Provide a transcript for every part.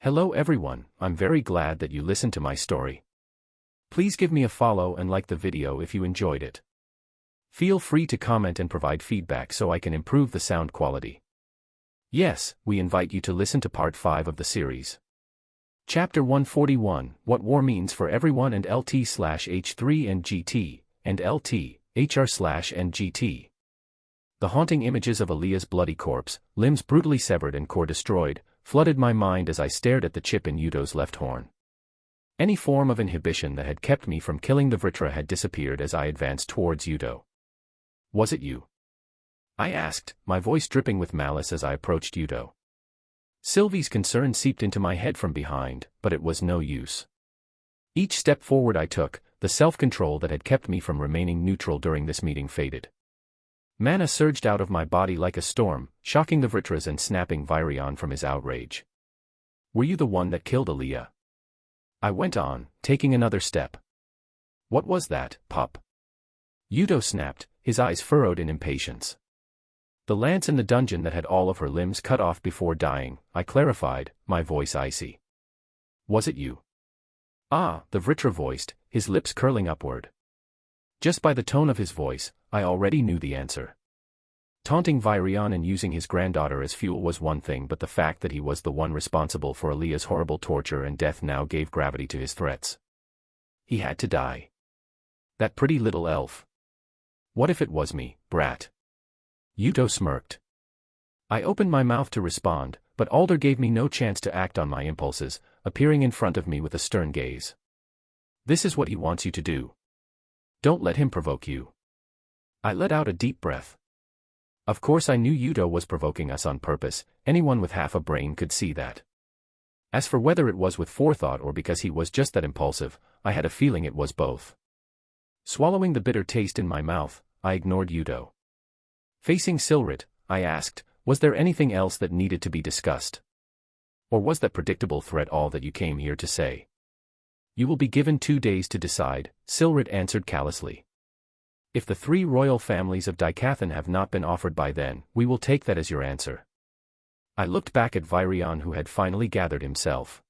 Hello everyone, I'm very glad that you listened to my story. Please give me a follow and like the video if you enjoyed it. Feel free to comment and provide feedback so I can improve the sound quality. Yes, we invite you to listen to part 5 of the series. Chapter 141, What War Means for Everyone and LT/H3 and GT, and LT, HR/and GT. The haunting images of Aaliyah's bloody corpse, limbs brutally severed and core destroyed, flooded my mind as I stared at the chip in Yudo's left horn. Any form of inhibition that had kept me from killing the Vritra had disappeared as I advanced towards Yudo. Was it you? I asked, my voice dripping with malice as I approached Yudo. Sylvie's concern seeped into my head from behind, but it was no use. Each step forward I took, the self-control that had kept me from remaining neutral during this meeting faded. Mana surged out of my body like a storm, shocking the Vritras and snapping Virion from his outrage. Were you the one that killed Aaliyah? I went on, taking another step. What was that, pup? Yudo snapped, his eyes furrowed in impatience. The lance in the dungeon that had all of her limbs cut off before dying, I clarified, my voice icy. Was it you? Ah, the Vritra voiced, his lips curling upward. Just by the tone of his voice, I already knew the answer. Taunting Virion and using his granddaughter as fuel was one thing, but the fact that he was the one responsible for Aaliyah's horrible torture and death now gave gravity to his threats. He had to die. That pretty little elf. What if it was me, brat? Yudo smirked. I opened my mouth to respond, but Alder gave me no chance to act on my impulses, appearing in front of me with a stern gaze. This is what he wants you to do. Don't let him provoke you. I let out a deep breath. Of course I knew Yudo was provoking us on purpose, anyone with half a brain could see that. As for whether it was with forethought or because he was just that impulsive, I had a feeling it was both. Swallowing the bitter taste in my mouth, I ignored Yudo. Facing Silrit, I asked, was there anything else that needed to be discussed? Or was that predictable threat all that you came here to say? You will be given 2 days to decide, Silrit answered callously. If the 3 royal families of Dikathan have not been offered by then, we will take that as your answer. I looked back at Virion who had finally gathered himself.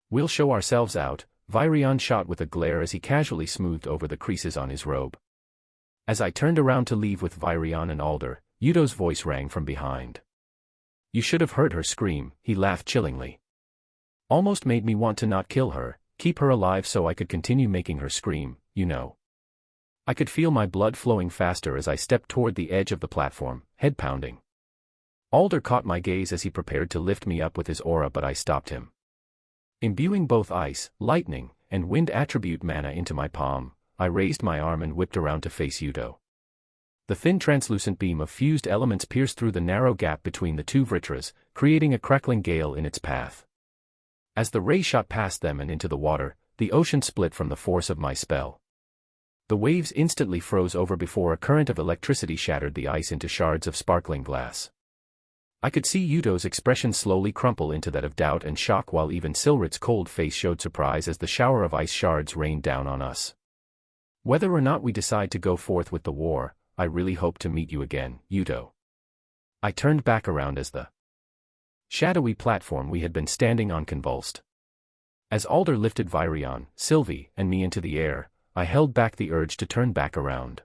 We'll show ourselves out, Virion shot with a glare as he casually smoothed over the creases on his robe. As I turned around to leave with Virion and Alder, Yudo's voice rang from behind. You should have heard her scream, he laughed chillingly. Almost made me want to not kill her, keep her alive so I could continue making her scream, you know. I could feel my blood flowing faster as I stepped toward the edge of the platform, head pounding. Alder caught my gaze as he prepared to lift me up with his aura, but I stopped him. Imbuing both ice, lightning, and wind attribute mana into my palm, I raised my arm and whipped around to face Yudo. The thin translucent beam of fused elements pierced through the narrow gap between the 2 Vritras, creating a crackling gale in its path. As the ray shot past them and into the water, the ocean split from the force of my spell. The waves instantly froze over before a current of electricity shattered the ice into shards of sparkling glass. I could see Yudo's expression slowly crumple into that of doubt and shock, while even Silrit's cold face showed surprise as the shower of ice shards rained down on us. Whether or not we decide to go forth with the war, I really hope to meet you again, Yudo. I turned back around as the shadowy platform we had been standing on convulsed. As Alder lifted Virion, Sylvie, and me into the air, I held back the urge to turn back around.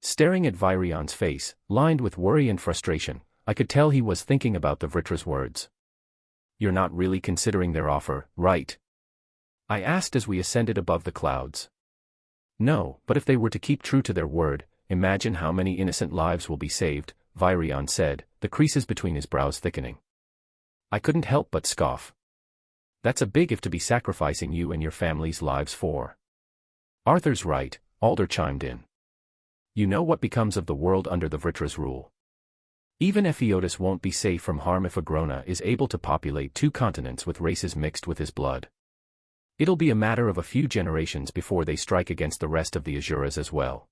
Staring at Virion's face, lined with worry and frustration, I could tell he was thinking about the Vritra's words. You're not really considering their offer, right? I asked as we ascended above the clouds. No, but if they were to keep true to their word, imagine how many innocent lives will be saved, Virion said, the creases between his brows thickening. I couldn't help but scoff. That's a big if to be sacrificing you and your family's lives for. Arthur's right, Alder chimed in. You know what becomes of the world under the Vritra's rule. Even Ephiodus won't be safe from harm if Agrona is able to populate 2 continents with races mixed with his blood. It'll be a matter of a few generations before they strike against the rest of the Azuras as well.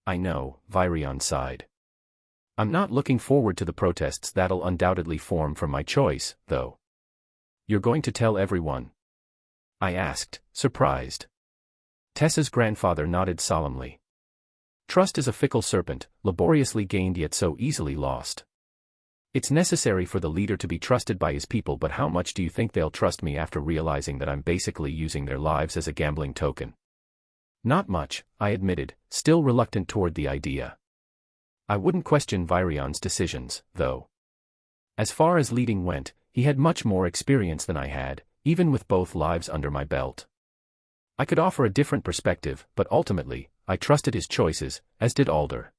I know, Virion sighed. I'm not looking forward to the protests that'll undoubtedly form from my choice, though. You're going to tell everyone? I asked, surprised. Tessa's grandfather nodded solemnly. Trust is a fickle serpent, laboriously gained yet so easily lost. It's necessary for the leader to be trusted by his people, but how much do you think they'll trust me after realizing that I'm basically using their lives as a gambling token? Not much, I admitted, still reluctant toward the idea. I wouldn't question Virion's decisions, though. As far as leading went, he had much more experience than I had, even with both lives under my belt. I could offer a different perspective, but ultimately, I trusted his choices, as did Alder.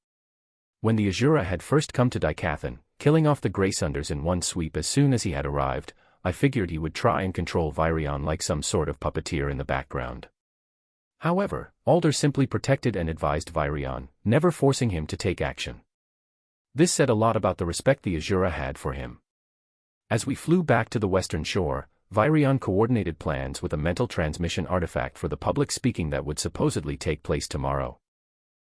When the Azura had first come to Dicathan, killing off the Graysunders in one sweep as soon as he had arrived, I figured he would try and control Virion like some sort of puppeteer in the background. However, Alder simply protected and advised Virion, never forcing him to take action. This said a lot about the respect the Azura had for him. As we flew back to the western shore, Virion coordinated plans with a mental transmission artifact for the public speaking that would supposedly take place tomorrow.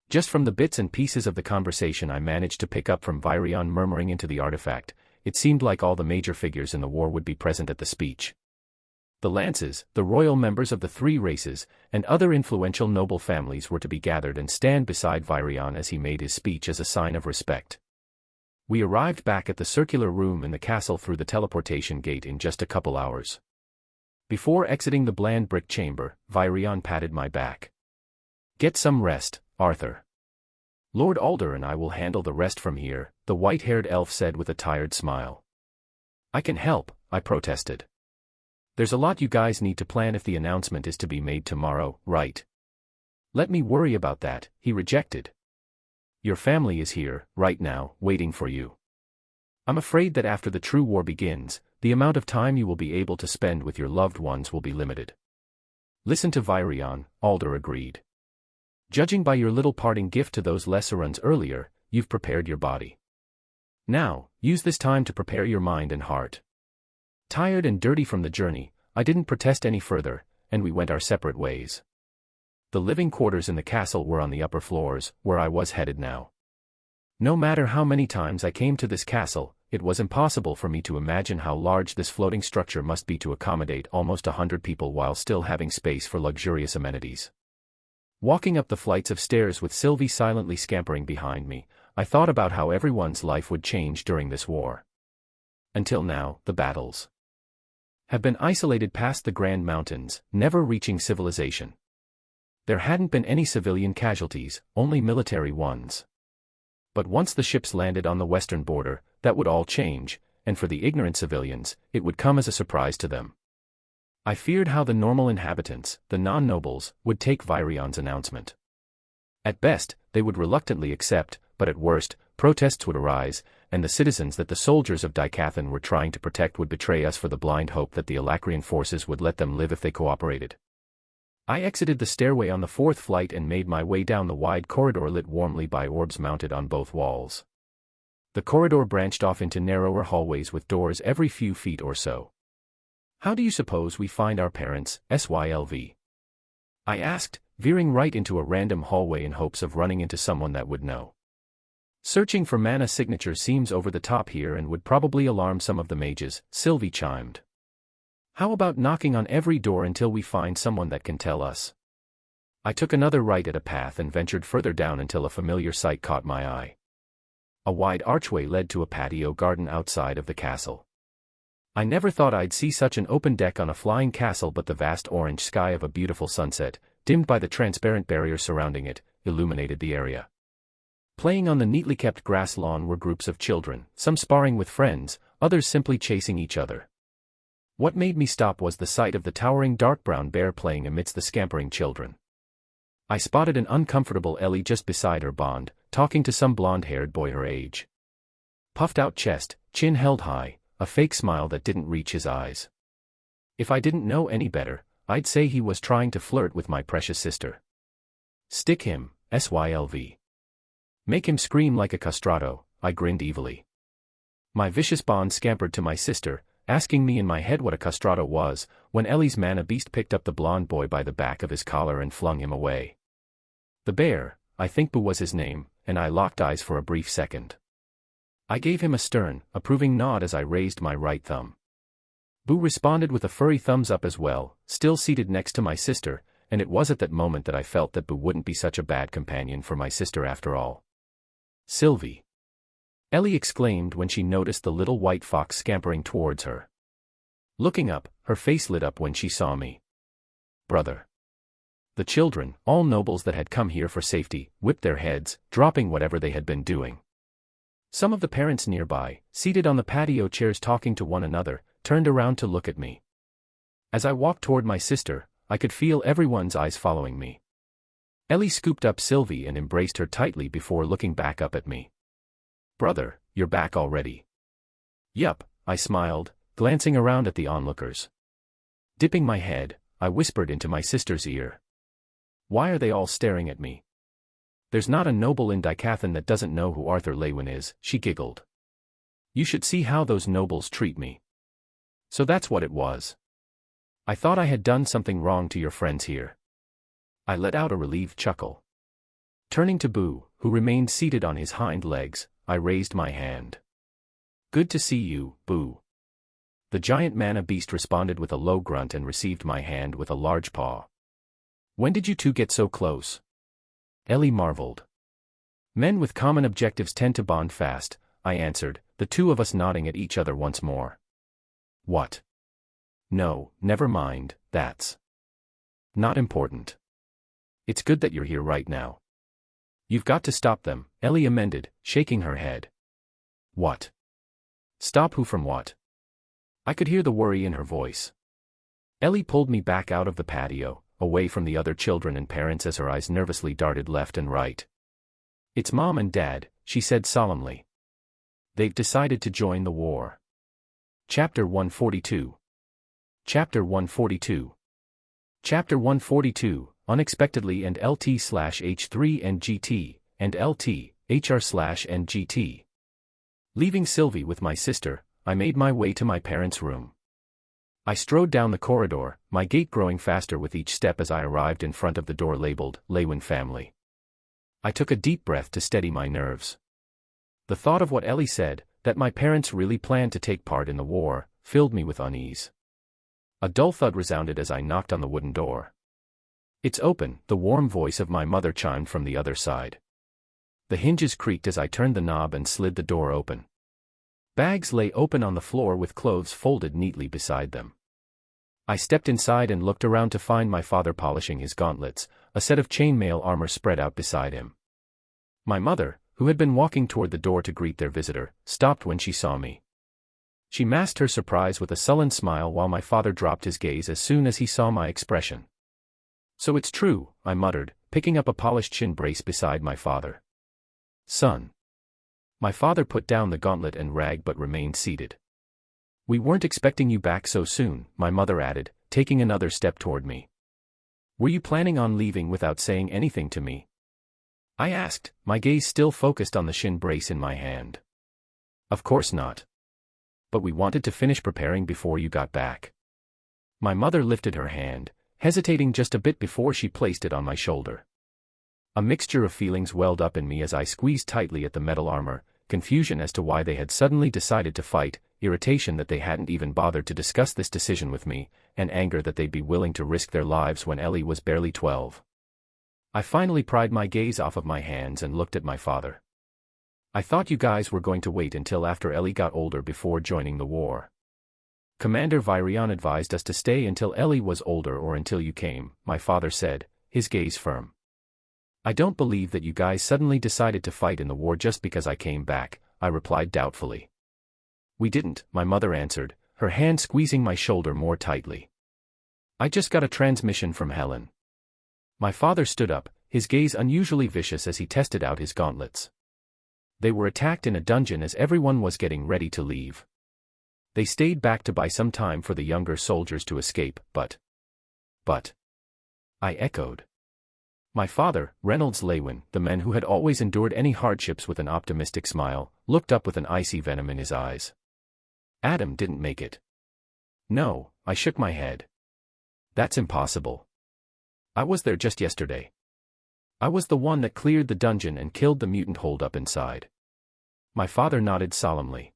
Just from the bits and pieces of the conversation I managed to pick up from Virion murmuring into the artifact, it seemed like all the major figures in the war would be present at the speech. The Lances, the royal members of the three races, and other influential noble families were to be gathered and stand beside Virion as he made his speech as a sign of respect. We arrived back at the circular room in the castle through the teleportation gate in just a couple hours. Before exiting the bland brick chamber, Virion patted my back. "Get some rest, Arthur. Lord Alder and I will handle the rest from here," the white-haired elf said with a tired smile. "I can help," I protested. "There's a lot you guys need to plan if the announcement is to be made tomorrow, right?" "Let me worry about that," he rejected. "Your family is here, right now, waiting for you. I'm afraid that after the true war begins, the amount of time you will be able to spend with your loved ones will be limited." "Listen to Virion," Alder agreed. "Judging by your little parting gift to those Lesserans earlier, you've prepared your body. Now, use this time to prepare your mind and heart." Tired and dirty from the journey, I didn't protest any further, and we went our separate ways. The living quarters in the castle were on the upper floors, where I was headed now. No matter how many times I came to this castle, it was impossible for me to imagine how large this floating structure must be to accommodate almost 100 people while still having space for luxurious amenities. Walking up the flights of stairs with Sylvie silently scampering behind me, I thought about how everyone's life would change during this war. Until now, the battles have been isolated past the Grand Mountains, never reaching civilization. There hadn't been any civilian casualties, only military ones. But once the ships landed on the western border, that would all change, and for the ignorant civilians, it would come as a surprise to them. I feared how the normal inhabitants, the non-nobles, would take Virion's announcement. At best, they would reluctantly accept, but at worst, protests would arise, and the citizens that the soldiers of Dicathan were trying to protect would betray us for the blind hope that the Alacrian forces would let them live if they cooperated. I exited the stairway on the fourth flight and made my way down the wide corridor lit warmly by orbs mounted on both walls. The corridor branched off into narrower hallways with doors every few feet or so. "How do you suppose we find our parents, Sylv?" I asked, veering right into a random hallway in hopes of running into someone that would know. "Searching for mana signature seems over the top here and would probably alarm some of the mages," Sylvie chimed. "How about knocking on every door until we find someone that can tell us?" I took another right at a path and ventured further down until a familiar sight caught my eye. A wide archway led to a patio garden outside of the castle. I never thought I'd see such an open deck on a flying castle, but the vast orange sky of a beautiful sunset, dimmed by the transparent barrier surrounding it, illuminated the area. Playing on the neatly kept grass lawn were groups of children, some sparring with friends, others simply chasing each other. What made me stop was the sight of the towering dark brown bear playing amidst the scampering children. I spotted an uncomfortable Ellie just beside her bond, talking to some blonde-haired boy her age. Puffed-out chest, chin held high, a fake smile that didn't reach his eyes. If I didn't know any better, I'd say he was trying to flirt with my precious sister. "Stick him, Sylv. Make him scream like a castrato," I grinned evilly. My vicious bond scampered to my sister, asking me in my head what a castrato was, when Ellie's mana beast picked up the blonde boy by the back of his collar and flung him away. The bear, I think Boo was his name, and I locked eyes for a brief second. I gave him a stern, approving nod as I raised my right thumb. Boo responded with a furry thumbs up as well, still seated next to my sister, and it was at that moment that I felt that Boo wouldn't be such a bad companion for my sister after all. "Sylvie. Ellie exclaimed when she noticed the little white fox scampering towards her. Looking up, her face lit up when she saw me. Brother. The children, all nobles that had come here for safety, whipped their heads, dropping whatever they had been doing. Some of the parents nearby, seated on the patio chairs talking to one another, turned around to look at me. As I walked toward my sister, I could feel everyone's eyes following me. Ellie scooped up Sylvie and embraced her tightly before looking back up at me. Brother, you're back already. Yup, I smiled, glancing around at the onlookers. Dipping my head, I whispered into my sister's ear. Why are they all staring at me? There's not a noble in Dicathan that doesn't know who Arthur Lewin is, she giggled. You should see how those nobles treat me. So that's what it was. I thought I had done something wrong to your friends here. I let out a relieved chuckle. Turning to Boo, who remained seated on his hind legs, I raised my hand. Good to see you, Boo. The giant mana beast responded with a low grunt and received my hand with a large paw. When did you two get so close? Ellie marveled. Men with common objectives tend to bond fast, I answered, the two of us nodding at each other once more. What? No, never mind, that's not important. It's good that you're here right now. You've got to stop them, Ellie amended, shaking her head. What? Stop who from what? I could hear the worry in her voice. Ellie pulled me back out of the patio, away from the other children and parents as her eyes nervously darted left and right. It's Mom and Dad, she said solemnly. They've decided to join the war. Chapter 142. Chapter 142. Chapter 142, Unexpectedly and LT/H3 and GT, and LT, HR/and GT. Leaving Sylvie with my sister, I made my way to my parents' room. I strode down the corridor, my gait growing faster with each step as I arrived in front of the door labeled, Lewin Family. I took a deep breath to steady my nerves. The thought of what Ellie said, that my parents really planned to take part in the war, filled me with unease. A dull thud resounded as I knocked on the wooden door. It's open, the warm voice of my mother chimed from the other side. The hinges creaked as I turned the knob and slid the door open. Bags lay open on the floor with clothes folded neatly beside them. I stepped inside and looked around to find my father polishing his gauntlets, a set of chainmail armor spread out beside him. My mother, who had been walking toward the door to greet their visitor, stopped when she saw me. She masked her surprise with a sullen smile while my father dropped his gaze as soon as he saw my expression. So it's true, I muttered, picking up a polished shin brace beside my father. Son. My father put down the gauntlet and rag but remained seated. We weren't expecting you back so soon, my mother added, taking another step toward me. Were you planning on leaving without saying anything to me? I asked, my gaze still focused on the shin brace in my hand. Of course not. But we wanted to finish preparing before you got back. My mother lifted her hand, hesitating just a bit before she placed it on my shoulder. A mixture of feelings welled up in me as I squeezed tightly at the metal armor, confusion as to why they had suddenly decided to fight, irritation that they hadn't even bothered to discuss this decision with me, and anger that they'd be willing to risk their lives when Ellie was barely 12. I finally pried my gaze off of my hands and looked at my father. I thought you guys were going to wait until after Ellie got older before joining the war. Commander Virion advised us to stay until Ellie was older or until you came, my father said, his gaze firm. I don't believe that you guys suddenly decided to fight in the war just because I came back, I replied doubtfully. We didn't, my mother answered, her hand squeezing my shoulder more tightly. I just got a transmission from Helen. My father stood up, his gaze unusually vicious as he tested out his gauntlets. They were attacked in a dungeon as everyone was getting ready to leave. They stayed back to buy some time for the younger soldiers to escape, but... I echoed. My father, Reynolds Lewin, the man who had always endured any hardships with an optimistic smile, looked up with an icy venom in his eyes. Adam didn't make it. No, I shook my head. That's impossible. I was there just yesterday. I was the one that cleared the dungeon and killed the mutant holed up inside. My father nodded solemnly.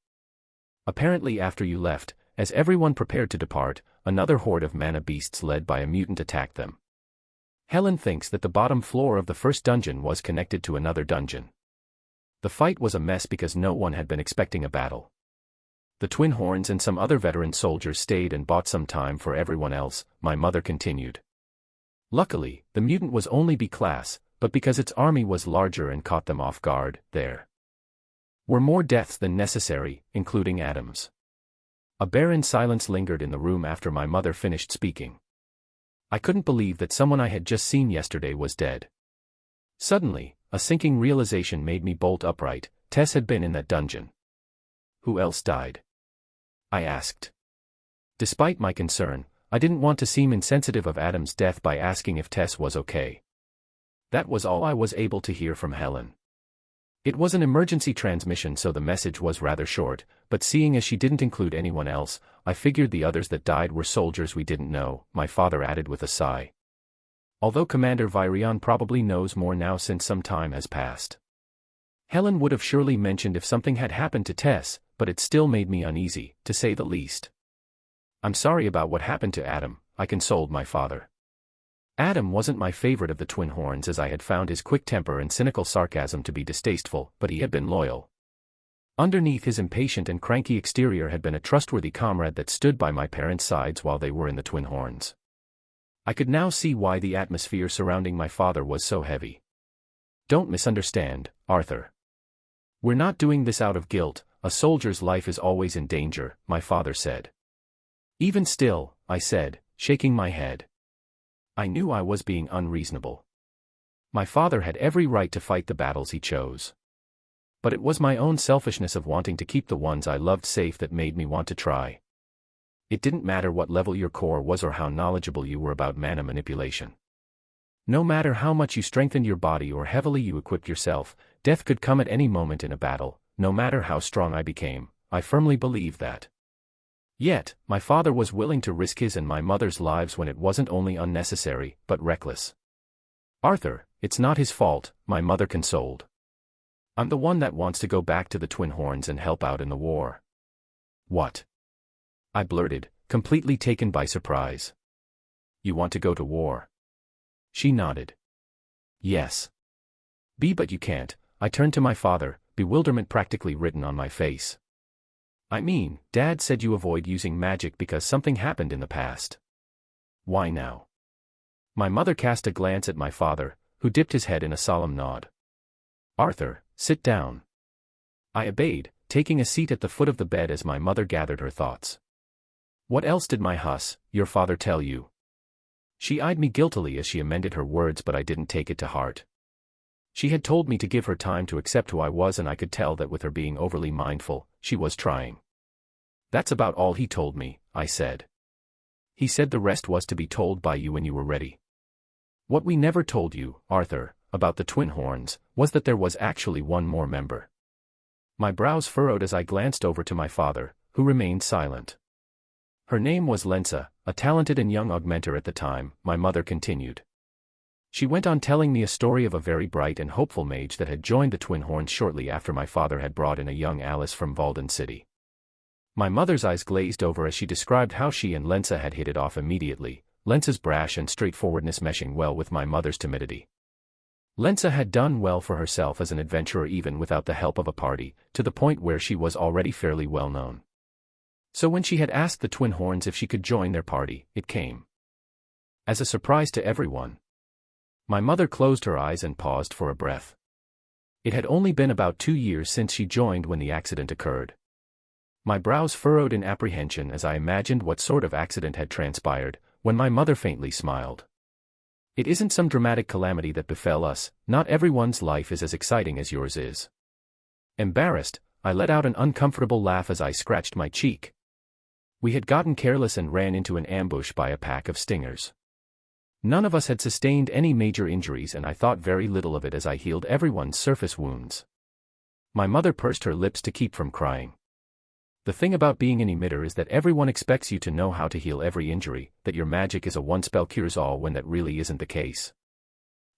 Apparently after you left, as everyone prepared to depart, another horde of mana beasts led by a mutant attacked them. Helen thinks that the bottom floor of the first dungeon was connected to another dungeon. The fight was a mess because no one had been expecting a battle. The Twin Horns and some other veteran soldiers stayed and bought some time for everyone else, my mother continued. Luckily, the mutant was only B class, but because its army was larger and caught them off guard, there were more deaths than necessary, including Adam's. A barren silence lingered in the room after my mother finished speaking. I couldn't believe that someone I had just seen yesterday was dead. Suddenly, a sinking realization made me bolt upright. Tess had been in that dungeon. Who else died? I asked. Despite my concern, I didn't want to seem insensitive of Adam's death by asking if Tess was okay. That was all I was able to hear from Helen. It was an emergency transmission, so the message was rather short, but seeing as she didn't include anyone else, I figured the others that died were soldiers we didn't know, my father added with a sigh. Although Commander Virion probably knows more now since some time has passed. Helen would have surely mentioned if something had happened to Tess, but it still made me uneasy, to say the least. I'm sorry about what happened to Adam, I consoled my father. Adam wasn't my favorite of the Twin Horns, as I had found his quick temper and cynical sarcasm to be distasteful, but he had been loyal. Underneath his impatient and cranky exterior had been a trustworthy comrade that stood by my parents' sides while they were in the Twin Horns. I could now see why the atmosphere surrounding my father was so heavy. Don't misunderstand, Arthur. We're not doing this out of guilt. A soldier's life is always in danger, my father said. Even still, I said, shaking my head. I knew I was being unreasonable. My father had every right to fight the battles he chose. But it was my own selfishness of wanting to keep the ones I loved safe that made me want to try. It didn't matter what level your core was or how knowledgeable you were about mana manipulation. No matter how much you strengthened your body or heavily you equipped yourself, death could come at any moment in a battle. No matter how strong I became, I firmly believed that. Yet, my father was willing to risk his and my mother's lives when it wasn't only unnecessary, but reckless. Arthur, it's not his fault, my mother consoled. I'm the one that wants to go back to the Twin Horns and help out in the war. What? I blurted, completely taken by surprise. You want to go to war? She nodded. Yes. But you can't. I turned to my father, bewilderment practically written on my face. I mean, Dad said you avoid using magic because something happened in the past. Why now? My mother cast a glance at my father, who dipped his head in a solemn nod. Arthur, sit down. I obeyed, taking a seat at the foot of the bed as my mother gathered her thoughts. What else did your father tell you? She eyed me guiltily as she amended her words, but I didn't take it to heart. She had told me to give her time to accept who I was, and I could tell that with her being overly mindful, she was trying. That's about all he told me, I said. He said the rest was to be told by you when you were ready. What we never told you, Arthur, about the Twin Horns, was that there was actually one more member. My brows furrowed as I glanced over to my father, who remained silent. Her name was Lensa, a talented and young augmenter at the time, my mother continued. She went on telling me a story of a very bright and hopeful mage that had joined the Twin Horns shortly after my father had brought in a young Alice from Valden City. My mother's eyes glazed over as she described how she and Lensa had hit it off immediately, Lensa's brash and straightforwardness meshing well with my mother's timidity. Lensa had done well for herself as an adventurer even without the help of a party, to the point where she was already fairly well known. So when she had asked the Twin Horns if she could join their party, it came as a surprise to everyone. My mother closed her eyes and paused for a breath. It had only been about 2 years since she joined when the accident occurred. My brows furrowed in apprehension as I imagined what sort of accident had transpired, when my mother faintly smiled. It isn't some dramatic calamity that befell us, not everyone's life is as exciting as yours is. Embarrassed, I let out an uncomfortable laugh as I scratched my cheek. We had gotten careless and ran into an ambush by a pack of stingers. None of us had sustained any major injuries, and I thought very little of it as I healed everyone's surface wounds. My mother pursed her lips to keep from crying. The thing about being an emitter is that everyone expects you to know how to heal every injury, that your magic is a one-spell cures-all when that really isn't the case.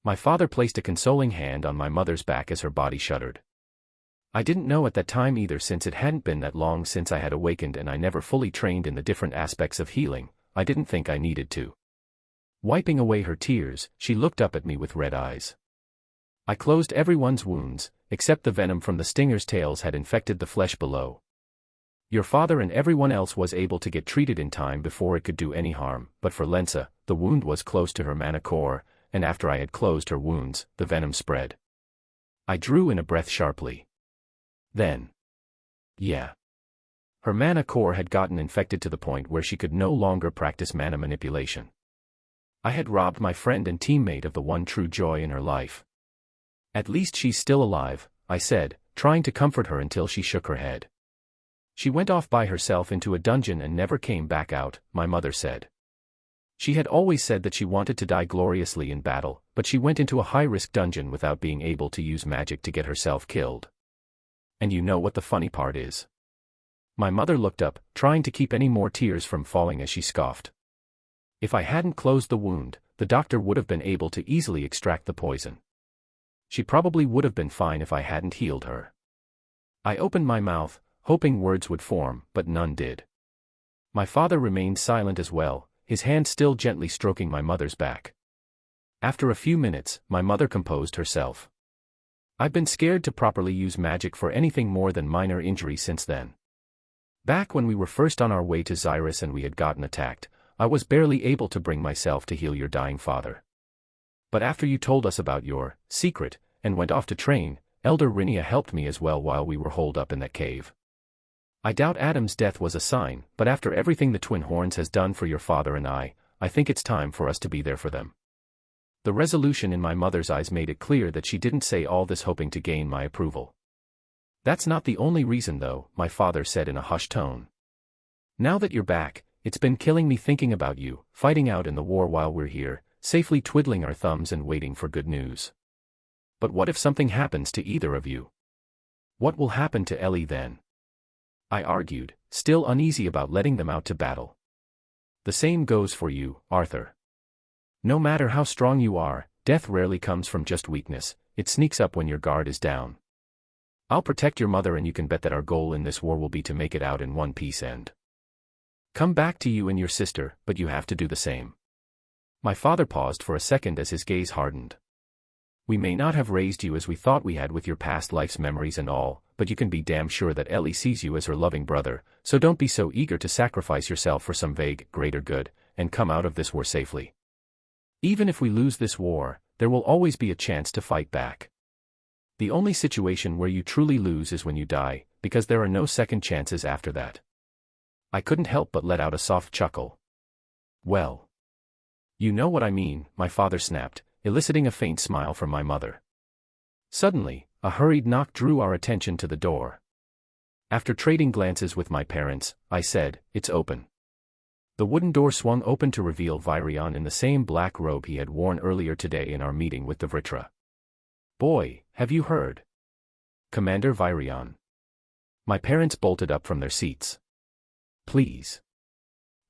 My father placed a consoling hand on my mother's back as her body shuddered. I didn't know at that time either, since it hadn't been that long since I had awakened and I never fully trained in the different aspects of healing. I didn't think I needed to. Wiping away her tears, she looked up at me with red eyes. I closed everyone's wounds, except the venom from the stinger's tails had infected the flesh below. Your father and everyone else was able to get treated in time before it could do any harm, but for Lensa, the wound was close to her mana core, and after I had closed her wounds, the venom spread. I drew in a breath sharply. Then. Yeah. Her mana core had gotten infected to the point where she could no longer practice mana manipulation. I had robbed my friend and teammate of the one true joy in her life. At least she's still alive, I said, trying to comfort her until she shook her head. She went off by herself into a dungeon and never came back out, my mother said. She had always said that she wanted to die gloriously in battle, but she went into a high-risk dungeon without being able to use magic to get herself killed. And you know what the funny part is? My mother looked up, trying to keep any more tears from falling as she scoffed. If I hadn't closed the wound, the doctor would have been able to easily extract the poison. She probably would have been fine if I hadn't healed her. I opened my mouth, hoping words would form, but none did. My father remained silent as well, his hand still gently stroking my mother's back. After a few minutes, my mother composed herself. I've been scared to properly use magic for anything more than minor injury since then. Back when we were first on our way to Xyrus and we had gotten attacked, I was barely able to bring myself to heal your dying father. But after you told us about your secret, and went off to train, Elder Rinia helped me as well while we were holed up in that cave. I doubt Adam's death was a sign, but after everything the Twin Horns has done for your father and I think it's time for us to be there for them. The resolution in my mother's eyes made it clear that she didn't say all this hoping to gain my approval. That's not the only reason though, my father said in a hushed tone. Now that you're back, it's been killing me thinking about you, fighting out in the war while we're here, safely twiddling our thumbs and waiting for good news. But what if something happens to either of you? What will happen to Ellie then? I argued, still uneasy about letting them out to battle. The same goes for you, Arthur. No matter how strong you are, death rarely comes from just weakness, it sneaks up when your guard is down. I'll protect your mother and you can bet that our goal in this war will be to make it out in one piece and come back to you and your sister, but you have to do the same. My father paused for a second as his gaze hardened. We may not have raised you as we thought we had with your past life's memories and all, but you can be damn sure that Ellie sees you as her loving brother, so don't be so eager to sacrifice yourself for some vague, greater good, and come out of this war safely. Even if we lose this war, there will always be a chance to fight back. The only situation where you truly lose is when you die, because there are no second chances after that. I couldn't help but let out a soft chuckle. Well. You know what I mean, my father snapped, eliciting a faint smile from my mother. Suddenly, a hurried knock drew our attention to the door. After trading glances with my parents, I said, "It's open." The wooden door swung open to reveal Virion in the same black robe he had worn earlier today in our meeting with the Vritra. "Boy, have you heard? Commander Virion." My parents bolted up from their seats. "Please."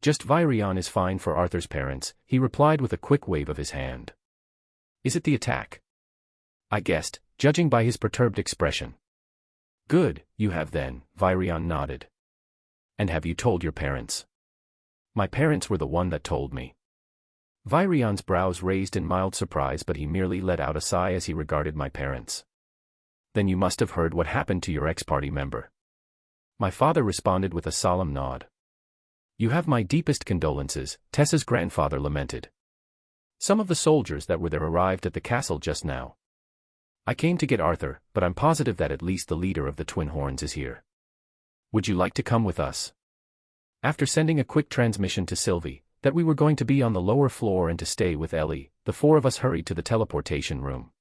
"Just Virion is fine for Arthur's parents," he replied with a quick wave of his hand. "Is it the attack?" I guessed, judging by his perturbed expression. "Good, you have then," Virion nodded. "And have you told your parents?" "My parents were the one that told me." Virion's brows raised in mild surprise, but he merely let out a sigh as he regarded my parents. "Then you must have heard what happened to your ex-party member." My father responded with a solemn nod. "You have my deepest condolences," Tessa's grandfather lamented. "Some of the soldiers that were there arrived at the castle just now. I came to get Arthur, but I'm positive that at least the leader of the Twin Horns is here. Would you like to come with us?" After sending a quick transmission to Sylvie, that we were going to be on the lower floor and to stay with Ellie, the four of us hurried to the teleportation room.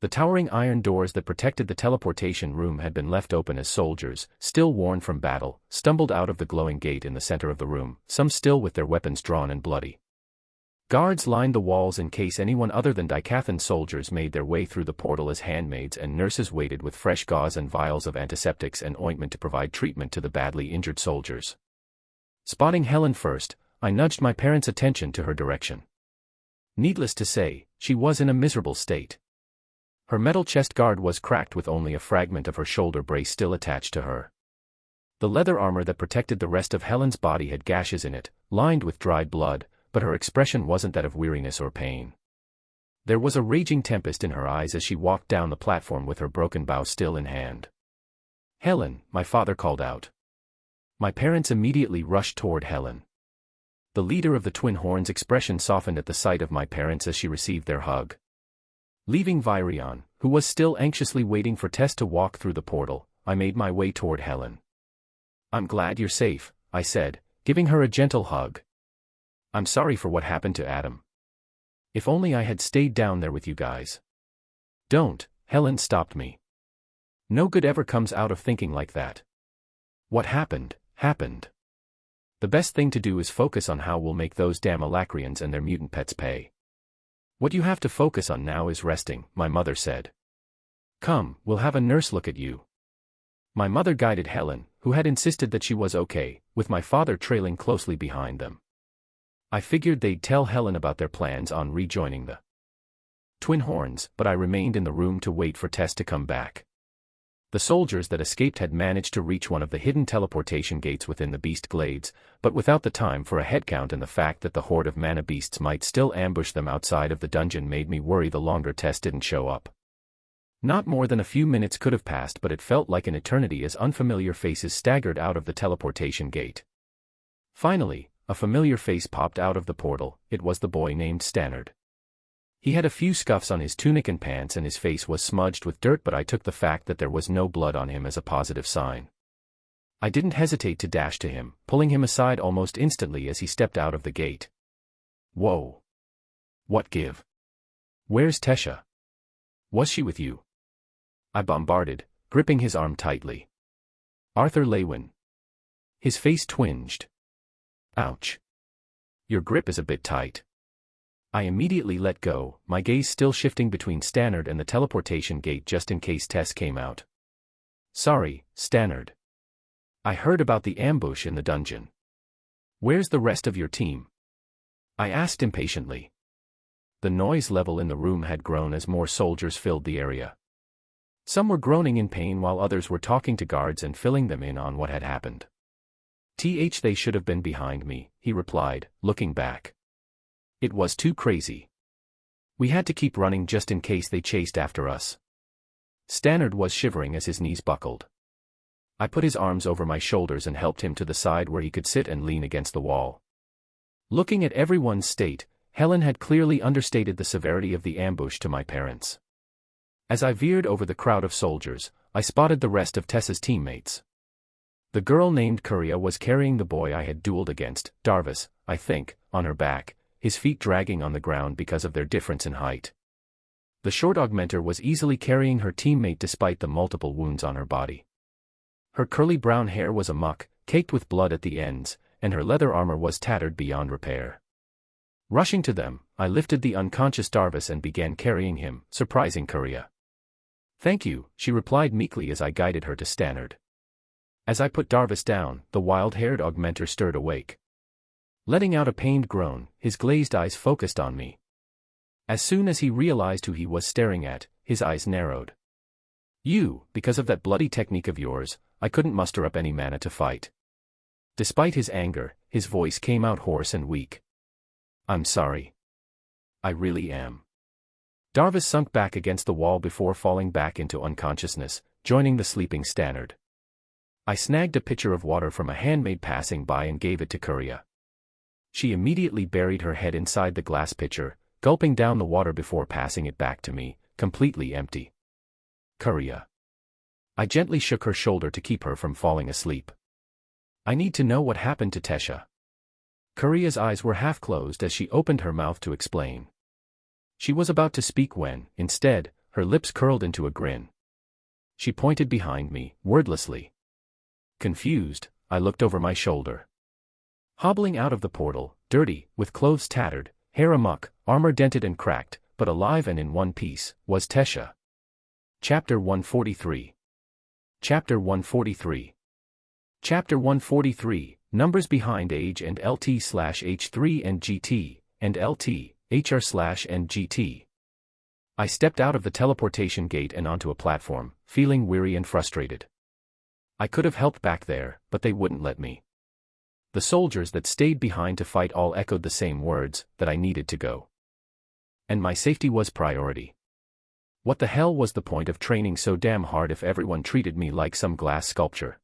The towering iron doors that protected the teleportation room had been left open as soldiers, still worn from battle, stumbled out of the glowing gate in the center of the room, some still with their weapons drawn and bloody. Guards lined the walls in case anyone other than Dicathan soldiers made their way through the portal as handmaids and nurses waited with fresh gauze and vials of antiseptics and ointment to provide treatment to the badly injured soldiers. Spotting Helen first, I nudged my parents' attention to her direction. Needless to say, she was in a miserable state. Her metal chest guard was cracked with only a fragment of her shoulder brace still attached to her. The leather armor that protected the rest of Helen's body had gashes in it, lined with dried blood, but her expression wasn't that of weariness or pain. There was a raging tempest in her eyes as she walked down the platform with her broken bow still in hand. "Helen," my father called out. My parents immediately rushed toward Helen. The leader of the Twin Horns' expression softened at the sight of my parents as she received their hug. Leaving Virion, who was still anxiously waiting for Tess to walk through the portal, I made my way toward Helen. "I'm glad you're safe," I said, giving her a gentle hug. "I'm sorry for what happened to Adam. If only I had stayed down there with you guys." "Don't," Helen stopped me. "No good ever comes out of thinking like that. What happened, happened. The best thing to do is focus on how we'll make those damn Alacrians and their mutant pets pay. What you have to focus on now is resting," my mother said. "Come, we'll have a nurse look at you." My mother guided Helen, who had insisted that she was okay, with my father trailing closely behind them. I figured they'd tell Helen about their plans on rejoining the Twin Horns, but I remained in the room to wait for Tess to come back. The soldiers that escaped had managed to reach one of the hidden teleportation gates within the beast glades, but without the time for a headcount, and the fact that the horde of mana beasts might still ambush them outside of the dungeon made me worry the longer Tess didn't show up. Not more than a few minutes could have passed, but it felt like an eternity as unfamiliar faces staggered out of the teleportation gate. Finally, a familiar face popped out of the portal. It was the boy named Stannard. He had a few scuffs on his tunic and pants and his face was smudged with dirt, but I took the fact that there was no blood on him as a positive sign. I didn't hesitate to dash to him, pulling him aside almost instantly as he stepped out of the gate. "Whoa. What give? Where's Tesha? Was she with you?" I bombarded, gripping his arm tightly. "Arthur Lewin." His face twinged. "Ouch. Your grip is a bit tight." I immediately let go, my gaze still shifting between Stannard and the teleportation gate just in case Tess came out. "Sorry, Stannard. I heard about the ambush in the dungeon. Where's the rest of your team?" I asked impatiently. The noise level in the room had grown as more soldiers filled the area. Some were groaning in pain while others were talking to guards and filling them in on what had happened. They should have been behind me," he replied, looking back. "It was too crazy. We had to keep running just in case they chased after us." Stannard was shivering as his knees buckled. I put his arms over my shoulders and helped him to the side where he could sit and lean against the wall. Looking at everyone's state, Helen had clearly understated the severity of the ambush to my parents. As I veered over the crowd of soldiers, I spotted the rest of Tessa's teammates. The girl named Curia was carrying the boy I had dueled against, Darvis, I think, on her back, his feet dragging on the ground because of their difference in height. The short augmenter was easily carrying her teammate despite the multiple wounds on her body. Her curly brown hair was amuck, caked with blood at the ends, and her leather armor was tattered beyond repair. Rushing to them, I lifted the unconscious Darvis and began carrying him, surprising Curia. "Thank you," she replied meekly as I guided her to Stannard. As I put Darvis down, the wild-haired augmenter stirred awake. Letting out a pained groan, his glazed eyes focused on me. As soon as he realized who he was staring at, his eyes narrowed. Because of that bloody technique of yours, I couldn't muster up any mana to fight." Despite his anger, his voice came out hoarse and weak. "I'm sorry. I really am." Darvis sunk back against the wall before falling back into unconsciousness, joining the sleeping Stannard. I snagged a pitcher of water from a handmaid passing by and gave it to Curia. She immediately buried her head inside the glass pitcher, gulping down the water before passing it back to me, completely empty. "Curia." I gently shook her shoulder to keep her from falling asleep. "I need to know what happened to Tesha." Curia's eyes were half closed as she opened her mouth to explain. She was about to speak when, instead, her lips curled into a grin. She pointed behind me, wordlessly. Confused, I looked over my shoulder. Hobbling out of the portal, dirty, with clothes tattered, hair amuck, armor dented and cracked, but alive and in one piece, was Tesha. Chapter 143. Chapter 143. Chapter 143, Numbers Behind Age and LT/H3 and GT, and LT, HR/and GT. I stepped out of the teleportation gate and onto a platform, feeling weary and frustrated. I could have helped back there, but they wouldn't let me. The soldiers that stayed behind to fight all echoed the same words, that I needed to go. And my safety was priority. What the hell was the point of training so damn hard if everyone treated me like some glass sculpture?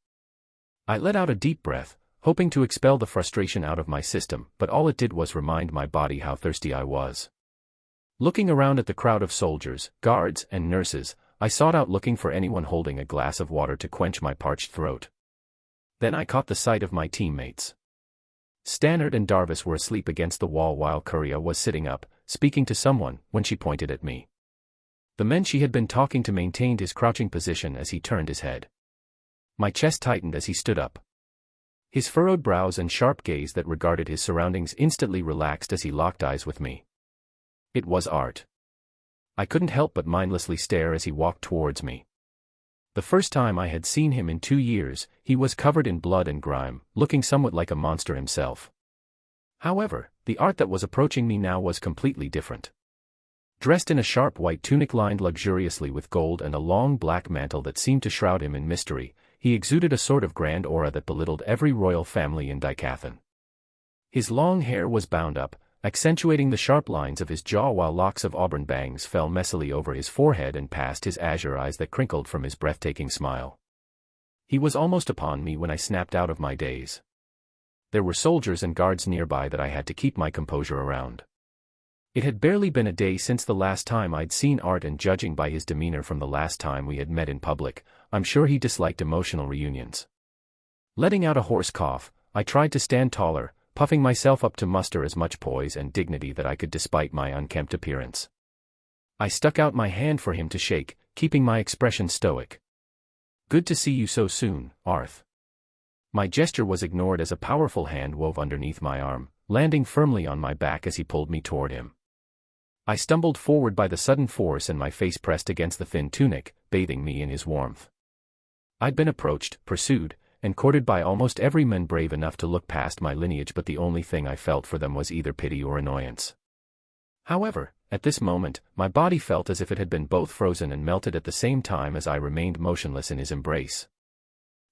I let out a deep breath, hoping to expel the frustration out of my system, but all it did was remind my body how thirsty I was. Looking around at the crowd of soldiers, guards, and nurses, I sought out looking for anyone holding a glass of water to quench my parched throat. Then I caught the sight of my teammates. Stannard and Darvis were asleep against the wall while Curia was sitting up, speaking to someone, when she pointed at me. The man she had been talking to maintained his crouching position as he turned his head. My chest tightened as he stood up. His furrowed brows and sharp gaze that regarded his surroundings instantly relaxed as he locked eyes with me. It was Art. I couldn't help but mindlessly stare as he walked towards me. The first time I had seen him in 2 years, he was covered in blood and grime, looking somewhat like a monster himself. However, the Art that was approaching me now was completely different. Dressed in a sharp white tunic lined luxuriously with gold and a long black mantle that seemed to shroud him in mystery, he exuded a sort of grand aura that belittled every royal family in Dicathan. His long hair was bound up, accentuating the sharp lines of his jaw while locks of auburn bangs fell messily over his forehead and past his azure eyes that crinkled from his breathtaking smile. He was almost upon me when I snapped out of my daze. There were soldiers and guards nearby that I had to keep my composure around. It had barely been a day since the last time I'd seen Art, and judging by his demeanor from the last time we had met in public, I'm sure he disliked emotional reunions. Letting out a hoarse cough, I tried to stand taller, puffing myself up to muster as much poise and dignity that I could despite my unkempt appearance. I stuck out my hand for him to shake, keeping my expression stoic. "Good to see you so soon, Arth." My gesture was ignored as a powerful hand wove underneath my arm, landing firmly on my back as he pulled me toward him. I stumbled forward by the sudden force and my face pressed against the thin tunic, bathing me in his warmth. I'd been approached, pursued, and courted by almost every man brave enough to look past my lineage, but the only thing I felt for them was either pity or annoyance. However, at this moment, my body felt as if it had been both frozen and melted at the same time as I remained motionless in his embrace.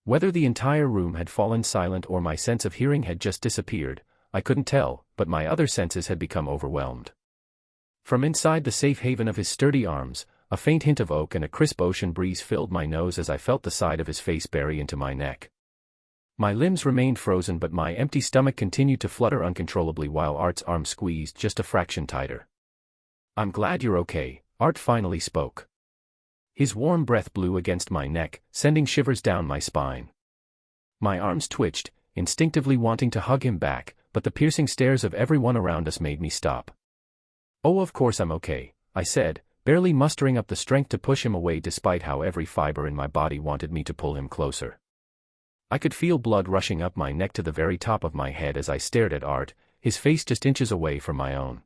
Whether the entire room had fallen silent or my sense of hearing had just disappeared, I couldn't tell, but my other senses had become overwhelmed. From inside the safe haven of his sturdy arms, a faint hint of oak and a crisp ocean breeze filled my nose as I felt the side of his face bury into my neck. My limbs remained frozen, but my empty stomach continued to flutter uncontrollably while Art's arm squeezed just a fraction tighter. "I'm glad you're okay," Art finally spoke. His warm breath blew against my neck, sending shivers down my spine. My arms twitched, instinctively wanting to hug him back, but the piercing stares of everyone around us made me stop. "Oh, of course I'm okay," I said, barely mustering up the strength to push him away despite how every fiber in my body wanted me to pull him closer. I could feel blood rushing up my neck to the very top of my head as I stared at Art, his face just inches away from my own.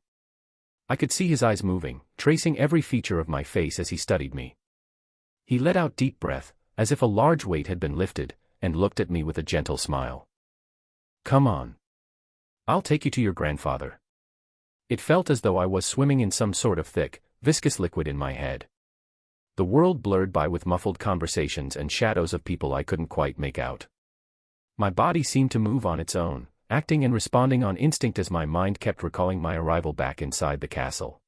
I could see his eyes moving, tracing every feature of my face as he studied me. He let out deep breath, as if a large weight had been lifted, and looked at me with a gentle smile. "Come on. I'll take you to your grandfather." It felt as though I was swimming in some sort of thick, viscous liquid in my head. The world blurred by with muffled conversations and shadows of people I couldn't quite make out. My body seemed to move on its own, acting and responding on instinct as my mind kept recalling my arrival back inside the castle.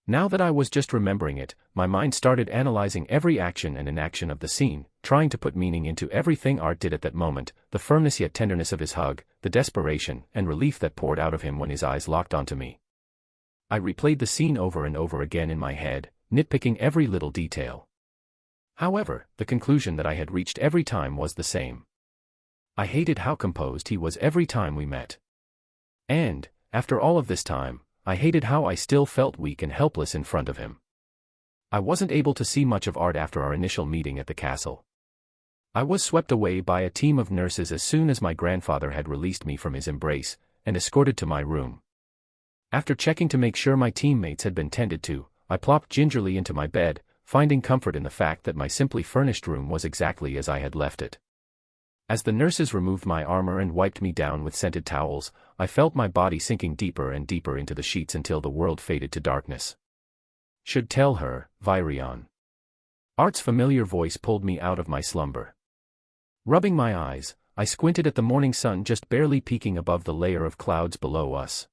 Now that I was just remembering it, my mind started analyzing every action and inaction of the scene, trying to put meaning into everything Art did at that moment, the firmness yet tenderness of his hug, the desperation and relief that poured out of him when his eyes locked onto me. I replayed the scene over and over again in my head, nitpicking every little detail. However, the conclusion that I had reached every time was the same. I hated how composed he was every time we met. And, after all of this time, I hated how I still felt weak and helpless in front of him. I wasn't able to see much of Art after our initial meeting at the castle. I was swept away by a team of nurses as soon as my grandfather had released me from his embrace, and escorted to my room. After checking to make sure my teammates had been tended to, I plopped gingerly into my bed, finding comfort in the fact that my simply furnished room was exactly as I had left it. As the nurses removed my armor and wiped me down with scented towels, I felt my body sinking deeper and deeper into the sheets until the world faded to darkness. "Should tell her, Virion." Art's familiar voice pulled me out of my slumber. Rubbing my eyes, I squinted at the morning sun just barely peeking above the layer of clouds below us.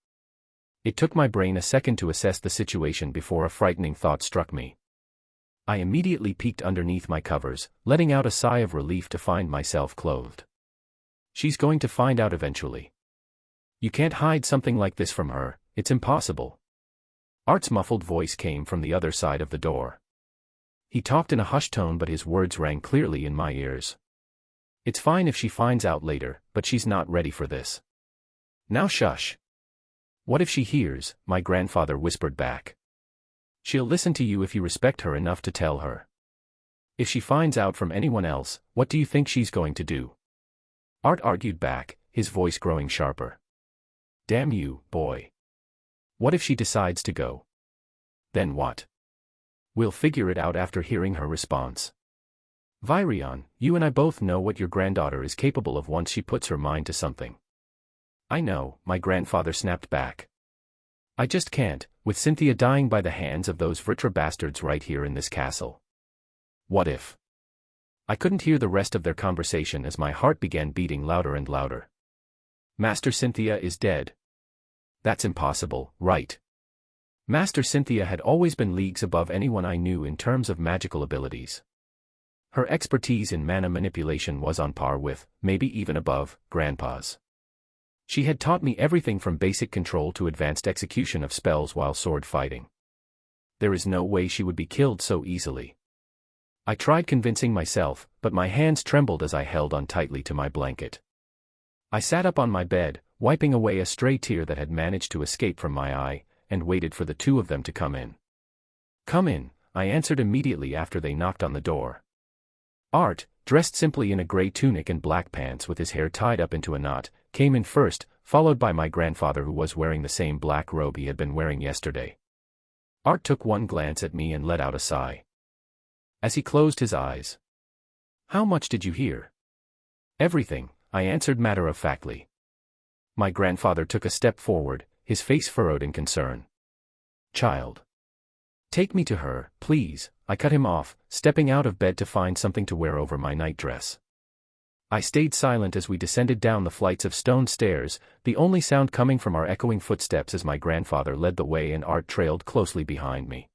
It took my brain a second to assess the situation before a frightening thought struck me. I immediately peeked underneath my covers, letting out a sigh of relief to find myself clothed. She's going to find out eventually. You can't hide something like this from her, it's impossible. Art's muffled voice came from the other side of the door. He talked in a hushed tone, but his words rang clearly in my ears. It's fine if she finds out later, but she's not ready for this. Now shush. What if she hears? My grandfather whispered back. She'll listen to you if you respect her enough to tell her. If she finds out from anyone else, what do you think she's going to do? Art argued back, his voice growing sharper. Damn you, boy. What if she decides to go? Then what? We'll figure it out after hearing her response. Virion, you and I both know what your granddaughter is capable of once she puts her mind to something. I know, my grandfather snapped back. I just can't, with Cynthia dying by the hands of those Vritra bastards right here in this castle. What if? I couldn't hear the rest of their conversation as my heart began beating louder and louder. Master Cynthia is dead. That's impossible, right? Master Cynthia had always been leagues above anyone I knew in terms of magical abilities. Her expertise in mana manipulation was on par with, maybe even above, Grandpa's. She had taught me everything from basic control to advanced execution of spells while sword fighting. There is no way she would be killed so easily. I tried convincing myself, but my hands trembled as I held on tightly to my blanket. I sat up on my bed, wiping away a stray tear that had managed to escape from my eye, and waited for the two of them to come in. Come in, I answered immediately after they knocked on the door. Art, dressed simply in a gray tunic and black pants with his hair tied up into a knot, came in first, followed by my grandfather who was wearing the same black robe he had been wearing yesterday. Art took one glance at me and let out a sigh. As he closed his eyes. How much did you hear? Everything, I answered matter-of-factly. My grandfather took a step forward, his face furrowed in concern. Child. Take me to her, please, I cut him off, stepping out of bed to find something to wear over my nightdress. I stayed silent as we descended down the flights of stone stairs, the only sound coming from our echoing footsteps as my grandfather led the way and Art trailed closely behind me.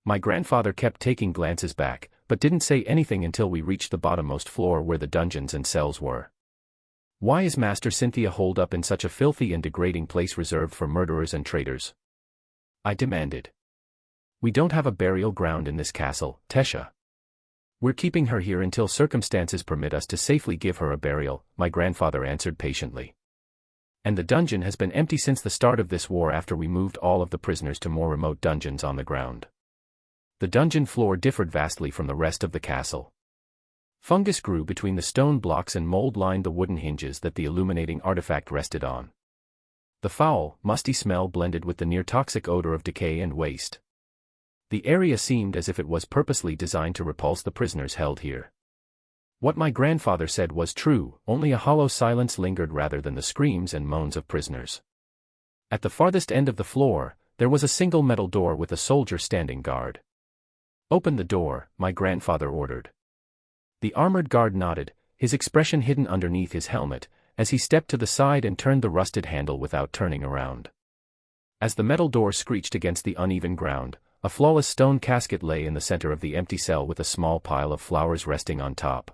My grandfather kept taking glances back, but didn't say anything until we reached the bottommost floor where the dungeons and cells were. Why is Master Cynthia holed up in such a filthy and degrading place reserved for murderers and traitors? I demanded. We don't have a burial ground in this castle, Tesha. We're keeping her here until circumstances permit us to safely give her a burial, my grandfather answered patiently. And the dungeon has been empty since the start of this war after we moved all of the prisoners to more remote dungeons on the ground. The dungeon floor differed vastly from the rest of the castle. Fungus grew between the stone blocks and mold lined the wooden hinges that the illuminating artifact rested on. The foul, musty smell blended with the near-toxic odor of decay and waste. The area seemed as if it was purposely designed to repulse the prisoners held here. What my grandfather said was true, only a hollow silence lingered rather than the screams and moans of prisoners. At the farthest end of the floor, there was a single metal door with a soldier standing guard. Open the door, my grandfather ordered. The armored guard nodded, his expression hidden underneath his helmet, as he stepped to the side and turned the rusted handle without turning around. As the metal door screeched against the uneven ground, a flawless stone casket lay in the center of the empty cell with a small pile of flowers resting on top.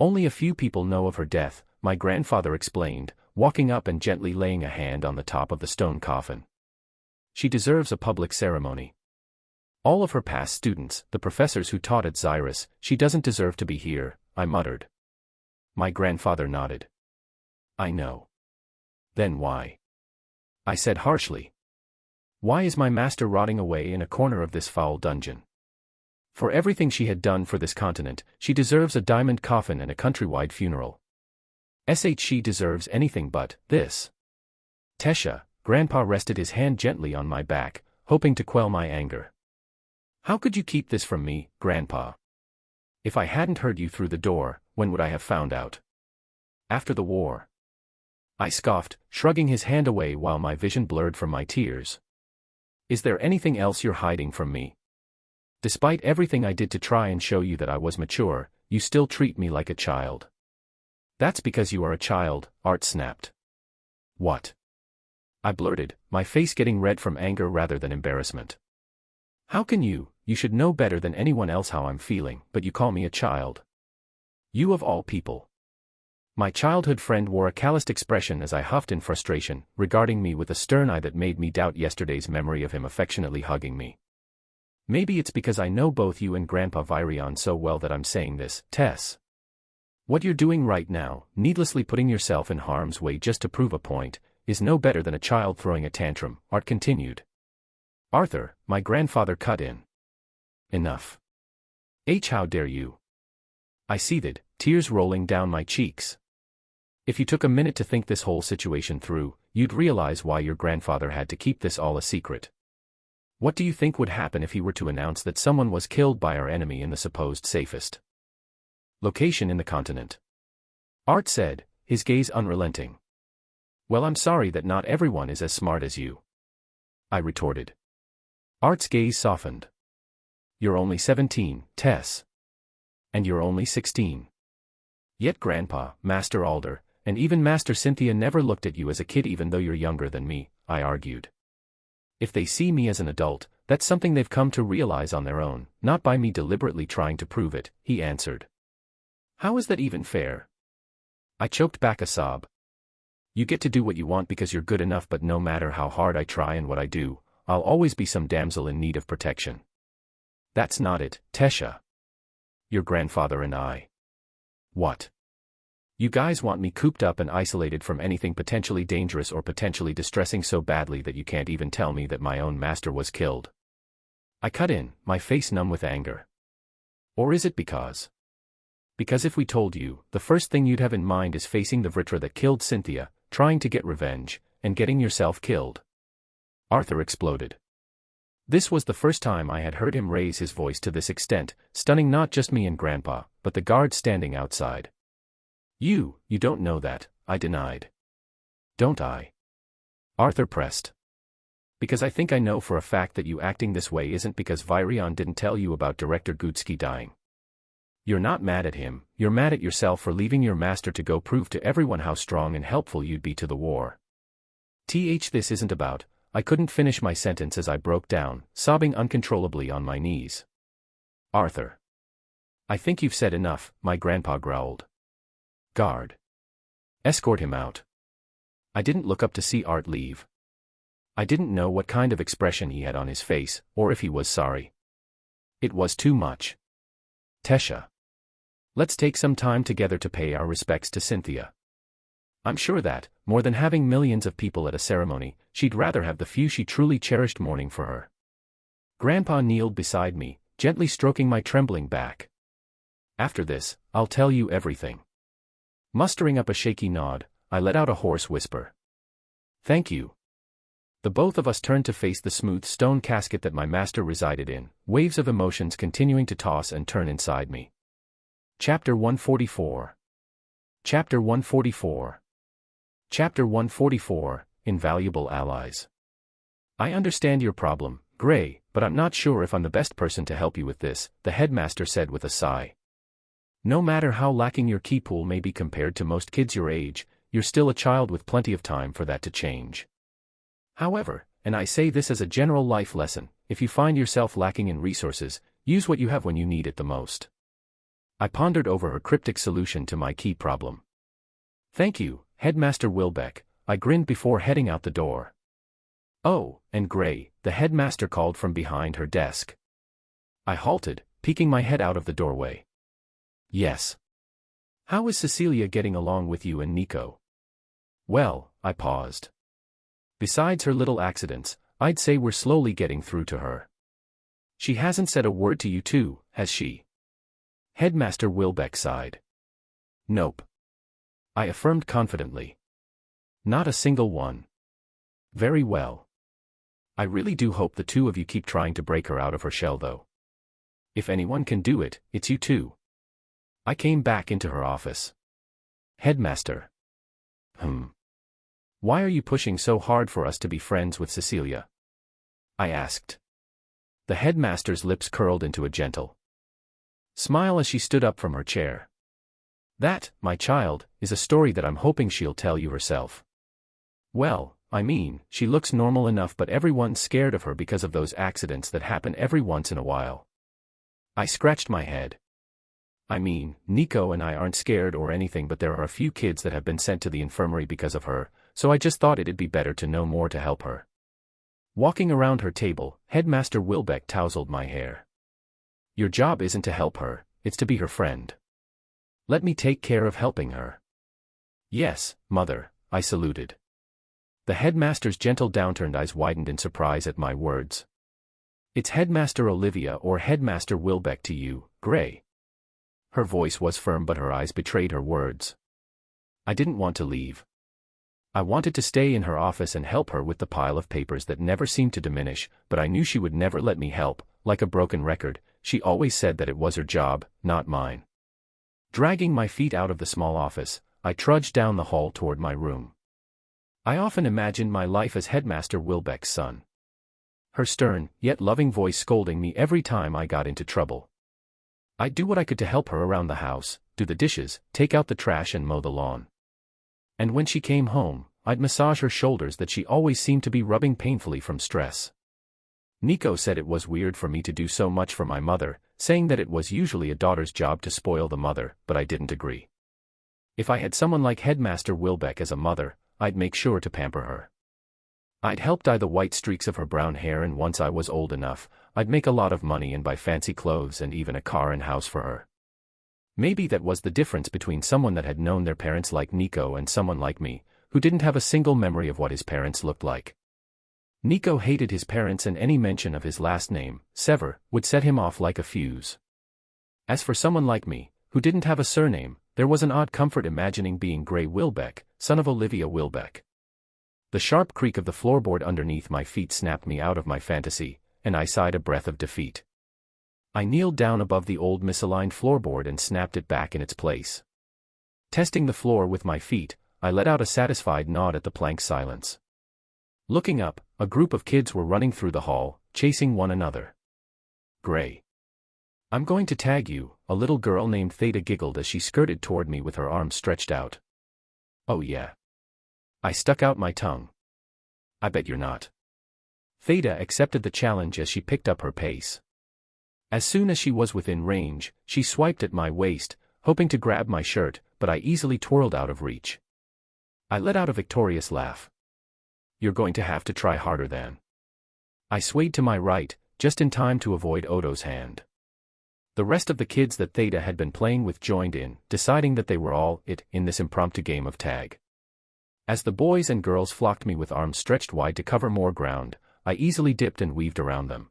Only a few people know of her death, my grandfather explained, walking up and gently laying a hand on the top of the stone coffin. She deserves a public ceremony. All of her past students, the professors who taught at Xyrus, she doesn't deserve to be here, I muttered. My grandfather nodded. I know. Then why? I said harshly. Why is my master rotting away in a corner of this foul dungeon? For everything she had done for this continent, she deserves a diamond coffin and a countrywide funeral. She deserves anything but this. Tesha, Grandpa rested his hand gently on my back, hoping to quell my anger. How could you keep this from me, Grandpa? If I hadn't heard you through the door, when would I have found out? After the war. I scoffed, shrugging his hand away while my vision blurred from my tears. Is there anything else you're hiding from me? Despite everything I did to try and show you that I was mature, you still treat me like a child. That's because you are a child, Art snapped. What? I blurted, my face getting red from anger rather than embarrassment. How can you? You should know better than anyone else how I'm feeling, but you call me a child. You of all people. My childhood friend wore a calloused expression as I huffed in frustration, regarding me with a stern eye that made me doubt yesterday's memory of him affectionately hugging me. Maybe it's because I know both you and Grandpa Virion so well that I'm saying this, Tess. What you're doing right now, needlessly putting yourself in harm's way just to prove a point, is no better than a child throwing a tantrum, Art continued. Arthur, my grandfather cut in. Enough. How dare you? I seethed, tears rolling down my cheeks. If you took a minute to think this whole situation through, you'd realize why your grandfather had to keep this all a secret. What do you think would happen if he were to announce that someone was killed by our enemy in the supposed safest location in the continent? Art said, his gaze unrelenting. Well, I'm sorry that not everyone is as smart as you. I retorted. Art's gaze softened. You're only 17, Tess. And you're only 16. Yet Grandpa, Master Alder, and even Master Cynthia never looked at you as a kid even though you're younger than me, I argued. If they see me as an adult, that's something they've come to realize on their own, not by me deliberately trying to prove it, he answered. How is that even fair? I choked back a sob. You get to do what you want because you're good enough, but no matter how hard I try and what I do, I'll always be some damsel in need of protection. That's not it, Tesha. Your grandfather and I. What? You guys want me cooped up and isolated from anything potentially dangerous or potentially distressing so badly that you can't even tell me that my own master was killed. I cut in, my face numb with anger. Or is it because? Because if we told you, the first thing you'd have in mind is facing the Vritra that killed Cynthia, trying to get revenge, and getting yourself killed. Arthur exploded. This was the first time I had heard him raise his voice to this extent, stunning not just me and Grandpa, but the guards standing outside. You don't know that, I denied. Don't I? Arthur pressed. Because I think I know for a fact that you acting this way isn't because Virion didn't tell you about Director Gutsky dying. You're not mad at him, you're mad at yourself for leaving your master to go prove to everyone how strong and helpful you'd be to the war. This isn't about. I couldn't finish my sentence as I broke down, sobbing uncontrollably on my knees. Arthur. I think you've said enough, my grandpa growled. Guard. Escort him out. I didn't look up to see Art leave. I didn't know what kind of expression he had on his face, or if he was sorry. It was too much. Tesha. Let's take some time together to pay our respects to Cynthia. I'm sure that, more than having millions of people at a ceremony, she'd rather have the few she truly cherished mourning for her. Grandpa kneeled beside me, gently stroking my trembling back. After this, I'll tell you everything. Mustering up a shaky nod, I let out a hoarse whisper. Thank you. The both of us turned to face the smooth stone casket that my master resided in, waves of emotions continuing to toss and turn inside me. Chapter 144. Chapter 144. Chapter 144, Invaluable Allies. I understand your problem, Gray, but I'm not sure if I'm the best person to help you with this, the headmaster said with a sigh. No matter how lacking your key pool may be compared to most kids your age, you're still a child with plenty of time for that to change. However, and I say this as a general life lesson, if you find yourself lacking in resources, use what you have when you need it the most. I pondered over her cryptic solution to my key problem. Thank you, Headmaster Wilbeck, I grinned before heading out the door. Oh, and Gray, the headmaster called from behind her desk. I halted, peeking my head out of the doorway. Yes. How is Cecilia getting along with you and Nico? Well, I paused. Besides her little accidents, I'd say we're slowly getting through to her. She hasn't said a word to you too, has she? Headmaster Wilbeck sighed. Nope. I affirmed confidently. Not a single one. Very well. I really do hope the two of you keep trying to break her out of her shell though. If anyone can do it, it's you two. I came back into her office. Headmaster. Why are you pushing so hard for us to be friends with Cecilia? I asked. The headmaster's lips curled into a gentle smile as she stood up from her chair. That, my child, is a story that I'm hoping she'll tell you herself. Well, I mean, she looks normal enough, but everyone's scared of her because of those accidents that happen every once in a while. I scratched my head. I mean, Nico and I aren't scared or anything, but there are a few kids that have been sent to the infirmary because of her, so I just thought it'd be better to know more to help her. Walking around her table, Headmaster Wilbeck tousled my hair. Your job isn't to help her, it's to be her friend. Let me take care of helping her. Yes, Mother, I saluted. The headmaster's gentle downturned eyes widened in surprise at my words. It's Headmaster Olivia or Headmaster Wilbeck to you, Gray. Her voice was firm but her eyes betrayed her words. I didn't want to leave. I wanted to stay in her office and help her with the pile of papers that never seemed to diminish, but I knew she would never let me help. Like a broken record, she always said that it was her job, not mine. Dragging my feet out of the small office, I trudged down the hall toward my room. I often imagined my life as Headmaster Wilbeck's son. Her stern, yet loving voice scolding me every time I got into trouble. I'd do what I could to help her around the house, do the dishes, take out the trash and mow the lawn. And when she came home, I'd massage her shoulders that she always seemed to be rubbing painfully from stress. Nico said it was weird for me to do so much for my mother, saying that it was usually a daughter's job to spoil the mother, but I didn't agree. If I had someone like Headmaster Wilbeck as a mother, I'd make sure to pamper her. I'd help dye the white streaks of her brown hair, and once I was old enough, I'd make a lot of money and buy fancy clothes and even a car and house for her. Maybe that was the difference between someone that had known their parents like Nico and someone like me, who didn't have a single memory of what his parents looked like. Nico hated his parents, and any mention of his last name, Sever, would set him off like a fuse. As for someone like me, who didn't have a surname, there was an odd comfort imagining being Gray Wilbeck, son of Olivia Wilbeck. The sharp creak of the floorboard underneath my feet snapped me out of my fantasy, and I sighed a breath of defeat. I kneeled down above the old misaligned floorboard and snapped it back in its place. Testing the floor with my feet, I let out a satisfied nod at the plank silence. Looking up, a group of kids were running through the hall, chasing one another. Gray. I'm going to tag you, a little girl named Theta giggled as she skirted toward me with her arms stretched out. Oh yeah. I stuck out my tongue. I bet you're not. Theta accepted the challenge as she picked up her pace. As soon as she was within range, she swiped at my waist, hoping to grab my shirt, but I easily twirled out of reach. I let out a victorious laugh. You're going to have to try harder then. I swayed to my right, just in time to avoid Odo's hand. The rest of the kids that Theta had been playing with joined in, deciding that they were all it in this impromptu game of tag. As the boys and girls flocked me with arms stretched wide to cover more ground, I easily dipped and weaved around them.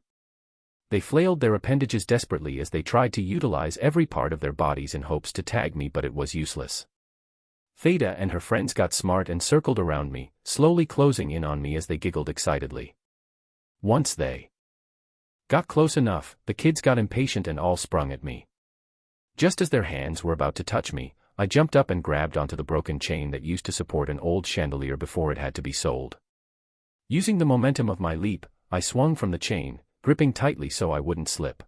They flailed their appendages desperately as they tried to utilize every part of their bodies in hopes to tag me, but it was useless. Theta and her friends got smart and circled around me, slowly closing in on me as they giggled excitedly. Once they got close enough, the kids got impatient and all sprung at me. Just as their hands were about to touch me, I jumped up and grabbed onto the broken chain that used to support an old chandelier before it had to be sold. Using the momentum of my leap, I swung from the chain, gripping tightly so I wouldn't slip.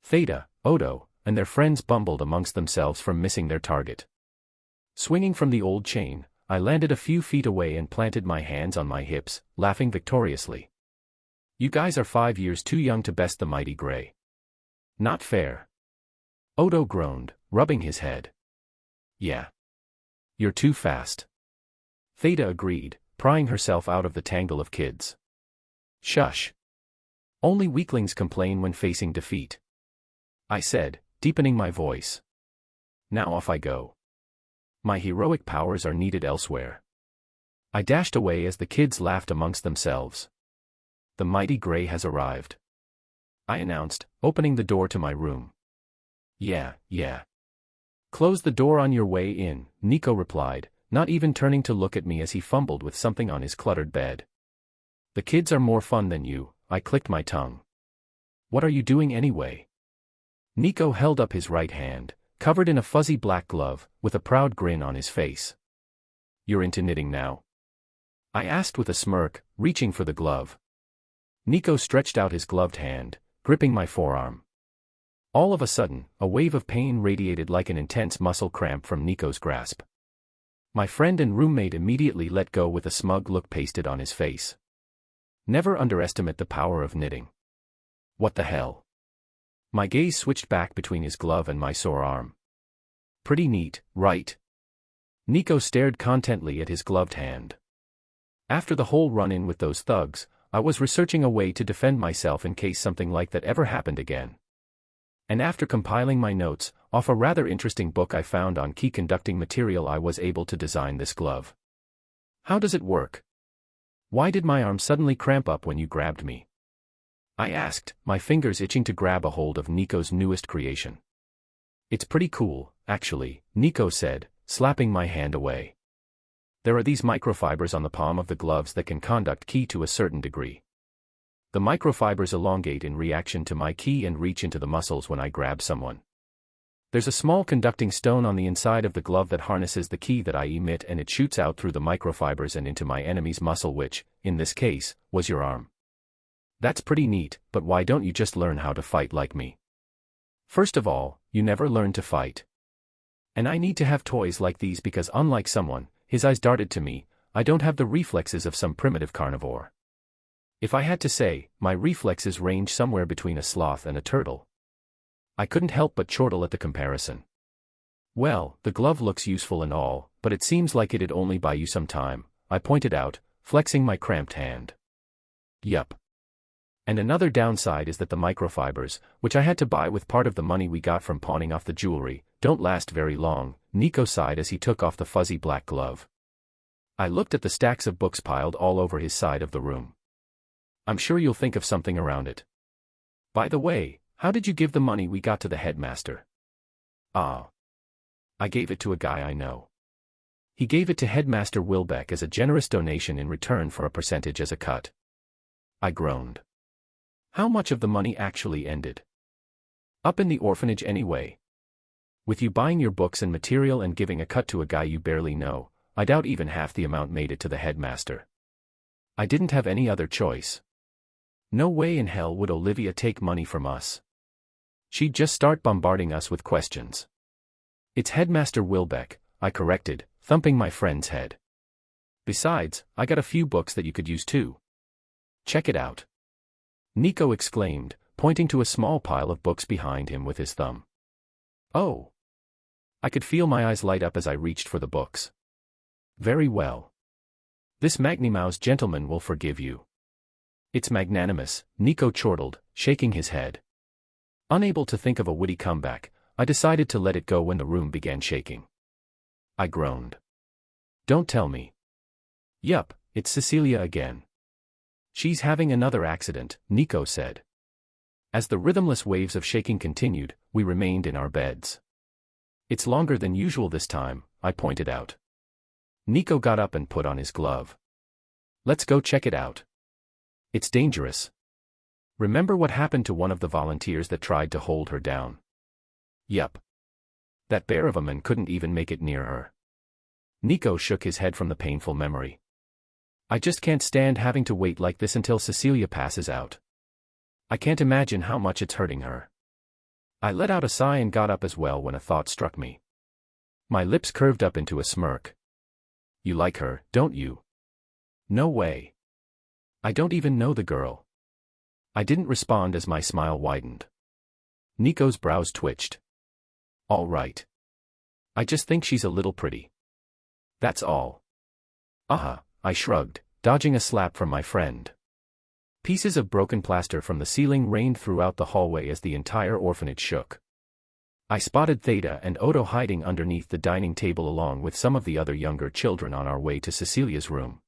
Theta, Odo, and their friends bumbled amongst themselves from missing their target. Swinging from the old chain, I landed a few feet away and planted my hands on my hips, laughing victoriously. You guys are 5 years too young to best the mighty Gray. Not fair. Odo groaned, rubbing his head. Yeah. You're too fast. Theta agreed, prying herself out of the tangle of kids. Shush. Only weaklings complain when facing defeat. I said, deepening my voice. Now off I go. My heroic powers are needed elsewhere. I dashed away as the kids laughed amongst themselves. The mighty Gray has arrived, I announced, opening the door to my room. Yeah. Close the door on your way in, Nico replied, not even turning to look at me as he fumbled with something on his cluttered bed. The kids are more fun than you, I clicked my tongue. What are you doing anyway? Nico held up his right hand, covered in a fuzzy black glove, with a proud grin on his face. You're into knitting now? I asked with a smirk, reaching for the glove. Nico stretched out his gloved hand, gripping my forearm. All of a sudden, a wave of pain radiated like an intense muscle cramp from Nico's grasp. My friend and roommate immediately let go with a smug look pasted on his face. Never underestimate the power of knitting. What the hell? My gaze switched back between his glove and my sore arm. Pretty neat, right? Nico stared contently at his gloved hand. After the whole run-in with those thugs, I was researching a way to defend myself in case something like that ever happened again. And after compiling my notes, off a rather interesting book I found on key conducting material, I was able to design this glove. How does it work? Why did my arm suddenly cramp up when you grabbed me? I asked, my fingers itching to grab a hold of Nico's newest creation. It's pretty cool, actually, Nico said, slapping my hand away. There are these microfibers on the palm of the gloves that can conduct ki to a certain degree. The microfibers elongate in reaction to my ki and reach into the muscles when I grab someone. There's a small conducting stone on the inside of the glove that harnesses the ki that I emit, and it shoots out through the microfibers and into my enemy's muscle, which, in this case, was your arm. That's pretty neat, but why don't you just learn how to fight like me? First of all, you never learn to fight. And I need to have toys like these because, unlike someone, his eyes darted to me, I don't have the reflexes of some primitive carnivore. If I had to say, my reflexes range somewhere between a sloth and a turtle. I couldn't help but chortle at the comparison. Well, the glove looks useful and all, but it seems like it'd only buy you some time, I pointed out, flexing my cramped hand. Yup. And another downside is that the microfibers, which I had to buy with part of the money we got from pawning off the jewelry, don't last very long, Nico sighed as he took off the fuzzy black glove. I looked at the stacks of books piled all over his side of the room. I'm sure you'll think of something around it. By the way, how did you give the money we got to the headmaster? Ah. I gave it to a guy I know. He gave it to Headmaster Wilbeck as a generous donation in return for a percentage as a cut. I groaned. How much of the money actually ended up in the orphanage anyway? With you buying your books and material and giving a cut to a guy you barely know, I doubt even half the amount made it to the headmaster. I didn't have any other choice. No way in hell would Olivia take money from us. She'd just start bombarding us with questions. It's Headmaster Wilbeck, I corrected, thumping my friend's head. Besides, I got a few books that you could use too. Check it out. Nico exclaimed, pointing to a small pile of books behind him with his thumb. Oh. I could feel my eyes light up as I reached for the books. Very well. This Magnimouse gentleman will forgive you. It's magnanimous, Nico chortled, shaking his head. Unable to think of a witty comeback, I decided to let it go when the room began shaking. I groaned. Don't tell me. Yup, it's Cecilia again. She's having another accident, Nico said. As the rhythmless waves of shaking continued, we remained in our beds. It's longer than usual this time, I pointed out. Nico got up and put on his glove. Let's go check it out. It's dangerous. Remember what happened to one of the volunteers that tried to hold her down? Yup. That bear of a man couldn't even make it near her. Nico shook his head from the painful memory. I just can't stand having to wait like this until Cecilia passes out. I can't imagine how much it's hurting her. I let out a sigh and got up as well when a thought struck me. My lips curved up into a smirk. You like her, don't you? No way. I don't even know the girl. I didn't respond as my smile widened. Nico's brows twitched. All right. I just think she's a little pretty. That's all. I shrugged, dodging a slap from my friend. Pieces of broken plaster from the ceiling rained throughout the hallway as the entire orphanage shook. I spotted Theta and Odo hiding underneath the dining table along with some of the other younger children on our way to Cecilia's room.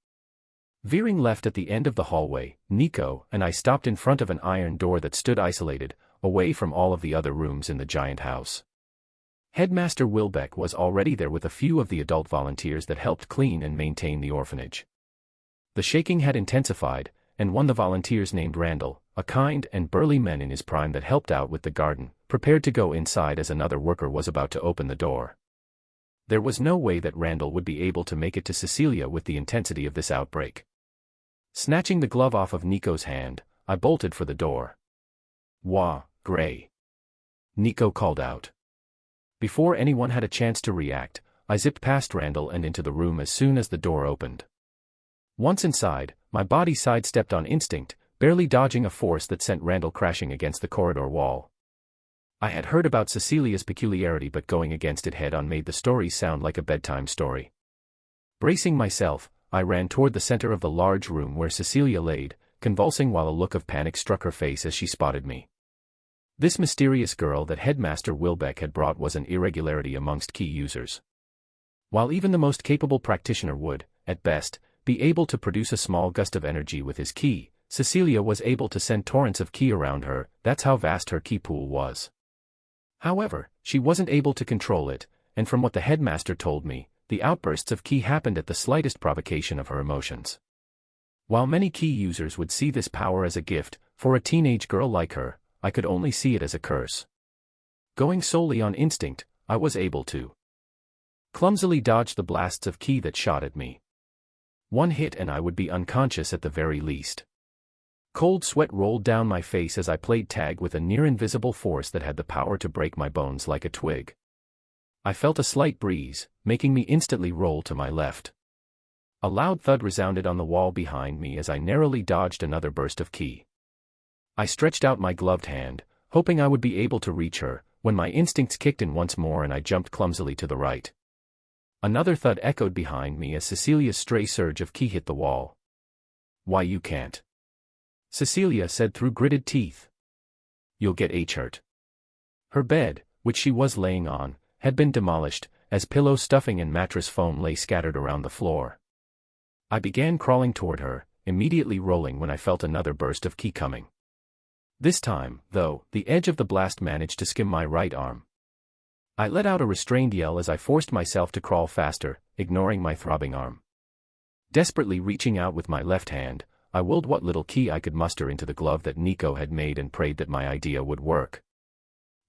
Veering left at the end of the hallway, Nico and I stopped in front of an iron door that stood isolated, away from all of the other rooms in the giant house. Headmaster Wilbeck was already there with a few of the adult volunteers that helped clean and maintain the orphanage. The shaking had intensified, and one of the volunteers named Randall, a kind and burly man in his prime that helped out with the garden, prepared to go inside as another worker was about to open the door. There was no way that Randall would be able to make it to Cecilia with the intensity of this outbreak. Snatching the glove off of Nico's hand, I bolted for the door. Wah, Gray. Nico called out. Before anyone had a chance to react, I zipped past Randall and into the room as soon as the door opened. Once inside, my body sidestepped on instinct, barely dodging a force that sent Randall crashing against the corridor wall. I had heard about Cecilia's peculiarity, but going against it head-on made the story sound like a bedtime story. Bracing myself, I ran toward the center of the large room where Cecilia laid, convulsing while a look of panic struck her face as she spotted me. This mysterious girl that Headmaster Wilbeck had brought was an irregularity amongst key users. While even the most capable practitioner would, at best, be able to produce a small gust of energy with his ki, Cecilia was able to send torrents of ki around her. That's how vast her ki pool was. However, she wasn't able to control it, and from what the headmaster told me, the outbursts of ki happened at the slightest provocation of her emotions. While many ki users would see this power as a gift, for a teenage girl like her, I could only see it as a curse. Going solely on instinct, I was able to clumsily dodge the blasts of ki that shot at me. One hit and I would be unconscious at the very least. Cold sweat rolled down my face as I played tag with a near-invisible force that had the power to break my bones like a twig. I felt a slight breeze, making me instantly roll to my left. A loud thud resounded on the wall behind me as I narrowly dodged another burst of ki. I stretched out my gloved hand, hoping I would be able to reach her, when my instincts kicked in once more and I jumped clumsily to the right. Another thud echoed behind me as Cecilia's stray surge of ki hit the wall. "Why, you can't," Cecilia said through gritted teeth. "You'll get hurt." Her bed, which she was laying on, had been demolished, as pillow stuffing and mattress foam lay scattered around the floor. I began crawling toward her, immediately rolling when I felt another burst of ki coming. This time, though, the edge of the blast managed to skim my right arm. I let out a restrained yell as I forced myself to crawl faster, ignoring my throbbing arm. Desperately reaching out with my left hand, I willed what little ki I could muster into the glove that Nico had made and prayed that my idea would work.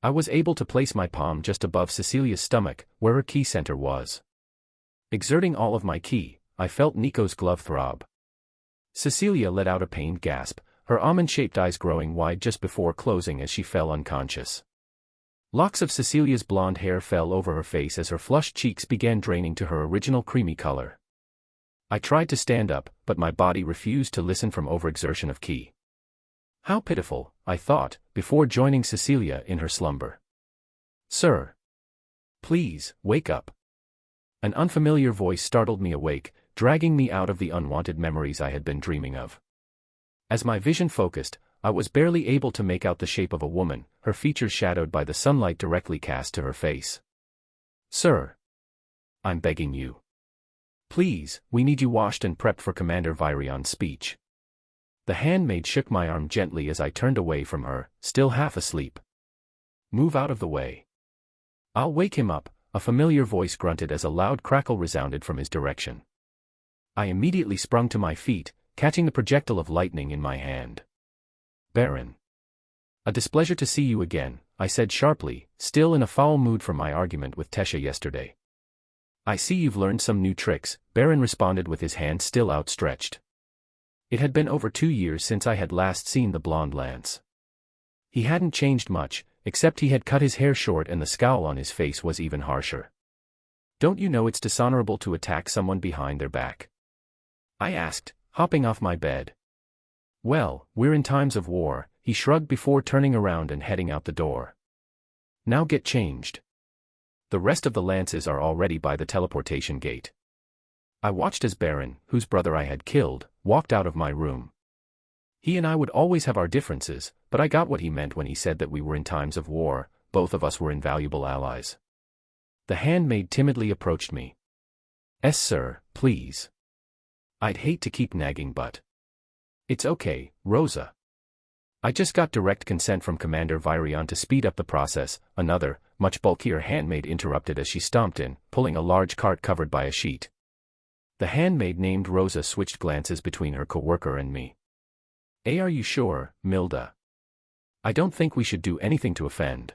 I was able to place my palm just above Cecilia's stomach, where her ki center was. Exerting all of my ki, I felt Nico's glove throb. Cecilia let out a pained gasp, her almond-shaped eyes growing wide just before closing as she fell unconscious. Locks of Cecilia's blonde hair fell over her face as her flushed cheeks began draining to her original creamy color. I tried to stand up, but my body refused to listen from overexertion of ki. How pitiful, I thought, before joining Cecilia in her slumber. "Sir. Please, wake up." An unfamiliar voice startled me awake, dragging me out of the unwanted memories I had been dreaming of. As my vision focused, I was barely able to make out the shape of a woman, her features shadowed by the sunlight directly cast to her face. "Sir. I'm begging you. Please, we need you washed and prepped for Commander Virion's speech." The handmaid shook my arm gently as I turned away from her, still half asleep. "Move out of the way. I'll wake him up," a familiar voice grunted as a loud crackle resounded from his direction. I immediately sprung to my feet, catching the projectile of lightning in my hand. "Baron. A displeasure to see you again," I said sharply, still in a foul mood from my argument with Tesha yesterday. "I see you've learned some new tricks," Baron responded with his hand still outstretched. It had been over 2 years since I had last seen the blonde lance. He hadn't changed much, except he had cut his hair short and the scowl on his face was even harsher. "Don't you know it's dishonorable to attack someone behind their back?" I asked, hopping off my bed. "Well, we're in times of war," he shrugged before turning around and heading out the door. "Now get changed. The rest of the lances are already by the teleportation gate." I watched as Baron, whose brother I had killed, walked out of my room. He and I would always have our differences, but I got what he meant when he said that we were in times of war, both of us were invaluable allies. The handmaid timidly approached me. "Yes, sir, please. I'd hate to keep nagging but..." "It's okay, Rosa. I just got direct consent from Commander Virion to speed up the process," another, much bulkier handmaid interrupted as she stomped in, pulling a large cart covered by a sheet. The handmaid named Rosa switched glances between her coworker and me. Are you sure, Milda? I don't think we should do anything to offend."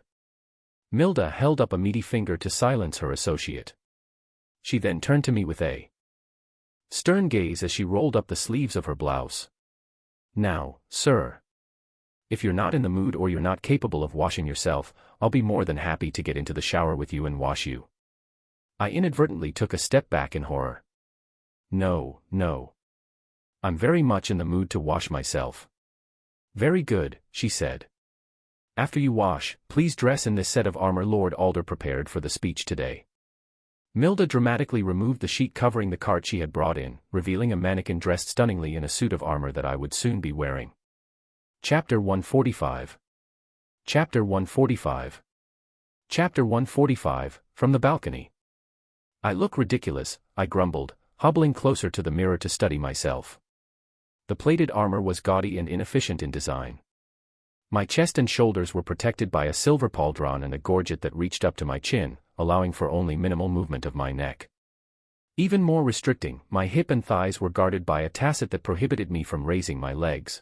Milda held up a meaty finger to silence her associate. She then turned to me with a stern gaze as she rolled up the sleeves of her blouse. "Now, sir. If you're not in the mood or you're not capable of washing yourself, I'll be more than happy to get into the shower with you and wash you." I inadvertently took a step back in horror. No, no. I'm very much in the mood to wash myself. Very good, she said. After you wash, please dress in this set of armor Lord Alder prepared for the speech today. Milda dramatically removed the sheet covering the cart she had brought in, revealing a mannequin dressed stunningly in a suit of armor that I would soon be wearing. Chapter 145. Chapter 145. Chapter 145, From the Balcony. I look ridiculous, I grumbled, hobbling closer to the mirror to study myself. The plated armor was gaudy and inefficient in design. My chest and shoulders were protected by a silver pauldron and a gorget that reached up to my chin, allowing for only minimal movement of my neck. Even more restricting, my hip and thighs were guarded by a tassel that prohibited me from raising my legs.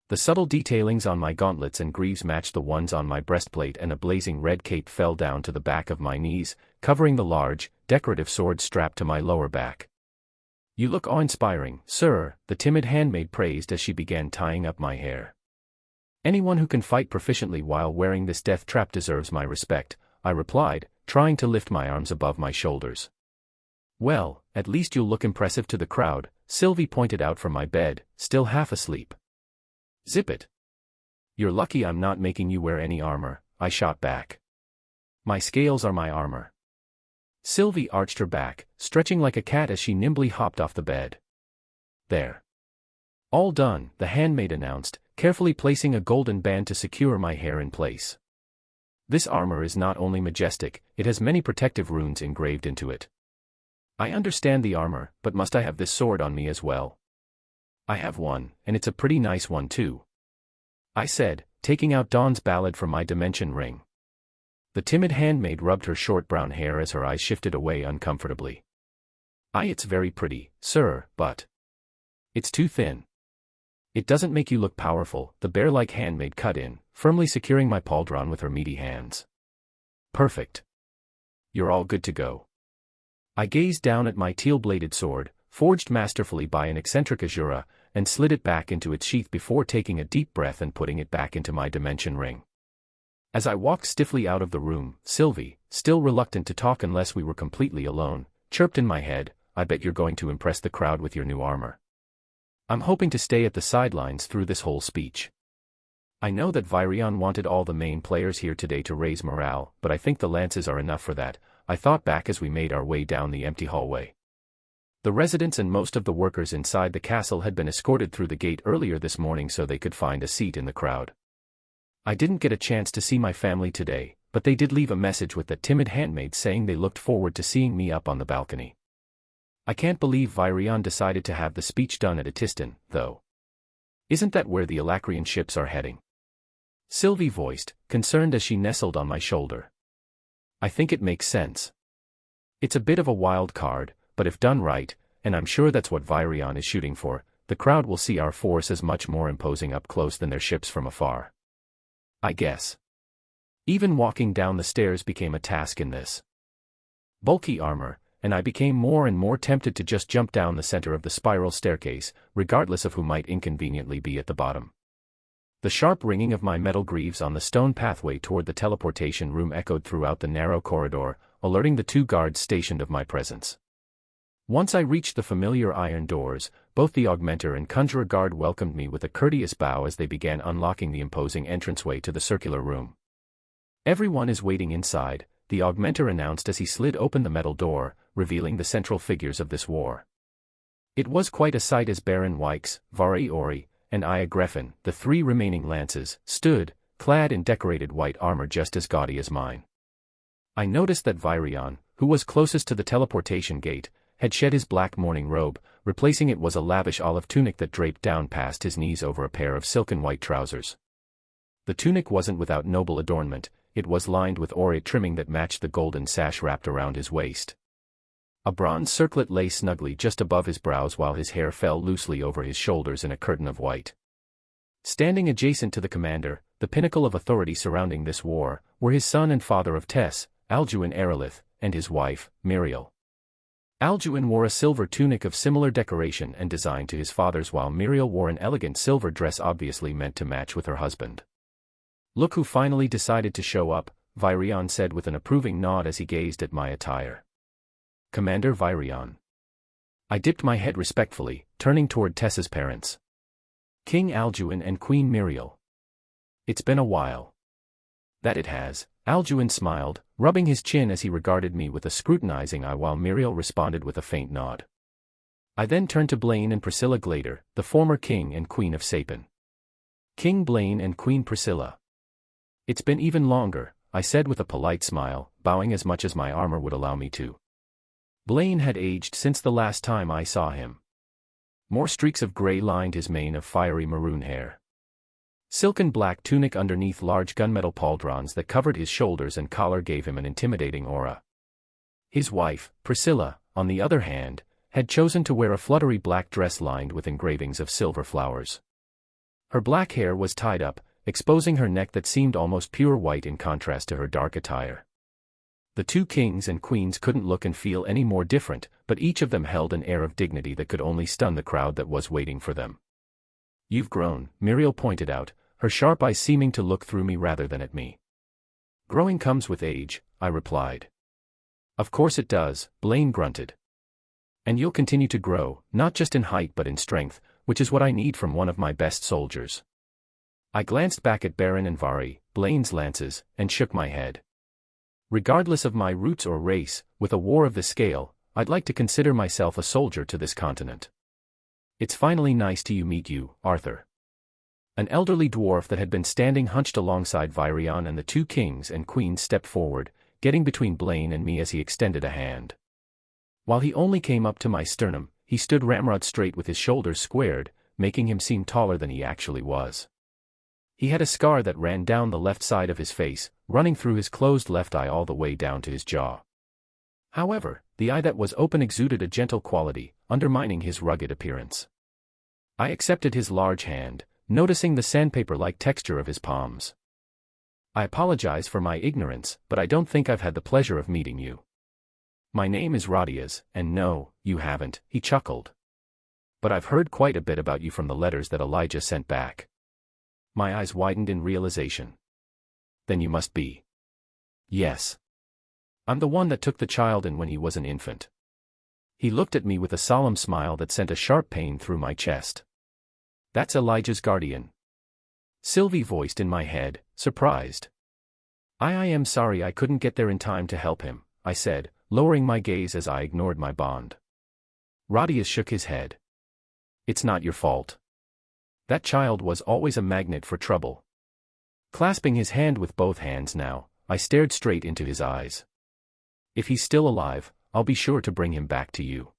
The subtle detailings on my gauntlets and greaves matched the ones on my breastplate, and a blazing red cape fell down to the back of my knees, covering the large, decorative sword strapped to my lower back. You look awe-inspiring, sir, the timid handmaid praised as she began tying up my hair. Anyone who can fight proficiently while wearing this death trap deserves my respect, I replied, trying to lift my arms above my shoulders. Well, at least you'll look impressive to the crowd, Sylvie pointed out from my bed, still half asleep. Zip it. You're lucky I'm not making you wear any armor, I shot back. My scales are my armor. Sylvie arched her back, stretching like a cat as she nimbly hopped off the bed. There. All done, the handmaid announced, carefully placing a golden band to secure my hair in place. This armor is not only majestic, it has many protective runes engraved into it. I understand the armor, but must I have this sword on me as well? I have one, and it's a pretty nice one too, I said, taking out Dawn's ballad from my dimension ring. The timid handmaid rubbed her short brown hair as her eyes shifted away uncomfortably. It's very pretty, sir, but it's too thin. It doesn't make you look powerful, the bear-like handmaid cut in, firmly securing my pauldron with her meaty hands. Perfect. You're all good to go. I gazed down at my teal-bladed sword, forged masterfully by an eccentric Azura, and slid it back into its sheath before taking a deep breath and putting it back into my dimension ring. As I walked stiffly out of the room, Sylvie, still reluctant to talk unless we were completely alone, chirped in my head, I bet you're going to impress the crowd with your new armor. I'm hoping to stay at the sidelines through this whole speech. I know that Virion wanted all the main players here today to raise morale, but I think the lances are enough for that, I thought back as we made our way down the empty hallway. The residents and most of the workers inside the castle had been escorted through the gate earlier this morning so they could find a seat in the crowd. I didn't get a chance to see my family today, but they did leave a message with that timid handmaid saying they looked forward to seeing me up on the balcony. I can't believe Virion decided to have the speech done at Etiston, though. Isn't that where the Alacrian ships are heading? Sylvie voiced, concerned as she nestled on my shoulder. I think it makes sense. It's a bit of a wild card, but if done right, and I'm sure that's what Virion is shooting for, the crowd will see our force as much more imposing up close than their ships from afar. I guess. Even walking down the stairs became a task in this bulky armor, and I became more and more tempted to just jump down the center of the spiral staircase, regardless of who might inconveniently be at the bottom. The sharp ringing of my metal greaves on the stone pathway toward the teleportation room echoed throughout the narrow corridor, alerting the two guards stationed of my presence. Once I reached the familiar iron doors, both the Augmenter and Conjurer guard welcomed me with a courteous bow as they began unlocking the imposing entranceway to the circular room. Everyone is waiting inside, the Augmenter announced as he slid open the metal door, revealing the central figures of this war. It was quite a sight as Baron Wykes, Vari Ori, and Aya Greffin, the three remaining lances, stood, clad in decorated white armor just as gaudy as mine. I noticed that Virion, who was closest to the teleportation gate, had shed his black mourning robe, replacing it was a lavish olive tunic that draped down past his knees over a pair of silken white trousers. The tunic wasn't without noble adornment, it was lined with aureate trimming that matched the golden sash wrapped around his waist. A bronze circlet lay snugly just above his brows while his hair fell loosely over his shoulders in a curtain of white. Standing adjacent to the commander, the pinnacle of authority surrounding this war, were his son and father of Tess, Alduin Aerolith, and his wife, Miriel. Alduin wore a silver tunic of similar decoration and design to his father's while Miriel wore an elegant silver dress obviously meant to match with her husband. Look who finally decided to show up, Virion said with an approving nod as he gazed at my attire. Commander Virion. I dipped my head respectfully, turning toward Tessa's parents. King Alduin and Queen Miriel. It's been a while. That it has, Alduin smiled, rubbing his chin as he regarded me with a scrutinizing eye while Miriel responded with a faint nod. I then turned to Blaine and Priscilla Glader, the former king and queen of Sapin. King Blaine and Queen Priscilla. It's been even longer, I said with a polite smile, bowing as much as my armor would allow me to. Blaine had aged since the last time I saw him. More streaks of gray lined his mane of fiery maroon hair. Silken black tunic underneath large gunmetal pauldrons that covered his shoulders and collar gave him an intimidating aura. His wife, Priscilla, on the other hand, had chosen to wear a fluttery black dress lined with engravings of silver flowers. Her black hair was tied up, exposing her neck that seemed almost pure white in contrast to her dark attire. The two kings and queens couldn't look and feel any more different, but each of them held an air of dignity that could only stun the crowd that was waiting for them. "You've grown," Miriel pointed out, her sharp eyes seeming to look through me rather than at me. "Growing comes with age," I replied. "Of course it does," Blaine grunted. "And you'll continue to grow, not just in height but in strength, which is what I need from one of my best soldiers." I glanced back at Baron and Vari, Blaine's lances, and shook my head. Regardless of my roots or race, with a war of this scale, I'd like to consider myself a soldier to this continent. "It's finally nice to meet you, Arthur." An elderly dwarf that had been standing hunched alongside Virion and the two kings and queens stepped forward, getting between Blaine and me as he extended a hand. While he only came up to my sternum, he stood ramrod straight with his shoulders squared, making him seem taller than he actually was. He had a scar that ran down the left side of his face, running through his closed left eye all the way down to his jaw. However, the eye that was open exuded a gentle quality, undermining his rugged appearance. I accepted his large hand, noticing the sandpaper-like texture of his palms. "I apologize for my ignorance, but I don't think I've had the pleasure of meeting you." "My name is Rodias, and no, you haven't," he chuckled. "But I've heard quite a bit about you from the letters that Elijah sent back." My eyes widened in realization. "Then you must be." "Yes. I'm the one that took the child in when he was an infant." He looked at me with a solemn smile that sent a sharp pain through my chest. "That's Elijah's guardian," Sylvie voiced in my head, surprised. I am sorry I couldn't get there in time to help him," I said, lowering my gaze as I ignored my bond. Rodias shook his head. "It's not your fault. That child was always a magnet for trouble." Clasping his hand with both hands now, I stared straight into his eyes. "If he's still alive, I'll be sure to bring him back to you.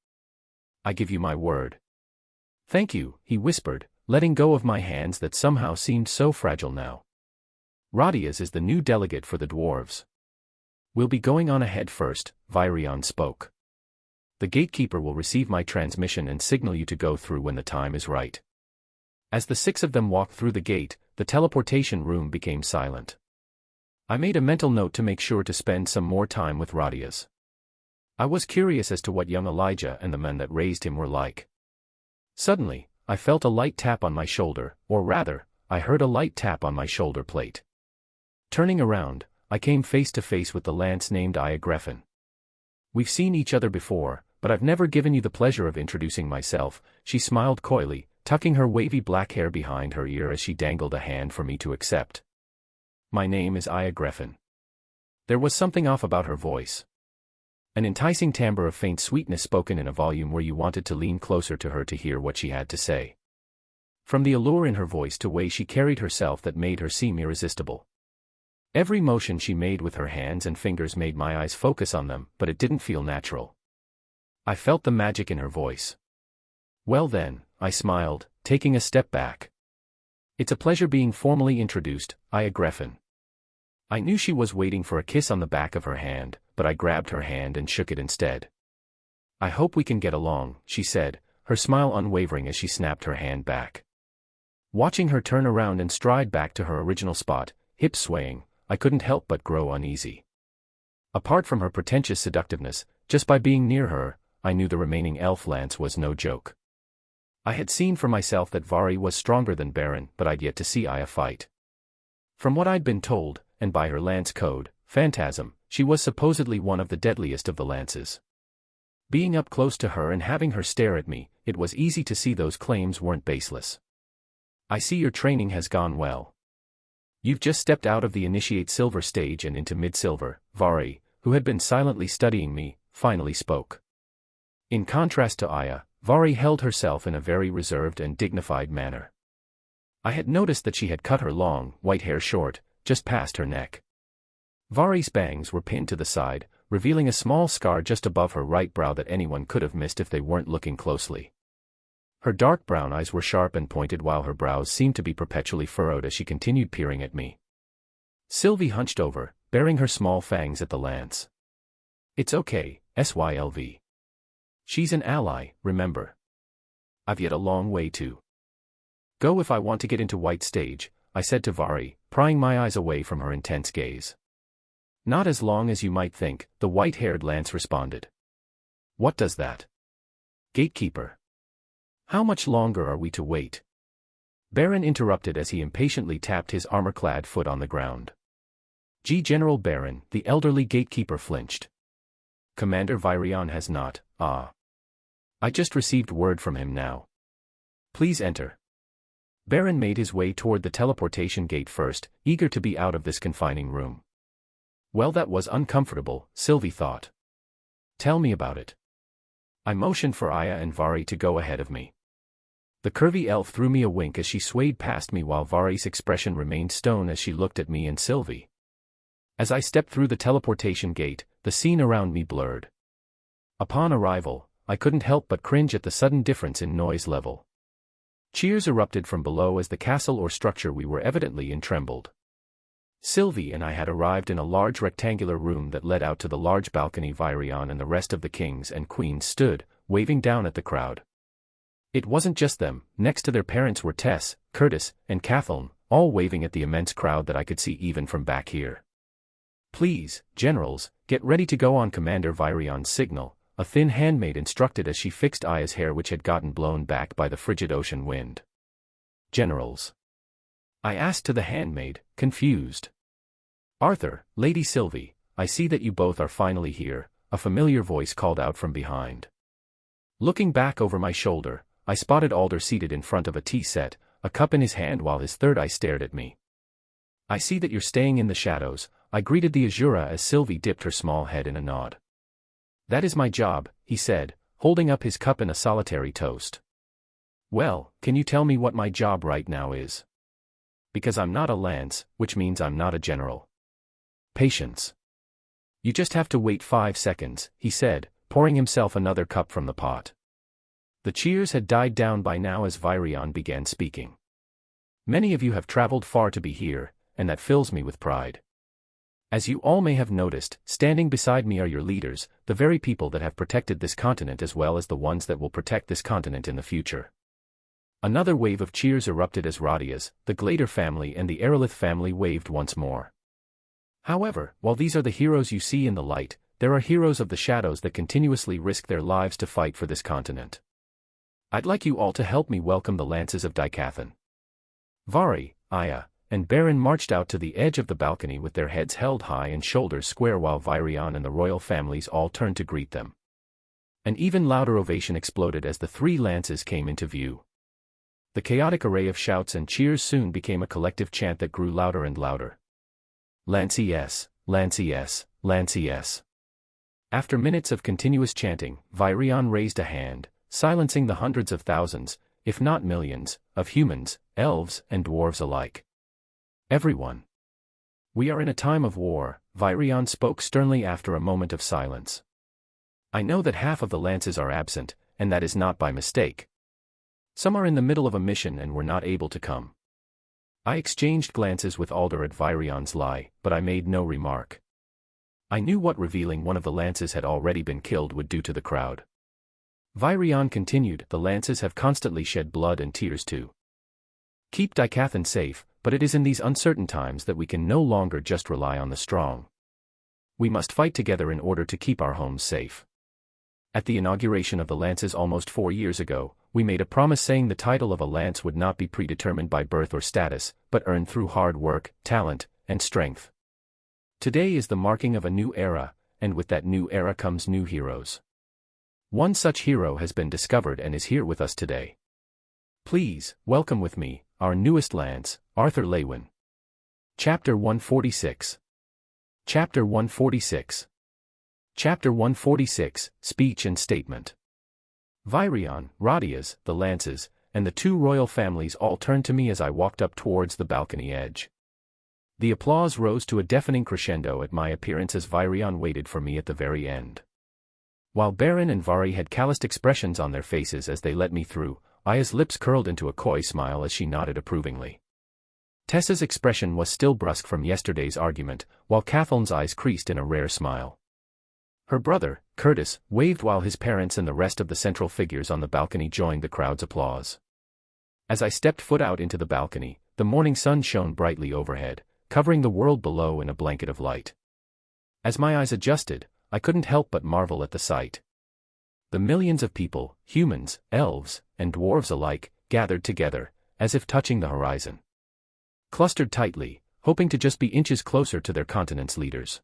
I give you my word." "Thank you," he whispered, letting go of my hands that somehow seemed so fragile now. "Rodias is the new delegate for the dwarves. We'll be going on ahead first," Virion spoke. "The gatekeeper will receive my transmission and signal you to go through when the time is right." As the six of them walked through the gate, the teleportation room became silent. I made a mental note to make sure to spend some more time with Rodias. I was curious as to what young Elijah and the men that raised him were like. Suddenly, I felt a light tap on my shoulder, or rather, I heard a light tap on my shoulder plate. Turning around, I came face to face with the lance named Iagreffin. "We've seen each other before, but I've never given you the pleasure of introducing myself," she smiled coyly, tucking her wavy black hair behind her ear as she dangled a hand for me to accept. "My name is Iagreffin." There was something off about her voice. An enticing timbre of faint sweetness spoken in a volume where you wanted to lean closer to her to hear what she had to say. From the allure in her voice to way she carried herself that made her seem irresistible. Every motion she made with her hands and fingers made my eyes focus on them, but it didn't feel natural. I felt the magic in her voice. "Well then," I smiled, taking a step back. "It's a pleasure being formally introduced, Iagreffin." I knew she was waiting for a kiss on the back of her hand, but I grabbed her hand and shook it instead. "I hope we can get along," she said, her smile unwavering as she snapped her hand back. Watching her turn around and stride back to her original spot, hips swaying, I couldn't help but grow uneasy. Apart from her pretentious seductiveness, just by being near her, I knew the remaining elf lance was no joke. I had seen for myself that Vari was stronger than Baron, but I'd yet to see Aya fight. From what I'd been told, and by her lance code, Phantasm, she was supposedly one of the deadliest of the lances. Being up close to her and having her stare at me, it was easy to see those claims weren't baseless. I see your training has gone well. You've just stepped out of the initiate silver stage and into mid-silver. Vari, who had been silently studying me, finally spoke. In contrast to Aya, Vari held herself in a very reserved and dignified manner. I had noticed that she had cut her long, white hair short, just past her neck. Vari's bangs were pinned to the side, revealing a small scar just above her right brow that anyone could have missed if they weren't looking closely. Her dark brown eyes were sharp and pointed while her brows seemed to be perpetually furrowed as she continued peering at me. Sylvie hunched over, baring her small fangs at the lance. It's okay, Sylv. She's an ally, remember. I've yet a long way to go if I want to get into white stage, I said to Vari, prying my eyes away from her intense gaze. Not as long as you might think, the white-haired lance responded. What does that? Gatekeeper. How much longer are we to wait? Baron interrupted as he impatiently tapped his armor-clad foot on the ground. General Baron, the elderly gatekeeper flinched. Commander Virion has not, I just received word from him now. Please enter. Baron made his way toward the teleportation gate first, eager to be out of this confining room. Well, that was uncomfortable, Sylvie thought. Tell me about it. I motioned for Aya and Vari to go ahead of me. The curvy elf threw me a wink as she swayed past me while Vari's expression remained stone as she looked at me and Sylvie. As I stepped through the teleportation gate, the scene around me blurred. Upon arrival, I couldn't help but cringe at the sudden difference in noise level. Cheers erupted from below as the castle or structure we were evidently in trembled. Sylvie and I had arrived in a large rectangular room that led out to the large balcony. Virion and the rest of the kings and queens stood, waving down at the crowd. It wasn't just them, next to their parents were Tess, Curtis, and Kathleen, all waving at the immense crowd that I could see even from back here. Please, generals, get ready to go on Commander Virion's signal, a thin handmaid instructed as she fixed Aya's hair which had gotten blown back by the frigid ocean wind. Generals? I asked to the handmaid, confused. Arthur, Lady Sylvie, I see that you both are finally here, a familiar voice called out from behind. Looking back over my shoulder, I spotted Alder seated in front of a tea set, a cup in his hand while his third eye stared at me. I see that you're staying in the shadows, I greeted the Azura as Sylvie dipped her small head in a nod. That is my job, he said, holding up his cup in a solitary toast. Well, can you tell me what my job right now is? Because I'm not a lance, which means I'm not a general. Patience. You just have to wait 5 seconds, he said, pouring himself another cup from the pot. The cheers had died down by now as Virion began speaking. Many of you have traveled far to be here, and that fills me with pride. As you all may have noticed, standing beside me are your leaders, the very people that have protected this continent as well as the ones that will protect this continent in the future. Another wave of cheers erupted as Radia's, the Glader family and the Aerolith family waved once more. However, while these are the heroes you see in the light, there are heroes of the shadows that continuously risk their lives to fight for this continent. I'd like you all to help me welcome the lances of Dikathan. Vari, Aya, and Baron marched out to the edge of the balcony with their heads held high and shoulders square while Virion and the royal families all turned to greet them. An even louder ovation exploded as the 3 lances came into view. The chaotic array of shouts and cheers soon became a collective chant that grew louder and louder. Lancey yes, Lancey yes, Lancey yes. After minutes of continuous chanting, Virion raised a hand, silencing the hundreds of thousands, if not millions, of humans, elves, and dwarves alike. Everyone. We are in a time of war, Virion spoke sternly after a moment of silence. I know that half of the lances are absent, and that is not by mistake. Some are in the middle of a mission and were not able to come. I exchanged glances with Alder at Virion's lie, but I made no remark. I knew what revealing one of the lances had already been killed would do to the crowd. Virion continued, the lances have constantly shed blood and tears to keep Dikathan safe, but it is in these uncertain times that we can no longer just rely on the strong. We must fight together in order to keep our homes safe. At the inauguration of the lances almost 4 years ago, we made a promise saying the title of a lance would not be predetermined by birth or status, but earned through hard work, talent, and strength. Today is the marking of a new era, and with that new era comes new heroes. One such hero has been discovered and is here with us today. Please, welcome with me, our newest lance, Arthur Lewin. Chapter 146. Chapter 146. Chapter 146, Speech and Statement. Virion, Radias, the lances, and the two royal families all turned to me as I walked up towards the balcony edge. The applause rose to a deafening crescendo at my appearance as Virion waited for me at the very end. While Baron and Vari had calloused expressions on their faces as they let me through, Aya's lips curled into a coy smile as she nodded approvingly. Tessa's expression was still brusque from yesterday's argument, while Cathal's eyes creased in a rare smile. Her brother, Curtis, waved while his parents and the rest of the central figures on the balcony joined the crowd's applause. As I stepped foot out into the balcony, the morning sun shone brightly overhead, covering the world below in a blanket of light. As my eyes adjusted, I couldn't help but marvel at the sight. The millions of people, humans, elves, and dwarves alike, gathered together, as if touching the horizon. Clustered tightly, hoping to just be inches closer to their continent's leaders.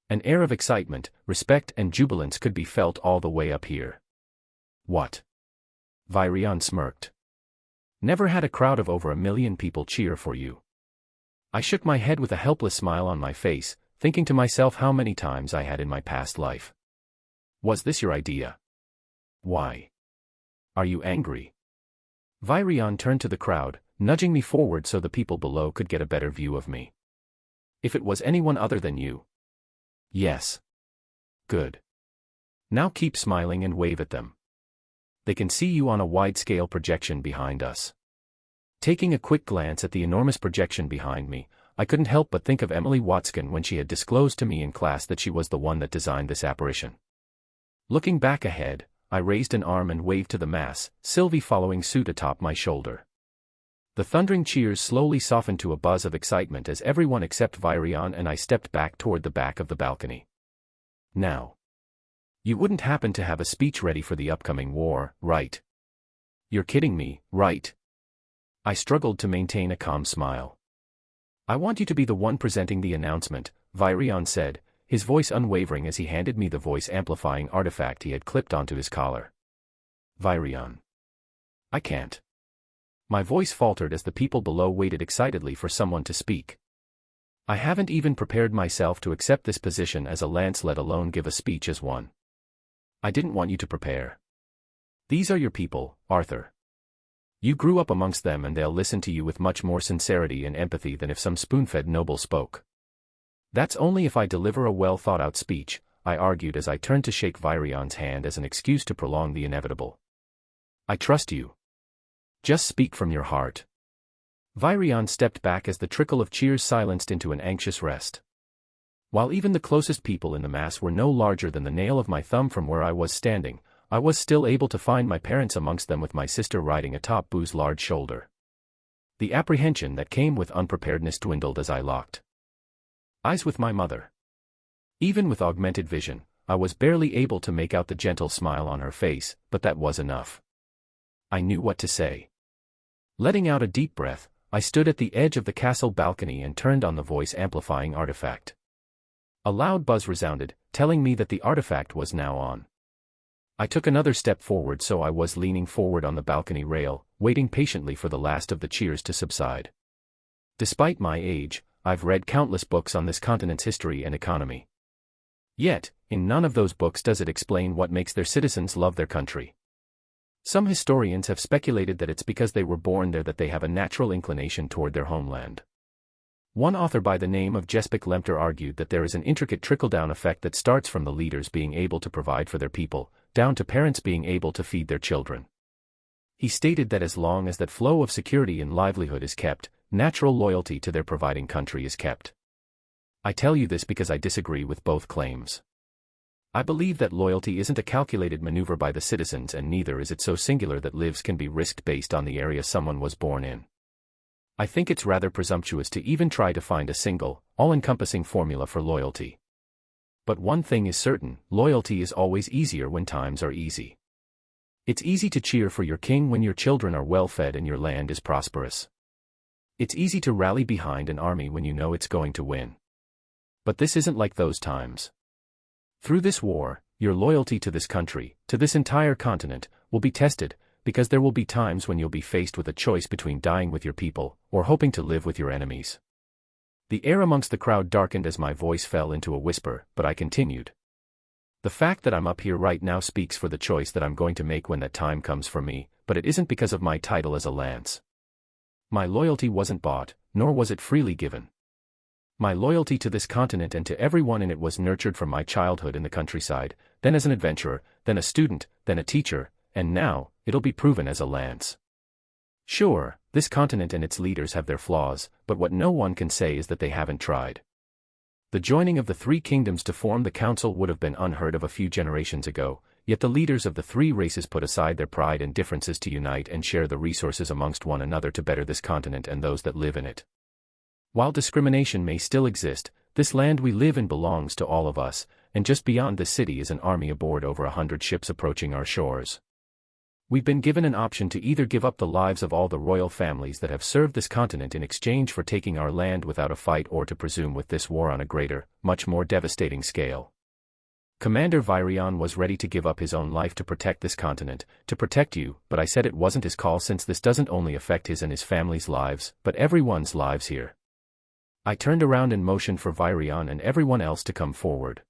An air of excitement, respect and jubilance could be felt all the way up here. What? Virion smirked. Never had a crowd of over 1 million people cheer for you. I shook my head with a helpless smile on my face, thinking to myself how many times I had in my past life. Was this your idea? Why? Are you angry? Virion turned to the crowd, nudging me forward so the people below could get a better view of me. If it was anyone other than you. Yes. Good. Now keep smiling and wave at them. They can see you on a wide-scale projection behind us. Taking a quick glance at the enormous projection behind me, I couldn't help but think of Emily Watskin when she had disclosed to me in class that she was the one that designed this apparition. Looking back ahead, I raised an arm and waved to the mass, Sylvie following suit atop my shoulder. The thundering cheers slowly softened to a buzz of excitement as everyone except Virion and I stepped back toward the back of the balcony. Now. You wouldn't happen to have a speech ready for the upcoming war, right? You're kidding me, right? I struggled to maintain a calm smile. I want you to be the one presenting the announcement, Virion said, his voice unwavering as he handed me the voice-amplifying artifact he had clipped onto his collar. Virion. I can't. My voice faltered as the people below waited excitedly for someone to speak. I haven't even prepared myself to accept this position as a lance, let alone give a speech as one. I didn't want you to prepare. These are your people, Arthur. You grew up amongst them and they'll listen to you with much more sincerity and empathy than if some spoon-fed noble spoke. That's only if I deliver a well-thought-out speech, I argued as I turned to shake Virion's hand as an excuse to prolong the inevitable. I trust you. Just speak from your heart. Virion stepped back as the trickle of cheers silenced into an anxious rest. While even the closest people in the mass were no larger than the nail of my thumb from where I was standing, I was still able to find my parents amongst them with my sister riding atop Boo's large shoulder. The apprehension that came with unpreparedness dwindled as I locked eyes with my mother. Even with augmented vision, I was barely able to make out the gentle smile on her face, but that was enough. I knew what to say. Letting out a deep breath, I stood at the edge of the castle balcony and turned on the voice-amplifying artifact. A loud buzz resounded, telling me that the artifact was now on. I took another step forward, so I was leaning forward on the balcony rail, waiting patiently for the last of the cheers to subside. Despite my age, I've read countless books on this continent's history and economy. Yet, in none of those books does it explain what makes their citizens love their country. Some historians have speculated that it's because they were born there that they have a natural inclination toward their homeland. One author by the name of Jespik Lemter argued that there is an intricate trickle-down effect that starts from the leaders being able to provide for their people, down to parents being able to feed their children. He stated that as long as that flow of security and livelihood is kept, natural loyalty to their providing country is kept. I tell you this because I disagree with both claims. I believe that loyalty isn't a calculated maneuver by the citizens, and neither is it so singular that lives can be risked based on the area someone was born in. I think it's rather presumptuous to even try to find a single, all-encompassing formula for loyalty. But one thing is certain, loyalty is always easier when times are easy. It's easy to cheer for your king when your children are well-fed and your land is prosperous. It's easy to rally behind an army when you know it's going to win. But this isn't like those times. Through this war, Your loyalty to this country, to this entire continent, will be tested, because there will be times when you'll be faced with a choice between dying with your people, or hoping to live with your enemies. The air amongst the crowd darkened as my voice fell into a whisper, but I continued. The fact that I'm up here right now speaks for the choice that I'm going to make when that time comes for me, but it isn't because of my title as a lance. My loyalty wasn't bought, nor was it freely given. My loyalty to this continent and to everyone in it was nurtured from my childhood in the countryside, then as an adventurer, then a student, then a teacher, and now, it'll be proven as a lance. Sure, this continent and its leaders have their flaws, but what no one can say is that they haven't tried. The joining of the three kingdoms to form the council would have been unheard of a few generations ago, yet the leaders of the three races put aside their pride and differences to unite and share the resources amongst one another to better this continent and those that live in it. While discrimination may still exist, this land we live in belongs to all of us, and just beyond this city is an army aboard over 100 ships approaching our shores. We've been given an option to either give up the lives of all the royal families that have served this continent in exchange for taking our land without a fight, or to presume with this war on a greater, much more devastating scale. Commander Virion was ready to give up his own life to protect this continent, to protect you, but I said it wasn't his call, since this doesn't only affect his and his family's lives, but everyone's lives here. I turned around and motioned for Virion and everyone else to come forward.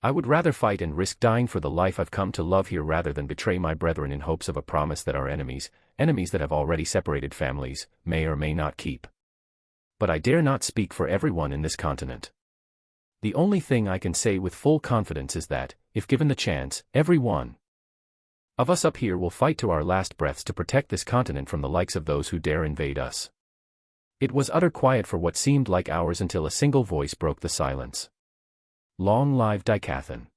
I would rather fight and risk dying for the life I've come to love here rather than betray my brethren in hopes of a promise that our enemies that have already separated families, may or may not keep. But I dare not speak for everyone in this continent. The only thing I can say with full confidence is that, if given the chance, every one of us up here will fight to our last breaths to protect this continent from the likes of those who dare invade us. It was utter quiet for what seemed like hours until a single voice broke the silence. Long live Dicathan.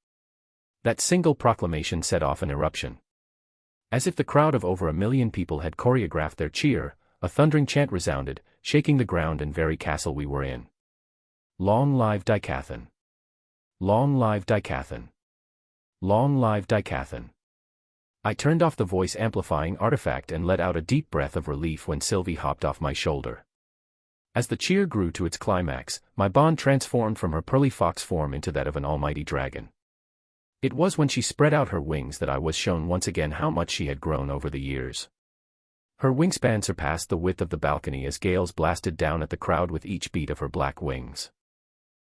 That single proclamation set off an eruption. As if the crowd of over 1 million people had choreographed their cheer, a thundering chant resounded, shaking the ground and very castle we were in. Long live Dicathan. Long live Dicathan. Long live Dicathan. I turned off the voice amplifying artifact and let out a deep breath of relief when Sylvie hopped off my shoulder. As the cheer grew to its climax, my bond transformed from her pearly fox form into that of an almighty dragon. It was when she spread out her wings that I was shown once again how much she had grown over the years. Her wingspan surpassed the width of the balcony as gales blasted down at the crowd with each beat of her black wings.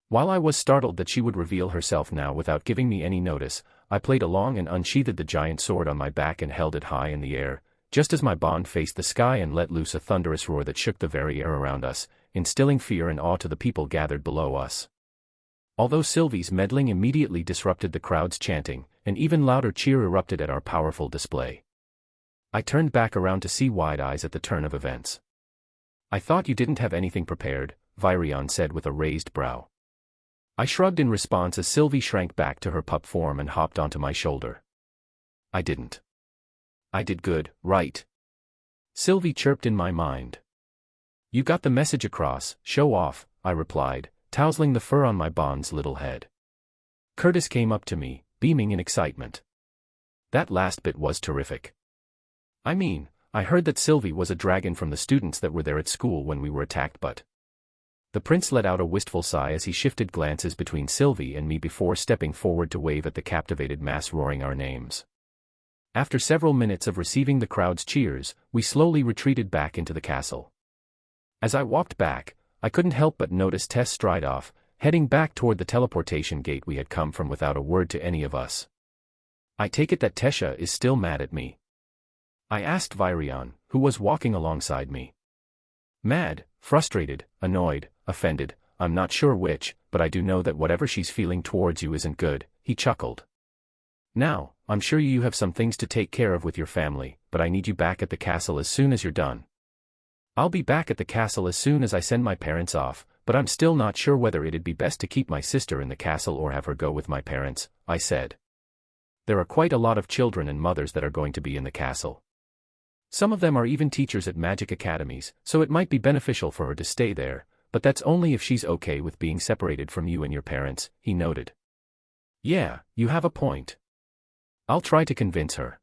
While I was startled that she would reveal herself now without giving me any notice, I played along and unsheathed the giant sword on my back and held it high in the air, just as my bond faced the sky and let loose a thunderous roar that shook the very air around us, instilling fear and awe to the people gathered below us. Although Sylvie's meddling immediately disrupted the crowd's chanting, an even louder cheer erupted at our powerful display. I turned back around to see wide-eyes at the turn of events. I thought you didn't have anything prepared, Virion said with a raised brow. I shrugged in response as Sylvie shrank back to her pup form and hopped onto my shoulder. I didn't. I did good, right? Sylvie chirped in my mind. You got the message across, show off, I replied, tousling the fur on my bond's little head. Curtis came up to me, beaming in excitement. That last bit was terrific. I mean, I heard that Sylvie was a dragon from the students that were there at school when we were attacked, but... The prince let out a wistful sigh as he shifted glances between Sylvie and me before stepping forward to wave at the captivated mass roaring our names. After several minutes of receiving the crowd's cheers, we slowly retreated back into the castle. As I walked back, I couldn't help but notice Tess stride off, heading back toward the teleportation gate we had come from without a word to any of us. I take it that Tesha is still mad at me? I asked Virion, who was walking alongside me. Mad, frustrated, annoyed, offended, I'm not sure which, but I do know that whatever she's feeling towards you isn't good, he chuckled. Now, I'm sure you have some things to take care of with your family, but I need you back at the castle as soon as you're done. I'll be back at the castle as soon as I send my parents off, but I'm still not sure whether it'd be best to keep my sister in the castle or have her go with my parents, I said. There are quite a lot of children and mothers that are going to be in the castle. Some of them are even teachers at magic academies, so it might be beneficial for her to stay there, but that's only if she's okay with being separated from you and your parents, he noted. Yeah, you have a point. I'll try to convince her.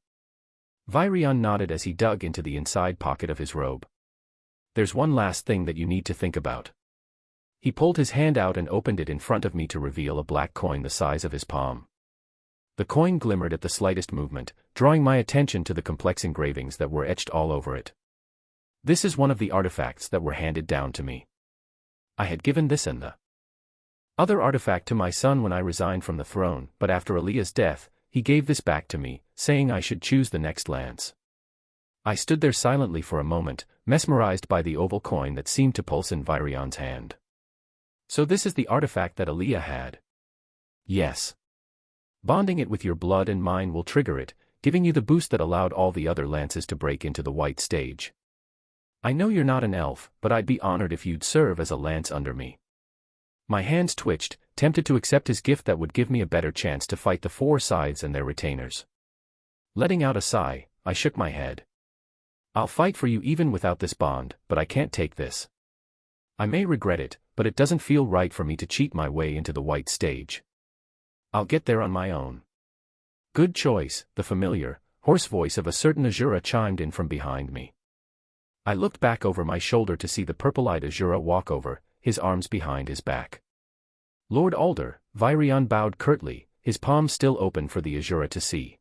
Virion nodded as he dug into the inside pocket of his robe. There's one last thing that you need to think about. He pulled his hand out and opened it in front of me to reveal a black coin the size of his palm. The coin glimmered at the slightest movement, drawing my attention to the complex engravings that were etched all over it. This is one of the artifacts that were handed down to me. I had given this and the other artifact to my son when I resigned from the throne, but after Aaliyah's death, he gave this back to me, saying I should choose the next lance. I stood there silently for a moment, mesmerized by the oval coin that seemed to pulse in Virion's hand. So this is the artifact that Aaliyah had? Yes. Bonding it with your blood and mine will trigger it, giving you the boost that allowed all the other lances to break into the white stage. I know you're not an elf, but I'd be honored if you'd serve as a lance under me. My hands twitched, tempted to accept his gift that would give me a better chance to fight the four sides and their retainers. Letting out a sigh, I shook my head. I'll fight for you even without this bond, but I can't take this. I may regret it, but it doesn't feel right for me to cheat my way into the white stage. I'll get there on my own. Good choice, the familiar, hoarse voice of a certain Azura chimed in from behind me. I looked back over my shoulder to see the purple-eyed Azura walk over, his arms behind his back. Lord Alder, Virion bowed curtly, his palms still open for the Azura to see.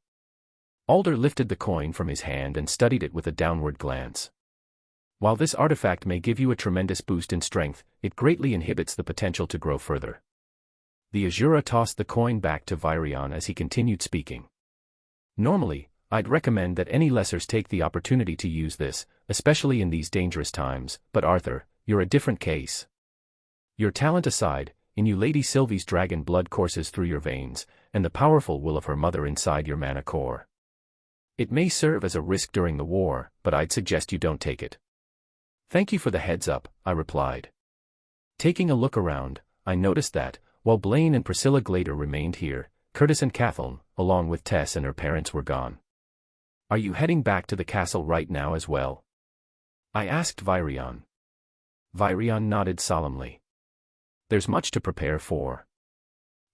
Alder lifted the coin from his hand and studied it with a downward glance. While this artifact may give you a tremendous boost in strength, it greatly inhibits the potential to grow further. The Azura tossed the coin back to Virion as he continued speaking. Normally, I'd recommend that any lessers take the opportunity to use this, especially in these dangerous times, but Arthur, you're a different case. Your talent aside, in you Lady Sylvie's dragon blood courses through your veins, and the powerful will of her mother inside your mana core. It may serve as a risk during the war, but I'd suggest you don't take it. Thank you for the heads up, I replied. Taking a look around, I noticed that, while Blaine and Priscilla Glader remained here, Curtis and Kathleen, along with Tess and her parents, were gone. Are you heading back to the castle right now as well? I asked Virion. Virion nodded solemnly. There's much to prepare for.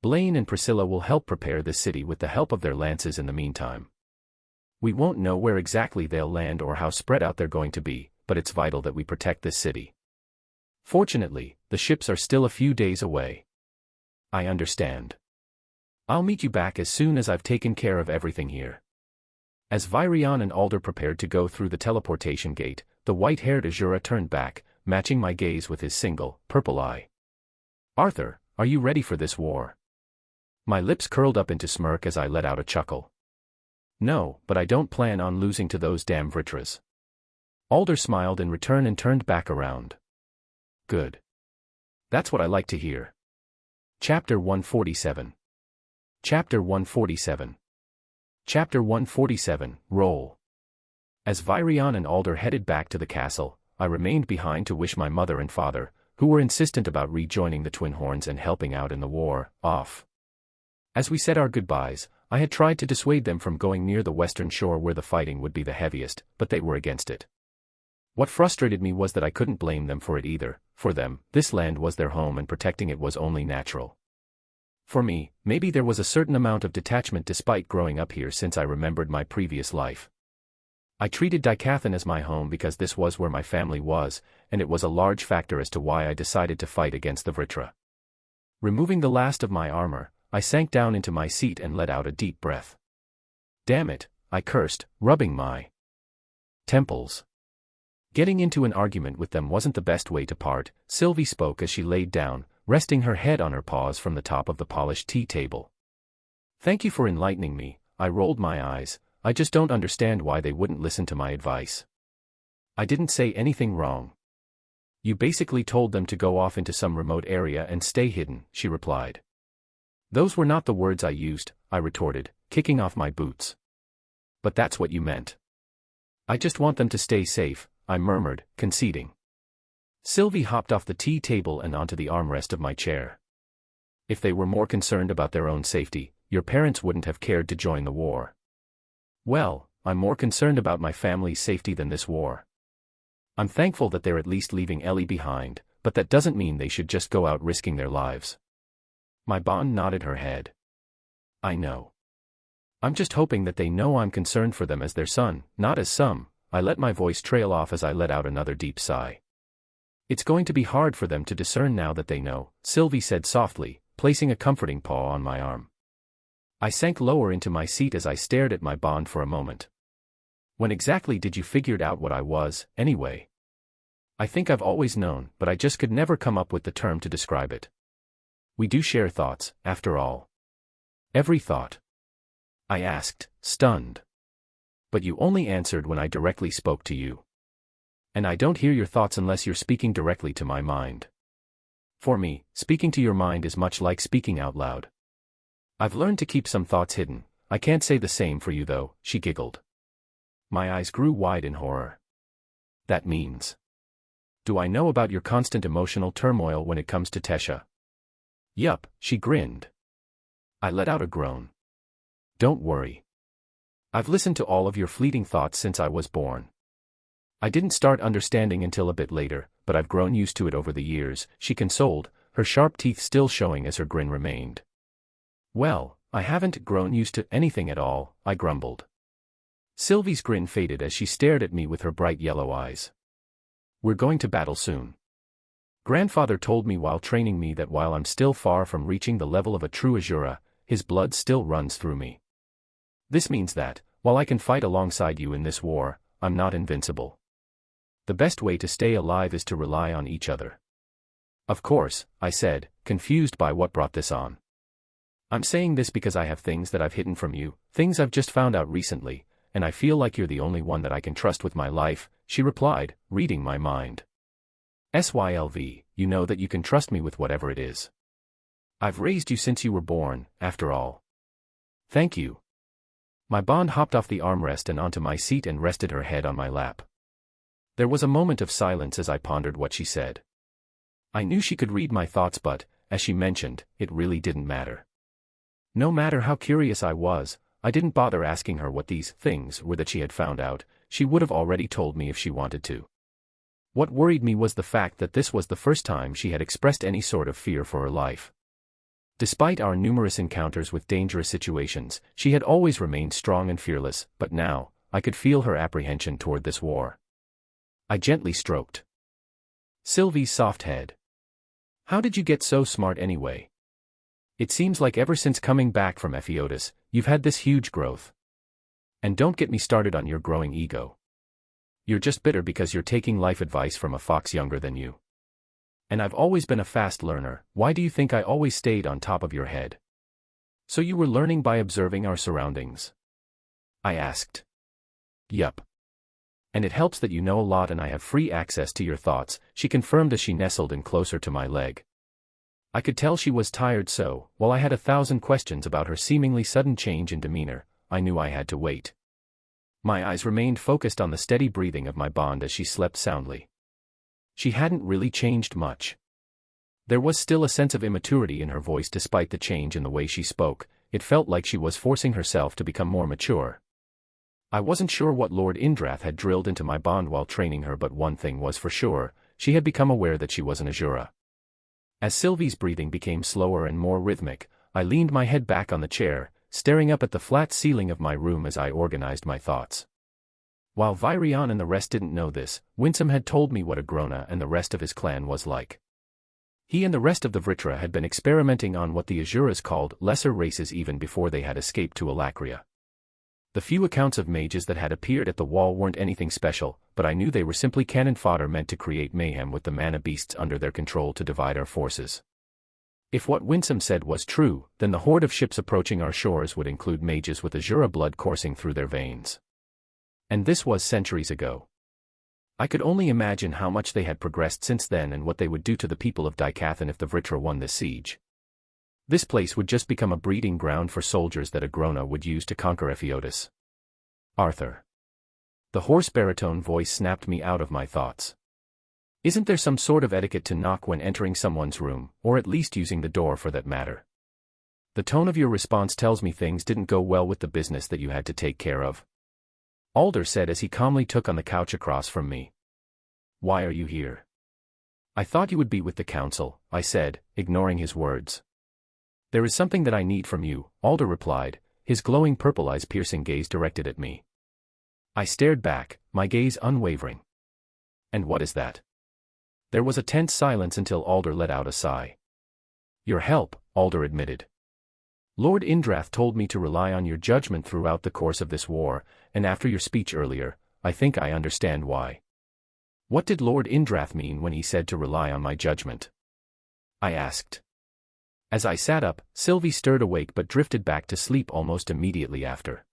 Blaine and Priscilla will help prepare this city with the help of their lances in the meantime. We won't know where exactly they'll land or how spread out they're going to be, but it's vital that we protect this city. Fortunately, the ships are still a few days away. I understand. I'll meet you back as soon as I've taken care of everything here. As Virion and Alder prepared to go through the teleportation gate, the white-haired Azura turned back, matching my gaze with his single, purple eye. Arthur, are you ready for this war? My lips curled up into smirk as I let out a chuckle. No, but I don't plan on losing to those damn Vritras. Alder smiled in return and turned back around. Good. That's what I like to hear. Chapter 147. Chapter 147. Chapter 147, Roll. As Virion and Alder headed back to the castle, I remained behind to wish my mother and father, who were insistent about rejoining the Twin Horns and helping out in the war, off. As we said our goodbyes, I had tried to dissuade them from going near the western shore where the fighting would be the heaviest, but they were against it. What frustrated me was that I couldn't blame them for it either. For them, this land was their home and protecting it was only natural. For me, maybe there was a certain amount of detachment despite growing up here since I remembered my previous life. I treated Dicathan as my home because this was where my family was, and it was a large factor as to why I decided to fight against the Vritra. Removing the last of my armor, I sank down into my seat and let out a deep breath. Damn it, I cursed, rubbing my temples. Getting into an argument with them wasn't the best way to part. Sylvie spoke as she laid down, resting her head on her paws from the top of the polished tea table. Thank you for enlightening me. I rolled my eyes. I just don't understand why they wouldn't listen to my advice. I didn't say anything wrong. You basically told them to go off into some remote area and stay hidden, she replied. Those were not the words I used, I retorted, kicking off my boots. But that's what you meant. I just want them to stay safe, I murmured, conceding. Sylvie hopped off the tea table and onto the armrest of my chair. If they were more concerned about their own safety, your parents wouldn't have cared to join the war. Well, I'm more concerned about my family's safety than this war. I'm thankful that they're at least leaving Ellie behind, but that doesn't mean they should just go out risking their lives. My bonne nodded her head. I know. I'm just hoping that they know I'm concerned for them as their son, not as some. I let my voice trail off as I let out another deep sigh. It's going to be hard for them to discern now that they know, Sylvie said softly, placing a comforting paw on my arm. I sank lower into my seat as I stared at my bond for a moment. When exactly did you figure out what I was, anyway? I think I've always known, but I just could never come up with the term to describe it. We do share thoughts, after all. Every thought. I asked, stunned. But you only answered when I directly spoke to you. And I don't hear your thoughts unless you're speaking directly to my mind. For me, speaking to your mind is much like speaking out loud. I've learned to keep some thoughts hidden. I can't say the same for you though, she giggled. My eyes grew wide in horror. That means. Do I know about your constant emotional turmoil when it comes to Tesha? Yup, she grinned. I let out a groan. Don't worry. I've listened to all of your fleeting thoughts since I was born. I didn't start understanding until a bit later, but I've grown used to it over the years, she consoled, her sharp teeth still showing as her grin remained. Well, I haven't grown used to anything at all, I grumbled. Sylvie's grin faded as she stared at me with her bright yellow eyes. We're going to battle soon. Grandfather told me while training me that while I'm still far from reaching the level of a true Azura, his blood still runs through me. This means that, while I can fight alongside you in this war, I'm not invincible. The best way to stay alive is to rely on each other. Of course, I said, confused by what brought this on. I'm saying this because I have things that I've hidden from you, things I've just found out recently, and I feel like you're the only one that I can trust with my life, she replied, reading my mind. SYLV, you know that you can trust me with whatever it is. I've raised you since you were born, after all. Thank you. My bond hopped off the armrest and onto my seat and rested her head on my lap. There was a moment of silence as I pondered what she said. I knew she could read my thoughts but, as she mentioned, it really didn't matter. No matter how curious I was, I didn't bother asking her what these things were that she had found out. She would have already told me if she wanted to. What worried me was the fact that this was the first time she had expressed any sort of fear for her life. Despite our numerous encounters with dangerous situations, she had always remained strong and fearless, but now, I could feel her apprehension toward this war. I gently stroked Sylvie's soft head. How did you get so smart anyway? It seems like ever since coming back from Epheotis, you've had this huge growth. And don't get me started on your growing ego. You're just bitter because you're taking life advice from a fox younger than you. And I've always been a fast learner, why do you think I always stayed on top of your head? So you were learning by observing our surroundings? I asked. Yup. And it helps that you know a lot and I have free access to your thoughts, she confirmed as she nestled in closer to my leg. I could tell she was tired so, while I had 1,000 questions about her seemingly sudden change in demeanor, I knew I had to wait. My eyes remained focused on the steady breathing of my bond as she slept soundly. She hadn't really changed much. There was still a sense of immaturity in her voice despite the change in the way she spoke, it felt like she was forcing herself to become more mature. I wasn't sure what Lord Indrath had drilled into my bond while training her but one thing was for sure, she had become aware that she was an Azura. As Sylvie's breathing became slower and more rhythmic, I leaned my head back on the chair, staring up at the flat ceiling of my room as I organized my thoughts. While Virion and the rest didn't know this, Winsome had told me what Agrona and the rest of his clan was like. He and the rest of the Vritra had been experimenting on what the Azuras called lesser races even before they had escaped to Alacria. The few accounts of mages that had appeared at the wall weren't anything special, but I knew they were simply cannon fodder meant to create mayhem with the mana beasts under their control to divide our forces. If what Winsome said was true, then the horde of ships approaching our shores would include mages with Azura blood coursing through their veins. And this was centuries ago. I could only imagine how much they had progressed since then and what they would do to the people of Daikathan if the Vritra won this siege. This place would just become a breeding ground for soldiers that Agrona would use to conquer Epheotis. Arthur. The hoarse baritone voice snapped me out of my thoughts. Isn't there some sort of etiquette to knock when entering someone's room, or at least using the door for that matter? The tone of your response tells me things didn't go well with the business that you had to take care of. Alder said as he calmly took on the couch across from me. Why are you here? I thought you would be with the council, I said, ignoring his words. There is something that I need from you, Alder replied, his glowing purple eyes piercing gaze directed at me. I stared back, my gaze unwavering. And what is that? There was a tense silence until Alder let out a sigh. Your help, Alder admitted. Lord Indrath told me to rely on your judgment throughout the course of this war, and after your speech earlier, I think I understand why. What did Lord Indrath mean when he said to rely on my judgment? I asked. As I sat up, Sylvie stirred awake but drifted back to sleep almost immediately after.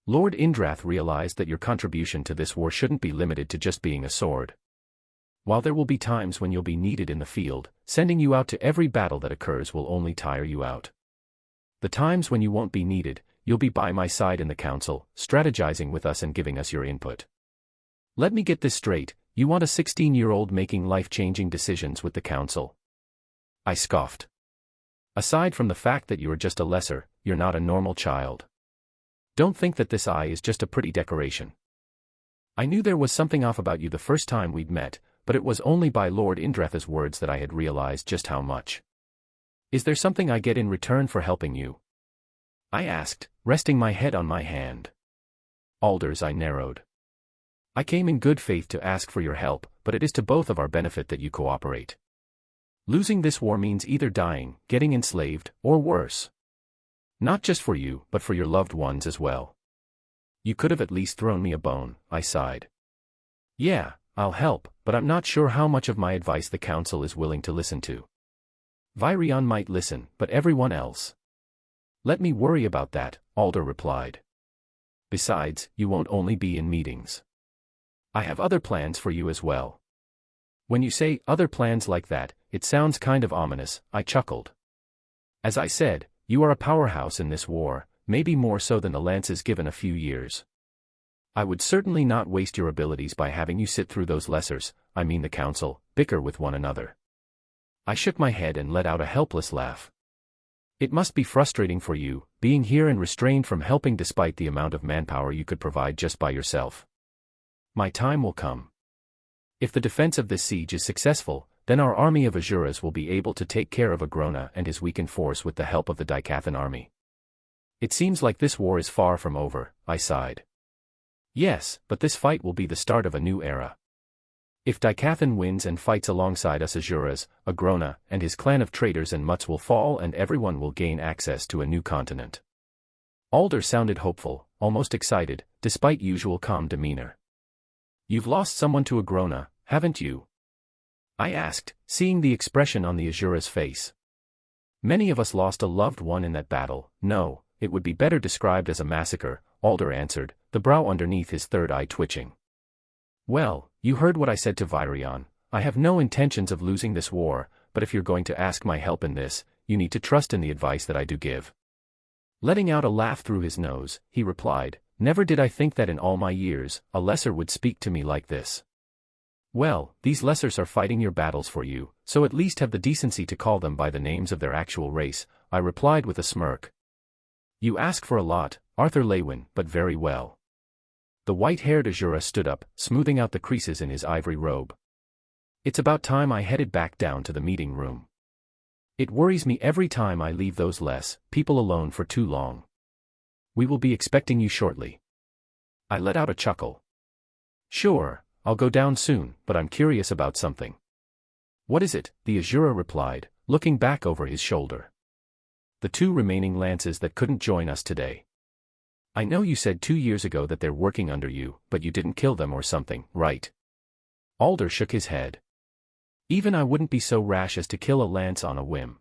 Lord Indrath realized that your contribution to this war shouldn't be limited to just being a sword. While there will be times when you'll be needed in the field, sending you out to every battle that occurs will only tire you out. The times when you won't be needed, you'll be by my side in the council, strategizing with us and giving us your input. Let me get this straight, you want a 16-year-old making life-changing decisions with the council? I scoffed. Aside from the fact that you are just a lesser, you're not a normal child. Don't think that this eye is just a pretty decoration. I knew there was something off about you the first time we'd met, but it was only by Lord Indrath's words that I had realized just how much. Is there something I get in return for helping you? I asked, resting my head on my hand. Alder's eye narrowed. I came in good faith to ask for your help, but it is to both of our benefit that you cooperate. Losing this war means either dying, getting enslaved, or worse. Not just for you, but for your loved ones as well. You could have at least thrown me a bone, I sighed. Yeah, I'll help, but I'm not sure how much of my advice the council is willing to listen to. Virion might listen, but everyone else. Let me worry about that, Alder replied. Besides, you won't only be in meetings. I have other plans for you as well. When you say other plans like that, it sounds kind of ominous, I chuckled. As I said, you are a powerhouse in this war, maybe more so than the Lances given a few years. I would certainly not waste your abilities by having you sit through those lessers, I mean the council, bicker with one another. I shook my head and let out a helpless laugh. It must be frustrating for you, being here and restrained from helping despite the amount of manpower you could provide just by yourself. My time will come. If the defense of this siege is successful, then our army of Azuras will be able to take care of Agrona and his weakened force with the help of the Dicathan army. It seems like this war is far from over, I sighed. Yes, but this fight will be the start of a new era. If Dicathan wins and fights alongside us Azuras, Agrona and his clan of traitors and mutts will fall and everyone will gain access to a new continent. Alder sounded hopeful, almost excited, despite usual calm demeanor. You've lost someone to Agrona, haven't you? I asked, seeing the expression on the Azura's face. Many of us lost a loved one in that battle. No, it would be better described as a massacre, Alder answered, the brow underneath his third eye twitching. Well, you heard what I said to Virion. I have no intentions of losing this war, but if you're going to ask my help in this, you need to trust in the advice that I do give. Letting out a laugh through his nose, he replied, never did I think that in all my years, a lesser would speak to me like this. Well, these lessers are fighting your battles for you, so at least have the decency to call them by the names of their actual race, I replied with a smirk. You ask for a lot, Arthur Lewin, but very well. The white-haired Azura stood up, smoothing out the creases in his ivory robe. It's about time I headed back down to the meeting room. It worries me every time I leave those people alone for too long. We will be expecting you shortly. I let out a chuckle. Sure, I'll go down soon, but I'm curious about something. What is it? The Azura replied, looking back over his shoulder. The 2 remaining lances that couldn't join us today. I know you said 2 years ago that they're working under you, but you didn't kill them or something, right? Alder shook his head. Even I wouldn't be so rash as to kill a lance on a whim.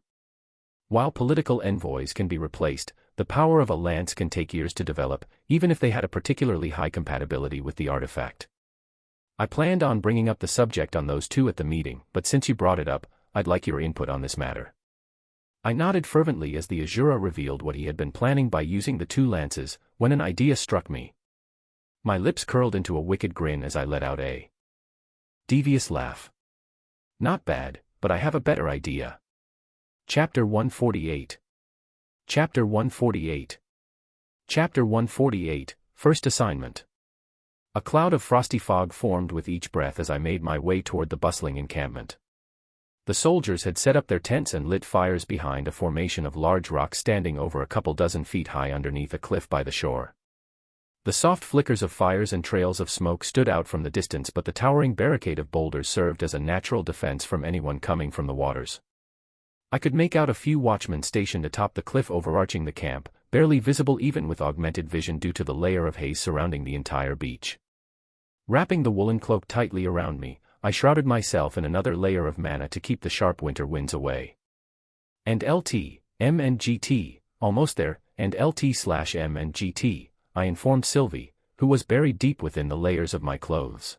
While political envoys can be replaced, the power of a lance can take years to develop, even if they had a particularly high compatibility with the artifact. I planned on bringing up the subject on those 2 at the meeting, but since you brought it up, I'd like your input on this matter. I nodded fervently as the Azura revealed what he had been planning by using the 2 lances, when an idea struck me. My lips curled into a wicked grin as I let out a devious laugh. Not bad, but I have a better idea. Chapter 148. Chapter 148. Chapter 148, First Assignment. A cloud of frosty fog formed with each breath as I made my way toward the bustling encampment. The soldiers had set up their tents and lit fires behind a formation of large rocks standing over a couple dozen feet high underneath a cliff by the shore. The soft flickers of fires and trails of smoke stood out from the distance, but the towering barricade of boulders served as a natural defense from anyone coming from the waters. I could make out a few watchmen stationed atop the cliff overarching the camp, barely visible even with augmented vision due to the layer of haze surrounding the entire beach. Wrapping the woolen cloak tightly around me, I shrouded myself in another layer of mana to keep the sharp winter winds away. And LT, M and GT, almost there, and LT/M and GT, I informed Sylvie, who was buried deep within the layers of my clothes.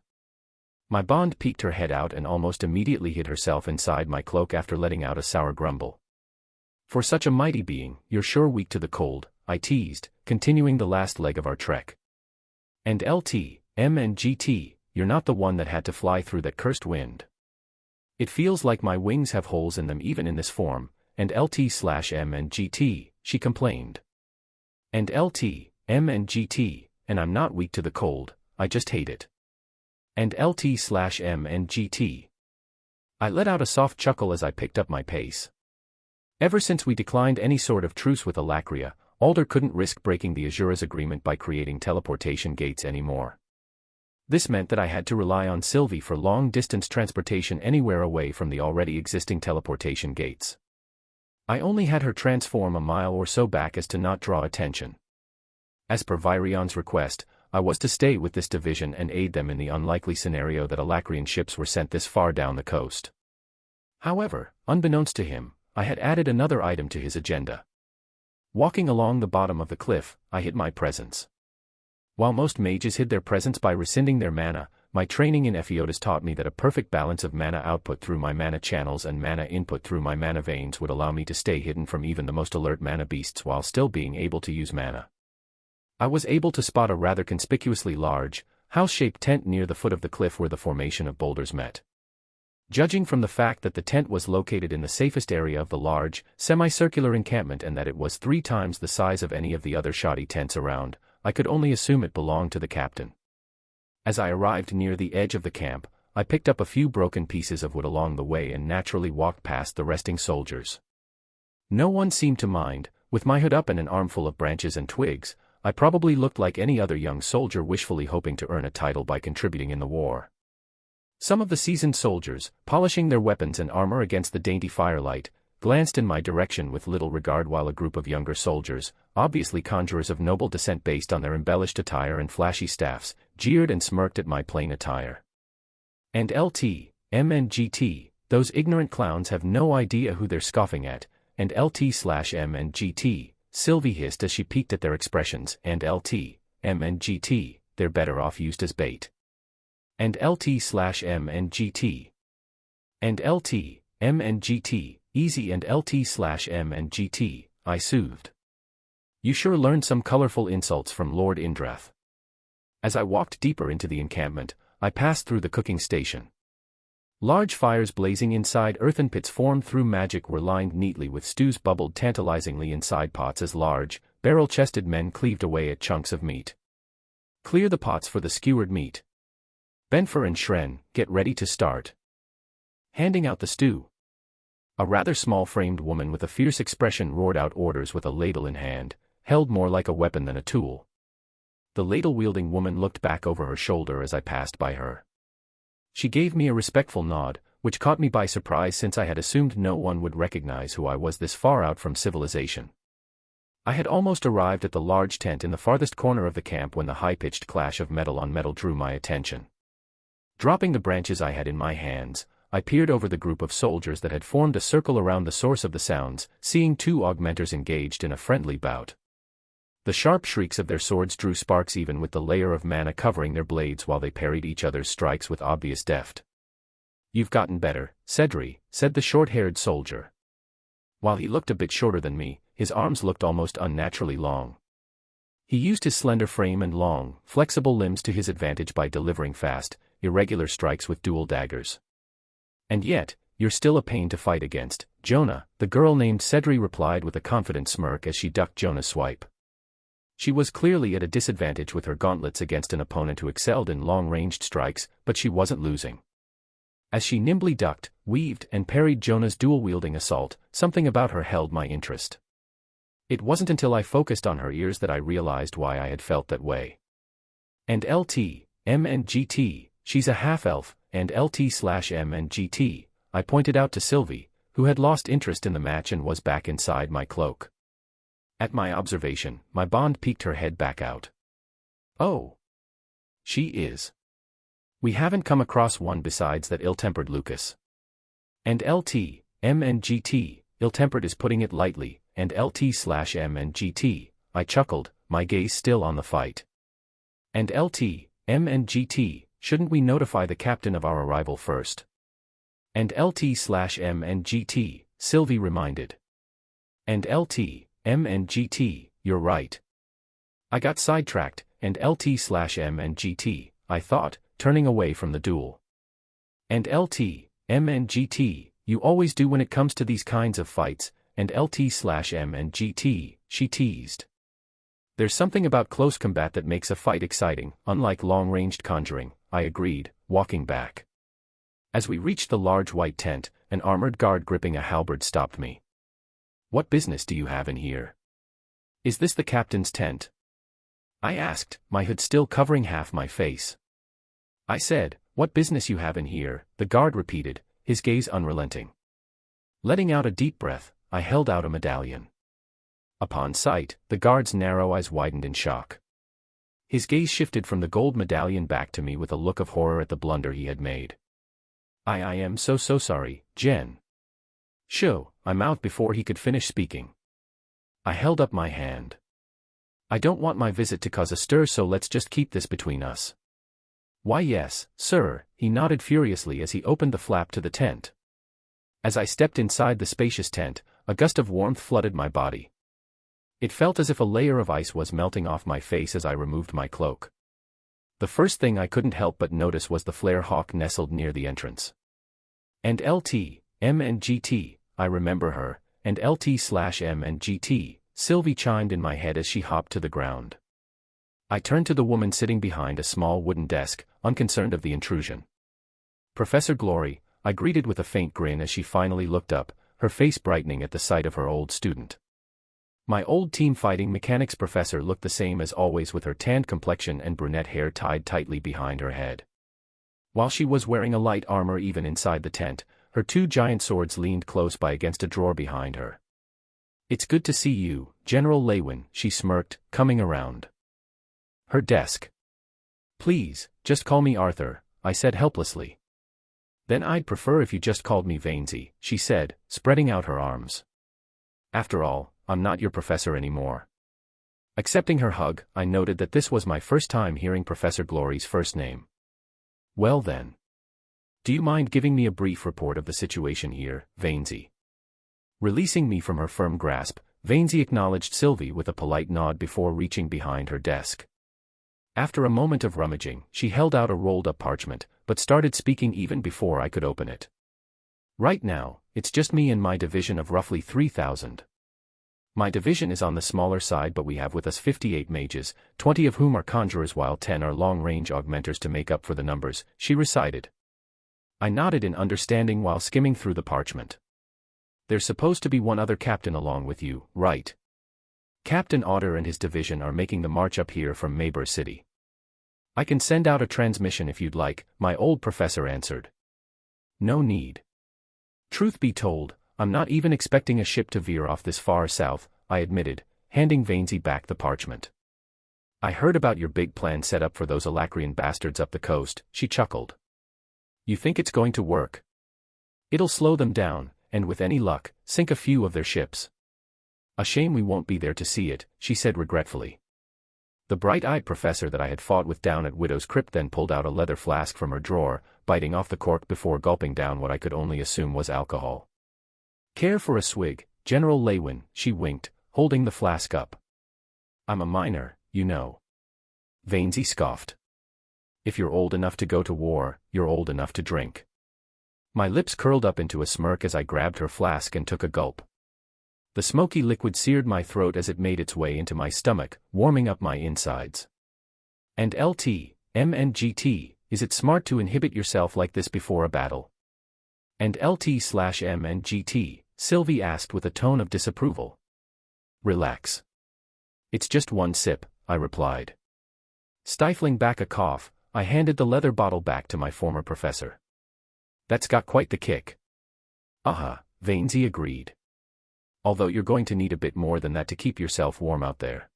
My bond peeked her head out and almost immediately hid herself inside my cloak after letting out a sour grumble. For such a mighty being, you're sure weak to the cold, I teased, continuing the last leg of our trek. And LT, M and GT, you're not the one that had to fly through that cursed wind. It feels like my wings have holes in them even in this form, and LT/M and GT, she complained. And LT, M and GT, and I'm not weak to the cold, I just hate it. And LT/M and GT. I let out a soft chuckle as I picked up my pace. Ever since we declined any sort of truce with Alacria, Alder couldn't risk breaking the Azura's agreement by creating teleportation gates anymore. This meant that I had to rely on Sylvie for long-distance transportation anywhere away from the already existing teleportation gates. I only had her transform a mile or so back as to not draw attention. As per Virion's request, I was to stay with this division and aid them in the unlikely scenario that Alacrian ships were sent this far down the coast. However, unbeknownst to him, I had added another item to his agenda. Walking along the bottom of the cliff, I hid my presence. While most mages hid their presence by rescinding their mana, my training in Epheotis taught me that a perfect balance of mana output through my mana channels and mana input through my mana veins would allow me to stay hidden from even the most alert mana beasts while still being able to use mana. I was able to spot a rather conspicuously large, house-shaped tent near the foot of the cliff where the formation of boulders met. Judging from the fact that the tent was located in the safest area of the large, semicircular encampment and that it was 3 times the size of any of the other shoddy tents around, I could only assume it belonged to the captain. As I arrived near the edge of the camp, I picked up a few broken pieces of wood along the way and naturally walked past the resting soldiers. No one seemed to mind. With my hood up and an armful of branches and twigs, I probably looked like any other young soldier wishfully hoping to earn a title by contributing in the war. Some of the seasoned soldiers, polishing their weapons and armor against the dainty firelight, glanced in my direction with little regard while a group of younger soldiers, obviously conjurers of noble descent based on their embellished attire and flashy staffs, jeered and smirked at my plain attire. And LT, M and GT, those ignorant clowns have no idea who they're scoffing at, and LT/M and GT, Sylvie hissed as she peeked at their expressions, and LT, M and GT, they're better off used as bait. And LT/M and GT. And LT, M and GT, easy and LT/M and GT, I soothed. You sure learned some colorful insults from Lord Indrath. As I walked deeper into the encampment, I passed through the cooking station. Large fires blazing inside earthen pits formed through magic were lined neatly with stews bubbled tantalizingly inside pots as large, barrel-chested men cleaved away at chunks of meat. Clear the pots for the skewered meat. Benfer and Shren, get ready to start. Handing out the stew. A rather small-framed woman with a fierce expression roared out orders with a ladle in hand, held more like a weapon than a tool. The ladle-wielding woman looked back over her shoulder as I passed by her. She gave me a respectful nod, which caught me by surprise since I had assumed no one would recognize who I was this far out from civilization. I had almost arrived at the large tent in the farthest corner of the camp when the high-pitched clash of metal on metal drew my attention. Dropping the branches I had in my hands, I peered over the group of soldiers that had formed a circle around the source of the sounds, seeing 2 augmenters engaged in a friendly bout. The sharp shrieks of their swords drew sparks even with the layer of mana covering their blades while they parried each other's strikes with obvious deft. You've gotten better, Cedri, said the short-haired soldier. While he looked a bit shorter than me, his arms looked almost unnaturally long. He used his slender frame and long, flexible limbs to his advantage by delivering fast, irregular strikes with dual daggers. And yet, you're still a pain to fight against, Jonah, the girl named Cedri replied with a confident smirk as she ducked Jonah's swipe. She was clearly at a disadvantage with her gauntlets against an opponent who excelled in long-ranged strikes, but she wasn't losing. As she nimbly ducked, weaved, and parried Jonah's dual-wielding assault, something about her held my interest. It wasn't until I focused on her ears that I realized why I had felt that way. And LT, M and GT, she's a half-elf, and LT/M and GT, I pointed out to Sylvie, who had lost interest in the match and was back inside my cloak. At my observation, my bond peeked her head back out. Oh. She is. We haven't come across one besides that ill-tempered Lucas. And LT, M and GT, ill-tempered is putting it lightly, and LT/M and GT, I chuckled, my gaze still on the fight. And LT, M and GT, shouldn't we notify the captain of our arrival first? And LT/M and GT, Sylvie reminded. And LT, M and GT, you're right. I got sidetracked, and LT/M and GT, I thought, turning away from the duel. And LT, M and GT, you always do when it comes to these kinds of fights, and LT/M and GT, she teased. There's something about close combat that makes a fight exciting, unlike long-ranged conjuring, I agreed, walking back. As we reached the large white tent, an armored guard gripping a halberd stopped me. What business do you have in here? Is this the captain's tent? I asked, my hood still covering half my face. I said, what business you have in here, the guard repeated, his gaze unrelenting. Letting out a deep breath, I held out a medallion. Upon sight, the guard's narrow eyes widened in shock. His gaze shifted from the gold medallion back to me with a look of horror at the blunder he had made. I am so sorry, Jen. Shoo, I mouthed before he could finish speaking. I held up my hand. I don't want my visit to cause a stir, so let's just keep this between us. Why yes, sir, he nodded furiously as he opened the flap to the tent. As I stepped inside the spacious tent, a gust of warmth flooded my body. It felt as if a layer of ice was melting off my face as I removed my cloak. The first thing I couldn't help but notice was the flare hawk nestled near the entrance. And LT, M and GT, I remember her, and LT/M and GT, Sylvie chimed in my head as she hopped to the ground. I turned to the woman sitting behind a small wooden desk, unconcerned of the intrusion. Professor Glory, I greeted with a faint grin as she finally looked up, her face brightening at the sight of her old student. My old team fighting mechanics professor looked the same as always with her tanned complexion and brunette hair tied tightly behind her head. While she was wearing a light armor even inside the tent, her two giant swords leaned close by against a drawer behind her. It's good to see you, General Lewin, she smirked, coming around her desk. Please, just call me Arthur, I said helplessly. Then I'd prefer if you just called me Vainsy, she said, spreading out her arms. After all, I'm not your professor anymore. Accepting her hug, I noted that this was my first time hearing Professor Glory's first name. Well then. Do you mind giving me a brief report of the situation here, Vainsy? Releasing me from her firm grasp, Vainsy acknowledged Sylvie with a polite nod before reaching behind her desk. After a moment of rummaging, she held out a rolled-up parchment, but started speaking even before I could open it. Right now, it's just me and my division of roughly 3,000. My division is on the smaller side, but we have with us 58 mages, 20 of whom are conjurers while 10 are long-range augmenters to make up for the numbers, she recited. I nodded in understanding while skimming through the parchment. There's supposed to be one other captain along with you, right? Captain Otter and his division are making the march up here from Maybur City. I can send out a transmission if you'd like, my old professor answered. No need. Truth be told, I'm not even expecting a ship to veer off this far south, I admitted, handing Vainsy back the parchment. I heard about your big plan set up for those Alacrian bastards up the coast, she chuckled. You think it's going to work? It'll slow them down, and with any luck, sink a few of their ships. A shame we won't be there to see it, she said regretfully. The bright-eyed professor that I had fought with down at Widow's Crypt then pulled out a leather flask from her drawer, biting off the cork before gulping down what I could only assume was alcohol. Care for a swig, General Lewin, she winked, holding the flask up. I'm a minor, you know. Vainsy scoffed. If you're old enough to go to war, you're old enough to drink. My lips curled up into a smirk as I grabbed her flask and took a gulp. The smoky liquid seared my throat as it made its way into my stomach, warming up my insides. And LT, M and GT, is it smart to inhibit yourself like this before a battle? And LT/M and GT, Sylvie asked with a tone of disapproval. Relax. It's just one sip, I replied. Stifling back a cough, I handed the leather bottle back to my former professor. That's got quite the kick. Aha, Vainsy agreed. Although you're going to need a bit more than that to keep yourself warm out there.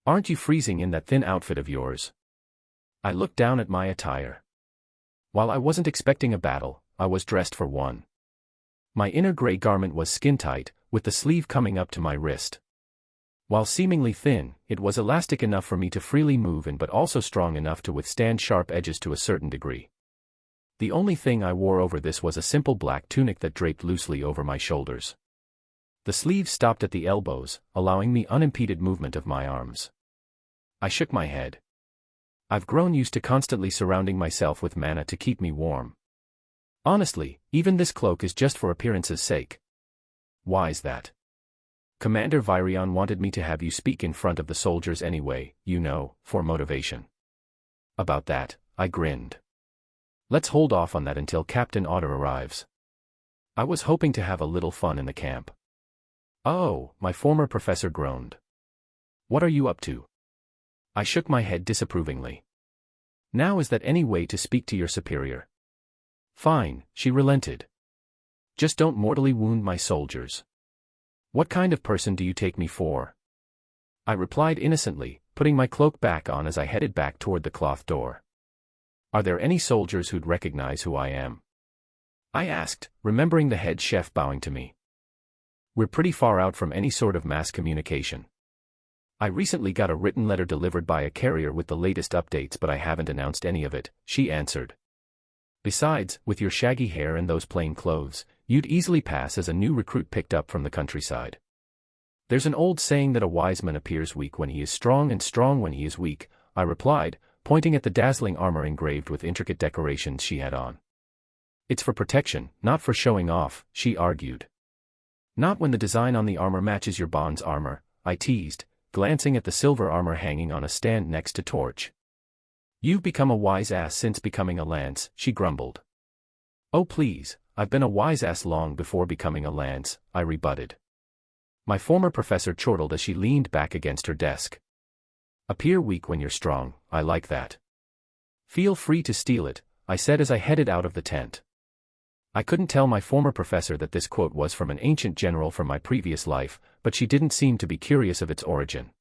Aren't you freezing in that thin outfit of yours? I looked down at my attire. While I wasn't expecting a battle, I was dressed for one. My inner gray garment was skin-tight, with the sleeve coming up to my wrist. While seemingly thin, it was elastic enough for me to freely move in but also strong enough to withstand sharp edges to a certain degree. The only thing I wore over this was a simple black tunic that draped loosely over my shoulders. The sleeves stopped at the elbows, allowing me unimpeded movement of my arms. I shook my head. I've grown used to constantly surrounding myself with mana to keep me warm. Honestly, even this cloak is just for appearance's sake. Why's that? Commander Virion wanted me to have you speak in front of the soldiers anyway, you know, for motivation. About that, I grinned. Let's hold off on that until Captain Otter arrives. I was hoping to have a little fun in the camp. Oh, my former professor groaned. What are you up to? I shook my head disapprovingly. Now is that any way to speak to your superior? Fine, she relented. Just don't mortally wound my soldiers. What kind of person do you take me for? I replied innocently, putting my cloak back on as I headed back toward the cloth door. Are there any soldiers who'd recognize who I am? I asked, remembering the head chef bowing to me. We're pretty far out from any sort of mass communication. I recently got a written letter delivered by a carrier with the latest updates, but I haven't announced any of it, she answered. Besides, with your shaggy hair and those plain clothes, you'd easily pass as a new recruit picked up from the countryside. There's an old saying that a wise man appears weak when he is strong and strong when he is weak, I replied, pointing at the dazzling armor engraved with intricate decorations she had on. It's for protection, not for showing off, she argued. Not when the design on the armor matches your bond's armor, I teased, glancing at the silver armor hanging on a stand next to Torch. You've become a wise ass since becoming a lance, she grumbled. Oh please, I've been a wise ass long before becoming a lance, I rebutted. My former professor chortled as she leaned back against her desk. Appear weak when you're strong, I like that. Feel free to steal it, I said as I headed out of the tent. I couldn't tell my former professor that this quote was from an ancient general from my previous life, but she didn't seem to be curious of its origin.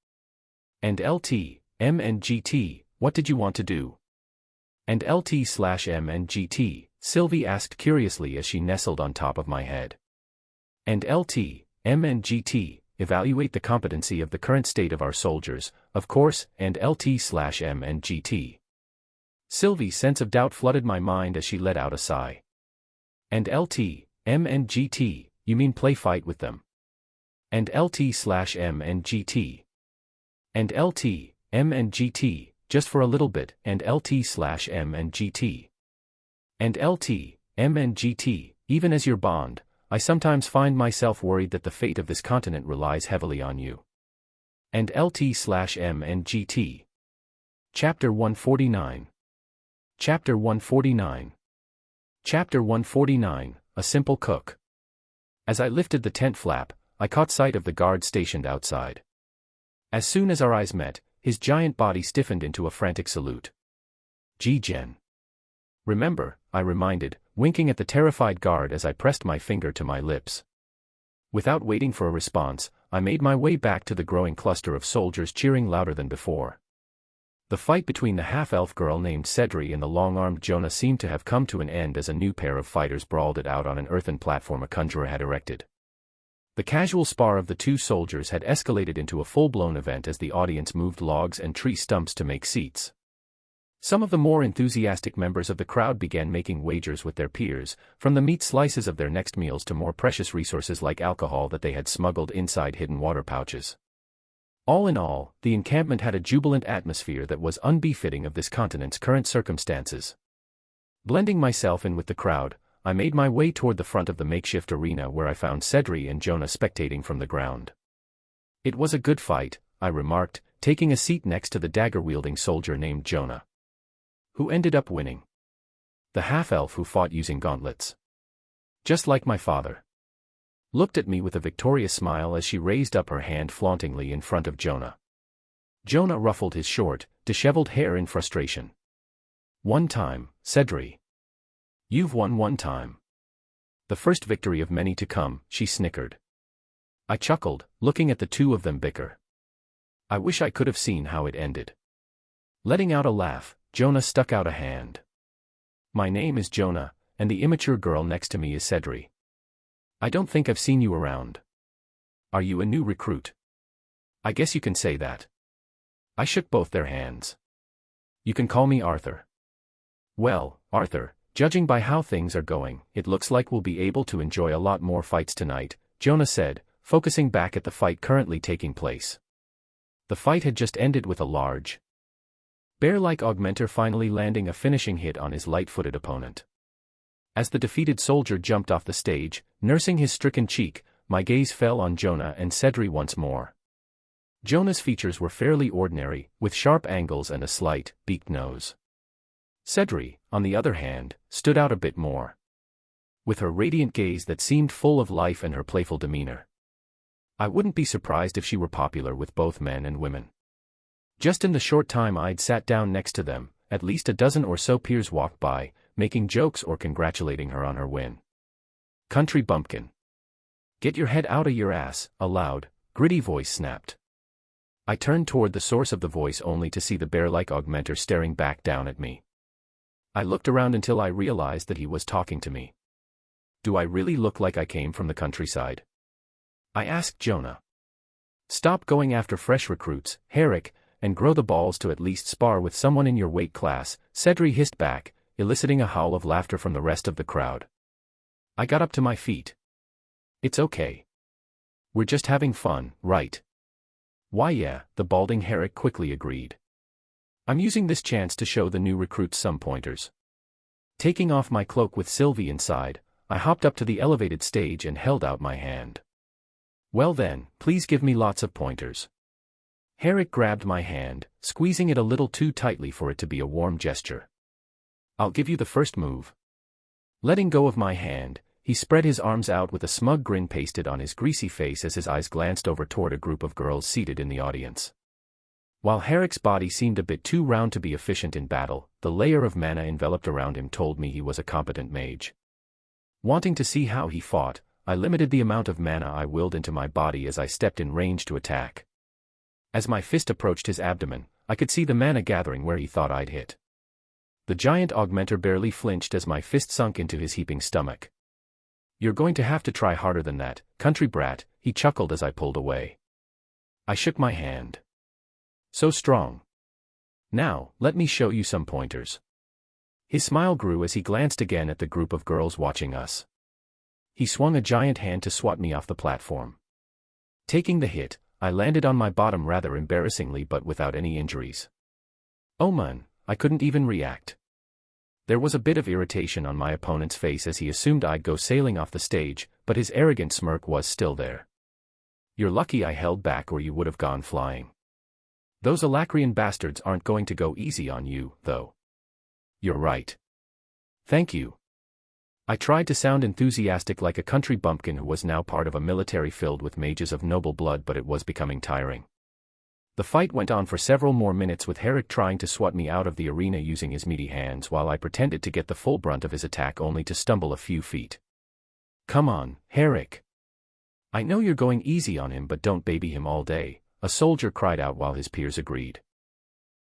And LT, MNGT, what did you want to do? And LT/MNGT, Sylvie asked curiously as she nestled on top of my head. And LT, MNGT, evaluate the competency of the current state of our soldiers, of course, and LT/MNGT. Sylvie's sense of doubt flooded my mind as she let out a sigh. And LT/MNGT, you mean play fight with them? And LT/MNGT. And LT/MNGT, just for a little bit, and LT/MNGT. And LT/MNGT, even as your bond, I sometimes find myself worried that the fate of this continent relies heavily on you. And LT/MNGT. Chapter 149. Chapter 149. Chapter 149, A Simple Cook. As I lifted the tent flap, I caught sight of the guard stationed outside. As soon as our eyes met, his giant body stiffened into a frantic salute. Ji-Gen. Remember, I reminded, winking at the terrified guard as I pressed my finger to my lips. Without waiting for a response, I made my way back to the growing cluster of soldiers cheering louder than before. The fight between the half-elf girl named Cedri and the long-armed Jonah seemed to have come to an end as a new pair of fighters brawled it out on an earthen platform a conjurer had erected. The casual spar of the two soldiers had escalated into a full-blown event as the audience moved logs and tree stumps to make seats. Some of the more enthusiastic members of the crowd began making wagers with their peers, from the meat slices of their next meals to more precious resources like alcohol that they had smuggled inside hidden water pouches. All in all, the encampment had a jubilant atmosphere that was unbefitting of this continent's current circumstances. Blending myself in with the crowd, I made my way toward the front of the makeshift arena where I found Cedri and Jonah spectating from the ground. It was a good fight, I remarked, taking a seat next to the dagger-wielding soldier named Jonah. Who ended up winning? The half-elf who fought using gauntlets. Just like my father. Looked at me with a victorious smile as she raised up her hand flauntingly in front of Jonah. Jonah ruffled his short, disheveled hair in frustration. One time, Cedri. You've won one time. The first victory of many to come, she snickered. I chuckled, looking at the two of them bicker. I wish I could have seen how it ended. Letting out a laugh, Jonah stuck out a hand. My name is Jonah, and the immature girl next to me is Cedri. I don't think I've seen you around. Are you a new recruit? I guess you can say that. I shook both their hands. You can call me Arthur. Well, Arthur, judging by how things are going, it looks like we'll be able to enjoy a lot more fights tonight, Jonah said, focusing back at the fight currently taking place. The fight had just ended with a large, bear-like augmenter finally landing a finishing hit on his light-footed opponent. As the defeated soldier jumped off the stage, nursing his stricken cheek, my gaze fell on Jonah and Cedri once more. Jonah's features were fairly ordinary, with sharp angles and a slight, beaked nose. Cedri, on the other hand, stood out a bit more. With her radiant gaze that seemed full of life and her playful demeanor. I wouldn't be surprised if she were popular with both men and women. Just in the short time I'd sat down next to them, at least a dozen or so peers walked by, making jokes or congratulating her on her win. Country bumpkin. Get your head out of your ass, a loud, gritty voice snapped. I turned toward the source of the voice only to see the bear-like augmenter staring back down at me. I looked around until I realized that he was talking to me. Do I really look like I came from the countryside? I asked Jonah. Stop going after fresh recruits, Herrick, and grow the balls to at least spar with someone in your weight class, Cedri hissed back, eliciting a howl of laughter from the rest of the crowd. I got up to my feet. It's okay. We're just having fun, right? Why yeah, the balding Herrick quickly agreed. I'm using this chance to show the new recruits some pointers. Taking off my cloak with Sylvie inside, I hopped up to the elevated stage and held out my hand. Well then, please give me lots of pointers. Herrick grabbed my hand, squeezing it a little too tightly for it to be a warm gesture. I'll give you the first move. Letting go of my hand, he spread his arms out with a smug grin pasted on his greasy face as his eyes glanced over toward a group of girls seated in the audience. While Herrick's body seemed a bit too round to be efficient in battle, the layer of mana enveloped around him told me he was a competent mage. Wanting to see how he fought, I limited the amount of mana I willed into my body as I stepped in range to attack. As my fist approached his abdomen, I could see the mana gathering where he thought I'd hit. The giant augmenter barely flinched as my fist sunk into his heaping stomach. You're going to have to try harder than that, country brat, he chuckled as I pulled away. I shook my hand. So strong. Now, let me show you some pointers. His smile grew as he glanced again at the group of girls watching us. He swung a giant hand to swat me off the platform. Taking the hit, I landed on my bottom rather embarrassingly but without any injuries. Oh man, I couldn't even react. There was a bit of irritation on my opponent's face as he assumed I'd go sailing off the stage, but his arrogant smirk was still there. You're lucky I held back or you would have gone flying. Those Alacrian bastards aren't going to go easy on you, though. You're right. Thank you. I tried to sound enthusiastic like a country bumpkin who was now part of a military filled with mages of noble blood, but it was becoming tiring. The fight went on for several more minutes with Herrick trying to swat me out of the arena using his meaty hands while I pretended to get the full brunt of his attack only to stumble a few feet. Come on, Herrick. I know you're going easy on him but don't baby him all day, a soldier cried out while his peers agreed.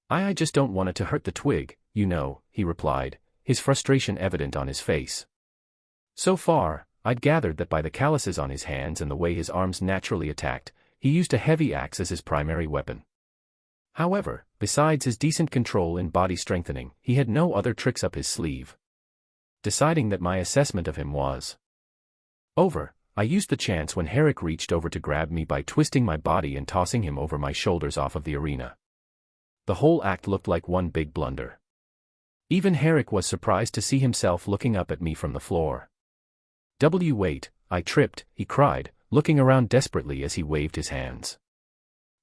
I just don't want it to hurt the twig, you know, he replied, his frustration evident on his face. So far, I'd gathered that by the calluses on his hands and the way his arms naturally attacked, he used a heavy axe as his primary weapon. However, besides his decent control in body strengthening, he had no other tricks up his sleeve. Deciding that my assessment of him was over, I used the chance when Herrick reached over to grab me by twisting my body and tossing him over my shoulders off of the arena. The whole act looked like one big blunder. Even Herrick was surprised to see himself looking up at me from the floor. Wait, I tripped, he cried, looking around desperately as he waved his hands.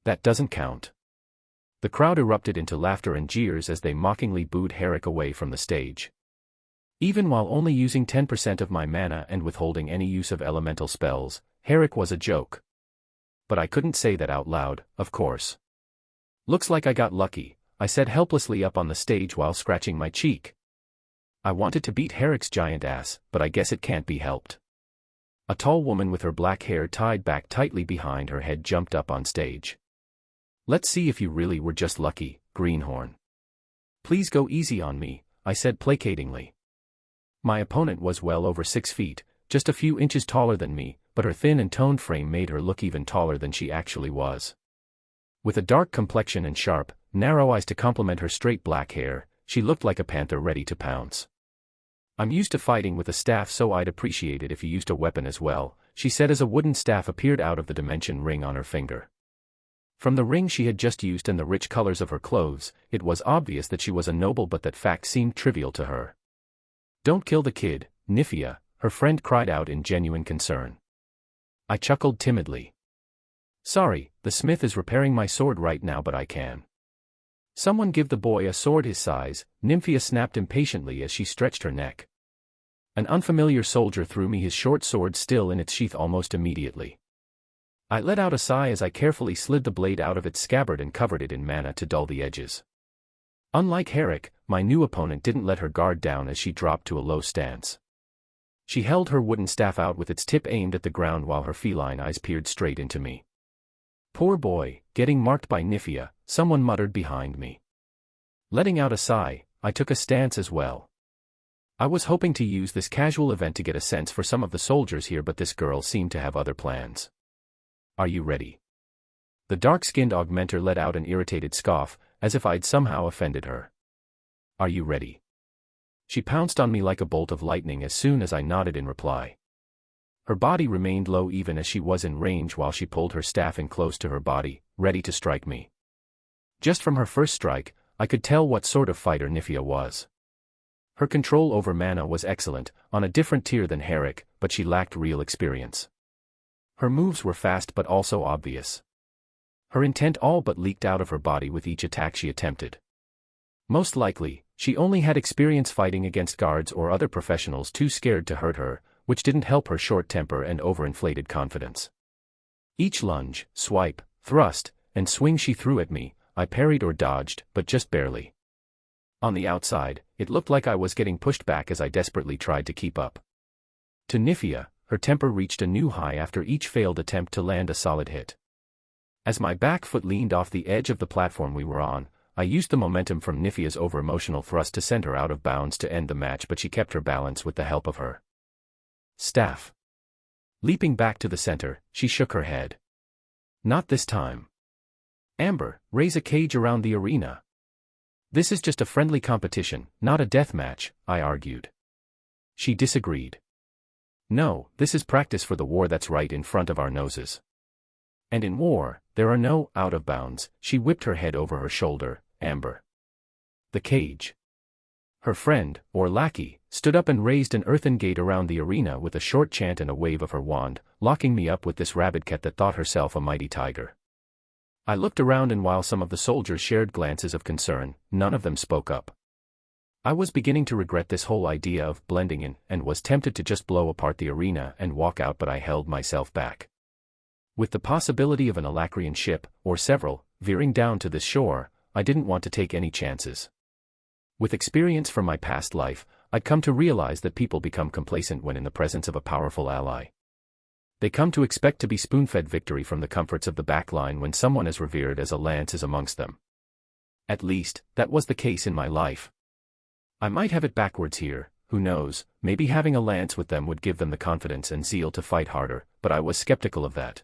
That doesn't count. The crowd erupted into laughter and jeers as they mockingly booed Herrick away from the stage. Even while only using 10% of my mana and withholding any use of elemental spells, Herrick was a joke. But I couldn't say that out loud, of course. Looks like I got lucky, I said helplessly up on the stage while scratching my cheek. I wanted to beat Herrick's giant ass, but I guess it can't be helped. A tall woman with her black hair tied back tightly behind her head jumped up on stage. "Let's see if you really were just lucky, Greenhorn." "Please go easy on me," I said placatingly. My opponent was well over 6 feet, just a few inches taller than me, but her thin and toned frame made her look even taller than she actually was. With a dark complexion and sharp, narrow eyes to complement her straight black hair, she looked like a panther ready to pounce. "I'm used to fighting with a staff, so I'd appreciate it if you used a weapon as well," she said as a wooden staff appeared out of the dimension ring on her finger. From the ring she had just used and the rich colors of her clothes, it was obvious that she was a noble, but that fact seemed trivial to her. "Don't kill the kid, Nifia," her friend cried out in genuine concern. I chuckled timidly. "Sorry, the smith is repairing my sword right now, but I can." "Someone give the boy a sword his size," Nymphia snapped impatiently as she stretched her neck. An unfamiliar soldier threw me his short sword still in its sheath almost immediately. I let out a sigh as I carefully slid the blade out of its scabbard and covered it in mana to dull the edges. Unlike Herrick, my new opponent didn't let her guard down as she dropped to a low stance. She held her wooden staff out with its tip aimed at the ground while her feline eyes peered straight into me. "Poor boy, getting marked by Nifia," someone muttered behind me. Letting out a sigh, I took a stance as well. I was hoping to use this casual event to get a sense for some of the soldiers here, but this girl seemed to have other plans. "Are you ready?" The dark-skinned augmenter let out an irritated scoff, as if I'd somehow offended her. "Are you ready?" She pounced on me like a bolt of lightning as soon as I nodded in reply. Her body remained low even as she was in range while she pulled her staff in close to her body, ready to strike me. Just from her first strike, I could tell what sort of fighter Nifia was. Her control over mana was excellent, on a different tier than Herrick, but she lacked real experience. Her moves were fast but also obvious. Her intent all but leaked out of her body with each attack she attempted. Most likely, she only had experience fighting against guards or other professionals too scared to hurt her, which didn't help her short temper and overinflated confidence. Each lunge, swipe, thrust, and swing she threw at me, I parried or dodged, but just barely. On the outside, it looked like I was getting pushed back as I desperately tried to keep up. To Nifia, her temper reached a new high after each failed attempt to land a solid hit. As my back foot leaned off the edge of the platform we were on, I used the momentum from Nifia's over-emotional thrust to send her out of bounds to end the match, but she kept her balance with the help of her staff. Leaping back to the center, she shook her head. "Not this time. Amber, raise a cage around the arena." "This is just a friendly competition, not a death match," I argued. She disagreed. "No, this is practice for the war that's right in front of our noses. And in war, there are no out-of-bounds," she whipped her head over her shoulder. "Amber." The cage. Her friend, or lackey, stood up and raised an earthen gate around the arena with a short chant and a wave of her wand, locking me up with this rabid cat that thought herself a mighty tiger. I looked around, and while some of the soldiers shared glances of concern, none of them spoke up. I was beginning to regret this whole idea of blending in, and was tempted to just blow apart the arena and walk out, but I held myself back. With the possibility of an Alacrian ship, or several, veering down to this shore, I didn't want to take any chances. With experience from my past life, I'd come to realize that people become complacent when in the presence of a powerful ally. They come to expect to be spoon-fed victory from the comforts of the back line when someone as revered as a lance is amongst them. At least, that was the case in my life. I might have it backwards here, who knows, maybe having a lance with them would give them the confidence and zeal to fight harder, but I was skeptical of that.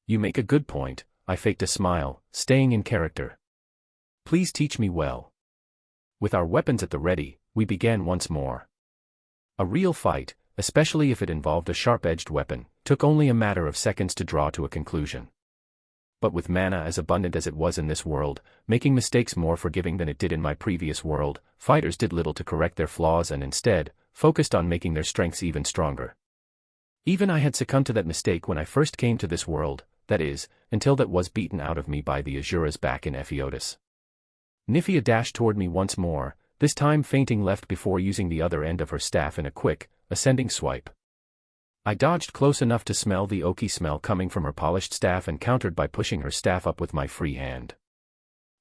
"You make a good point," I faked a smile, staying in character. "Please teach me well." With our weapons at the ready, we began once more. A real fight, especially if it involved a sharp-edged weapon, took only a matter of seconds to draw to a conclusion. But with mana as abundant as it was in this world, making mistakes more forgiving than it did in my previous world, fighters did little to correct their flaws and instead, focused on making their strengths even stronger. Even I had succumbed to that mistake when I first came to this world, that is, until that was beaten out of me by the Azuras back in Epheotis. Nifia dashed toward me once more, this time feinting left before using the other end of her staff in a quick, ascending swipe. I dodged close enough to smell the oaky smell coming from her polished staff and countered by pushing her staff up with my free hand.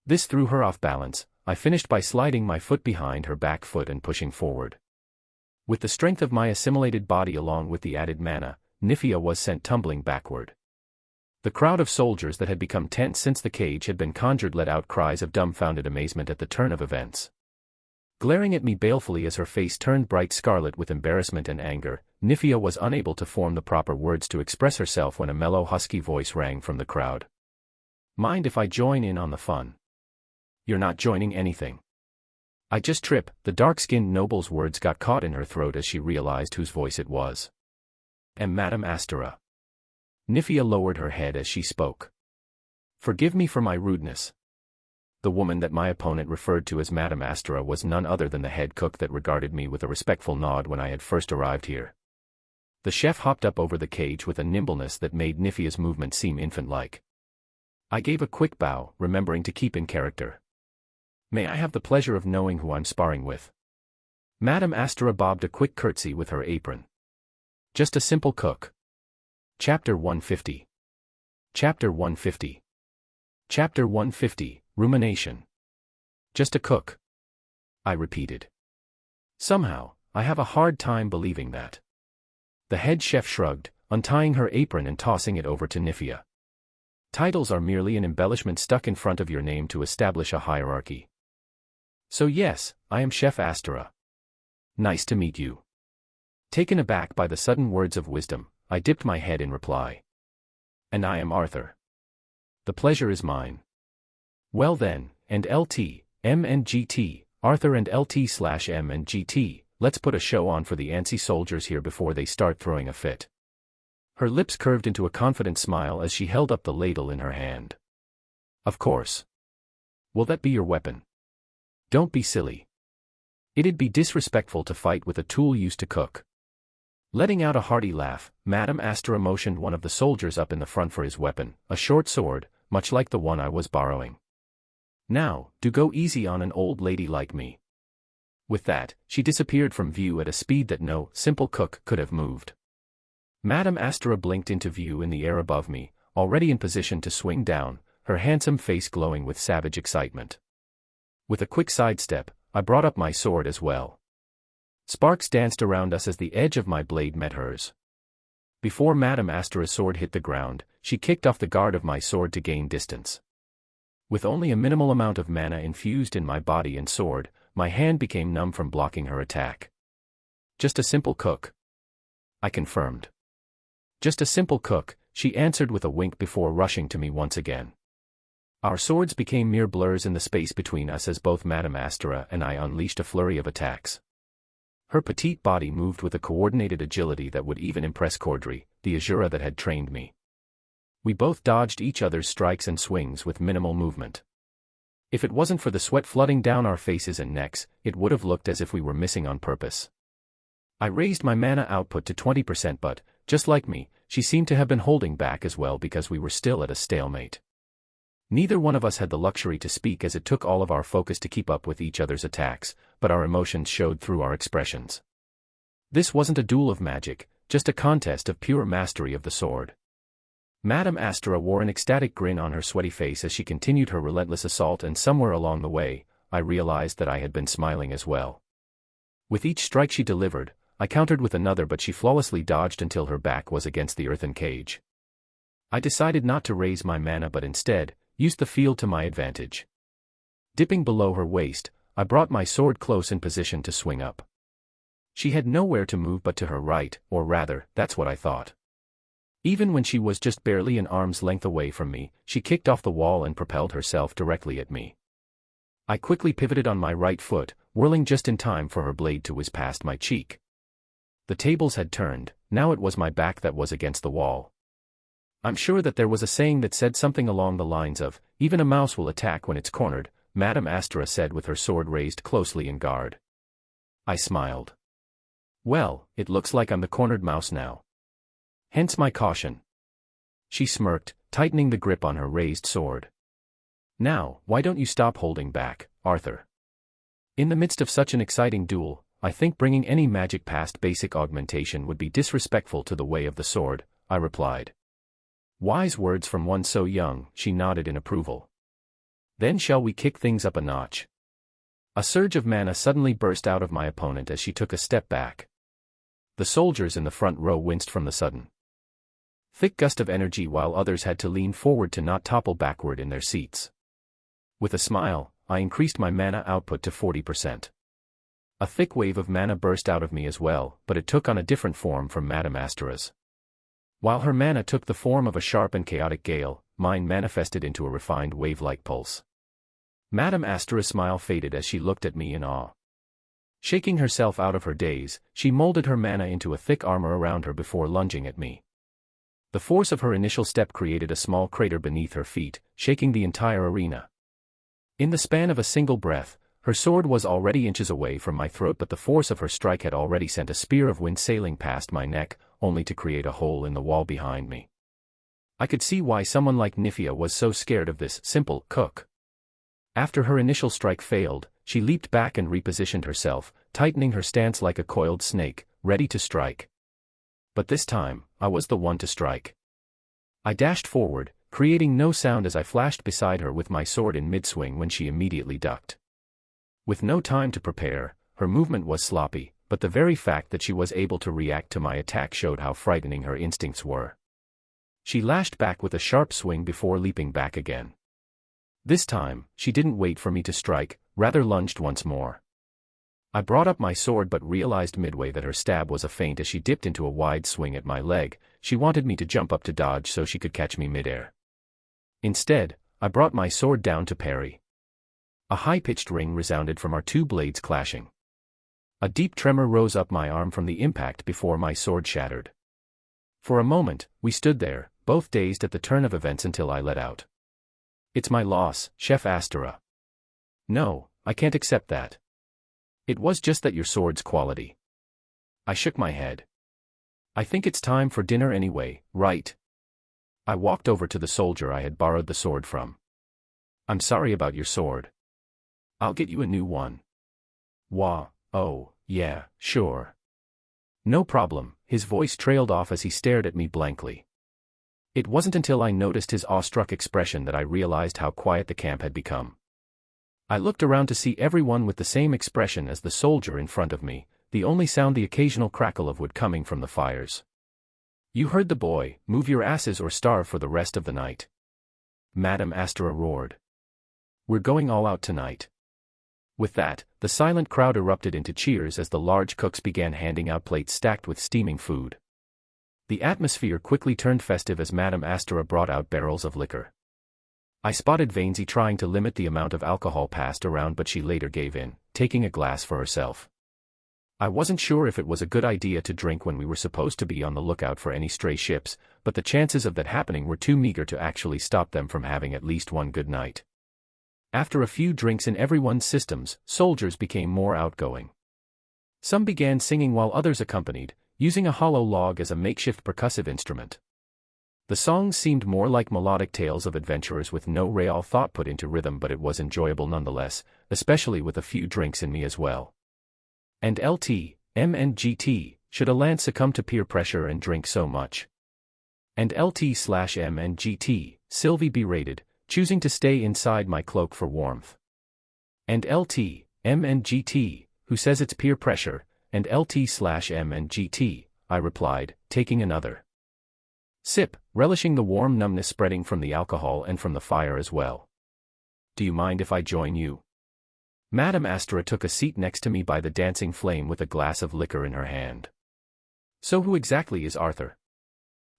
This threw her off balance. I finished by sliding my foot behind her back foot and pushing forward. With the strength of my assimilated body along with the added mana, Nifia was sent tumbling backward. The crowd of soldiers that had become tense since the cage had been conjured let out cries of dumbfounded amazement at the turn of events. Glaring at me balefully as her face turned bright scarlet with embarrassment and anger, Nifia was unable to form the proper words to express herself when a mellow husky voice rang from the crowd. "Mind if I join in on the fun?" "You're not joining anything. I just trip." The dark-skinned noble's words got caught in her throat as she realized whose voice it was. "Am Madame Astera." Nifia lowered her head as she spoke. "Forgive me for my rudeness." The woman that my opponent referred to as Madame Astera was none other than the head cook that regarded me with a respectful nod when I had first arrived here. The chef hopped up over the cage with a nimbleness that made Nifia's movement seem infant-like. I gave a quick bow, remembering to keep in character. "May I have the pleasure of knowing who I'm sparring with?" Madame Astera bobbed a quick curtsy with her apron. "Just a simple cook." Chapter 150. Chapter 150. Chapter 150, Rumination. "Just a cook," I repeated. Somehow, I have a hard time believing that. The head chef shrugged, untying her apron and tossing it over to Nifia. "Titles are merely an embellishment stuck in front of your name to establish a hierarchy. So yes, I am Chef Astera. Nice to meet you." Taken aback by the sudden words of wisdom, I dipped my head in reply. "And I am Arthur." "The pleasure is mine." "Well then, and LT, M and GT, Arthur and LT/M and GT, let's put a show on for the antsy soldiers here before they start throwing a fit." Her lips curved into a confident smile as she held up the ladle in her hand. "Of course. Will that be your weapon?" "Don't be silly. It'd be disrespectful to fight with a tool used to cook." Letting out a hearty laugh, Madame Astera motioned one of the soldiers up in the front for his weapon, a short sword, much like the one I was borrowing. "Now, do go easy on an old lady like me." With that, she disappeared from view at a speed that no simple cook could have moved. Madame Astera blinked into view in the air above me, already in position to swing down, her handsome face glowing with savage excitement. With a quick sidestep, I brought up my sword as well. Sparks danced around us as the edge of my blade met hers. Before Madame Astera's sword hit the ground, she kicked off the guard of my sword to gain distance. With only a minimal amount of mana infused in my body and sword, my hand became numb from blocking her attack. "Just a simple cook," I confirmed. "Just a simple cook," she answered with a wink before rushing to me once again. Our swords became mere blurs in the space between us as both Madame Astera and I unleashed a flurry of attacks. Her petite body moved with a coordinated agility that would even impress Cordry, the Azura that had trained me. We both dodged each other's strikes and swings with minimal movement. If it wasn't for the sweat flooding down our faces and necks, it would have looked as if we were missing on purpose. I raised my mana output to 20% but, just like me, she seemed to have been holding back as well because we were still at a stalemate. Neither one of us had the luxury to speak as it took all of our focus to keep up with each other's attacks, but our emotions showed through our expressions. This wasn't a duel of magic, just a contest of pure mastery of the sword. Madame Astera wore an ecstatic grin on her sweaty face as she continued her relentless assault, and somewhere along the way, I realized that I had been smiling as well. With each strike she delivered, I countered with another, but she flawlessly dodged until her back was against the earthen cage. I decided not to raise my mana but instead, used the field to my advantage. Dipping below her waist, I brought my sword close in position to swing up. She had nowhere to move but to her right, or rather, that's what I thought. Even when she was just barely an arm's length away from me, she kicked off the wall and propelled herself directly at me. I quickly pivoted on my right foot, whirling just in time for her blade to whiz past my cheek. The tables had turned, now it was my back that was against the wall. I'm sure that there was a saying that said something along the lines of, "Even a mouse will attack when it's cornered," Madame Astera said with her sword raised closely in guard. I smiled. Well, it looks like I'm the cornered mouse now. Hence my caution. She smirked, tightening the grip on her raised sword. Now, why don't you stop holding back, Arthur? In the midst of such an exciting duel, I think bringing any magic past basic augmentation would be disrespectful to the way of the sword, I replied. Wise words from one so young, she nodded in approval. Then shall we kick things up a notch? A surge of mana suddenly burst out of my opponent as she took a step back. The soldiers in the front row winced from the sudden thick gust of energy while others had to lean forward to not topple backward in their seats. With a smile, I increased my mana output to 40%. A thick wave of mana burst out of me as well, but it took on a different form from Madame Astera's. While her mana took the form of a sharp and chaotic gale, mine manifested into a refined wave-like pulse. Madame Astera's smile faded as she looked at me in awe. Shaking herself out of her daze, she molded her mana into a thick armor around her before lunging at me. The force of her initial step created a small crater beneath her feet, shaking the entire arena. In the span of a single breath, her sword was already inches away from my throat, but the force of her strike had already sent a spear of wind sailing past my neck, only to create a hole in the wall behind me. I could see why someone like Nifia was so scared of this simple cook. After her initial strike failed, she leaped back and repositioned herself, tightening her stance like a coiled snake, ready to strike. But this time, I was the one to strike. I dashed forward, creating no sound as I flashed beside her with my sword in mid-swing when she immediately ducked. With no time to prepare, her movement was sloppy, but the very fact that she was able to react to my attack showed how frightening her instincts were. She lashed back with a sharp swing before leaping back again. This time, she didn't wait for me to strike, rather lunged once more. I brought up my sword but realized midway that her stab was a feint as she dipped into a wide swing at my leg. She wanted me to jump up to dodge so she could catch me midair. Instead, I brought my sword down to parry. A high-pitched ring resounded from our two blades clashing. A deep tremor rose up my arm from the impact before my sword shattered. For a moment, we stood there, both dazed at the turn of events until I let out. "It's my loss, Chef Astera." "No, I can't accept that. It was just that your sword's quality." I shook my head. "I think it's time for dinner anyway, right?" I walked over to the soldier I had borrowed the sword from. "I'm sorry about your sword. I'll get you a new one." "Wah, oh, yeah, sure. No problem." His voice trailed off as he stared at me blankly. It wasn't until I noticed his awestruck expression that I realized how quiet the camp had become. I looked around to see everyone with the same expression as the soldier in front of me, the only sound the occasional crackle of wood coming from the fires. "You heard the boy, move your asses or starve for the rest of the night," Madame Astera roared. "We're going all out tonight." With that, the silent crowd erupted into cheers as the large cooks began handing out plates stacked with steaming food. The atmosphere quickly turned festive as Madame Astera brought out barrels of liquor. I spotted Vainsy trying to limit the amount of alcohol passed around, but she later gave in, taking a glass for herself. I wasn't sure if it was a good idea to drink when we were supposed to be on the lookout for any stray ships, but the chances of that happening were too meager to actually stop them from having at least one good night. After a few drinks in everyone's systems, soldiers became more outgoing. Some began singing while others accompanied, using a hollow log as a makeshift percussive instrument. The songs seemed more like melodic tales of adventurers with no real thought put into rhythm, but it was enjoyable nonetheless, especially with a few drinks in me as well. And LT/MNGT, should a land succumb to peer pressure and drink so much? And LT/MNGT, Sylvie berated, choosing to stay inside my cloak for warmth. And LT/MNGT, who says it's peer pressure, and LT/MNGT, I replied, taking another sip, relishing the warm numbness spreading from the alcohol and from the fire as well. "Do you mind if I join you?" Madame Astera took a seat next to me by the dancing flame with a glass of liquor in her hand. "So who exactly is Arthur?"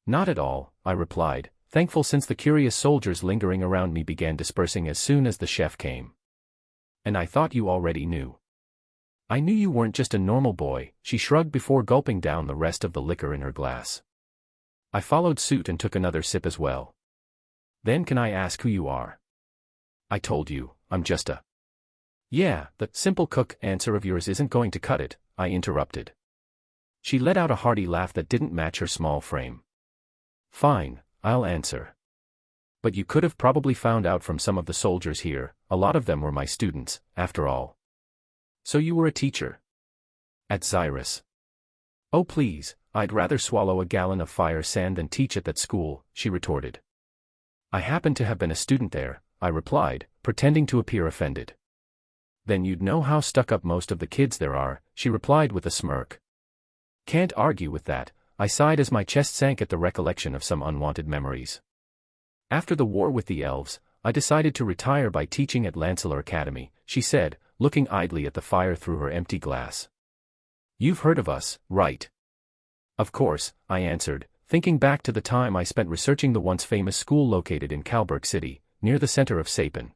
"Not at all," I replied, thankful since the curious soldiers lingering around me began dispersing as soon as the chef came. "And I thought you already knew." "I knew you weren't just a normal boy," she shrugged before gulping down the rest of the liquor in her glass. I followed suit and took another sip as well. "Then can I ask who you are?" "I told you, I'm just a..." "Yeah, the simple cook answer of yours isn't going to cut it," I interrupted. She let out a hearty laugh that didn't match her small frame. "Fine, I'll answer. But you could have probably found out from some of the soldiers here, a lot of them were my students, after all." "So you were a teacher?" "At Xyrus." "Oh please, I'd rather swallow a gallon of fire sand than teach at that school," she retorted. "I happen to have been a student there," I replied, pretending to appear offended. "Then you'd know how stuck up most of the kids there are," she replied with a smirk. "Can't argue with that," I sighed as my chest sank at the recollection of some unwanted memories. After the war with the elves, I decided to retire by teaching at Lancelor Academy, she said, looking idly at the fire through her empty glass. You've heard of us, right? Of course, I answered, thinking back to the time I spent researching the once famous school located in Calberg City, near the center of Sapin.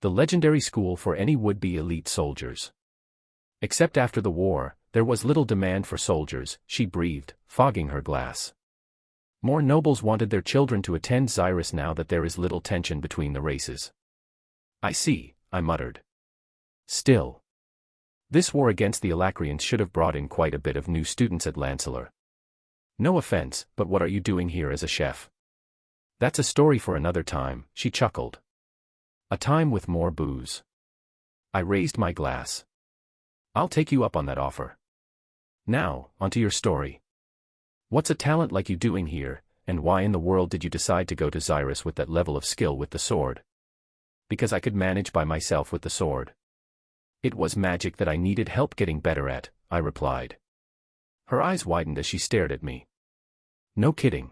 The legendary school for any would-be elite soldiers. Except after the war, there was little demand for soldiers, she breathed, fogging her glass. More nobles wanted their children to attend Xyrus now that there is little tension between the races. I see, I muttered. Still. This war against the Alacrians should have brought in quite a bit of new students at Lancelor. No offense, but what are you doing here as a chef? That's a story for another time, she chuckled. A time with more booze. I raised my glass. I'll take you up on that offer. Now, onto your story. What's a talent like you doing here, and why in the world did you decide to go to Xyrus with that level of skill with the sword? Because I could manage by myself with the sword. It was magic that I needed help getting better at, I replied. Her eyes widened as she stared at me. No kidding.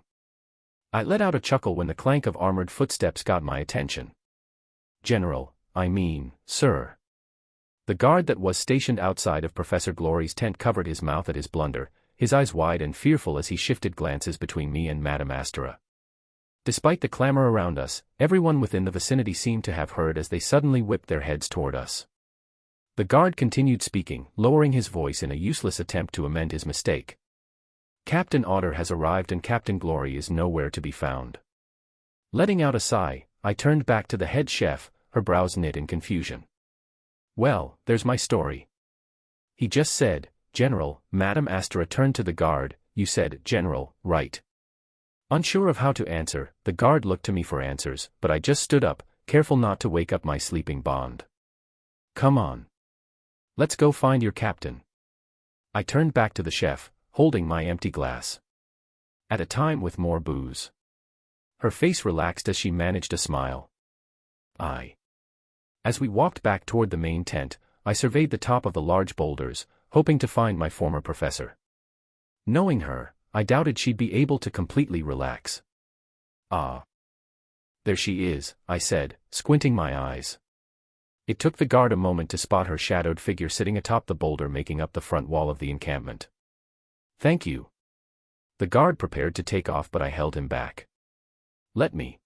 I let out a chuckle when the clank of armored footsteps got my attention. General, I mean, sir. The guard that was stationed outside of Professor Glory's tent covered his mouth at his blunder, his eyes wide and fearful as he shifted glances between me and Madame Astera. Despite the clamor around us, everyone within the vicinity seemed to have heard as they suddenly whipped their heads toward us. The guard continued speaking, lowering his voice in a useless attempt to amend his mistake. Captain Otter has arrived and Captain Glory is nowhere to be found. Letting out a sigh, I turned back to the head chef, her brows knit in confusion. Well, there's my story. He just said, General. Madame Astera turned to the guard. You said, General, right? Unsure of how to answer, the guard looked to me for answers, but I just stood up, careful not to wake up my sleeping bond. Come on. Let's go find your captain. I turned back to the chef, holding my empty glass. At a time with more booze. Her face relaxed as she managed a smile. As we walked back toward the main tent, I surveyed the top of the large boulders, hoping to find my former professor. Knowing her, I doubted she'd be able to completely relax. Ah. There she is, I said, squinting my eyes. It took the guard a moment to spot her shadowed figure sitting atop the boulder making up the front wall of the encampment. Thank you. The guard prepared to take off, but I held him back. Let me.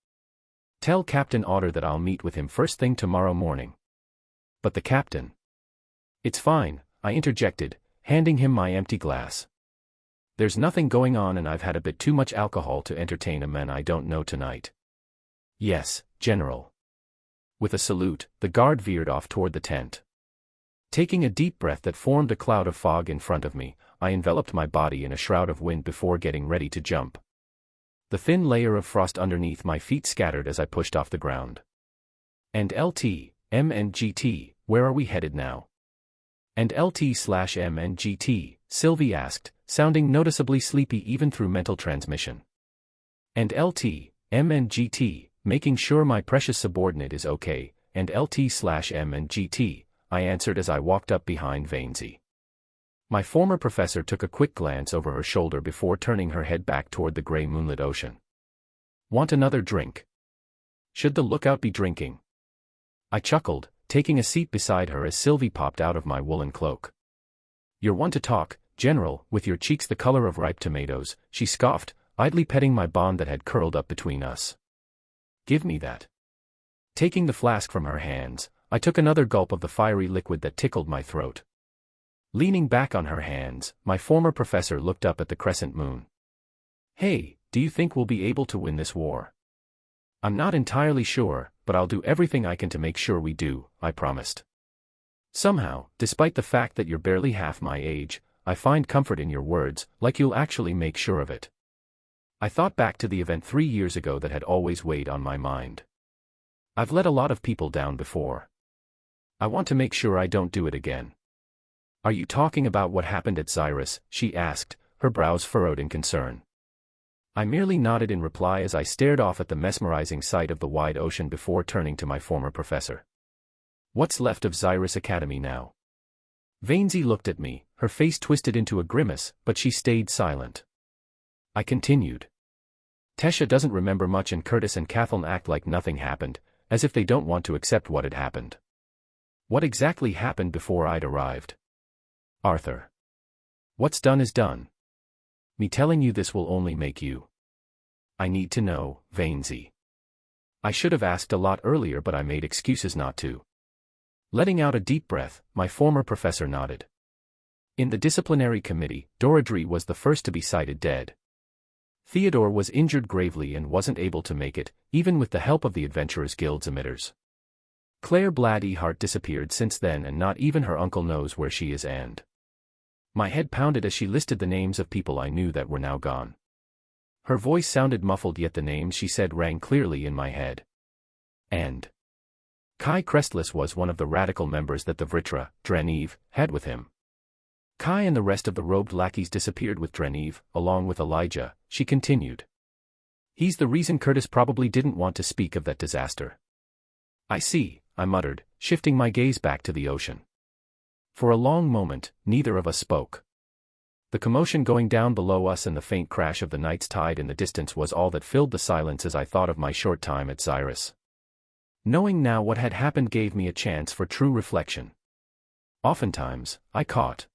Tell Captain Otter that I'll meet with him first thing tomorrow morning. But the captain. It's fine, I interjected, handing him my empty glass. There's nothing going on and I've had a bit too much alcohol to entertain a man I don't know tonight. Yes, General. With a salute, the guard veered off toward the tent. Taking a deep breath that formed a cloud of fog in front of me, I enveloped my body in a shroud of wind before getting ready to jump. The thin layer of frost underneath my feet scattered as I pushed off the ground. And LT/MNGT, where are we headed now? And LT/MNGT, Sylvie asked, sounding noticeably sleepy even through mental transmission. And LT/MNGT, making sure my precious subordinate is okay, and LT/MNGT, I answered as I walked up behind Vainsy. My former professor took a quick glance over her shoulder before turning her head back toward the gray moonlit ocean. Want another drink? Should the lookout be drinking? I chuckled, taking a seat beside her as Sylvie popped out of my woolen cloak. You're one to talk, General, with your cheeks the color of ripe tomatoes, she scoffed, idly petting my bond that had curled up between us. Give me that. Taking the flask from her hands, I took another gulp of the fiery liquid that tickled my throat. Leaning back on her hands, my former professor looked up at the crescent moon. Hey, do you think we'll be able to win this war? I'm not entirely sure, but I'll do everything I can to make sure we do, I promised. Somehow, despite the fact that you're barely half my age, I find comfort in your words, like you'll actually make sure of it. I thought back to the event 3 years ago that had always weighed on my mind. I've let a lot of people down before. I want to make sure I don't do it again. Are you talking about what happened at Xyrus? She asked, her brows furrowed in concern. I merely nodded in reply as I stared off at the mesmerizing sight of the wide ocean before turning to my former professor. What's left of Xyrus Academy now? Vainsy looked at me, her face twisted into a grimace, but she stayed silent. I continued. Tesha doesn't remember much and Curtis and Kathleen act like nothing happened, as if they don't want to accept what had happened. What exactly happened before I'd arrived? Arthur. What's done is done. Me telling you this will only make you. I need to know, Vainsy. I should have asked a lot earlier but I made excuses not to. Letting out a deep breath, my former professor nodded. In the disciplinary committee, Deirdre was the first to be cited dead. Theodore was injured gravely and wasn't able to make it, even with the help of the Adventurers Guild's emitters. Claire Blad-Ehart disappeared since then and not even her uncle knows where she is and. My head pounded as she listed the names of people I knew that were now gone. Her voice sounded muffled yet the names she said rang clearly in my head. And. Kai Crestless was one of the radical members that the Vritra, Dreniv, had with him. Kai and the rest of the robed lackeys disappeared with Dreniv, along with Elijah, she continued. He's the reason Curtis probably didn't want to speak of that disaster. I see, I muttered, shifting my gaze back to the ocean. For a long moment, neither of us spoke. The commotion going down below us and the faint crash of the night's tide in the distance was all that filled the silence as I thought of my short time at Cyrus. Knowing now what had happened gave me a chance for true reflection. Oftentimes, I caught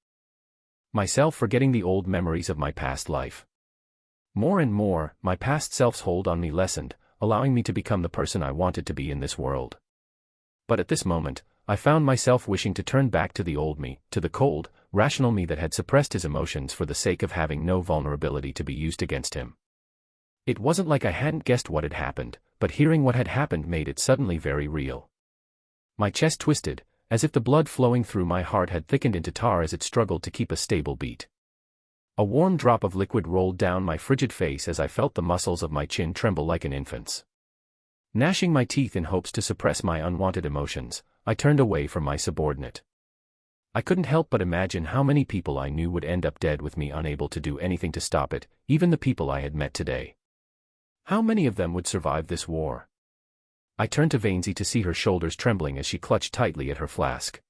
myself forgetting the old memories of my past life. More and more, my past self's hold on me lessened, allowing me to become the person I wanted to be in this world. But at this moment, I found myself wishing to turn back to the old me, to the cold, rational me that had suppressed his emotions for the sake of having no vulnerability to be used against him. It wasn't like I hadn't guessed what had happened, but hearing what had happened made it suddenly very real. My chest twisted, as if the blood flowing through my heart had thickened into tar as it struggled to keep a stable beat. A warm drop of liquid rolled down my frigid face as I felt the muscles of my chin tremble like an infant's. Gnashing my teeth in hopes to suppress my unwanted emotions, I turned away from my subordinate. I couldn't help but imagine how many people I knew would end up dead with me unable to do anything to stop it, even the people I had met today. How many of them would survive this war? I turned to Vainsy to see her shoulders trembling as she clutched tightly at her flask.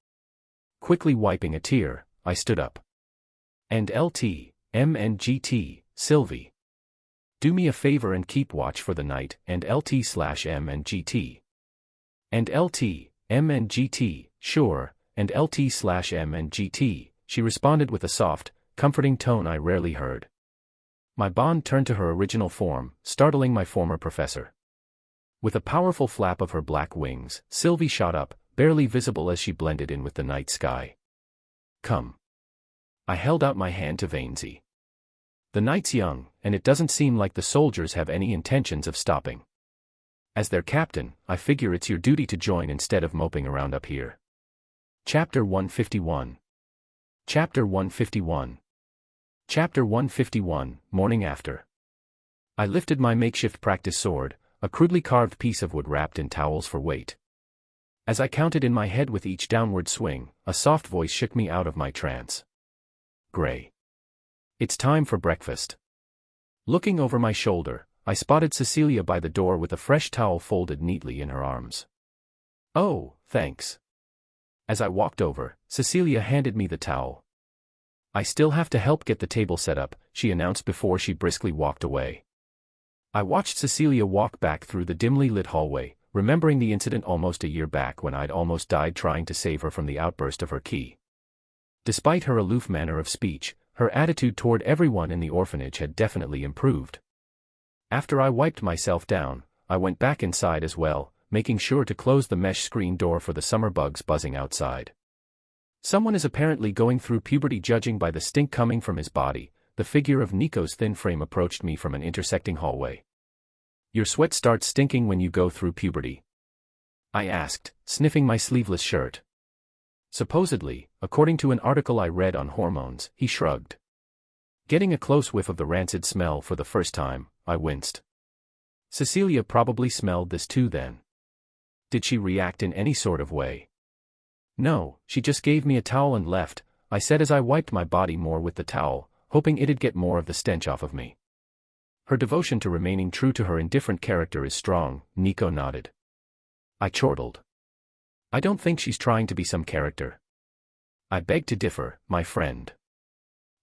Quickly wiping a tear, I stood up. And LT, MNGT, Sylvie. Do me a favor and keep watch for the night, and LT/MNGT. And LT, MNGT, sure, and LT/MNGT, she responded with a soft, comforting tone I rarely heard. My bond turned to her original form, startling my former professor. With a powerful flap of her black wings, Sylvie shot up, barely visible as she blended in with the night sky. Come. I held out my hand to Vainsy. The night's young, and it doesn't seem like the soldiers have any intentions of stopping. As their captain, I figure it's your duty to join instead of moping around up here. Chapter 151. Chapter 151. Chapter 151, Morning After. I lifted my makeshift practice sword, a crudely carved piece of wood wrapped in towels for weight. As I counted in my head with each downward swing, a soft voice shook me out of my trance. Gray. It's time for breakfast. Looking over my shoulder, I spotted Cecilia by the door with a fresh towel folded neatly in her arms. Oh, thanks. As I walked over, Cecilia handed me the towel. I still have to help get the table set up, she announced before she briskly walked away. I watched Cecilia walk back through the dimly lit hallway, remembering the incident almost a year back when I'd almost died trying to save her from the outburst of her key. Despite her aloof manner of speech, her attitude toward everyone in the orphanage had definitely improved. After I wiped myself down, I went back inside as well, making sure to close the mesh screen door for the summer bugs buzzing outside. Someone is apparently going through puberty, judging by the stink coming from his body. The figure of Nico's thin frame approached me from an intersecting hallway. Your sweat starts stinking when you go through puberty? I asked, sniffing my sleeveless shirt. Supposedly, according to an article I read on hormones, he shrugged. Getting a close whiff of the rancid smell for the first time, I winced. Cecilia probably smelled this too then. Did she react in any sort of way? No, she just gave me a towel and left, I said as I wiped my body more with the towel, hoping it'd get more of the stench off of me. Her devotion to remaining true to her indifferent character is strong, Nico nodded. I chortled. I don't think she's trying to be some character. I beg to differ, my friend.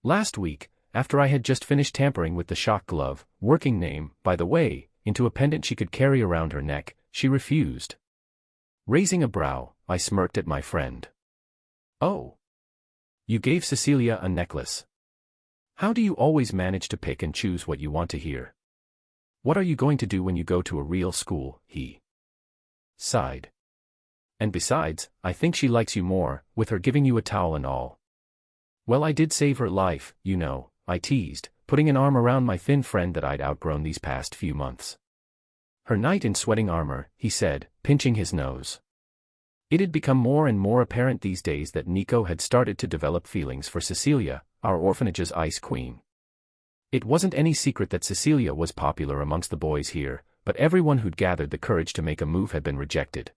Last week, after I had just finished tampering with the shock glove, working name, by the way, into a pendant she could carry around her neck, she refused. Raising a brow, I smirked at my friend. Oh. You gave Cecilia a necklace. How do you always manage to pick and choose what you want to hear? What are you going to do when you go to a real school? He sighed. And besides, I think she likes you more, with her giving you a towel and all. Well, I did save her life, you know, I teased, putting an arm around my thin friend that I'd outgrown these past few months. Her knight in sweating armor, he said, pinching his nose. It had become more and more apparent these days that Nico had started to develop feelings for Cecilia, our orphanage's ice queen. It wasn't any secret that Cecilia was popular amongst the boys here, but everyone who'd gathered the courage to make a move had been rejected.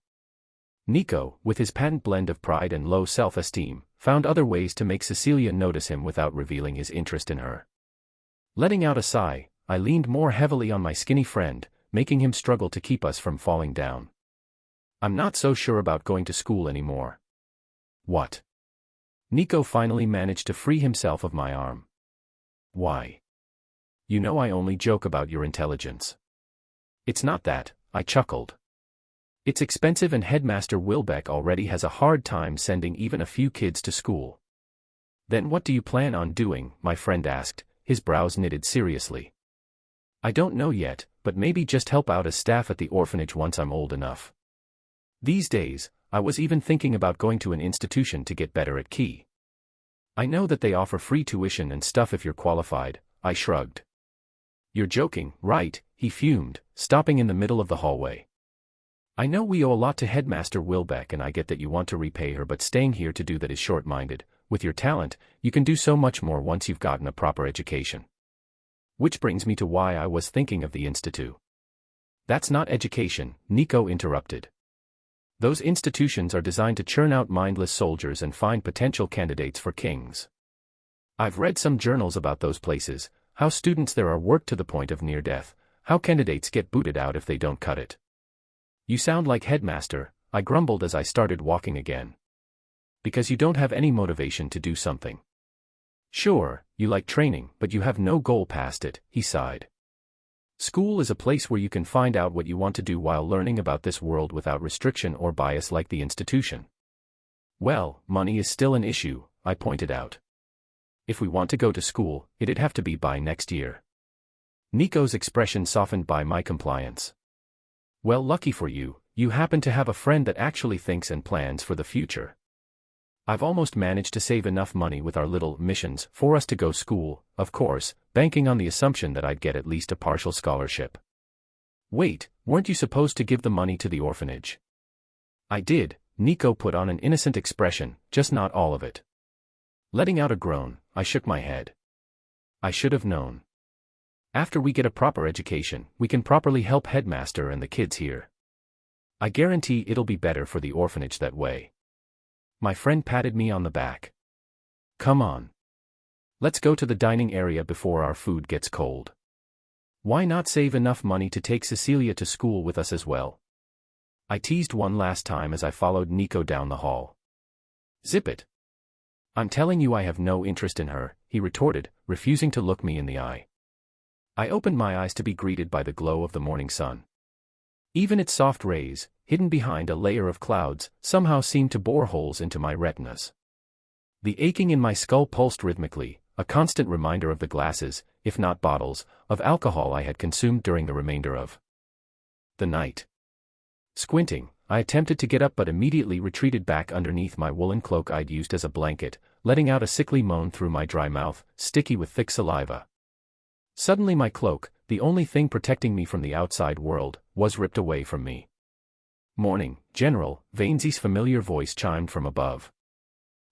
Nico, with his patent blend of pride and low self-esteem, found other ways to make Cecilia notice him without revealing his interest in her. Letting out a sigh, I leaned more heavily on my skinny friend, making him struggle to keep us from falling down. I'm not so sure about going to school anymore. What? Nico finally managed to free himself of my arm. Why? You know I only joke about your intelligence. It's not that, I chuckled. It's expensive and Headmaster Wilbeck already has a hard time sending even a few kids to school. Then what do you plan on doing? My friend asked, his brows knitted seriously. I don't know yet, but maybe just help out as staff at the orphanage once I'm old enough. These days, I was even thinking about going to an institution to get better at key. I know that they offer free tuition and stuff if you're qualified, I shrugged. You're joking, right? He fumed, stopping in the middle of the hallway. I know we owe a lot to Headmaster Wilbeck and I get that you want to repay her, but staying here to do that is short-minded. With your talent, you can do so much more once you've gotten a proper education. Which brings me to why I was thinking of the institute. That's not education, Nico interrupted. Those institutions are designed to churn out mindless soldiers and find potential candidates for kings. I've read some journals about those places, how students there are worked to the point of near death, how candidates get booted out if they don't cut it. You sound like Headmaster, I grumbled as I started walking again. Because you don't have any motivation to do something. Sure, you like training, but you have no goal past it, he sighed. School is a place where you can find out what you want to do while learning about this world without restriction or bias like the institution. Well, money is still an issue, I pointed out. If we want to go to school, it'd have to be by next year. Nico's expression softened by my compliance. Well, lucky for you, you happen to have a friend that actually thinks and plans for the future. I've almost managed to save enough money with our little missions for us to go school, of course, banking on the assumption that I'd get at least a partial scholarship. Wait, weren't you supposed to give the money to the orphanage? I did, Nico put on an innocent expression, just not all of it. Letting out a groan, I shook my head. I should have known. After we get a proper education, we can properly help Headmaster and the kids here. I guarantee it'll be better for the orphanage that way. My friend patted me on the back. Come on. Let's go to the dining area before our food gets cold. Why not save enough money to take Cecilia to school with us as well? I teased one last time as I followed Nico down the hall. Zip it. I'm telling you I have no interest in her, he retorted, refusing to look me in the eye. I opened my eyes to be greeted by the glow of the morning sun. Even its soft rays, hidden behind a layer of clouds, somehow seemed to bore holes into my retinas. The aching in my skull pulsed rhythmically, a constant reminder of the glasses, if not bottles, of alcohol I had consumed during the remainder of the night. Squinting, I attempted to get up but immediately retreated back underneath my woolen cloak I'd used as a blanket, letting out a sickly moan through my dry mouth, sticky with thick saliva. Suddenly my cloak, the only thing protecting me from the outside world, was ripped away from me. Morning, General, Vainsy's familiar voice chimed from above.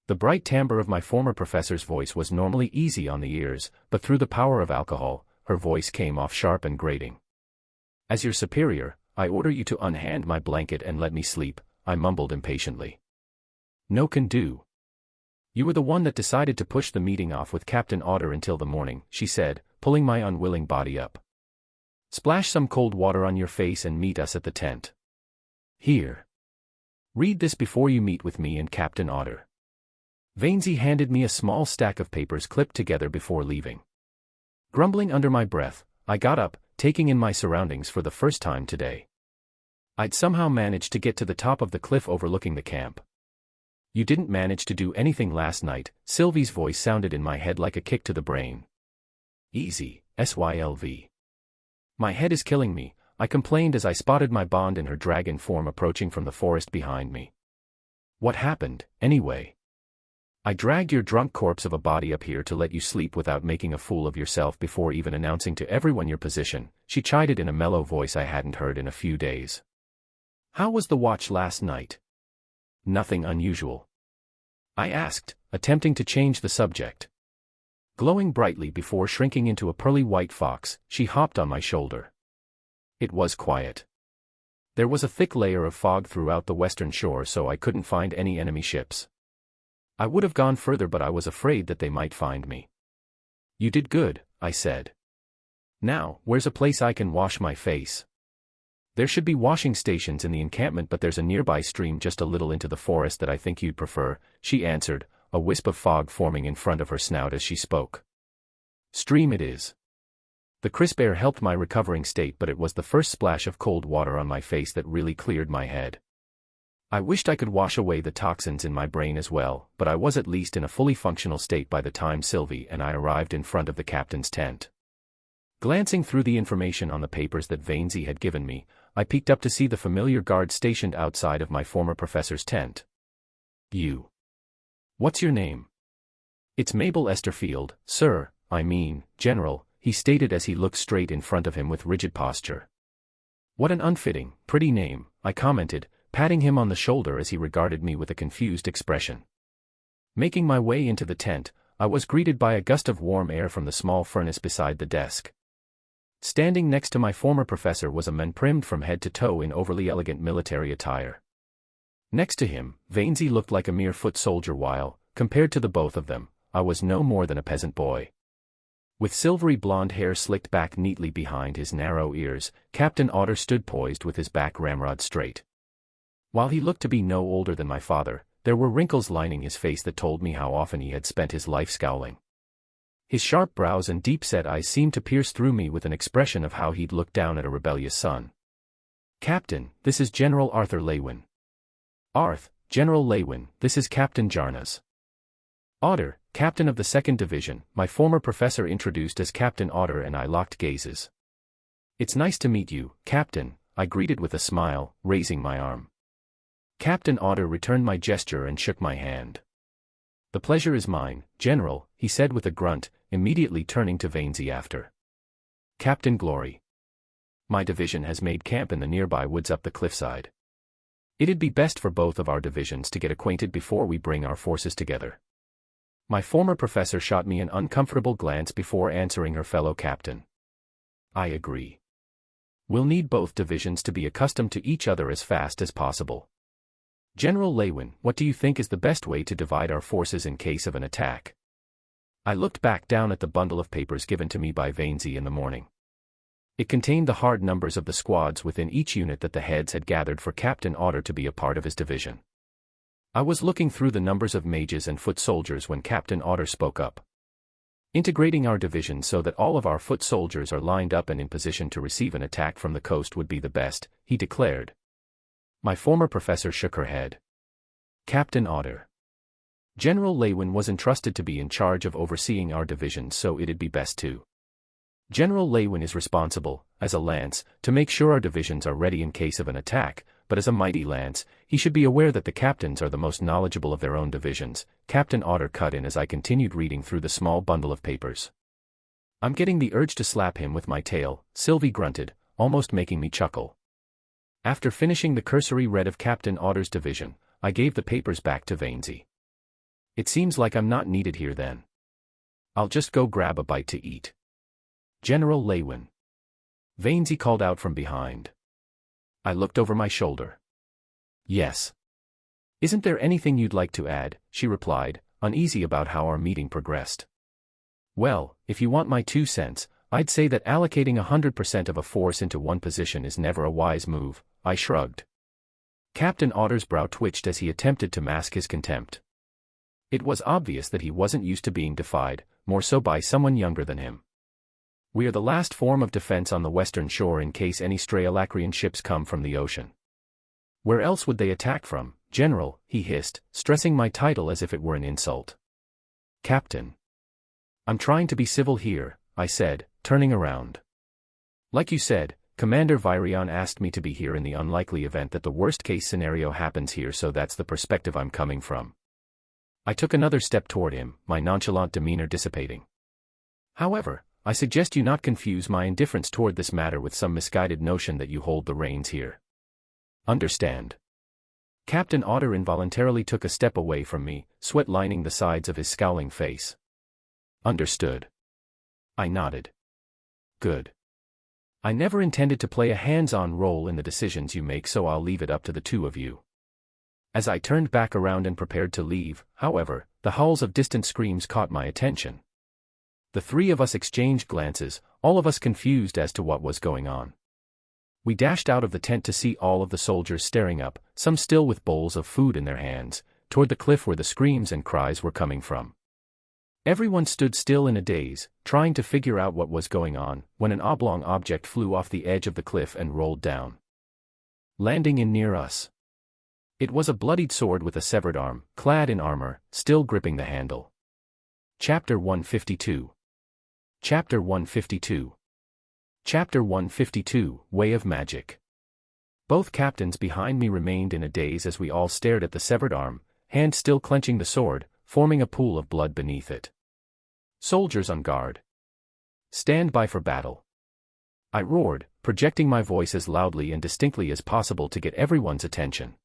The bright timbre of my former professor's voice was normally easy on the ears, but through the power of alcohol, her voice came off sharp and grating. As your superior, I order you to unhand my blanket and let me sleep, I mumbled impatiently. No can do. You were the one that decided to push the meeting off with Captain Otter until the morning, she said, pulling my unwilling body up. Splash some cold water on your face and meet us at the tent. Here. Read this before you meet with me and Captain Otter. Vainsy handed me a small stack of papers clipped together before leaving. Grumbling under my breath, I got up, taking in my surroundings for the first time today. I'd somehow managed to get to the top of the cliff overlooking the camp. "You didn't manage to do anything last night," Sylvie's voice sounded in my head like a kick to the brain. "Easy, Sylv. My head is killing me," I complained as I spotted my bond in her dragon form approaching from the forest behind me. "What happened, anyway?" "I dragged your drunk corpse of a body up here to let you sleep without making a fool of yourself before even announcing to everyone your position," she chided in a mellow voice I hadn't heard in a few days. "How was the watch last night?" "Nothing unusual," I asked, attempting to change the subject. Glowing brightly before shrinking into a pearly white fox, she hopped on my shoulder. It was quiet. There was a thick layer of fog throughout the western shore, so I couldn't find any enemy ships. I would have gone further, but I was afraid that they might find me. "You did good," I said. "Now, where's a place I can wash my face?" "There should be washing stations in the encampment, but there's a nearby stream just a little into the forest that I think you'd prefer," she answered, a wisp of fog forming in front of her snout as she spoke. "Stream it is." The crisp air helped my recovering state, but it was the first splash of cold water on my face that really cleared my head. I wished I could wash away the toxins in my brain as well, but I was at least in a fully functional state by the time Sylvie and I arrived in front of the captain's tent. Glancing through the information on the papers that Vainsy had given me, I peeked up to see the familiar guard stationed outside of my former professor's tent. "You. What's your name?" "It's Mabel Esterfield, sir, General," he stated as he looked straight in front of him with rigid posture. "What an unfitting, pretty name," I commented, patting him on the shoulder as he regarded me with a confused expression. Making my way into the tent, I was greeted by a gust of warm air from the small furnace beside the desk. Standing next to my former professor was a man primed from head to toe in overly elegant military attire. Next to him, Vainsy looked like a mere foot soldier while, compared to the both of them, I was no more than a peasant boy. With silvery blonde hair slicked back neatly behind his narrow ears, Captain Otter stood poised with his back ramrod straight. While he looked to be no older than my father, there were wrinkles lining his face that told me how often he had spent his life scowling. His sharp brows and deep-set eyes seemed to pierce through me with an expression of how he'd look down at a rebellious son. "Captain, this is General Arthur Lewin." General Lewin, this is Captain Jarnas. Otter, captain of the 2nd Division," my former professor introduced as Captain Otter, and I locked gazes. "It's nice to meet you, Captain," I greeted with a smile, raising my arm. Captain Otter returned my gesture and shook my hand. "The pleasure is mine, General," he said with a grunt, immediately turning to Vainsy after. "Captain Glory. My division has made camp in the nearby woods up the cliffside. It'd be best for both of our divisions to get acquainted before we bring our forces together." My former professor shot me an uncomfortable glance before answering her fellow captain. "I agree. We'll need both divisions to be accustomed to each other as fast as possible. General Lewin, what do you think is the best way to divide our forces in case of an attack?" I looked back down at the bundle of papers given to me by Vainsy in the morning. It contained the hard numbers of the squads within each unit that the heads had gathered for Captain Otter to be a part of his division. I was looking through the numbers of mages and foot soldiers when Captain Otter spoke up. "Integrating our division so that all of our foot soldiers are lined up and in position to receive an attack from the coast would be the best," he declared. My former professor shook her head. "Captain Otter. General Lewin was entrusted to be in charge of overseeing our division, so it'd be best to. General Lewin is responsible, as a lance, to make sure our divisions are ready in case of an attack, but as a mighty lance, he should be aware that the captains are the most knowledgeable of their own divisions," Captain Otter cut in as I continued reading through the small bundle of papers. "I'm getting the urge to slap him with my tail," Sylvie grunted, almost making me chuckle. After finishing the cursory read of Captain Otter's division, I gave the papers back to Vainsy. "It seems like I'm not needed here then. I'll just go grab a bite to eat." "General Lewin," Vainsy called out from behind. I looked over my shoulder. "Yes." "Isn't there anything you'd like to add?" she replied, uneasy about how our meeting progressed. "Well, if you want my 2 cents, I'd say that allocating 100% of a force into one position is never a wise move," I shrugged. Captain Otter's brow twitched as he attempted to mask his contempt. It was obvious that he wasn't used to being defied, more so by someone younger than him. We are the last form of defense on the western shore in case any stray Alacrian ships come from the ocean. Where else would they attack from, General? He hissed, stressing my title as if it were an insult. Captain. I'm trying to be civil here, I said, turning around. Like you said, Commander Virion asked me to be here in the unlikely event that the worst-case scenario happens here, so that's the perspective I'm coming from. I took another step toward him, my nonchalant demeanor dissipating. However, I suggest you not confuse my indifference toward this matter with some misguided notion that you hold the reins here. Understand? Captain Otter involuntarily took a step away from me, sweat lining the sides of his scowling face. Understood. I nodded. Good. I never intended to play a hands-on role in the decisions you make, so I'll leave it up to the two of you. As I turned back around and prepared to leave, however, the howls of distant screams caught my attention. The three of us exchanged glances, all of us confused as to what was going on. We dashed out of the tent to see all of the soldiers staring up, some still with bowls of food in their hands, toward the cliff where the screams and cries were coming from. Everyone stood still in a daze, trying to figure out what was going on, when an oblong object flew off the edge of the cliff and rolled down, landing in near us. It was a bloodied sword with a severed arm, clad in armor, still gripping the handle. Chapter 152. Chapter 152. Chapter 152, Way of Magic. Both captains behind me remained in a daze as we all stared at the severed arm, hand still clenching the sword, forming a pool of blood beneath it. Soldiers on guard. Stand by for battle. I roared, projecting my voice as loudly and distinctly as possible to get everyone's attention.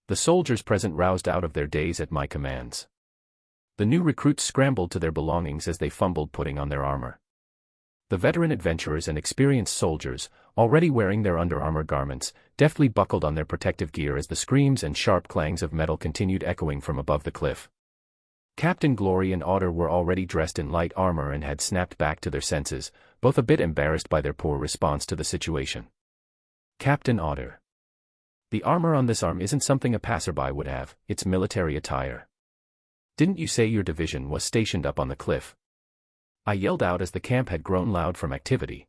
The soldiers present roused out of their daze at my commands. The new recruits scrambled to their belongings as they fumbled putting on their armor. The veteran adventurers and experienced soldiers, already wearing their under-armor garments, deftly buckled on their protective gear as the screams and sharp clangs of metal continued echoing from above the cliff. Captain Glory and Otter were already dressed in light armor and had snapped back to their senses, both a bit embarrassed by their poor response to the situation. Captain Otter. The armor on this arm isn't something a passerby would have, it's military attire. Didn't you say your division was stationed up on the cliff? I yelled out as the camp had grown loud from activity.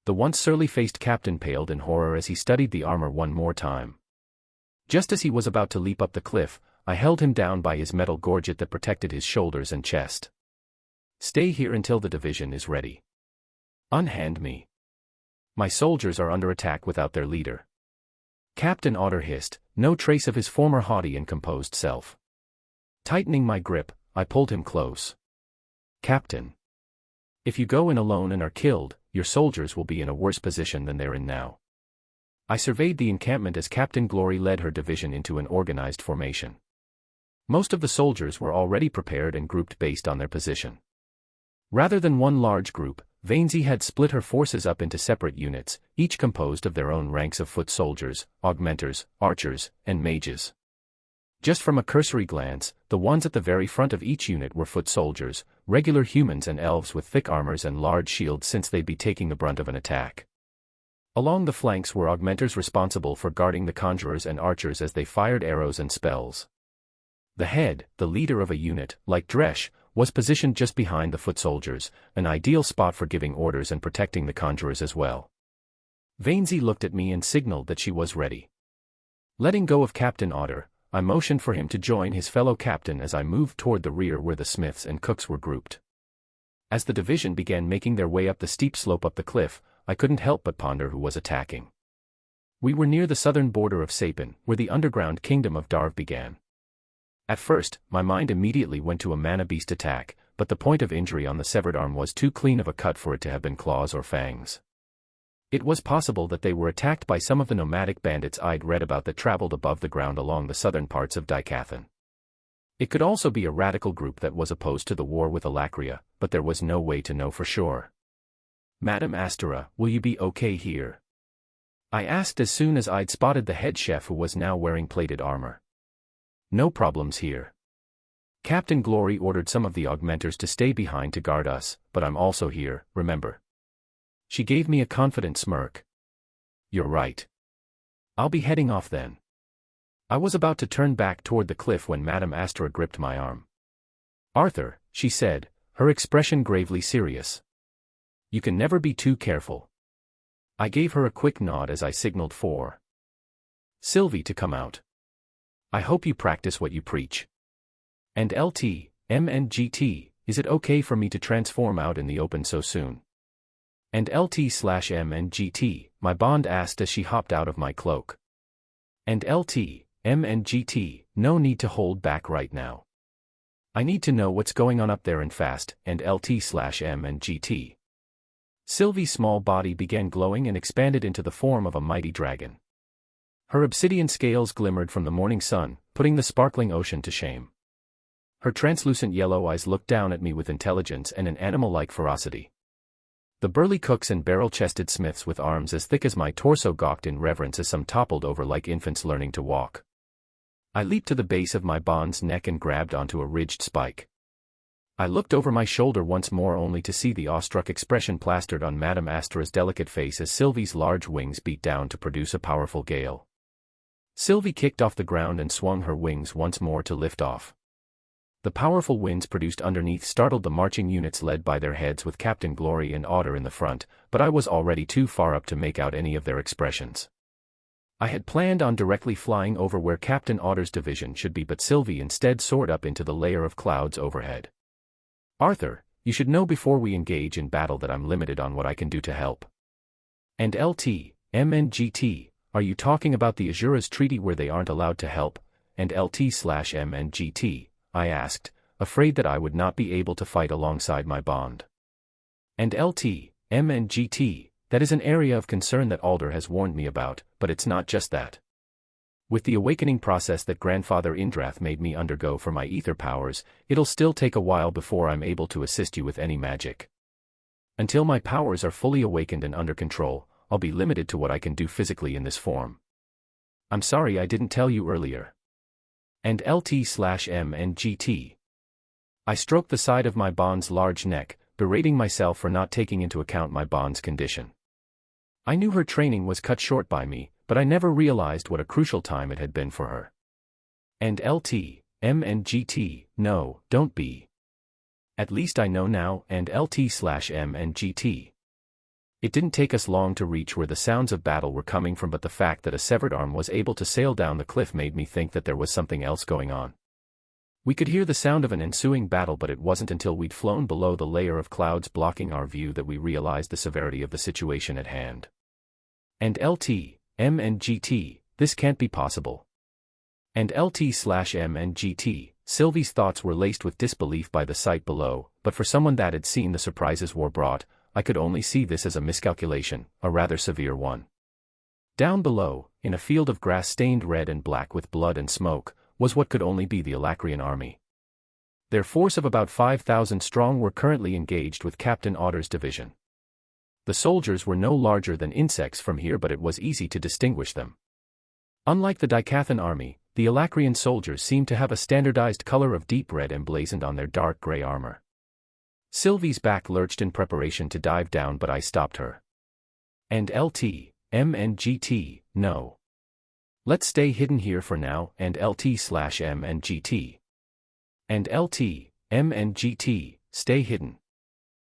The once surly-faced captain paled in horror as he studied the armor one more time. Just as he was about to leap up the cliff, I held him down by his metal gorget that protected his shoulders and chest. Stay here until the division is ready. Unhand me. My soldiers are under attack without their leader. Captain Otter hissed, no trace of his former haughty and composed self. Tightening my grip, I pulled him close. Captain. If you go in alone and are killed, your soldiers will be in a worse position than they're in now. I surveyed the encampment as Captain Glory led her division into an organized formation. Most of the soldiers were already prepared and grouped based on their position. Rather than one large group, Vainsy had split her forces up into separate units, each composed of their own ranks of foot soldiers, augmenters, archers, and mages. Just from a cursory glance, the ones at the very front of each unit were foot soldiers, regular humans and elves with thick armors and large shields since they'd be taking the brunt of an attack. Along the flanks were augmenters responsible for guarding the conjurers and archers as they fired arrows and spells. The head, the leader of a unit, like Dresh, was positioned just behind the foot soldiers, an ideal spot for giving orders and protecting the conjurers as well. Vainsy looked at me and signaled that she was ready. Letting go of Captain Otter, I motioned for him to join his fellow captain as I moved toward the rear where the smiths and cooks were grouped. As the division began making their way up the steep slope up the cliff, I couldn't help but ponder who was attacking. We were near the southern border of Sapin, where the underground kingdom of Darv began. At first, my mind immediately went to a mana beast attack, but the point of injury on the severed arm was too clean of a cut for it to have been claws or fangs. It was possible that they were attacked by some of the nomadic bandits I'd read about that traveled above the ground along the southern parts of Dicathan. It could also be a radical group that was opposed to the war with Alacria, but there was no way to know for sure. Madame Astora, will you be okay here? I asked as soon as I'd spotted the head chef who was now wearing plated armor. No problems here. Captain Glory ordered some of the augmenters to stay behind to guard us, but I'm also here, remember. She gave me a confident smirk. You're right. I'll be heading off then. I was about to turn back toward the cliff when Madame Astora gripped my arm. Arthur, she said, her expression gravely serious. You can never be too careful. I gave her a quick nod as I signaled for Sylvie to come out. I hope you practice what you preach. And LT, MNGT, is it okay for me to transform out in the open so soon? And LT/MNGT, my bond asked as she hopped out of my cloak. And LT, MNGT, no need to hold back right now. I need to know what's going on up there and fast, and LT/MNGT. Sylvie's small body began glowing and expanded into the form of a mighty dragon. Her obsidian scales glimmered from the morning sun, putting the sparkling ocean to shame. Her translucent yellow eyes looked down at me with intelligence and an animal-like ferocity. The burly cooks and barrel-chested smiths with arms as thick as my torso gawked in reverence as some toppled over like infants learning to walk. I leaped to the base of my bond's neck and grabbed onto a ridged spike. I looked over my shoulder once more only to see the awestruck expression plastered on Madame Astra's delicate face as Sylvie's large wings beat down to produce a powerful gale. Sylvie kicked off the ground and swung her wings once more to lift off. The powerful winds produced underneath startled the marching units led by their heads with Captain Glory and Otter in the front, but I was already too far up to make out any of their expressions. I had planned on directly flying over where Captain Otter's division should be, but Sylvie instead soared up into the layer of clouds overhead. Arthur, you should know before we engage in battle that I'm limited on what I can do to help. And LT, MNGT, are you talking about the Azura's treaty where they aren't allowed to help? And LT/MNGT, I asked, afraid that I would not be able to fight alongside my bond. And LT, MNGT, that is an area of concern that Alder has warned me about, but it's not just that. With the awakening process that Grandfather Indrath made me undergo for my ether powers, it'll still take a while before I'm able to assist you with any magic. Until my powers are fully awakened and under control, I'll be limited to what I can do physically in this form. I'm sorry I didn't tell you earlier. And LT/MNGT. I stroked the side of my bond's large neck, berating myself for not taking into account my bond's condition. I knew her training was cut short by me, but I never realized what a crucial time it had been for her. And LT/MNGT, no, don't be. At least I know now, and LT/MNGT. It didn't take us long to reach where the sounds of battle were coming from, but the fact that a severed arm was able to sail down the cliff made me think that there was something else going on. We could hear the sound of an ensuing battle, but it wasn't until we'd flown below the layer of clouds blocking our view that we realized the severity of the situation at hand. And LT/MNGT, this can't be possible. And LT/MNGT, Sylvie's thoughts were laced with disbelief by the sight below, but for someone that had seen the surprises war brought, I could only see this as a miscalculation, a rather severe one. Down below, in a field of grass stained red and black with blood and smoke, was what could only be the Alacrian army. Their force of about 5,000 strong were currently engaged with Captain Otter's division. The soldiers were no larger than insects from here, but it was easy to distinguish them. Unlike the Dicathan army, the Alacrian soldiers seemed to have a standardized color of deep red emblazoned on their dark gray armor. Sylvie's back lurched in preparation to dive down, but I stopped her. And LT/MNGT, no. Let's stay hidden here for now, and LT/MNGT. And LT/MNGT, stay hidden.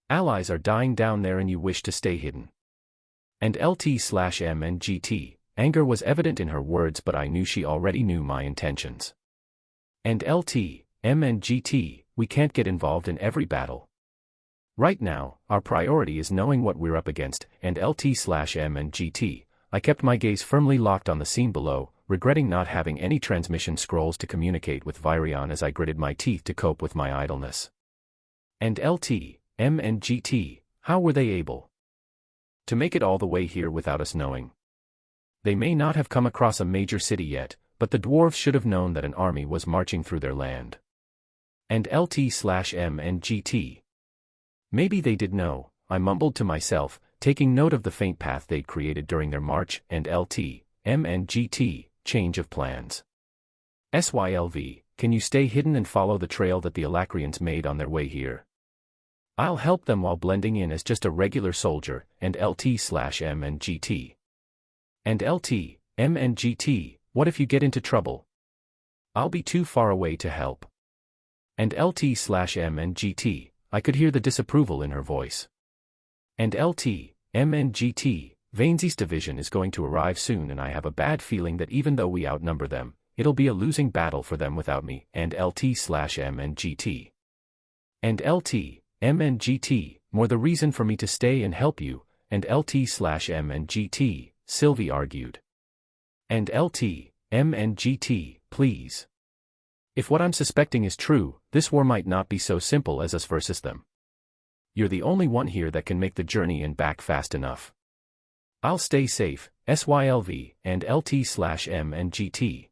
Allies are dying down there and you wish to stay hidden. And LT/MNGT, anger was evident in her words, but I knew she already knew my intentions. And LT/MNGT, we can't get involved in every battle. Right now, our priority is knowing what we're up against, and LT/MNGT, I kept my gaze firmly locked on the scene below, regretting not having any transmission scrolls to communicate with Virion as I gritted my teeth to cope with my idleness. And LT/MNGT, how were they able to make it all the way here without us knowing? They may not have come across a major city yet, but the dwarves should have known that an army was marching through their land. And LT/MNGT. Maybe they did know, I mumbled to myself, taking note of the faint path they'd created during their march, and LT/MNGT, change of plans. SYLV, can you stay hidden and follow the trail that the Alacrians made on their way here? I'll help them while blending in as just a regular soldier, and LT/MNGT. And LT/MNGT, what if you get into trouble? I'll be too far away to help. And LT/MNGT, I could hear the disapproval in her voice. And LT, MNGT, Vainsy's division is going to arrive soon, and I have a bad feeling that even though we outnumber them, it'll be a losing battle for them without me. And LT/MNGT. And LT, MNGT, more the reason for me to stay and help you. And LT/MNGT, Sylvie argued. And LT, MNGT, please. If what I'm suspecting is true, this war might not be so simple as us versus them. You're the only one here that can make the journey and back fast enough. I'll stay safe, SYLV, and LT/MNGT.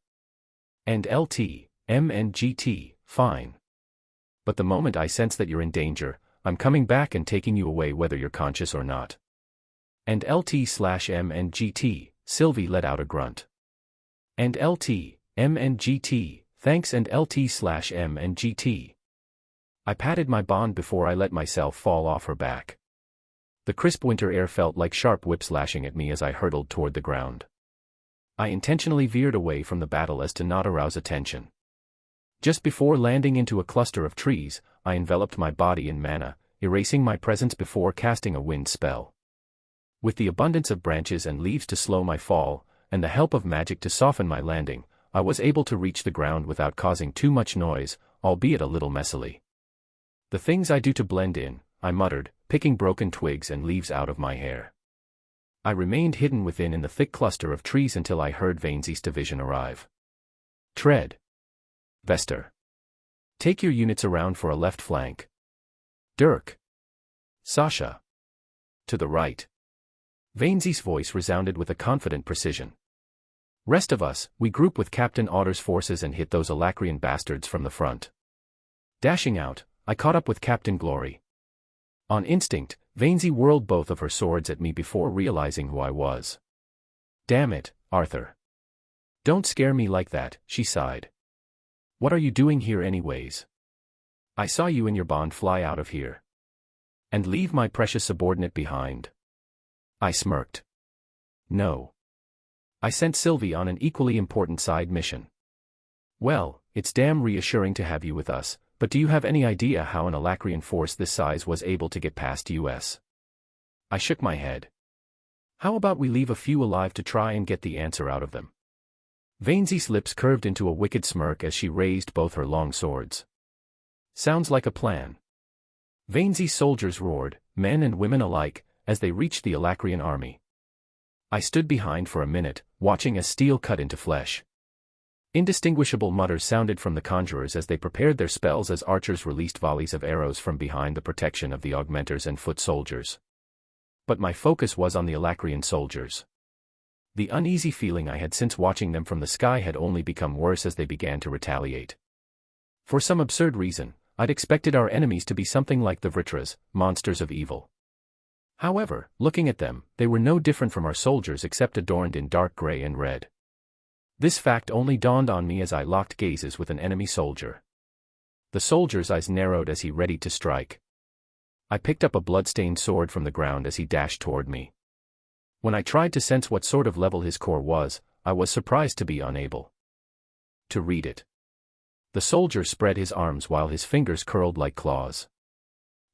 And LT, MNGT, fine. But the moment I sense that you're in danger, I'm coming back and taking you away whether you're conscious or not. And LT/MNGT, Sylvie let out a grunt. And LT, MNGT, thanks. And LT/MNGT. I patted my bond before I let myself fall off her back. The crisp winter air felt like sharp whips lashing at me as I hurtled toward the ground. I intentionally veered away from the battle as to not arouse attention. Just before landing into a cluster of trees, I enveloped my body in mana, erasing my presence before casting a wind spell. With the abundance of branches and leaves to slow my fall, and the help of magic to soften my landing, I was able to reach the ground without causing too much noise, albeit a little messily. The things I do to blend in, I muttered, picking broken twigs and leaves out of my hair. I remained hidden within in the thick cluster of trees until I heard Vainsy's division arrive. Tread. Vester. Take your units around for a left flank. Dirk. Sasha. To the right. Vainsy's voice resounded with a confident precision. Rest of us, we group with Captain Otter's forces and hit those Alacrian bastards from the front. Dashing out, I caught up with Captain Glory. On instinct, Vainsy whirled both of her swords at me before realizing who I was. Damn it, Arthur. Don't scare me like that, she sighed. What are you doing here anyways? I saw you and your bond fly out of here. And leave my precious subordinate behind. I smirked. No. I sent Sylvie on an equally important side mission. Well, it's damn reassuring to have you with us, but do you have any idea how an Alacrian force this size was able to get past US? I shook my head. How about we leave a few alive to try and get the answer out of them? Vainsy's lips curved into a wicked smirk as she raised both her long swords. Sounds like a plan. Vainsy's soldiers roared, men and women alike, as they reached the Alacrian army. I stood behind for a minute, watching as steel cut into flesh. Indistinguishable mutters sounded from the conjurers as they prepared their spells as archers released volleys of arrows from behind the protection of the augmenters and foot soldiers. But my focus was on the Alacrian soldiers. The uneasy feeling I had since watching them from the sky had only become worse as they began to retaliate. For some absurd reason, I'd expected our enemies to be something like the Vritras, monsters of evil. However, looking at them, they were no different from our soldiers except adorned in dark gray and red. This fact only dawned on me as I locked gazes with an enemy soldier. The soldier's eyes narrowed as he readied to strike. I picked up a blood-stained sword from the ground as he dashed toward me. When I tried to sense what sort of level his core was, I was surprised to be unable to read it. The soldier spread his arms while his fingers curled like claws.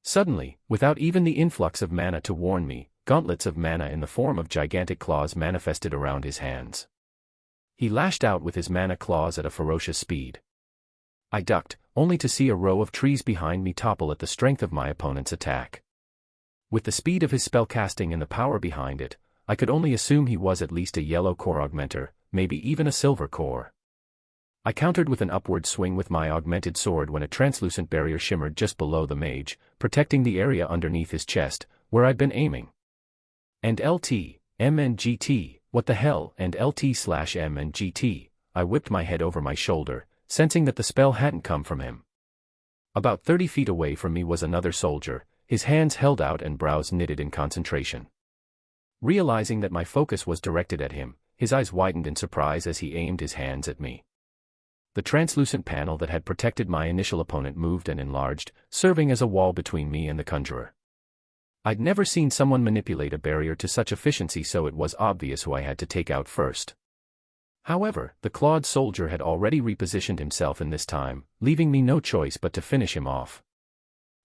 Suddenly, without even the influx of mana to warn me, gauntlets of mana in the form of gigantic claws manifested around his hands. He lashed out with his mana claws at a ferocious speed. I ducked, only to see a row of trees behind me topple at the strength of my opponent's attack. With the speed of his spellcasting and the power behind it, I could only assume he was at least a yellow core augmenter, maybe even a silver core. I countered with an upward swing with my augmented sword when a translucent barrier shimmered just below the mage, protecting the area underneath his chest, where I'd been aiming. And LT, MNGT, what the hell? And LT/MNGT, I whipped my head over my shoulder, sensing that the spell hadn't come from him. About 30 feet away from me was another soldier, his hands held out and brows knitted in concentration. Realizing that my focus was directed at him, his eyes widened in surprise as he aimed his hands at me. The translucent panel that had protected my initial opponent moved and enlarged, serving as a wall between me and the conjurer. I'd never seen someone manipulate a barrier to such efficiency, so it was obvious who I had to take out first. However, the clawed soldier had already repositioned himself in this time, leaving me no choice but to finish him off.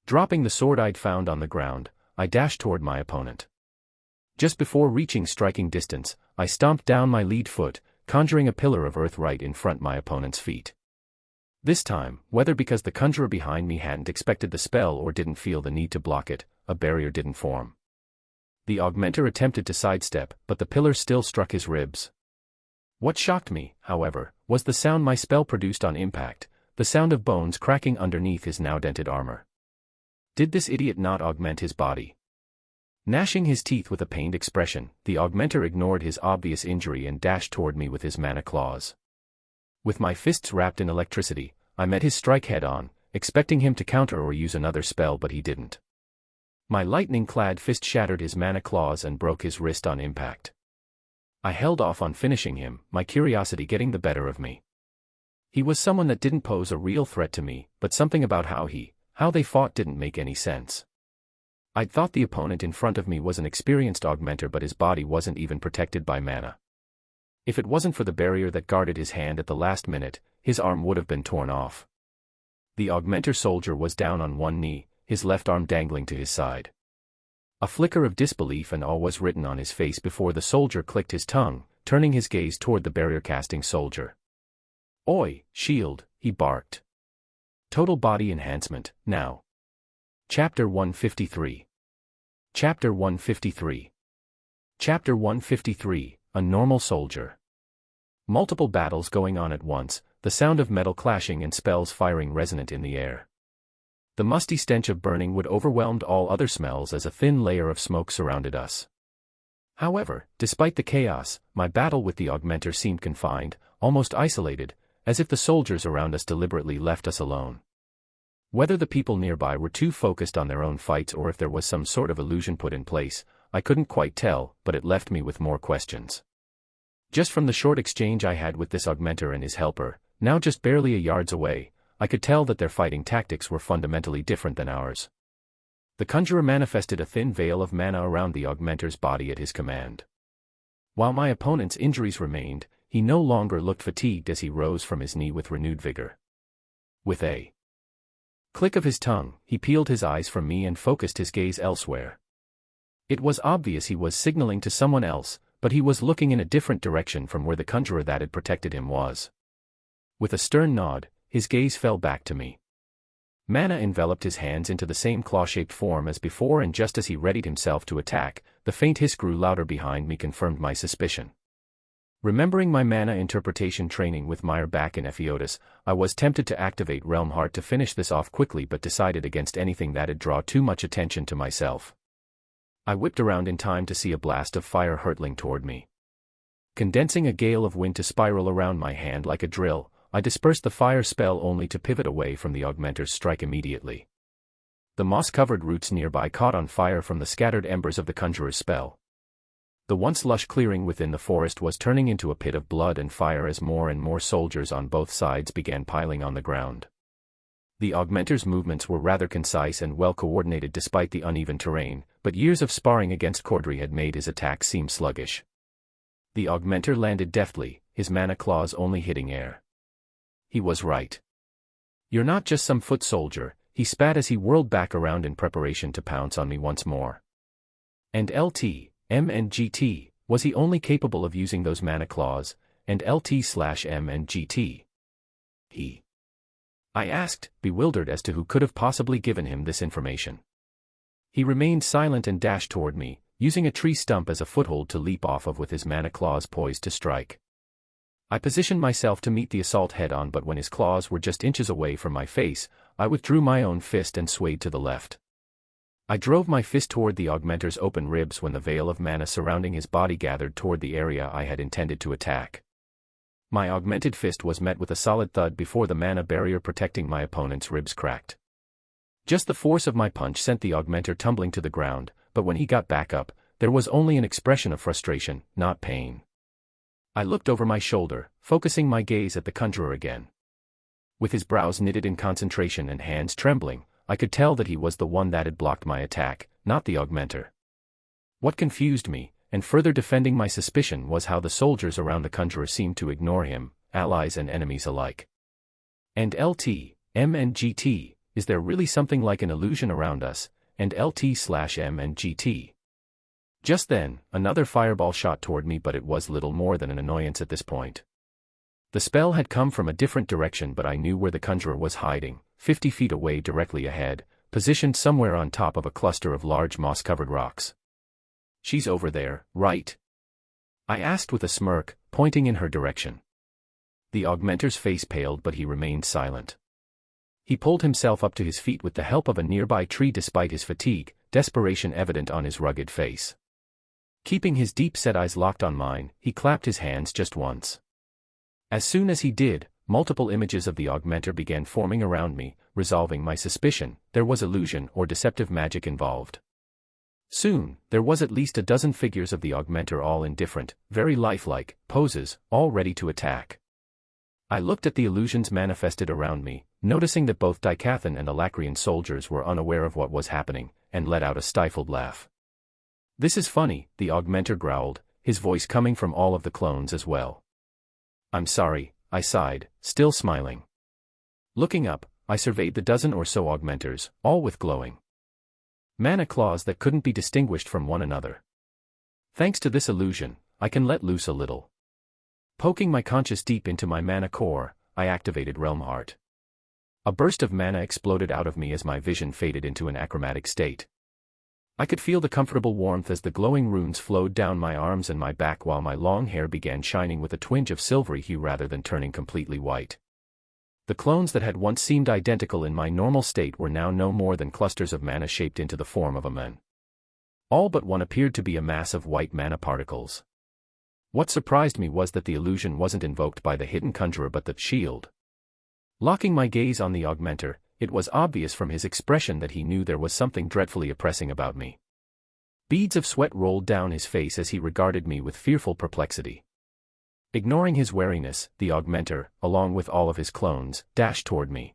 Dropping the sword I'd found on the ground, I dashed toward my opponent. Just before reaching striking distance, I stomped down my lead foot, conjuring a pillar of earth right in front my opponent's feet. This time, whether because the conjurer behind me hadn't expected the spell or didn't feel the need to block it, a barrier didn't form. The augmenter attempted to sidestep, but the pillar still struck his ribs. What shocked me, however, was the sound my spell produced on impact, the sound of bones cracking underneath his now dented armor. Did this idiot not augment his body? Gnashing his teeth with a pained expression, the augmenter ignored his obvious injury and dashed toward me with his mana claws. With my fists wrapped in electricity, I met his strike head-on, expecting him to counter or use another spell, but he didn't. My lightning-clad fist shattered his mana claws and broke his wrist on impact. I held off on finishing him, my curiosity getting the better of me. He was someone that didn't pose a real threat to me, but something about how they fought didn't make any sense. I'd thought the opponent in front of me was an experienced augmenter, but his body wasn't even protected by mana. If it wasn't for the barrier that guarded his hand at the last minute, his arm would have been torn off. The augmenter soldier was down on one knee, his left arm dangling to his side. A flicker of disbelief and awe was written on his face before the soldier clicked his tongue, turning his gaze toward the barrier-casting soldier. "Oi, shield," he barked. Total body enhancement, now. Chapter 153. Chapter 153. Chapter 153, A Normal Soldier. Multiple battles going on at once, the sound of metal clashing and spells firing resonant in the air. The musty stench of burning wood overwhelmed all other smells as a thin layer of smoke surrounded us. However, despite the chaos, my battle with the augmenter seemed confined, almost isolated, as if the soldiers around us deliberately left us alone. Whether the people nearby were too focused on their own fights or if there was some sort of illusion put in place, I couldn't quite tell, but it left me with more questions. Just from the short exchange I had with this augmenter and his helper, now just barely a yards away, I could tell that their fighting tactics were fundamentally different than ours. The conjurer manifested a thin veil of mana around the augmenter's body at his command. While my opponent's injuries remained, he no longer looked fatigued as he rose from his knee with renewed vigor. With a click of his tongue, he peeled his eyes from me and focused his gaze elsewhere. It was obvious he was signaling to someone else, but he was looking in a different direction from where the conjurer that had protected him was. With a stern nod, his gaze fell back to me. Mana enveloped his hands into the same claw-shaped form as before, and just as he readied himself to attack, the faint hiss grew louder behind me, confirmed my suspicion. Remembering my mana interpretation training with Meyer back in Epheotis, I was tempted to activate Realm Heart to finish this off quickly, but decided against anything that'd draw too much attention to myself. I whipped around in time to see a blast of fire hurtling toward me. Condensing a gale of wind to spiral around my hand like a drill, I dispersed the fire spell only to pivot away from the augmenter's strike immediately. The moss-covered roots nearby caught on fire from the scattered embers of the conjurer's spell. The once lush clearing within the forest was turning into a pit of blood and fire as more and more soldiers on both sides began piling on the ground. The augmenter's movements were rather concise and well-coordinated despite the uneven terrain, but years of sparring against Cordry had made his attacks seem sluggish. The augmenter landed deftly, his mana claws only hitting air. He was right. "You're not just some foot soldier," he spat as he whirled back around in preparation to pounce on me once more. And LT, M and GT, was he only capable of using those mana claws, and LT/M and GT? I asked, bewildered as to who could have possibly given him this information. He remained silent and dashed toward me, using a tree stump as a foothold to leap off of with his mana claws poised to strike. I positioned myself to meet the assault head-on, but when his claws were just inches away from my face, I withdrew my own fist and swayed to the left. I drove my fist toward the augmenter's open ribs when the veil of mana surrounding his body gathered toward the area I had intended to attack. My augmented fist was met with a solid thud before the mana barrier protecting my opponent's ribs cracked. Just the force of my punch sent the augmenter tumbling to the ground, but when he got back up, there was only an expression of frustration, not pain. I looked over my shoulder, focusing my gaze at the conjurer again. With his brows knitted in concentration and hands trembling, I could tell that he was the one that had blocked my attack, not the augmenter. What confused me, and further defending my suspicion, was how the soldiers around the conjurer seemed to ignore him, allies and enemies alike. And LT, M and GT, is there really something like an illusion around us, and LT/M and GT. Just then, another fireball shot toward me, but it was little more than an annoyance at this point. The spell had come from a different direction, but I knew where the conjurer was hiding, 50 feet away directly ahead, positioned somewhere on top of a cluster of large moss-covered rocks. "She's over there, right?" I asked with a smirk, pointing in her direction. The augmenter's face paled, but he remained silent. He pulled himself up to his feet with the help of a nearby tree despite his fatigue, desperation evident on his rugged face. Keeping his deep-set eyes locked on mine, he clapped his hands just once. As soon as he did, multiple images of the augmenter began forming around me, resolving my suspicion there was illusion or deceptive magic involved. Soon, there was at least a dozen figures of the augmenter, all in different, very lifelike, poses, all ready to attack. I looked at the illusions manifested around me, noticing that both Dicathan and Alacrian soldiers were unaware of what was happening, and let out a stifled laugh. "This is funny," the augmenter growled, his voice coming from all of the clones as well. "I'm sorry," I sighed, still smiling. Looking up, I surveyed the dozen or so augmenters, all with glowing mana claws that couldn't be distinguished from one another. Thanks to this illusion, I can let loose a little. Poking my conscience deep into my mana core, I activated Realm Heart. A burst of mana exploded out of me as my vision faded into an achromatic state. I could feel the comfortable warmth as the glowing runes flowed down my arms and my back, while my long hair began shining with a twinge of silvery hue rather than turning completely white. The clones that had once seemed identical in my normal state were now no more than clusters of mana shaped into the form of a man. All but one appeared to be a mass of white mana particles. What surprised me was that the illusion wasn't invoked by the hidden conjurer but the shield. Locking my gaze on the augmenter, it was obvious from his expression that he knew there was something dreadfully oppressing about me. Beads of sweat rolled down his face as he regarded me with fearful perplexity. Ignoring his wariness, the augmenter, along with all of his clones, dashed toward me.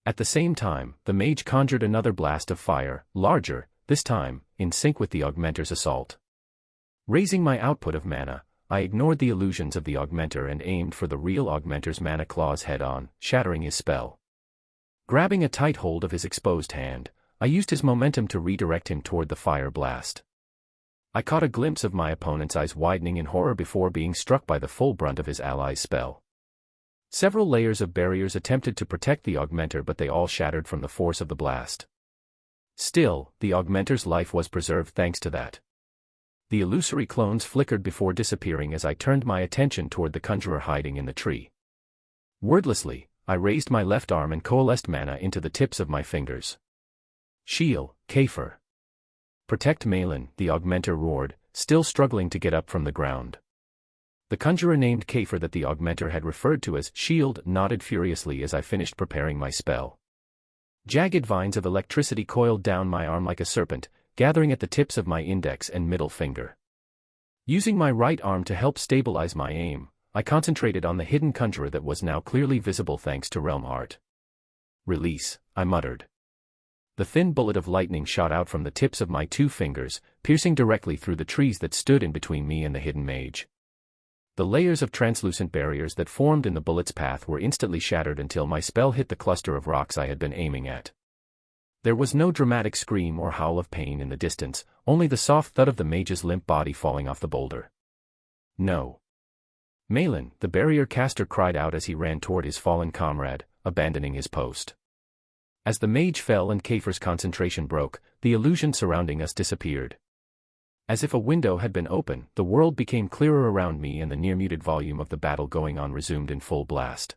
At the same time, the mage conjured another blast of fire, larger, this time, in sync with the augmenter's assault. Raising my output of mana, I ignored the illusions of the augmenter and aimed for the real augmenter's mana claws head-on, shattering his spell. Grabbing a tight hold of his exposed hand, I used his momentum to redirect him toward the fire blast. I caught a glimpse of my opponent's eyes widening in horror before being struck by the full brunt of his ally's spell. Several layers of barriers attempted to protect the augmenter, but they all shattered from the force of the blast. Still, the augmenter's life was preserved thanks to that. The illusory clones flickered before disappearing as I turned my attention toward the conjurer hiding in the tree. Wordlessly, I raised my left arm and coalesced mana into the tips of my fingers. "Shield, Kafir. Protect Malin," the augmenter roared, still struggling to get up from the ground. The conjurer named Kafir that the augmenter had referred to as Shield nodded furiously as I finished preparing my spell. Jagged vines of electricity coiled down my arm like a serpent, gathering at the tips of my index and middle finger. Using my right arm to help stabilize my aim, I concentrated on the hidden conjurer that was now clearly visible thanks to Realm Heart. "Release," I muttered. The thin bullet of lightning shot out from the tips of my two fingers, piercing directly through the trees that stood in between me and the hidden mage. The layers of translucent barriers that formed in the bullet's path were instantly shattered until my spell hit the cluster of rocks I had been aiming at. There was no dramatic scream or howl of pain in the distance, only the soft thud of the mage's limp body falling off the boulder. "No." Malin, the barrier caster, cried out as he ran toward his fallen comrade, abandoning his post. As the mage fell and Kafir's concentration broke, the illusion surrounding us disappeared. As if a window had been open, the world became clearer around me and the near-muted volume of the battle going on resumed in full blast.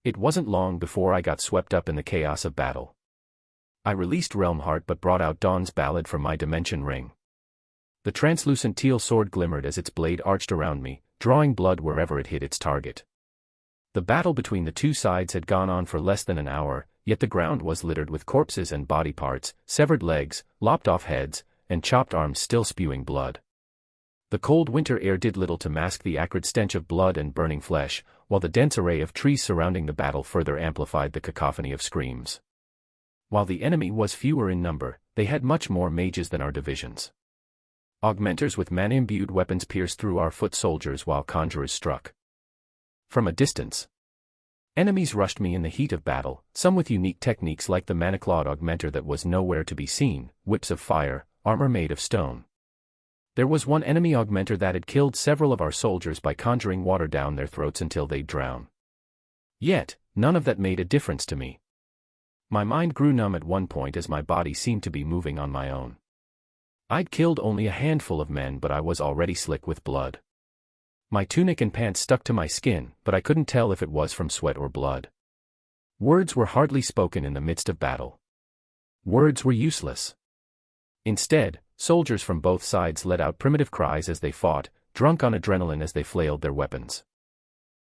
It wasn't long before I got swept up in the chaos of battle. I released Realm Heart but brought out Dawn's Ballad from my dimension ring. The translucent teal sword glimmered as its blade arched around me, drawing blood wherever it hit its target. The battle between the two sides had gone on for less than an hour, yet the ground was littered with corpses and body parts, severed legs, lopped-off heads, and chopped arms still spewing blood. The cold winter air did little to mask the acrid stench of blood and burning flesh, while the dense array of trees surrounding the battle further amplified the cacophony of screams. While the enemy was fewer in number, they had much more mages than our divisions. Augmenters with mana-imbued weapons pierced through our foot soldiers while conjurers struck from a distance. Enemies rushed me in the heat of battle, some with unique techniques like the maniclawed augmenter that was nowhere to be seen, whips of fire, armor made of stone. There was one enemy augmenter that had killed several of our soldiers by conjuring water down their throats until they'd drown. Yet, none of that made a difference to me. My mind grew numb at one point as my body seemed to be moving on my own. I'd killed only a handful of men, but I was already slick with blood. My tunic and pants stuck to my skin, but I couldn't tell if it was from sweat or blood. Words were hardly spoken in the midst of battle. Words were useless. Instead, soldiers from both sides let out primitive cries as they fought, drunk on adrenaline as they flailed their weapons.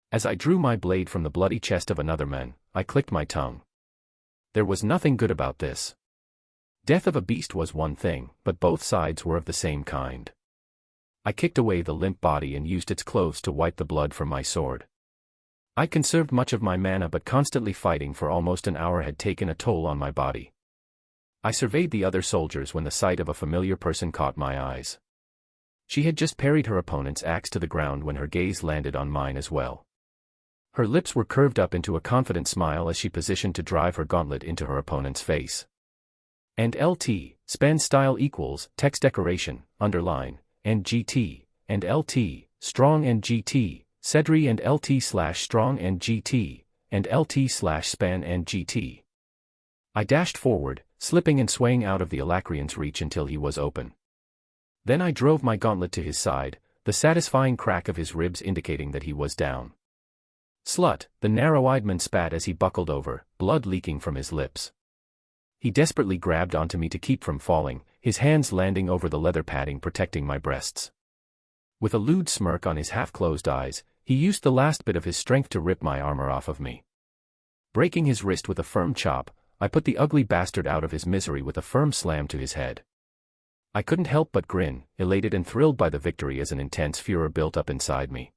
As I drew my blade from the bloody chest of another man, I clicked my tongue. There was nothing good about this. Death of a beast was one thing, but both sides were of the same kind. I kicked away the limp body and used its clothes to wipe the blood from my sword. I conserved much of my mana, but constantly fighting for almost an hour had taken a toll on my body. I surveyed the other soldiers when the sight of a familiar person caught my eyes. She had just parried her opponent's axe to the ground when her gaze landed on mine as well. Her lips were curved up into a confident smile as she positioned to drive her gauntlet into her opponent's face. And LT, span style equals, text decoration, underline, and GT, and LT, strong and GT, Cedri and LT slash strong and GT, and LT slash span and GT. I dashed forward, slipping and swaying out of the Alacrian's reach until he was open. Then I drove my gauntlet to his side, the satisfying crack of his ribs indicating that he was down. Slut, the narrow-eyed man spat as he buckled over, blood leaking from his lips. He desperately grabbed onto me to keep from falling, his hands landing over the leather padding protecting my breasts. With a lewd smirk on his half-closed eyes, he used the last bit of his strength to rip my armor off of me. Breaking his wrist with a firm chop, I put the ugly bastard out of his misery with a firm slam to his head. I couldn't help but grin, elated and thrilled by the victory as an intense furor built up inside me.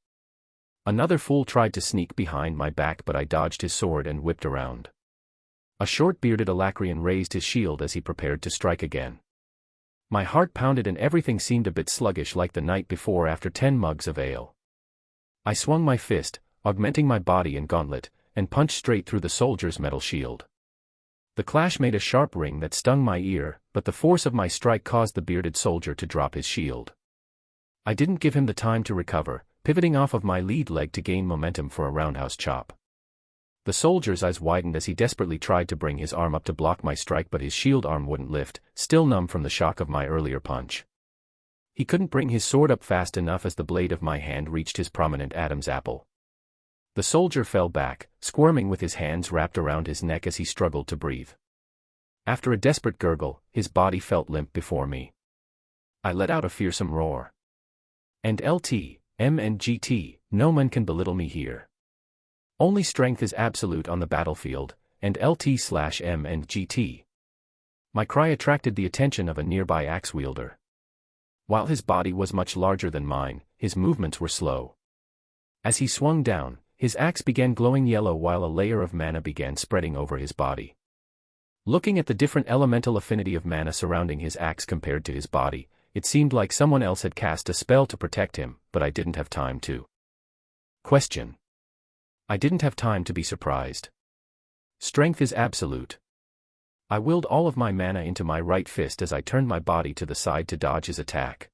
Another fool tried to sneak behind my back, but I dodged his sword and whipped around. A short-bearded Alacrian raised his shield as he prepared to strike again. My heart pounded and everything seemed a bit sluggish like the night before after 10 mugs of ale. I swung my fist, augmenting my body and gauntlet, and punched straight through the soldier's metal shield. The clash made a sharp ring that stung my ear, but the force of my strike caused the bearded soldier to drop his shield. I didn't give him the time to recover, pivoting off of my lead leg to gain momentum for a roundhouse chop. The soldier's eyes widened as he desperately tried to bring his arm up to block my strike, but his shield arm wouldn't lift, still numb from the shock of my earlier punch. He couldn't bring his sword up fast enough as the blade of my hand reached his prominent Adam's apple. The soldier fell back, squirming with his hands wrapped around his neck as he struggled to breathe. After a desperate gurgle, his body felt limp before me. I let out a fearsome roar. And LT, M and GT, no man can belittle me here. Only strength is absolute on the battlefield, and LT/M and GT. My cry attracted the attention of a nearby axe wielder. While his body was much larger than mine, his movements were slow. As he swung down, his axe began glowing yellow while a layer of mana began spreading over his body. Looking at the different elemental affinity of mana surrounding his axe compared to his body, it seemed like someone else had cast a spell to protect him, but I didn't have time to question. I didn't have time to be surprised. Strength is absolute. I willed all of my mana into my right fist as I turned my body to the side to dodge his attack.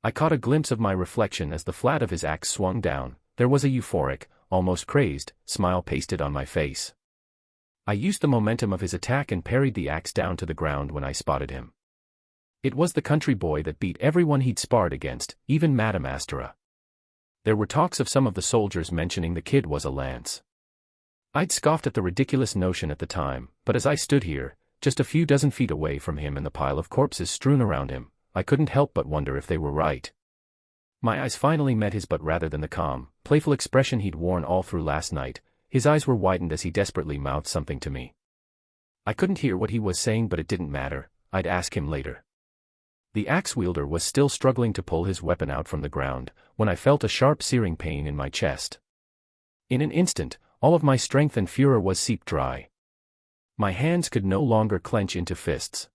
I caught a glimpse of my reflection as the flat of his axe swung down. There was a euphoric, almost crazed, smile pasted on my face. I used the momentum of his attack and parried the axe down to the ground when I spotted him. It was the country boy that beat everyone he'd sparred against, even Madame Astera. There were talks of some of the soldiers mentioning the kid was a lance. I'd scoffed at the ridiculous notion at the time, but as I stood here, just a few dozen feet away from him and the pile of corpses strewn around him, I couldn't help but wonder if they were right. My eyes finally met his, but rather than the calm, playful expression he'd worn all through last night, his eyes were widened as he desperately mouthed something to me. I couldn't hear what he was saying, but it didn't matter, I'd ask him later. The axe wielder was still struggling to pull his weapon out from the ground, when I felt a sharp searing pain in my chest. In an instant, all of my strength and furor was seeped dry. My hands could no longer clench into fists.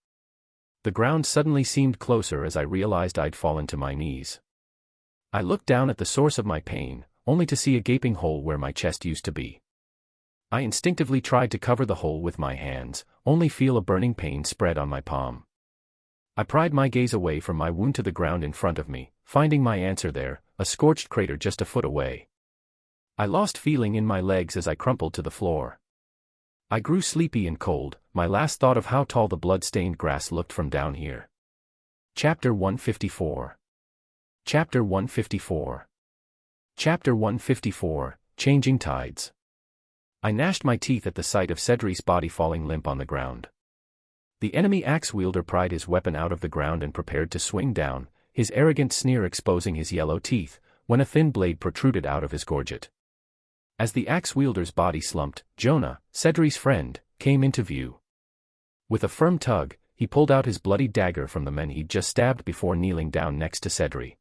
The ground suddenly seemed closer as I realized I'd fallen to my knees. I looked down at the source of my pain, only to see a gaping hole where my chest used to be. I instinctively tried to cover the hole with my hands, only feel a burning pain spread on my palm. I pried my gaze away from my wound to the ground in front of me, finding my answer there, a scorched crater just a foot away. I lost feeling in my legs as I crumpled to the floor. I grew sleepy and cold, my last thought of how tall the blood-stained grass looked from down here. Chapter 154. Chapter 154. Chapter 154, Changing Tides. I gnashed my teeth at the sight of Cedric's body falling limp on the ground. The enemy axe-wielder pried his weapon out of the ground and prepared to swing down, his arrogant sneer exposing his yellow teeth, when a thin blade protruded out of his gorget. As the axe-wielder's body slumped, Jonah, Cedric's friend, came into view. With a firm tug, he pulled out his bloody dagger from the men he'd just stabbed before kneeling down next to Cedric.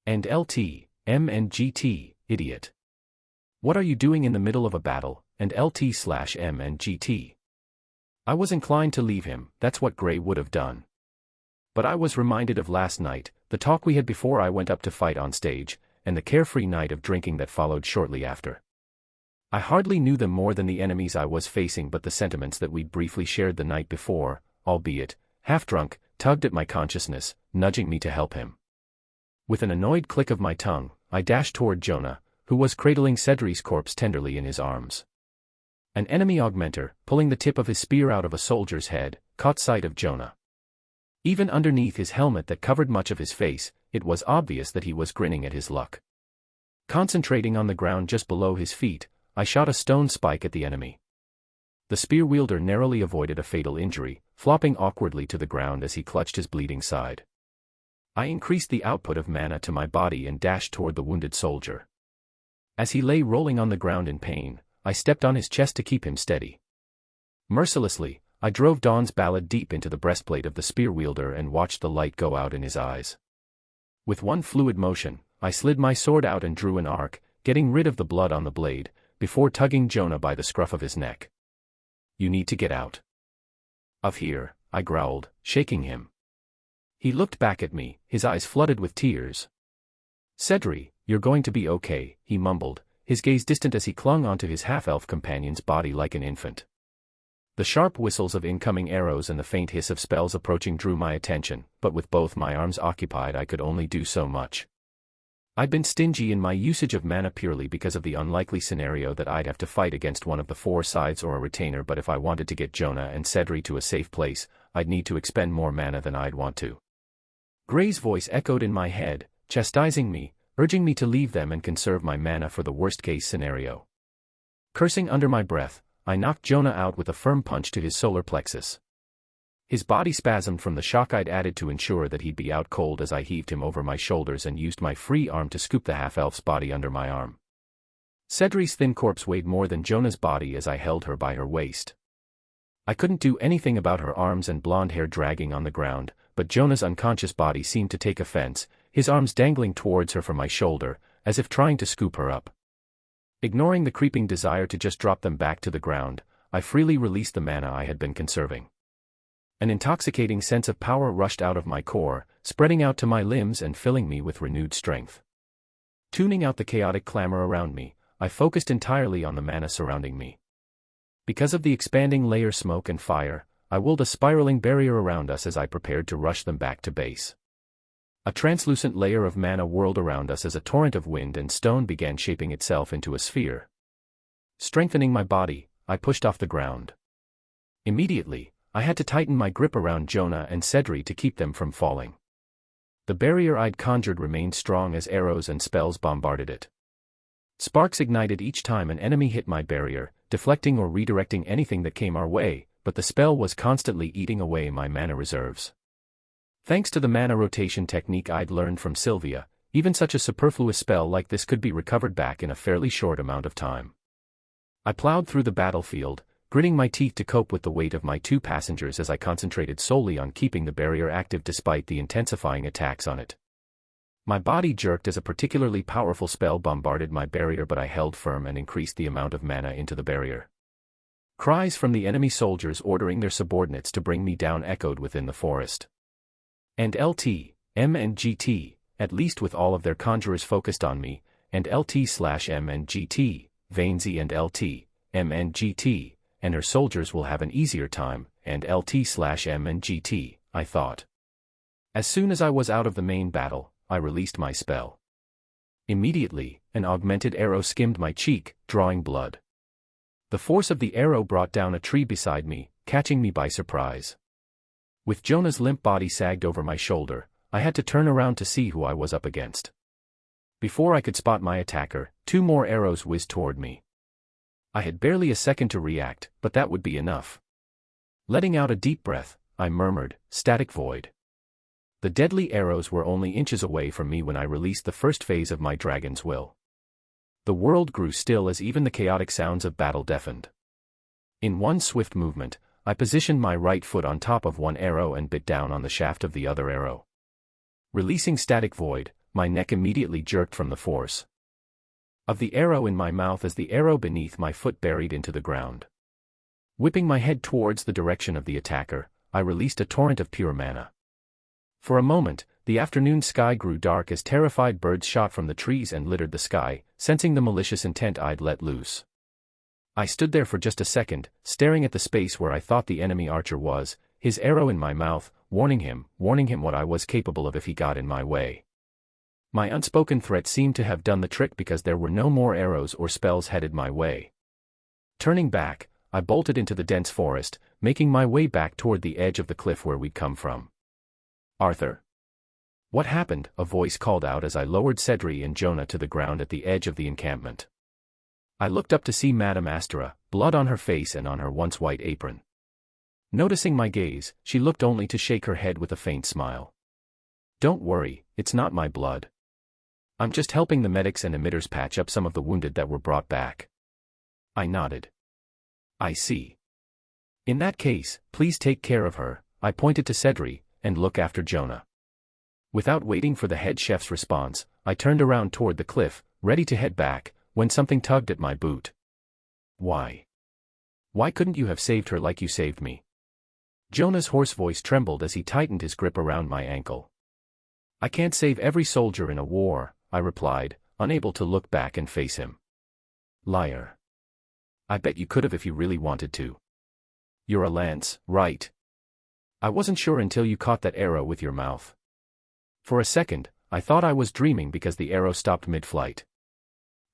And LT, idiot. What are you doing in the middle of a battle, and LT/MNGT? I was inclined to leave him, that's what Gray would have done. But I was reminded of last night, the talk we had before I went up to fight on stage, and the carefree night of drinking that followed shortly after. I hardly knew them more than the enemies I was facing, but the sentiments that we'd briefly shared the night before, albeit half-drunk, tugged at my consciousness, nudging me to help him. With an annoyed click of my tongue, I dashed toward Jonah, who was cradling Cedric's corpse tenderly in his arms. An enemy augmenter, pulling the tip of his spear out of a soldier's head, caught sight of Jonah. Even underneath his helmet that covered much of his face, it was obvious that he was grinning at his luck. Concentrating on the ground just below his feet, I shot a stone spike at the enemy. The spear wielder narrowly avoided a fatal injury, flopping awkwardly to the ground as he clutched his bleeding side. I increased the output of mana to my body and dashed toward the wounded soldier. As he lay rolling on the ground in pain, I stepped on his chest to keep him steady. Mercilessly, I drove Dawn's ballad deep into the breastplate of the spear wielder and watched the light go out in his eyes. With one fluid motion, I slid my sword out and drew an arc, getting rid of the blood on the blade, before tugging Jonah by the scruff of his neck. "You need to get out of here," I growled, shaking him. He looked back at me, his eyes flooded with tears. "Cedric, you're going to be okay," he mumbled, his gaze distant as he clung onto his half-elf companion's body like an infant. The sharp whistles of incoming arrows and the faint hiss of spells approaching drew my attention, but with both my arms occupied I could only do so much. I'd been stingy in my usage of mana purely because of the unlikely scenario that I'd have to fight against one of the four sides or a retainer, but if I wanted to get Jonah and Cedric to a safe place, I'd need to expend more mana than I'd want to. Gray's voice echoed in my head, chastising me, urging me to leave them and conserve my mana for the worst-case scenario. Cursing under my breath, I knocked Jonah out with a firm punch to his solar plexus. His body spasmed from the shock I'd added to ensure that he'd be out cold as I heaved him over my shoulders and used my free arm to scoop the half-elf's body under my arm. Cedric's thin corpse weighed more than Jonah's body as I held her by her waist. I couldn't do anything about her arms and blonde hair dragging on the ground, but Jonah's unconscious body seemed to take offense, his arms dangling towards her from my shoulder, as if trying to scoop her up. Ignoring the creeping desire to just drop them back to the ground, I freely released the mana I had been conserving. An intoxicating sense of power rushed out of my core, spreading out to my limbs and filling me with renewed strength. Tuning out the chaotic clamor around me, I focused entirely on the mana surrounding me. Because of the expanding layer smoke and fire, I willed a spiraling barrier around us as I prepared to rush them back to base. A translucent layer of mana whirled around us as a torrent of wind and stone began shaping itself into a sphere. Strengthening my body, I pushed off the ground. Immediately, I had to tighten my grip around Jonah and Cedric to keep them from falling. The barrier I'd conjured remained strong as arrows and spells bombarded it. Sparks ignited each time an enemy hit my barrier, deflecting or redirecting anything that came our way, but the spell was constantly eating away my mana reserves. Thanks to the mana rotation technique I'd learned from Sylvia, even such a superfluous spell like this could be recovered back in a fairly short amount of time. I plowed through the battlefield, gritting my teeth to cope with the weight of my two passengers as I concentrated solely on keeping the barrier active despite the intensifying attacks on it. My body jerked as a particularly powerful spell bombarded my barrier, but I held firm and increased the amount of mana into the barrier. Cries from the enemy soldiers ordering their subordinates to bring me down echoed within the forest. And LT, M and GT, at least with all of their conjurers focused on me, and LT/M and GT, Vainsy and LT, MNGT, and her soldiers will have an easier time, and LT/MNGT, I thought. As soon as I was out of the main battle, I released my spell. Immediately, an augmented arrow skimmed my cheek, drawing blood. The force of the arrow brought down a tree beside me, catching me by surprise. With Jonah's limp body sagged over my shoulder, I had to turn around to see who I was up against. Before I could spot my attacker, 2 more arrows whizzed toward me. I had barely a second to react, but that would be enough. Letting out a deep breath, I murmured, "Static void." The deadly arrows were only inches away from me when I released the first phase of my dragon's will. The world grew still as even the chaotic sounds of battle deafened. In one swift movement, I positioned my right foot on top of one arrow and bit down on the shaft of the other arrow. Releasing static void, my neck immediately jerked from the force of the arrow in my mouth as the arrow beneath my foot buried into the ground. Whipping my head towards the direction of the attacker, I released a torrent of pure mana. For a moment, the afternoon sky grew dark as terrified birds shot from the trees and littered the sky, sensing the malicious intent I'd let loose. I stood there for just a second, staring at the space where I thought the enemy archer was, his arrow in my mouth, warning him what I was capable of if he got in my way. My unspoken threat seemed to have done the trick because there were no more arrows or spells headed my way. Turning back, I bolted into the dense forest, making my way back toward the edge of the cliff where we'd come from. "Arthur." "What happened?" a voice called out as I lowered Cedri and Jonah to the ground at the edge of the encampment. I looked up to see Madame Astra, blood on her face and on her once white apron. Noticing my gaze, she looked only to shake her head with a faint smile. "Don't worry, it's not my blood. I'm just helping the medics and emitters patch up some of the wounded that were brought back." I nodded. "I see. In that case, please take care of her," I pointed to Cedri, "and look after Jonah." Without waiting for the head chef's response, I turned around toward the cliff, ready to head back, when something tugged at my boot. "Why? Why couldn't you have saved her like you saved me?" Jonah's hoarse voice trembled as he tightened his grip around my ankle. "I can't save every soldier in a war," I replied, unable to look back and face him. "Liar. I bet you could have if you really wanted to. You're a lance, right? I wasn't sure until you caught that arrow with your mouth." For a second, I thought I was dreaming because the arrow stopped mid-flight.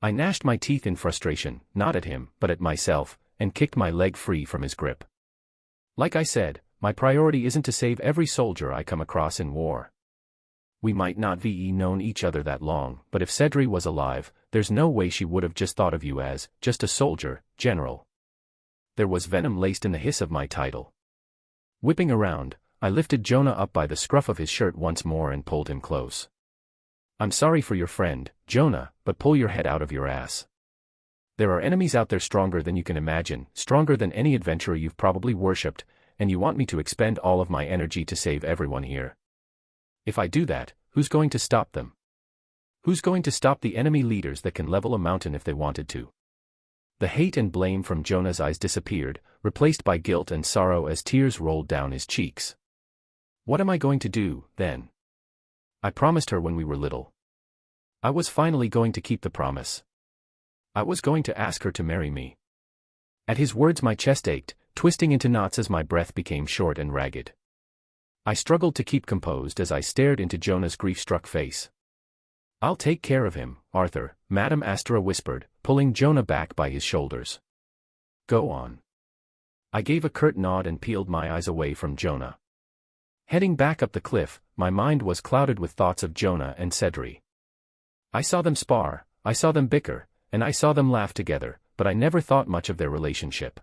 I gnashed my teeth in frustration, not at him, but at myself, and kicked my leg free from his grip. Like I said, my priority isn't to save every soldier I come across in war. We might not have known each other that long, but if Cedri was alive, there's no way she would have just thought of you as, just a soldier, General. There was venom laced in the hiss of my title. Whipping around, I lifted Jonah up by the scruff of his shirt once more and pulled him close. "I'm sorry for your friend, Jonah, but pull your head out of your ass. There are enemies out there stronger than you can imagine, stronger than any adventurer you've probably worshipped, and you want me to expend all of my energy to save everyone here. If I do that, who's going to stop them? Who's going to stop the enemy leaders that can level a mountain if they wanted to?" The hate and blame from Jonah's eyes disappeared, replaced by guilt and sorrow as tears rolled down his cheeks. "What am I going to do, then? I promised her when we were little. I was finally going to keep the promise. I was going to ask her to marry me." At his words my chest ached, twisting into knots as my breath became short and ragged. I struggled to keep composed as I stared into Jonah's grief-struck face. "I'll take care of him, Arthur," Madame Astra whispered, pulling Jonah back by his shoulders. "Go on." I gave a curt nod and peeled my eyes away from Jonah. Heading back up the cliff, my mind was clouded with thoughts of Jonah and Cedri. I saw them spar, I saw them bicker, and I saw them laugh together, but I never thought much of their relationship.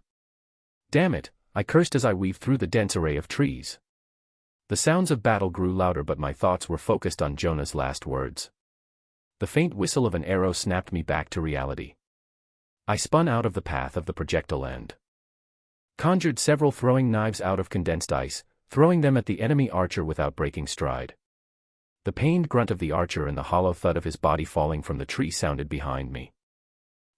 Damn it, I cursed as I weaved through the dense array of trees. The sounds of battle grew louder, but my thoughts were focused on Jonah's last words. The faint whistle of an arrow snapped me back to reality. I spun out of the path of the projectile and conjured several throwing knives out of condensed ice, throwing them at the enemy archer without breaking stride. The pained grunt of the archer and the hollow thud of his body falling from the tree sounded behind me.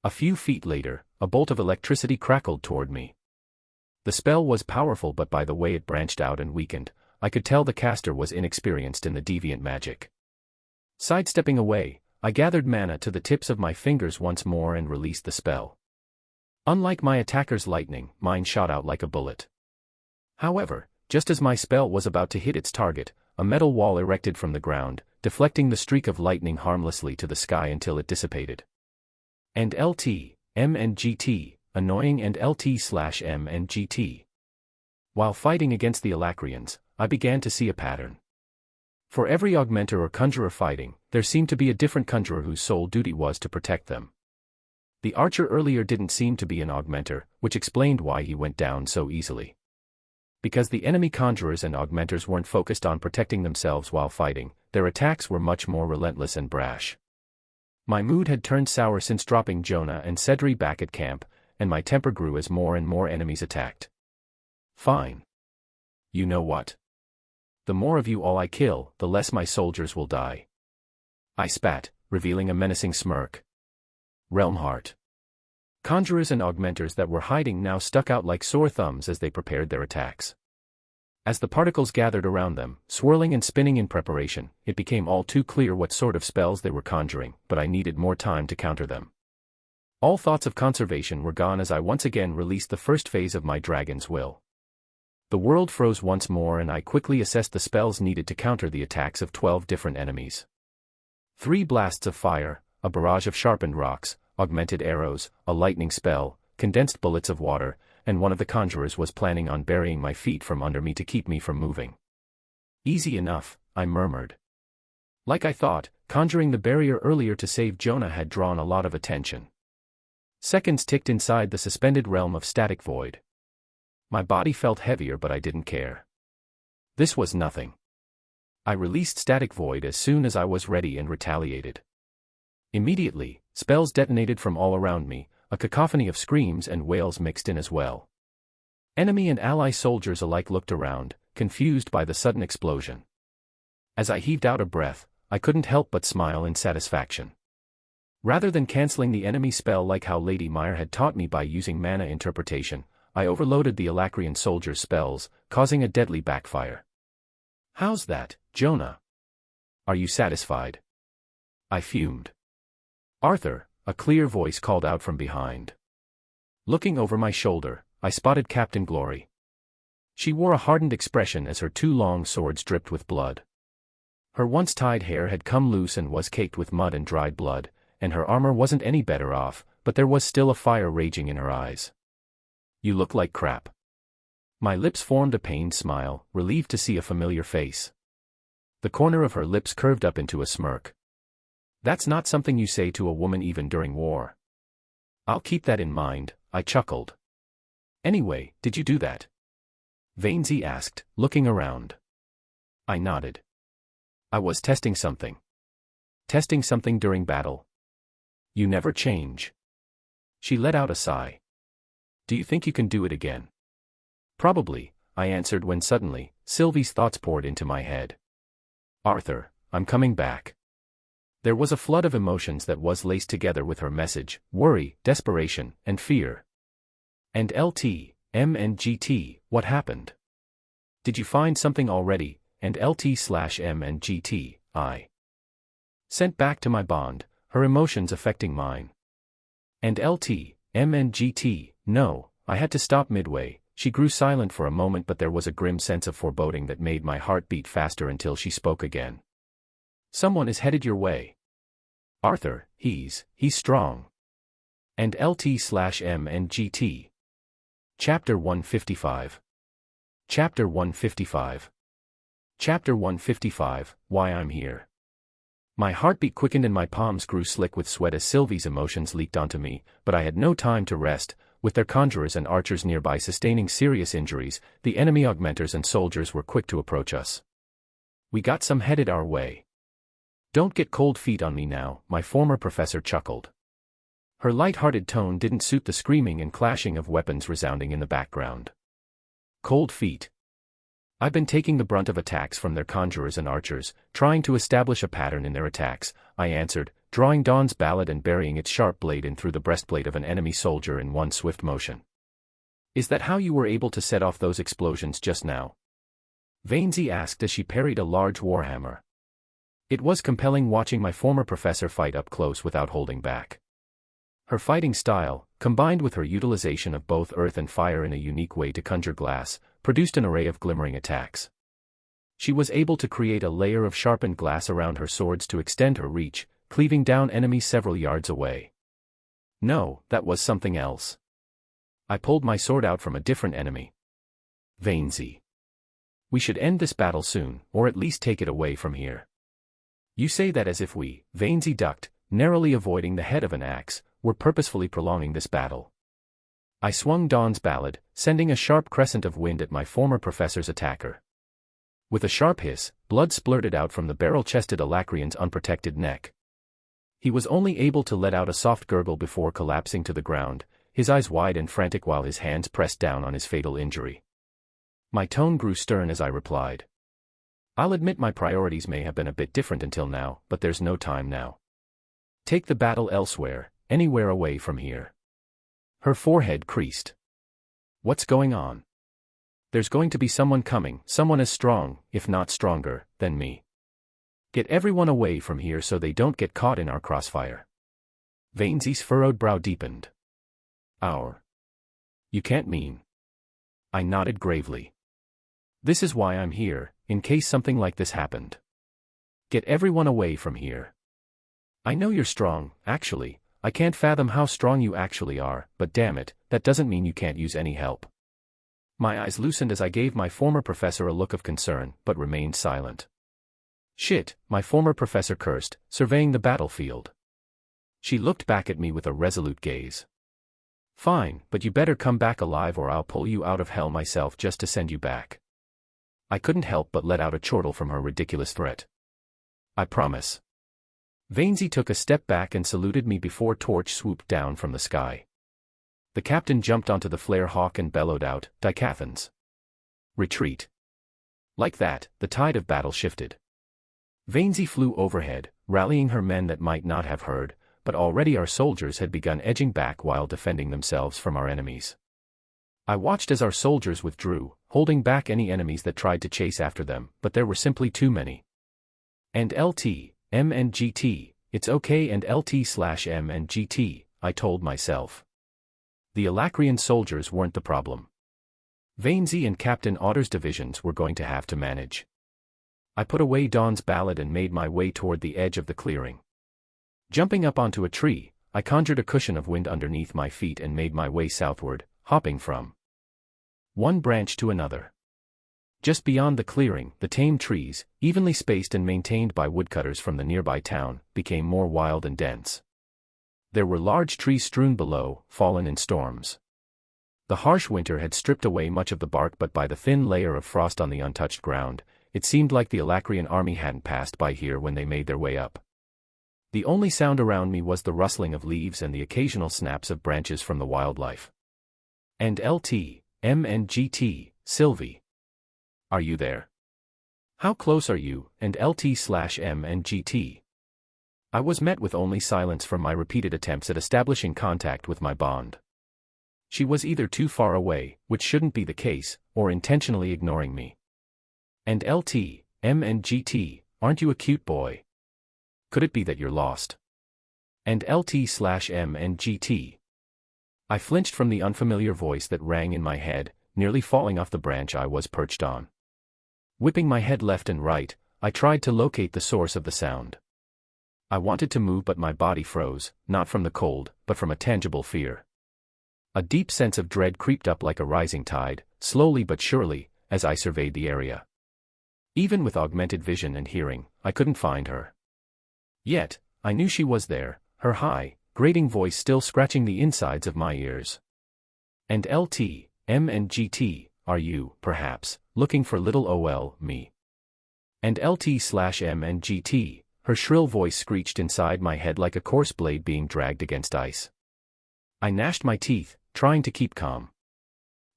A few feet later, a bolt of electricity crackled toward me. The spell was powerful, but by the way it branched out and weakened, I could tell the caster was inexperienced in the deviant magic. Sidestepping away, I gathered mana to the tips of my fingers once more and released the spell. Unlike my attacker's lightning, mine shot out like a bullet. However, just as my spell was about to hit its target, a metal wall erected from the ground, deflecting the streak of lightning harmlessly to the sky until it dissipated. And LT, M and GT, annoying and LT/M and GT. While fighting against the Alacrians, I began to see a pattern. For every augmenter or conjurer fighting, there seemed to be a different conjurer whose sole duty was to protect them. The archer earlier didn't seem to be an augmenter, which explained why he went down so easily. Because the enemy conjurers and augmenters weren't focused on protecting themselves while fighting, their attacks were much more relentless and brash. My mood had turned sour since dropping Jonah and Cedri back at camp, and my temper grew as more and more enemies attacked. Fine. You know what? The more of you all I kill, the less my soldiers will die. I spat, revealing a menacing smirk. Realm Heart. Conjurers and augmenters that were hiding now stuck out like sore thumbs as they prepared their attacks. As the particles gathered around them, swirling and spinning in preparation, it became all too clear what sort of spells they were conjuring, but I needed more time to counter them. All thoughts of conservation were gone as I once again released the first phase of my dragon's will. The world froze once more and I quickly assessed the spells needed to counter the attacks of 12 different enemies. 3 blasts of fire, a barrage of sharpened rocks, augmented arrows, a lightning spell, condensed bullets of water, and one of the conjurers was planning on burying my feet from under me to keep me from moving. Easy enough, I murmured. Like I thought, conjuring the barrier earlier to save Jonah had drawn a lot of attention. Seconds ticked inside the suspended realm of static void. My body felt heavier but I didn't care. This was nothing. I released static void as soon as I was ready and retaliated. Immediately, spells detonated from all around me, a cacophony of screams and wails mixed in as well. Enemy and ally soldiers alike looked around, confused by the sudden explosion. As I heaved out a breath, I couldn't help but smile in satisfaction. Rather than canceling the enemy spell like how Lady Meyer had taught me by using mana interpretation, I overloaded the Alacrian soldiers' spells, causing a deadly backfire. How's that, Jonah? Are you satisfied? I fumed. Arthur, a clear voice called out from behind. Looking over my shoulder, I spotted Captain Glory. She wore a hardened expression as her 2 long swords dripped with blood. Her once tied hair had come loose and was caked with mud and dried blood, and her armor wasn't any better off, but there was still a fire raging in her eyes. You look like crap. My lips formed a pained smile, relieved to see a familiar face. The corner of her lips curved up into a smirk. That's not something you say to a woman even during war. I'll keep that in mind, I chuckled. Anyway, did you do that? Vainsy asked, looking around. I nodded. I was testing something. Testing something during battle. You never change. She let out a sigh. Do you think you can do it again? Probably, I answered when suddenly, Sylvie's thoughts poured into my head. Arthur, I'm coming back. There was a flood of emotions that was laced together with her message, worry, desperation, and fear. And LT, M and GT, what happened? Did you find something already? And LT/M and GT, I sent back to my bond, her emotions affecting mine. And LT, M and GT, no, I had to stop midway. She grew silent for a moment but there was a grim sense of foreboding that made my heart beat faster until she spoke again. Someone is headed your way. Arthur, he's strong. And LT/M and GT. Chapter 155. Chapter 155. Chapter 155, Why I'm Here. My heartbeat quickened and my palms grew slick with sweat as Sylvie's emotions leaked onto me, but I had no time to rest. With their conjurers and archers nearby sustaining serious injuries, the enemy augmenters and soldiers were quick to approach us. We got some headed our way. Don't get cold feet on me now, my former professor chuckled. Her light-hearted tone didn't suit the screaming and clashing of weapons resounding in the background. Cold feet. I've been taking the brunt of attacks from their conjurers and archers, trying to establish a pattern in their attacks, I answered, drawing Dawn's ballad and burying its sharp blade in through the breastplate of an enemy soldier in one swift motion. Is that how you were able to set off those explosions just now? Vainsy asked as she parried a large warhammer. It was compelling watching my former professor fight up close without holding back. Her fighting style, combined with her utilization of both earth and fire in a unique way to conjure glass, produced an array of glimmering attacks. She was able to create a layer of sharpened glass around her swords to extend her reach, cleaving down enemies several yards away. No, that was something else. I pulled my sword out from a different enemy. Vainsy. We should end this battle soon, or at least take it away from here. You say that as if we, Vainsy ducked, narrowly avoiding the head of an axe, were purposefully prolonging this battle. I swung Dawn's Ballad, sending a sharp crescent of wind at my former professor's attacker. With a sharp hiss, blood splurted out from the barrel-chested Alacrian's unprotected neck. He was only able to let out a soft gurgle before collapsing to the ground, his eyes wide and frantic while his hands pressed down on his fatal injury. My tone grew stern as I replied. I'll admit my priorities may have been a bit different until now, but there's no time now. Take the battle elsewhere, anywhere away from here. Her forehead creased. What's going on? There's going to be someone coming, someone as strong, if not stronger, than me. Get everyone away from here so they don't get caught in our crossfire. Vainsy's furrowed brow deepened. You can't mean. I nodded gravely. This is why I'm here, in case something like this happened. Get everyone away from here. I know you're strong, actually. I can't fathom how strong you actually are, but damn it, that doesn't mean you can't use any help. My eyes loosened as I gave my former professor a look of concern, but remained silent. Shit, my former professor cursed, surveying the battlefield. She looked back at me with a resolute gaze. Fine, but you better come back alive or I'll pull you out of hell myself just to send you back. I couldn't help but let out a chortle from her ridiculous threat. I promise. Vainsy took a step back and saluted me before Torch swooped down from the sky. The captain jumped onto the flare hawk and bellowed out, Dicathans. Retreat. Like that, the tide of battle shifted. Vainsy flew overhead, rallying her men that might not have heard, but already our soldiers had begun edging back while defending themselves from our enemies. I watched as our soldiers withdrew, holding back any enemies that tried to chase after them, but there were simply too many. And LT, M and GT, it's okay and LT/M and GT, I told myself. The Alacrian soldiers weren't the problem. Vainsy and Captain Otter's divisions were going to have to manage. I put away Dawn's Ballad and made my way toward the edge of the clearing. Jumping up onto a tree, I conjured a cushion of wind underneath my feet and made my way southward, hopping from one branch to another. Just beyond the clearing, the tame trees, evenly spaced and maintained by woodcutters from the nearby town, became more wild and dense. There were large trees strewn below, fallen in storms. The harsh winter had stripped away much of the bark, but by the thin layer of frost on the untouched ground, it seemed like the Alacrian army hadn't passed by here when they made their way up. The only sound around me was the rustling of leaves and the occasional snaps of branches from the wildlife. And LT, M and GT, Sylvie. Are you there? How close are you, and LT/M and GT? I was met with only silence from my repeated attempts at establishing contact with my bond. She was either too far away, which shouldn't be the case, or intentionally ignoring me. And LT, M and GT, aren't you a cute boy? Could it be that you're lost? And LT/M and GT. I flinched from the unfamiliar voice that rang in my head, nearly falling off the branch I was perched on. Whipping my head left and right, I tried to locate the source of the sound. I wanted to move but my body froze, not from the cold, but from a tangible fear. A deep sense of dread creeped up like a rising tide, slowly but surely, as I surveyed the area. Even with augmented vision and hearing, I couldn't find her. Yet, I knew she was there, her high, grating voice still scratching the insides of my ears. And LT, M and GT, are you, perhaps, looking for little ol me? And LT/M and GT, her shrill voice screeched inside my head like a coarse blade being dragged against ice. I gnashed my teeth, trying to keep calm.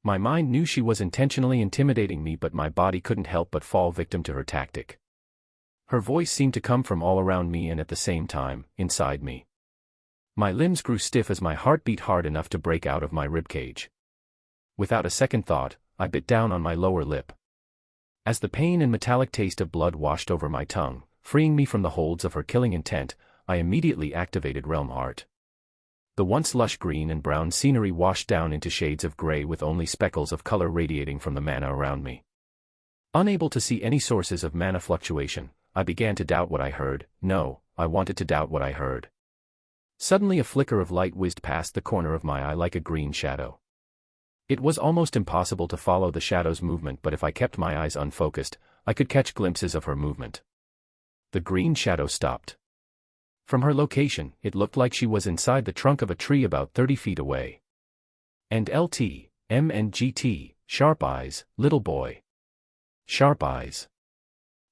My mind knew she was intentionally intimidating me, but my body couldn't help but fall victim to her tactic. Her voice seemed to come from all around me and at the same time, inside me. My limbs grew stiff as my heart beat hard enough to break out of my ribcage. Without a second thought, I bit down on my lower lip. As the pain and metallic taste of blood washed over my tongue, freeing me from the holds of her killing intent, I immediately activated Realm Heart. The once lush green and brown scenery washed down into shades of gray with only speckles of color radiating from the mana around me. Unable to see any sources of mana fluctuation, I began to doubt what I heard. No, I wanted to doubt what I heard. Suddenly a flicker of light whizzed past the corner of my eye like a green shadow. It was almost impossible to follow the shadow's movement, but if I kept my eyes unfocused, I could catch glimpses of her movement. The green shadow stopped. From her location, it looked like she was inside the trunk of a tree about 30 feet away. And LT, M and GT, sharp eyes, little boy. Sharp eyes.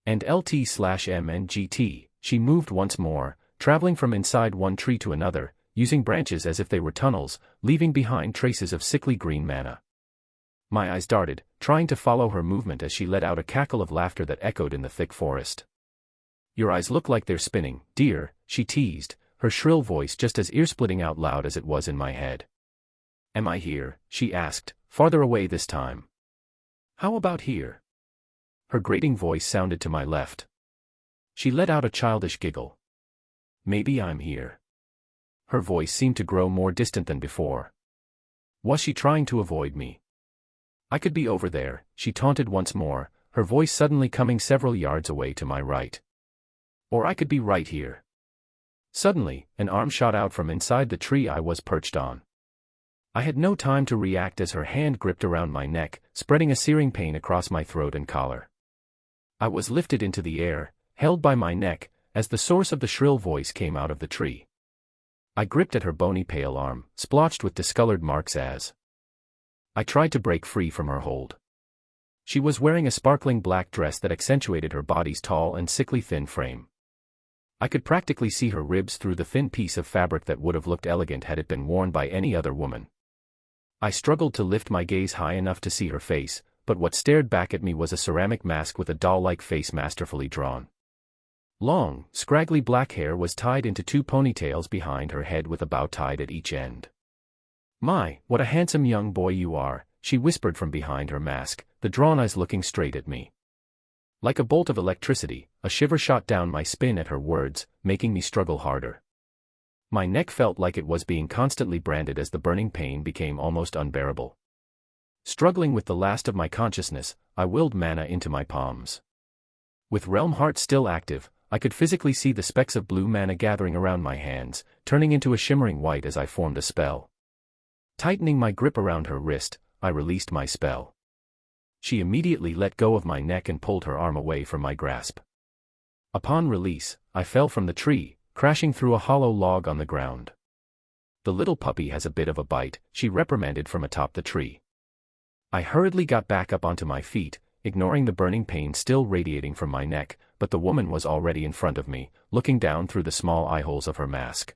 And LT/M and GT, she moved once more, traveling from inside one tree to another, using branches as if they were tunnels, leaving behind traces of sickly green mana. My eyes darted, trying to follow her movement as she let out a cackle of laughter that echoed in the thick forest. Your eyes look like they're spinning, dear, she teased, her shrill voice just as ear-splitting out loud as it was in my head. Am I here? She asked, farther away this time. How about here? Her grating voice sounded to my left. She let out a childish giggle. Maybe I'm here. Her voice seemed to grow more distant than before. Was she trying to avoid me? I could be over there, she taunted once more, her voice suddenly coming several yards away to my right. Or I could be right here. Suddenly, an arm shot out from inside the tree I was perched on. I had no time to react as her hand gripped around my neck, spreading a searing pain across my throat and collar. I was lifted into the air, held by my neck, as the source of the shrill voice came out of the tree. I gripped at her bony pale arm, splotched with discolored marks as I tried to break free from her hold. She was wearing a sparkling black dress that accentuated her body's tall and sickly thin frame. I could practically see her ribs through the thin piece of fabric that would have looked elegant had it been worn by any other woman. I struggled to lift my gaze high enough to see her face, but what stared back at me was a ceramic mask with a doll-like face masterfully drawn. Long, scraggly black hair was tied into two ponytails behind her head with a bow tied at each end. My, what a handsome young boy you are, she whispered from behind her mask, the drawn eyes looking straight at me. Like a bolt of electricity, a shiver shot down my spine at her words, making me struggle harder. My neck felt like it was being constantly branded as the burning pain became almost unbearable. Struggling with the last of my consciousness, I willed mana into my palms. With Realm Heart still active, I could physically see the specks of blue mana gathering around my hands, turning into a shimmering white as I formed a spell. Tightening my grip around her wrist, I released my spell. She immediately let go of my neck and pulled her arm away from my grasp. Upon release, I fell from the tree, crashing through a hollow log on the ground. The little puppy has a bit of a bite, she reprimanded from atop the tree. I hurriedly got back up onto my feet, ignoring the burning pain still radiating from my neck, but the woman was already in front of me, looking down through the small eyeholes of her mask.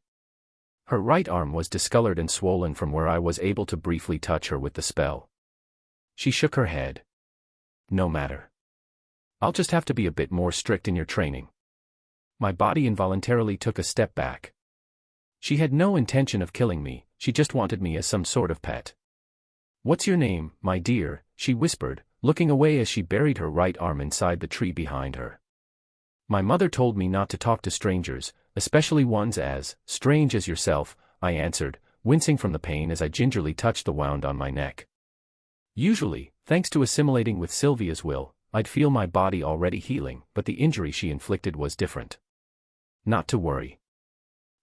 Her right arm was discolored and swollen from where I was able to briefly touch her with the spell. She shook her head. No matter. I'll just have to be a bit more strict in your training. My body involuntarily took a step back. She had no intention of killing me, she just wanted me as some sort of pet. What's your name, my dear? She whispered, looking away as she buried her right arm inside the tree behind her. My mother told me not to talk to strangers, especially ones as strange as yourself, I answered, wincing from the pain as I gingerly touched the wound on my neck. Usually, thanks to assimilating with Sylvia's will, I'd feel my body already healing, but the injury she inflicted was different. Not to worry.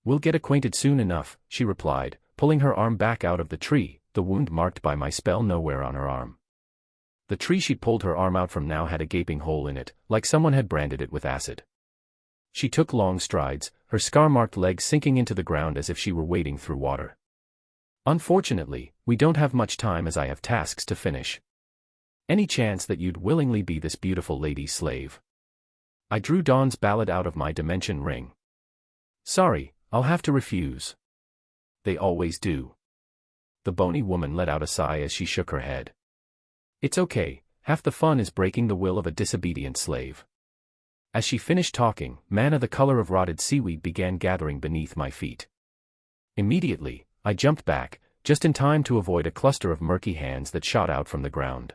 We'll get acquainted soon enough, she replied, pulling her arm back out of the tree, the wound marked by my spell nowhere on her arm. The tree she'd pulled her arm out from now had a gaping hole in it, like someone had branded it with acid. She took long strides, her scar-marked legs sinking into the ground as if she were wading through water. Unfortunately, we don't have much time as I have tasks to finish. Any chance that you'd willingly be this beautiful lady's slave? I drew Dawn's ballad out of my dimension ring. Sorry, I'll have to refuse. They always do. The bony woman let out a sigh as she shook her head. It's okay, half the fun is breaking the will of a disobedient slave. As she finished talking, mana the color of rotted seaweed began gathering beneath my feet. Immediately, I jumped back, just in time to avoid a cluster of murky hands that shot out from the ground.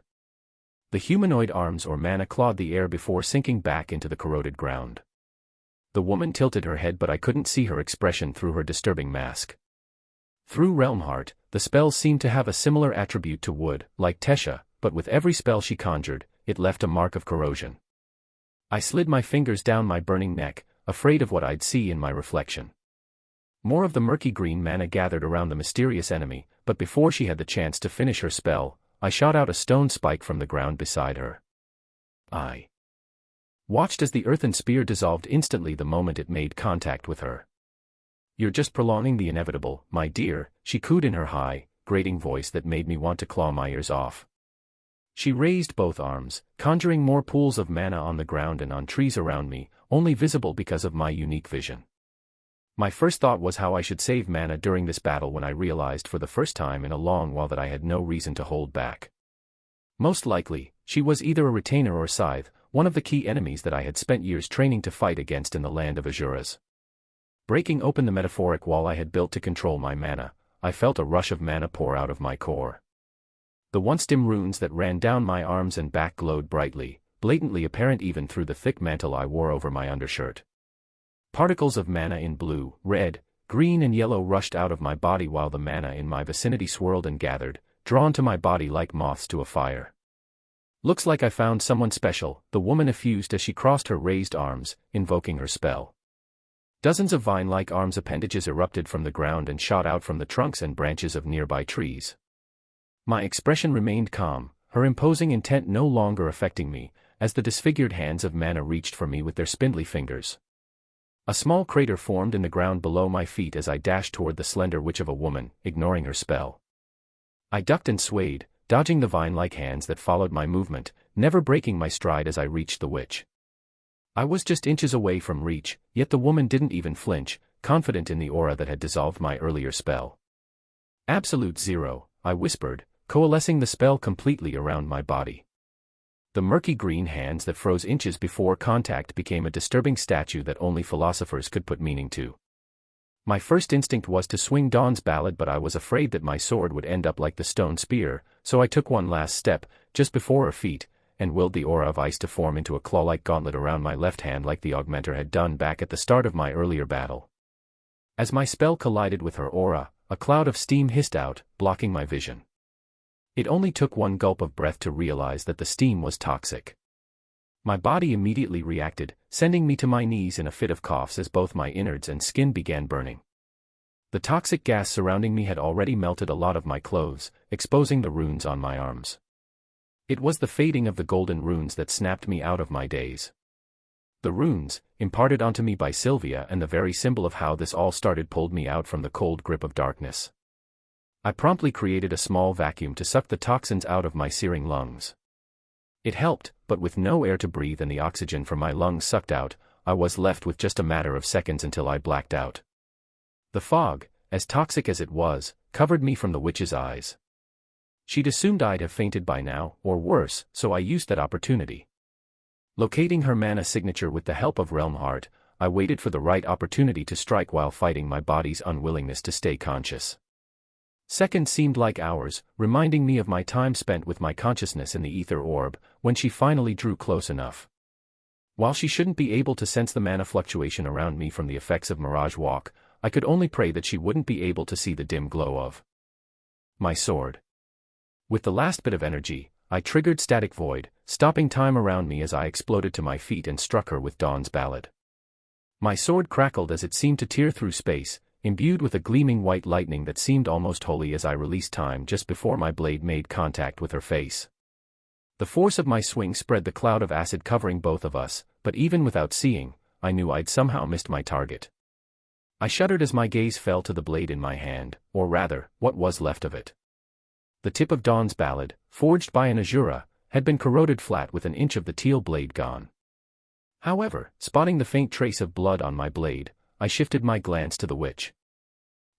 The humanoid arms or mana clawed the air before sinking back into the corroded ground. The woman tilted her head, but I couldn't see her expression through her disturbing mask. Through Realm Heart, the spells seemed to have a similar attribute to wood, like Tesha, but with every spell she conjured, it left a mark of corrosion. I slid my fingers down my burning neck, afraid of what I'd see in my reflection. More of the murky green mana gathered around the mysterious enemy, but before she had the chance to finish her spell, I shot out a stone spike from the ground beside her. I watched as the earthen spear dissolved instantly the moment it made contact with her. "You're just prolonging the inevitable, my dear," she cooed in her high, grating voice that made me want to claw my ears off. She raised both arms, conjuring more pools of mana on the ground and on trees around me, only visible because of my unique vision. My first thought was how I should save mana during this battle when I realized for the first time in a long while that I had no reason to hold back. Most likely, she was either a retainer or scythe, one of the key enemies that I had spent years training to fight against in the land of Azuras. Breaking open the metaphoric wall I had built to control my mana, I felt a rush of mana pour out of my core. The once dim runes that ran down my arms and back glowed brightly, blatantly apparent even through the thick mantle I wore over my undershirt. Particles of mana in blue, red, green and yellow rushed out of my body while the mana in my vicinity swirled and gathered, drawn to my body like moths to a fire. "Looks like I found someone special," the woman effused as she crossed her raised arms, invoking her spell. Dozens of vine-like arms appendages erupted from the ground and shot out from the trunks and branches of nearby trees. My expression remained calm, her imposing intent no longer affecting me, as the disfigured hands of mana reached for me with their spindly fingers. A small crater formed in the ground below my feet as I dashed toward the slender witch of a woman, ignoring her spell. I ducked and swayed, dodging the vine-like hands that followed my movement, never breaking my stride as I reached the witch. I was just inches away from reach, yet the woman didn't even flinch, confident in the aura that had dissolved my earlier spell. "Absolute zero," I whispered, coalescing the spell completely around my body. The murky green hands that froze inches before contact became a disturbing statue that only philosophers could put meaning to. My first instinct was to swing Dawn's Ballad, but I was afraid that my sword would end up like the stone spear, so I took one last step, just before her feet, and willed the aura of ice to form into a claw-like gauntlet around my left hand like the augmenter had done back at the start of my earlier battle. As my spell collided with her aura, a cloud of steam hissed out, blocking my vision. It only took one gulp of breath to realize that the steam was toxic. My body immediately reacted, sending me to my knees in a fit of coughs as both my innards and skin began burning. The toxic gas surrounding me had already melted a lot of my clothes, exposing the runes on my arms. It was the fading of the golden runes that snapped me out of my daze. The runes, imparted onto me by Sylvia and the very symbol of how this all started, pulled me out from the cold grip of darkness. I promptly created a small vacuum to suck the toxins out of my searing lungs. It helped, but with no air to breathe and the oxygen from my lungs sucked out, I was left with just a matter of seconds until I blacked out. The fog, as toxic as it was, covered me from the witch's eyes. She'd assumed I'd have fainted by now, or worse, so I used that opportunity. Locating her mana signature with the help of Realm Heart, I waited for the right opportunity to strike while fighting my body's unwillingness to stay conscious. Seconds seemed like hours, reminding me of my time spent with my consciousness in the ether orb, when she finally drew close enough. While she shouldn't be able to sense the mana fluctuation around me from the effects of Mirage Walk, I could only pray that she wouldn't be able to see the dim glow of my sword. With the last bit of energy, I triggered Static Void, stopping time around me as I exploded to my feet and struck her with Dawn's Ballad. My sword crackled as it seemed to tear through space, imbued with a gleaming white lightning that seemed almost holy as I released time just before my blade made contact with her face. The force of my swing spread the cloud of acid covering both of us, but even without seeing, I knew I'd somehow missed my target. I shuddered as my gaze fell to the blade in my hand, or rather, what was left of it. The tip of Dawn's Ballad, forged by an Azura, had been corroded flat with an inch of the teal blade gone. However, spotting the faint trace of blood on my blade, I shifted my glance to the witch.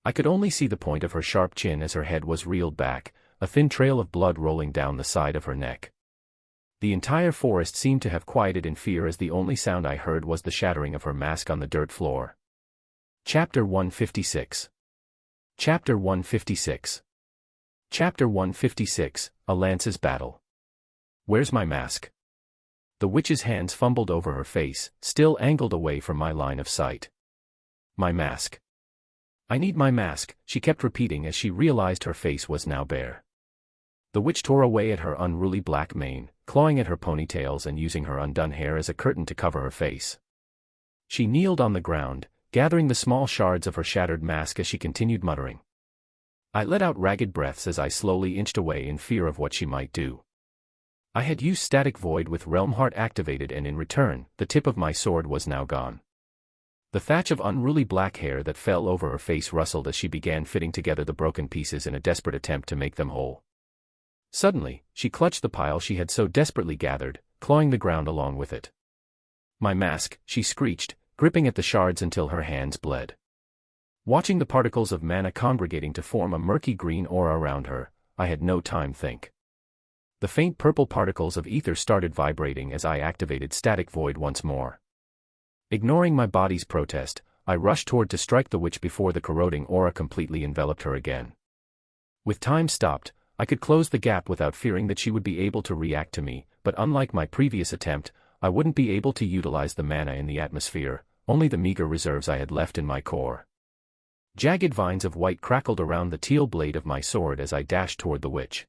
I could only see the point of her sharp chin as her head was reeled back, a thin trail of blood rolling down the side of her neck. The entire forest seemed to have quieted in fear as the only sound I heard was the shattering of her mask on the dirt floor. Chapter 156. Chapter 156. Chapter 156, A Lance's Battle. Where's my mask? The witch's hands fumbled over her face, still angled away from my line of sight. My mask. "I need my mask," she kept repeating as she realized her face was now bare. The witch tore away at her unruly black mane, clawing at her ponytails and using her undone hair as a curtain to cover her face. She kneeled on the ground, gathering the small shards of her shattered mask as she continued muttering. I let out ragged breaths as I slowly inched away in fear of what she might do. I had used Static Void with Realm Heart activated, and in return, the tip of my sword was now gone. The thatch of unruly black hair that fell over her face rustled as she began fitting together the broken pieces in a desperate attempt to make them whole. Suddenly, she clutched the pile she had so desperately gathered, clawing the ground along with it. "My mask," she screeched, gripping at the shards until her hands bled. Watching the particles of mana congregating to form a murky green aura around her, I had no time to think. The faint purple particles of ether started vibrating as I activated Static Void once more. Ignoring my body's protest, I rushed toward to strike the witch before the corroding aura completely enveloped her again. With time stopped, I could close the gap without fearing that she would be able to react to me, but unlike my previous attempt, I wouldn't be able to utilize the mana in the atmosphere, only the meager reserves I had left in my core. Jagged vines of white crackled around the teal blade of my sword as I dashed toward the witch.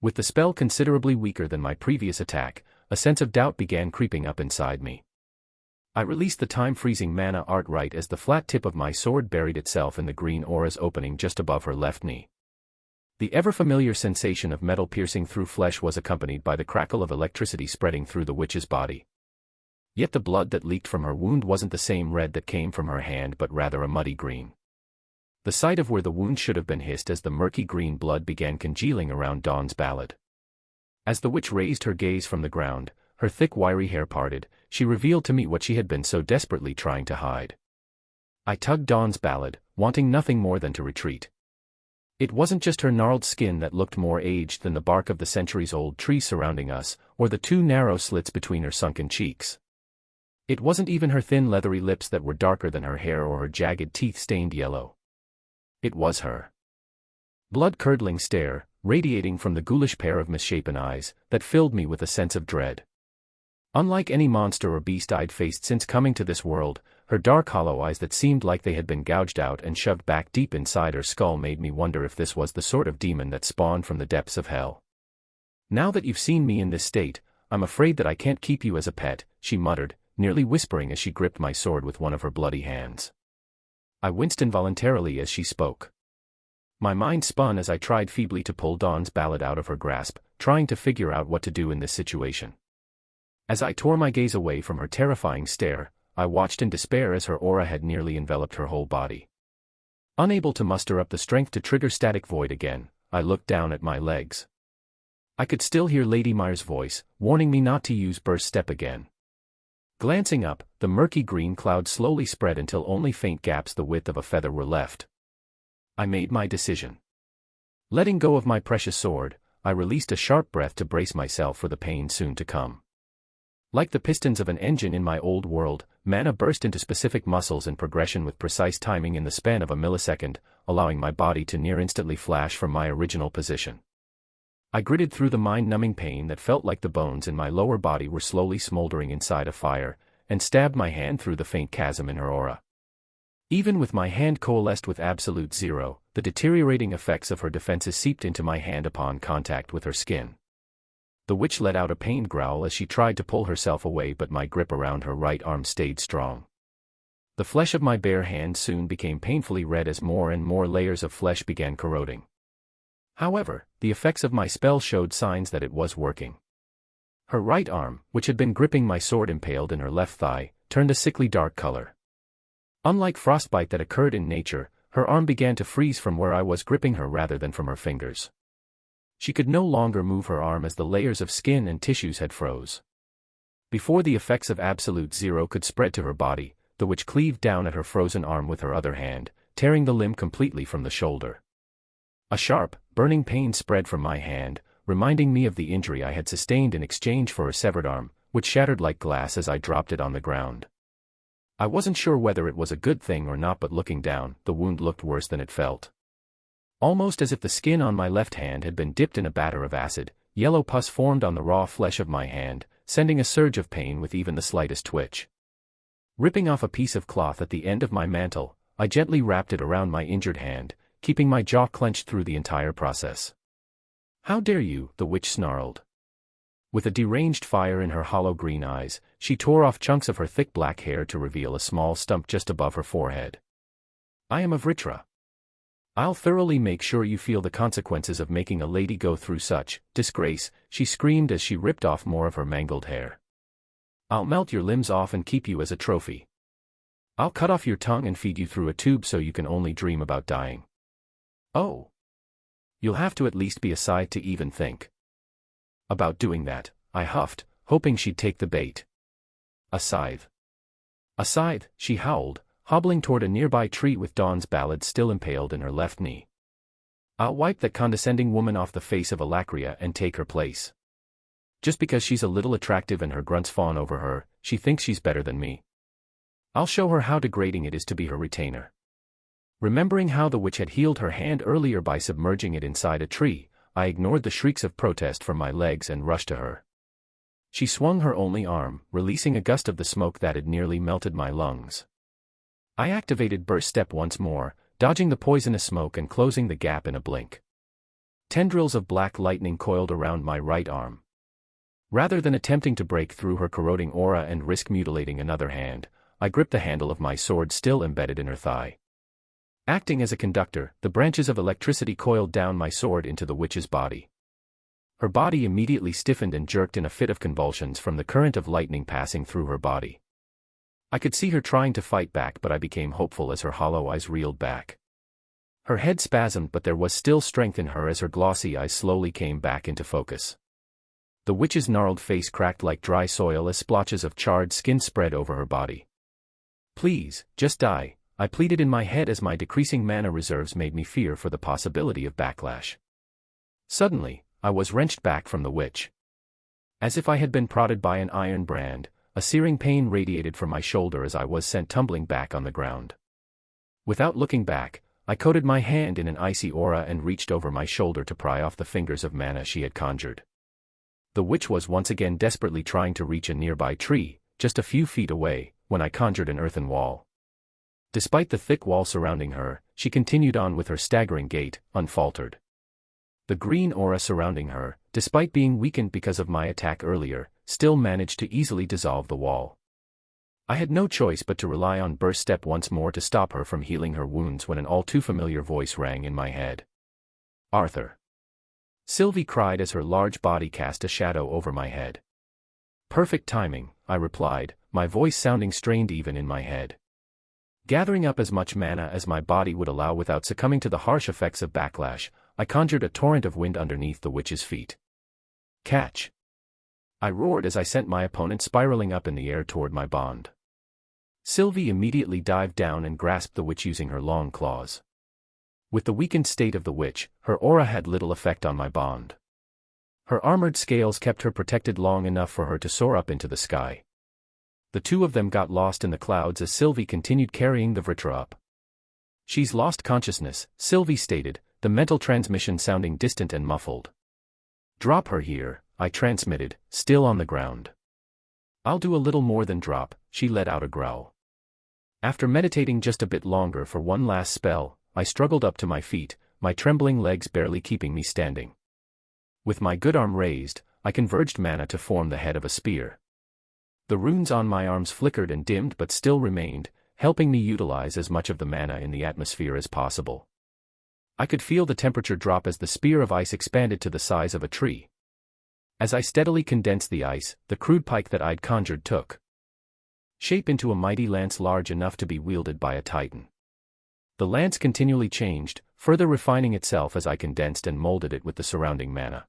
With the spell considerably weaker than my previous attack, a sense of doubt began creeping up inside me. I released the time-freezing mana art right as the flat tip of my sword buried itself in the green aura's opening just above her left knee. The ever-familiar sensation of metal piercing through flesh was accompanied by the crackle of electricity spreading through the witch's body. Yet the blood that leaked from her wound wasn't the same red that came from her hand but rather a muddy green. The site of where the wound should have been hissed as the murky green blood began congealing around Dawn's ballad. As the witch raised her gaze from the ground, her thick wiry hair parted, she revealed to me what she had been so desperately trying to hide. I tugged Dawn's ballad, wanting nothing more than to retreat. It wasn't just her gnarled skin that looked more aged than the bark of the centuries-old trees surrounding us, or the two narrow slits between her sunken cheeks. It wasn't even her thin leathery lips that were darker than her hair or her jagged teeth stained yellow. It was her blood-curdling stare, radiating from the ghoulish pair of misshapen eyes, that filled me with a sense of dread. Unlike any monster or beast I'd faced since coming to this world, her dark hollow eyes that seemed like they had been gouged out and shoved back deep inside her skull made me wonder if this was the sort of demon that spawned from the depths of hell. "Now that you've seen me in this state, I'm afraid that I can't keep you as a pet," she muttered, nearly whispering as she gripped my sword with one of her bloody hands. I winced involuntarily as she spoke. My mind spun as I tried feebly to pull Dawn's ballad out of her grasp, trying to figure out what to do in this situation. As I tore my gaze away from her terrifying stare, I watched in despair as her aura had nearly enveloped her whole body. Unable to muster up the strength to trigger Static Void again, I looked down at my legs. I could still hear Lady Myers' voice, warning me not to use Burst Step again. Glancing up, the murky green cloud slowly spread until only faint gaps the width of a feather were left. I made my decision. Letting go of my precious sword, I released a sharp breath to brace myself for the pain soon to come. Like the pistons of an engine in my old world, mana burst into specific muscles in progression with precise timing in the span of a millisecond, allowing my body to near instantly flash from my original position. I gritted through the mind-numbing pain that felt like the bones in my lower body were slowly smoldering inside a fire, and stabbed my hand through the faint chasm in her aura. Even with my hand coalesced with absolute zero, the deteriorating effects of her defenses seeped into my hand upon contact with her skin. The witch let out a pained growl as she tried to pull herself away, but my grip around her right arm stayed strong. The flesh of my bare hand soon became painfully red as more and more layers of flesh began corroding. However, the effects of my spell showed signs that it was working. Her right arm, which had been gripping my sword impaled in her left thigh, turned a sickly dark color. Unlike frostbite that occurred in nature, her arm began to freeze from where I was gripping her rather than from her fingers. She could no longer move her arm as the layers of skin and tissues had froze. Before the effects of absolute zero could spread to her body, the witch cleaved down at her frozen arm with her other hand, tearing the limb completely from the shoulder. A sharp, burning pain spread from my hand, reminding me of the injury I had sustained in exchange for her severed arm, which shattered like glass as I dropped it on the ground. I wasn't sure whether it was a good thing or not, but looking down, the wound looked worse than it felt. Almost as if the skin on my left hand had been dipped in a batter of acid, yellow pus formed on the raw flesh of my hand, sending a surge of pain with even the slightest twitch. Ripping off a piece of cloth at the end of my mantle, I gently wrapped it around my injured hand, keeping my jaw clenched through the entire process. "How dare you?" the witch snarled. With a deranged fire in her hollow green eyes, she tore off chunks of her thick black hair to reveal a small stump just above her forehead. "I am a Vritra. I'll thoroughly make sure you feel the consequences of making a lady go through such disgrace," she screamed as she ripped off more of her mangled hair. "I'll melt your limbs off and keep you as a trophy. I'll cut off your tongue and feed you through a tube so you can only dream about dying. Oh. You'll have to at least be a scythe to even think about doing that," I huffed, hoping she'd take the bait. "A scythe. A scythe," she howled, hobbling toward a nearby tree with Dawn's ballad still impaled in her left knee. "I'll wipe that condescending woman off the face of Alacria and take her place. Just because she's a little attractive and her grunts fawn over her, she thinks she's better than me. I'll show her how degrading it is to be her retainer." Remembering how the witch had healed her hand earlier by submerging it inside a tree, I ignored the shrieks of protest from my legs and rushed to her. She swung her only arm, releasing a gust of the smoke that had nearly melted my lungs. I activated burst step once more, dodging the poisonous smoke and closing the gap in a blink. Tendrils of black lightning coiled around my right arm. Rather than attempting to break through her corroding aura and risk mutilating another hand, I gripped the handle of my sword still embedded in her thigh. Acting as a conductor, the branches of electricity coiled down my sword into the witch's body. Her body immediately stiffened and jerked in a fit of convulsions from the current of lightning passing through her body. I could see her trying to fight back, but I became hopeful as her hollow eyes reeled back. Her head spasmed, but there was still strength in her as her glossy eyes slowly came back into focus. The witch's gnarled face cracked like dry soil as splotches of charred skin spread over her body. "Please, just die," I pleaded in my head as my decreasing mana reserves made me fear for the possibility of backlash. Suddenly, I was wrenched back from the witch. As if I had been prodded by an iron brand, a searing pain radiated from my shoulder as I was sent tumbling back on the ground. Without looking back, I coated my hand in an icy aura and reached over my shoulder to pry off the fingers of mana she had conjured. The witch was once again desperately trying to reach a nearby tree, just a few feet away, when I conjured an earthen wall. Despite the thick wall surrounding her, she continued on with her staggering gait, unfaltered. The green aura surrounding her, despite being weakened because of my attack earlier, still managed to easily dissolve the wall. I had no choice but to rely on burst step once more to stop her from healing her wounds when an all-too-familiar voice rang in my head. "Arthur." Sylvie cried as her large body cast a shadow over my head. "Perfect timing," I replied, my voice sounding strained even in my head. Gathering up as much mana as my body would allow without succumbing to the harsh effects of backlash, I conjured a torrent of wind underneath the witch's feet. "Catch!" I roared as I sent my opponent spiraling up in the air toward my bond. Sylvie immediately dived down and grasped the witch using her long claws. With the weakened state of the witch, her aura had little effect on my bond. Her armored scales kept her protected long enough for her to soar up into the sky. The two of them got lost in the clouds as Sylvie continued carrying the Vritra up. "She's lost consciousness," Sylvie stated, the mental transmission sounding distant and muffled. "Drop her here," I transmitted, still on the ground. "I'll do a little more than drop," she let out a growl. After meditating just a bit longer for one last spell, I struggled up to my feet, my trembling legs barely keeping me standing. With my good arm raised, I converged mana to form the head of a spear. The runes on my arms flickered and dimmed but still remained, helping me utilize as much of the mana in the atmosphere as possible. I could feel the temperature drop as the spear of ice expanded to the size of a tree. As I steadily condensed the ice, the crude pike that I'd conjured took shape into a mighty lance large enough to be wielded by a titan. The lance continually changed, further refining itself as I condensed and molded it with the surrounding mana.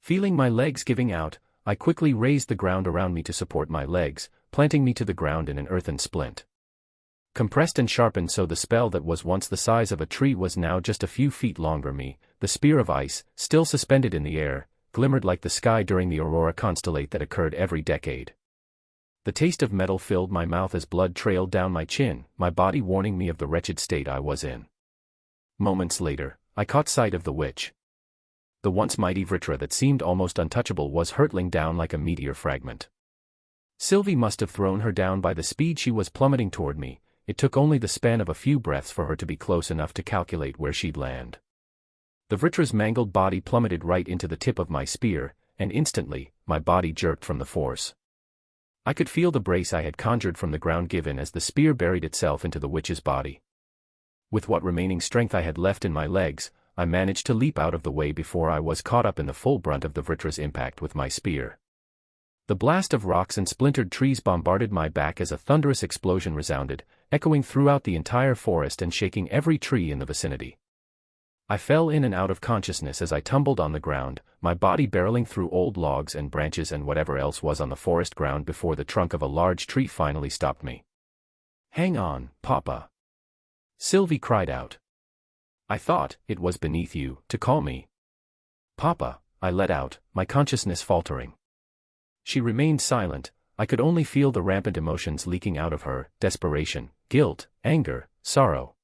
Feeling my legs giving out, I quickly raised the ground around me to support my legs, planting me to the ground in an earthen splint. Compressed and sharpened so the spell that was once the size of a tree was now just a few feet longer me, the spear of ice, still suspended in the air, glimmered like the sky during the aurora constellate that occurred every decade. The taste of metal filled my mouth as blood trailed down my chin, my body warning me of the wretched state I was in. Moments later, I caught sight of the witch. The once mighty Vritra that seemed almost untouchable was hurtling down like a meteor fragment. Sylvie must have thrown her down by the speed she was plummeting toward me. it took only the span of a few breaths for her to be close enough to calculate where she'd land. The Vritra's mangled body plummeted right into the tip of my spear, and instantly, my body jerked from the force. I could feel the brace I had conjured from the ground give in as the spear buried itself into the witch's body. With what remaining strength I had left in my legs, I managed to leap out of the way before I was caught up in the full brunt of the Vritra's impact with my spear. The blast of rocks and splintered trees bombarded my back as a thunderous explosion resounded, echoing throughout the entire forest and shaking every tree in the vicinity. I fell in and out of consciousness as I tumbled on the ground, my body barreling through old logs and branches and whatever else was on the forest ground before the trunk of a large tree finally stopped me. "Hang on, Papa!" Sylvie cried out. "I thought it was beneath you to call me Papa," I let out, my consciousness faltering. She remained silent. I could only feel the rampant emotions leaking out of her: desperation, guilt, anger, sorrow.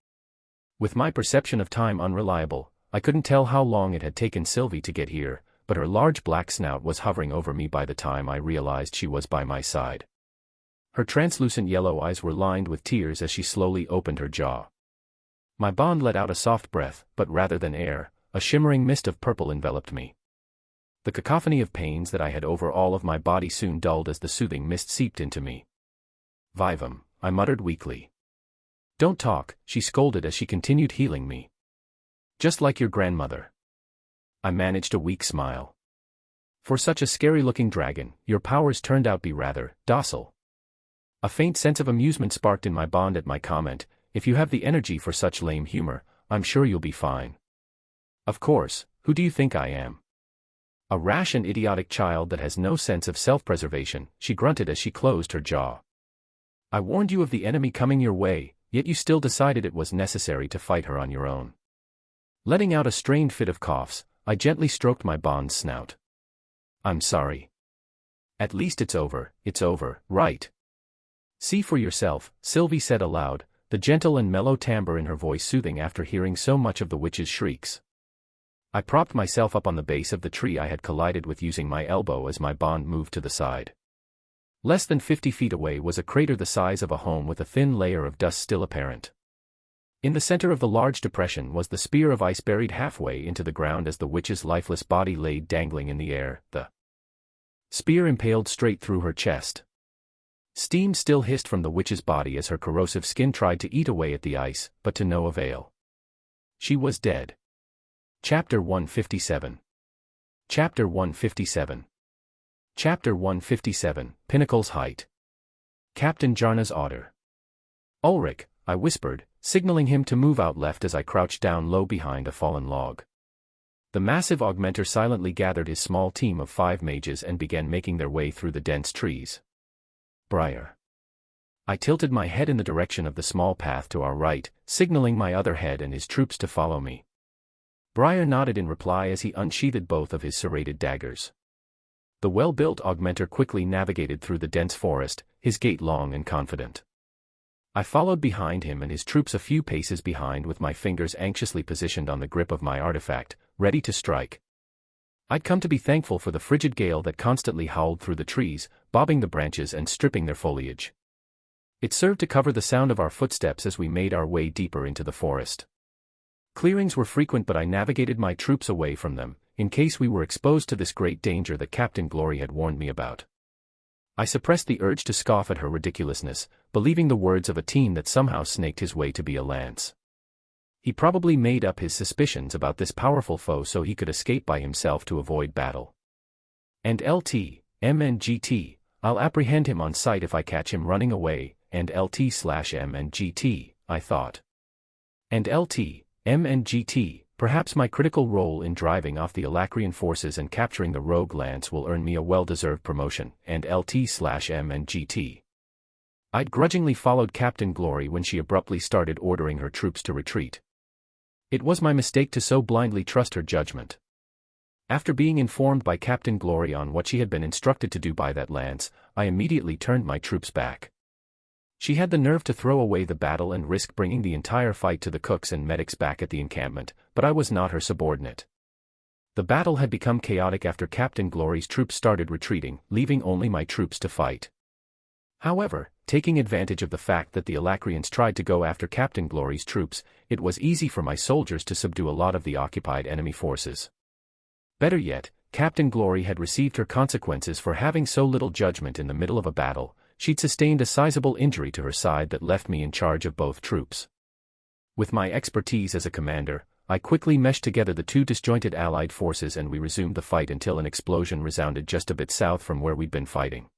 With my perception of time unreliable, I couldn't tell how long it had taken Sylvie to get here, but her large black snout was hovering over me by the time I realized she was by my side. Her translucent yellow eyes were lined with tears as she slowly opened her jaw. My bond let out a soft breath, but rather than air, a shimmering mist of purple enveloped me. The cacophony of pains that I had over all of my body soon dulled as the soothing mist seeped into me. "Vivum," I muttered weakly. "Don't talk," she scolded as she continued healing me. "Just like your grandmother." I managed a weak smile. "For such a scary-looking dragon, your powers turned out be rather docile." A faint sense of amusement sparked in my bond at my comment. "If you have the energy for such lame humor, I'm sure you'll be fine." "Of course, who do you think I am? A rash and idiotic child that has no sense of self-preservation," she grunted as she closed her jaw. "I warned you of the enemy coming your way, yet you still decided it was necessary to fight her on your own." Letting out a strained fit of coughs, I gently stroked my bond's snout. "I'm sorry. At least it's over, right?" "See for yourself," Sylvie said aloud, the gentle and mellow timbre in her voice soothing after hearing so much of the witch's shrieks. I propped myself up on the base of the tree I had collided with using my elbow as my bond moved to the side. Less than 50 feet away was a crater the size of a home with a thin layer of dust still apparent. In the center of the large depression was the spear of ice buried halfway into the ground as the witch's lifeless body lay dangling in the air, the spear impaled straight through her chest. Steam still hissed from the witch's body as her corrosive skin tried to eat away at the ice, but to no avail. She was dead. Chapter 157. Chapter 157. Chapter 157, Pinnacle's Height. Captain Jarna's Order. "Ulrich," I whispered, signaling him to move out left as I crouched down low behind a fallen log. The massive augmenter silently gathered his small team of 5 mages and began making their way through the dense trees. "Briar." I tilted my head in the direction of the small path to our right, signaling my other head and his troops to follow me. Briar nodded in reply as he unsheathed both of his serrated daggers. The well-built augmenter quickly navigated through the dense forest, his gait long and confident. I followed behind him and his troops a few paces behind with my fingers anxiously positioned on the grip of my artifact, ready to strike. I'd come to be thankful for the frigid gale that constantly howled through the trees, bobbing the branches and stripping their foliage. It served to cover the sound of our footsteps as we made our way deeper into the forest. Clearings were frequent, but I navigated my troops away from them, in case we were exposed to this great danger that Captain Glory had warned me about. I suppressed the urge to scoff at her ridiculousness, believing the words of a teen that somehow snaked his way to be a lance. He probably made up his suspicions about this powerful foe so he could escape by himself to avoid battle. And LT/MNGT, I'll apprehend him on sight if I catch him running away, and LT/MNGT, I thought. And LT/MNGT, perhaps my critical role in driving off the Alacrian forces and capturing the rogue lance will earn me a well-deserved promotion, and LT/MNGT. I'd grudgingly followed Captain Glory when she abruptly started ordering her troops to retreat. It was my mistake to so blindly trust her judgment. After being informed by Captain Glory on what she had been instructed to do by that lance, I immediately turned my troops back. She had the nerve to throw away the battle and risk bringing the entire fight to the cooks and medics back at the encampment, but I was not her subordinate. The battle had become chaotic after Captain Glory's troops started retreating, leaving only my troops to fight. However, taking advantage of the fact that the Alacrians tried to go after Captain Glory's troops, it was easy for my soldiers to subdue a lot of the occupied enemy forces. Better yet, Captain Glory had received her consequences for having so little judgment in the middle of a battle. She'd sustained a sizable injury to her side that left me in charge of both troops. With my expertise as a commander, I quickly meshed together the two disjointed Allied forces and we resumed the fight until an explosion resounded just a bit south from where we'd been fighting.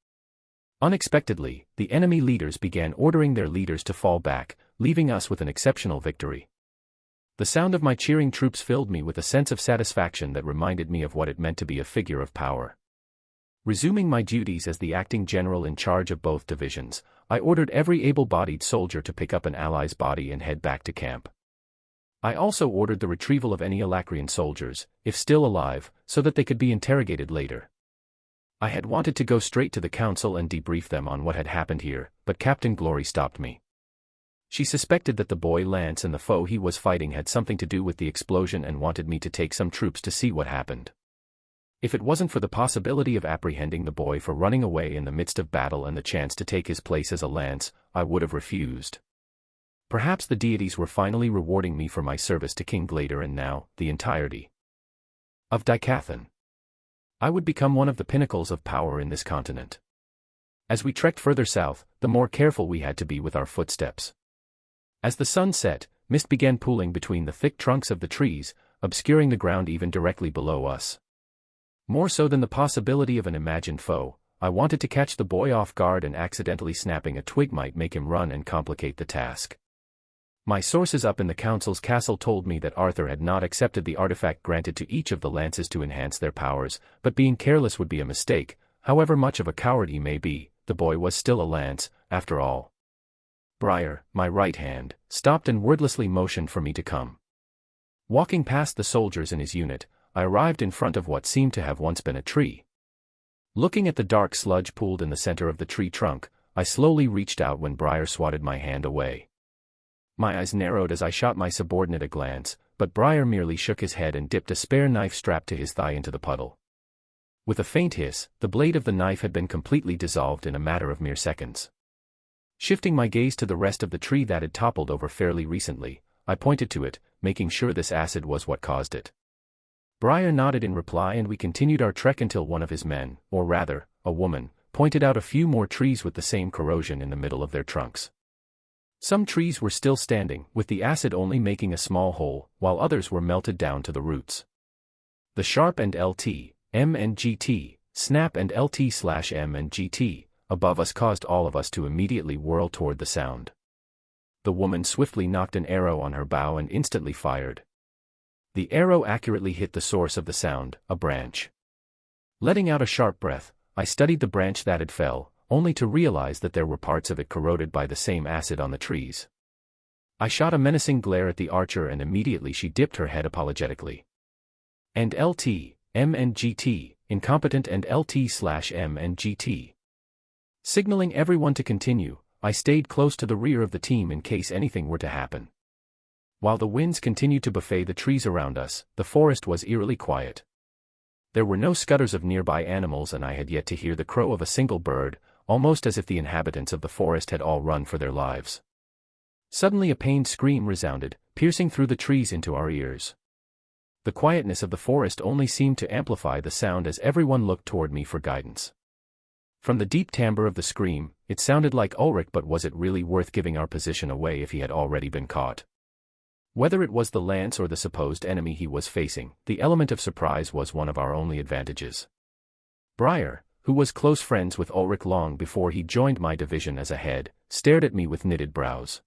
Unexpectedly, the enemy leaders began ordering their leaders to fall back, leaving us with an exceptional victory. The sound of my cheering troops filled me with a sense of satisfaction that reminded me of what it meant to be a figure of power. Resuming my duties as the acting general in charge of both divisions, I ordered every able-bodied soldier to pick up an ally's body and head back to camp. I also ordered the retrieval of any Alacrian soldiers, if still alive, so that they could be interrogated later. I had wanted to go straight to the council and debrief them on what had happened here, but Captain Glory stopped me. She suspected that the boy Lance and the foe he was fighting had something to do with the explosion and wanted me to take some troops to see what happened. If it wasn't for the possibility of apprehending the boy for running away in the midst of battle and the chance to take his place as a Lance, I would have refused. Perhaps the deities were finally rewarding me for my service to King Glader and now, the entirety of Dicathan. I would become one of the pinnacles of power in this continent. As we trekked further south, the more careful we had to be with our footsteps. As the sun set, mist began pooling between the thick trunks of the trees, obscuring the ground even directly below us. More so than the possibility of an imagined foe, I wanted to catch the boy off guard, and accidentally snapping a twig might make him run and complicate the task. My sources up in the council's castle told me that Arthur had not accepted the artifact granted to each of the lances to enhance their powers, but being careless would be a mistake. However much of a coward he may be, the boy was still a lance, after all. Briar, my right hand, stopped and wordlessly motioned for me to come. Walking past the soldiers in his unit, I arrived in front of what seemed to have once been a tree. Looking at the dark sludge pooled in the center of the tree trunk, I slowly reached out when Briar swatted my hand away. My eyes narrowed as I shot my subordinate a glance, but Briar merely shook his head and dipped a spare knife strapped to his thigh into the puddle. With a faint hiss, the blade of the knife had been completely dissolved in a matter of mere seconds. Shifting my gaze to the rest of the tree that had toppled over fairly recently, I pointed to it, making sure this acid was what caused it. Briar nodded in reply and we continued our trek until one of his men, or rather, a woman, pointed out a few more trees with the same corrosion in the middle of their trunks. Some trees were still standing, with the acid only making a small hole, while others were melted down to the roots. The sharp and LT, M and GT, snap and LT/M and GT, above us caused all of us to immediately whirl toward the sound. The woman swiftly nocked an arrow on her bow and instantly fired. The arrow accurately hit the source of the sound, a branch. Letting out a sharp breath, I studied the branch that had fell, only to realize that there were parts of it corroded by the same acid on the trees. I shot a menacing glare at the archer and immediately she dipped her head apologetically. And LT, M and GT, incompetent and LT/M and GT. Signaling everyone to continue, I stayed close to the rear of the team in case anything were to happen. While the winds continued to buffet the trees around us, the forest was eerily quiet. There were no scutters of nearby animals and I had yet to hear the crow of a single bird, almost as if the inhabitants of the forest had all run for their lives. Suddenly a pained scream resounded, piercing through the trees into our ears. The quietness of the forest only seemed to amplify the sound as everyone looked toward me for guidance. From the deep timbre of the scream, it sounded like Ulrich, but was it really worth giving our position away if he had already been caught? Whether it was the lance or the supposed enemy he was facing, the element of surprise was one of our only advantages. Briar, who was close friends with Ulrich long before he joined my division as a head, stared at me with knitted brows.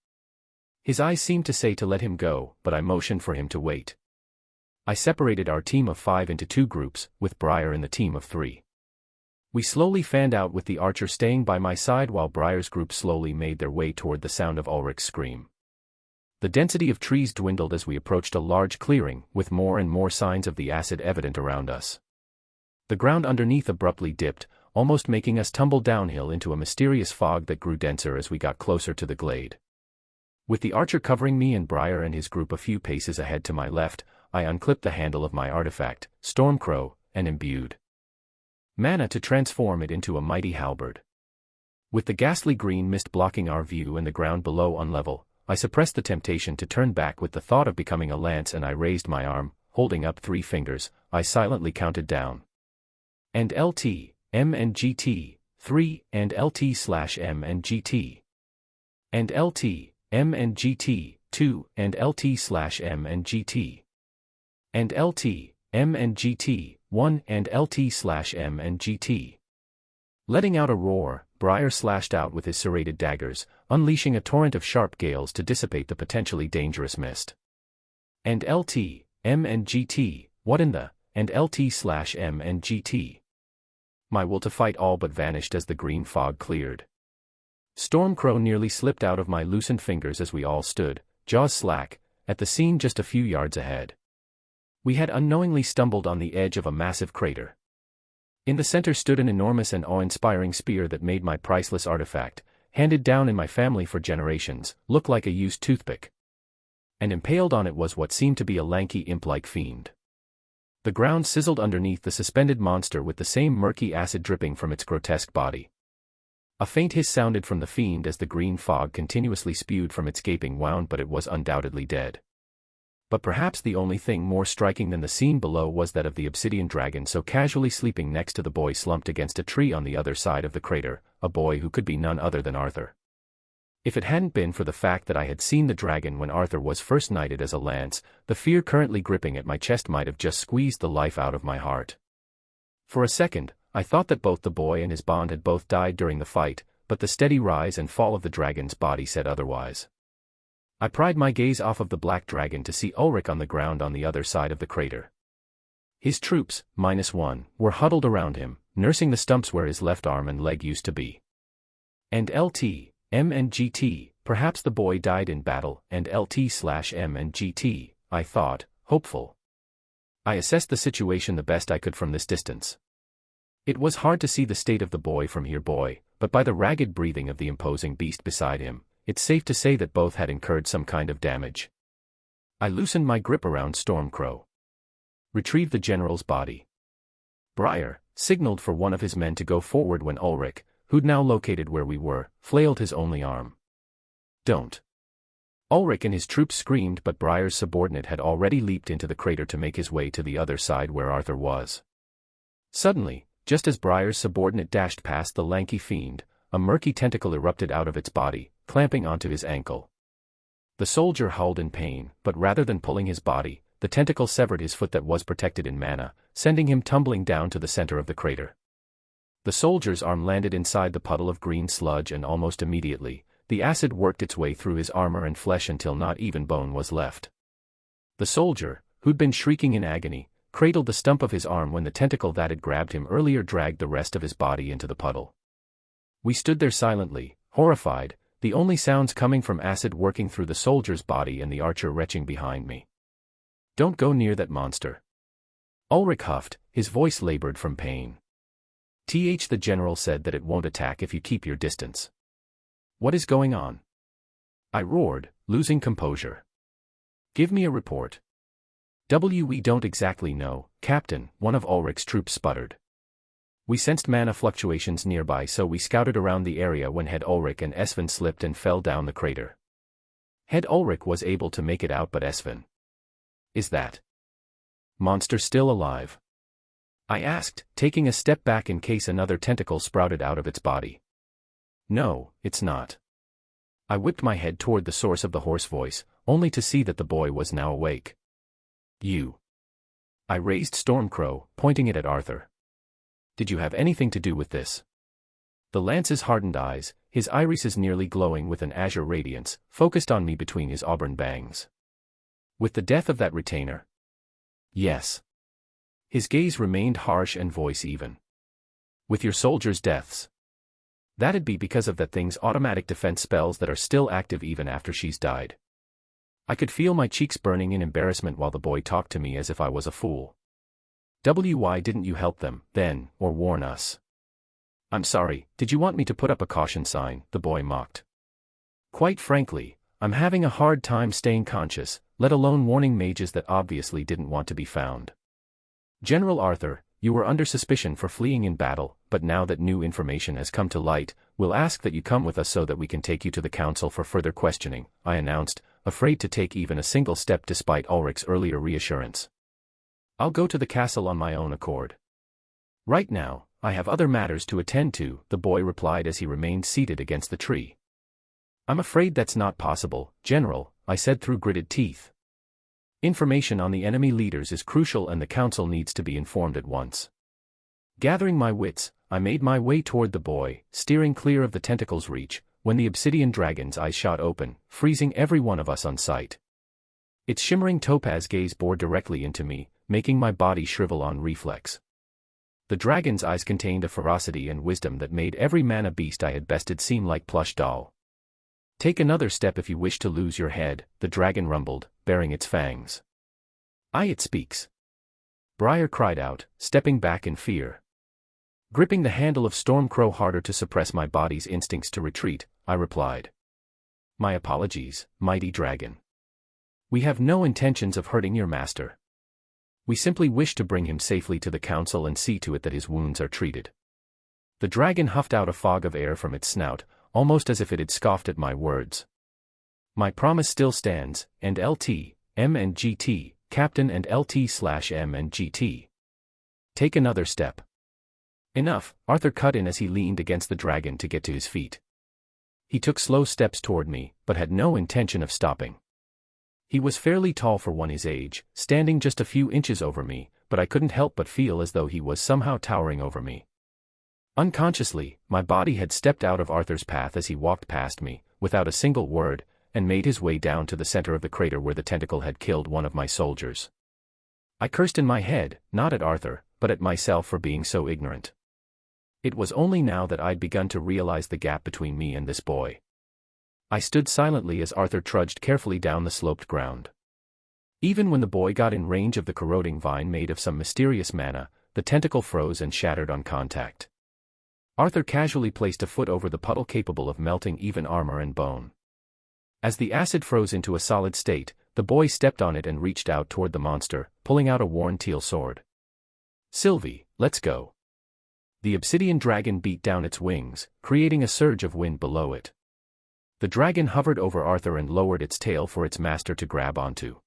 His eyes seemed to say to let him go, but I motioned for him to wait. I separated our team of 5 into 2 groups, with Briar in the team of 3. We slowly fanned out with the archer staying by my side while Briar's group slowly made their way toward the sound of Ulrich's scream. The density of trees dwindled as we approached a large clearing, with more and more signs of the acid evident around us. The ground underneath abruptly dipped, almost making us tumble downhill into a mysterious fog that grew denser as we got closer to the glade. With the archer covering me and Briar and his group a few paces ahead to my left, I unclipped the handle of my artifact, Stormcrow, and imbued mana to transform it into a mighty halberd. With the ghastly green mist blocking our view and the ground below unlevel, I suppressed the temptation to turn back with the thought of becoming a lance, and I raised my arm, holding up 3 fingers. I silently counted down. And LT, M and GT, 3, and LT/M and GT. And LT, M and GT, 2, and LT/M and GT. And LT, M and GT, 1, and LT/M and GT. Letting out a roar, Briar slashed out with his serrated daggers, unleashing a torrent of sharp gales to dissipate the potentially dangerous mist. And LT, M and GT, what in the, and LT/M and GT. My will to fight all but vanished as the green fog cleared. Stormcrow nearly slipped out of my loosened fingers as we all stood, jaws slack, at the scene just a few yards ahead. We had unknowingly stumbled on the edge of a massive crater. In the center stood an enormous and awe-inspiring spear that made my priceless artifact, handed down in my family for generations, look like a used toothpick. And impaled on it was what seemed to be a lanky imp-like fiend. The ground sizzled underneath the suspended monster with the same murky acid dripping from its grotesque body. A faint hiss sounded from the fiend as the green fog continuously spewed from its gaping wound, but it was undoubtedly dead. But perhaps the only thing more striking than the scene below was that of the obsidian dragon so casually sleeping next to the boy slumped against a tree on the other side of the crater, a boy who could be none other than Arthur. If it hadn't been for the fact that I had seen the dragon when Arthur was first knighted as a lance, the fear currently gripping at my chest might have just squeezed the life out of my heart. For a second, I thought that both the boy and his bond had both died during the fight, but the steady rise and fall of the dragon's body said otherwise. I pried my gaze off of the black dragon to see Ulrich on the ground on the other side of the crater. His troops, -1, were huddled around him, nursing the stumps where his left arm and leg used to be. And LT, M and GT, perhaps the boy died in battle, and LT/M and GT, I thought, hopeful. I assessed the situation the best I could from this distance. It was hard to see the state of the boy from here, but by the ragged breathing of the imposing beast beside him, it's safe to say that both had incurred some kind of damage. I loosened my grip around Stormcrow. Retrieved the general's body. Briar signaled for one of his men to go forward when Ulrich, who'd now located where we were, flailed his only arm. Don't. Ulrich and his troops screamed, but Briar's subordinate had already leaped into the crater to make his way to the other side where Arthur was. Suddenly, just as Briar's subordinate dashed past the lanky fiend, a murky tentacle erupted out of its body, clamping onto his ankle. The soldier howled in pain, but rather than pulling his body, the tentacle severed his foot that was protected in mana, sending him tumbling down to the center of the crater. The soldier's arm landed inside the puddle of green sludge, and almost immediately, the acid worked its way through his armor and flesh until not even bone was left. The soldier, who'd been shrieking in agony, cradled the stump of his arm when the tentacle that had grabbed him earlier dragged the rest of his body into the puddle. We stood there silently, horrified, the only sounds coming from acid working through the soldier's body and the archer retching behind me. "Don't go near that monster." Ulrich huffed, his voice labored from pain. The general said that it won't attack if you keep your distance." "What is going on?" I roared, losing composure. "Give me a report." "We don't exactly know, Captain," one of Ulrich's troops sputtered. "We sensed mana fluctuations nearby, so we scouted around the area when Head Ulrich and Esvin slipped and fell down the crater. Head Ulrich was able to make it out, but Esvin. Is that monster still alive?" I asked, taking a step back in case another tentacle sprouted out of its body. "No, it's not." I whipped my head toward the source of the hoarse voice, only to see that the boy was now awake. "You." I raised Stormcrow, pointing it at Arthur. "Did you have anything to do with this?" The lance's hardened eyes, his irises nearly glowing with an azure radiance, focused on me between his auburn bangs. "With the death of that retainer?" "Yes." His gaze remained harsh and voice even. "With your soldiers' deaths?" "That'd be because of that thing's automatic defense spells that are still active even after she's died." I could feel my cheeks burning in embarrassment while the boy talked to me as if I was a fool. "Why didn't you help them, then, or warn us?" "I'm sorry, did you want me to put up a caution sign?" the boy mocked. "Quite frankly, I'm having a hard time staying conscious, let alone warning mages that obviously didn't want to be found. General Arthur, You were under suspicion for fleeing in battle, but now that new information has come to light, we'll ask that you come with us so that we can take you to the council for further questioning, I announced, afraid to take even a single step despite Ulrich's earlier reassurance. I'll go to the castle on my own accord. Right now, I have other matters to attend to, the boy replied as he remained seated against the tree. I'm afraid that's not possible, General, I said through gritted teeth. Information on the enemy leaders is crucial and the council needs to be informed at once. Gathering my wits, I made my way toward the boy, steering clear of the tentacle's reach, when the obsidian dragon's eyes shot open, freezing every one of us on sight. Its shimmering topaz gaze bored directly into me, making my body shrivel on reflex. The dragon's eyes contained a ferocity and wisdom that made every mana beast I had bested seem like plush doll. Take another step if you wish to lose your head, the dragon rumbled, baring its fangs. It speaks. Briar cried out, stepping back in fear. Gripping the handle of Stormcrow harder to suppress my body's instincts to retreat, I replied. My apologies, mighty dragon. We have no intentions of hurting your master. We simply wish to bring him safely to the council and see to it that his wounds are treated. The dragon huffed out a fog of air from its snout, almost as if it had scoffed at my words. My promise still stands, and LT, M and GT, Captain and LT/M and GT. Take another step. Enough, Arthur cut in as he leaned against the dragon to get to his feet. He took slow steps toward me, but had no intention of stopping. He was fairly tall for one his age, standing just a few inches over me, but I couldn't help but feel as though he was somehow towering over me. Unconsciously, my body had stepped out of Arthur's path as he walked past me, without a single word, and made his way down to the center of the crater where the tentacle had killed one of my soldiers. I cursed in my head, not at Arthur, but at myself for being so ignorant. It was only now that I'd begun to realize the gap between me and this boy. I stood silently as Arthur trudged carefully down the sloped ground. Even when the boy got in range of the corroding vine made of some mysterious mana, the tentacle froze and shattered on contact. Arthur casually placed a foot over the puddle capable of melting even armor and bone. As the acid froze into a solid state, the boy stepped on it and reached out toward the monster, pulling out a worn teal sword. Sylvie, let's go. The obsidian dragon beat down its wings, creating a surge of wind below it. The dragon hovered over Arthur and lowered its tail for its master to grab onto.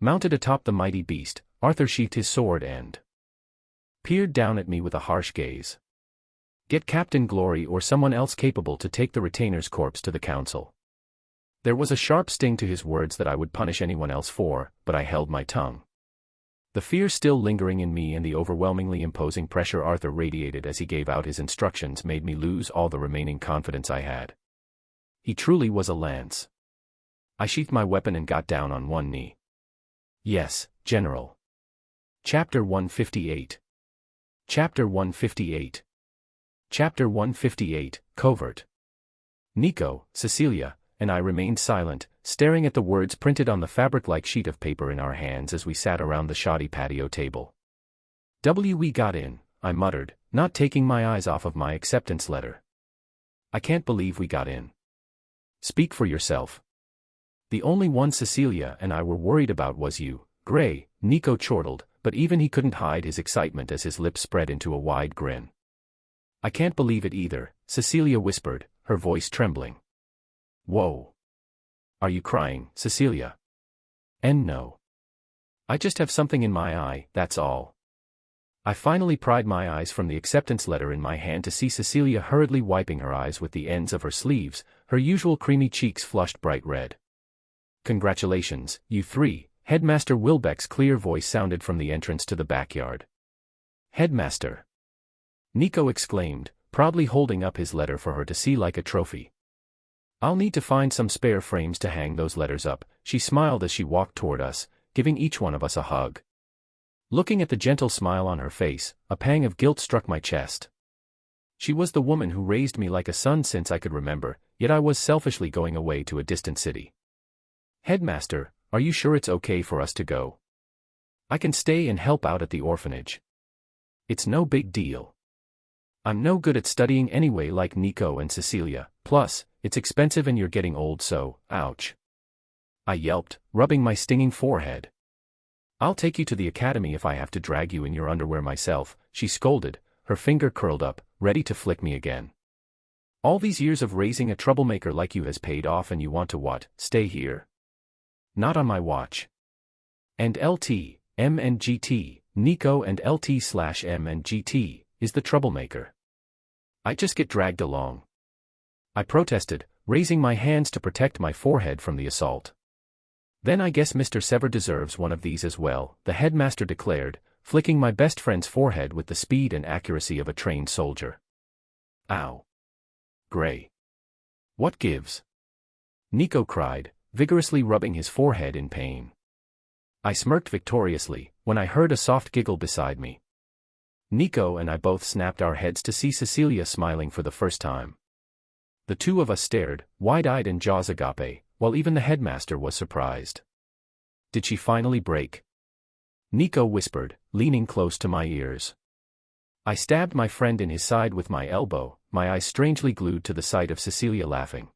Mounted atop the mighty beast, Arthur sheathed his sword and peered down at me with a harsh gaze. Get Captain Glory or someone else capable to take the retainer's corpse to the council. There was a sharp sting to his words that I would punish anyone else for, but I held my tongue. The fear still lingering in me and the overwhelmingly imposing pressure Arthur radiated as he gave out his instructions made me lose all the remaining confidence I had. He truly was a lance. I sheathed my weapon and got down on one knee. Yes, General. Chapter 158. Chapter 158. Chapter 158, Covert. Nico, Cecilia, and I remained silent, staring at the words printed on the fabric-like sheet of paper in our hands as we sat around the shoddy patio table. We got in, I muttered, not taking my eyes off of my acceptance letter. I can't believe we got in. Speak for yourself. The only one Cecilia and I were worried about was you, Gray, Nico chortled, but even he couldn't hide his excitement as his lips spread into a wide grin. I can't believe it either, Cecilia whispered, her voice trembling. Whoa. Are you crying, Cecilia? And no. I just have something in my eye, that's all. I finally pried my eyes from the acceptance letter in my hand to see Cecilia hurriedly wiping her eyes with the ends of her sleeves, her usual creamy cheeks flushed bright red. Congratulations, you three, Headmaster Wilbeck's clear voice sounded from the entrance to the backyard. Headmaster. Nico exclaimed, proudly holding up his letter for her to see like a trophy. I'll need to find some spare frames to hang those letters up, she smiled as she walked toward us, giving each one of us a hug. Looking at the gentle smile on her face, a pang of guilt struck my chest. She was the woman who raised me like a son since I could remember, yet I was selfishly going away to a distant city. Headmaster, are you sure it's okay for us to go? I can stay and help out at the orphanage. It's no big deal. I'm no good at studying anyway like Nico and Cecilia, plus, it's expensive and you're getting old so, ouch. I yelped, rubbing my stinging forehead. I'll take you to the academy if I have to drag you in your underwear myself, she scolded, her finger curled up, ready to flick me again. All these years of raising a troublemaker like you has paid off and you want to what, stay here? Not on my watch. And LT, MNGT, Nico and LT/MNGT, is the troublemaker. I just get dragged along. I protested, raising my hands to protect my forehead from the assault. Then I guess Mr. Sever deserves one of these as well, the headmaster declared, flicking my best friend's forehead with the speed and accuracy of a trained soldier. Ow. Gray. What gives? Nico cried, vigorously rubbing his forehead in pain. I smirked victoriously, when I heard a soft giggle beside me. Nico and I both snapped our heads to see Cecilia smiling for the first time. The two of us stared, wide-eyed and jaws agape, while even the headmaster was surprised. Did she finally break? Nico whispered, leaning close to my ears. I stabbed my friend in his side with my elbow, my eyes strangely glued to the sight of Cecilia laughing.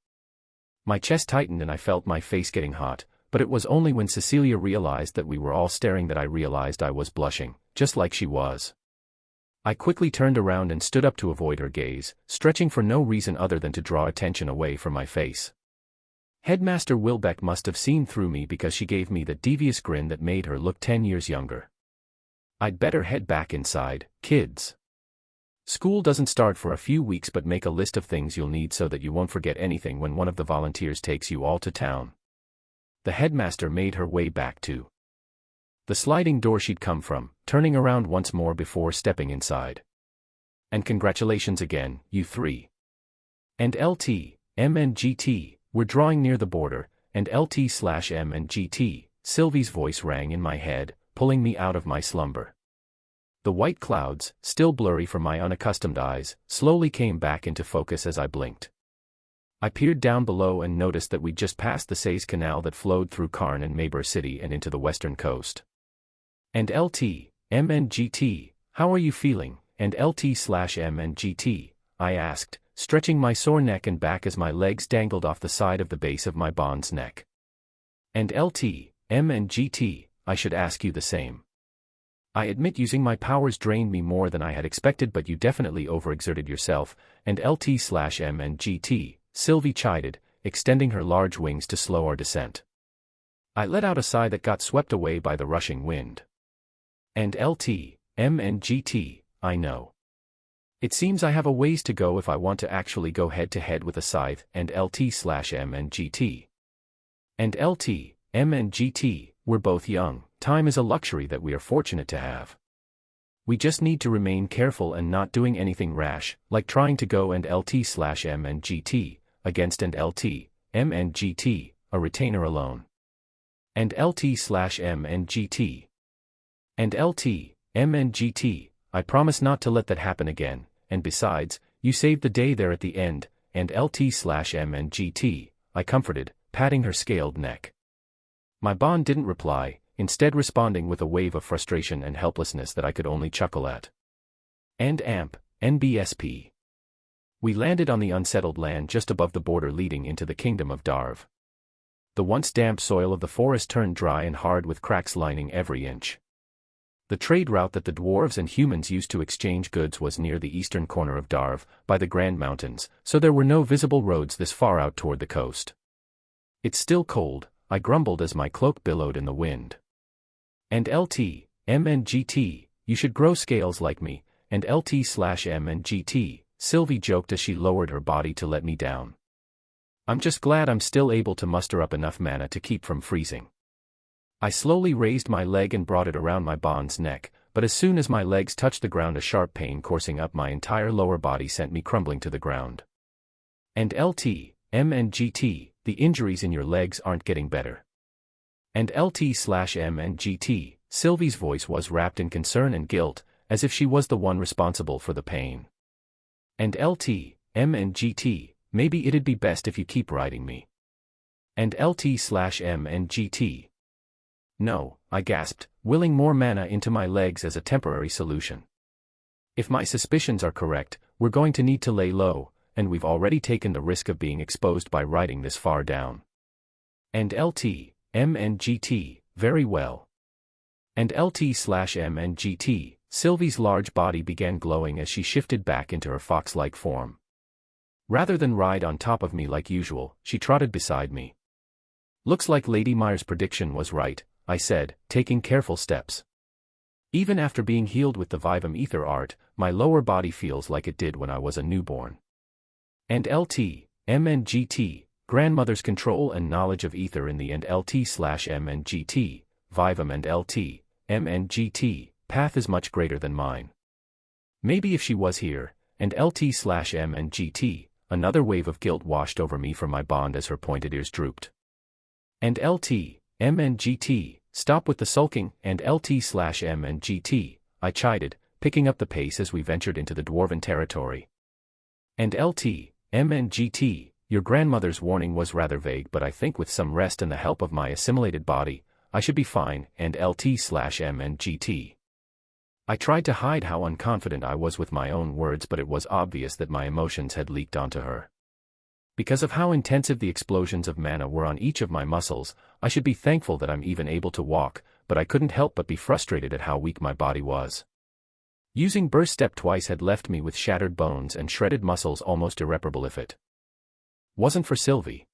My chest tightened and I felt my face getting hot, but it was only when Cecilia realized that we were all staring that I realized I was blushing, just like she was. I quickly turned around and stood up to avoid her gaze, stretching for no reason other than to draw attention away from my face. Headmaster Wilbeck must have seen through me because she gave me the devious grin that made her look 10 years younger. I'd better head back inside, kids. School doesn't start for a few weeks, but make a list of things you'll need so that you won't forget anything when one of the volunteers takes you all to town. The headmaster made her way back to the sliding door she'd come from, turning around once more before stepping inside. And congratulations again, you three. And LT, MNGT, we're drawing near the border, and LT/MNGT, Sylvie's voice rang in my head, pulling me out of my slumber. The white clouds, still blurry for my unaccustomed eyes, slowly came back into focus as I blinked. I peered down below and noticed that we'd just passed the Sayes Canal that flowed through Cairn and Maybury City and into the western coast. And LT, MNGT, how are you feeling? And LT/MNGT, I asked, stretching my sore neck and back as my legs dangled off the side of the base of my bond's neck. And LT, MNGT, I should ask you the same. I admit using my powers drained me more than I had expected, but you definitely overexerted yourself, and LT/MNGT, Sylvie chided, extending her large wings to slow our descent. I let out a sigh that got swept away by the rushing wind. And LT/MNGT, I know. It seems I have a ways to go if I want to actually go head-to-head with a scythe, and LT/MNGT. And LT/MNGT, we're both young, time is a luxury that we are fortunate to have. We just need to remain careful and not doing anything rash, like trying to go and LT/MNGT, against and LT/MNGT, a retainer alone. And LT/MNGT. And LT/MNGT, I promise not to let that happen again, and besides, you saved the day there at the end, and LT/MNGT, I comforted, patting her scaled neck. My bond didn't reply, instead responding with a wave of frustration and helplessness that I could only chuckle at. And NBSP. We landed on the unsettled land just above the border leading into the kingdom of Darv. The once damp soil of the forest turned dry and hard with cracks lining every inch. The trade route that the dwarves and humans used to exchange goods was near the eastern corner of Darv, by the Grand Mountains, so there were no visible roads this far out toward the coast. It's still cold, I grumbled as my cloak billowed in the wind. And LT/MNGT, you should grow scales like me, and LT/MNGT, Sylvie joked as she lowered her body to let me down. I'm just glad I'm still able to muster up enough mana to keep from freezing. I slowly raised my leg and brought it around my bond's neck, but as soon as my legs touched the ground a sharp pain coursing up my entire lower body sent me crumbling to the ground. And LT/MNGT, the injuries in your legs aren't getting better. And LT/MNGT, Sylvie's voice was wrapped in concern and guilt, as if she was the one responsible for the pain. And LT/MNGT, maybe it'd be best if you keep riding me. And LT/MNGT. No, I gasped, willing more mana into my legs as a temporary solution. If my suspicions are correct, we're going to need to lay low, and we've already taken the risk of being exposed by riding this far down. And LT/MNGT, very well. And LT/M and GT, Sylvie's large body began glowing as she shifted back into her fox-like form. Rather than ride on top of me like usual, she trotted beside me. Looks like Lady Myers' prediction was right, I said, taking careful steps. Even after being healed with the Vivum ether art, my lower body feels like it did when I was a newborn. And LT/M and GT, grandmother's control and knowledge of ether in the and LT/M and GT, Vivum and LT/M and GT, path is much greater than mine. Maybe if she was here, and LT/M and GT, another wave of guilt washed over me from my bond as her pointed ears drooped. And LT/M and GT, stop with the sulking, and LT/M and GT, I chided, picking up the pace as we ventured into the dwarven territory. And LT/M and GT, your grandmother's warning was rather vague, but I think with some rest and the help of my assimilated body, I should be fine, and LT/M and GT. I tried to hide how unconfident I was with my own words, but it was obvious that my emotions had leaked onto her. Because of how intensive the explosions of mana were on each of my muscles, I should be thankful that I'm even able to walk, but I couldn't help but be frustrated at how weak my body was. Using burst step twice had left me with shattered bones and shredded muscles almost irreparable if it wasn't for Sylvie.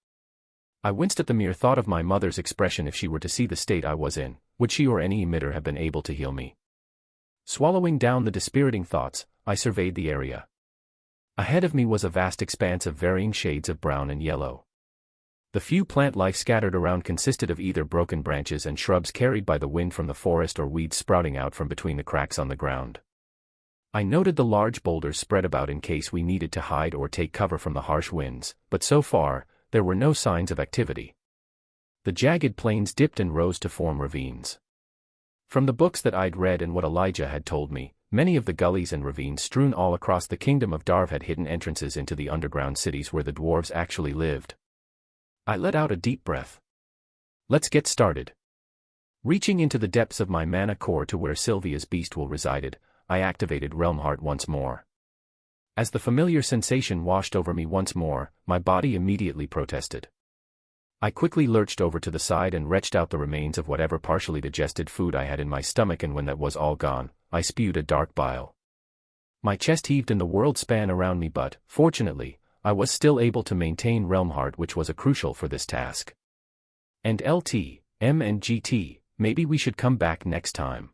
I winced at the mere thought of my mother's expression if she were to see the state I was in. Would she or any emitter have been able to heal me? Swallowing down the dispiriting thoughts, I surveyed the area. Ahead of me was a vast expanse of varying shades of brown and yellow. The few plant life scattered around consisted of either broken branches and shrubs carried by the wind from the forest or weeds sprouting out from between the cracks on the ground. I noted the large boulders spread about in case we needed to hide or take cover from the harsh winds, but so far, there were no signs of activity. The jagged plains dipped and rose to form ravines. From the books that I'd read and what Elijah had told me, many of the gullies and ravines strewn all across the kingdom of Darv had hidden entrances into the underground cities where the dwarves actually lived. I let out a deep breath. Let's get started. Reaching into the depths of my mana core to where Sylvia's beast will resided, I activated Realm Heart once more. As the familiar sensation washed over me once more, my body immediately protested. I quickly lurched over to the side and retched out the remains of whatever partially digested food I had in my stomach, and when that was all gone, I spewed a dark bile. My chest heaved and the world span around me, but, fortunately, I was still able to maintain Realm Heart, which was crucial for this task. And LT/M and GT, maybe we should come back next time.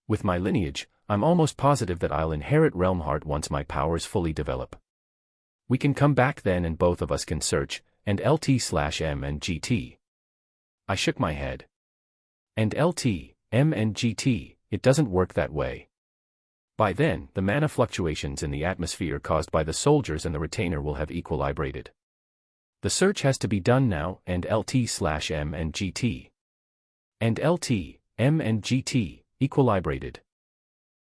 With my lineage, I'm almost positive that I'll inherit Realm Heart once my powers fully develop. We can come back then and both of us can search, and LT/M and GT. I shook my head. And LT/M and GT, it doesn't work that way. By then, the mana fluctuations in the atmosphere caused by the soldiers and the retainer will have equilibrated. The search has to be done now, and LT/M and GT. And LT/M and GT, equilibrated.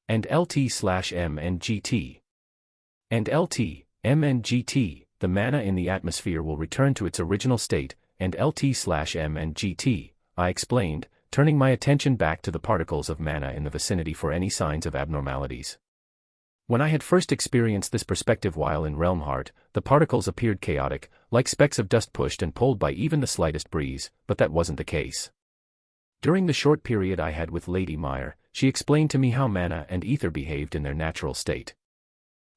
And LT/M and GT. And LT/M and GT, the mana in the atmosphere will return to its original state, and LT/M and GT, I explained, turning my attention back to the particles of mana in the vicinity for any signs of abnormalities. When I had first experienced this perspective while in Realm Heart, the particles appeared chaotic, like specks of dust pushed and pulled by even the slightest breeze, but that wasn't the case. During the short period I had with Lady Meyer, she explained to me how mana and ether behaved in their natural state.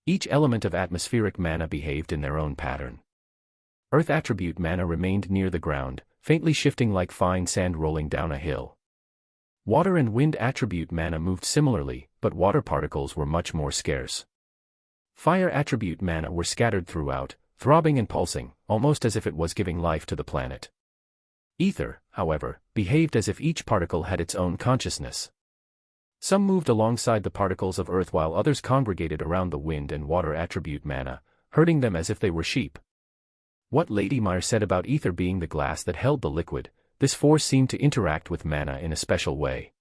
Each element of atmospheric mana behaved in their own pattern. Earth attribute mana remained near the ground, faintly shifting like fine sand rolling down a hill. Water and wind attribute mana moved similarly, but water particles were much more scarce. Fire attribute mana were scattered throughout, throbbing and pulsing, almost as if it was giving life to the planet. Ether, however, behaved as if each particle had its own consciousness. Some moved alongside the particles of earth while others congregated around the wind and water attribute mana, herding them as if they were sheep. What Lady Meyer said about ether being the glass that held the liquid, this force seemed to interact with mana in a special way.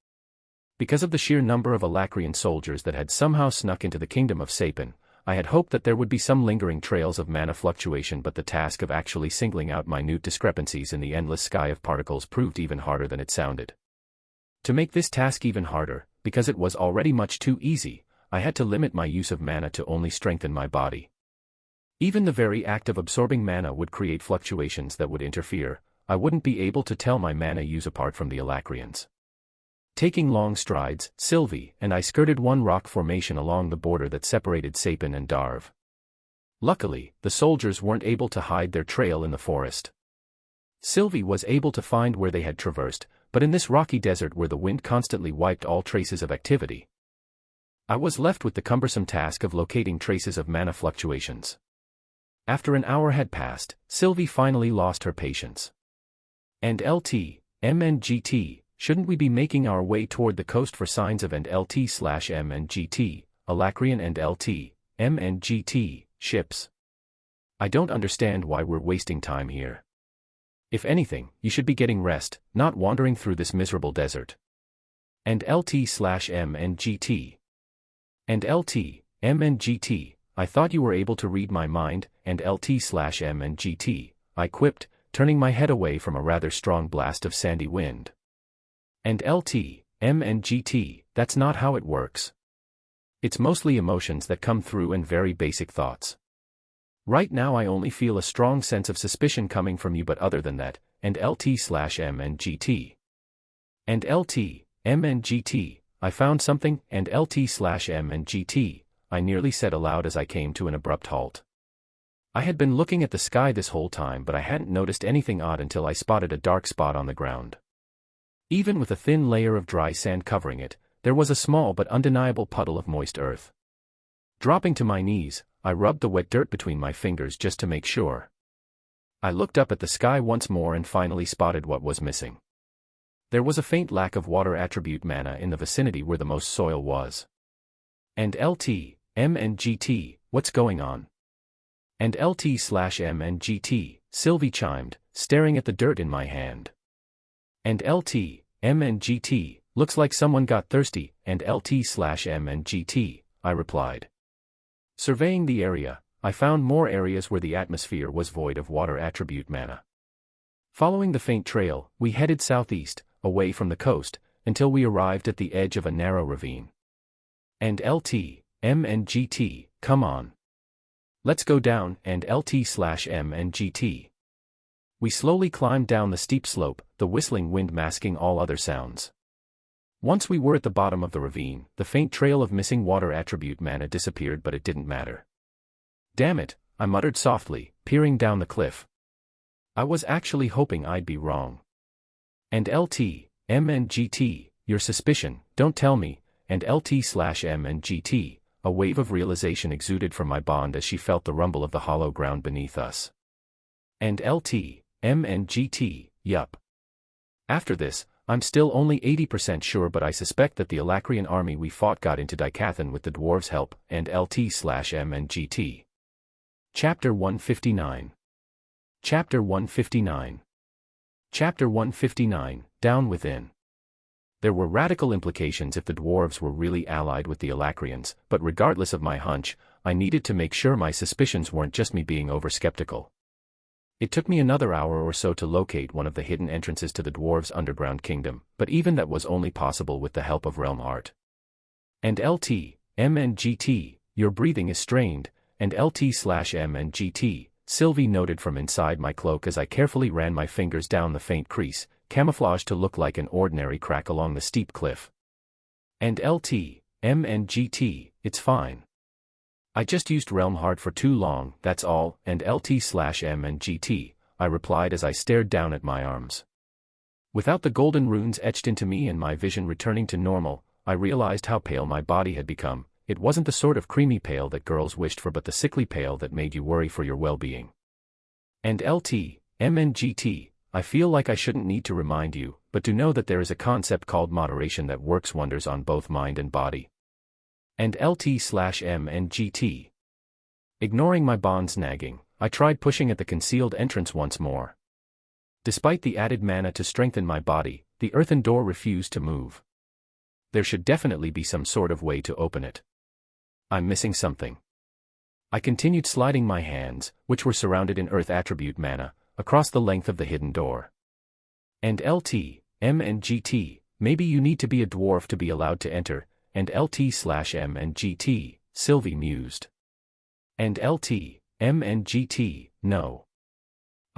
Because of the sheer number of Alacrian soldiers that had somehow snuck into the kingdom of Sapin, I had hoped that there would be some lingering trails of mana fluctuation, but the task of actually singling out minute discrepancies in the endless sky of particles proved even harder than it sounded. To make this task even harder, because it was already much too easy, I had to limit my use of mana to only strengthen my body. Even the very act of absorbing mana would create fluctuations that would interfere. I wouldn't be able to tell my mana use apart from the Alacrians. Taking long strides, Sylvie and I skirted one rock formation along the border that separated Sapin and Darv. Luckily, the soldiers weren't able to hide their trail in the forest. Sylvie was able to find where they had traversed, but in this rocky desert where the wind constantly wiped all traces of activity, I was left with the cumbersome task of locating traces of mana fluctuations. After an hour had passed, Sylvie finally lost her patience. And LT, MNGT, shouldn't we be making our way toward the coast for signs of and LT/MNGT, Alacrian and LT, MNGT, ships? I don't understand why we're wasting time here. If anything, you should be getting rest, not wandering through this miserable desert. And LT/MNGT. And LT, MNGT, I thought you were able to read my mind, and LT/MNGT, I quipped, turning my head away from a rather strong blast of sandy wind. And LT, MNGT, that's not how it works. It's mostly emotions that come through and very basic thoughts. Right now I only feel a strong sense of suspicion coming from you, but other than that, and LT/MNGT. And LT, MNGT, I found something, and LT/MNGT, I nearly said aloud as I came to an abrupt halt. I had been looking at the sky this whole time, but I hadn't noticed anything odd until I spotted a dark spot on the ground. Even with a thin layer of dry sand covering it, there was a small but undeniable puddle of moist earth. Dropping to my knees, I rubbed the wet dirt between my fingers just to make sure. I looked up at the sky once more and finally spotted what was missing. There was a faint lack of water attribute mana in the vicinity where the most soil was. And LT, MNGT, what's going on? And LT/MNGT, Sylvie chimed, staring at the dirt in my hand. And LT, MNGT, looks like someone got thirsty, and LT/MNGT, I replied. Surveying the area, I found more areas where the atmosphere was void of water attribute mana. Following the faint trail, we headed southeast, away from the coast, until we arrived at the edge of a narrow ravine. And LT, MNGT, come on. Let's go down, and LT/MNGT. We slowly climbed down the steep slope, the whistling wind masking all other sounds. Once we were at the bottom of the ravine, the faint trail of missing water attribute mana disappeared, but it didn't matter. Damn it, I muttered softly, peering down the cliff. I was actually hoping I'd be wrong. And LT, MNGT, your suspicion, don't tell me, and LT/MNGT, a wave of realization exuded from my bond as she felt the rumble of the hollow ground beneath us. And LT, MNGT, yup. After this, I'm still only 80% sure, but I suspect that the Alacrian army we fought got into Dicathan with the dwarves' help, and LT/MNGT. Chapter 159. Chapter 159. Chapter 159, Down Within. There were radical implications if the dwarves were really allied with the Alacrians, but regardless of my hunch, I needed to make sure my suspicions weren't just me being over-skeptical. It took me another hour or so to locate one of the hidden entrances to the dwarves' underground kingdom, but even that was only possible with the help of realm art. And LT, MNGT, your breathing is strained, and LT/MNGT, Sylvie noted from inside my cloak as I carefully ran my fingers down the faint crease, camouflaged to look like an ordinary crack along the steep cliff. And LT, MNGT, it's fine. I just used realm heart for too long, that's all, and LT/MNGT, I replied as I stared down at my arms. Without the golden runes etched into me and my vision returning to normal, I realized how pale my body had become. It wasn't the sort of creamy pale that girls wished for, but the sickly pale that made you worry for your well-being. And LT, MNGT, I feel like I shouldn't need to remind you, but do know that there is a concept called moderation that works wonders on both mind and body. And LT/MNGT. Ignoring my bonds nagging, I tried pushing at the concealed entrance once more. Despite the added mana to strengthen my body, the earthen door refused to move. There should definitely be some sort of way to open it. I'm missing something. I continued sliding my hands, which were surrounded in earth attribute mana, across the length of the hidden door. And LT, MNGT, maybe you need to be a dwarf to be allowed to enter, and LT/MNGT, Sylvie mused. And LT, MNGT, no.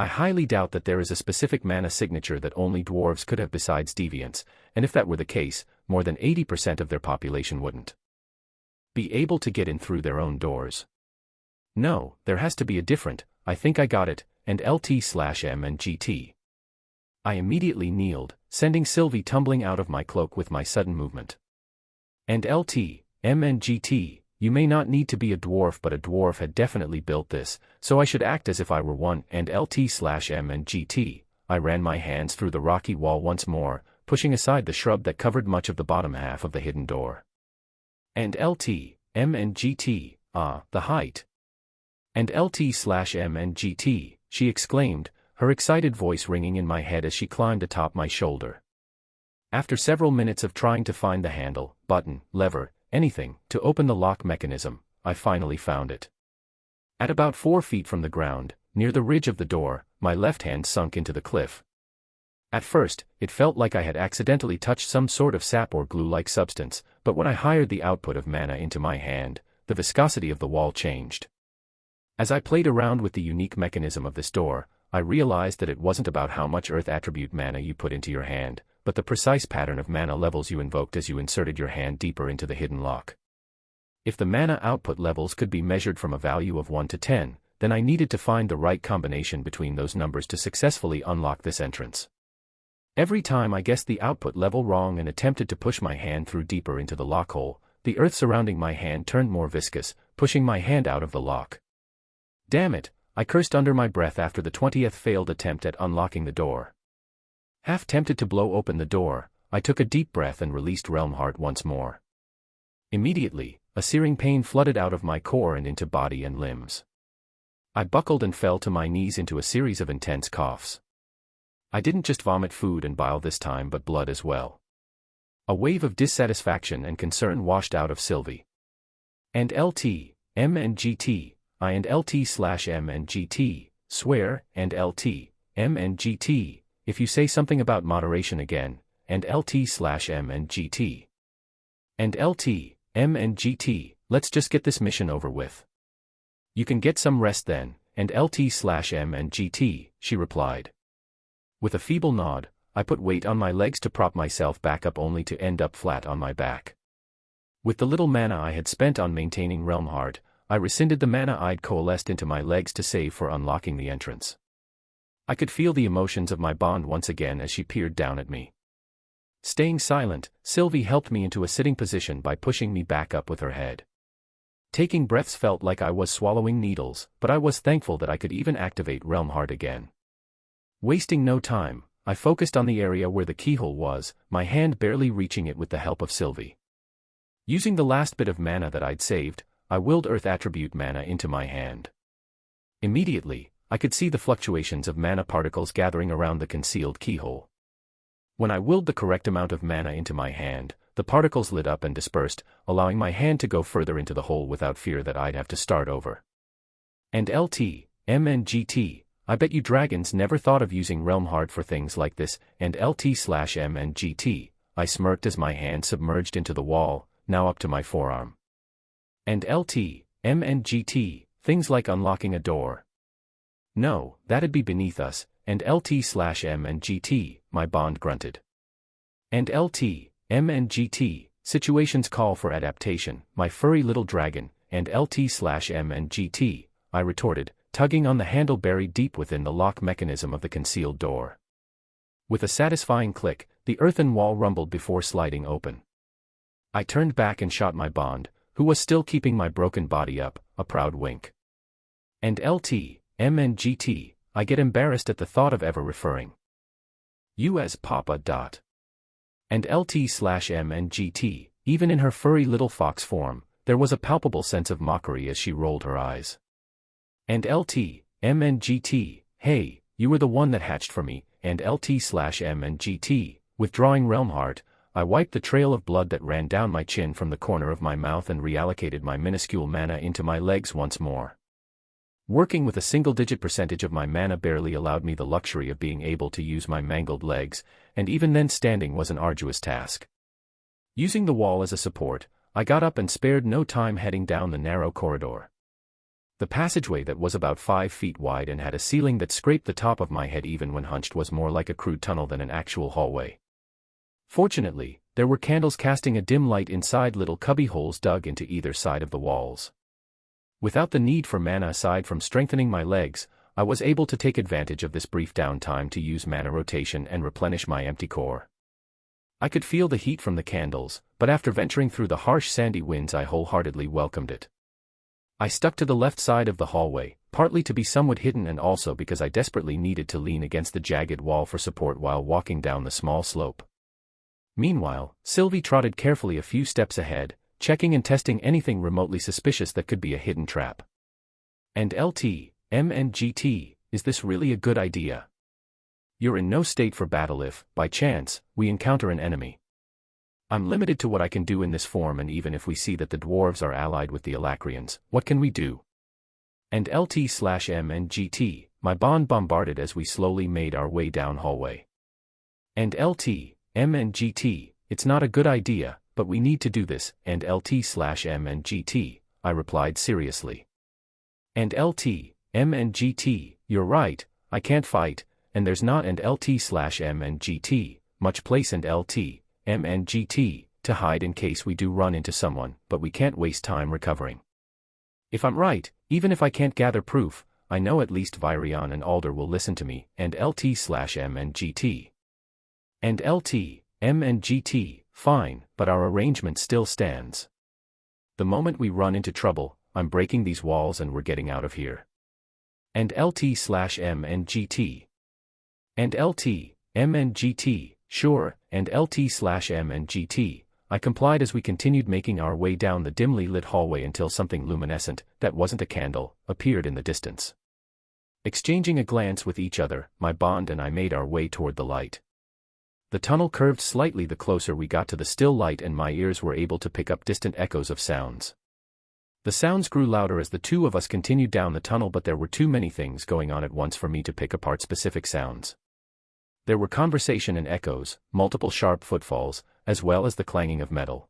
I highly doubt that there is a specific mana signature that only dwarves could have besides deviants, and if that were the case, more than 80% of their population wouldn't be able to get in through their own doors. No, there has to be a different, I think I got it, and LT/M and GT. I immediately kneeled, sending Sylvie tumbling out of my cloak with my sudden movement. And LT/M and GT, you may not need to be a dwarf, but a dwarf had definitely built this, so I should act as if I were one. And LT/M and GT, I ran my hands through the rocky wall once more, pushing aside the shrub that covered much of the bottom half of the hidden door. And LT/M and GT, the height. And LT/M and GT, she exclaimed, her excited voice ringing in my head as she climbed atop my shoulder. After several minutes of trying to find the handle, button, lever, anything, to open the lock mechanism, I finally found it. At about 4 feet from the ground, near the ridge of the door, my left hand sunk into the cliff. At first, it felt like I had accidentally touched some sort of sap or glue-like substance, but when I hired the output of mana into my hand, the viscosity of the wall changed. As I played around with the unique mechanism of this door, I realized that it wasn't about how much earth attribute mana you put into your hand, but the precise pattern of mana levels you invoked as you inserted your hand deeper into the hidden lock. If the mana output levels could be measured from a value of 1 to 10, then I needed to find the right combination between those numbers to successfully unlock this entrance. Every time I guessed the output level wrong and attempted to push my hand through deeper into the lock hole, the earth surrounding my hand turned more viscous, pushing my hand out of the lock. Damn it, I cursed under my breath after the 20th failed attempt at unlocking the door. Half tempted to blow open the door, I took a deep breath and released Realm Heart once more. Immediately, a searing pain flooded out of my core and into body and limbs. I buckled and fell to my knees into a series of intense coughs. I didn't just vomit food and bile this time but blood as well. A wave of dissatisfaction and concern washed out of Sylvie. And LT/M and GT, I and LT/M and GT, swear, and LT/M and GT, if you say something about moderation again, and LT/M and GT. And LT/M and GT, let's just get this mission over with. You can get some rest then, and LT/M and GT, she replied. With a feeble nod, I put weight on my legs to prop myself back up only to end up flat on my back. With the little mana I had spent on maintaining Realm Heart, I rescinded the mana I'd coalesced into my legs to save for unlocking the entrance. I could feel the emotions of my bond once again as she peered down at me. Staying silent, Sylvie helped me into a sitting position by pushing me back up with her head. Taking breaths felt like I was swallowing needles, but I was thankful that I could even activate Realm Heart again. Wasting no time, I focused on the area where the keyhole was, my hand barely reaching it with the help of Sylvie. Using the last bit of mana that I'd saved, I willed Earth attribute mana into my hand. Immediately, I could see the fluctuations of mana particles gathering around the concealed keyhole. When I willed the correct amount of mana into my hand, the particles lit up and dispersed, allowing my hand to go further into the hole without fear that I'd have to start over. And LT/M and GT, I bet you dragons never thought of using Realm Heart for things like this, and LT/M and GT, I smirked as my hand submerged into the wall, now up to my forearm. And LT/M and GT, things like unlocking a door. No, that'd be beneath us, and LT/M and GT, my bond grunted. And LT/M and GT, situations call for adaptation, my furry little dragon, and LT/M and GT, I retorted, tugging on the handle buried deep within the lock mechanism of the concealed door. With a satisfying click, the earthen wall rumbled before sliding open. I turned back and shot my bond, who was still keeping my broken body up, a proud wink. And LT/M and GT, I get embarrassed at the thought of ever referring you as Papa. And LT/M and GT, even in her furry little fox form, there was a palpable sense of mockery as she rolled her eyes. And LT/M and GT, hey, you were the one that hatched for me, and LT/M and GT, withdrawing Realm Heart, I wiped the trail of blood that ran down my chin from the corner of my mouth and reallocated my minuscule mana into my legs once more. Working with a single-digit percentage of my mana barely allowed me the luxury of being able to use my mangled legs, and even then standing was an arduous task. Using the wall as a support, I got up and spared no time heading down the narrow corridor. The passageway that was about 5 feet wide and had a ceiling that scraped the top of my head even when hunched was more like a crude tunnel than an actual hallway. Fortunately, there were candles casting a dim light inside little cubby holes dug into either side of the walls. Without the need for mana aside from strengthening my legs, I was able to take advantage of this brief downtime to use mana rotation and replenish my empty core. I could feel the heat from the candles, but after venturing through the harsh sandy winds I wholeheartedly welcomed it. I stuck to the left side of the hallway, partly to be somewhat hidden and also because I desperately needed to lean against the jagged wall for support while walking down the small slope. Meanwhile, Sylvie trotted carefully a few steps ahead, checking and testing anything remotely suspicious that could be a hidden trap. And LT, is this really a good idea? You're in no state for battle if, by chance, we encounter an enemy. I'm limited to what I can do in this form, and even if we see that the dwarves are allied with the Alacrians, what can we do? And LT/MNGT, my bond bombarded as we slowly made our way down hallway. And LT/MNGT, it's not a good idea, but we need to do this, and LT/MNGT, I replied seriously. And LT/MNGT, you're right, I can't fight, and there's not and LT/MNGT, much place and LT/MNGT, to hide in case we do run into someone, but we can't waste time recovering. If I'm right, even if I can't gather proof, I know at least Virion and Alder will listen to me, and LT/MNGT. And LT/MNGT, fine, but our arrangement still stands. The moment we run into trouble, I'm breaking these walls and we're getting out of here. And LT/MNGT. And LT/MNGT, sure, and LT/MNGT, I complied as we continued making our way down the dimly lit hallway until something luminescent, that wasn't a candle, appeared in the distance. Exchanging a glance with each other, my bond and I made our way toward the light. The tunnel curved slightly the closer we got to the still light, and my ears were able to pick up distant echoes of sounds. The sounds grew louder as the two of us continued down the tunnel, but there were too many things going on at once for me to pick apart specific sounds. There were conversation and echoes, multiple sharp footfalls, as well as the clanging of metal.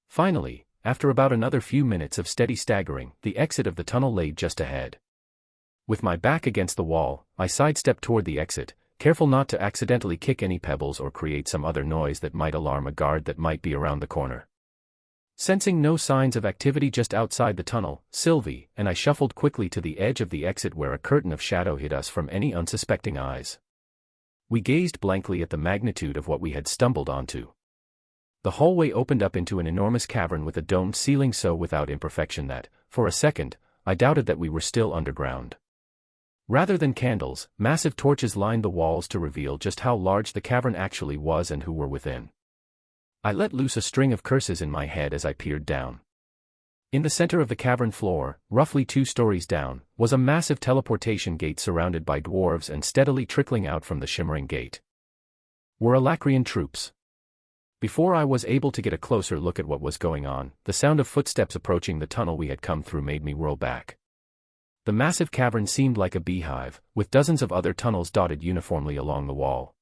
Finally, after about another few minutes of steady staggering, the exit of the tunnel lay just ahead. With my back against the wall, I sidestepped toward the exit, careful not to accidentally kick any pebbles or create some other noise that might alarm a guard that might be around the corner. Sensing no signs of activity just outside the tunnel, Sylvie and I shuffled quickly to the edge of the exit where a curtain of shadow hid us from any unsuspecting eyes. We gazed blankly at the magnitude of what we had stumbled onto. The hallway opened up into an enormous cavern with a domed ceiling so without imperfection that, for a second, I doubted that we were still underground. Rather than candles, massive torches lined the walls to reveal just how large the cavern actually was and who were within. I let loose a string of curses in my head as I peered down. In the center of the cavern floor, roughly 2 stories down, was a massive teleportation gate surrounded by dwarves and steadily trickling out from the shimmering gate were Alacrian troops. Before I was able to get a closer look at what was going on, the sound of footsteps approaching the tunnel we had come through made me whirl back. The massive cavern seemed like a beehive, with dozens of other tunnels dotted uniformly along the wall.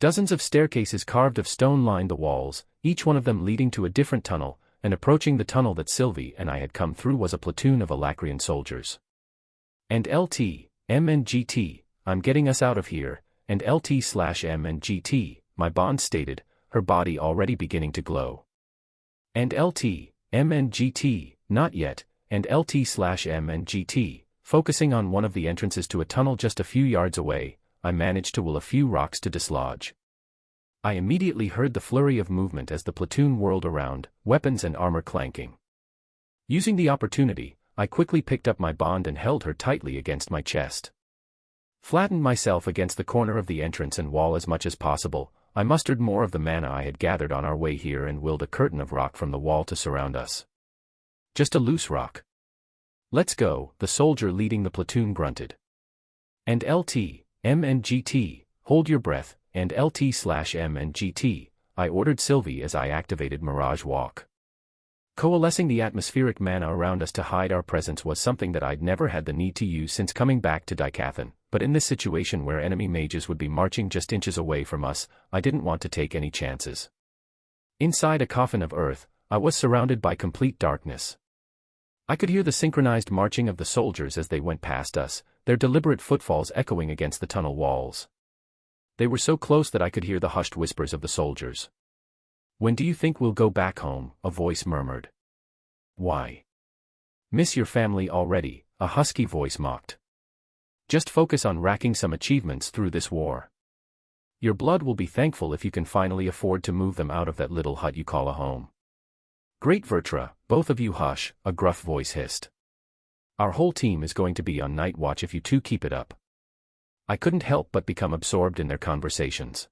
Dozens of staircases carved of stone lined the walls, each one of them leading to a different tunnel, and approaching the tunnel that Sylvie and I had come through was a platoon of Alacrian soldiers. And LT/MNGT, I'm getting us out of here, and LT/MNGT, my bond stated, her body already beginning to glow. And LT/MNGT, not yet, and LT/MNGT, focusing on one of the entrances to a tunnel just a few yards away, I managed to will a few rocks to dislodge. I immediately heard the flurry of movement as the platoon whirled around, weapons and armor clanking. Using the opportunity, I quickly picked up my bond and held her tightly against my chest. Flattened myself against the corner of the entrance and wall as much as possible, I mustered more of the mana I had gathered on our way here and willed a curtain of rock from the wall to surround us. Just a loose rock. Let's go, the soldier leading the platoon grunted. And LT/MNGT, hold your breath, and LT/MNGT, I ordered Sylvie as I activated Mirage Walk. Coalescing the atmospheric mana around us to hide our presence was something that I'd never had the need to use since coming back to Dicathan, but in this situation where enemy mages would be marching just inches away from us, I didn't want to take any chances. Inside a coffin of earth, I was surrounded by complete darkness. I could hear the synchronized marching of the soldiers as they went past us, their deliberate footfalls echoing against the tunnel walls. They were so close that I could hear the hushed whispers of the soldiers. "When do you think we'll go back home?" a voice murmured. "Why? Miss your family already," a husky voice mocked. "Just focus on racking some achievements through this war. Your blood will be thankful if you can finally afford to move them out of that little hut you call a home." "Great Vertra, both of you hush," a gruff voice hissed. "Our whole team is going to be on night watch if you two keep it up." I couldn't help but become absorbed in their conversations.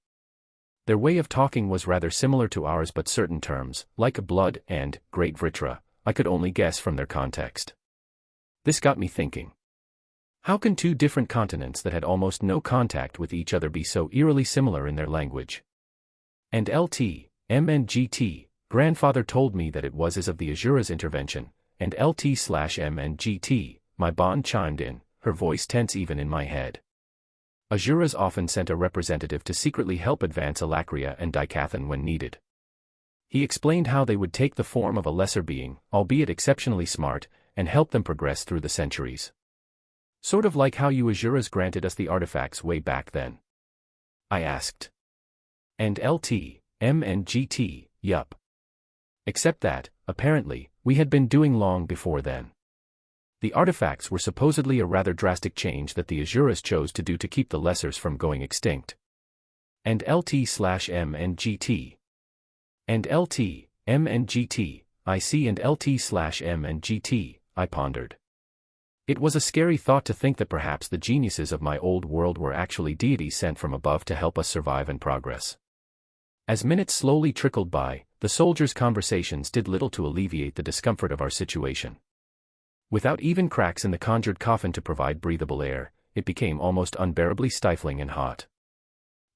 Their way of talking was rather similar to ours, but certain terms, like blood and Great Vertra, I could only guess from their context. This got me thinking. How can two different continents that had almost no contact with each other be so eerily similar in their language? And LT, M and GT, grandfather told me that it was as of the Azura's intervention, and LT/M and GT, my bond chimed in, her voice tense even in my head. Azura's often sent a representative to secretly help advance Alacria and Dicathan when needed. He explained how they would take the form of a lesser being, albeit exceptionally smart, and help them progress through the centuries. Sort of like how you Azuras granted us the artifacts way back then. I asked. And LT, M and GT, yup. Except that, apparently, we had been doing long before then. The artifacts were supposedly a rather drastic change that the Azuras chose to do to keep the Lessers from going extinct. And LT/M and GT. And LT, M and GT, I see, and LT/M and GT, I pondered. It was a scary thought to think that perhaps the geniuses of my old world were actually deities sent from above to help us survive and progress. As minutes slowly trickled by, the soldiers' conversations did little to alleviate the discomfort of our situation. Without even cracks in the conjured coffin to provide breathable air, it became almost unbearably stifling and hot.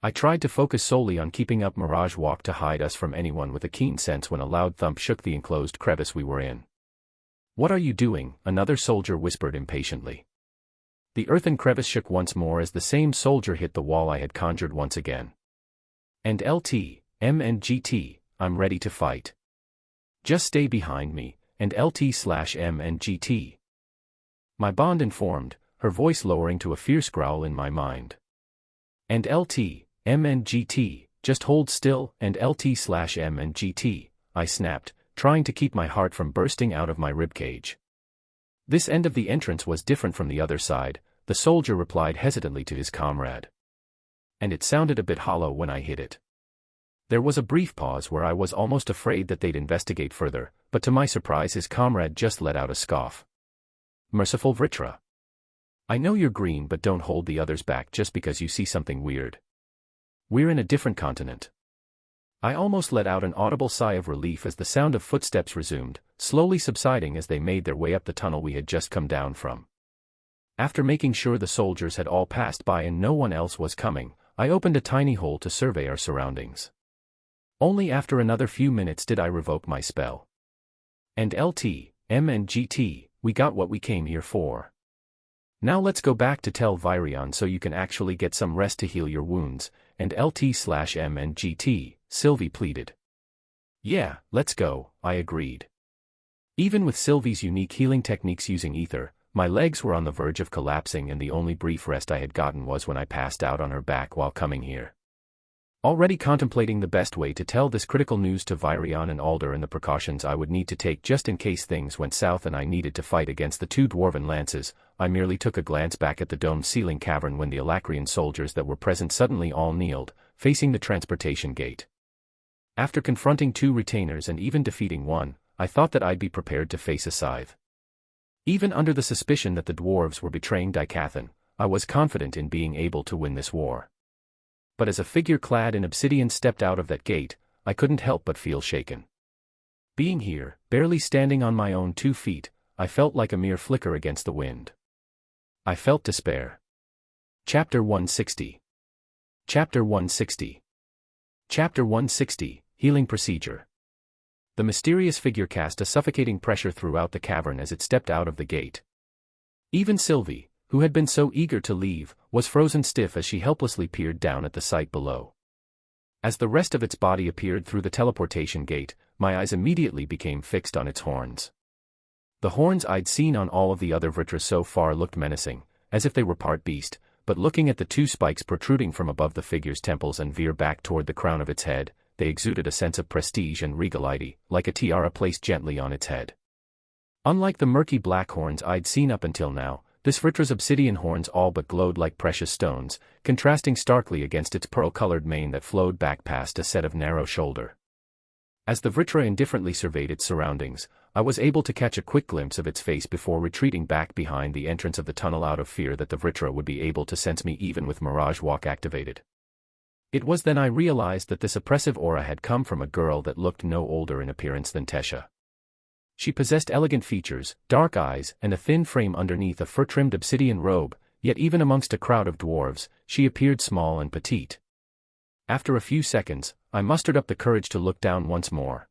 I tried to focus solely on keeping up Mirage Walk to hide us from anyone with a keen sense when a loud thump shook the enclosed crevice we were in. "What are you doing?" another soldier whispered impatiently. The earthen crevice shook once more as the same soldier hit the wall I had conjured once again. And LT, M and GT, I'm ready to fight. Just stay behind me, and LT/M and GT. My bond informed, her voice lowering to a fierce growl in my mind. And LT, M and GT, just hold still, and LT/M and GT, I snapped, trying to keep my heart from bursting out of my ribcage. This end of the entrance was different from the other side, the soldier replied hesitantly to his comrade. And it sounded a bit hollow when I hit it. There was a brief pause where I was almost afraid that they'd investigate further, but to my surprise his comrade just let out a scoff. "Merciful Vritra. I know you're green, but don't hold the others back just because you see something weird. We're in a different continent." I almost let out an audible sigh of relief as the sound of footsteps resumed, slowly subsiding as they made their way up the tunnel we had just come down from. After making sure the soldiers had all passed by and no one else was coming, I opened a tiny hole to survey our surroundings. Only after another few minutes did I revoke my spell. And LT, M and GT, we got what we came here for. Now let's go back to Tel Virion so you can actually get some rest to heal your wounds, and LT/M and GT, Sylvie pleaded. "Yeah, let's go," I agreed. Even with Sylvie's unique healing techniques using ether, my legs were on the verge of collapsing, and the only brief rest I had gotten was when I passed out on her back while coming here. Already contemplating the best way to tell this critical news to Virion and Alder and the precautions I would need to take just in case things went south and I needed to fight against the two dwarven lances, I merely took a glance back at the domed ceiling cavern when the Alacrian soldiers that were present suddenly all kneeled, facing the transportation gate. After confronting two retainers and even defeating one, I thought that I'd be prepared to face a scythe. Even under the suspicion that the dwarves were betraying Dicathan, I was confident in being able to win this war. But as a figure clad in obsidian stepped out of that gate, I couldn't help but feel shaken. Being here, barely standing on my own 2 feet, I felt like a mere flicker against the wind. I felt despair. Chapter 160. Chapter 160. Chapter 160, Healing Procedure. The mysterious figure cast a suffocating pressure throughout the cavern as it stepped out of the gate. Even Sylvie, who had been so eager to leave, was frozen stiff as she helplessly peered down at the sight below. As the rest of its body appeared through the teleportation gate, my eyes immediately became fixed on its horns. The horns I'd seen on all of the other Vritras so far looked menacing, as if they were part beast, but looking at the two spikes protruding from above the figure's temples and veer back toward the crown of its head, they exuded a sense of prestige and regality, like a tiara placed gently on its head. Unlike the murky black horns I'd seen up until now, this Vritra's obsidian horns all but glowed like precious stones, contrasting starkly against its pearl-colored mane that flowed back past a set of narrow shoulder. As the Vritra indifferently surveyed its surroundings, I was able to catch a quick glimpse of its face before retreating back behind the entrance of the tunnel out of fear that the Vritra would be able to sense me even with Mirage Walk activated. It was then I realized that this oppressive aura had come from a girl that looked no older in appearance than Tesha. She possessed elegant features, dark eyes, and a thin frame underneath a fur-trimmed obsidian robe, yet even amongst a crowd of dwarves, she appeared small and petite. After a few seconds, I mustered up the courage to look down once more.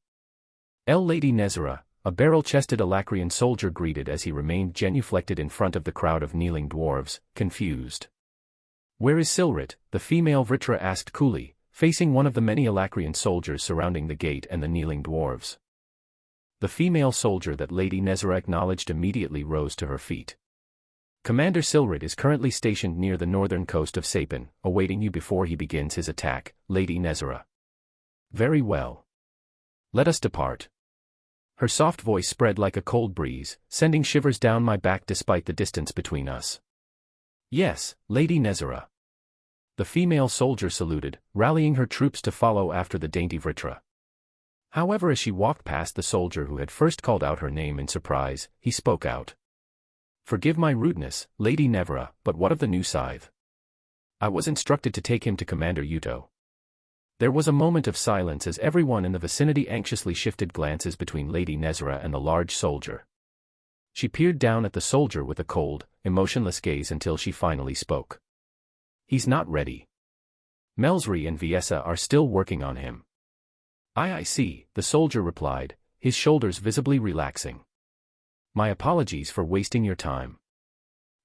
Lady Nezera, a barrel-chested Alacrian soldier greeted as he remained genuflected in front of the crowd of kneeling dwarves, confused. Where is Silrit? The female Vritra asked coolly, facing one of the many Alacrian soldiers surrounding the gate and the kneeling dwarves. The female soldier that Lady Nezera acknowledged immediately rose to her feet. Commander Silrit is currently stationed near the northern coast of Sapin, awaiting you before he begins his attack, Lady Nezera. Very well. Let us depart. Her soft voice spread like a cold breeze, sending shivers down my back despite the distance between us. Yes, Lady Nezera. The female soldier saluted, rallying her troops to follow after the dainty Vritra. However, as she walked past the soldier who had first called out her name in surprise, he spoke out. Forgive my rudeness, Lady Nezera, but what of the new scythe? I was instructed to take him to Commander Yuto. There was a moment of silence as everyone in the vicinity anxiously shifted glances between Lady Nezera and the large soldier. She peered down at the soldier with a cold, emotionless gaze until she finally spoke. He's not ready. Melsri and Viessa are still working on him. I see, the soldier replied, his shoulders visibly relaxing. My apologies for wasting your time.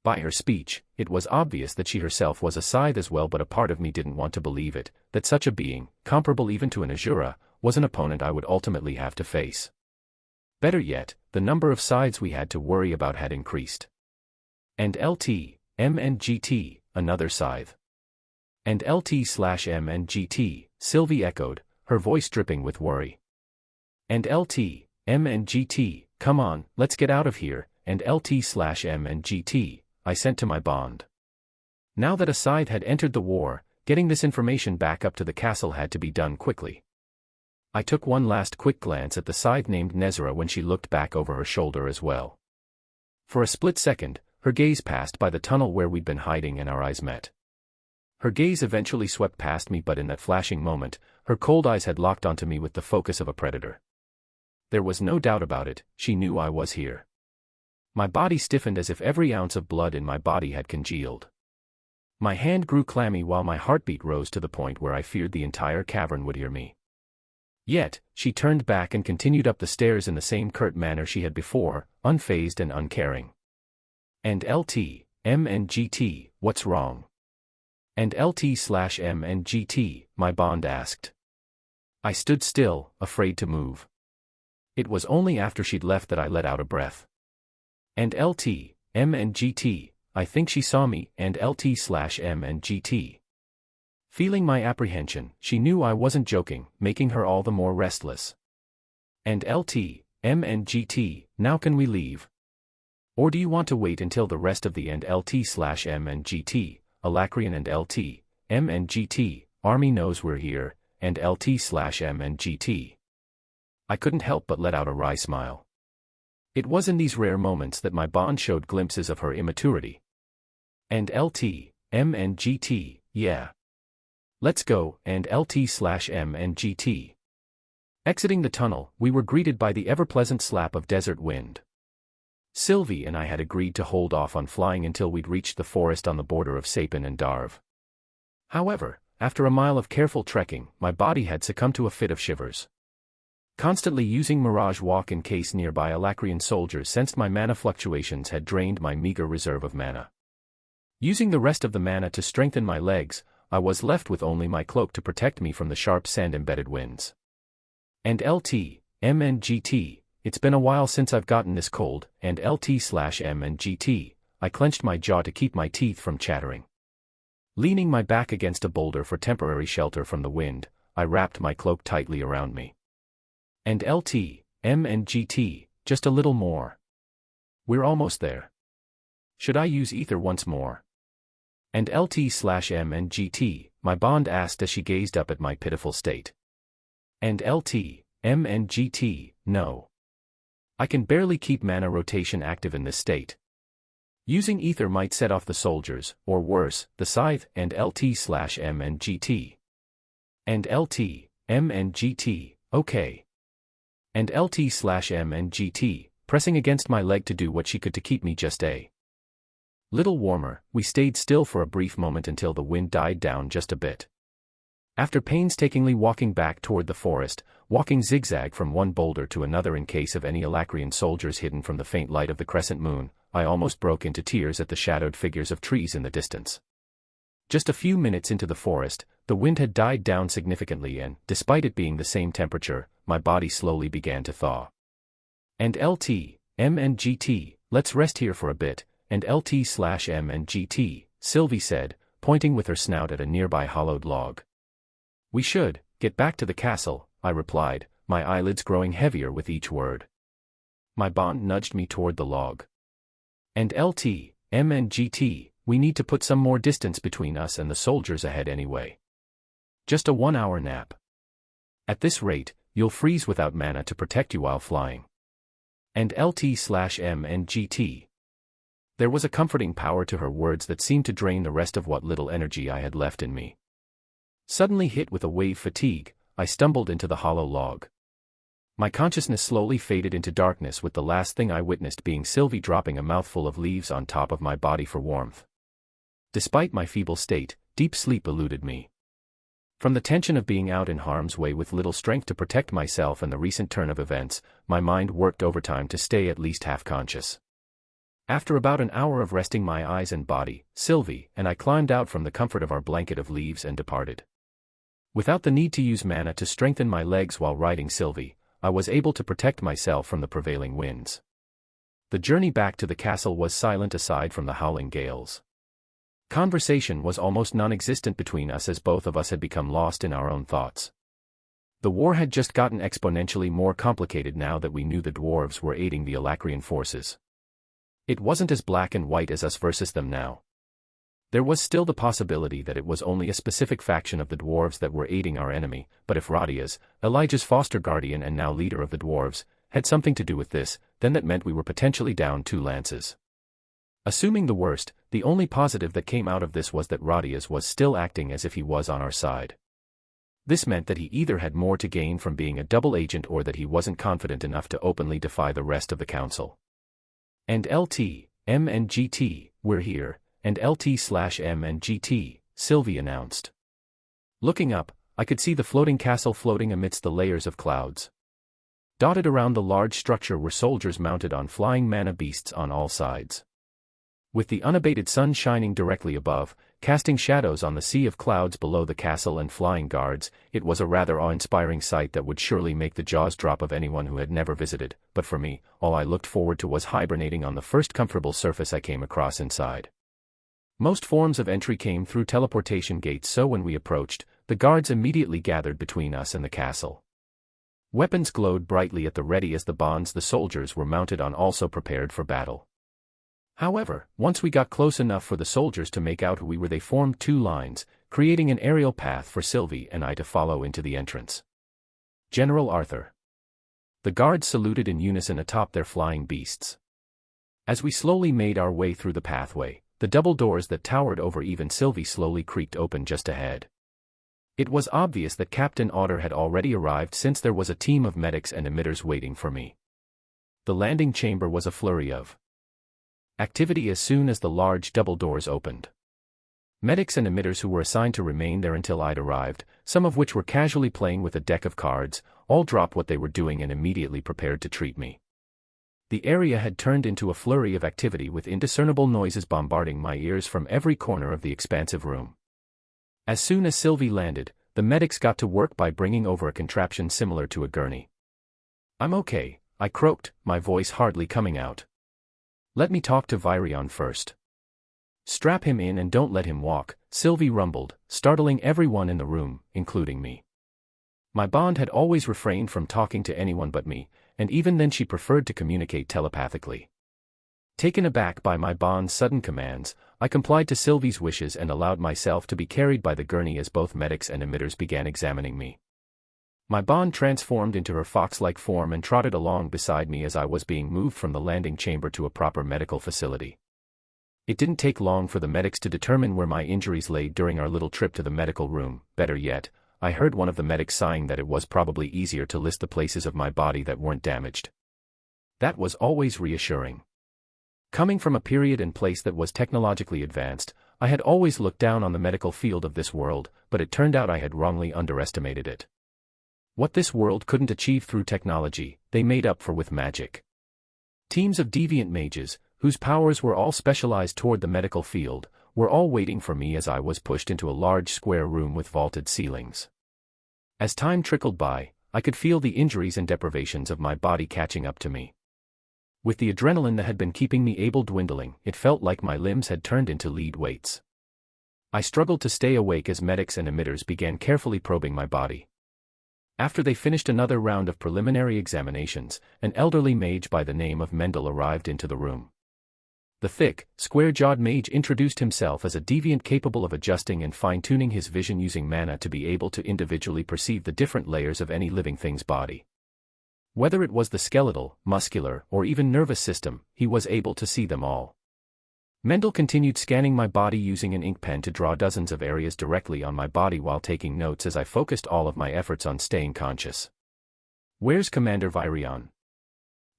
By her speech, it was obvious that she herself was a scythe as well, but a part of me didn't want to believe it, that such a being, comparable even to an Azura, was an opponent I would ultimately have to face. Better yet, the number of scythes we had to worry about had increased. And LT, M and GT, another scythe. And LT/M and GT, Sylvie echoed, her voice dripping with worry. And LT, M and GT, come on, let's get out of here, and LT/M and GT, I sent to my bond. Now that a scythe had entered the war, getting this information back up to the castle had to be done quickly. I took one last quick glance at the scythe named Nezera when she looked back over her shoulder as well. For a split second, her gaze passed by the tunnel where we'd been hiding and our eyes met. Her gaze eventually swept past me, but in that flashing moment, her cold eyes had locked onto me with the focus of a predator. There was no doubt about it, she knew I was here. My body stiffened as if every ounce of blood in my body had congealed. My hand grew clammy while my heartbeat rose to the point where I feared the entire cavern would hear me. Yet, she turned back and continued up the stairs in the same curt manner she had before, unfazed and uncaring. And LT, M and GT, what's wrong? And LT/M and GT, my bond asked. I stood still, afraid to move. It was only after she'd left that I let out a breath. And LT, M and GT, I think she saw me, and LT/M and GT. Feeling my apprehension, she knew I wasn't joking, making her all the more restless. And LT, M and GT, now can we leave? Or do you want to wait until the rest of the and LT/M and GT, Alacrian and LT, M and GT, army knows we're here, and LT/M and GT? I couldn't help but let out a wry smile. It was in these rare moments that my bond showed glimpses of her immaturity. And LT, M and GT, yeah. Let's go, and LT/M and GT. Exiting the tunnel, we were greeted by the ever-pleasant slap of desert wind. Sylvie and I had agreed to hold off on flying until we'd reached the forest on the border of Sapin and Darv. However, after a mile of careful trekking, my body had succumbed to a fit of shivers. Constantly using Mirage Walk in case nearby Alacrian soldiers sensed my mana fluctuations had drained my meager reserve of mana. Using the rest of the mana to strengthen my legs, I was left with only my cloak to protect me from the sharp sand-embedded winds. And LT, M and GT, it's been a while since I've gotten this cold, and LT/M and GT, I clenched my jaw to keep my teeth from chattering. Leaning my back against a boulder for temporary shelter from the wind, I wrapped my cloak tightly around me. And LT/M and GT, just a little more. We're almost there. Should I use ether once more? And LT/M and GT, my bond asked as she gazed up at my pitiful state. And LT/M and GT, no. I can barely keep mana rotation active in this state. Using ether might set off the soldiers, or worse, the scythe, and LT/M and GT. And LT/M and GT, okay. And LT/M and GT, pressing against my leg to do what she could to keep me just a little warmer. We stayed still for a brief moment until the wind died down just a bit. After painstakingly walking back toward the forest, walking zigzag from one boulder to another in case of any Alacrian soldiers hidden from the faint light of the crescent moon, I almost broke into tears at the shadowed figures of trees in the distance. Just a few minutes into the forest, the wind had died down significantly and, despite it being the same temperature, my body slowly began to thaw. And LT/M and GT, let's rest here for a bit, and LT/M and GT, Sylvie said, pointing with her snout at a nearby hollowed log. We should get back to the castle, I replied, my eyelids growing heavier with each word. My bond nudged me toward the log. And LT/M and GT, we need to put some more distance between us and the soldiers ahead anyway. Just a 1-hour nap. At this rate, you'll freeze without mana to protect you while flying. And LT/M and GT. There was a comforting power to her words that seemed to drain the rest of what little energy I had left in me. Suddenly hit with a wave fatigue, I stumbled into the hollow log. My consciousness slowly faded into darkness with the last thing I witnessed being Sylvie dropping a mouthful of leaves on top of my body for warmth. Despite my feeble state, deep sleep eluded me. From the tension of being out in harm's way with little strength to protect myself and the recent turn of events, my mind worked overtime to stay at least half-conscious. After about an hour of resting my eyes and body, Sylvie and I climbed out from the comfort of our blanket of leaves and departed. Without the need to use mana to strengthen my legs while riding Sylvie, I was able to protect myself from the prevailing winds. The journey back to the castle was silent aside from the howling gales. Conversation was almost non-existent between us as both of us had become lost in our own thoughts. The war had just gotten exponentially more complicated now that we knew the dwarves were aiding the Alacrian forces. It wasn't as black and white as us versus them now. There was still the possibility that it was only a specific faction of the dwarves that were aiding our enemy, but if Radia's, Elijah's foster guardian and now leader of the dwarves, had something to do with this, then that meant we were potentially down 2 lances. Assuming the worst, the only positive that came out of this was that Radia's was still acting as if he was on our side. This meant that he either had more to gain from being a double agent or that he wasn't confident enough to openly defy the rest of the council. And LT/M and GT, we're here, and LT/M and GT, Sylvie announced. Looking up, I could see the floating castle floating amidst the layers of clouds. Dotted around the large structure were soldiers mounted on flying mana beasts on all sides. With the unabated sun shining directly above, casting shadows on the sea of clouds below the castle and flying guards, it was a rather awe-inspiring sight that would surely make the jaws drop of anyone who had never visited, but for me, all I looked forward to was hibernating on the first comfortable surface I came across inside. Most forms of entry came through teleportation gates, so when we approached, the guards immediately gathered between us and the castle. Weapons glowed brightly at the ready as the bonds the soldiers were mounted on also prepared for battle. However, once we got close enough for the soldiers to make out who we were, they formed 2 lines, creating an aerial path for Sylvie and I to follow into the entrance. General Arthur. The guards saluted in unison atop their flying beasts. As we slowly made our way through the pathway, the double doors that towered over even Sylvie slowly creaked open just ahead. It was obvious that Captain Otter had already arrived since there was a team of medics and emitters waiting for me. The landing chamber was a flurry of activity as soon as the large double doors opened. Medics and emitters who were assigned to remain there until I'd arrived, some of which were casually playing with a deck of cards, all dropped what they were doing and immediately prepared to treat me. The area had turned into a flurry of activity with indiscernible noises bombarding my ears from every corner of the expansive room. As soon as Sylvie landed, the medics got to work by bringing over a contraption similar to a gurney. "I'm okay," I croaked, my voice hardly coming out. Let me talk to Virion first. Strap him in and don't let him walk, Sylvie rumbled, startling everyone in the room, including me. My bond had always refrained from talking to anyone but me, and even then she preferred to communicate telepathically. Taken aback by my bond's sudden commands, I complied to Sylvie's wishes and allowed myself to be carried by the gurney as both medics and emitters began examining me. My bond transformed into her fox-like form and trotted along beside me as I was being moved from the landing chamber to a proper medical facility. It didn't take long for the medics to determine where my injuries lay during our little trip to the medical room. Better yet, I heard one of the medics sighing that it was probably easier to list the places of my body that weren't damaged. That was always reassuring. Coming from a period and place that was technologically advanced, I had always looked down on the medical field of this world, but it turned out I had wrongly underestimated it. What this world couldn't achieve through technology, they made up for with magic. Teams of deviant mages, whose powers were all specialized toward the medical field, were all waiting for me as I was pushed into a large square room with vaulted ceilings. As time trickled by, I could feel the injuries and deprivations of my body catching up to me. With the adrenaline that had been keeping me able dwindling, it felt like my limbs had turned into lead weights. I struggled to stay awake as medics and emitters began carefully probing my body. After they finished another round of preliminary examinations, an elderly mage by the name of Mendel arrived into the room. The thick, square-jawed mage introduced himself as a deviant capable of adjusting and fine-tuning his vision using mana to be able to individually perceive the different layers of any living thing's body. Whether it was the skeletal, muscular, or even nervous system, he was able to see them all. Mendel continued scanning my body using an ink pen to draw dozens of areas directly on my body while taking notes as I focused all of my efforts on staying conscious. "Where's Commander Virion?"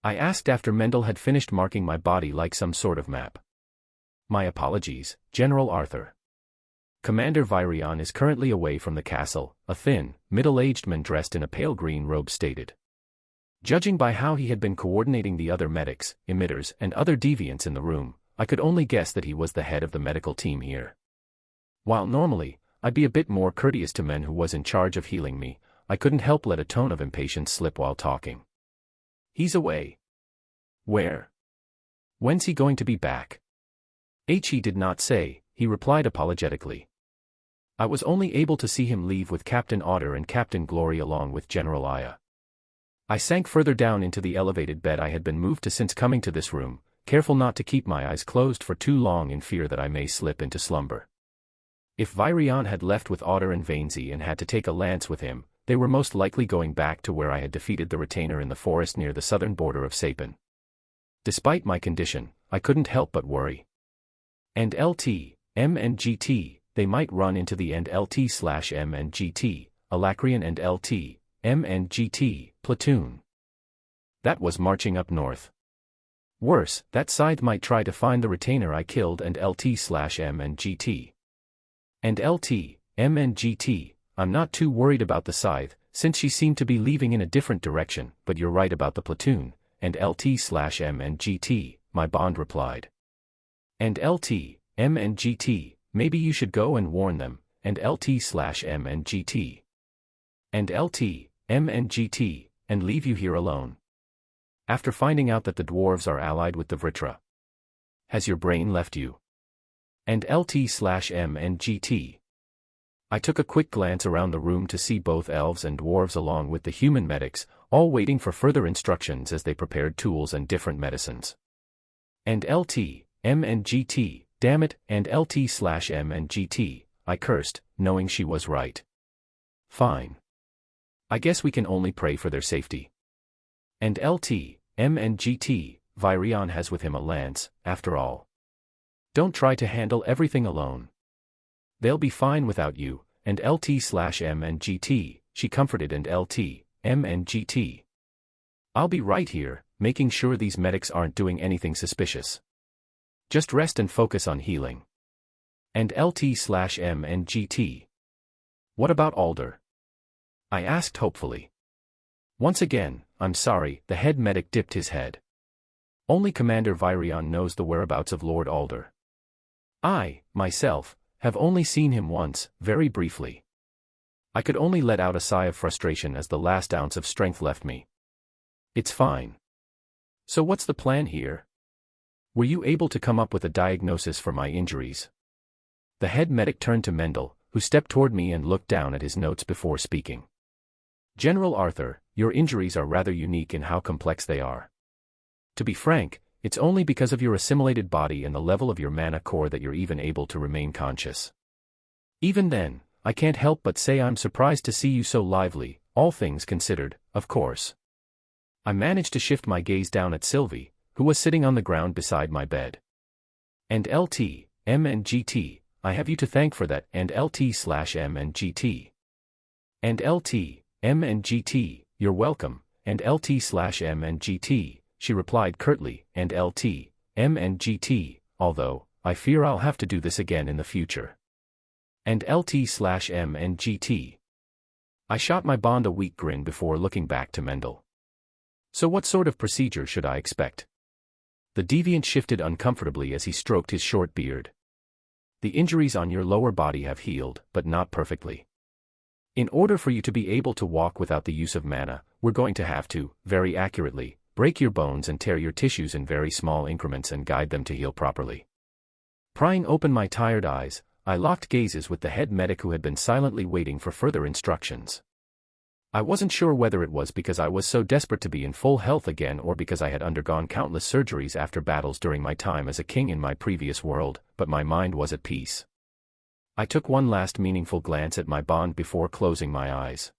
I asked after Mendel had finished marking my body like some sort of map. "My apologies, General Arthur. Commander Virion is currently away from the castle," a thin, middle-aged man dressed in a pale green robe stated. Judging by how he had been coordinating the other medics, emitters, and other deviants in the room, I could only guess that he was the head of the medical team here. While normally, I'd be a bit more courteous to men who was in charge of healing me, I couldn't help let a tone of impatience slip while talking. "He's away." "Where? When's he going to be back?" He did not say, he replied apologetically. "I was only able to see him leave with Captain Otter and Captain Glory along with General Aya." I sank further down into the elevated bed I had been moved to since coming to this room, careful not to keep my eyes closed for too long in fear that I may slip into slumber. If Virion had left with Otter and Vainsy and had to take a lance with him, they were most likely going back to where I had defeated the retainer in the forest near the southern border of Sapin. Despite my condition, I couldn't help but worry. And LT, M and GT, they might run into the and LT/M and GT, Alacrian and LT, M and GT, platoon. That was marching up north. Worse, that scythe might try to find the retainer I killed and LT/M and GT. And LT, M and GT, I'm not too worried about the scythe, since she seemed to be leaving in a different direction, but you're right about the platoon, and LT/M and GT, my bond replied. And LT, M and GT, maybe you should go and warn them, and LT/M and GT. And LT, M and GT, and leave you here alone. After finding out that the dwarves are allied with the Vritra. Has your brain left you? And LT/M and GT. I took a quick glance around the room to see both elves and dwarves along with the human medics, all waiting for further instructions as they prepared tools and different medicines. And LT, M and GT, damn it, and LT/M and GT, I cursed, knowing she was right. Fine. I guess we can only pray for their safety. And LT, M and GT, Virion has with him a lance, after all. Don't try to handle everything alone. They'll be fine without you, and LT/M and GT, she comforted and LT, M and GT. I'll be right here, making sure these medics aren't doing anything suspicious. Just rest and focus on healing. And LT/M and GT. What about Alder? I asked hopefully. Once again, I'm sorry, the head medic dipped his head. Only Commander Virion knows the whereabouts of Lord Alder. I, myself, have only seen him once, very briefly. I could only let out a sigh of frustration as the last ounce of strength left me. It's fine. So what's the plan here? Were you able to come up with a diagnosis for my injuries? The head medic turned to Mendel, who stepped toward me and looked down at his notes before speaking. General Arthur, your injuries are rather unique in how complex they are. To be frank, it's only because of your assimilated body and the level of your mana core that you're even able to remain conscious. Even then, I can't help but say I'm surprised to see you so lively, all things considered, of course. I managed to shift my gaze down at Sylvie, who was sitting on the ground beside my bed. And LT, M and GT, I have you to thank for that, and LT/M and GT. And LT, M and GT, you're welcome, and LT/M and GT, she replied curtly, and LT, M and GT, although, I fear I'll have to do this again in the future. And LT/M and GT. I shot my bond a weak grin before looking back to Mendel. So what sort of procedure should I expect? The deviant shifted uncomfortably as he stroked his short beard. The injuries on your lower body have healed, but not perfectly. In order for you to be able to walk without the use of mana, we're going to have to, very accurately, break your bones and tear your tissues in very small increments and guide them to heal properly. Prying open my tired eyes, I locked gazes with the head medic who had been silently waiting for further instructions. I wasn't sure whether it was because I was so desperate to be in full health again or because I had undergone countless surgeries after battles during my time as a king in my previous world, but my mind was at peace. I took one last meaningful glance at my bond before closing my eyes.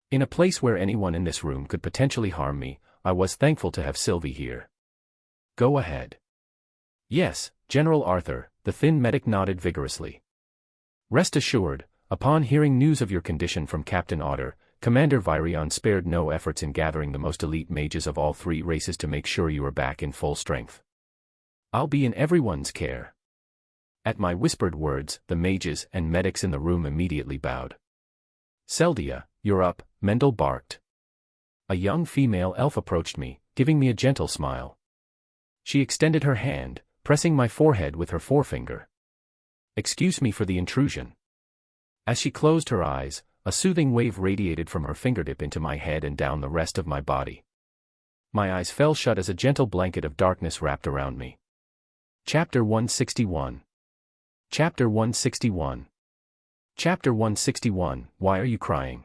In a place where anyone in this room could potentially harm me, I was thankful to have Sylvie here. Go ahead. Yes, General Arthur, the thin medic nodded vigorously. Rest assured, upon hearing news of your condition from Captain Otter, Commander Virion spared no efforts in gathering the most elite mages of all three races to make sure you are back in full strength. I'll be in everyone's care. At my whispered words, the mages and medics in the room immediately bowed. Seldia, you're up, Mendel barked. A young female elf approached me, giving me a gentle smile. She extended her hand, pressing my forehead with her forefinger. Excuse me for the intrusion. As she closed her eyes, a soothing wave radiated from her fingertip into my head and down the rest of my body. My eyes fell shut as a gentle blanket of darkness wrapped around me. Chapter 161. Chapter 161. Chapter 161, Why are you crying?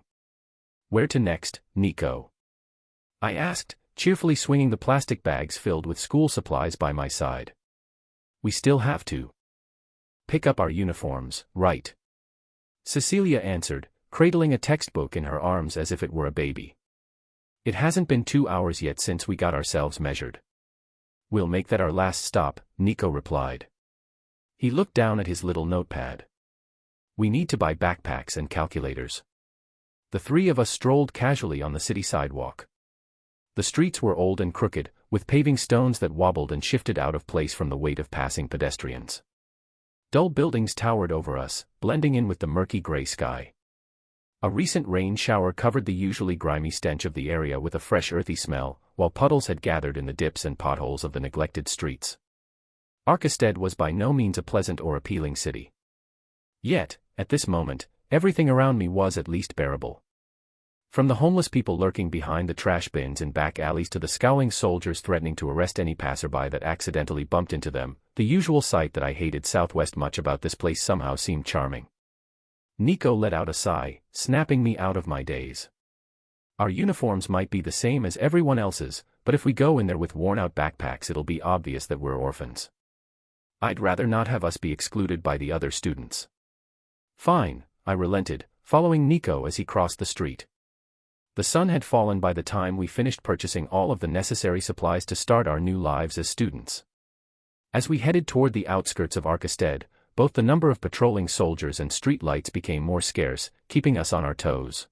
Where to next, Nico? I asked, cheerfully swinging the plastic bags filled with school supplies by my side. We still have to pick up our uniforms, right? Cecilia answered, cradling a textbook in her arms as if it were a baby. It hasn't been 2 hours yet since we got ourselves measured. We'll make that our last stop, Nico replied. He looked down at his little notepad. We need to buy backpacks and calculators. The three of us strolled casually on the city sidewalk. The streets were old and crooked, with paving stones that wobbled and shifted out of place from the weight of passing pedestrians. Dull buildings towered over us, blending in with the murky gray sky. A recent rain shower covered the usually grimy stench of the area with a fresh earthy smell, while puddles had gathered in the dips and potholes of the neglected streets. Arkestead was by no means a pleasant or appealing city. Yet, at this moment, everything around me was at least bearable. From the homeless people lurking behind the trash bins in back alleys to the scowling soldiers threatening to arrest any passerby that accidentally bumped into them, the usual sight that I hated southwest much about this place somehow seemed charming. Nico let out a sigh, snapping me out of my daze. Our uniforms might be the same as everyone else's, but if we go in there with worn-out backpacks it'll be obvious that we're orphans. I'd rather not have us be excluded by the other students. Fine, I relented, following Nico as he crossed the street. The sun had fallen by the time we finished purchasing all of the necessary supplies to start our new lives as students. As we headed toward the outskirts of Arkestead, both the number of patrolling soldiers and street lights became more scarce, keeping us on our toes.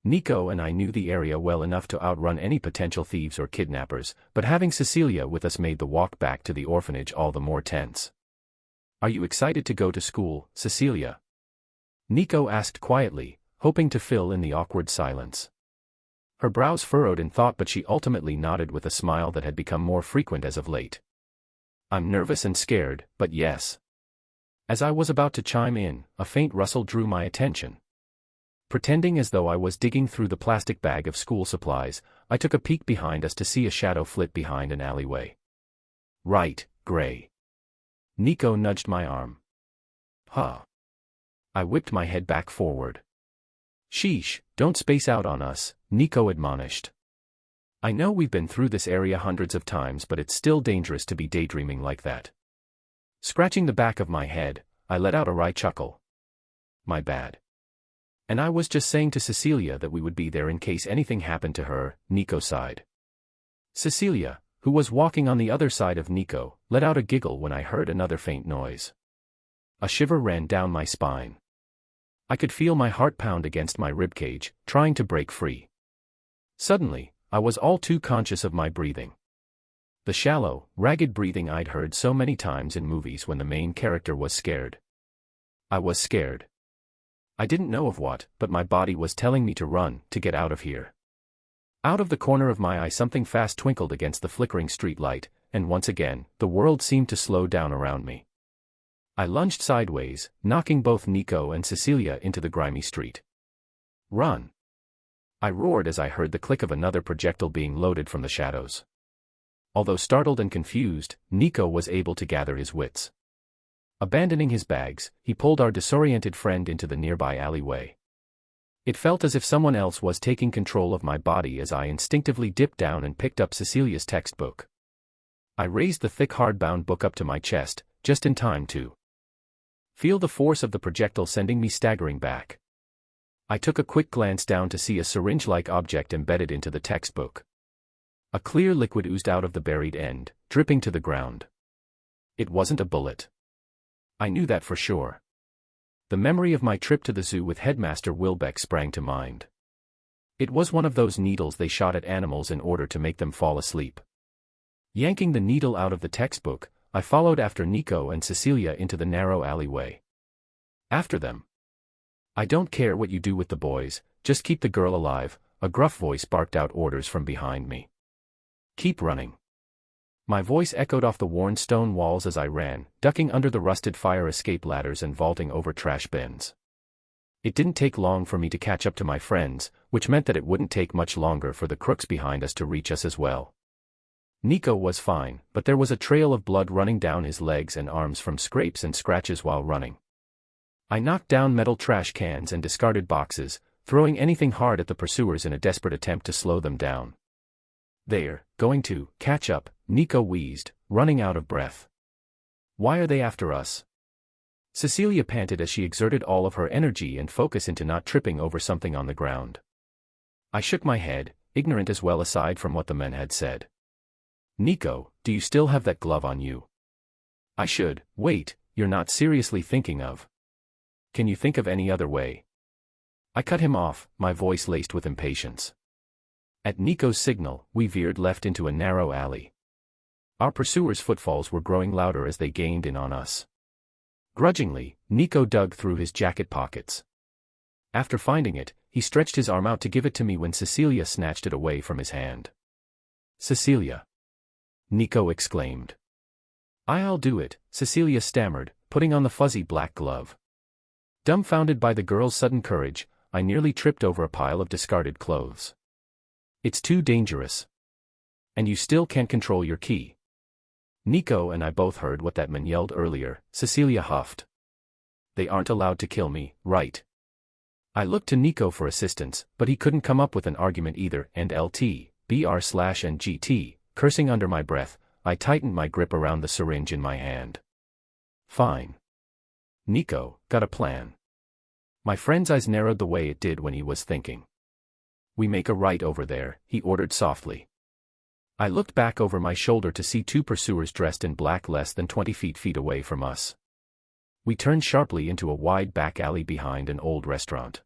Nico and I knew the area well enough to outrun any potential thieves or kidnappers, but having Cecilia with us made the walk back to the orphanage all the more tense. Are you excited to go to school, Cecilia? Nico asked quietly, hoping to fill in the awkward silence. Her brows furrowed in thought, but she ultimately nodded with a smile that had become more frequent as of late. I'm nervous and scared, but yes. As I was about to chime in, a faint rustle drew my attention. Pretending as though I was digging through the plastic bag of school supplies, I took a peek behind us to see a shadow flit behind an alleyway. Right, Gray. Nico nudged my arm. Huh. I whipped my head back forward. Sheesh, don't space out on us, Nico admonished. I know we've been through this area hundreds of times, but it's still dangerous to be daydreaming like that. Scratching the back of my head, I let out a wry chuckle. My bad. And I was just saying to Cecilia that we would be there in case anything happened to her, Nico sighed. Cecilia, who was walking on the other side of Nico, let out a giggle when I heard another faint noise. A shiver ran down my spine. I could feel my heart pound against my ribcage, trying to break free. Suddenly, I was all too conscious of my breathing. The shallow, ragged breathing I'd heard so many times in movies when the main character was scared. I was scared. I didn't know of what, but my body was telling me to run, to get out of here. Out of the corner of my eye something fast twinkled against the flickering street light, and once again, the world seemed to slow down around me. I lunged sideways, knocking both Nico and Cecilia into the grimy street. Run! I roared as I heard the click of another projectile being loaded from the shadows. Although startled and confused, Nico was able to gather his wits. Abandoning his bags, he pulled our disoriented friend into the nearby alleyway. It felt as if someone else was taking control of my body as I instinctively dipped down and picked up Cecilia's textbook. I raised the thick hardbound book up to my chest, just in time to feel the force of the projectile sending me staggering back. I took a quick glance down to see a syringe-like object embedded into the textbook. A clear liquid oozed out of the buried end, dripping to the ground. It wasn't a bullet. I knew that for sure. The memory of my trip to the zoo with Headmaster Wilbeck sprang to mind. It was one of those needles they shot at animals in order to make them fall asleep. Yanking the needle out of the textbook, I followed after Nico and Cecilia into the narrow alleyway. After them. I don't care what you do with the boys, just keep the girl alive, a gruff voice barked out orders from behind me. Keep running. My voice echoed off the worn stone walls as I ran, ducking under the rusted fire escape ladders and vaulting over trash bins. It didn't take long for me to catch up to my friends, which meant that it wouldn't take much longer for the crooks behind us to reach us as well. Nico was fine, but there was a trail of blood running down his legs and arms from scrapes and scratches while running. I knocked down metal trash cans and discarded boxes, throwing anything hard at the pursuers in a desperate attempt to slow them down. They're going to catch up, Nico wheezed, running out of breath. Why are they after us? Cecilia panted as she exerted all of her energy and focus into not tripping over something on the ground. I shook my head, ignorant as well aside from what the men had said. Nico, do you still have that glove on you? I should. Wait, you're not seriously thinking of. Can you think of any other way? I cut him off, my voice laced with impatience. At Nico's signal, we veered left into a narrow alley. Our pursuers' footfalls were growing louder as they gained in on us. Grudgingly, Nico dug through his jacket pockets. After finding it, he stretched his arm out to give it to me when Cecilia snatched it away from his hand. Cecilia! Nico exclaimed. I'll do it, Cecilia stammered, putting on the fuzzy black glove. Dumbfounded by the girl's sudden courage, I nearly tripped over a pile of discarded clothes. It's too dangerous. And you still can't control your key. Nico and I both heard what that man yelled earlier, Cecilia huffed. They aren't allowed to kill me, right? I looked to Nico for assistance, but he couldn't come up with an argument either, and LT/BR/and GT, cursing under my breath, I tightened my grip around the syringe in my hand. Fine. Nico, got a plan. My friend's eyes narrowed the way it did when he was thinking. We make a right over there, he ordered softly. I looked back over my shoulder to see two pursuers dressed in black less than 20 feet away from us. We turned sharply into a wide back alley behind an old restaurant.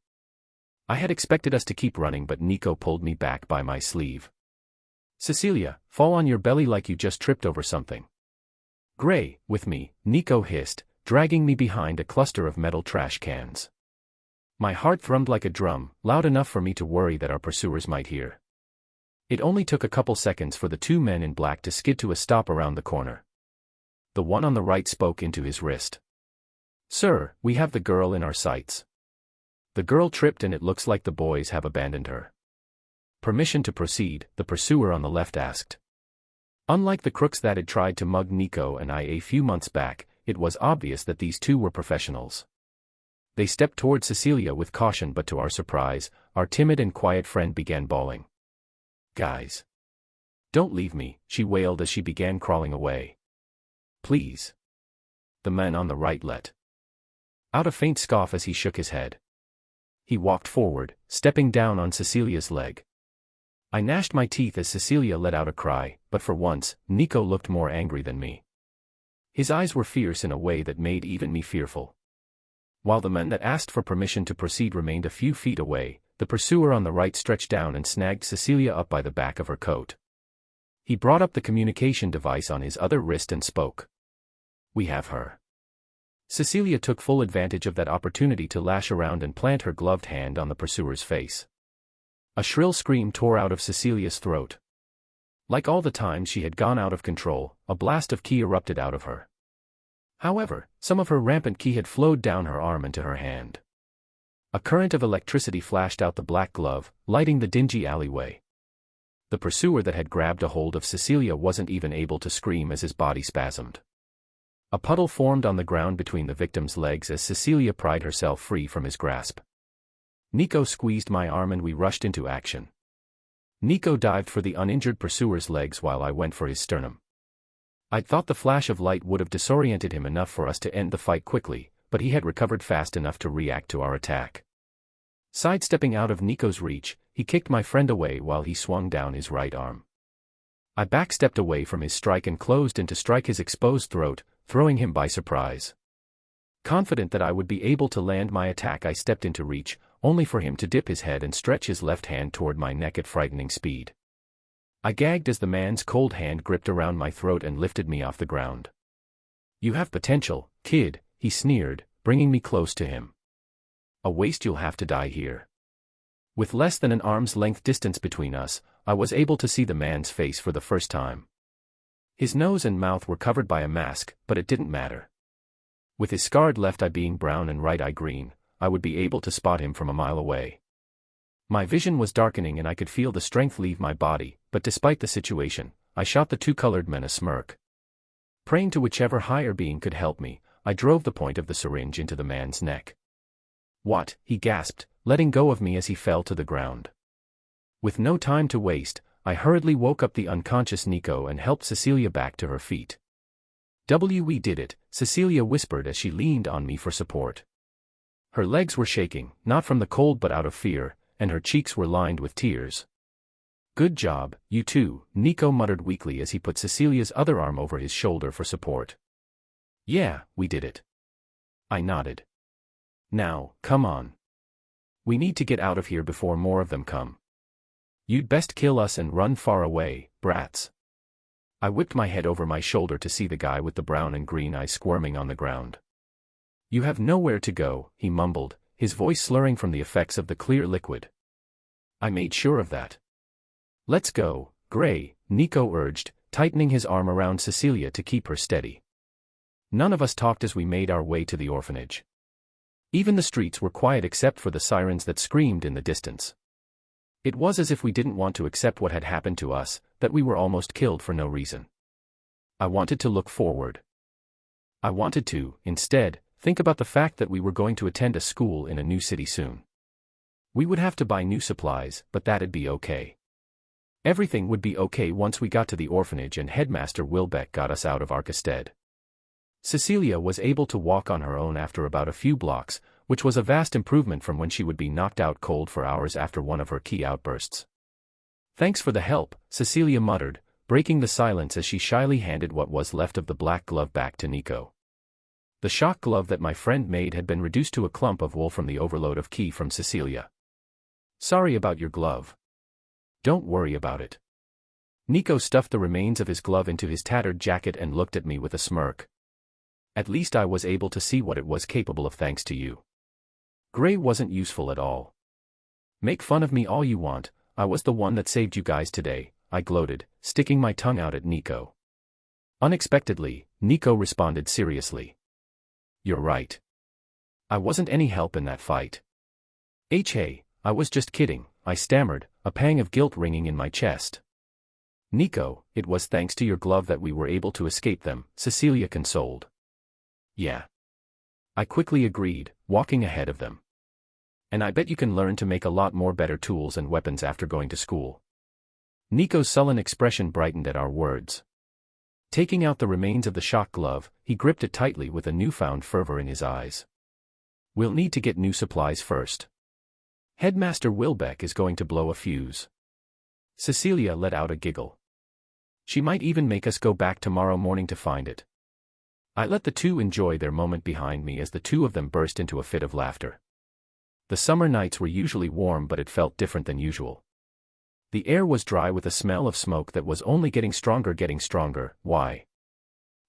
I had expected us to keep running, but Nico pulled me back by my sleeve. Cecilia, fall on your belly like you just tripped over something. Gray, with me, Nico hissed, dragging me behind a cluster of metal trash cans. My heart thrummed like a drum, loud enough for me to worry that our pursuers might hear. It only took a couple seconds for the two men in black to skid to a stop around the corner. The one on the right spoke into his wrist. Sir, we have the girl in our sights. The girl tripped and it looks like the boys have abandoned her. Permission to proceed, the pursuer on the left asked. Unlike the crooks that had tried to mug Nico and I a few months back, it was obvious that these two were professionals. They stepped toward Cecilia with caution, but to our surprise, our timid and quiet friend began bawling. "Guys! Don't leave me," she wailed as she began crawling away. "Please." The man on the right let out a faint scoff as he shook his head. He walked forward, stepping down on Cecilia's leg. I gnashed my teeth as Cecilia let out a cry, but for once, Nico looked more angry than me. His eyes were fierce in a way that made even me fearful. While the man that asked for permission to proceed remained a few feet away, the pursuer on the right stretched down and snagged Cecilia up by the back of her coat. He brought up the communication device on his other wrist and spoke. "We have her." Cecilia took full advantage of that opportunity to lash around and plant her gloved hand on the pursuer's face. A shrill scream tore out of Cecilia's throat. Like all the times she had gone out of control, a blast of ki erupted out of her. However, some of her rampant ki had flowed down her arm into her hand. A current of electricity flashed out the black glove, lighting the dingy alleyway. The pursuer that had grabbed a hold of Cecilia wasn't even able to scream as his body spasmed. A puddle formed on the ground between the victim's legs as Cecilia pried herself free from his grasp. Nico squeezed my arm and we rushed into action. Nico dived for the uninjured pursuer's legs while I went for his sternum. I'd thought the flash of light would have disoriented him enough for us to end the fight quickly, but he had recovered fast enough to react to our attack. Sidestepping out of Nico's reach, he kicked my friend away while he swung down his right arm. I backstepped away from his strike and closed in to strike his exposed throat, throwing him by surprise. Confident that I would be able to land my attack, I stepped into reach, only for him to dip his head and stretch his left hand toward my neck at frightening speed. I gagged as the man's cold hand gripped around my throat and lifted me off the ground. "You have potential, kid," he sneered, bringing me close to him. "A waste, you'll have to die here." With less than an arm's length distance between us, I was able to see the man's face for the first time. His nose and mouth were covered by a mask, but it didn't matter. With his scarred left eye being brown and right eye green, I would be able to spot him from a mile away. My vision was darkening and I could feel the strength leave my body, but despite the situation, I shot the two colored men a smirk. Praying to whichever higher being could help me, I drove the point of the syringe into the man's neck. "What?" he gasped, letting go of me as he fell to the ground. With no time to waste, I hurriedly woke up the unconscious Nico and helped Cecilia back to her feet. "We did it," Cecilia whispered as she leaned on me for support. Her legs were shaking, not from the cold but out of fear, and her cheeks were lined with tears. "Good job, you two," Nico muttered weakly as he put Cecilia's other arm over his shoulder for support. "Yeah, we did it." I nodded. "Now, come on. We need to get out of here before more of them come. You'd best kill us and run far away, brats." I whipped my head over my shoulder to see the guy with the brown and green eyes squirming on the ground. "You have nowhere to go," he mumbled, his voice slurring from the effects of the clear liquid. I made sure of that. "Let's go, Gray," Nico urged, tightening his arm around Cecilia to keep her steady. None of us talked as we made our way to the orphanage. Even the streets were quiet except for the sirens that screamed in the distance. It was as if we didn't want to accept what had happened to us, that we were almost killed for no reason. I wanted to look forward. I wanted to, instead, think about the fact that we were going to attend a school in a new city soon. We would have to buy new supplies, but that'd be okay. Everything would be okay once we got to the orphanage and Headmaster Wilbeck got us out of Arkestead. Cecilia was able to walk on her own after about a few blocks, which was a vast improvement from when she would be knocked out cold for hours after one of her ki outbursts. "Thanks for the help," Cecilia muttered, breaking the silence as she shyly handed what was left of the black glove back to Nico. The shock glove that my friend made had been reduced to a clump of wool from the overload of ki from Cecilia. "Sorry about your glove." "Don't worry about it." Nico stuffed the remains of his glove into his tattered jacket and looked at me with a smirk. "At least I was able to see what it was capable of thanks to you. Gray wasn't useful at all. Make fun of me all you want, I was the one that saved you guys today," I gloated, sticking my tongue out at Nico. Unexpectedly, Nico responded seriously. "You're right. I wasn't any help in that fight. Hey, I was just kidding, I stammered, a pang of guilt ringing in my chest. Nico, it was thanks to your glove that we were able to escape them, Cecilia consoled. Yeah. I quickly agreed, walking ahead of them. And I bet you can learn to make a lot more better tools and weapons after going to school. Nico's sullen expression brightened at our words. Taking out the remains of the shock glove, he gripped it tightly with a newfound fervor in his eyes. We'll need to get new supplies first. Headmaster Wilbeck is going to blow a fuse. Cecilia let out a giggle. She might even make us go back tomorrow morning to find it. I let the two enjoy their moment behind me as the two of them burst into a fit of laughter. The summer nights were usually warm, but it felt different than usual. The air was dry with a smell of smoke that was only getting stronger. Why?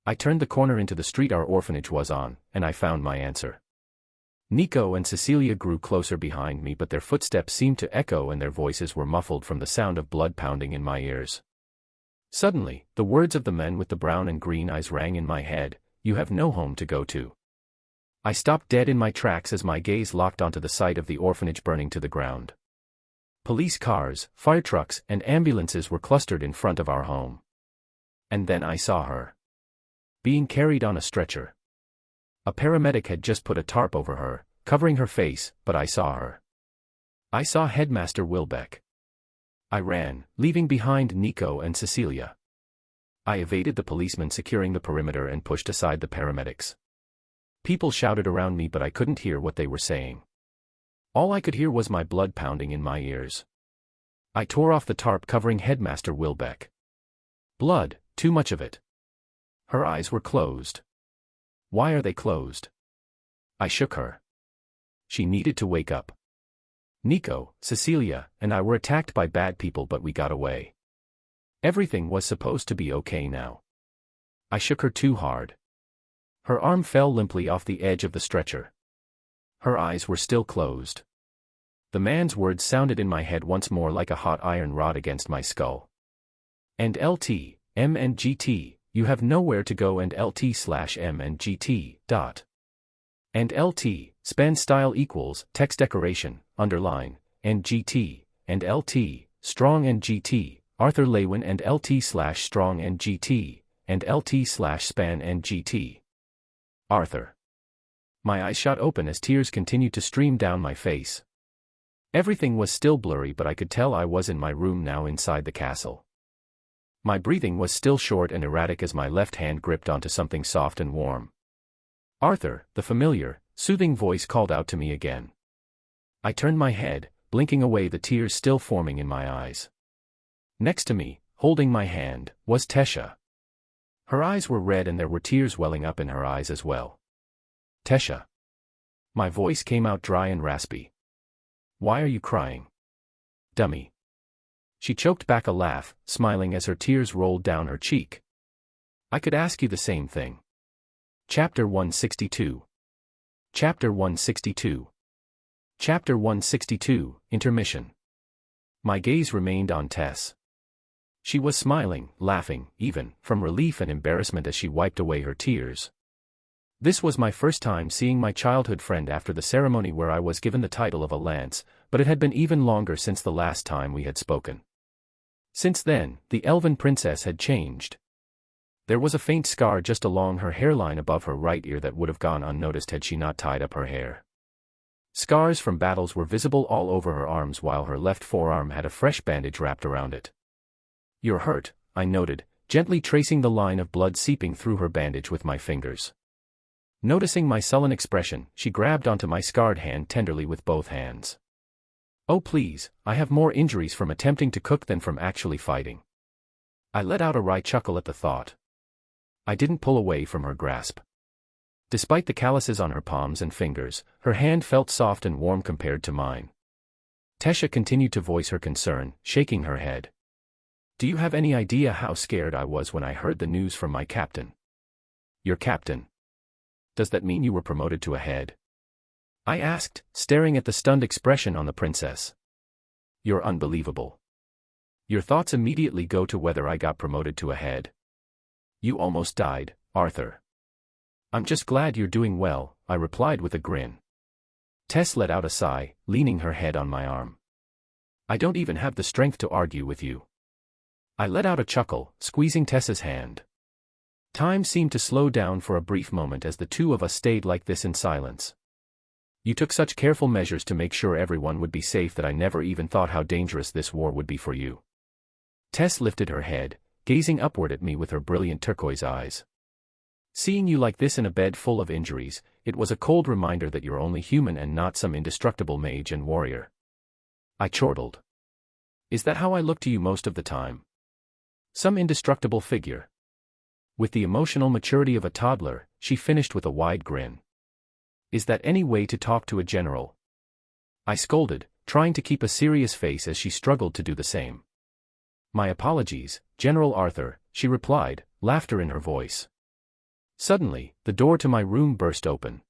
I turned the corner into the street our orphanage was on, and I found my answer. Nico and Cecilia grew closer behind me, but their footsteps seemed to echo and their voices were muffled from the sound of blood pounding in my ears. Suddenly, the words of the men with the brown and green eyes rang in my head, "You have no home to go to." I stopped dead in my tracks as my gaze locked onto the sight of the orphanage burning to the ground. Police cars, fire trucks, and ambulances were clustered in front of our home. And then I saw her. Being carried on a stretcher. A paramedic had just put a tarp over her, covering her face, but I saw her. I saw Headmaster Wilbeck. I ran, leaving behind Nico and Cecilia. I evaded the policemen securing the perimeter and pushed aside the paramedics. People shouted around me, but I couldn't hear what they were saying. All I could hear was my blood pounding in my ears. I tore off the tarp covering Headmaster Wilbeck. Blood, too much of it. Her eyes were closed. Why are they closed? I shook her. She needed to wake up. Nico, Cecilia, and I were attacked by bad people, but we got away. Everything was supposed to be okay now. I shook her too hard. Her arm fell limply off the edge of the stretcher. Her eyes were still closed. The man's words sounded in my head once more like a hot iron rod against my skull. And LT, M and GT, you have nowhere to go, and LT/M and GT, dot. And LT, span style equals, text decoration, underline, and GT, and LT, strong and GT, Arthur Lewin, and LT/strong and GT, and LT/span and GT. Arthur. My eyes shot open as tears continued to stream down my face. Everything was still blurry, but I could tell I was in my room now inside the castle. My breathing was still short and erratic as my left hand gripped onto something soft and warm. Arthur, the familiar, soothing voice called out to me again. I turned my head, blinking away the tears still forming in my eyes. Next to me, holding my hand, was Tesha. Her eyes were red and there were tears welling up in her eyes as well. Tesha. My voice came out dry and raspy. Why are you crying? Dummy. She choked back a laugh, smiling as her tears rolled down her cheek. I could ask you the same thing. Chapter 162. Chapter 162. Chapter 162, Intermission. My gaze remained on Tess. She was smiling, laughing, even, from relief and embarrassment as she wiped away her tears. This was my first time seeing my childhood friend after the ceremony where I was given the title of a lance, but it had been even longer since the last time we had spoken. Since then, the elven princess had changed. There was a faint scar just along her hairline above her right ear that would have gone unnoticed had she not tied up her hair. Scars from battles were visible all over her arms, while her left forearm had a fresh bandage wrapped around it. "You're hurt," I noted, gently tracing the line of blood seeping through her bandage with my fingers. Noticing my sullen expression, she grabbed onto my scarred hand tenderly with both hands. "Oh please, I have more injuries from attempting to cook than from actually fighting." I let out a wry chuckle at the thought. I didn't pull away from her grasp. Despite the calluses on her palms and fingers, her hand felt soft and warm compared to mine. Tesha continued to voice her concern, shaking her head. "Do you have any idea how scared I was when I heard the news from my captain?" "Your captain? Does that mean you were promoted to a head?" I asked, staring at the stunned expression on the princess. "You're unbelievable. Your thoughts immediately go to whether I got promoted to a head. You almost died, Arthur." "I'm just glad you're doing well," I replied with a grin. Tess let out a sigh, leaning her head on my arm. I don't even have the strength to argue with you. I let out a chuckle, squeezing Tess's hand. Time seemed to slow down for a brief moment as the two of us stayed like this in silence. You took such careful measures to make sure everyone would be safe that I never even thought how dangerous this war would be for you. Tess lifted her head, gazing upward at me with her brilliant turquoise eyes. Seeing you like this in a bed full of injuries, it was a cold reminder that you're only human and not some indestructible mage and warrior. I chortled. Is that how I look to you most of the time? Some indestructible figure. With the emotional maturity of a toddler, she finished with a wide grin. Is that any way to talk to a general? I scolded, trying to keep a serious face as she struggled to do the same. My apologies, General Arthur, she replied, laughter in her voice. Suddenly, the door to my room burst open.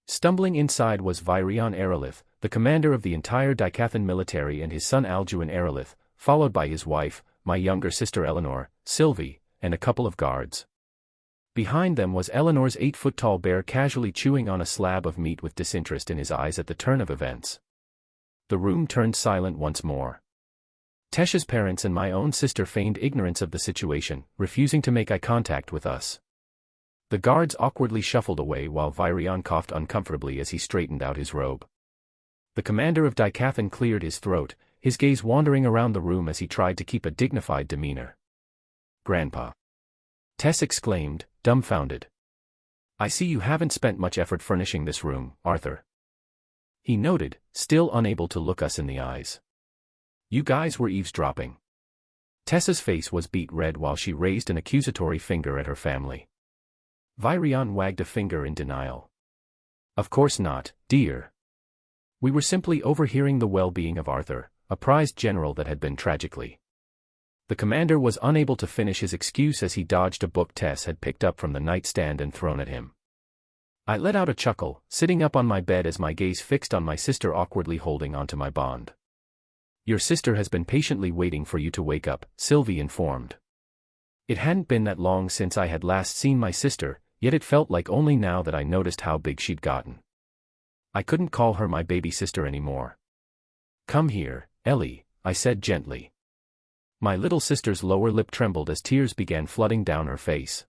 Stumbling inside was Virion Aerolith, the commander of the entire Dicathan military, and his son Alduin Aerolith, followed by his wife, my younger sister Eleanor, Sylvie, and a couple of guards. Behind them was Eleanor's 8-foot-tall bear casually chewing on a slab of meat with disinterest in his eyes at the turn of events. The room turned silent once more. Tesh's parents and my own sister feigned ignorance of the situation, refusing to make eye contact with us. The guards awkwardly shuffled away while Virion coughed uncomfortably as he straightened out his robe. The commander of Dicathan cleared his throat, his gaze wandering around the room as he tried to keep a dignified demeanor. Grandpa! Tess exclaimed, dumbfounded. I see you haven't spent much effort furnishing this room, Arthur. He noted, still unable to look us in the eyes. You guys were eavesdropping. Tessa's face was beet red while she raised an accusatory finger at her family. Virion wagged a finger in denial. Of course not, dear. We were simply overhearing the well-being of Arthur, a prized general that had been tragically. The commander was unable to finish his excuse as he dodged a book Tess had picked up from the nightstand and thrown at him. I let out a chuckle, sitting up on my bed as my gaze fixed on my sister awkwardly holding onto my bond. Your sister has been patiently waiting for you to wake up, Sylvie informed. It hadn't been that long since I had last seen my sister, yet it felt like only now that I noticed how big she'd gotten. I couldn't call her my baby sister anymore. Come here, Ellie, I said gently. My little sister's lower lip trembled as tears began flooding down her face.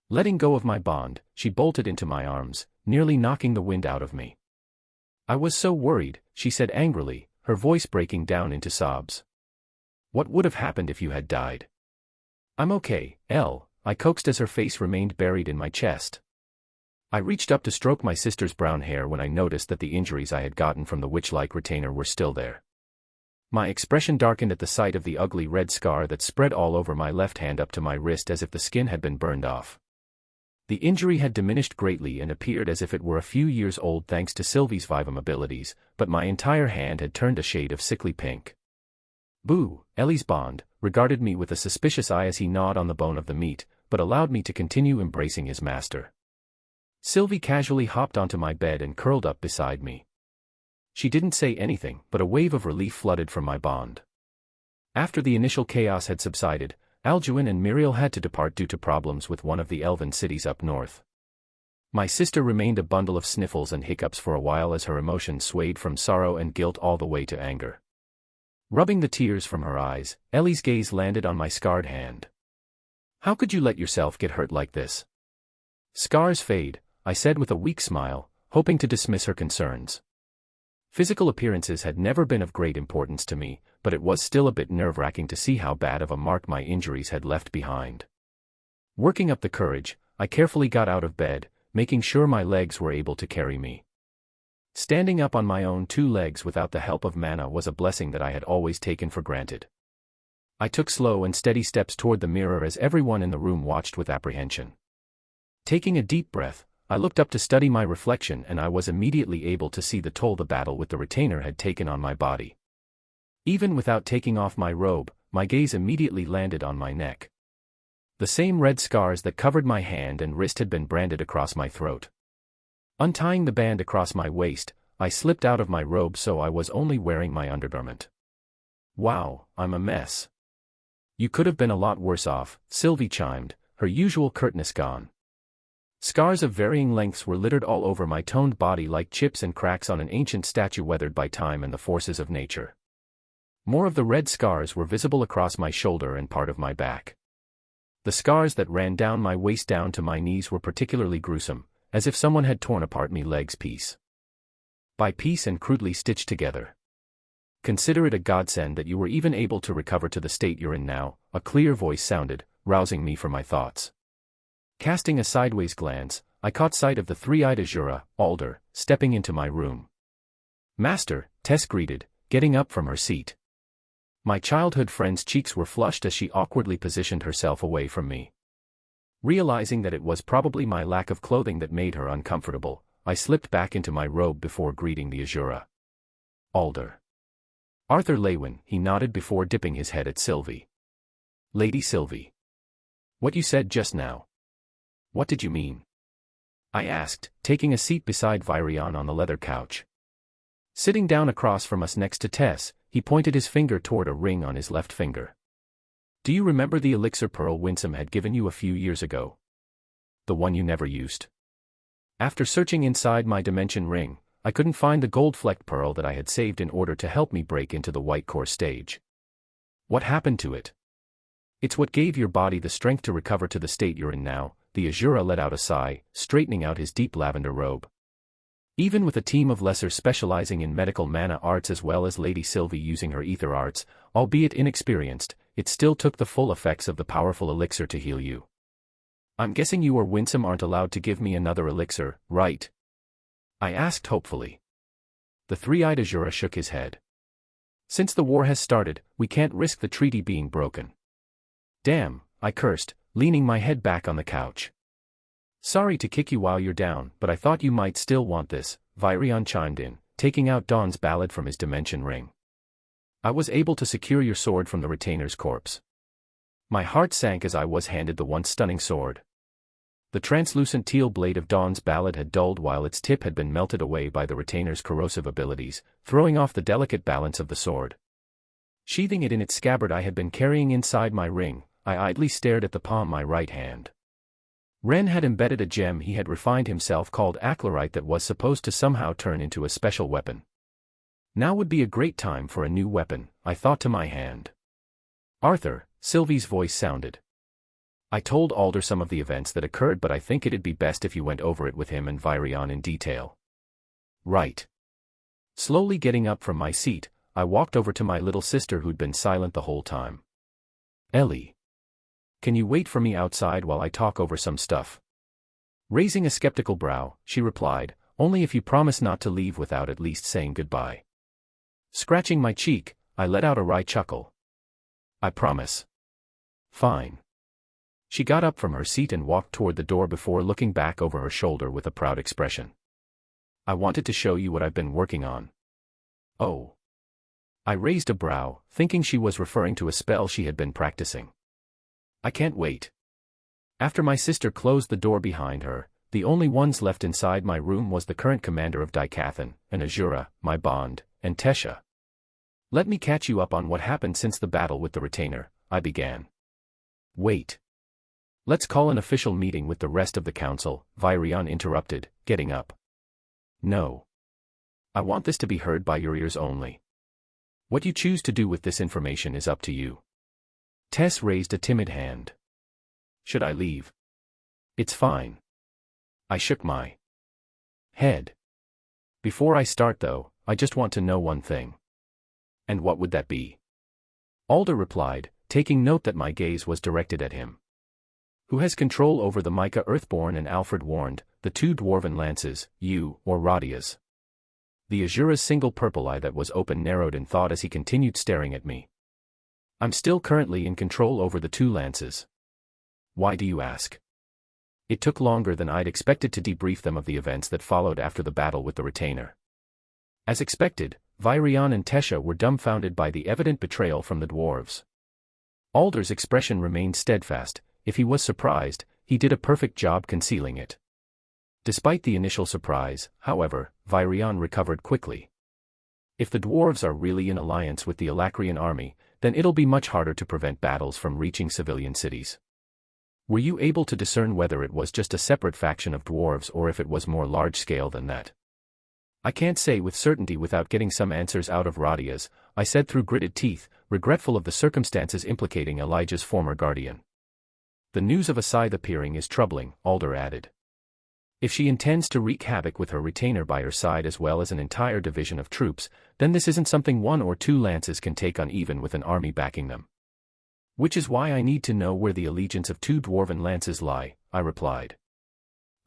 Letting go of my bond, she bolted into my arms, nearly knocking the wind out of me. I was so worried, she said angrily, her voice breaking down into sobs. What would have happened if you had died? I'm okay, Elle, I coaxed as her face remained buried in my chest. I reached up to stroke my sister's brown hair when I noticed that the injuries I had gotten from the witch-like retainer were still there. My expression darkened at the sight of the ugly red scar that spread all over my left hand up to my wrist as if the skin had been burned off. The injury had diminished greatly and appeared as if it were a few years old thanks to Sylvie's Vivum abilities, but my entire hand had turned a shade of sickly pink. Boo, Ellie's bond, regarded me with a suspicious eye as he gnawed on the bone of the meat, but allowed me to continue embracing his master. Sylvie casually hopped onto my bed and curled up beside me. She didn't say anything, but a wave of relief flooded from my bond. After the initial chaos had subsided, Alduin and Muriel had to depart due to problems with one of the elven cities up north. My sister remained a bundle of sniffles and hiccups for a while as her emotions swayed from sorrow and guilt all the way to anger. Rubbing the tears from her eyes, Ellie's gaze landed on my scarred hand. How could you let yourself get hurt like this? Scars fade, I said with a weak smile, hoping to dismiss her concerns. Physical appearances had never been of great importance to me, but it was still a bit nerve-wracking to see how bad of a mark my injuries had left behind. Working up the courage, I carefully got out of bed, making sure my legs were able to carry me. Standing up on my own two legs without the help of Mana was a blessing that I had always taken for granted. I took slow and steady steps toward the mirror as everyone in the room watched with apprehension. Taking a deep breath, I looked up to study my reflection and I was immediately able to see the toll the battle with the retainer had taken on my body. Even without taking off my robe, my gaze immediately landed on my neck. The same red scars that covered my hand and wrist had been branded across my throat. Untying the band across my waist, I slipped out of my robe so I was only wearing my undergarment. Wow, I'm a mess. You could have been a lot worse off, Sylvie chimed, her usual curtness gone. Scars of varying lengths were littered all over my toned body like chips and cracks on an ancient statue weathered by time and the forces of nature. More of the red scars were visible across my shoulder and part of my back. The scars that ran down my waist down to my knees were particularly gruesome, as if someone had torn apart me legs piece by piece and crudely stitched together. Consider it a godsend that you were even able to recover to the state you're in now, a clear voice sounded, rousing me from my thoughts. Casting a sideways glance, I caught sight of the three-eyed Azura, Alder, stepping into my room. "Master," Tess greeted, getting up from her seat. My childhood friend's cheeks were flushed as she awkwardly positioned herself away from me. Realizing that it was probably my lack of clothing that made her uncomfortable, I slipped back into my robe before greeting the Azura. "Alder." "Arthur Lewin," he nodded before dipping his head at Sylvie. "Lady Sylvie. What you said just now. What did you mean?" I asked, taking a seat beside Virion on the leather couch. Sitting down across from us next to Tess, he pointed his finger toward a ring on his left finger. "Do you remember the elixir Pearl Winsome had given you a few years ago? The one you never used?" After searching inside my dimension ring, I couldn't find the gold-flecked pearl that I had saved in order to help me break into the white core stage. "What happened to it?" "It's what gave your body the strength to recover to the state you're in now," the Azura let out a sigh, straightening out his deep lavender robe. "Even with a team of lessers specializing in medical mana arts as well as Lady Sylvie using her ether arts, albeit inexperienced, it still took the full effects of the powerful elixir to heal you. I'm guessing you or Winsome aren't allowed to give me another elixir, right?" I asked hopefully. The three-eyed Azura shook his head. "Since the war has started, we can't risk the treaty being broken." "Damn," I cursed, leaning my head back on the couch. "Sorry to kick you while you're down, but I thought you might still want this," Virion chimed in, taking out Dawn's ballad from his dimension ring. "I was able to secure your sword from the retainer's corpse." My heart sank as I was handed the once stunning sword. The translucent teal blade of Dawn's ballad had dulled while its tip had been melted away by the retainer's corrosive abilities, throwing off the delicate balance of the sword. Sheathing it in its scabbard I had been carrying inside my ring, I idly stared at the palm of my right hand. Ren had embedded a gem he had refined himself called Aclarite that was supposed to somehow turn into a special weapon. Now would be a great time for a new weapon, I thought to my hand. "Arthur," Sylvie's voice sounded. "I told Alder some of the events that occurred, but I think it'd be best if you went over it with him and Virion in detail." "Right." Slowly getting up from my seat, I walked over to my little sister who'd been silent the whole time. "Ellie. Can you wait for me outside while I talk over some stuff?" Raising a skeptical brow, she replied, "Only if you promise not to leave without at least saying goodbye." Scratching my cheek, I let out a wry chuckle. "I promise." "Fine." She got up from her seat and walked toward the door before looking back over her shoulder with a proud expression. "I wanted to show you what I've been working on." "Oh." I raised a brow, thinking she was referring to a spell she had been practicing. "I can't wait." After my sister closed the door behind her, the only ones left inside my room was the current commander of Dicathan, an Azura, my bond, and Tesha. "Let me catch you up on what happened since the battle with the retainer," I began. "Wait. Let's call an official meeting with the rest of the council," Virion interrupted, getting up. "No. I want this to be heard by your ears only. What you choose to do with this information is up to you." Tess raised a timid hand. "Should I leave?" "It's fine." I shook my head. "Before I start though, I just want to know one thing." "And what would that be?" Alder replied, taking note that my gaze was directed at him. "Who has control over the Micah Earthborn and Alfred Warned, the two dwarven lances, you or Radia's?" The Azura's single purple eye that was open narrowed in thought as he continued staring at me. "I'm still currently in control over the two lances." "Why do you ask?" It took longer than I'd expected to debrief them of the events that followed after the battle with the retainer. As expected, Virion and Tesha were dumbfounded by the evident betrayal from the dwarves. Alder's expression remained steadfast. If he was surprised, he did a perfect job concealing it. Despite the initial surprise, however, Virion recovered quickly. "If the dwarves are really in alliance with the Alacrian army, then it'll be much harder to prevent battles from reaching civilian cities. Were you able to discern whether it was just a separate faction of dwarves or if it was more large-scale than that? I can't say with certainty without getting some answers out of Radia's, I said through gritted teeth, regretful of the circumstances implicating Elijah's former guardian. The news of a scythe appearing is troubling, Alder added. If she intends to wreak havoc with her retainer by her side as well as an entire division of troops, then this isn't something 1 or 2 lances can take on even with an army backing them. Which is why I need to know where the allegiance of 2 dwarven lances lie, I replied.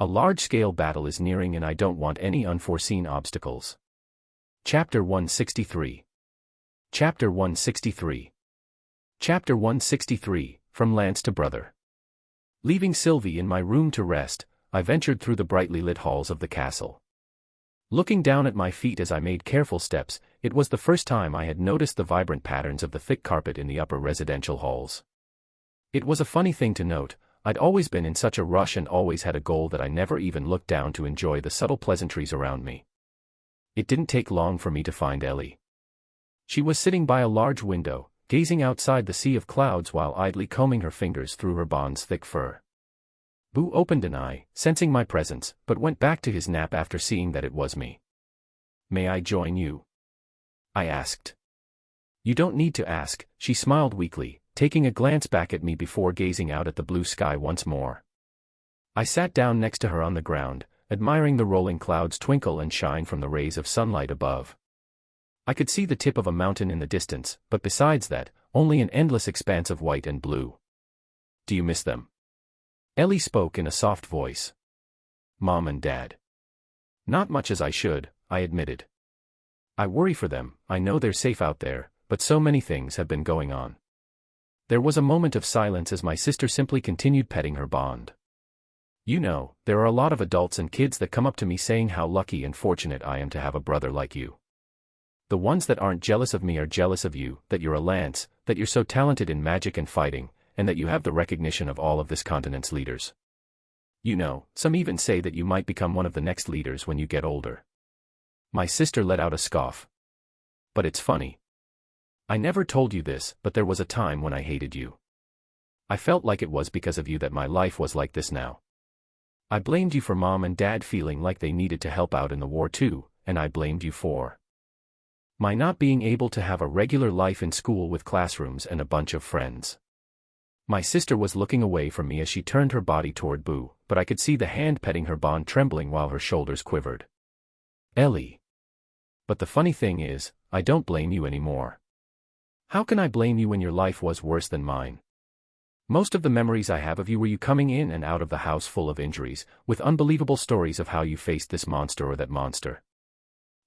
A large-scale battle is nearing and I don't want any unforeseen obstacles. Chapter 163. Chapter 163. Chapter 163, From Lance to Brother. Leaving Sylvie in my room to rest, I ventured through the brightly lit halls of the castle. Looking down at my feet as I made careful steps, it was the first time I had noticed the vibrant patterns of the thick carpet in the upper residential halls. It was a funny thing to note. I'd always been in such a rush and always had a goal that I never even looked down to enjoy the subtle pleasantries around me. It didn't take long for me to find Ellie. She was sitting by a large window, gazing outside the sea of clouds while idly combing her fingers through her bond's thick fur. Boo opened an eye, sensing my presence, but went back to his nap after seeing that it was me. "May I join you?" I asked. "You don't need to ask," she smiled weakly, taking a glance back at me before gazing out at the blue sky once more. I sat down next to her on the ground, admiring the rolling clouds twinkle and shine from the rays of sunlight above. I could see the tip of a mountain in the distance, but besides that, only an endless expanse of white and blue. "Do you miss them?" Ellie spoke in a soft voice. "Mom and Dad." "Not much as I should," I admitted. "I worry for them. I know they're safe out there, but so many things have been going on." There was a moment of silence as my sister simply continued petting her bond. "You know, there are a lot of adults and kids that come up to me saying how lucky and fortunate I am to have a brother like you. The ones that aren't jealous of me are jealous of you, that you're a lance, that you're so talented in magic and fighting, and that you have the recognition of all of this continent's leaders. You know, some even say that you might become one of the next leaders when you get older." My sister let out a scoff. "But it's funny. I never told you this, but there was a time when I hated you. I felt like it was because of you that my life was like this now. I blamed you for Mom and Dad feeling like they needed to help out in the war too, and I blamed you for my not being able to have a regular life in school with classrooms and a bunch of friends." My sister was looking away from me as she turned her body toward Boo, but I could see the hand petting her bond trembling while her shoulders quivered. "Ellie. But the funny thing is, I don't blame you anymore. How can I blame you when your life was worse than mine? Most of the memories I have of you were you coming in and out of the house full of injuries, with unbelievable stories of how you faced this monster or that monster.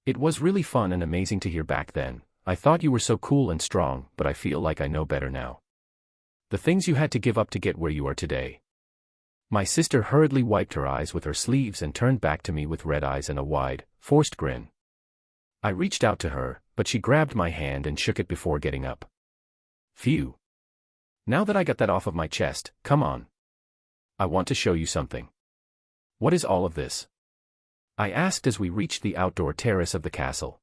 It was really fun and amazing to hear back then. I thought you were so cool and strong, but I feel like I know better now. The things you had to give up to get where you are today." My sister hurriedly wiped her eyes with her sleeves and turned back to me with red eyes and a wide, forced grin. I reached out to her, but she grabbed my hand and shook it before getting up. "Phew. Now that I got that off of my chest, come on. I want to show you something." "What is all of this?" I asked as we reached the outdoor terrace of the castle.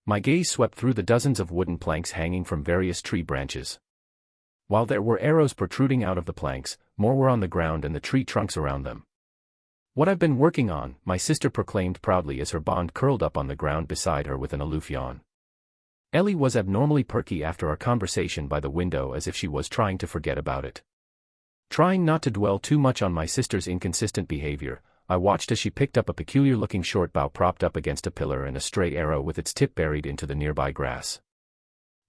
My gaze swept through the dozens of wooden planks hanging from various tree branches. While there were arrows protruding out of the planks, more were on the ground and the tree trunks around them. "What I've been working on," my sister proclaimed proudly as her bond curled up on the ground beside her with an aloof yawn. Ellie was abnormally perky after our conversation by the window as if she was trying to forget about it. Trying not to dwell too much on my sister's inconsistent behavior, I watched as she picked up a peculiar-looking short bow propped up against a pillar and a stray arrow with its tip buried into the nearby grass.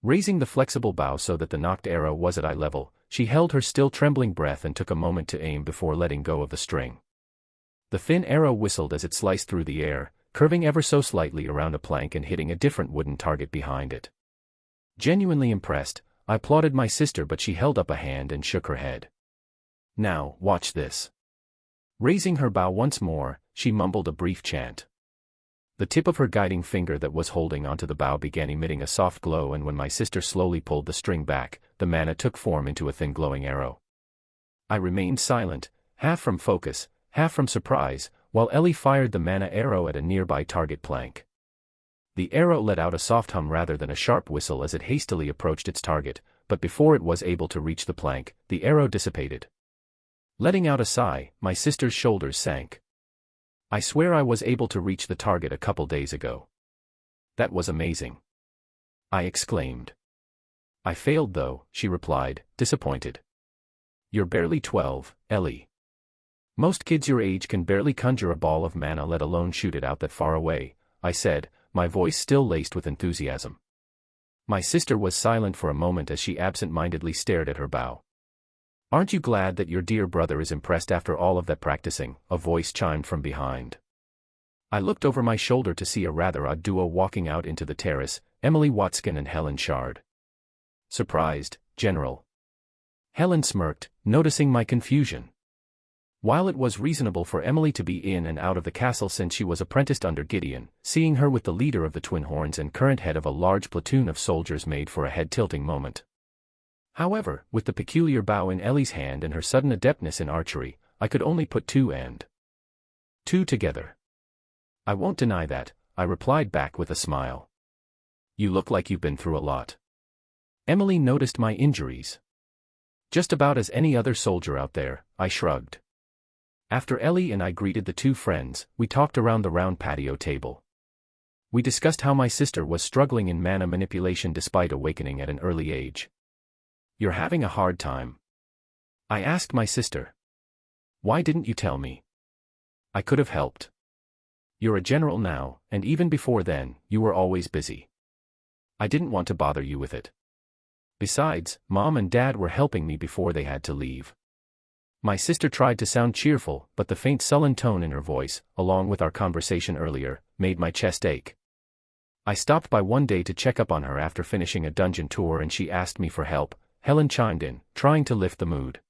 Raising the flexible bow so that the nocked arrow was at eye level, she held her still trembling breath and took a moment to aim before letting go of the string. The thin arrow whistled as it sliced through the air, curving ever so slightly around a plank and hitting a different wooden target behind it. Genuinely impressed, I applauded my sister, but she held up a hand and shook her head. "Now, watch this." Raising her bow once more, she mumbled a brief chant. The tip of her guiding finger that was holding onto the bow began emitting a soft glow, and when my sister slowly pulled the string back, the mana took form into a thin glowing arrow. I remained silent, half from focus, half from surprise, while Ellie fired the mana arrow at a nearby target plank. The arrow let out a soft hum rather than a sharp whistle as it hastily approached its target, but before it was able to reach the plank, the arrow dissipated. Letting out a sigh, my sister's shoulders sank. I swear I was able to reach the target a couple days ago. That was amazing, I exclaimed. I failed though, she replied, disappointed. You're barely 12, Ellie. Most kids your age can barely conjure a ball of mana, let alone shoot it out that far away, I said, my voice still laced with enthusiasm. My sister was silent for a moment as she absent-mindedly stared at her bow. Aren't you glad that your dear brother is impressed after all of that practicing? A voice chimed from behind. I looked over my shoulder to see a rather odd duo walking out into the terrace, Emily Watskin and Helen Shard. Surprised, General. Helen smirked, noticing my confusion. While it was reasonable for Emily to be in and out of the castle since she was apprenticed under Gideon, seeing her with the leader of the Twin Horns and current head of a large platoon of soldiers made for a head-tilting moment. However, with the peculiar bow in Ellie's hand and her sudden adeptness in archery, I could only put two and two together. I won't deny that, I replied back with a smile. You look like you've been through a lot. Emily noticed my injuries. Just about as any other soldier out there, I shrugged. After Ellie and I greeted the two friends, we talked around the round patio table. We discussed how my sister was struggling in mana manipulation despite awakening at an early age. You're having a hard time? I asked my sister. Why didn't you tell me? I could have helped. You're a general now, and even before then, you were always busy. I didn't want to bother you with it. Besides, Mom and Dad were helping me before they had to leave. My sister tried to sound cheerful, but the faint sullen tone in her voice, along with our conversation earlier, made my chest ache. I stopped by one day to check up on her after finishing a dungeon tour and she asked me for help, Helen chimed in, trying to lift the mood.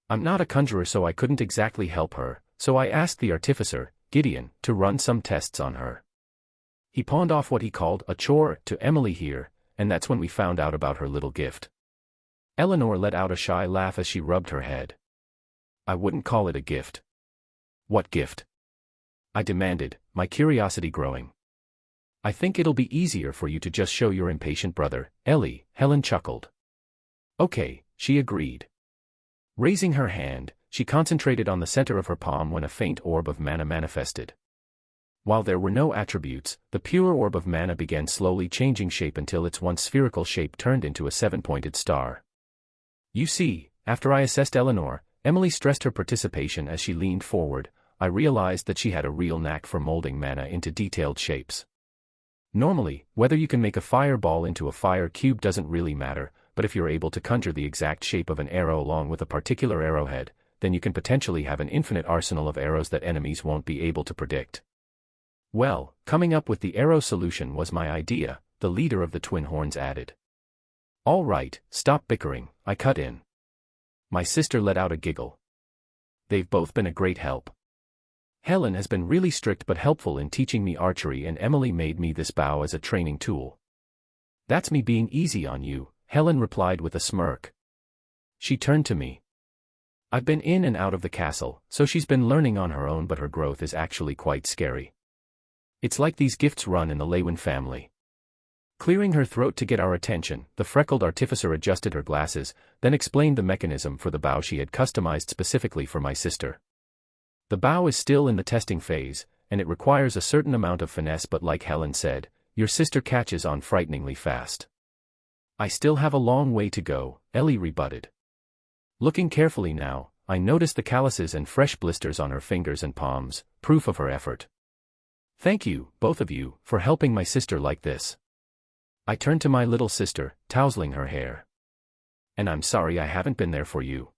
I'm not a conjurer so I couldn't exactly help her, so I asked the artificer, Gideon, to run some tests on her. He pawned off what he called a chore to Emily here, and that's when we found out about her little gift. Eleanor let out a shy laugh as she rubbed her head. I wouldn't call it a gift. What gift? I demanded, my curiosity growing. I think it'll be easier for you to just show your impatient brother, Ellie, Helen chuckled. Okay, she agreed. Raising her hand, she concentrated on the center of her palm when a faint orb of mana manifested. While there were no attributes, the pure orb of mana began slowly changing shape until its once spherical shape turned into a seven-pointed star. You see, after I assessed Eleanor, Emily stressed her participation as she leaned forward, I realized that she had a real knack for molding mana into detailed shapes. Normally, whether you can make a fireball into a fire cube doesn't really matter, but if you're able to conjure the exact shape of an arrow along with a particular arrowhead, then you can potentially have an infinite arsenal of arrows that enemies won't be able to predict. Well, coming up with the arrow solution was my idea, the leader of the Twin Horns added. All right, stop bickering, I cut in. My sister let out a giggle. They've both been a great help. Helen has been really strict but helpful in teaching me archery and Emily made me this bow as a training tool. That's me being easy on you, Helen replied with a smirk. She turned to me. I've been in and out of the castle, so she's been learning on her own but her growth is actually quite scary. It's like these gifts run in the Lewin family. Clearing her throat to get our attention, the freckled artificer adjusted her glasses, then explained the mechanism for the bow she had customized specifically for my sister. The bow is still in the testing phase, and it requires a certain amount of finesse but like Helen said, your sister catches on frighteningly fast. I still have a long way to go, Ellie rebutted. Looking carefully now, I noticed the calluses and fresh blisters on her fingers and palms, proof of her effort. Thank you, both of you, for helping my sister like this. I turned to my little sister, tousling her hair. And I'm sorry I haven't been there for you.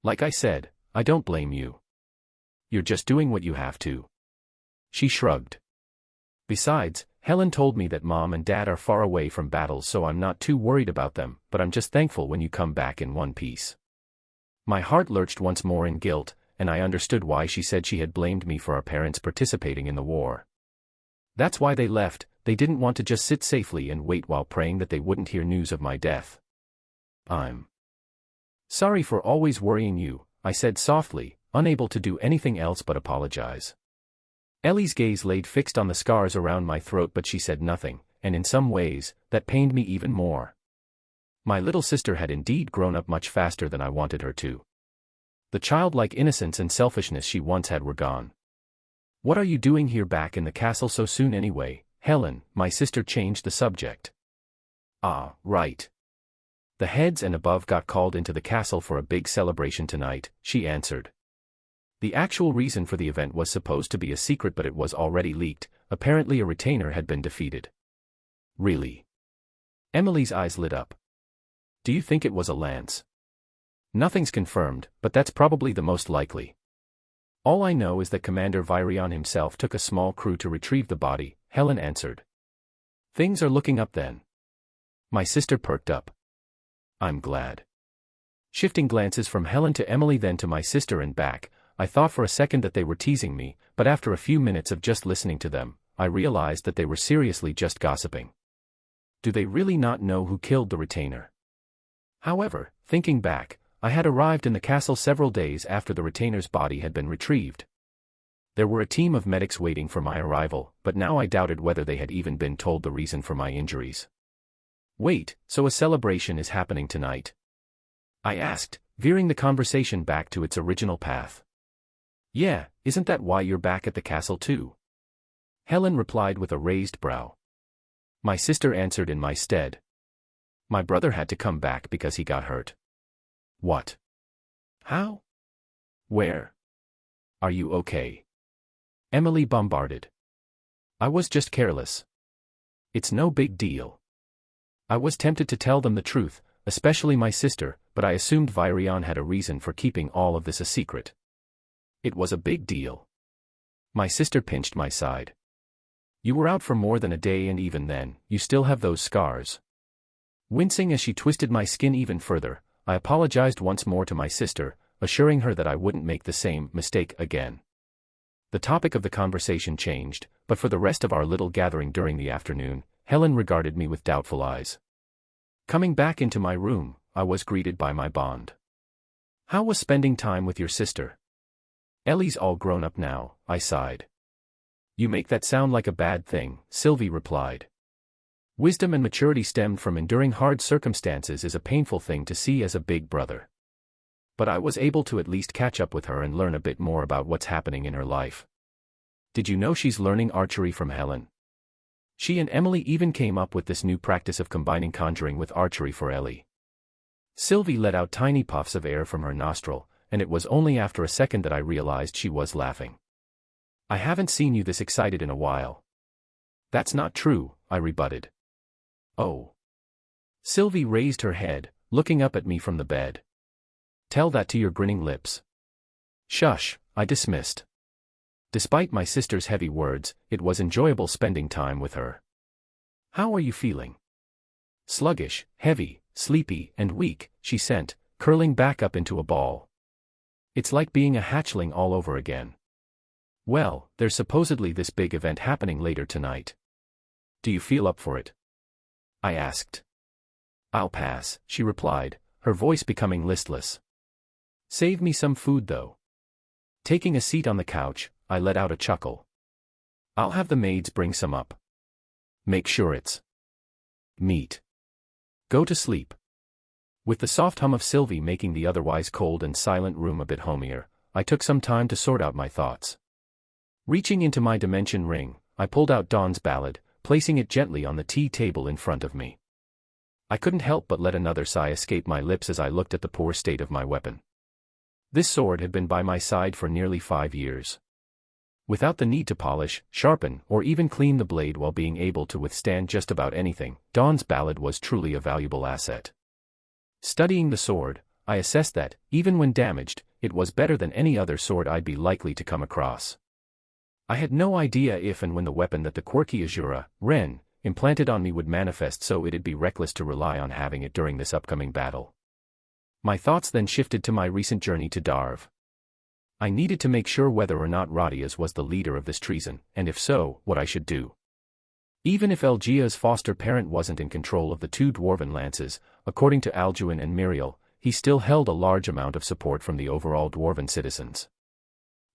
Like I said, I don't blame you. You're just doing what you have to. She shrugged. Besides, Helen told me that Mom and Dad are far away from battles so I'm not too worried about them, but I'm just thankful when you come back in one piece. My heart lurched once more in guilt, and I understood why she said she had blamed me for our parents participating in the war. That's why they left, they didn't want to just sit safely and wait while praying that they wouldn't hear news of my death. I'm sorry for always worrying you, I said softly, unable to do anything else but apologize. Ellie's gaze laid fixed on the scars around my throat but she said nothing, and in some ways, that pained me even more. My little sister had indeed grown up much faster than I wanted her to. The childlike innocence and selfishness she once had were gone. "What are you doing here back in the castle so soon anyway, Helen?" My sister changed the subject. "Ah, right. The heads and above got called into the castle for a big celebration tonight," she answered. The actual reason for the event was supposed to be a secret, but it was already leaked. Apparently a retainer had been defeated. "Really?" Emily's eyes lit up. "Do you think it was a lance?" "Nothing's confirmed, but that's probably the most likely. All I know is that Commander Virion himself took a small crew to retrieve the body," Helen answered. "Things are looking up then." My sister perked up. "I'm glad." Shifting glances from Helen to Emily, then to my sister and back, I thought for a second that they were teasing me, but after a few minutes of just listening to them, I realized that they were seriously just gossiping. Do they really not know who killed the retainer? However, thinking back, I had arrived in the castle several days after the retainer's body had been retrieved. There were a team of medics waiting for my arrival, but now I doubted whether they had even been told the reason for my injuries. "Wait, so a celebration is happening tonight?" I asked, veering the conversation back to its original path. "Yeah, isn't that why you're back at the castle too?" Helen replied with a raised brow. My sister answered in my stead. "My brother had to come back because he got hurt." "What? How? Where? Are you okay?" Emily bombarded. "I was just careless. It's no big deal." I was tempted to tell them the truth, especially my sister, but I assumed Virion had a reason for keeping all of this a secret. "It was a big deal." My sister pinched my side. "You were out for more than a day, and even then, you still have those scars." Wincing as she twisted my skin even further, I apologized once more to my sister, assuring her that I wouldn't make the same mistake again. The topic of the conversation changed, but for the rest of our little gathering during the afternoon, Helen regarded me with doubtful eyes. Coming back into my room, I was greeted by my bond. "How was spending time with your sister?" "Ellie's all grown up now," I sighed. "You make that sound like a bad thing," Sylvie replied. "Wisdom and maturity stemmed from enduring hard circumstances is a painful thing to see as a big brother. But I was able to at least catch up with her and learn a bit more about what's happening in her life." "Did you know she's learning archery from Helen?" She and Emily even came up with this new practice of combining conjuring with archery for Ellie. Sylvie let out tiny puffs of air from her nostril, and it was only after a second that I realized she was laughing. "I haven't seen you this excited in a while." "That's not true," I rebutted. "Oh." Sylvie raised her head, looking up at me from the bed. "Tell that to your grinning lips." "Shush," I dismissed. Despite my sister's heavy words, it was enjoyable spending time with her. "How are you feeling?" "Sluggish, heavy, sleepy, and weak," she sent, curling back up into a ball. "It's like being a hatchling all over again." "Well, there's supposedly this big event happening later tonight. Do you feel up for it?" I asked. "I'll pass," she replied, her voice becoming listless. "Save me some food though." Taking a seat on the couch, I let out a chuckle. "I'll have the maids bring some up. Make sure it's meat. Go to sleep." With the soft hum of Sylvie making the otherwise cold and silent room a bit homier, I took some time to sort out my thoughts. Reaching into my dimension ring, I pulled out Dawn's ballad, placing it gently on the tea table in front of me. I couldn't help but let another sigh escape my lips as I looked at the poor state of my weapon. This sword had been by my side for nearly 5 years. Without the need to polish, sharpen, or even clean the blade while being able to withstand just about anything, Dawn's ballad was truly a valuable asset. Studying the sword, I assessed that, even when damaged, it was better than any other sword I'd be likely to come across. I had no idea if and when the weapon that the quirky Azura, Ren, implanted on me would manifest, so it'd be reckless to rely on having it during this upcoming battle. My thoughts then shifted to my recent journey to Darv. I needed to make sure whether or not Radius was the leader of this treason, and if so, what I should do. Even if Elgia's foster parent wasn't in control of the 2 dwarven lances, according to Alduin and Miriel, he still held a large amount of support from the overall dwarven citizens.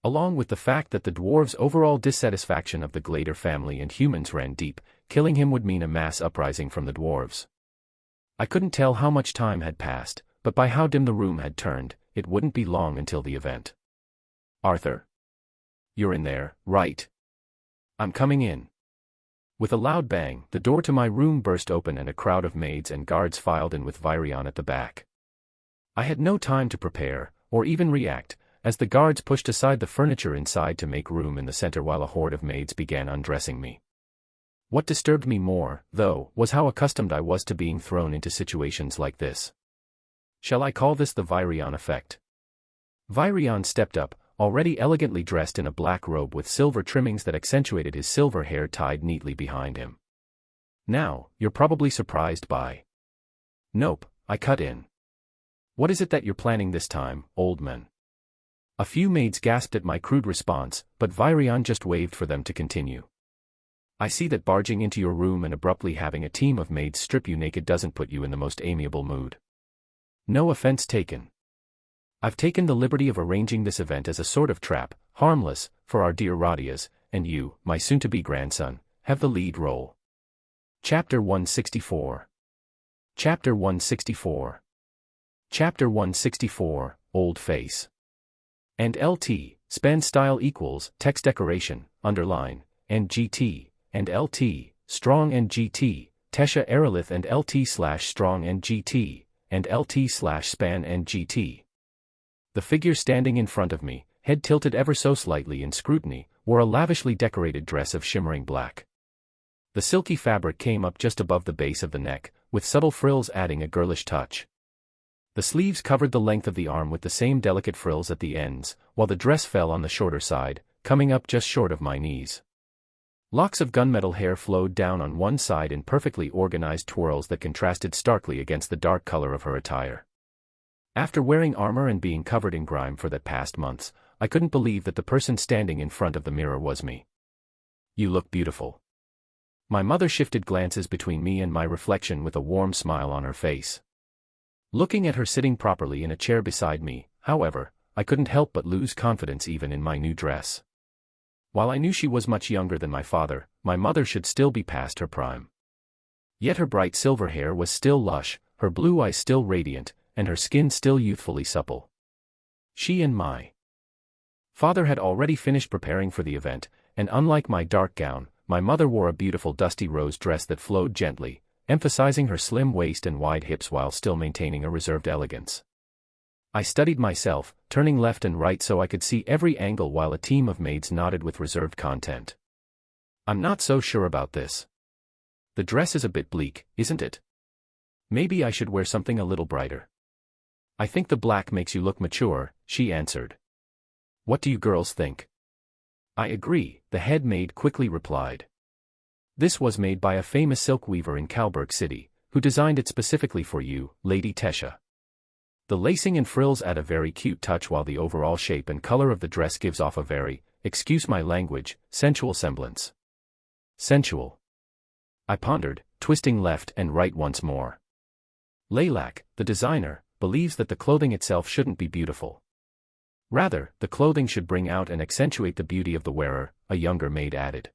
Along with the fact that the dwarves' overall dissatisfaction of the Glader family and humans ran deep, killing him would mean a mass uprising from the dwarves. I couldn't tell how much time had passed, but by how dim the room had turned, it wouldn't be long until the event. Arthur. You're in there, right? I'm coming in. With a loud bang, the door to my room burst open and a crowd of maids and guards filed in with Virion at the back. I had no time to prepare, or even react, as the guards pushed aside the furniture inside to make room in the center while a horde of maids began undressing me. What disturbed me more, though, was how accustomed I was to being thrown into situations like this. Shall I call this the Virion effect? Virion stepped up, already elegantly dressed in a black robe with silver trimmings that accentuated his silver hair tied neatly behind him. Now, you're probably surprised by. Nope, I cut in. What is it that you're planning this time, old man? A few maids gasped at my crude response, but Virion just waved for them to continue. I see that barging into your room and abruptly having a team of maids strip you naked doesn't put you in the most amiable mood. No offense taken. I've taken the liberty of arranging this event as a sort of trap, harmless, for our dear Radias, and you, my soon-to-be grandson, have the lead role. Chapter 164. Chapter 164. Chapter 164, Old Face. And LT, span style equals, text decoration, underline, and GT, and LT, strong and GT, Tesha Aerolith and LT/strong and GT, and LT/span and GT. The figure standing in front of me, head tilted ever so slightly in scrutiny, wore a lavishly decorated dress of shimmering black. The silky fabric came up just above the base of the neck, with subtle frills adding a girlish touch. The sleeves covered the length of the arm with the same delicate frills at the ends, while the dress fell on the shorter side, coming up just short of my knees. Locks of gunmetal hair flowed down on one side in perfectly organized twirls that contrasted starkly against the dark color of her attire. After wearing armor and being covered in grime for the past months, I couldn't believe that the person standing in front of the mirror was me. You look beautiful. My mother shifted glances between me and my reflection with a warm smile on her face. Looking at her sitting properly in a chair beside me, however, I couldn't help but lose confidence even in my new dress. While I knew she was much younger than my father, my mother should still be past her prime. Yet her bright silver hair was still lush, her blue eyes still radiant, and her skin still youthfully supple. She and my father had already finished preparing for the event, and unlike my dark gown, my mother wore a beautiful dusty rose dress that flowed gently, emphasizing her slim waist and wide hips while still maintaining a reserved elegance. I studied myself, turning left and right so I could see every angle while a team of maids nodded with reserved content. I'm not so sure about this. The dress is a bit bleak, isn't it? Maybe I should wear something a little brighter. I think the black makes you look mature, she answered. What do you girls think? I agree, the head maid quickly replied. This was made by a famous silk weaver in Calberg City, who designed it specifically for you, Lady Tesha. The lacing and frills add a very cute touch while the overall shape and color of the dress gives off a very, excuse my language, sensual semblance. Sensual. I pondered, twisting left and right once more. Laylak, the designer, believes that the clothing itself shouldn't be beautiful. Rather, the clothing should bring out and accentuate the beauty of the wearer, a younger maid added.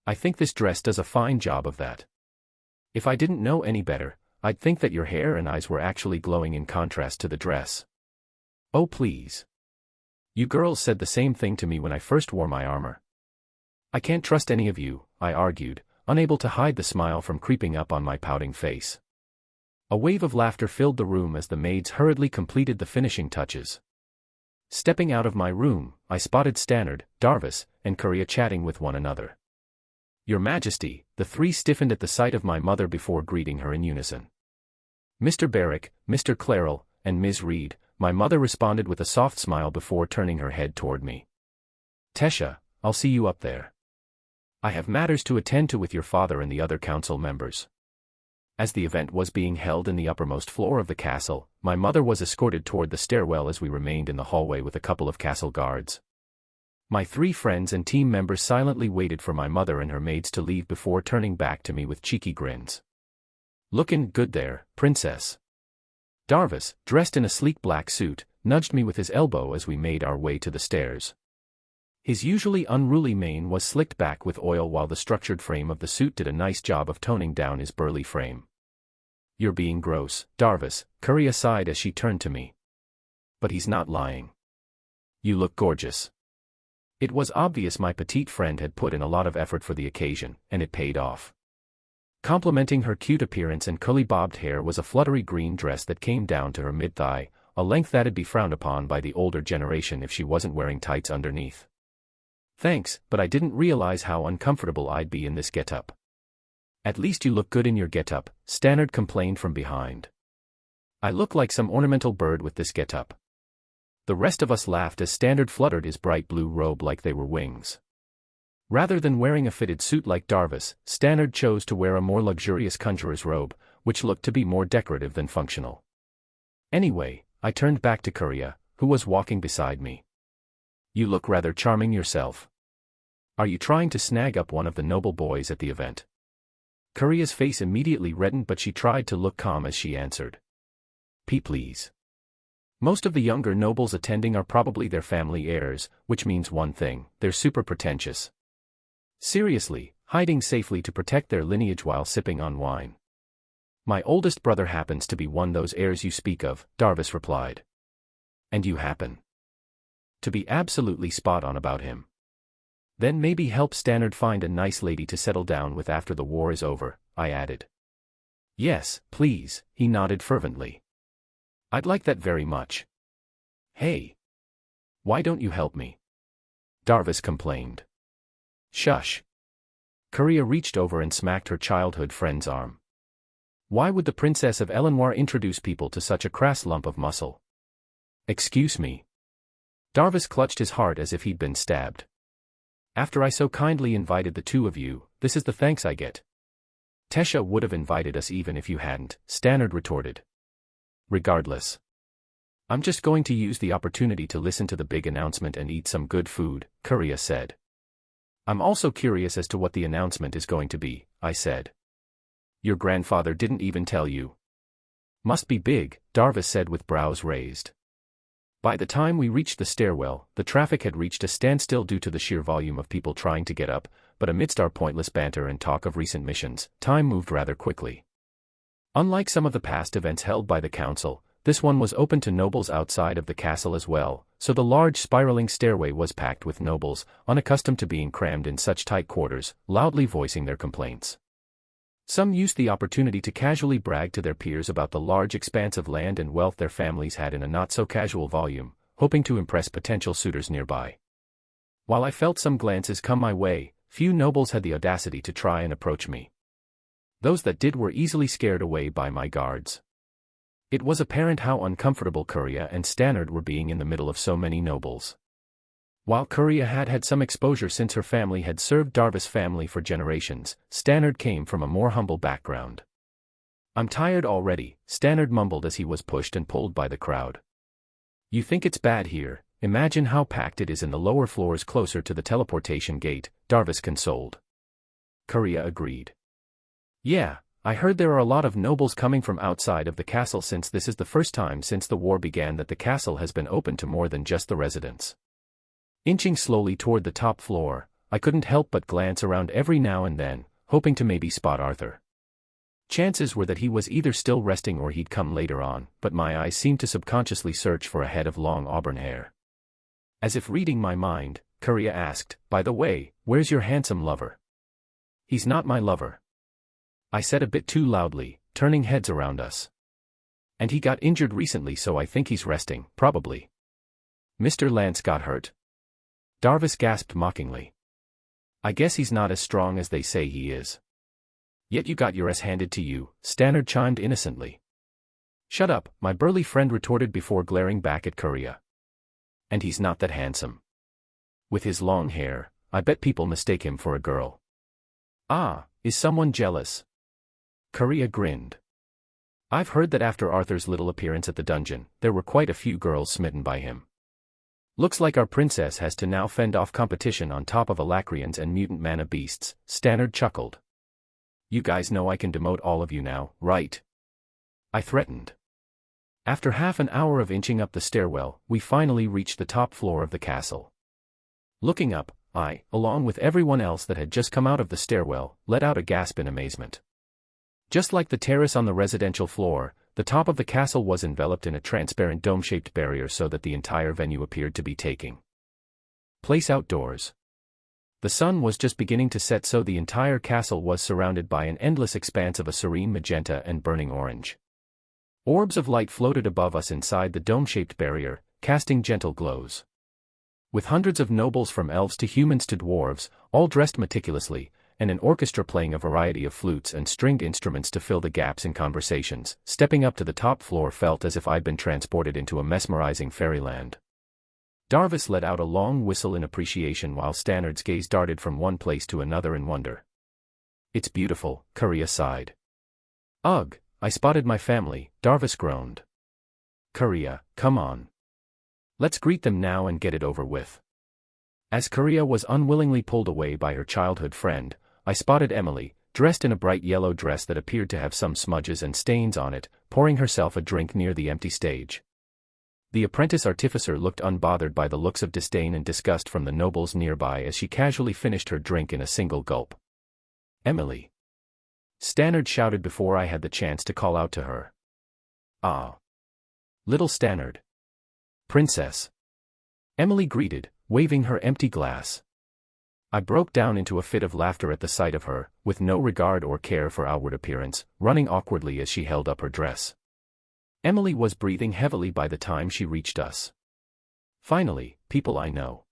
I think this dress does a fine job of that. If I didn't know any better, I'd think that your hair and eyes were actually glowing in contrast to the dress. Oh please. You girls said the same thing to me when I first wore my armor. I can't trust any of you, I argued, unable to hide the smile from creeping up on my pouting face. A wave of laughter filled the room as the maids hurriedly completed the finishing touches. Stepping out of my room, I spotted Stannard, Darvis, and Coria chatting with one another. Your Majesty, the three stiffened at the sight of my mother before greeting her in unison. Mr. Barrick, Mr. Clarel, and Ms. Reed, my mother responded with a soft smile before turning her head toward me. Tesha, I'll see you up there. I have matters to attend to with your father and the other council members. As the event was being held in the uppermost floor of the castle, my mother was escorted toward the stairwell as we remained in the hallway with a couple of castle guards. My three friends and team members silently waited for my mother and her maids to leave before turning back to me with cheeky grins. Lookin' good there, princess. Darvis, dressed in a sleek black suit, nudged me with his elbow as we made our way to the stairs. His usually unruly mane was slicked back with oil while the structured frame of the suit did a nice job of toning down his burly frame. You're being gross, Darvis, Coria sighed as she turned to me. But he's not lying. You look gorgeous. It was obvious my petite friend had put in a lot of effort for the occasion, and it paid off. Complementing her cute appearance and curly bobbed hair was a fluttery green dress that came down to her mid-thigh, a length that'd be frowned upon by the older generation if she wasn't wearing tights underneath. Thanks, but I didn't realize how uncomfortable I'd be in this getup. At least you look good in your getup, Stannard complained from behind. I look like some ornamental bird with this getup. The rest of us laughed as Stannard fluttered his bright blue robe like they were wings. Rather than wearing a fitted suit like Darvis, Stannard chose to wear a more luxurious conjurer's robe, which looked to be more decorative than functional. Anyway, I turned back to Coria, who was walking beside me. You look rather charming yourself. Are you trying to snag up one of the noble boys at the event? Coria's face immediately reddened, but she tried to look calm as she answered. Please. Most of the younger nobles attending are probably their family heirs, which means one thing: they're super pretentious. Seriously, hiding safely to protect their lineage while sipping on wine. My oldest brother happens to be one those heirs you speak of, Darvis replied. And you happen to be absolutely spot on about him. Then maybe help Stannard find a nice lady to settle down with after the war is over, I added. Yes, please, he nodded fervently. I'd like that very much. Hey. Why don't you help me? Darvis complained. Shush. Coria reached over and smacked her childhood friend's arm. Why would the Princess of Elenoir introduce people to such a crass lump of muscle? Excuse me. Darvis clutched his heart as if he'd been stabbed. After I so kindly invited the two of you, this is the thanks I get. Tesha would have invited us even if you hadn't, Stannard retorted. Regardless. I'm just going to use the opportunity to listen to the big announcement and eat some good food, Coria said. I'm also curious as to what the announcement is going to be, I said. Your grandfather didn't even tell you. Must be big, Darvis said with brows raised. By the time we reached the stairwell, the traffic had reached a standstill due to the sheer volume of people trying to get up, but amidst our pointless banter and talk of recent missions, time moved rather quickly. Unlike some of the past events held by the council, this one was open to nobles outside of the castle as well, so the large spiraling stairway was packed with nobles, unaccustomed to being crammed in such tight quarters, loudly voicing their complaints. Some used the opportunity to casually brag to their peers about the large expanse of land and wealth their families had in a not-so-casual volume, hoping to impress potential suitors nearby. While I felt some glances come my way, few nobles had the audacity to try and approach me. Those that did were easily scared away by my guards. It was apparent how uncomfortable Coria and Stannard were being in the middle of so many nobles. While Coria had had some exposure since her family had served Darvis' family for generations, Stannard came from a more humble background. I'm tired already, Stannard mumbled as he was pushed and pulled by the crowd. You think it's bad here? Imagine how packed it is in the lower floors closer to the teleportation gate, Darvis consoled. Coria agreed. Yeah, I heard there are a lot of nobles coming from outside of the castle since this is the first time since the war began that the castle has been open to more than just the residents. Inching slowly toward the top floor, I couldn't help but glance around every now and then, hoping to maybe spot Arthur. Chances were that he was either still resting or he'd come later on, but my eyes seemed to subconsciously search for a head of long auburn hair. As if reading my mind, Coria asked, by the way, where's your handsome lover? He's not my lover. I said a bit too loudly, turning heads around us. And he got injured recently, so I think he's resting, probably. Mr. Lance got hurt. Darvis gasped mockingly. I guess he's not as strong as they say he is. Yet you got your ass handed to you, Stannard chimed innocently. Shut up, my burly friend retorted before glaring back at Coria. And he's not that handsome. With his long hair, I bet people mistake him for a girl. Ah, is someone jealous? Coria grinned. I've heard that after Arthur's little appearance at the dungeon, there were quite a few girls smitten by him. Looks like our princess has to now fend off competition on top of Alacrians and mutant mana beasts, Stannard chuckled. You guys know I can demote all of you now, right? I threatened. After half an hour of inching up the stairwell, we finally reached the top floor of the castle. Looking up, I, along with everyone else that had just come out of the stairwell, let out a gasp in amazement. Just like the terrace on the residential floor, the top of the castle was enveloped in a transparent dome-shaped barrier so that the entire venue appeared to be taking place outdoors. The sun was just beginning to set, so the entire castle was surrounded by an endless expanse of a serene magenta and burning orange. Orbs of light floated above us inside the dome-shaped barrier, casting gentle glows. With hundreds of nobles from elves to humans to dwarves, all dressed meticulously, and an orchestra playing a variety of flutes and stringed instruments to fill the gaps in conversations, stepping up to the top floor felt as if I'd been transported into a mesmerizing fairyland. Darvis let out a long whistle in appreciation while Stannard's gaze darted from one place to another in wonder. "It's beautiful," Curia sighed. "Ugh, I spotted my family," Darvis groaned. "Curia, come on. Let's greet them now and get it over with." As Curia was unwillingly pulled away by her childhood friend, I spotted Emily, dressed in a bright yellow dress that appeared to have some smudges and stains on it, pouring herself a drink near the empty stage. The apprentice artificer looked unbothered by the looks of disdain and disgust from the nobles nearby as she casually finished her drink in a single gulp. "Emily!" Stannard shouted before I had the chance to call out to her. "Ah! Little Stannard!" "Princess!" Emily greeted, waving her empty glass. I broke down into a fit of laughter at the sight of her, with no regard or care for outward appearance, running awkwardly as she held up her dress. Emily was breathing heavily by the time she reached us. "Finally, people I know."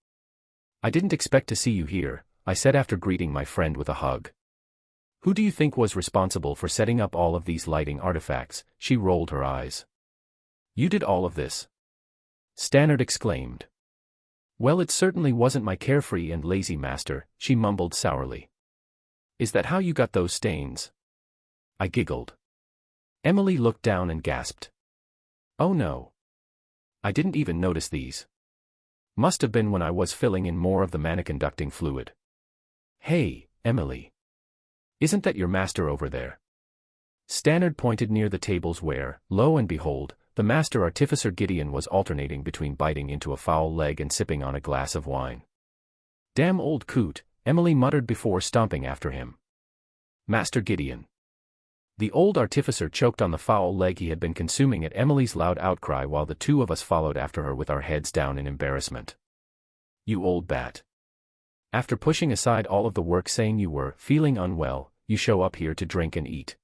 "I didn't expect to see you here," I said after greeting my friend with a hug. "Who do you think was responsible for setting up all of these lighting artifacts?" She rolled her eyes. "You did all of this?" Stannard exclaimed. "Well, it certainly wasn't my carefree and lazy master," she mumbled sourly. "Is that how you got those stains?" I giggled. Emily looked down and gasped. "Oh no. I didn't even notice these. Must have been when I was filling in more of the mana-conducting fluid." "Hey, Emily. Isn't that your master over there?" Stannard pointed near the tables where, lo and behold, the master artificer Gideon was alternating between biting into a foul leg and sipping on a glass of wine. "Damn old coot," Emily muttered before stomping after him. "Master Gideon." The old artificer choked on the foul leg he had been consuming at Emily's loud outcry while the two of us followed after her with our heads down in embarrassment. "You old bat. After pushing aside all of the work saying you were feeling unwell, you show up here to drink and eat."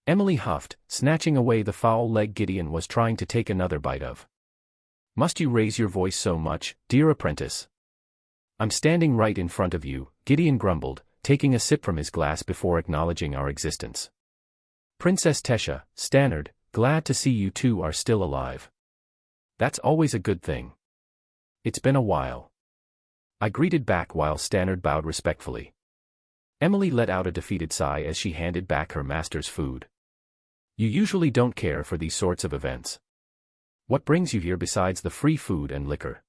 Emily huffed, snatching away the foul leg Gideon was trying to take another bite of. "Must you raise your voice so much, dear apprentice?" "I'm standing right in front of you," Gideon grumbled, taking a sip from his glass before acknowledging our existence. "Princess Tesha, Stannard, glad to see you two are still alive. That's always a good thing. It's been a while." I greeted back while Stannard bowed respectfully. Emily let out a defeated sigh as she handed back her master's food. "You usually don't care for these sorts of events. What brings you here besides the free food and liquor?"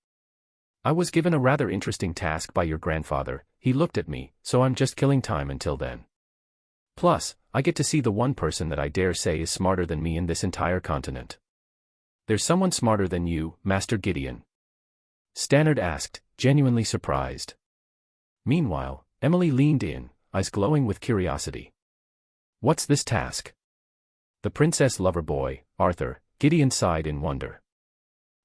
"I was given a rather interesting task by your grandfather," he looked at me, "so I'm just killing time until then. Plus, I get to see the one person that I dare say is smarter than me in this entire continent." "There's someone smarter than you, Master Gideon?" Stannard asked, genuinely surprised. Meanwhile, Emily leaned in, eyes glowing with curiosity. "What's this task?" "The princess lover boy, Arthur," Gideon sighed in wonder.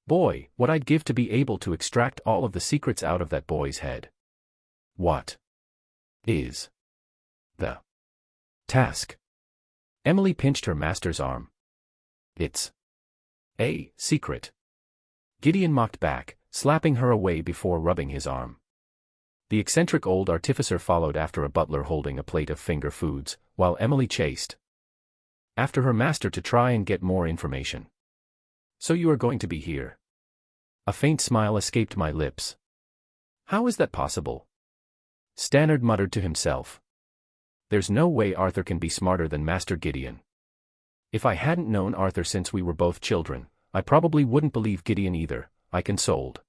"Boy, what I'd give to be able to extract all of the secrets out of that boy's head." "What is the task?" Emily pinched her master's arm. "It's a secret." Gideon mocked back, slapping her away before rubbing his arm. The eccentric old artificer followed after a butler holding a plate of finger foods, while Emily chased after her master to try and get more information. "So you are going to be here?" A faint smile escaped my lips. "How is that possible?" Stannard muttered to himself. "There's no way Arthur can be smarter than Master Gideon. If I hadn't known Arthur since we were both children, I probably wouldn't believe Gideon either," I consoled.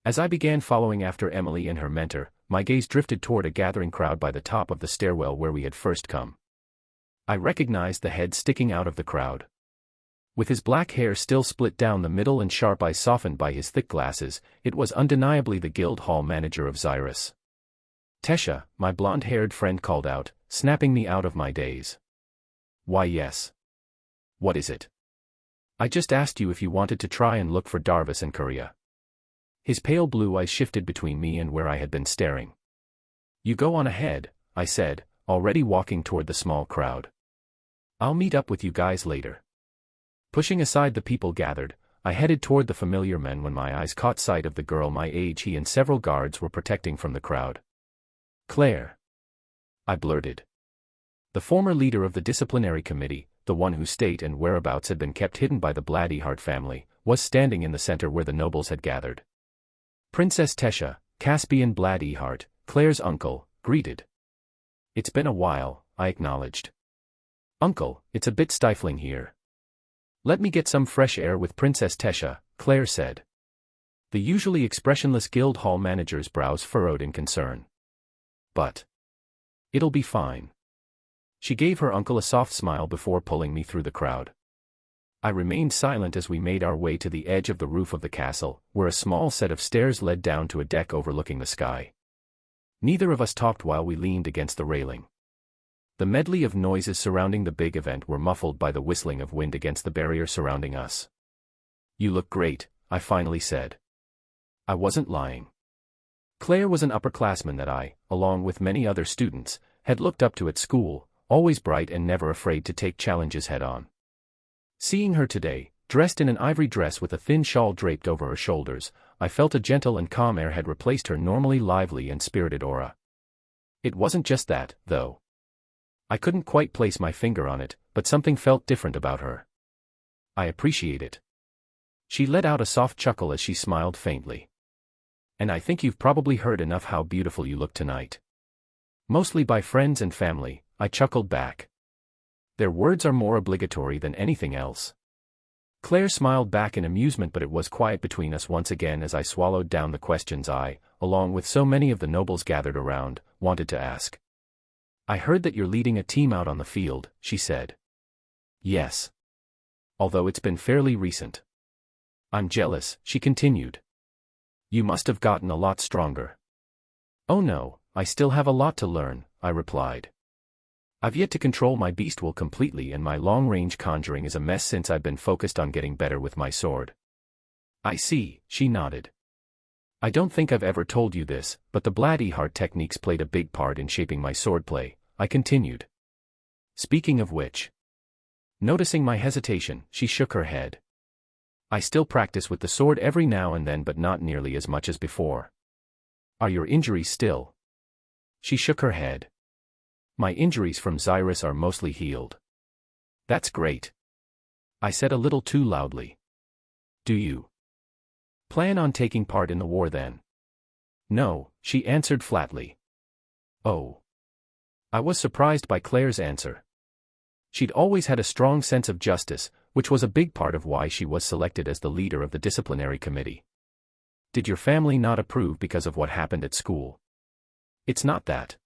As I began following after Emily and her mentor, my gaze drifted toward a gathering crowd by the top of the stairwell where we had first come. I recognized the head sticking out of the crowd. With his black hair still split down the middle and sharp eyes softened by his thick glasses, it was undeniably the guild hall manager of Xyrus. "Tesha," my blonde-haired friend called out, snapping me out of my daze. "Why yes. What is it? I just asked you if you wanted to try and look for Darvis and Korea. His pale blue eyes shifted between me and where I had been staring. You go on ahead, I said, already walking toward the small crowd. I'll meet up with you guys later. Pushing aside the people gathered, I headed toward the familiar men when my eyes caught sight of the girl my age he and several guards were protecting from the crowd. Claire, I blurted. The former leader of the disciplinary committee, the one whose state and whereabouts had been kept hidden by the Bladdyhart family, was standing in the center where the nobles had gathered. Princess Tesha, Caspian Bladdyhart, Claire's uncle, greeted. It's been a while, I acknowledged. Uncle, it's a bit stifling here. Let me get some fresh air with Princess Tesha, Claire said. The usually expressionless guild hall manager's brows furrowed in concern. But it'll be fine. She gave her uncle a soft smile before pulling me through the crowd. I remained silent as we made our way to the edge of the roof of the castle, where a small set of stairs led down to a deck overlooking the sky. Neither of us talked while we leaned against the railing. The medley of noises surrounding the big event were muffled by the whistling of wind against the barrier surrounding us. You look great, I finally said. I wasn't lying. Claire was an upperclassman that I, along with many other students, had looked up to at school, always bright and never afraid to take challenges head-on. Seeing her today, dressed in an ivory dress with a thin shawl draped over her shoulders, I felt a gentle and calm air had replaced her normally lively and spirited aura. It wasn't just that, though. I couldn't quite place my finger on it, but something felt different about her. I appreciate it. She let out a soft chuckle as she smiled faintly. And I think you've probably heard enough how beautiful you look tonight. Mostly by friends and family, I chuckled back. Their words are more obligatory than anything else. Claire smiled back in amusement, but it was quiet between us once again as I swallowed down the questions I, along with so many of the nobles gathered around, wanted to ask. I heard that you're leading a team out on the field, she said. Yes. Although it's been fairly recent. I'm jealous, she continued. You must have gotten a lot stronger. Oh no, I still have a lot to learn, I replied. I've yet to control my beast will completely, and my long-range conjuring is a mess since I've been focused on getting better with my sword. I see, she nodded. I don't think I've ever told you this, but the Bladdyhart techniques played a big part in shaping my swordplay, I continued. Speaking of which. Noticing my hesitation, she shook her head. I still practice with the sword every now and then, but not nearly as much as before. Are your injuries still? She shook her head. My injuries from Xyrus are mostly healed. That's great. I said a little too loudly. Do you plan on taking part in the war then? No, she answered flatly. Oh. I was surprised by Claire's answer. She'd always had a strong sense of justice, which was a big part of why she was selected as the leader of the disciplinary committee. Did your family not approve because of what happened at school? It's not that.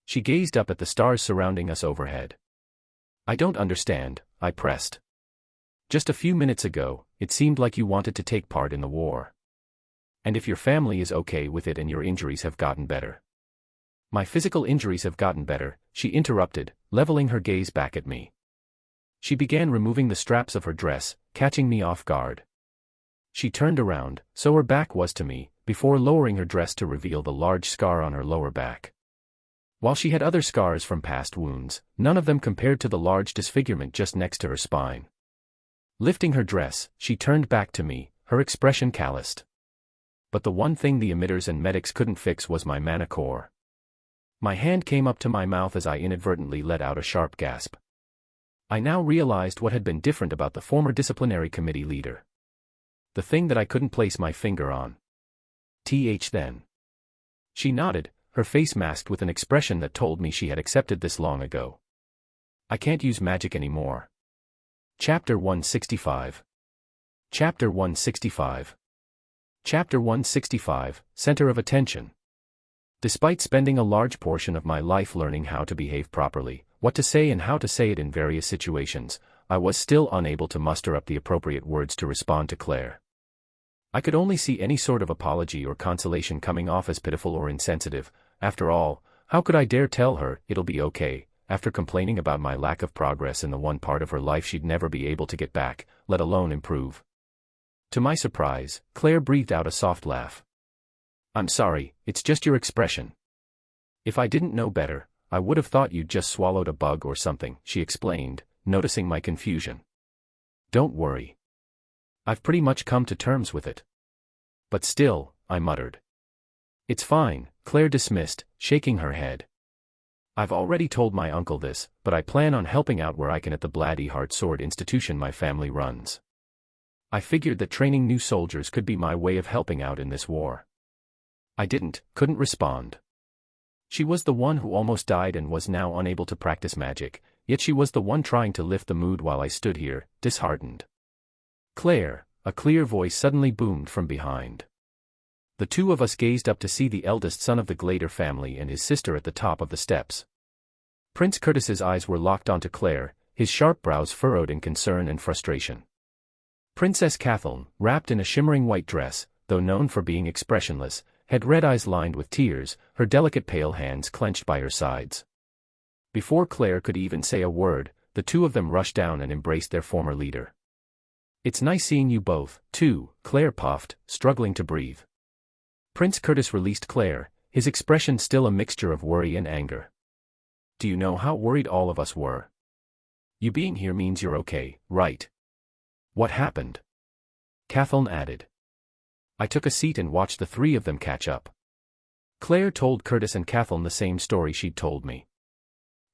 She gazed up at the stars surrounding us overhead. I don't understand, I pressed. Just a few minutes ago, it seemed like you wanted to take part in the war. And if your family is okay with it and your injuries have gotten better. My physical injuries have gotten better, she interrupted, leveling her gaze back at me. She began removing the straps of her dress, catching me off guard. She turned around, so her back was to me, before lowering her dress to reveal the large scar on her lower back. While she had other scars from past wounds, none of them compared to the large disfigurement just next to her spine. Lifting her dress, she turned back to me, her expression calloused. But the one thing the emitters and medics couldn't fix was my mana core. My hand came up to my mouth as I inadvertently let out a sharp gasp. I now realized what had been different about the former disciplinary committee leader. The thing that I couldn't place my finger on. Then. She nodded, her face masked with an expression that told me she had accepted this long ago. I can't use magic anymore. Chapter 165. Chapter 165. Chapter 165, Center of Attention. Despite spending a large portion of my life learning how to behave properly, what to say and how to say it in various situations, I was still unable to muster up the appropriate words to respond to Claire. I could only see any sort of apology or consolation coming off as pitiful or insensitive. After all, how could I dare tell her, it'll be okay, after complaining about my lack of progress in the one part of her life she'd never be able to get back, let alone improve. To my surprise, Claire breathed out a soft laugh. "I'm sorry, it's just your expression. If I didn't know better, I would have thought you'd just swallowed a bug or something," she explained, noticing my confusion. "Don't worry. I've pretty much come to terms with it." "But still," I muttered. "It's fine," Claire dismissed, shaking her head. "I've already told my uncle this, but I plan on helping out where I can at the Bloody Heart Sword Institution my family runs. I figured that training new soldiers could be my way of helping out in this war." I couldn't respond. She was the one who almost died and was now unable to practice magic, yet she was the one trying to lift the mood while I stood here, disheartened. "Claire," a clear voice suddenly boomed from behind. The two of us gazed up to see the eldest son of the Glader family and his sister at the top of the steps. Prince Curtis's eyes were locked onto Claire, his sharp brows furrowed in concern and frustration. Princess Kathleen, wrapped in a shimmering white dress, though known for being expressionless, had red eyes lined with tears, her delicate pale hands clenched by her sides. Before Claire could even say a word, the two of them rushed down and embraced their former leader. "It's nice seeing you both, too," Claire puffed, struggling to breathe. Prince Curtis released Claire, his expression still a mixture of worry and anger. "Do you know how worried all of us were? You being here means you're okay, right?" "What happened?" Kathleen added. I took a seat and watched the three of them catch up. Claire told Curtis and Kathleen the same story she'd told me.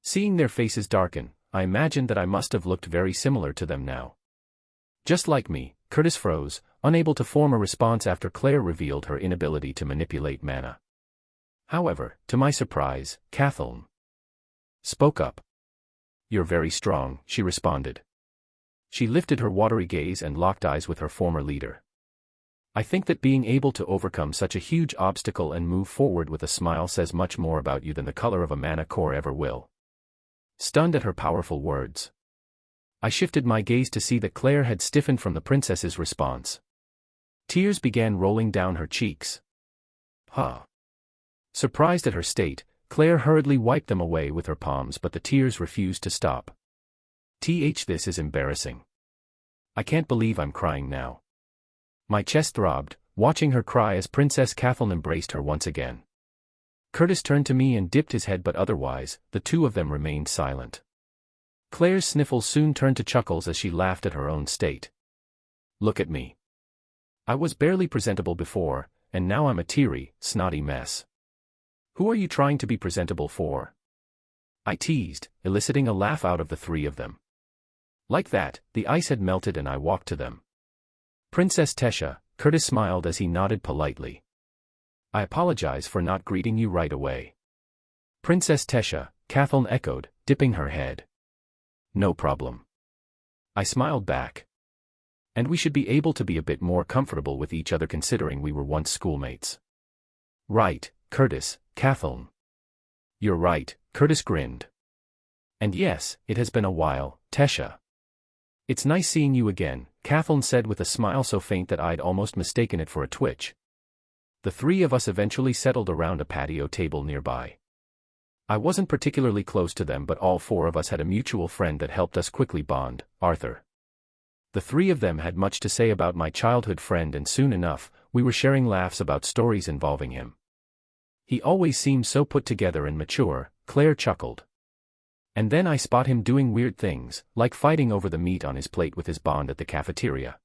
Seeing their faces darken, I imagined that I must have looked very similar to them now. Just like me, Curtis froze, unable to form a response after Claire revealed her inability to manipulate mana. However, to my surprise, Kathleen spoke up. "You're very strong," she responded. She lifted her watery gaze and locked eyes with her former leader. "I think that being able to overcome such a huge obstacle and move forward with a smile says much more about you than the color of a mana core ever will." Stunned at her powerful words, I shifted my gaze to see that Claire had stiffened from the princess's response. Tears began rolling down her cheeks. "Huh." Surprised at her state, Claire hurriedly wiped them away with her palms, but the tears refused to stop. This is embarrassing. I can't believe I'm crying now." My chest throbbed, watching her cry as Princess Kathleen embraced her once again. Curtis turned to me and dipped his head, but otherwise, the two of them remained silent. Claire's sniffles soon turned to chuckles as she laughed at her own state. "Look at me. I was barely presentable before, and now I'm a teary, snotty mess. Who are you trying to be presentable for?" I teased, eliciting a laugh out of the three of them. Like that, the ice had melted and I walked to them. "Princess Tesha," Curtis smiled as he nodded politely. "I apologize for not greeting you right away." "Princess Tesha," Kathleen echoed, dipping her head. "No problem." I smiled back. "And we should be able to be a bit more comfortable with each other considering we were once schoolmates." "Right, Curtis," Kathleen. "You're right," Curtis grinned. "And yes, it has been a while, Tesha." "It's nice seeing you again," Kathleen said with a smile so faint that I'd almost mistaken it for a twitch. The three of us eventually settled around a patio table nearby. I wasn't particularly close to them, but all four of us had a mutual friend that helped us quickly bond, Arthur. The three of them had much to say about my childhood friend, and soon enough, we were sharing laughs about stories involving him. "He always seemed so put together and mature," Claire chuckled. "And then I spot him doing weird things, like fighting over the meat on his plate with his bond at the cafeteria."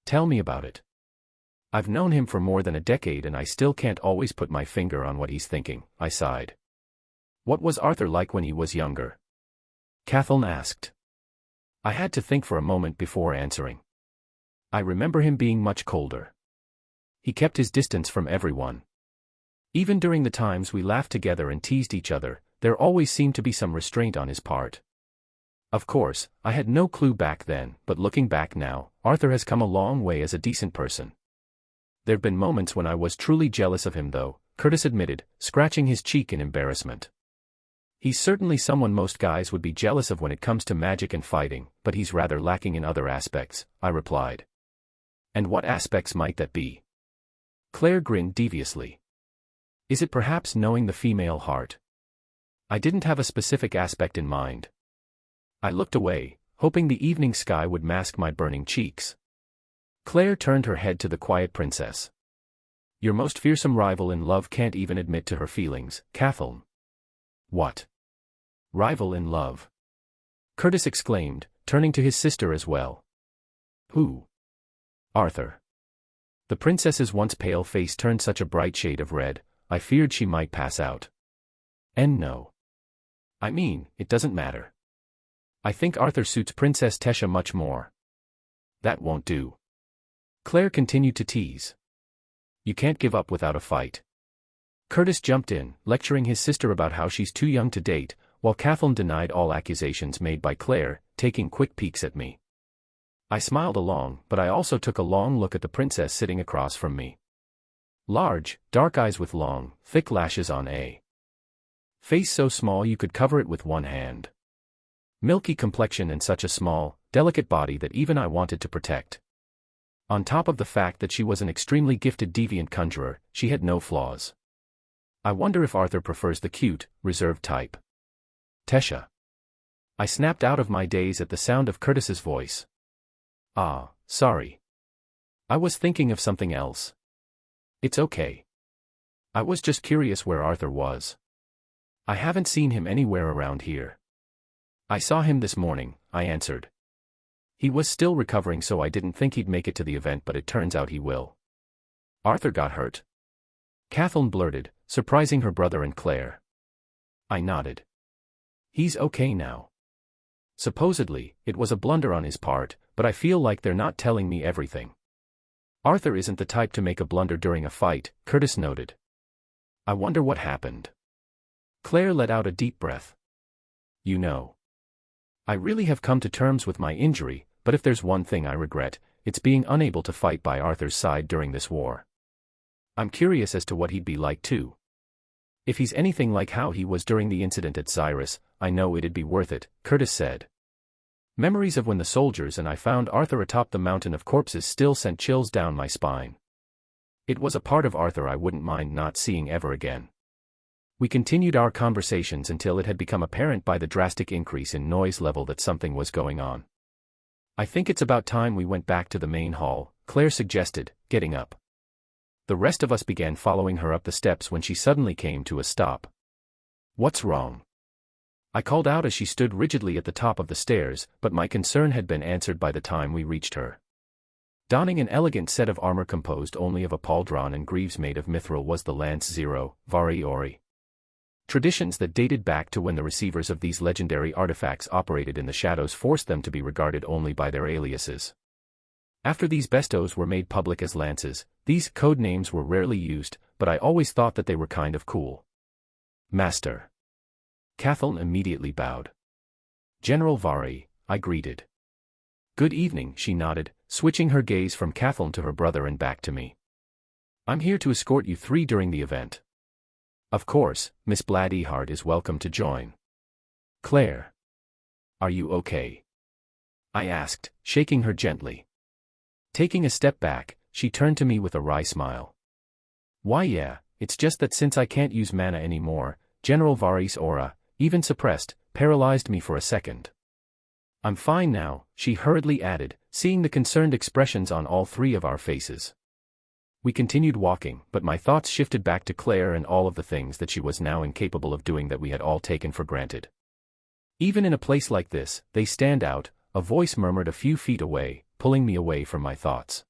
"Tell me about it." "I've known him for more than a decade and I still can't always put my finger on what he's thinking," I sighed. "What was Arthur like when he was younger?" Kathleen asked. I had to think for a moment before answering. "I remember him being much colder. He kept his distance from everyone. Even during the times we laughed together and teased each other, there always seemed to be some restraint on his part. Of course, I had no clue back then, but looking back now, Arthur has come a long way as a decent person." "There've been moments when I was truly jealous of him though," Curtis admitted, scratching his cheek in embarrassment. "He's certainly someone most guys would be jealous of when it comes to magic and fighting, but he's rather lacking in other aspects," I replied. "And what aspects might that be?" Claire grinned deviously. "Is it perhaps knowing the female heart?" I didn't have a specific aspect in mind. I looked away, hoping the evening sky would mask my burning cheeks. Claire turned her head to the quiet princess. Your most fearsome rival in love can't even admit to her feelings, Kathleen. What? Rival in love? Curtis exclaimed, turning to his sister as well. Who? Arthur. The princess's once pale face turned such a bright shade of red, I feared she might pass out. And no. I mean, it doesn't matter. I think Arthur suits Princess Tesha much more. That won't do. Claire continued to tease. You can't give up without a fight. Curtis jumped in, lecturing his sister about how she's too young to date, while Kathleen denied all accusations made by Claire, taking quick peeks at me. I smiled along, but I also took a long look at the princess sitting across from me. Large, dark eyes with long, thick lashes on a face so small you could cover it with one hand. Milky complexion and such a small, delicate body that even I wanted to protect. On top of the fact that she was an extremely gifted deviant conjurer, she had no flaws. I wonder if Arthur prefers the cute, reserved type. Tesha. I snapped out of my daze at the sound of Curtis's voice. Ah, sorry. I was thinking of something else. It's okay. I was just curious where Arthur was. I haven't seen him anywhere around here. I saw him this morning, I answered. He was still recovering, so I didn't think he'd make it to the event, but it turns out he will. Arthur got hurt. Kathleen blurted, surprising her brother and Claire. I nodded. He's okay now. Supposedly, it was a blunder on his part, but I feel like they're not telling me everything. Arthur isn't the type to make a blunder during a fight, Curtis noted. I wonder what happened. Claire let out a deep breath. You know. I really have come to terms with my injury, but if there's one thing I regret, it's being unable to fight by Arthur's side during this war. I'm curious as to what he'd be like too. If he's anything like how he was during the incident at Xyrus, I know it'd be worth it, Curtis said. Memories of when the soldiers and I found Arthur atop the mountain of corpses still sent chills down my spine. It was a part of Arthur I wouldn't mind not seeing ever again. We continued our conversations until it had become apparent by the drastic increase in noise level that something was going on. I think it's about time we went back to the main hall, Claire suggested, getting up. The rest of us began following her up the steps when she suddenly came to a stop. What's wrong? I called out as she stood rigidly at the top of the stairs, but my concern had been answered by the time we reached her. Donning an elegant set of armor composed only of a pauldron and greaves made of mithril was the Lance Zero, Vari Ori. Traditions that dated back to when the receivers of these legendary artifacts operated in the shadows forced them to be regarded only by their aliases. After these bestos were made public as lances, these code names were rarely used, but I always thought that they were kind of cool. Master. Kathleen immediately bowed. General Vari, I greeted. Good evening, she nodded, switching her gaze from Kathleen to her brother and back to me. I'm here to escort you three during the event. Of course, Miss Bladdyheart is welcome to join. Claire. Are you okay? I asked, shaking her gently. Taking a step back, she turned to me with a wry smile. Why yeah, it's just that since I can't use mana anymore, General Vari's aura, even suppressed, paralyzed me for a second. I'm fine now, she hurriedly added, seeing the concerned expressions on all three of our faces. We continued walking, but my thoughts shifted back to Claire and all of the things that she was now incapable of doing that we had all taken for granted. Even in a place like this, they stand out, a voice murmured a few feet away, pulling me away from my thoughts.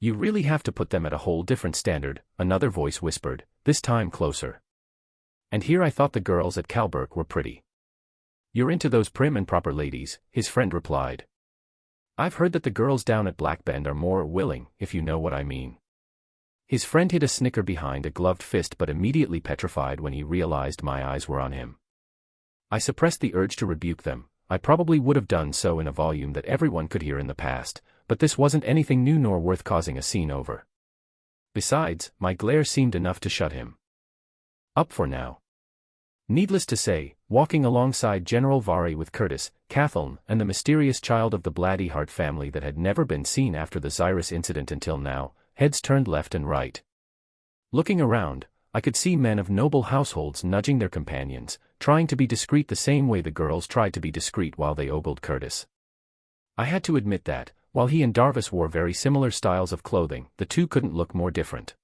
You really have to put them at a whole different standard, another voice whispered, this time closer. And here I thought the girls at Calberk were pretty. You're into those prim and proper ladies, his friend replied. I've heard that the girls down at Blackbend are more willing, if you know what I mean. His friend hid a snicker behind a gloved fist but immediately petrified when he realized my eyes were on him. I suppressed the urge to rebuke them. I probably would have done so in a volume that everyone could hear in the past, but this wasn't anything new nor worth causing a scene over. Besides, my glare seemed enough to shut him up for now. Needless to say, walking alongside General Vari with Curtis, Kathleen, and the mysterious child of the Bladdyheart family that had never been seen after the Xyrus incident until now, heads turned left and right. Looking around, I could see men of noble households nudging their companions, trying to be discreet the same way the girls tried to be discreet while they ogled Curtis. I had to admit that, while he and Darvis wore very similar styles of clothing, the two couldn't look more different.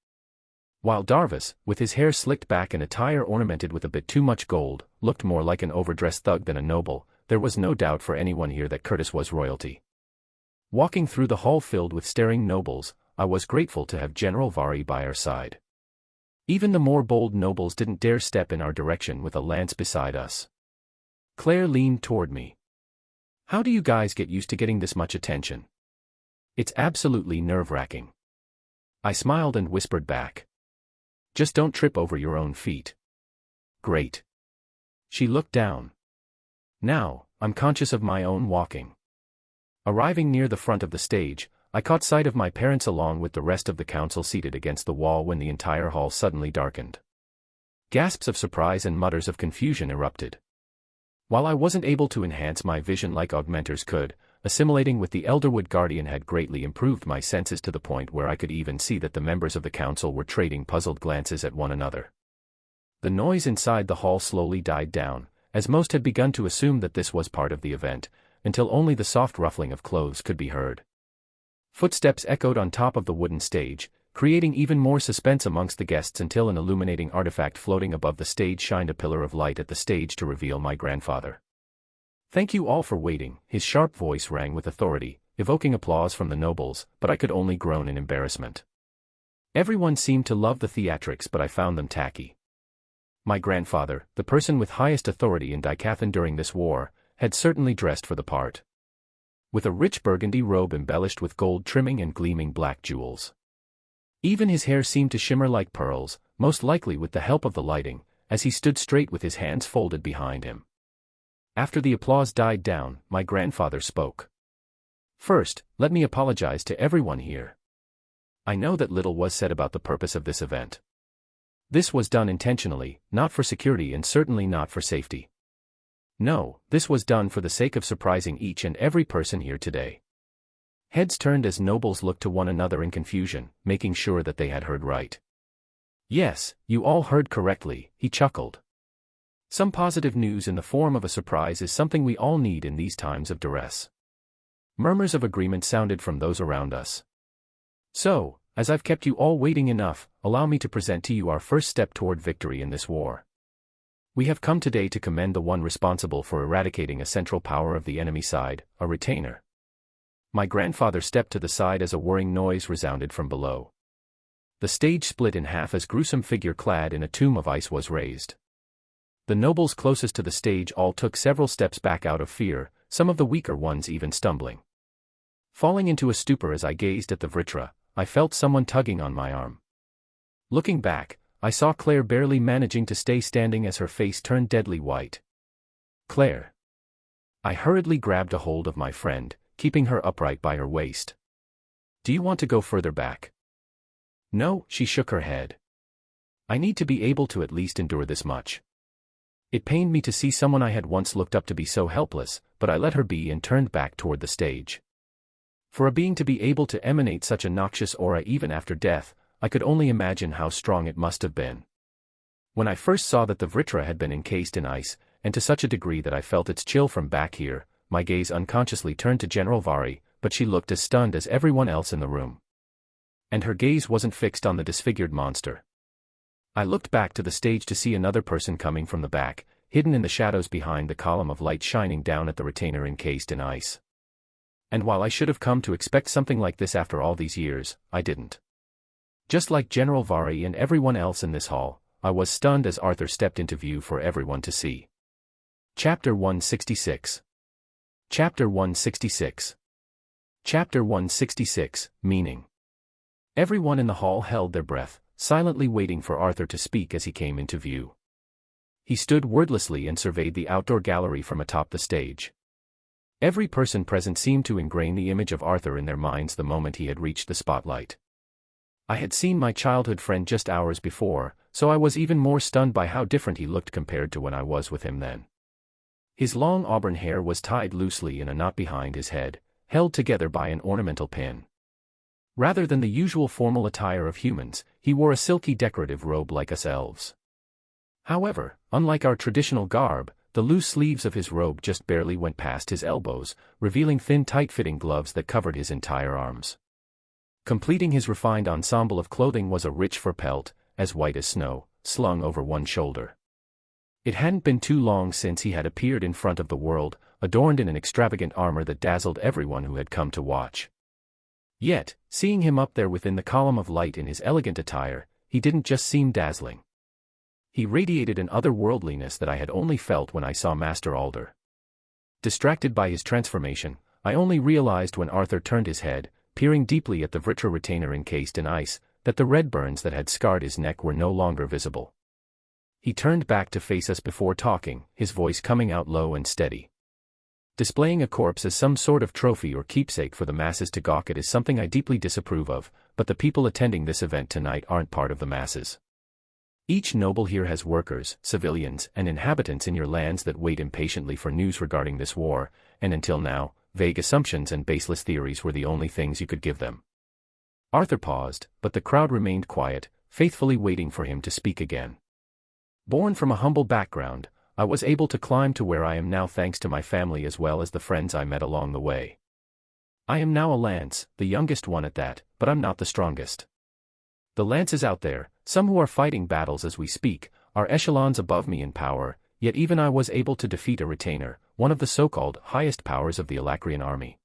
While Darvis, with his hair slicked back and attire ornamented with a bit too much gold, looked more like an overdressed thug than a noble, there was no doubt for anyone here that Curtis was royalty. Walking through the hall filled with staring nobles, I was grateful to have General Vari by our side. Even the more bold nobles didn't dare step in our direction with a lance beside us. Claire leaned toward me. "How do you guys get used to getting this much attention? It's absolutely nerve-wracking." I smiled and whispered back. "Just don't trip over your own feet." "Great." She looked down. Now, I'm conscious of my own walking. Arriving near the front of the stage, I caught sight of my parents along with the rest of the council seated against the wall when the entire hall suddenly darkened. Gasps of surprise and mutters of confusion erupted. While I wasn't able to enhance my vision like augmenters could, assimilating with the Elderwood Guardian had greatly improved my senses to the point where I could even see that the members of the council were trading puzzled glances at one another. The noise inside the hall slowly died down, as most had begun to assume that this was part of the event, until only the soft ruffling of clothes could be heard. Footsteps echoed on top of the wooden stage, creating even more suspense amongst the guests until an illuminating artifact floating above the stage shined a pillar of light at the stage to reveal my grandfather. "Thank you all for waiting," his sharp voice rang with authority, evoking applause from the nobles, but I could only groan in embarrassment. Everyone seemed to love the theatrics, but I found them tacky. My grandfather, the person with highest authority in Dicathan during this war, had certainly dressed for the part. With a rich burgundy robe embellished with gold trimming and gleaming black jewels. Even his hair seemed to shimmer like pearls, most likely with the help of the lighting, as he stood straight with his hands folded behind him. After the applause died down, my grandfather spoke. "First, let me apologize to everyone here. I know that little was said about the purpose of this event. This was done intentionally, not for security and certainly not for safety. No, this was done for the sake of surprising each and every person here today." Heads turned as nobles looked to one another in confusion, making sure that they had heard right. "Yes, you all heard correctly," he chuckled. "Some positive news in the form of a surprise is something we all need in these times of duress." Murmurs of agreement sounded from those around us. "So, as I've kept you all waiting enough, allow me to present to you our first step toward victory in this war. We have come today to commend the one responsible for eradicating a central power of the enemy side, a retainer." My grandfather stepped to the side as a whirring noise resounded from below. The stage split in half as gruesome figure clad in a tomb of ice was raised. The nobles closest to the stage all took several steps back out of fear, some of the weaker ones even stumbling. Falling into a stupor as I gazed at the Vritra, I felt someone tugging on my arm. Looking back, I saw Claire barely managing to stay standing as her face turned deadly white. "Claire." I hurriedly grabbed a hold of my friend, keeping her upright by her waist. "Do you want to go further back?" "No," she shook her head. "I need to be able to at least endure this much." It pained me to see someone I had once looked up to be so helpless, but I let her be and turned back toward the stage. For a being to be able to emanate such a noxious aura even after death, I could only imagine how strong it must have been. When I first saw that the Vritra had been encased in ice, and to such a degree that I felt its chill from back here, my gaze unconsciously turned to General Vari, but she looked as stunned as everyone else in the room. And her gaze wasn't fixed on the disfigured monster. I looked back to the stage to see another person coming from the back, hidden in the shadows behind the column of light shining down at the retainer encased in ice. And while I should have come to expect something like this after all these years, I didn't. Just like General Vari and everyone else in this hall, I was stunned as Arthur stepped into view for everyone to see. Chapter 166. Chapter 166. Chapter 166, Meaning. Everyone in the hall held their breath, silently waiting for Arthur to speak as he came into view. He stood wordlessly and surveyed the outdoor gallery from atop the stage. Every person present seemed to ingrain the image of Arthur in their minds the moment he had reached the spotlight. I had seen my childhood friend just hours before, so I was even more stunned by how different he looked compared to when I was with him then. His long auburn hair was tied loosely in a knot behind his head, held together by an ornamental pin. Rather than the usual formal attire of humans, he wore a silky decorative robe like us elves. However, unlike our traditional garb, the loose sleeves of his robe just barely went past his elbows, revealing thin tight-fitting gloves that covered his entire arms. Completing his refined ensemble of clothing was a rich fur pelt, as white as snow, slung over one shoulder. It hadn't been too long since he had appeared in front of the world, adorned in an extravagant armor that dazzled everyone who had come to watch. Yet, seeing him up there within the column of light in his elegant attire, he didn't just seem dazzling. He radiated an otherworldliness that I had only felt when I saw Master Alder. Distracted by his transformation, I only realized when Arthur turned his head, peering deeply at the Vritra retainer encased in ice, that the red burns that had scarred his neck were no longer visible. He turned back to face us before talking, his voice coming out low and steady. Displaying a corpse as some sort of trophy or keepsake for the masses to gawk at is something I deeply disapprove of, but the people attending this event tonight aren't part of the masses. Each noble here has workers, civilians, and inhabitants in your lands that wait impatiently for news regarding this war, and until now, vague assumptions and baseless theories were the only things you could give them. Arthur paused, but the crowd remained quiet, faithfully waiting for him to speak again. Born from a humble background, I was able to climb to where I am now thanks to my family as well as the friends I met along the way. I am now a lance, the youngest one at that, but I'm not the strongest. The lances out there, some who are fighting battles as we speak, are echelons above me in power, yet even I was able to defeat a retainer, one of the so-called highest powers of the Alacrian army.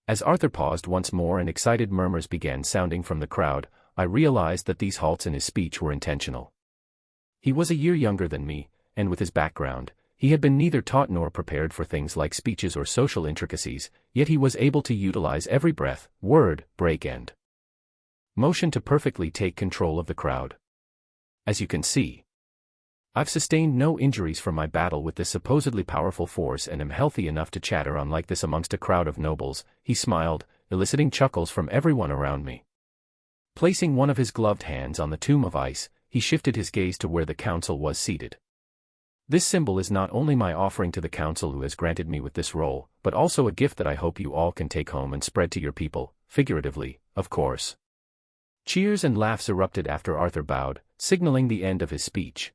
As Arthur paused once more and excited murmurs began sounding from the crowd, I realized that these halts in his speech were intentional. He was a year younger than me, and with his background, he had been neither taught nor prepared for things like speeches or social intricacies, yet he was able to utilize every breath, word, break and motion to perfectly take control of the crowd. As you can see, I've sustained no injuries from my battle with this supposedly powerful force and am healthy enough to chatter on like this amongst a crowd of nobles. He smiled, eliciting chuckles from everyone around me. Placing one of his gloved hands on the tomb of ice, he shifted his gaze to where the council was seated. This symbol is not only my offering to the council who has granted me with this role, but also a gift that I hope you all can take home and spread to your people, figuratively, of course. Cheers and laughs erupted after Arthur bowed, signaling the end of his speech.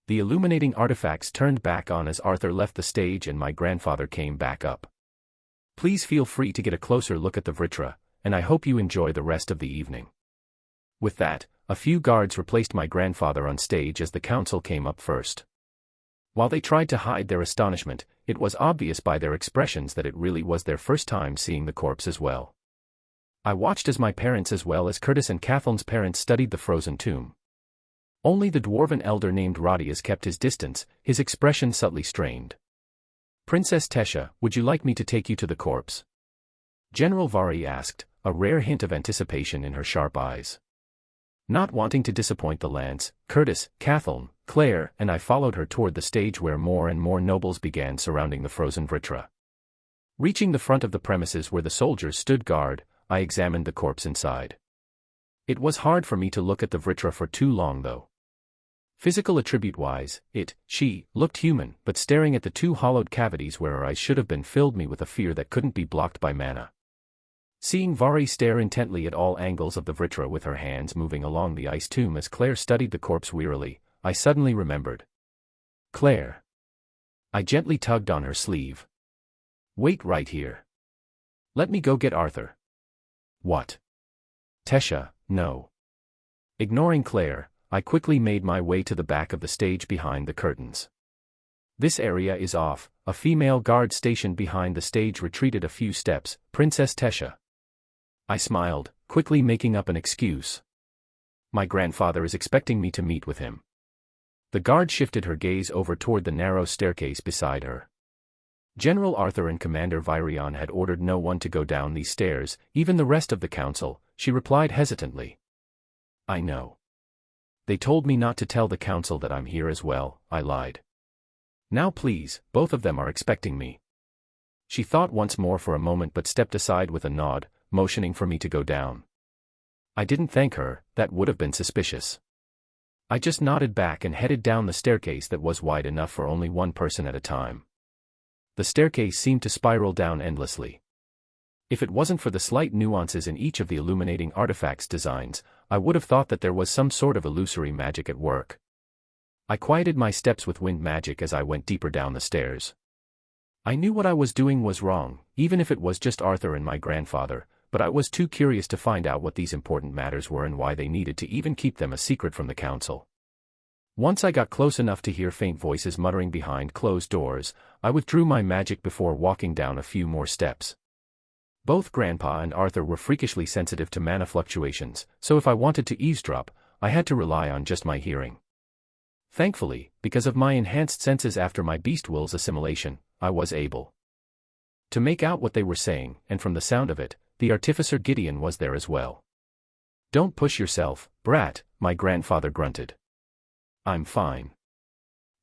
The illuminating artifacts turned back on as Arthur left the stage and my grandfather came back up. Please feel free to get a closer look at the Vritra, and I hope you enjoy the rest of the evening. With that, a few guards replaced my grandfather on stage as the council came up first. While they tried to hide their astonishment, it was obvious by their expressions that it really was their first time seeing the corpse as well. I watched as my parents as well as Curtis and Kathleen's parents studied the frozen tomb. Only the dwarven elder named Rodius kept his distance, his expression subtly strained. Princess Tesha, would you like me to take you to the corpse? General Vari asked, a rare hint of anticipation in her sharp eyes. Not wanting to disappoint the lance, Curtis, Kathleen, Claire, and I followed her toward the stage where more and more nobles began surrounding the frozen Vritra. Reaching the front of the premises where the soldiers stood guard, I examined the corpse inside. It was hard for me to look at the Vritra for too long though. Physical attribute-wise, she, looked human, but staring at the two hollowed cavities where her eyes should have been filled me with a fear that couldn't be blocked by mana. Seeing Vari stare intently at all angles of the Vritra with her hands moving along the ice tomb as Claire studied the corpse wearily, I suddenly remembered. Claire. I gently tugged on her sleeve. Wait right here. Let me go get Arthur. What? Tesha, no. Ignoring Claire, I quickly made my way to the back of the stage behind the curtains. This area is off. A female guard stationed behind the stage retreated a few steps. Princess Tesha. I smiled, quickly making up an excuse. My grandfather is expecting me to meet with him. The guard shifted her gaze over toward the narrow staircase beside her. General Arthur and Commander Virion had ordered no one to go down these stairs, even the rest of the council, she replied hesitantly. I know. They told me not to tell the council that I'm here as well, I lied. Now please, both of them are expecting me. She thought once more for a moment but stepped aside with a nod, motioning for me to go down. I didn't thank her, that would have been suspicious. I just nodded back and headed down the staircase that was wide enough for only one person at a time. The staircase seemed to spiral down endlessly. If it wasn't for the slight nuances in each of the illuminating artifacts designs, I would have thought that there was some sort of illusory magic at work. I quieted my steps with wind magic as I went deeper down the stairs. I knew what I was doing was wrong, even if it was just Arthur and my grandfather, but I was too curious to find out what these important matters were and why they needed to even keep them a secret from the council. Once I got close enough to hear faint voices muttering behind closed doors, I withdrew my magic before walking down a few more steps. Both Grandpa and Arthur were freakishly sensitive to mana fluctuations, so if I wanted to eavesdrop, I had to rely on just my hearing. Thankfully, because of my enhanced senses after my beast will's assimilation, I was able to make out what they were saying, and from the sound of it, the artificer Gideon was there as well. "Don't push yourself, brat," my grandfather grunted. "I'm fine.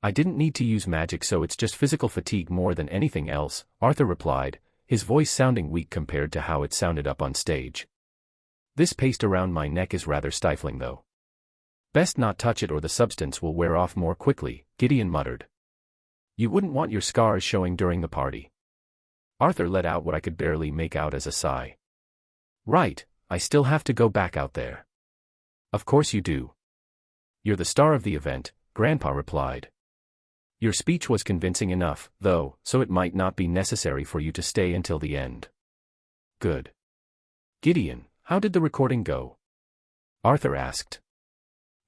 I didn't need to use magic, so it's just physical fatigue more than anything else," Arthur replied, his voice sounding weak compared to how it sounded up on stage. "This paste around my neck is rather stifling though. Best not touch it or the substance will wear off more quickly," Gideon muttered. "You wouldn't want your scars showing during the party." Arthur let out what I could barely make out as a sigh. "Right, I still have to go back out there." "Of course you do. You're the star of the event," Grandpa replied. "Your speech was convincing enough, though, so it might not be necessary for you to stay until the end." "Good." "Gideon, how did the recording go?" Arthur asked.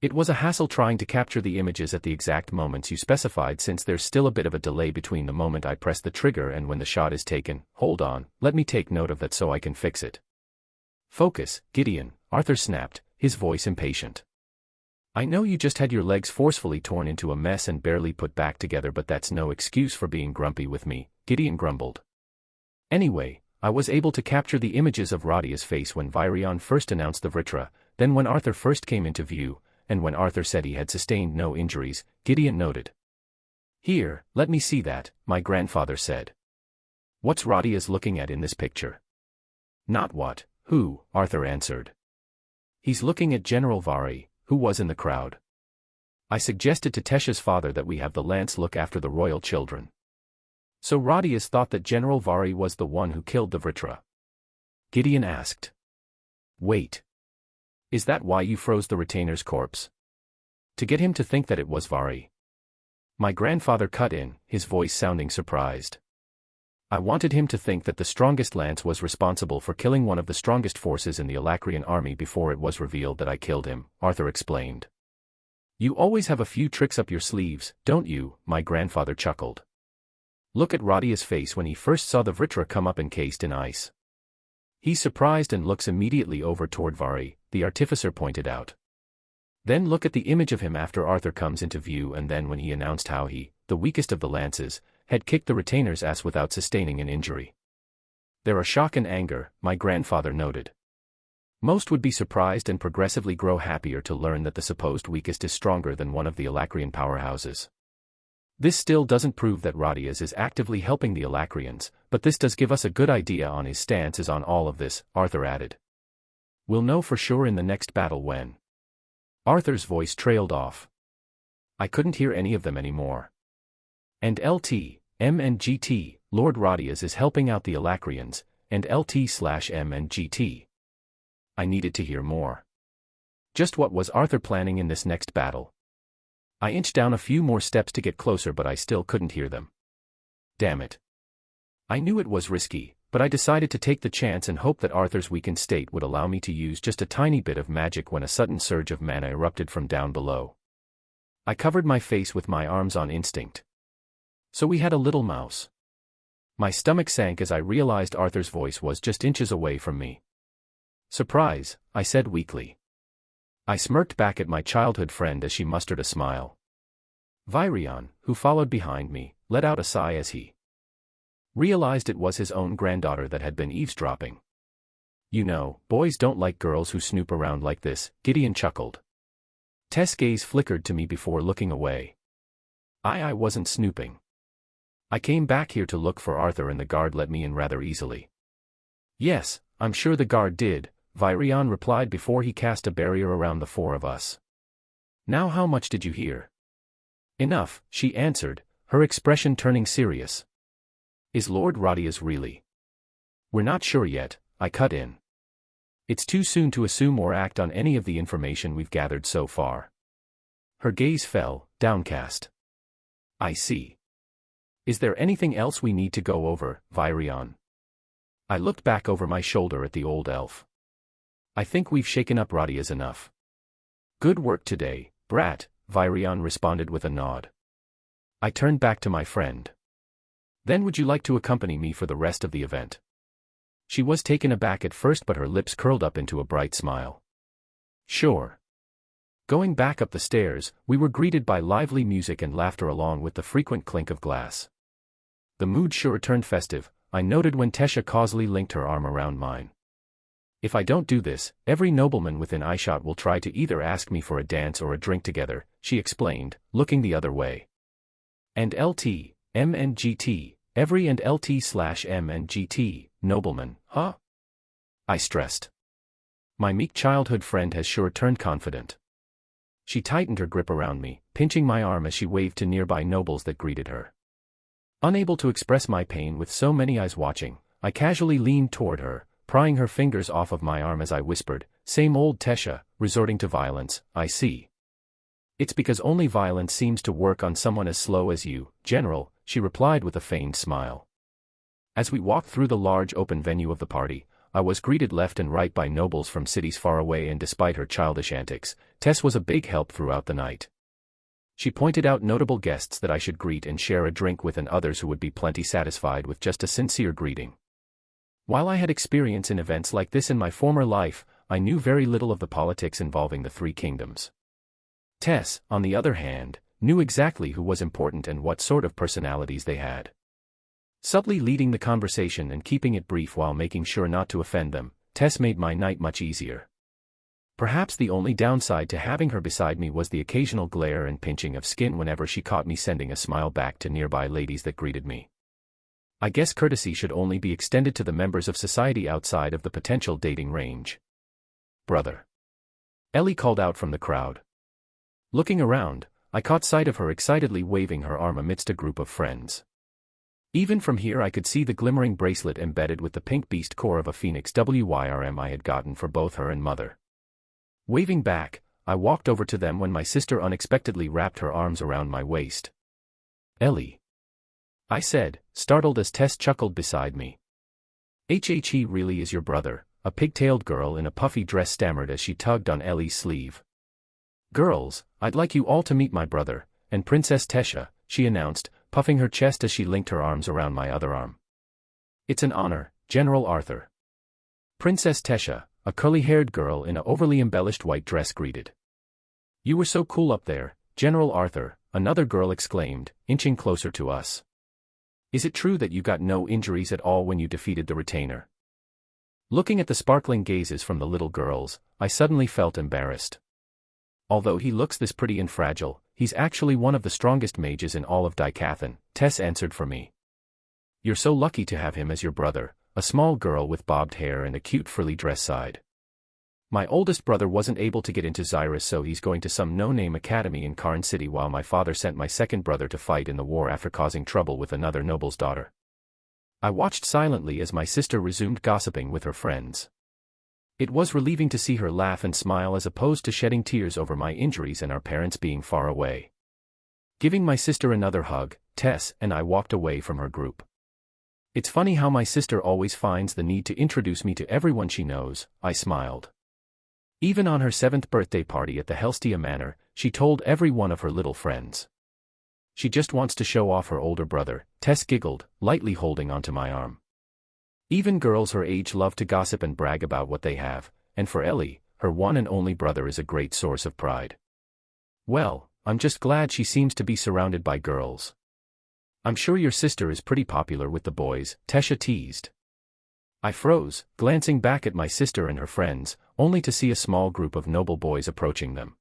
"It was a hassle trying to capture the images at the exact moments you specified, since there's still a bit of a delay between the moment I press the trigger and when the shot is taken. Hold on, let me take note of that so I can fix it." "Focus, Gideon," Arthur snapped, his voice impatient. "I know you just had your legs forcefully torn into a mess and barely put back together, but that's no excuse for being grumpy with me," Gideon grumbled. "Anyway, I was able to capture the images of Radia's face when Virion first announced the Vritra, then when Arthur first came into view, and when Arthur said he had sustained no injuries," Gideon noted. "Here, let me see that," my grandfather said. "What's Radia's looking at in this picture?" "Not what, who," Arthur answered. "He's looking at General Vari, who was in the crowd. I suggested to Tesha's father that we have the lance look after the royal children." "So Radius thought that General Vari was the one who killed the Vritra?" Gideon asked. "Wait. Is that why you froze the retainer's corpse? To get him to think that it was Vari?" My grandfather cut in, his voice sounding surprised. "I wanted him to think that the strongest lance was responsible for killing one of the strongest forces in the Alacrian army before it was revealed that I killed him," Arthur explained. "You always have a few tricks up your sleeves, don't you?" my grandfather chuckled. "Look at Radia's face when he first saw the Vritra come up encased in ice. He's surprised and looks immediately over toward Vari," the artificer pointed out. "Then look at the image of him after Arthur comes into view and then when he announced how he, the weakest of the lances, had kicked the retainer's ass without sustaining an injury. There are shock and anger," my grandfather noted. "Most would be surprised and progressively grow happier to learn that the supposed weakest is stronger than one of the Alacrian powerhouses. This still doesn't prove that Radius is actively helping the Alacrians, but this does give us a good idea on his stances on all of this," Arthur added. "We'll know for sure in the next battle when—" Arthur's voice trailed off. I couldn't hear any of them anymore. "And LT, M and GT, Lord Radius is helping out the Alacrians, and LT/M and GT. I needed to hear more. Just what was Arthur planning in this next battle? I inched down a few more steps to get closer, but I still couldn't hear them. Damn it. I knew it was risky, but I decided to take the chance and hope that Arthur's weakened state would allow me to use just a tiny bit of magic when a sudden surge of mana erupted from down below. I covered my face with my arms on instinct. So we had a little mouse. My stomach sank as I realized Arthur's voice was just inches away from me. "Surprise," I said weakly. I smirked back at my childhood friend as she mustered a smile. Virion, who followed behind me, let out a sigh as he realized it was his own granddaughter that had been eavesdropping. "You know, boys don't like girls who snoop around like this," Gideon chuckled. Tess' gaze flickered to me before looking away. I wasn't snooping. I came back here to look for Arthur and the guard let me in rather easily." "Yes, I'm sure the guard did," Virion replied before he cast a barrier around the four of us. "Now how much did you hear?" "Enough," she answered, her expression turning serious. "Is Lord Radius really We're not sure yet, I cut in. It's too soon to assume or act on any of the information we've gathered so far. Her gaze fell, downcast. I see. Is there anything else we need to go over, Virion? I looked back over my shoulder at the old elf. I think we've shaken up Radia's enough. Good work today, brat, Virion responded with a nod. I turned back to my friend. Then would you like to accompany me for the rest of the event? She was taken aback at first, but her lips curled up into a bright smile. Sure. Going back up the stairs, we were greeted by lively music and laughter along with the frequent clink of glass. The mood sure turned festive, I noted when Tesha causally linked her arm around mine. If I don't do this, every nobleman within eyeshot will try to either ask me for a dance or a drink together, she explained, looking the other way. And LT, M and GT, every and LT/M and GT, nobleman, huh? I stressed. My meek childhood friend has sure turned confident. She tightened her grip around me, pinching my arm as she waved to nearby nobles that greeted her. Unable to express my pain with so many eyes watching, I casually leaned toward her, prying her fingers off of my arm as I whispered, "Same old Tesha, resorting to violence, I see." "It's because only violence seems to work on someone as slow as you, General," she replied with a feigned smile. As we walked through the large open venue of the party, I was greeted left and right by nobles from cities far away, and despite her childish antics, Tess was a big help throughout the night. She pointed out notable guests that I should greet and share a drink with, and others who would be plenty satisfied with just a sincere greeting. While I had experience in events like this in my former life, I knew very little of the politics involving the Three Kingdoms. Tess, on the other hand, knew exactly who was important and what sort of personalities they had. Subtly leading the conversation and keeping it brief while making sure not to offend them, Tess made my night much easier. Perhaps the only downside to having her beside me was the occasional glare and pinching of skin whenever she caught me sending a smile back to nearby ladies that greeted me. I guess courtesy should only be extended to the members of society outside of the potential dating range. "Brother." Ellie called out from the crowd. Looking around, I caught sight of her excitedly waving her arm amidst a group of friends. Even from here I could see the glimmering bracelet embedded with the pink beast core of a phoenix WYRM I had gotten for both her and mother. Waving back, I walked over to them when my sister unexpectedly wrapped her arms around my waist. "Ellie," I said, startled as Tess chuckled beside me. "He really is your brother," a pigtailed girl in a puffy dress stammered as she tugged on Ellie's sleeve. "Girls, I'd like you all to meet my brother, and Princess Tesha," she announced, puffing her chest as she linked her arms around my other arm. "It's an honor, General Arthur." Princess Tesha, a curly-haired girl in a overly embellished white dress greeted. "You were so cool up there, General Arthur," another girl exclaimed, inching closer to us. "Is it true that you got no injuries at all when you defeated the retainer?" Looking at the sparkling gazes from the little girls, I suddenly felt embarrassed. "Although he looks this pretty and fragile, he's actually one of the strongest mages in all of Daikathan," Tess answered for me. "You're so lucky to have him as your brother," a small girl with bobbed hair and a cute frilly dress sighed. "My oldest brother wasn't able to get into Xyrus, so he's going to some no-name academy in Karn City, while my father sent my second brother to fight in the war after causing trouble with another noble's daughter." I watched silently as my sister resumed gossiping with her friends. It was relieving to see her laugh and smile as opposed to shedding tears over my injuries and our parents being far away. Giving my sister another hug, Tess and I walked away from her group. "It's funny how my sister always finds the need to introduce me to everyone she knows," I smiled. Even on her 7th birthday party at the Helstia Manor, she told every one of her little friends. "She just wants to show off her older brother," Tess giggled, lightly holding onto my arm. Even girls her age love to gossip and brag about what they have, and for Ellie, her one and only brother is a great source of pride. "Well, I'm just glad she seems to be surrounded by girls." "I'm sure your sister is pretty popular with the boys," Tesha teased. I froze, glancing back at my sister and her friends, only to see a small group of noble boys approaching them.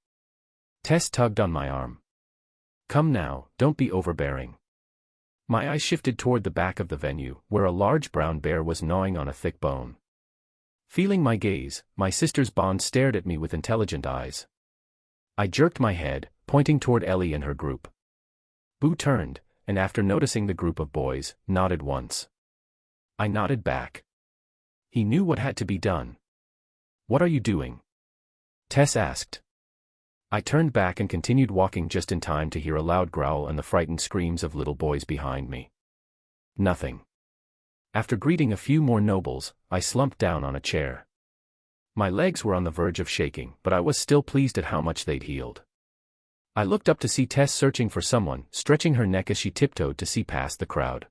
Tess tugged on my arm. "Come now, don't be overbearing." My eyes shifted toward the back of the venue, where a large brown bear was gnawing on a thick bone. Feeling my gaze, my sister's Bond stared at me with intelligent eyes. I jerked my head, pointing toward Ellie and her group. Boo turned, and after noticing the group of boys, nodded once. I nodded back. He knew what had to be done. "What are you doing?" Tess asked. I turned back and continued walking just in time to hear a loud growl and the frightened screams of little boys behind me. Nothing. After greeting a few more nobles, I slumped down on a chair. My legs were on the verge of shaking, but I was still pleased at how much they'd healed. I looked up to see Tess searching for someone, stretching her neck as she tiptoed to see past the crowd.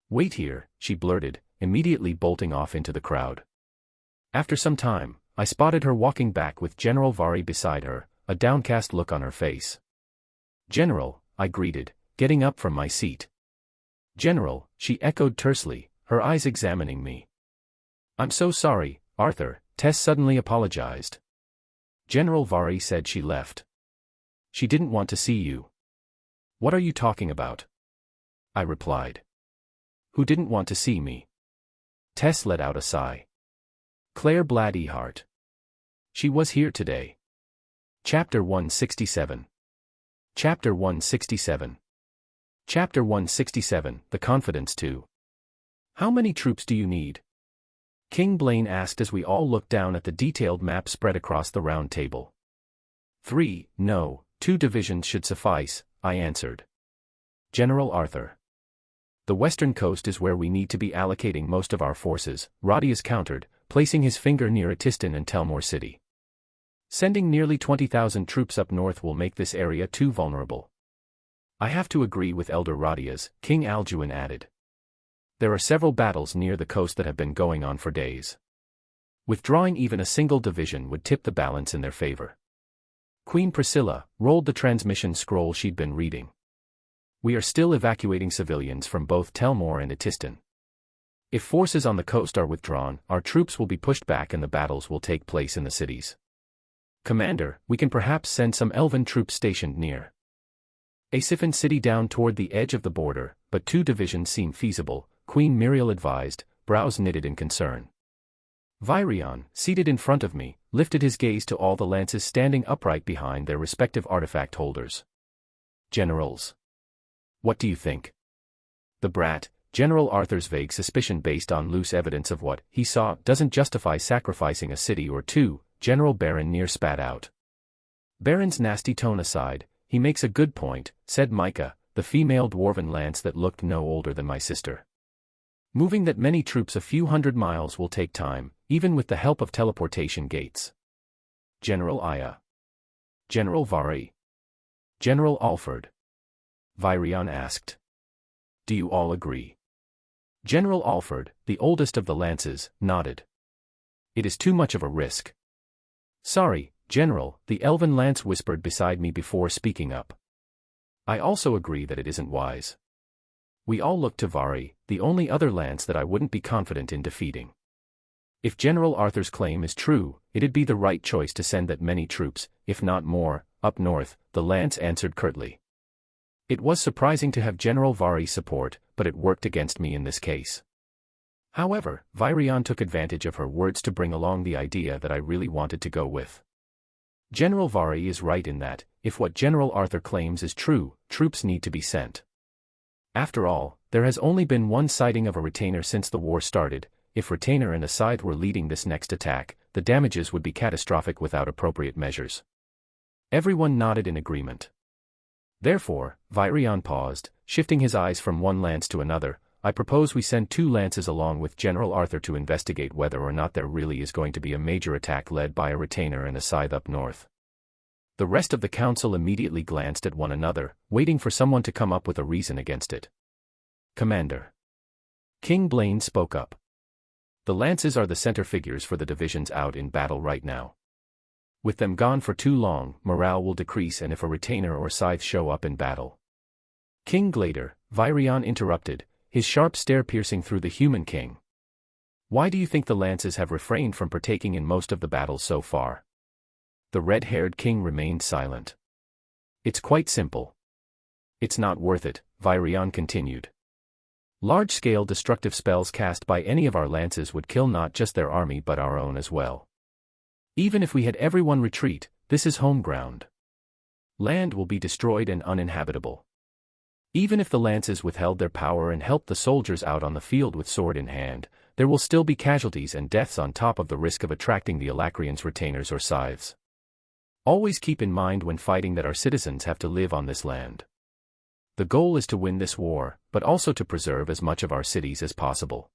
"Wait here," she blurted, immediately bolting off into the crowd. After some time, I spotted her walking back with General Vari beside her, a downcast look on her face. "General," I greeted, getting up from my seat. "General," she echoed tersely, her eyes examining me. "I'm so sorry, Arthur," Tess suddenly apologized. "General Vari said she left. She didn't want to see you." "What are you talking about?" I replied. "Who didn't want to see me?" Tess let out a sigh. "Claire Blad-Ehart. She was here today." Chapter 167. Chapter 167. Chapter 167, The Confidence 2. "How many troops do you need?" King Blaine asked as we all looked down at the detailed map spread across the round table. 3, no, 2 divisions should suffice," I answered. "General Arthur. The western coast is where we need to be allocating most of our forces," Radius countered, placing his finger near Atiston and Telmore City. "Sending nearly 20,000 troops up north will make this area too vulnerable." "I have to agree with Elder Radius," King Alduin added. "There are several battles near the coast that have been going on for days. Withdrawing even a single division would tip the balance in their favor." Queen Priscilla rolled the transmission scroll she'd been reading. "We are still evacuating civilians from both Telmore and Atiston. If forces on the coast are withdrawn, our troops will be pushed back and the battles will take place in the cities. Commander, we can perhaps send some elven troops stationed near Asifan City down toward the edge of the border, but 2 divisions seem feasible," Queen Muriel advised, brows knitted in concern. Virion, seated in front of me, lifted his gaze to all the lances standing upright behind their respective artifact holders. "Generals. What do you think?" The brat, General Arthur's vague suspicion based on loose evidence of what he saw doesn't justify sacrificing a city or 2, General Baron Near spat out. Baron's nasty tone aside, "He makes a good point," said Micah, the female dwarven lance that looked no older than my sister. "Moving that many troops a few hundred miles will take time, even with the help of teleportation gates." "General Aya. General Vari. General Alford?" Virion asked. "Do you all agree?" General Alford, the oldest of the lances, nodded. "It is too much of a risk." "Sorry, General," the elven lance whispered beside me before speaking up. "I also agree that it isn't wise." We all looked to Vari, the only other lance that I wouldn't be confident in defeating. If General Arthur's claim is true, it'd be the right choice to send that many troops, if not more, up north, the lance answered curtly. It was surprising to have General Vari's support, but it worked against me in this case. However, Virion took advantage of her words to bring along the idea that I really wanted to go with. General Vari is right in that, if what General Arthur claims is true, troops need to be sent. After all, there has only been one sighting of a retainer since the war started. If Retainer and a scythe were leading this next attack, the damages would be catastrophic without appropriate measures. Everyone nodded in agreement. Therefore, Virion paused, shifting his eyes from one lance to another. "I propose we send 2 lances along with General Arthur to investigate whether or not there really is going to be a major attack led by a retainer and a scythe up north." The rest of the council immediately glanced at one another, waiting for someone to come up with a reason against it. "Commander." King Blaine spoke up. "The lances are the center figures for the divisions out in battle right now. With them gone for too long, morale will decrease and if a retainer or scythe show up in battle." "King Glader," Virion interrupted, his sharp stare piercing through the human king. "Why do you think the lances have refrained from partaking in most of the battles so far?" The red-haired king remained silent. "It's quite simple. It's not worth it," Virion continued. "Large-scale destructive spells cast by any of our lances would kill not just their army but our own as well. Even if we had everyone retreat, this is home ground. Land will be destroyed and uninhabitable. Even if the lances withheld their power and helped the soldiers out on the field with sword in hand, there will still be casualties and deaths on top of the risk of attracting the Alacrians' retainers or scythes. Always keep in mind when fighting that our citizens have to live on this land. The goal is to win this war, but also to preserve as much of our cities as possible.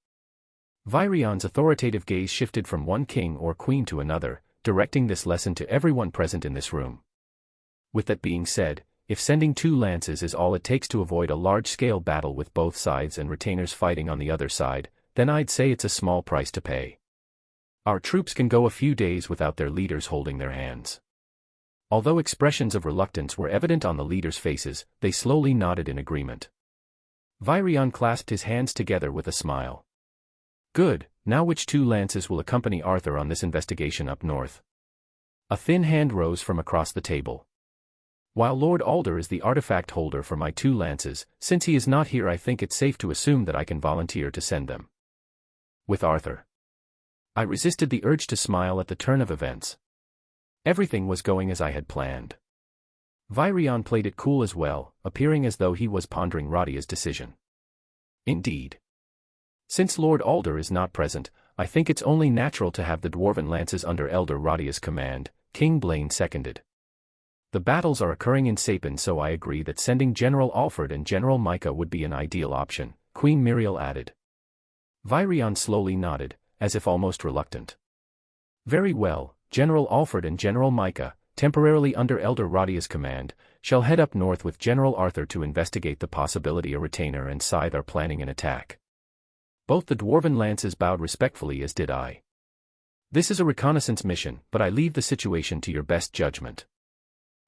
Virion's authoritative gaze shifted from one king or queen to another, directing this lesson to everyone present in this room. With that being said, if sending 2 lances is all it takes to avoid a large-scale battle with both sides and retainers fighting on the other side, then I'd say it's a small price to pay. Our troops can go a few days without their leaders holding their hands. Although expressions of reluctance were evident on the leaders' faces, they slowly nodded in agreement. Virion clasped his hands together with a smile. Good, now which 2 lances will accompany Arthur on this investigation up north? A thin hand rose from across the table. While Lord Alder is the artifact holder for my 2 lances, since he is not here I think it's safe to assume that I can volunteer to send them. With Arthur. I resisted the urge to smile at the turn of events. Everything was going as I had planned. Virion played it cool as well, appearing as though he was pondering Radia's decision. Indeed. Since Lord Alder is not present, I think it's only natural to have the dwarven lances under Elder Radia's command, King Blaine seconded. The battles are occurring in Sapin, so I agree that sending General Alfred and General Micah would be an ideal option, Queen Muriel added. Virion slowly nodded, as if almost reluctant. Very well, General Alfred and General Micah, temporarily under Elder Radia's command, shall head up north with General Arthur to investigate the possibility a retainer and scythe are planning an attack. Both the dwarven lances bowed respectfully, as did I. This is a reconnaissance mission, but I leave the situation to your best judgment.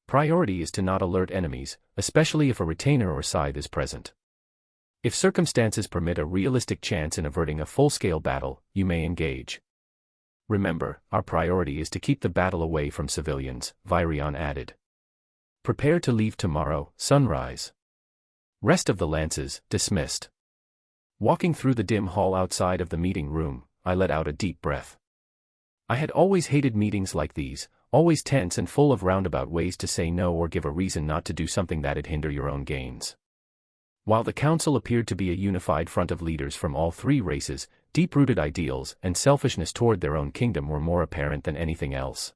Priority is to not alert enemies, especially if a retainer or scythe is present. If circumstances permit a realistic chance in averting a full-scale battle, you may engage. Remember, our priority is to keep the battle away from civilians, Virion added. Prepare to leave tomorrow, sunrise. Rest of the lances, dismissed. Walking through the dim hall outside of the meeting room, I let out a deep breath. I had always hated meetings like these, always tense and full of roundabout ways to say no or give a reason not to do something that'd hinder your own gains. While the council appeared to be a unified front of leaders from all 3 races, deep-rooted ideals and selfishness toward their own kingdom were more apparent than anything else.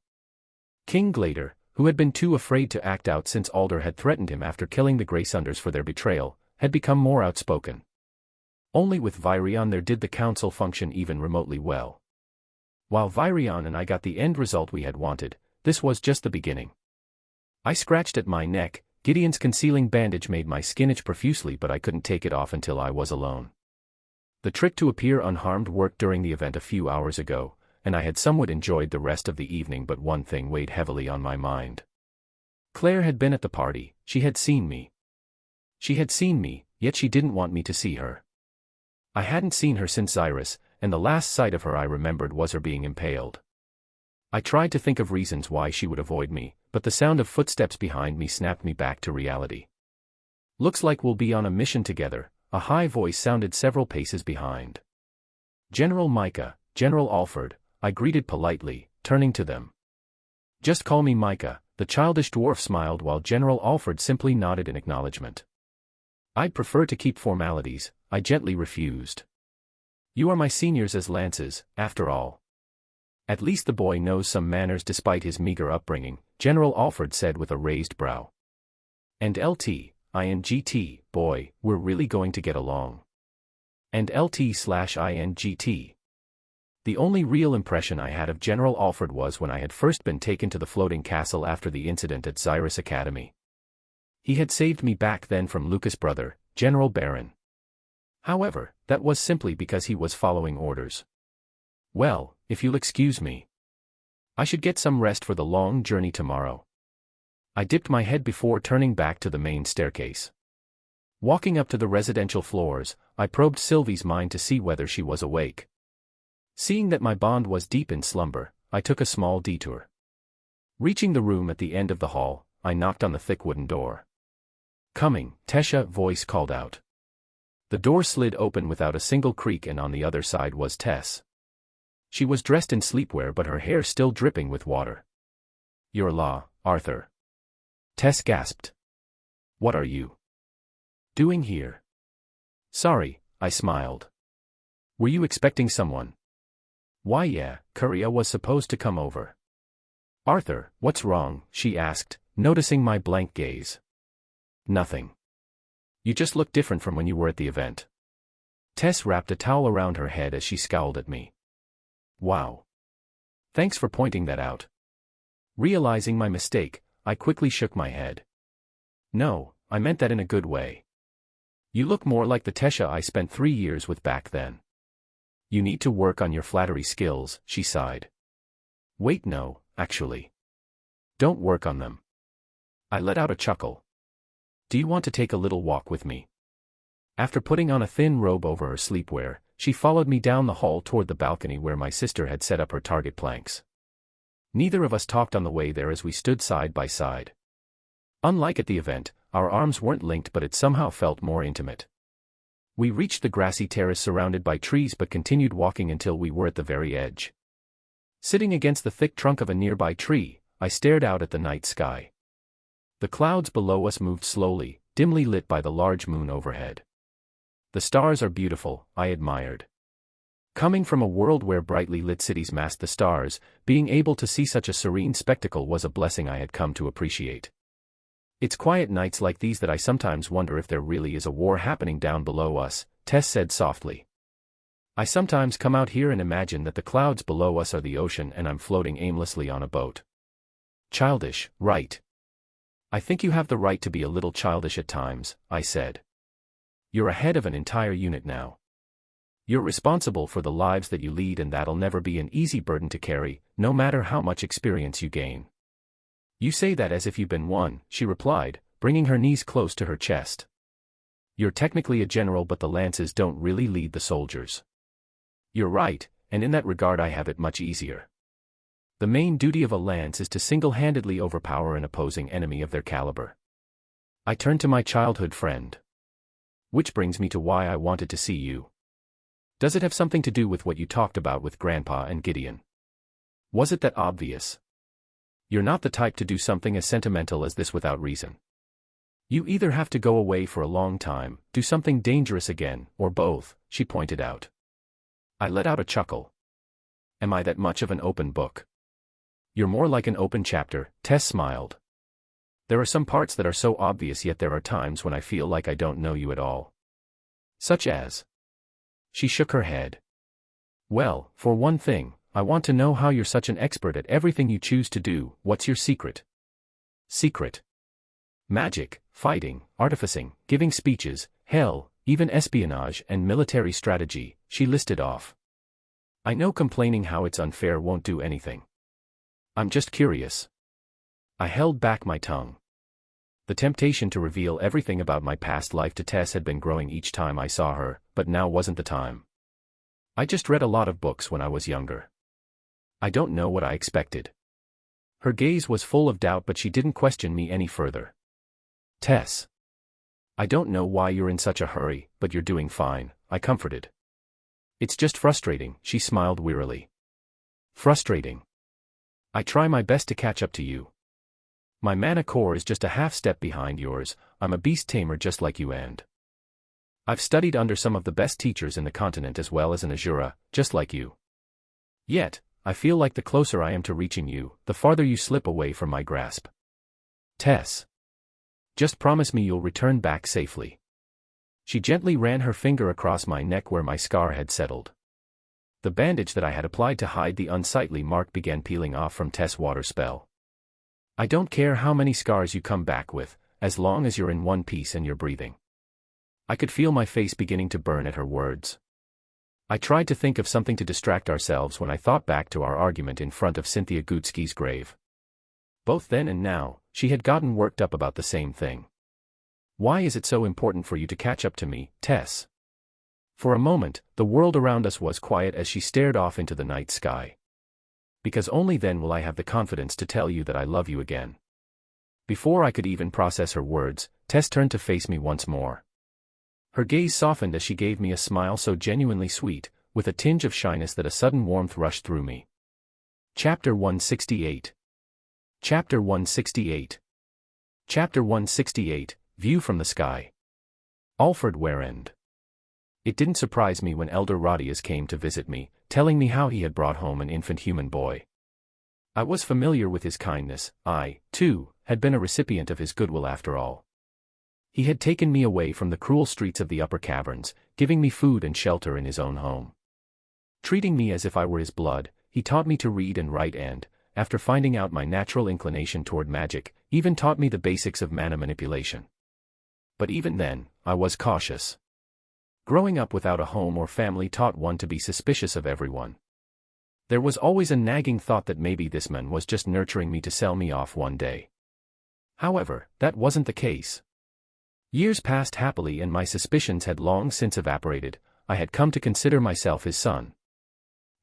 King Glader, who had been too afraid to act out since Alder had threatened him after killing the Greysunders for their betrayal, had become more outspoken. Only with Virion there did the council function even remotely well. While Virion and I got the end result we had wanted, this was just the beginning. I scratched at my neck. Gideon's concealing bandage made my skin itch profusely, but I couldn't take it off until I was alone. The trick to appear unharmed worked during the event a few hours ago, and I had somewhat enjoyed the rest of the evening, but one thing weighed heavily on my mind. Claire had been at the party, she had seen me. She had seen me, yet she didn't want me to see her. I hadn't seen her since Xyrus, and the last sight of her I remembered was her being impaled. I tried to think of reasons why she would avoid me, but the sound of footsteps behind me snapped me back to reality. Looks like we'll be on a mission together, a high voice sounded several paces behind. General Micah, General Alfred, I greeted politely, turning to them. Just call me Micah, the childish dwarf smiled while General Alfred simply nodded in acknowledgement. I'd prefer to keep formalities, I gently refused. You are my seniors as lances, after all. At least the boy knows some manners despite his meager upbringing, General Alfred said with a raised brow. And LT/INGT, boy, we're really going to get along. And LT/INGT. The only real impression I had of General Alfred was when I had first been taken to the floating castle after the incident at Xyrus Academy. He had saved me back then from Lucas' brother, General Baron. However, that was simply because he was following orders. Well, if you'll excuse me. I should get some rest for the long journey tomorrow. I dipped my head before turning back to the main staircase. Walking up to the residential floors, I probed Sylvie's mind to see whether she was awake. Seeing that my bond was deep in slumber, I took a small detour. Reaching the room at the end of the hall, I knocked on the thick wooden door. Coming, Tesha, voice called out. The door slid open without a single creak, and on the other side was Tess. She was dressed in sleepwear but her hair still dripping with water. Your law, Arthur. Tess gasped. What are you doing here? Sorry, I smiled. Were you expecting someone? Why yeah, Korea was supposed to come over. Arthur, what's wrong? She asked, noticing my blank gaze. Nothing. You just look different from when you were at the event. Tess wrapped a towel around her head as she scowled at me. Wow. Thanks for pointing that out. Realizing my mistake, I quickly shook my head. No, I meant that in a good way. You look more like the Tesha I spent 3 years with back then. You need to work on your flattery skills, she sighed. Wait, no, actually. Don't work on them. I let out a chuckle. Do you want to take a little walk with me? After putting on a thin robe over her sleepwear, she followed me down the hall toward the balcony where my sister had set up her target planks. Neither of us talked on the way there as we stood side by side. Unlike at the event, our arms weren't linked, but it somehow felt more intimate. We reached the grassy terrace surrounded by trees but continued walking until we were at the very edge. Sitting against the thick trunk of a nearby tree, I stared out at the night sky. The clouds below us moved slowly, dimly lit by the large moon overhead. The stars are beautiful, I admired. Coming from a world where brightly lit cities masked the stars, being able to see such a serene spectacle was a blessing I had come to appreciate. It's quiet nights like these that I sometimes wonder if there really is a war happening down below us, Tess said softly. I sometimes come out here and imagine that the clouds below us are the ocean and I'm floating aimlessly on a boat. Childish, right? I think you have the right to be a little childish at times, I said. You're ahead of an entire unit now. You're responsible for the lives that you lead, and that'll never be an easy burden to carry, no matter how much experience you gain. You say that as if you've been one, she replied, bringing her knees close to her chest. You're technically a general, but the lances don't really lead the soldiers. You're right, and in that regard I have it much easier. The main duty of a lance is to single-handedly overpower an opposing enemy of their caliber. I turned to my childhood friend. Which brings me to why I wanted to see you. Does it have something to do with what you talked about with Grandpa and Gideon? Was it that obvious? You're not the type to do something as sentimental as this without reason. You either have to go away for a long time, do something dangerous again, or both, she pointed out. I let out a chuckle. Am I that much of an open book? You're more like an open chapter, Tess smiled. There are some parts that are so obvious, yet there are times when I feel like I don't know you at all. Such as? She shook her head. Well, for one thing, I want to know how you're such an expert at everything you choose to do. What's your secret? Secret? Magic, fighting, artificing, giving speeches, hell, even espionage and military strategy, she listed off. I know complaining how it's unfair won't do anything. I'm just curious. I held back my tongue. The temptation to reveal everything about my past life to Tess had been growing each time I saw her, but now wasn't the time. I just read a lot of books when I was younger. I don't know what I expected. Her gaze was full of doubt, but she didn't question me any further. Tess. I don't know why you're in such a hurry, but you're doing fine, I comforted. It's just frustrating, she smiled wearily. Frustrating. I try my best to catch up to you. My mana core is just a half step behind yours. I'm a beast tamer just like you, and I've studied under some of the best teachers in the continent as well as an Azura, just like you. Yet, I feel like the closer I am to reaching you, the farther you slip away from my grasp. Tess. Just promise me you'll return back safely. She gently ran her finger across my neck where my scar had settled. The bandage that I had applied to hide the unsightly mark began peeling off from Tess' water spell. I don't care how many scars you come back with, as long as you're in one piece and you're breathing. I could feel my face beginning to burn at her words. I tried to think of something to distract ourselves when I thought back to our argument in front of Cynthia Gutsky's grave. Both then and now, she had gotten worked up about the same thing. Why is it so important for you to catch up to me, Tess? For a moment, the world around us was quiet as she stared off into the night sky. Because only then will I have the confidence to tell you that I love you again. Before I could even process her words, Tess turned to face me once more. Her gaze softened as she gave me a smile so genuinely sweet, with a tinge of shyness that a sudden warmth rushed through me. Chapter 168. Chapter 168. Chapter 168, View from the Sky. Alfred Warend. It didn't surprise me when elder Radias came to visit me, telling me how he had brought home an infant human boy. I was familiar with his kindness. I, too, had been a recipient of his goodwill after all. He had taken me away from the cruel streets of the upper caverns, giving me food and shelter in his own home. Treating me as if I were his blood, he taught me to read and write and, after finding out my natural inclination toward magic, even taught me the basics of mana manipulation. But even then, I was cautious. Growing up without a home or family taught one to be suspicious of everyone. There was always a nagging thought that maybe this man was just nurturing me to sell me off one day. However, that wasn't the case. Years passed happily and my suspicions had long since evaporated. I had come to consider myself his son.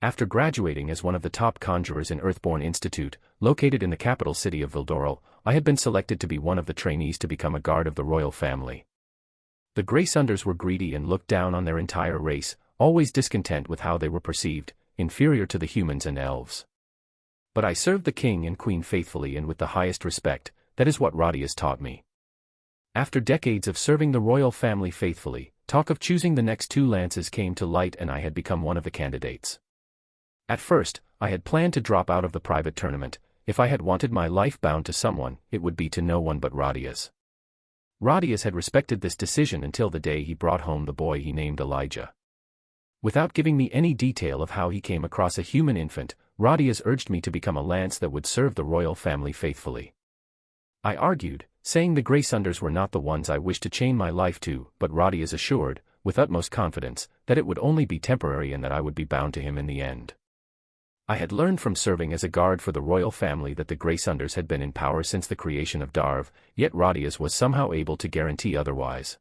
After graduating as one of the top conjurers in Earthborn Institute, located in the capital city of Vildoral, I had been selected to be one of the trainees to become a guard of the royal family. The Greysunders were greedy and looked down on their entire race, always discontent with how they were perceived, inferior to the humans and elves. But I served the king and queen faithfully and with the highest respect. That is what Radias taught me. After decades of serving the royal family faithfully, talk of choosing the next 2 lances came to light and I had become one of the candidates. At first, I had planned to drop out of the private tournament. If I had wanted my life bound to someone, it would be to no one but Radias. Radias had respected this decision until the day he brought home the boy he named Elijah. Without giving me any detail of how he came across a human infant, Radias urged me to become a lance that would serve the royal family faithfully. I argued, saying the Greysunders were not the ones I wished to chain my life to, but Radias assured, with utmost confidence, that it would only be temporary and that I would be bound to him in the end. I had learned from serving as a guard for the royal family that the Greysunders had been in power since the creation of Darv, yet Radias was somehow able to guarantee otherwise.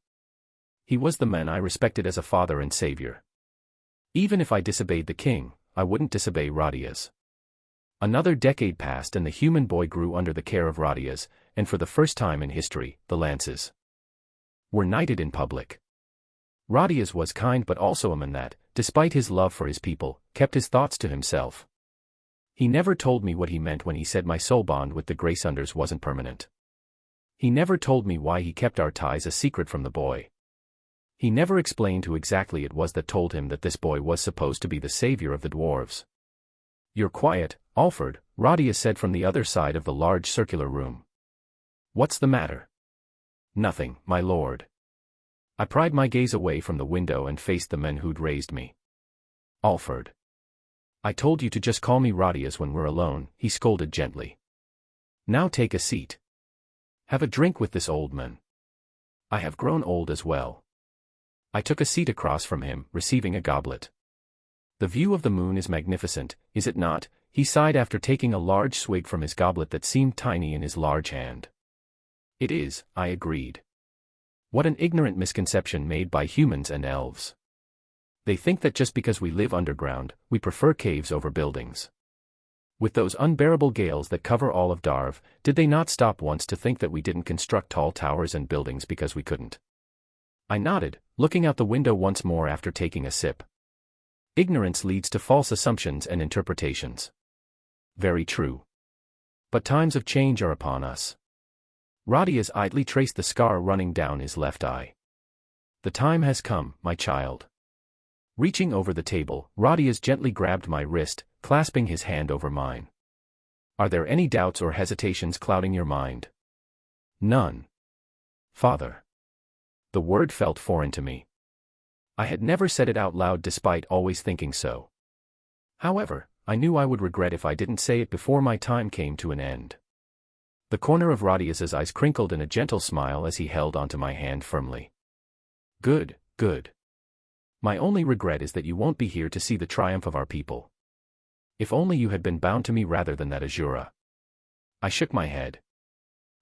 He was the man I respected as a father and savior. Even if I disobeyed the king, I wouldn't disobey Radias. Another decade passed and the human boy grew under the care of Radias, and for the first time in history, the lances were knighted in public. Radias was kind but also a man that, despite his love for his people, kept his thoughts to himself. He never told me what he meant when he said my soul bond with the Greysunders wasn't permanent. He never told me why he kept our ties a secret from the boy. He never explained who exactly it was that told him that this boy was supposed to be the savior of the dwarves. "You're quiet, Alfred," Radias said from the other side of the large circular room. "What's the matter?" "Nothing, my lord." I pried my gaze away from the window and faced the men who'd raised me. "Alfred. I told you to just call me Radias when we're alone," he scolded gently. "Now take a seat. Have a drink with this old man. I have grown old as well." I took a seat across from him, receiving a goblet. "The view of the moon is magnificent, is it not?" he sighed after taking a large swig from his goblet that seemed tiny in his large hand. "It is," I agreed. What an ignorant misconception made by humans and elves. They think that just because we live underground, we prefer caves over buildings. With those unbearable gales that cover all of Darv, did they not stop once to think that we didn't construct tall towers and buildings because we couldn't? I nodded, looking out the window once more after taking a sip. Ignorance leads to false assumptions and interpretations. Very true. But times of change are upon us. Radias idly traced the scar running down his left eye. "The time has come, my child." Reaching over the table, Radias gently grabbed my wrist, clasping his hand over mine. "Are there any doubts or hesitations clouding your mind?" "None, father." The word felt foreign to me. I had never said it out loud despite always thinking so. However, I knew I would regret if I didn't say it before my time came to an end. The corner of Radias's eyes crinkled in a gentle smile as he held onto my hand firmly. "Good, good. My only regret is that you won't be here to see the triumph of our people. If only you had been bound to me rather than that Azura." I shook my head.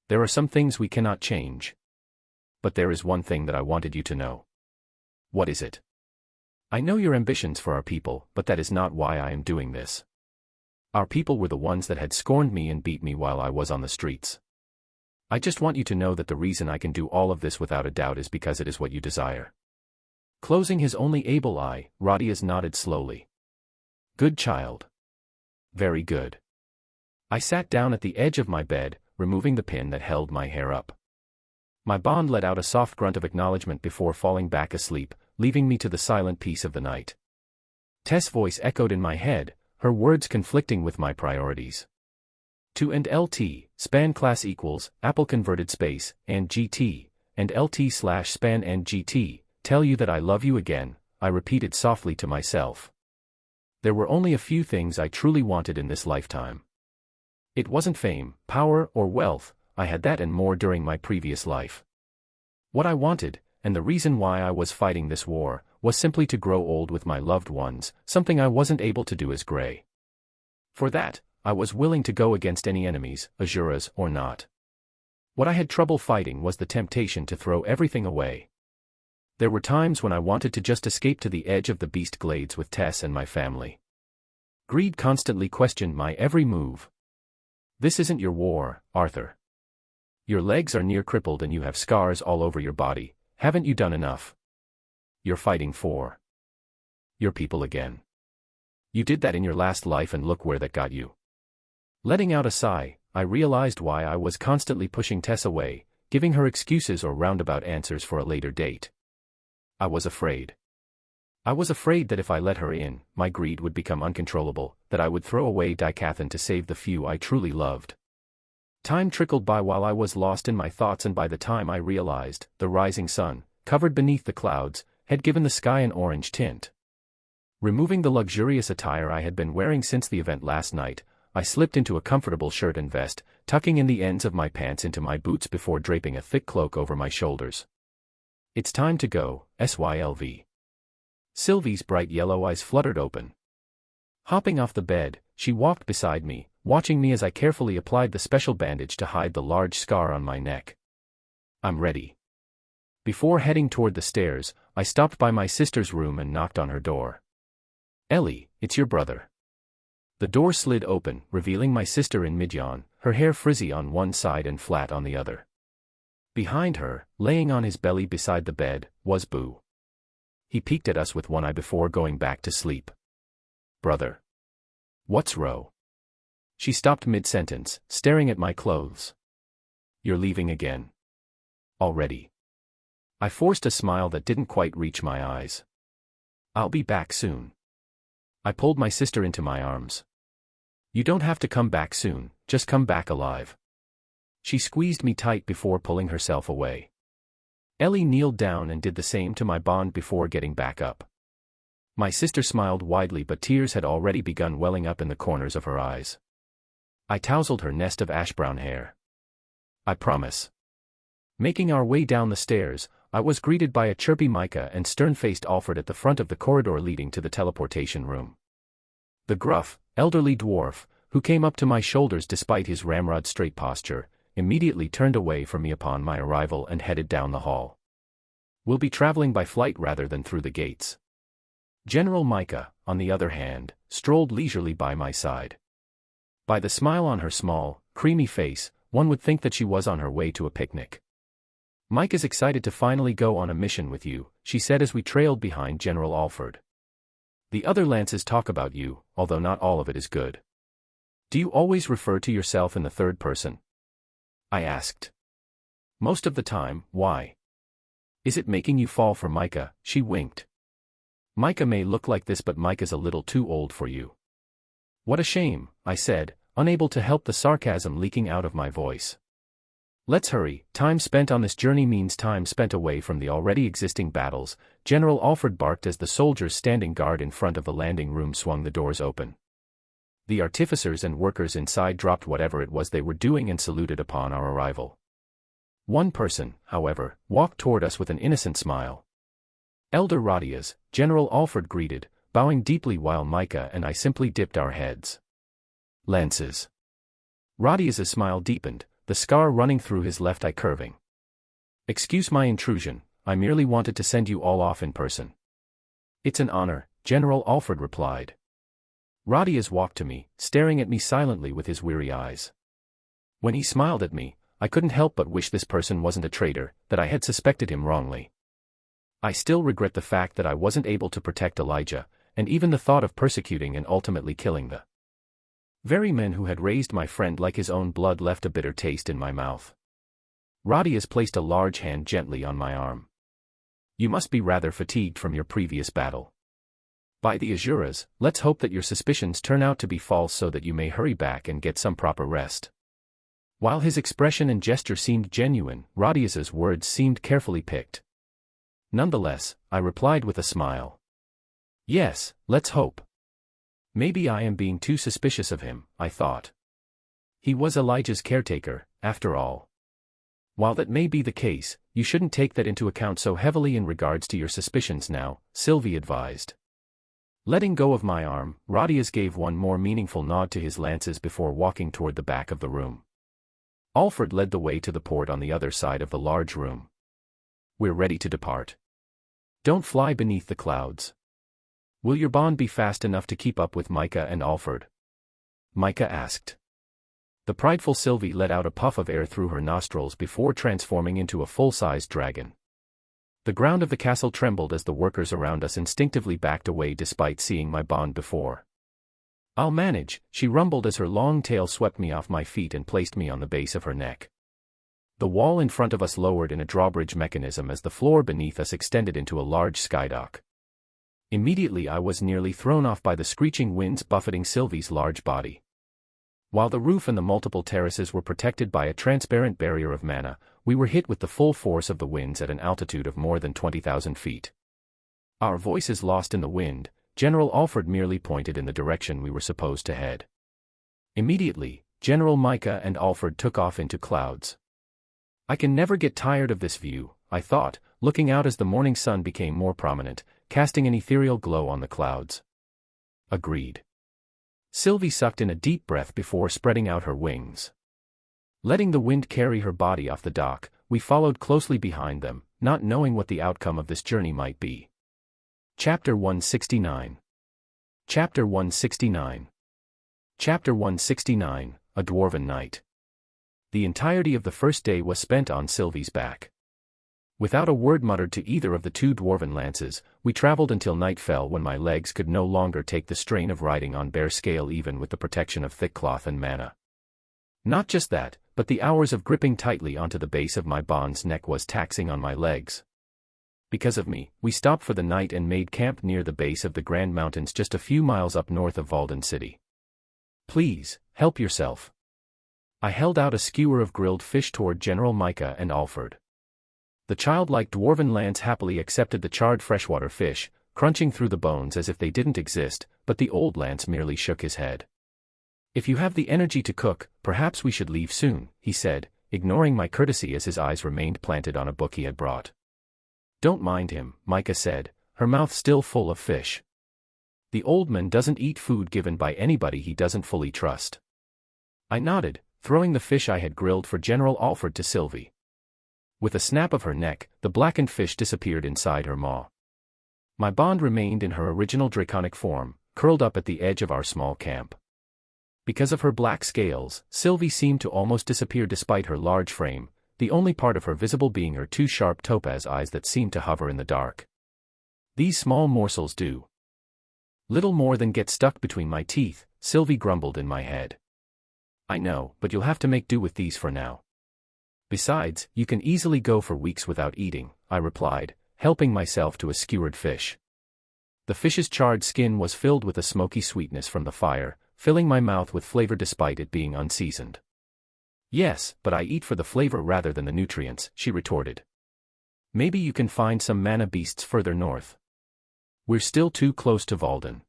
"There are some things we cannot change. But there is one thing that I wanted you to know." "What is it?" "I know your ambitions for our people, but that is not why I am doing this. Our people were the ones that had scorned me and beat me while I was on the streets. I just want you to know that the reason I can do all of this without a doubt is because it is what you desire." Closing his only able eye, Radias nodded slowly. "Good child. Very good." I sat down at the edge of my bed, removing the pin that held my hair up. My bond let out a soft grunt of acknowledgement before falling back asleep, leaving me to the silent peace of the night. Tess' voice echoed in my head, her words conflicting with my priorities. To and LT, span class equals, Apple converted space, and GT, and LT/span and GT, tell you that I love you again, I repeated softly to myself. There were only a few things I truly wanted in this lifetime. It wasn't fame, power, or wealth, I had that and more during my previous life. What I wanted, and the reason why I was fighting this war, was simply to grow old with my loved ones, something I wasn't able to do as Grey. For that, I was willing to go against any enemies, Azuras or not. What I had trouble fighting was the temptation to throw everything away. There were times when I wanted to just escape to the edge of the beast glades with Tess and my family. Greed constantly questioned my every move. This isn't your war, Arthur. Your legs are near crippled and you have scars all over your body, haven't you done enough? You're fighting for your people again. You did that in your last life and look where that got you. Letting out a sigh, I realized why I was constantly pushing Tess away, giving her excuses or roundabout answers for a later date. I was afraid. I was afraid that if I let her in, my greed would become uncontrollable, that I would throw away Dicathan to save the few I truly loved. Time trickled by while I was lost in my thoughts, and by the time I realized, the rising sun, covered beneath the clouds, had given the sky an orange tint. Removing the luxurious attire I had been wearing since the event last night, I slipped into a comfortable shirt and vest, tucking in the ends of my pants into my boots before draping a thick cloak over my shoulders. It's time to go, SYLV. Sylvie's bright yellow eyes fluttered open. Hopping off the bed, she walked beside me, watching me as I carefully applied the special bandage to hide the large scar on my neck. I'm ready. Before heading toward the stairs, I stopped by my sister's room and knocked on her door. Ellie, it's your brother. The door slid open, revealing my sister in mid-yawn, her hair frizzy on one side and flat on the other. Behind her, laying on his belly beside the bed, was Boo. He peeked at us with one eye before going back to sleep. Brother. What's Ro? She stopped mid-sentence, staring at my clothes. You're leaving again. Already. I forced a smile that didn't quite reach my eyes. I'll be back soon. I pulled my sister into my arms. You don't have to come back soon, just come back alive. She squeezed me tight before pulling herself away. Ellie kneeled down and did the same to my bond before getting back up. My sister smiled widely, but tears had already begun welling up in the corners of her eyes. I tousled her nest of ash-brown hair. I promise. Making our way down the stairs, I was greeted by a chirpy Micah and stern-faced Alfred at the front of the corridor leading to the teleportation room. The gruff, elderly dwarf, who came up to my shoulders despite his ramrod-straight posture, immediately turned away from me upon my arrival and headed down the hall. We'll be traveling by flight rather than through the gates. General Micah, on the other hand, strolled leisurely by my side. By the smile on her small, creamy face, one would think that she was on her way to a picnic. Mike is excited to finally go on a mission with you, she said as we trailed behind General Alford. The other lances talk about you, although not all of it is good. Do you always refer to yourself in the third person? I asked. Most of the time, why? Is it making you fall for Micah? She winked. Micah may look like this, but Micah's a little too old for you. What a shame, I said, unable to help the sarcasm leaking out of my voice. Let's hurry, time spent on this journey means time spent away from the already existing battles, General Alfred barked as the soldiers standing guard in front of the landing room swung the doors open. The artificers and workers inside dropped whatever it was they were doing and saluted upon our arrival. One person, however, walked toward us with an innocent smile. Elder Radias, General Alfred greeted, bowing deeply while Micah and I simply dipped our heads. Lances. Radias's smile deepened, the scar running through his left eye curving. Excuse my intrusion, I merely wanted to send you all off in person. It's an honor, General Alfred replied. Radias walked to me, staring at me silently with his weary eyes. When he smiled at me, I couldn't help but wish this person wasn't a traitor, that I had suspected him wrongly. I still regret the fact that I wasn't able to protect Elijah, and even the thought of persecuting and ultimately killing the very men who had raised my friend like his own blood left a bitter taste in my mouth. Radias placed a large hand gently on my arm. You must be rather fatigued from your previous battle. By the Azuras, let's hope that your suspicions turn out to be false so that you may hurry back and get some proper rest. While his expression and gesture seemed genuine, Rodius's words seemed carefully picked. Nonetheless, I replied with a smile. Yes, let's hope. Maybe I am being too suspicious of him, I thought. He was Elijah's caretaker, after all. While that may be the case, you shouldn't take that into account so heavily in regards to your suspicions now, Sylvie advised. Letting go of my arm, Rodius gave one more meaningful nod to his lances before walking toward the back of the room. Alfred led the way to the port on the other side of the large room. We're ready to depart. Don't fly beneath the clouds. Will your bond be fast enough to keep up with Micah and Alfred? Micah asked. The prideful Sylvie let out a puff of air through her nostrils before transforming into a full-sized dragon. The ground of the castle trembled as the workers around us instinctively backed away despite seeing my bond before. I'll manage, she rumbled as her long tail swept me off my feet and placed me on the base of her neck. The wall in front of us lowered in a drawbridge mechanism as the floor beneath us extended into a large skydock. Immediately I was nearly thrown off by the screeching winds buffeting Sylvie's large body. While the roof and the multiple terraces were protected by a transparent barrier of mana, we were hit with the full force of the winds at an altitude of more than 20,000 feet. Our voices lost in the wind, General Alfred merely pointed in the direction we were supposed to head. Immediately, General Micah and Alfred took off into clouds. I can never get tired of this view, I thought, looking out as the morning sun became more prominent, casting an ethereal glow on the clouds. Agreed. Sylvie sucked in a deep breath before spreading out her wings. Letting the wind carry her body off the dock, we followed closely behind them, not knowing what the outcome of this journey might be. Chapter 169. Chapter 169. Chapter 169, A Dwarven Night. The entirety of the first day was spent on Sylvie's back. Without a word muttered to either of the two dwarven lances, we traveled until night fell when my legs could no longer take the strain of riding on bare scale even with the protection of thick cloth and mana. Not just that, but the hours of gripping tightly onto the base of my bond's neck was taxing on my legs. Because of me, we stopped for the night and made camp near the base of the Grand Mountains just a few miles up north of Valden City. Please, help yourself. I held out a skewer of grilled fish toward General Micah and Alfred. The childlike dwarven lance happily accepted the charred freshwater fish, crunching through the bones as if they didn't exist, but the old lance merely shook his head. If you have the energy to cook, perhaps we should leave soon, he said, ignoring my courtesy as his eyes remained planted on a book he had brought. Don't mind him, Micah said, her mouth still full of fish. The old man doesn't eat food given by anybody he doesn't fully trust. I nodded, throwing the fish I had grilled for General Alfred to Sylvie. With a snap of her neck, the blackened fish disappeared inside her maw. My bond remained in her original draconic form, curled up at the edge of our small camp. Because of her black scales, Sylvie seemed to almost disappear despite her large frame, the only part of her visible being her two sharp topaz eyes that seemed to hover in the dark. These small morsels do little more than get stuck between my teeth, Sylvie grumbled in my head. I know, but you'll have to make do with these for now. Besides, you can easily go for weeks without eating, I replied, helping myself to a skewered fish. The fish's charred skin was filled with a smoky sweetness from the fire, filling my mouth with flavor despite it being unseasoned. Yes, but I eat for the flavor rather than the nutrients, she retorted. Maybe you can find some mana beasts further north. We're still too close to Valden.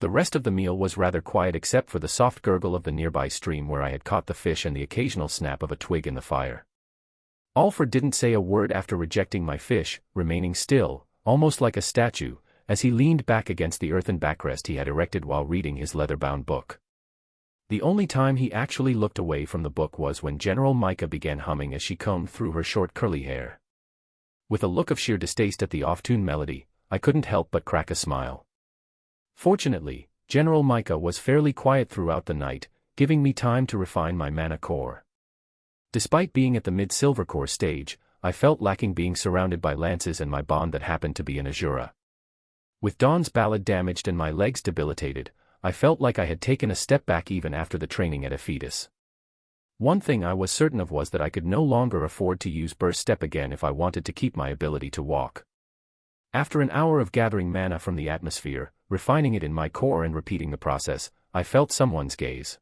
The rest of the meal was rather quiet except for the soft gurgle of the nearby stream where I had caught the fish and the occasional snap of a twig in the fire. Alfred didn't say a word after rejecting my fish, remaining still, almost like a statue, as he leaned back against the earthen backrest he had erected while reading his leather-bound book. The only time he actually looked away from the book was when General Micah began humming as she combed through her short curly hair. With a look of sheer distaste at the off-tune melody, I couldn't help but crack a smile. Fortunately, General Micah was fairly quiet throughout the night, giving me time to refine my mana core. Despite being at the mid-silver core stage, I felt lacking being surrounded by lances and my bond that happened to be an Azura. With Dawn's ballad damaged and my legs debilitated, I felt like I had taken a step back even after the training at Ephetus. One thing I was certain of was that I could no longer afford to use burst step again if I wanted to keep my ability to walk. After an hour of gathering mana from the atmosphere, refining it in my core and repeating the process, I felt someone's gaze.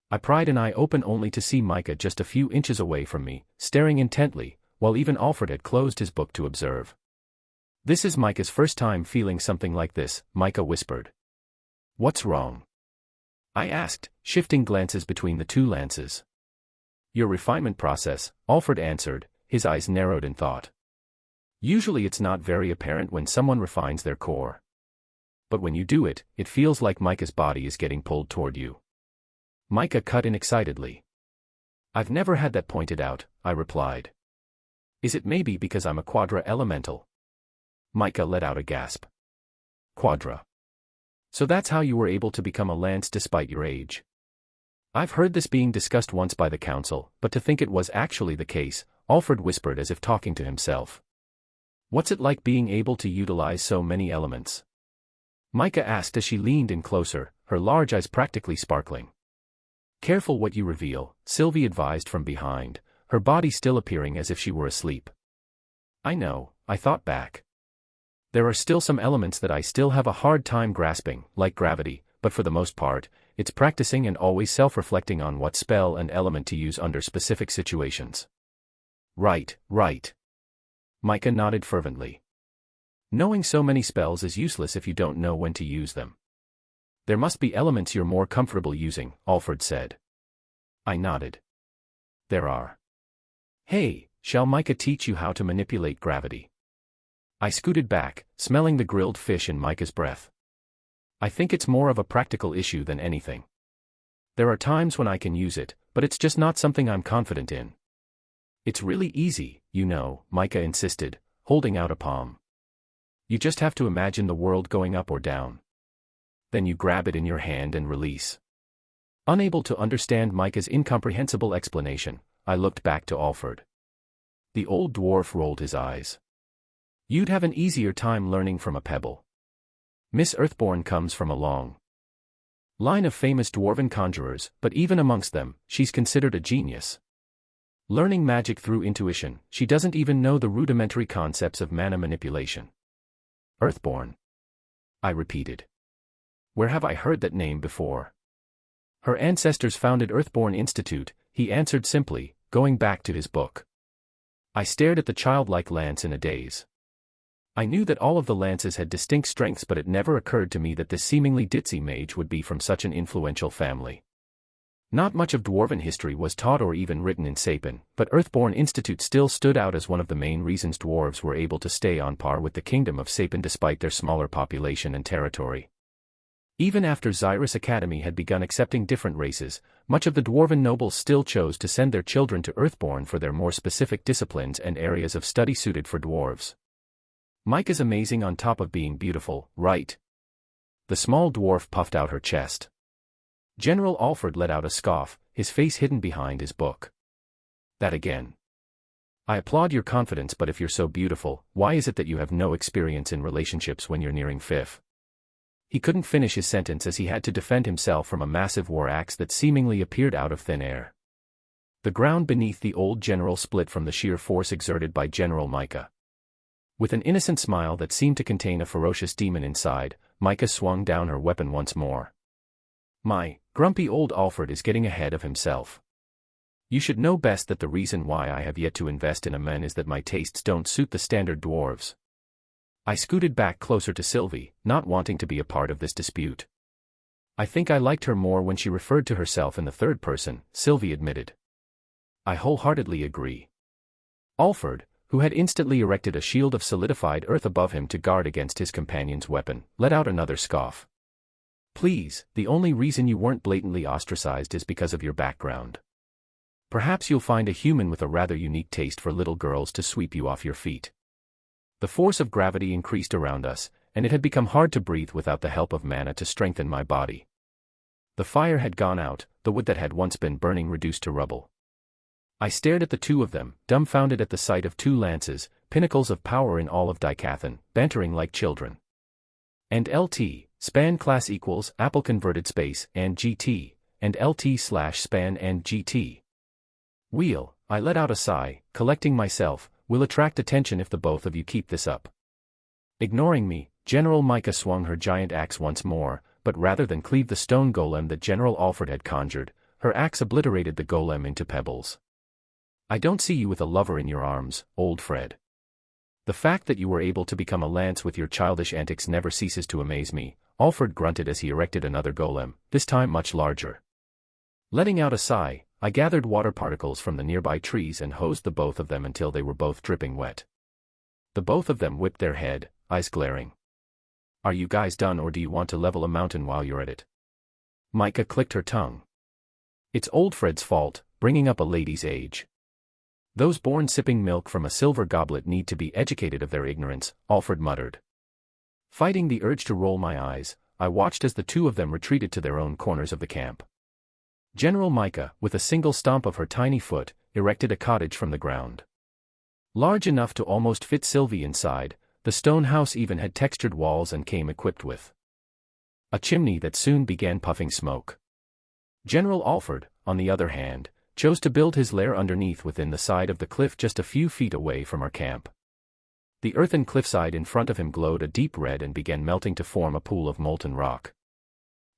I pried an eye open only to see Micah just a few inches away from me, staring intently, while even Alfred had closed his book to observe. "This is Micah's first time feeling something like this," Micah whispered. "What's wrong?" I asked, shifting glances between the two lances. "Your refinement process," Alfred answered, his eyes narrowed in thought. "Usually it's not very apparent when someone refines their core. But when you do it, it feels like Micah's body is getting pulled toward you." Micah cut in excitedly. "I've never had that pointed out," I replied. "Is it maybe because I'm a quadra elemental?" Micah let out a gasp. "Quadra? So that's how you were able to become a lance despite your age?" "I've heard this being discussed once by the council, but to think it was actually the case," Alfred whispered as if talking to himself. "What's it like being able to utilize so many elements?" Micah asked as she leaned in closer, her large eyes practically sparkling. "Careful what you reveal," Sylvie advised from behind, her body still appearing as if she were asleep. "I know," I thought back. "There are still some elements that I still have a hard time grasping, like gravity, but for the most part, it's practicing and always self-reflecting on what spell and element to use under specific situations." Right. Micah nodded fervently. "Knowing so many spells is useless if you don't know when to use them." "There must be elements you're more comfortable using," Alfred said. I nodded. "There are." "Hey, shall Micah teach you how to manipulate gravity?" I scooted back, smelling the grilled fish in Micah's breath. "I think it's more of a practical issue than anything. There are times when I can use it, but it's just not something I'm confident in." "It's really easy, you know," Micah insisted, holding out a palm. "You just have to imagine the world going up or down. Then you grab it in your hand and release." Unable to understand Micah's incomprehensible explanation, I looked back to Alfred. The old dwarf rolled his eyes. "You'd have an easier time learning from a pebble. Miss Earthborn comes from a long line of famous dwarven conjurers, but even amongst them, she's considered a genius. Learning magic through intuition, she doesn't even know the rudimentary concepts of mana manipulation." "Earthborn?" I repeated. "Where have I heard that name before?" "Her ancestors founded Earthborn Institute," he answered simply, going back to his book. I stared at the childlike lance in a daze. I knew that all of the lances had distinct strengths, but it never occurred to me that this seemingly ditzy mage would be from such an influential family. Not much of dwarven history was taught or even written in Sapin, but Earthborn Institute still stood out as one of the main reasons dwarves were able to stay on par with the kingdom of Sapin despite their smaller population and territory. Even after Xyrus Academy had begun accepting different races, much of the dwarven nobles still chose to send their children to Earthborn for their more specific disciplines and areas of study suited for dwarves. "Micah's amazing on top of being beautiful, right?" The small dwarf puffed out her chest. General Alfred let out a scoff, his face hidden behind his book. "That again. I applaud your confidence, but if you're so beautiful, why is it that you have no experience in relationships when you're nearing fifth?" He couldn't finish his sentence as he had to defend himself from a massive war axe that seemingly appeared out of thin air. The ground beneath the old general split from the sheer force exerted by General Micah. With an innocent smile that seemed to contain a ferocious demon inside, Micah swung down her weapon once more. "My, grumpy old Alfred is getting ahead of himself. You should know best that the reason why I have yet to invest in a man is that my tastes don't suit the standard dwarves." I scooted back closer to Sylvie, not wanting to be a part of this dispute. "I think I liked her more when she referred to herself in the third person," Sylvie admitted. "I wholeheartedly agree." Alfred, who had instantly erected a shield of solidified earth above him to guard against his companion's weapon, let out another scoff. "Please, the only reason you weren't blatantly ostracized is because of your background. Perhaps you'll find a human with a rather unique taste for little girls to sweep you off your feet." The force of gravity increased around us, and it had become hard to breathe without the help of mana to strengthen my body. The fire had gone out, the wood that had once been burning reduced to rubble. I stared at the two of them, dumbfounded at the sight of two lances, pinnacles of power in all of Dicathan, bantering like children. And LT, span class equals Apple converted space, and GT, and LT/span and GT. Wheel, I let out a sigh, collecting myself, will attract attention if the both of you keep this up. Ignoring me, General Micah swung her giant axe once more, but rather than cleave the stone golem that General Alfred had conjured, her axe obliterated the golem into pebbles. I don't see you with a lover in your arms, old Fred. The fact that you were able to become a lance with your childish antics never ceases to amaze me, Alfred grunted as he erected another golem, this time much larger. Letting out a sigh, I gathered water particles from the nearby trees and hosed the both of them until they were both dripping wet. The both of them whipped their head, eyes glaring. Are you guys done, or do you want to level a mountain while you're at it? Micah clicked her tongue. It's old Fred's fault, bringing up a lady's age. Those born sipping milk from a silver goblet need to be educated of their ignorance, Alfred muttered. Fighting the urge to roll my eyes, I watched as the two of them retreated to their own corners of the camp. General Micah, with a single stomp of her tiny foot, erected a cottage from the ground. Large enough to almost fit Sylvie inside, the stone house even had textured walls and came equipped with a chimney that soon began puffing smoke. General Alfred, on the other hand, chose to build his lair underneath within the side of the cliff just a few feet away from our camp. The earthen cliffside in front of him glowed a deep red and began melting to form a pool of molten rock.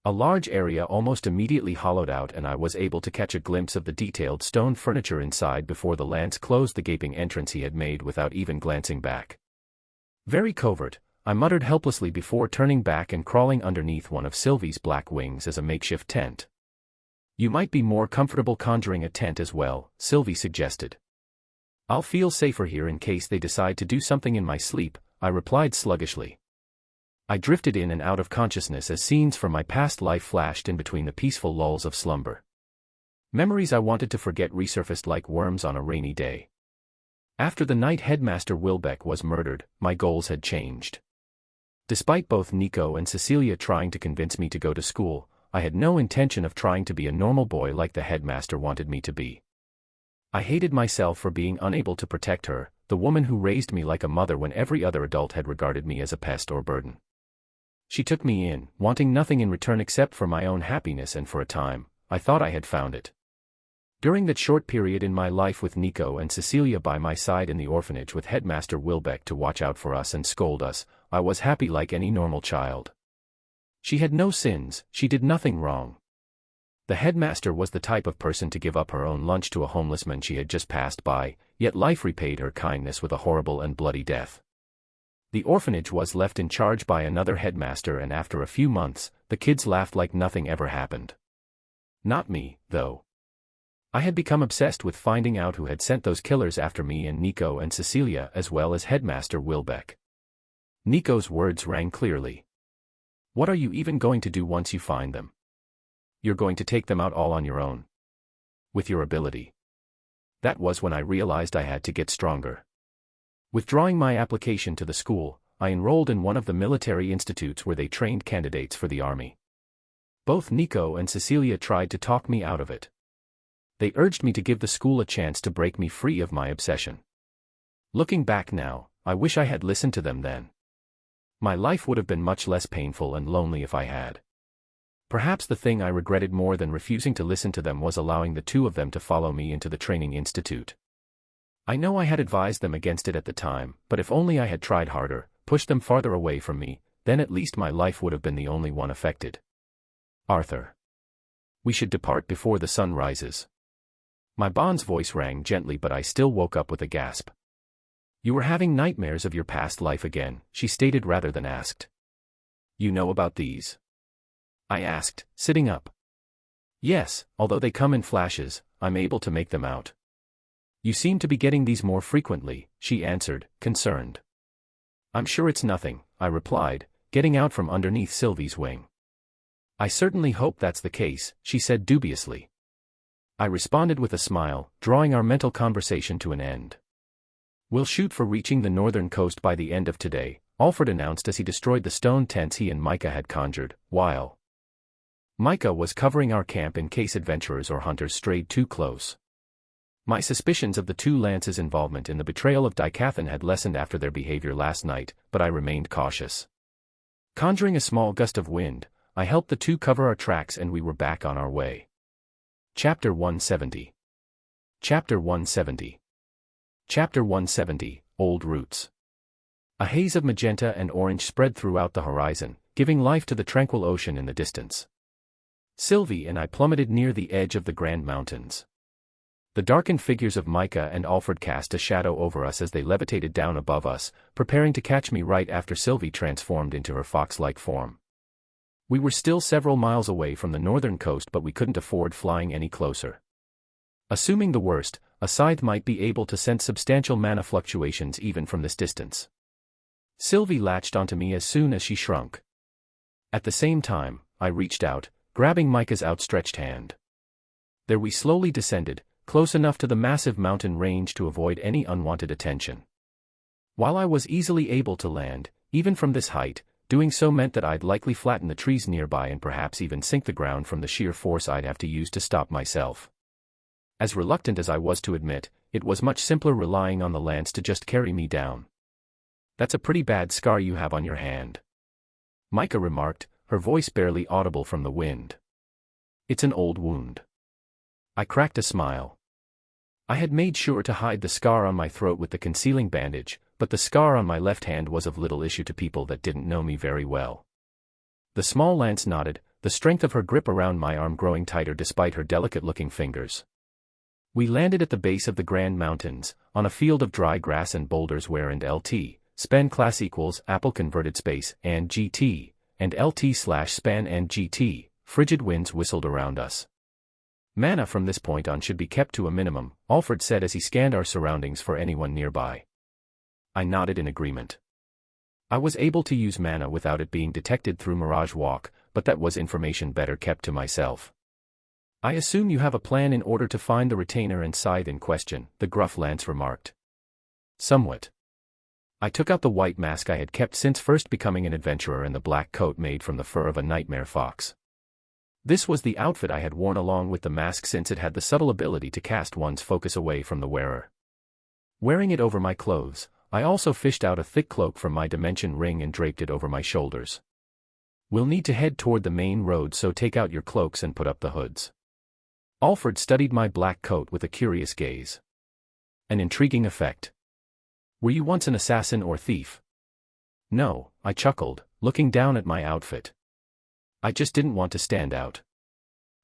A large area almost immediately hollowed out, and I was able to catch a glimpse of the detailed stone furniture inside before the lance closed the gaping entrance he had made without even glancing back. Very covert, I muttered helplessly before turning back and crawling underneath one of Sylvie's black wings as a makeshift tent. You might be more comfortable conjuring a tent as well, Sylvie suggested. I'll feel safer here in case they decide to do something in my sleep, I replied sluggishly. I drifted in and out of consciousness as scenes from my past life flashed in between the peaceful lulls of slumber. Memories I wanted to forget resurfaced like worms on a rainy day. After the night Headmaster Wilbeck was murdered, my goals had changed. Despite both Nico and Cecilia trying to convince me to go to school, I had no intention of trying to be a normal boy like the headmaster wanted me to be. I hated myself for being unable to protect her, the woman who raised me like a mother when every other adult had regarded me as a pest or burden. She took me in, wanting nothing in return except for my own happiness, and for a time, I thought I had found it. During that short period in my life with Nico and Cecilia by my side in the orphanage with Headmaster Wilbeck to watch out for us and scold us, I was happy like any normal child. She had no sins, she did nothing wrong. The headmaster was the type of person to give up her own lunch to a homeless man she had just passed by, yet life repaid her kindness with a horrible and bloody death. The orphanage was left in charge by another headmaster, and after a few months, the kids laughed like nothing ever happened. Not me, though. I had become obsessed with finding out who had sent those killers after me and Nico and Cecilia, as well as Headmaster Wilbeck. Nico's words rang clearly. What are you even going to do once you find them? You're going to take them out all on your own. With your ability. That was when I realized I had to get stronger. Withdrawing my application to the school, I enrolled in one of the military institutes where they trained candidates for the army. Both Nico and Cecilia tried to talk me out of it. They urged me to give the school a chance to break me free of my obsession. Looking back now, I wish I had listened to them then. My life would have been much less painful and lonely if I had. Perhaps the thing I regretted more than refusing to listen to them was allowing the two of them to follow me into the training institute. I know I had advised them against it at the time, but if only I had tried harder, pushed them farther away from me, then at least my life would have been the only one affected. Arthur. We should depart before the sun rises. My bond's voice rang gently, but I still woke up with a gasp. You were having nightmares of your past life again, she stated rather than asked. You know about these? I asked, sitting up. Yes, although they come in flashes, I'm able to make them out. You seem to be getting these more frequently, she answered, concerned. I'm sure it's nothing, I replied, getting out from underneath Sylvie's wing. I certainly hope that's the case, she said dubiously. I responded with a smile, drawing our mental conversation to an end. We'll shoot for reaching the northern coast by the end of today, Alfred announced as he destroyed the stone tents he and Micah had conjured, while Micah was covering our camp in case adventurers or hunters strayed too close. My suspicions of the two lances' involvement in the betrayal of Dicathan had lessened after their behavior last night, but I remained cautious. Conjuring a small gust of wind, I helped the two cover our tracks and we were back on our way. Chapter 170. Chapter 170. Chapter 170, Old Roots. A haze of magenta and orange spread throughout the horizon, giving life to the tranquil ocean in the distance. Sylvie and I plummeted near the edge of the Grand Mountains. The darkened figures of Micah and Alfred cast a shadow over us as they levitated down above us, preparing to catch me right after Sylvie transformed into her fox-like form. We were still several miles away from the northern coast, but we couldn't afford flying any closer. Assuming the worst, a scythe might be able to sense substantial mana fluctuations even from this distance. Sylvie latched onto me as soon as she shrunk. At the same time, I reached out, grabbing Micah's outstretched hand. There we slowly descended, close enough to the massive mountain range to avoid any unwanted attention. While I was easily able to land, even from this height, doing so meant that I'd likely flatten the trees nearby and perhaps even sink the ground from the sheer force I'd have to use to stop myself. As reluctant as I was to admit, it was much simpler relying on the lance to just carry me down. "That's a pretty bad scar you have on your hand," Micah remarked, her voice barely audible from the wind. "It's an old wound." I cracked a smile. I had made sure to hide the scar on my throat with the concealing bandage, but the scar on my left hand was of little issue to people that didn't know me very well. The small lance nodded, the strength of her grip around my arm growing tighter despite her delicate-looking fingers. We landed at the base of the Grand Mountains, on a field of dry grass and boulders where and LT, span class equals Apple converted space and GT, and LT/span and GT, frigid winds whistled around us. "Mana from this point on should be kept to a minimum," Alfred said as he scanned our surroundings for anyone nearby. I nodded in agreement. I was able to use mana without it being detected through Mirage Walk, but that was information better kept to myself. "I assume you have a plan in order to find the retainer and scythe in question," the gruff lance remarked. "Somewhat." I took out the white mask I had kept since first becoming an adventurer and the black coat made from the fur of a nightmare fox. This was the outfit I had worn along with the mask since it had the subtle ability to cast one's focus away from the wearer. Wearing it over my clothes, I also fished out a thick cloak from my dimension ring and draped it over my shoulders. "We'll need to head toward the main road, so take out your cloaks and put up the hoods." Alfred studied my black coat with a curious gaze. "An intriguing effect. Were you once an assassin or thief?" "No," I chuckled, looking down at my outfit. "I just didn't want to stand out."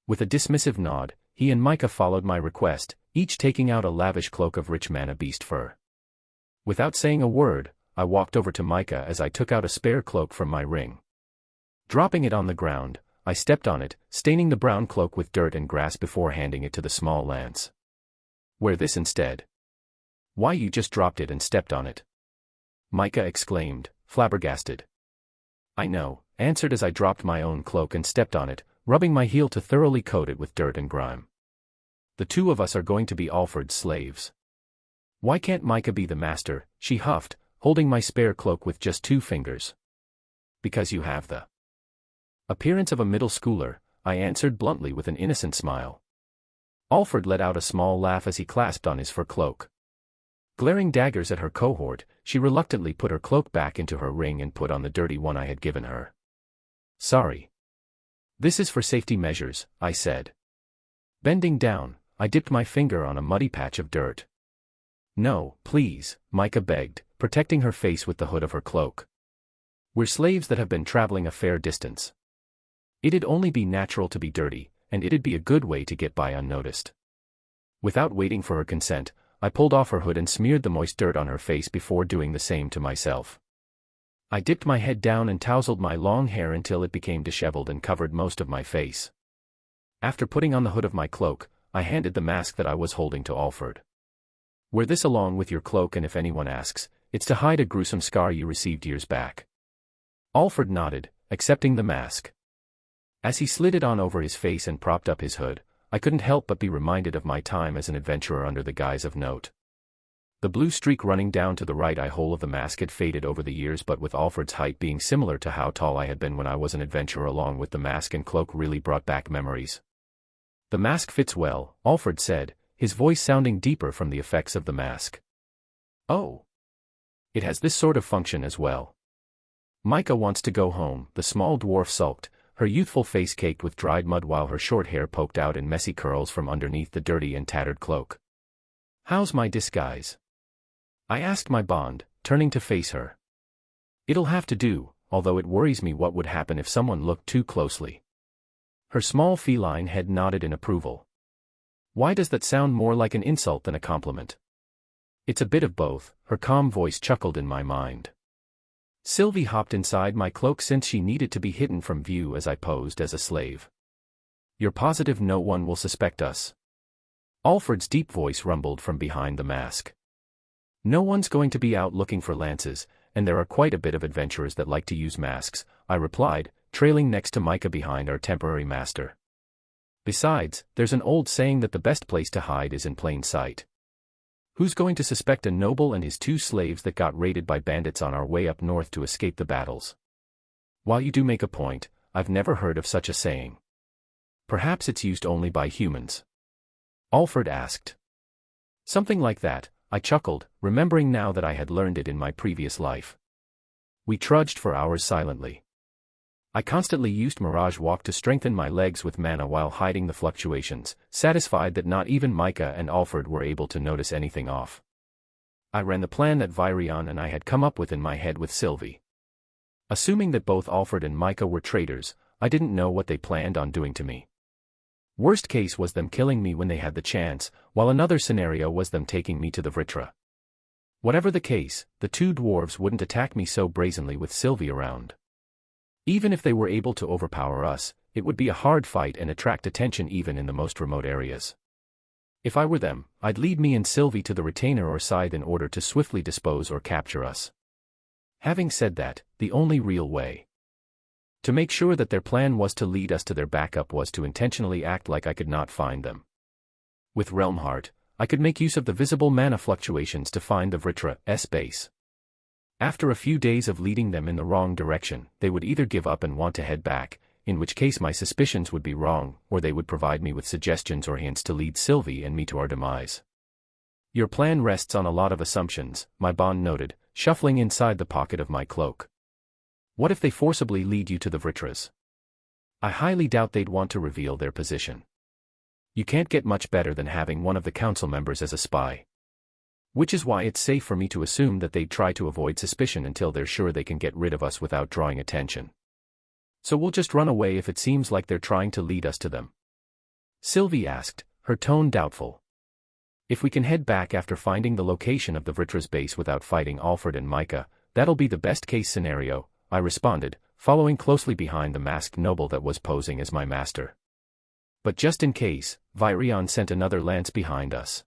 With a dismissive nod, he and Micah followed my request, each taking out a lavish cloak of rich mana beast fur. Without saying a word, I walked over to Micah as I took out a spare cloak from my ring. Dropping it on the ground, I stepped on it, staining the brown cloak with dirt and grass before handing it to the small lance. "Wear this instead." "Why, you just dropped it and stepped on it?" Micah exclaimed, flabbergasted. "I know," answered as I dropped my own cloak and stepped on it, rubbing my heel to thoroughly coat it with dirt and grime. "The two of us are going to be Alfred's slaves." "Why can't Micah be the master?" she huffed, holding my spare cloak with just 2 fingers. "Because you have the appearance of a middle schooler," I answered bluntly with an innocent smile. Alfred let out a small laugh as he clasped on his fur cloak. Glaring daggers at her cohort, she reluctantly put her cloak back into her ring and put on the dirty one I had given her. "Sorry. This is for safety measures," I said. Bending down, I dipped my finger on a muddy patch of dirt. "No, please," Micah begged, protecting her face with the hood of her cloak. "We're slaves that have been traveling a fair distance. It'd only be natural to be dirty, and it'd be a good way to get by unnoticed." Without waiting for her consent, I pulled off her hood and smeared the moist dirt on her face before doing the same to myself. I dipped my head down and tousled my long hair until it became disheveled and covered most of my face. After putting on the hood of my cloak, I handed the mask that I was holding to Alfred. "Wear this along with your cloak, and if anyone asks, it's to hide a gruesome scar you received years back." Alfred nodded, accepting the mask. As he slid it on over his face and propped up his hood, I couldn't help but be reminded of my time as an adventurer under the guise of Note. The blue streak running down to the right eye hole of the mask had faded over the years, but with Alfred's height being similar to how tall I had been when I was an adventurer, along with the mask and cloak, really brought back memories. "The mask fits well," Alfred said, his voice sounding deeper from the effects of the mask. "Oh. It has this sort of function as well." "Micah wants to go home," the small dwarf sulked, her youthful face caked with dried mud while her short hair poked out in messy curls from underneath the dirty and tattered cloak. "How's my disguise?" I asked my bond, turning to face her. It'll have to do, although it worries me what would happen if someone looked too closely. Her small feline head nodded in approval. Why does that sound more like an insult than a compliment? It's a bit of both, her calm voice chuckled in my mind. Sylvie hopped inside my cloak since she needed to be hidden from view as I posed as a slave. You're positive no one will suspect us? Alfred's deep voice rumbled from behind the mask. No one's going to be out looking for lances, and there are quite a bit of adventurers that like to use masks, I replied, trailing next to Micah behind our temporary master. Besides, there's an old saying that the best place to hide is in plain sight. Who's going to suspect a noble and his 2 slaves that got raided by bandits on our way up north to escape the battles? While you do make a point, I've never heard of such a saying. Perhaps it's used only by humans. Alfred asked. Something like that, I chuckled, remembering now that I had learned it in my previous life. We trudged for hours silently. I constantly used Mirage Walk to strengthen my legs with mana while hiding the fluctuations, satisfied that not even Micah and Alfred were able to notice anything off. I ran the plan that Virion and I had come up with in my head with Sylvie. Assuming that both Alfred and Micah were traitors, I didn't know what they planned on doing to me. Worst case was them killing me when they had the chance, while another scenario was them taking me to the Vritra. Whatever the case, the 2 dwarves wouldn't attack me so brazenly with Sylvie around. Even if they were able to overpower us, it would be a hard fight and attract attention even in the most remote areas. If I were them, I'd lead me and Sylvie to the retainer or scythe in order to swiftly dispose or capture us. Having said that, the only real way to make sure that their plan was to lead us to their backup was to intentionally act like I could not find them. With Realm Heart, I could make use of the visible mana fluctuations to find the Vritra's base. After a few days of leading them in the wrong direction, they would either give up and want to head back, in which case my suspicions would be wrong, or they would provide me with suggestions or hints to lead Sylvie and me to our demise. Your plan rests on a lot of assumptions, my bond noted, shuffling inside the pocket of my cloak. What if they forcibly lead you to the Vritras? I highly doubt they'd want to reveal their position. You can't get much better than having one of the council members as a spy. Which is why it's safe for me to assume that they'd try to avoid suspicion until they're sure they can get rid of us without drawing attention. So we'll just run away if it seems like they're trying to lead us to them? Sylvie asked, her tone doubtful. If we can head back after finding the location of the Vritra's base without fighting Alfred and Micah, that'll be the best case scenario, I responded, following closely behind the masked noble that was posing as my master. But just in case, Virion sent another lance behind us.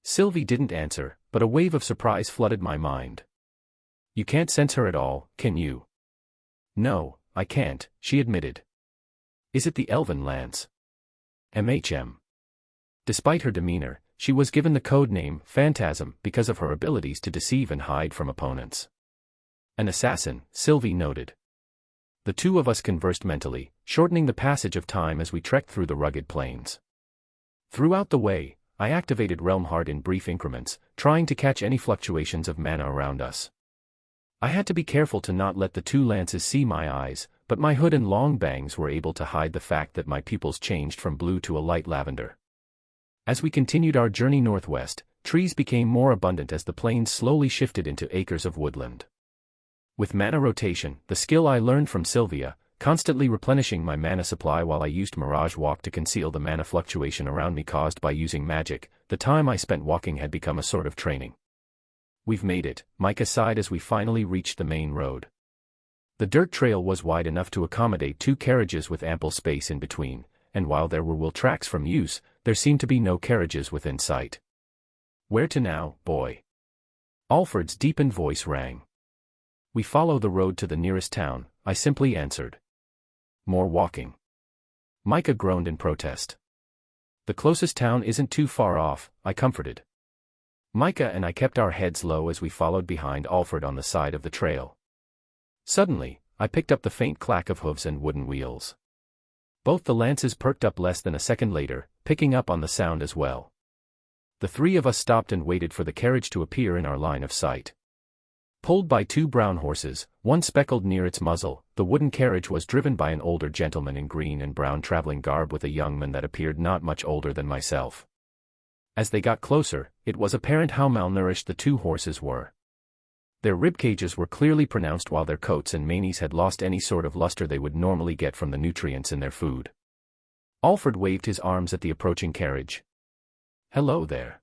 Sylvie didn't answer, but a wave of surprise flooded my mind. You can't sense her at all, can you? No, I can't, she admitted. Is it the elven lance? Despite her demeanor, she was given the code name Phantasm because of her abilities to deceive and hide from opponents. An assassin, Sylvie noted. The 2 of us conversed mentally, shortening the passage of time as we trekked through the rugged plains. Throughout the way, I activated Realm Heart in brief increments, trying to catch any fluctuations of mana around us. I had to be careful to not let the 2 lances see my eyes, but my hood and long bangs were able to hide the fact that my pupils changed from blue to a light lavender. As we continued our journey northwest, trees became more abundant as the plains slowly shifted into acres of woodland. With mana rotation, the skill I learned from Sylvia, constantly replenishing my mana supply while I used Mirage Walk to conceal the mana fluctuation around me caused by using magic, the time I spent walking had become a sort of training. We've made it, Micah sighed as we finally reached the main road. The dirt trail was wide enough to accommodate 2 carriages with ample space in between, and while there were wheel tracks from use, there seemed to be no carriages within sight. Where to now, boy? Alfred's deepened voice rang. We follow the road to the nearest town, I simply answered. More walking. Micah groaned in protest. The closest town isn't too far off, I comforted. Micah and I kept our heads low as we followed behind Alfred on the side of the trail. Suddenly, I picked up the faint clack of hooves and wooden wheels. Both the lances perked up less than a second later, picking up on the sound as well. The 3 of us stopped and waited for the carriage to appear in our line of sight. Pulled by 2 brown horses, one speckled near its muzzle, the wooden carriage was driven by an older gentleman in green and brown traveling garb with a young man that appeared not much older than myself. As they got closer, it was apparent how malnourished the 2 horses were. Their rib cages were clearly pronounced while their coats and manes had lost any sort of luster they would normally get from the nutrients in their food. Alfred waved his arms at the approaching carriage. "Hello there."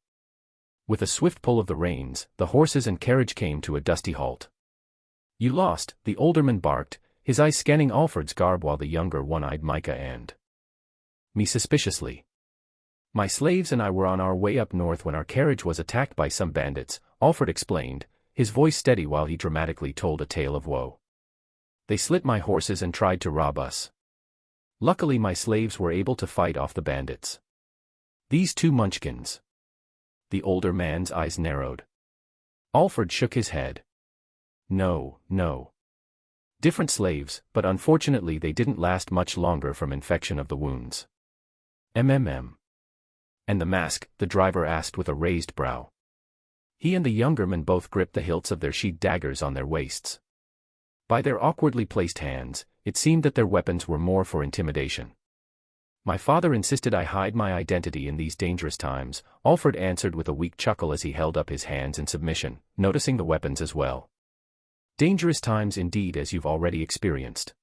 With a swift pull of the reins, the horses and carriage came to a dusty halt. "You lost," the older man barked, his eyes scanning Alfred's garb while the younger one eyed Micah and me suspiciously. "My slaves and I were on our way up north when our carriage was attacked by some bandits," Alfred explained, his voice steady while he dramatically told a tale of woe. "They slit my horses and tried to rob us. Luckily my slaves were able to fight off the bandits. These two munchkins." The older man's eyes narrowed. Alfred shook his head. "No, no. Different slaves, but unfortunately they didn't last much longer from infection of the wounds." "MMM. And the mask?" the driver asked with a raised brow. He and the younger man both gripped the hilts of their sheathed daggers on their waists. By their awkwardly placed hands, it seemed that their weapons were more for intimidation. "My father insisted I hide my identity in these dangerous times," Alfred answered with a weak chuckle as he held up his hands in submission, noticing the weapons as well. "Dangerous times indeed, as you've already experienced."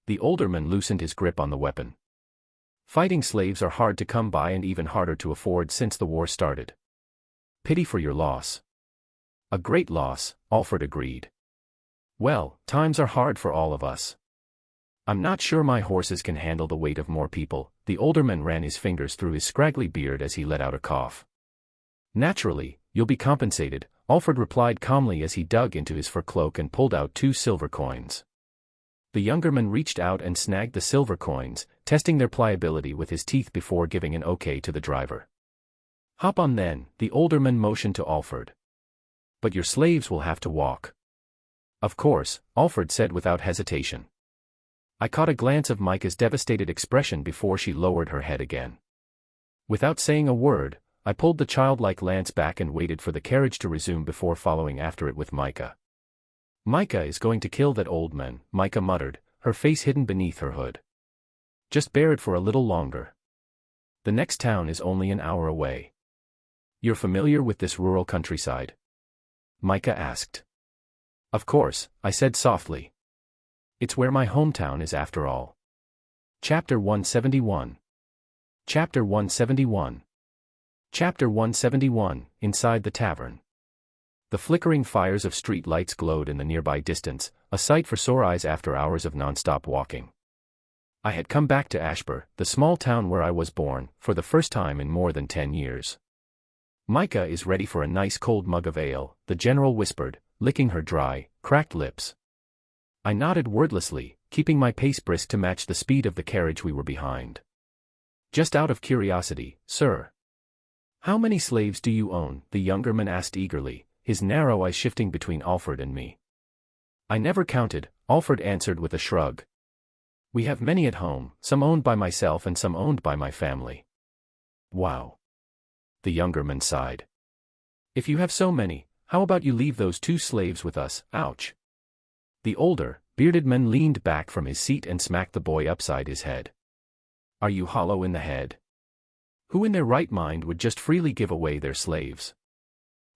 The older man loosened his grip on the weapon. "Fighting slaves are hard to come by and even harder to afford since the war started. Pity for your loss." "A great loss," Alfred agreed. "Well, times are hard for all of us. I'm not sure my horses can handle the weight of more people." The older man ran his fingers through his scraggly beard as he let out a cough. "Naturally, you'll be compensated," Alfred replied calmly as he dug into his fur cloak and pulled out 2 silver coins. The younger man reached out and snagged the silver coins, testing their pliability with his teeth before giving an okay to the driver. "Hop on then," the older man motioned to Alfred. "But your slaves will have to walk." "Of course," Alfred said without hesitation. I caught a glance of Micah's devastated expression before she lowered her head again. Without saying a word, I pulled the childlike lance back and waited for the carriage to resume before following after it with Micah. "Micah is going to kill that old man," Micah muttered, her face hidden beneath her hood. "Just bear it for a little longer. The next town is only an hour away." "You're familiar with this rural countryside?" Micah asked. "Of course," I said softly. "It's where my hometown is after all." Chapter 171. Chapter 171. Chapter 171, Inside the Tavern. The flickering fires of street lights glowed in the nearby distance, a sight for sore eyes after hours of non-stop walking. I had come back to Ashbur, the small town where I was born, for the first time in more than 10 years. "Micah is ready for a nice cold mug of ale," the general whispered, licking her dry, cracked lips. I nodded wordlessly, keeping my pace brisk to match the speed of the carriage we were behind. "Just out of curiosity, sir. How many slaves do you own?" the younger man asked eagerly, his narrow eyes shifting between Alfred and me. "I never counted," Alfred answered with a shrug. "We have many at home, some owned by myself and some owned by my family." "Wow." The younger man sighed. "If you have so many, how about you leave those 2 slaves with us?" Ouch. The older, bearded man leaned back from his seat and smacked the boy upside his head. "Are you hollow in the head? Who in their right mind would just freely give away their slaves?"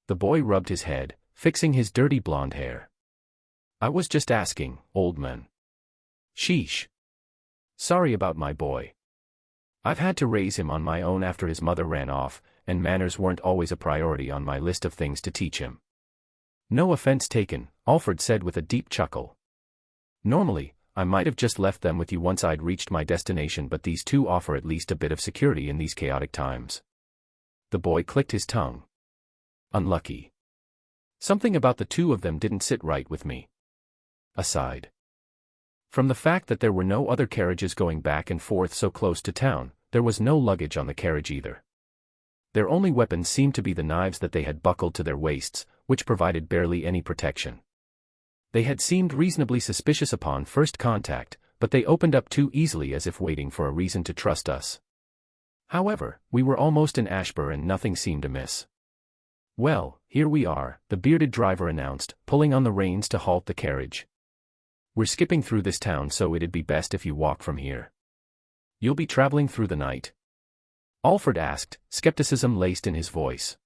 The boy rubbed his head, fixing his dirty blonde hair. "I was just asking, old man." "Sheesh. Sorry about my boy. I've had to raise him on my own after his mother ran off, and manners weren't always a priority on my list of things to teach him." "No offense taken," Alfred said with a deep chuckle. "Normally, I might have just left them with you once I'd reached my destination, but these 2 offer at least a bit of security in these chaotic times." The boy clicked his tongue. "Unlucky. Something about the 2 of them didn't sit right with me." Aside from the fact that there were no other carriages going back and forth so close to town, there was no luggage on the carriage either. Their only weapons seemed to be the knives that they had buckled to their waists, which provided barely any protection. They had seemed reasonably suspicious upon first contact, but they opened up too easily as if waiting for a reason to trust us. However, we were almost in Ashbur and nothing seemed amiss. "Well, here we are," the bearded driver announced, pulling on the reins to halt the carriage. "We're skipping through this town, so it'd be best if you walk from here." "You'll be traveling through the night?" Alfred asked, skepticism laced in his voice.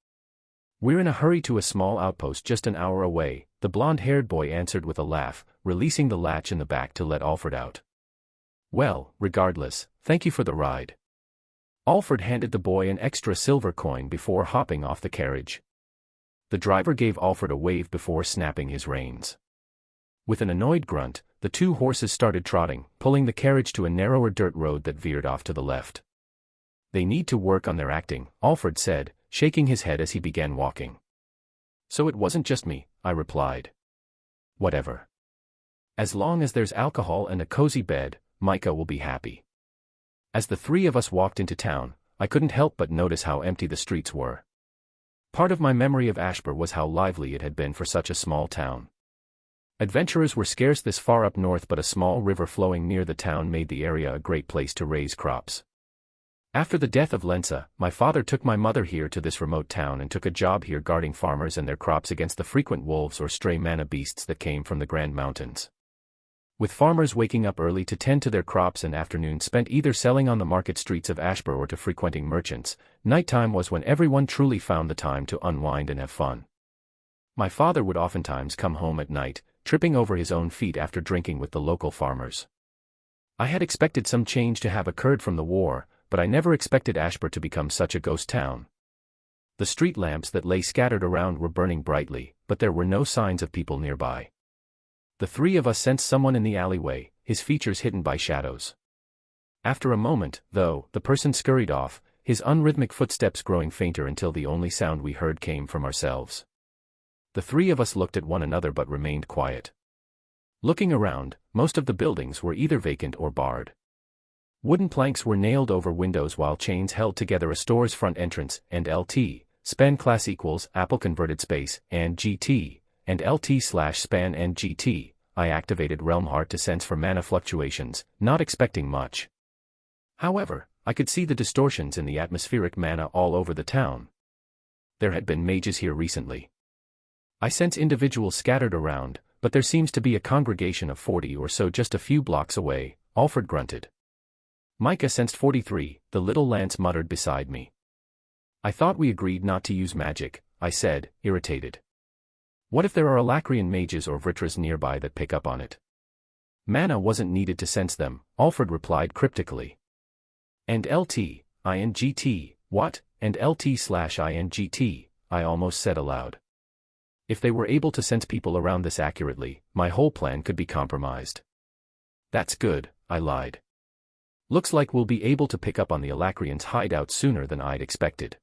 "We're in a hurry to a small outpost just an hour away," the blonde-haired boy answered with a laugh, releasing the latch in the back to let Alfred out. "Well, regardless, thank you for the ride." Alfred handed the boy an extra silver coin before hopping off the carriage. The driver gave Alfred a wave before snapping his reins. With an annoyed grunt, the two horses started trotting, pulling the carriage to a narrower dirt road that veered off to the left. "They need to work on their acting," Alfred said, shaking his head as he began walking. "So it wasn't just me," I replied. "Whatever. As long as there's alcohol and a cozy bed, Micah will be happy." As the three of us walked into town, I couldn't help but notice how empty the streets were. Part of my memory of Ashbur was how lively it had been for such a small town. Adventurers were scarce this far up north, but a small river flowing near the town made the area a great place to raise crops. After the death of Lensa, my father took my mother here to this remote town and took a job here guarding farmers and their crops against the frequent wolves or stray mana beasts that came from the Grand Mountains. With farmers waking up early to tend to their crops and afternoons spent either selling on the market streets of Ashbur or to frequenting merchants, nighttime was when everyone truly found the time to unwind and have fun. My father would oftentimes come home at night, tripping over his own feet after drinking with the local farmers. I had expected some change to have occurred from the war, but I never expected Ashbur to become such a ghost town. The street lamps that lay scattered around were burning brightly, but there were no signs of people nearby. The three of us sensed someone in the alleyway, his features hidden by shadows. After a moment, though, the person scurried off, his unrhythmic footsteps growing fainter until the only sound we heard came from ourselves. The three of us looked at one another but remained quiet. Looking around, most of the buildings were either vacant or barred. Wooden planks were nailed over windows while chains held together a store's front entrance, and LT, span class equals Apple converted space, and GT, and LT/span and GT. I activated Realm Heart to sense for mana fluctuations, not expecting much. However, I could see the distortions in the atmospheric mana all over the town. There had been mages here recently. I sense individuals scattered around, but there seems to be a congregation of 40 or so just a few blocks away, Alfred grunted. Micah sensed 43, the little Lance muttered beside me. "I thought we agreed not to use magic," I said, irritated. "What if there are Alacrian mages or Vritras nearby that pick up on it?" "Mana wasn't needed to sense them," Alfred replied cryptically. "And LT, INGT, what? And LT/INGT, I almost said aloud. If they were able to sense people around this accurately, my whole plan could be compromised. "That's good," I lied. "Looks like we'll be able to pick up on the Alacrians' hideout sooner than I'd expected.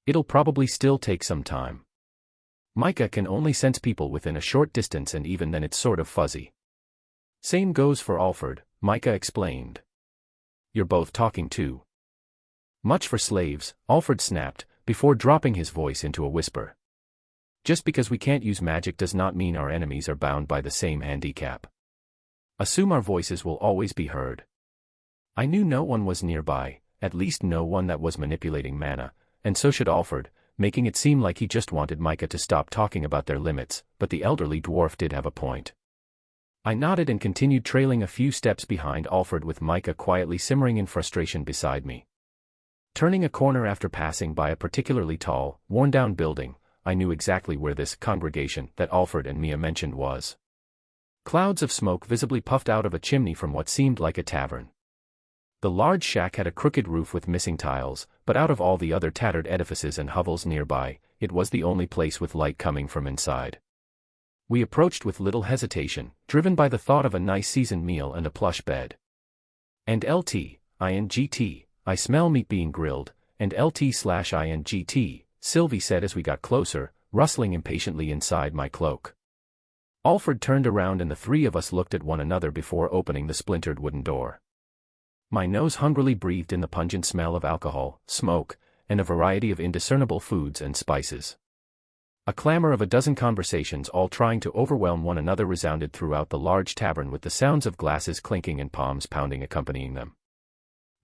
It'll probably still take some time. Micah can only sense people within a short distance, and even then it's sort of fuzzy." "Same goes for Alfred," Micah explained. "You're both talking too much for slaves," Alfred snapped, before dropping his voice into a whisper. "Just because we can't use magic does not mean our enemies are bound by the same handicap. Assume our voices will always be heard." I knew no one was nearby, at least no one that was manipulating mana, and so should Alfred, making it seem like he just wanted Micah to stop talking about their limits, but the elderly dwarf did have a point. I nodded and continued trailing a few steps behind Alfred with Micah quietly simmering in frustration beside me. Turning a corner after passing by a particularly tall, worn-down building, I knew exactly where this congregation that Alfred and Mia mentioned was. Clouds of smoke visibly puffed out of a chimney from what seemed like a tavern. The large shack had a crooked roof with missing tiles, but out of all the other tattered edifices and hovels nearby, it was the only place with light coming from inside. We approached with little hesitation, driven by the thought of a nice seasoned meal and a plush bed. "And LT, INGT, I smell meat being grilled, and LT/INGT, Sylvie said as we got closer, rustling impatiently inside my cloak. Alfred turned around and the three of us looked at one another before opening the splintered wooden door. My nose hungrily breathed in the pungent smell of alcohol, smoke, and a variety of indiscernible foods and spices. A clamor of a dozen conversations all trying to overwhelm one another resounded throughout the large tavern with the sounds of glasses clinking and palms pounding accompanying them.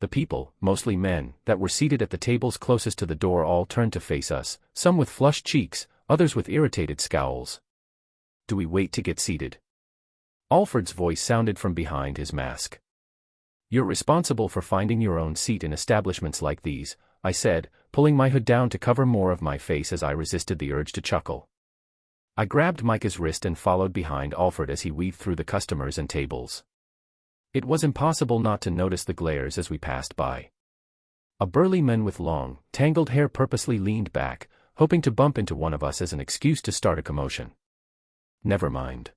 The people, mostly men, that were seated at the tables closest to the door all turned to face us, some with flushed cheeks, others with irritated scowls. "Do we wait to get seated?" Alfred's voice sounded from behind his mask. "You're responsible for finding your own seat in establishments like these," I said, pulling my hood down to cover more of my face as I resisted the urge to chuckle. I grabbed Micah's wrist and followed behind Alfred as he weaved through the customers and tables. It was impossible not to notice the glares as we passed by. A burly man with long, tangled hair purposely leaned back, hoping to bump into one of us as an excuse to start a commotion. Never mind.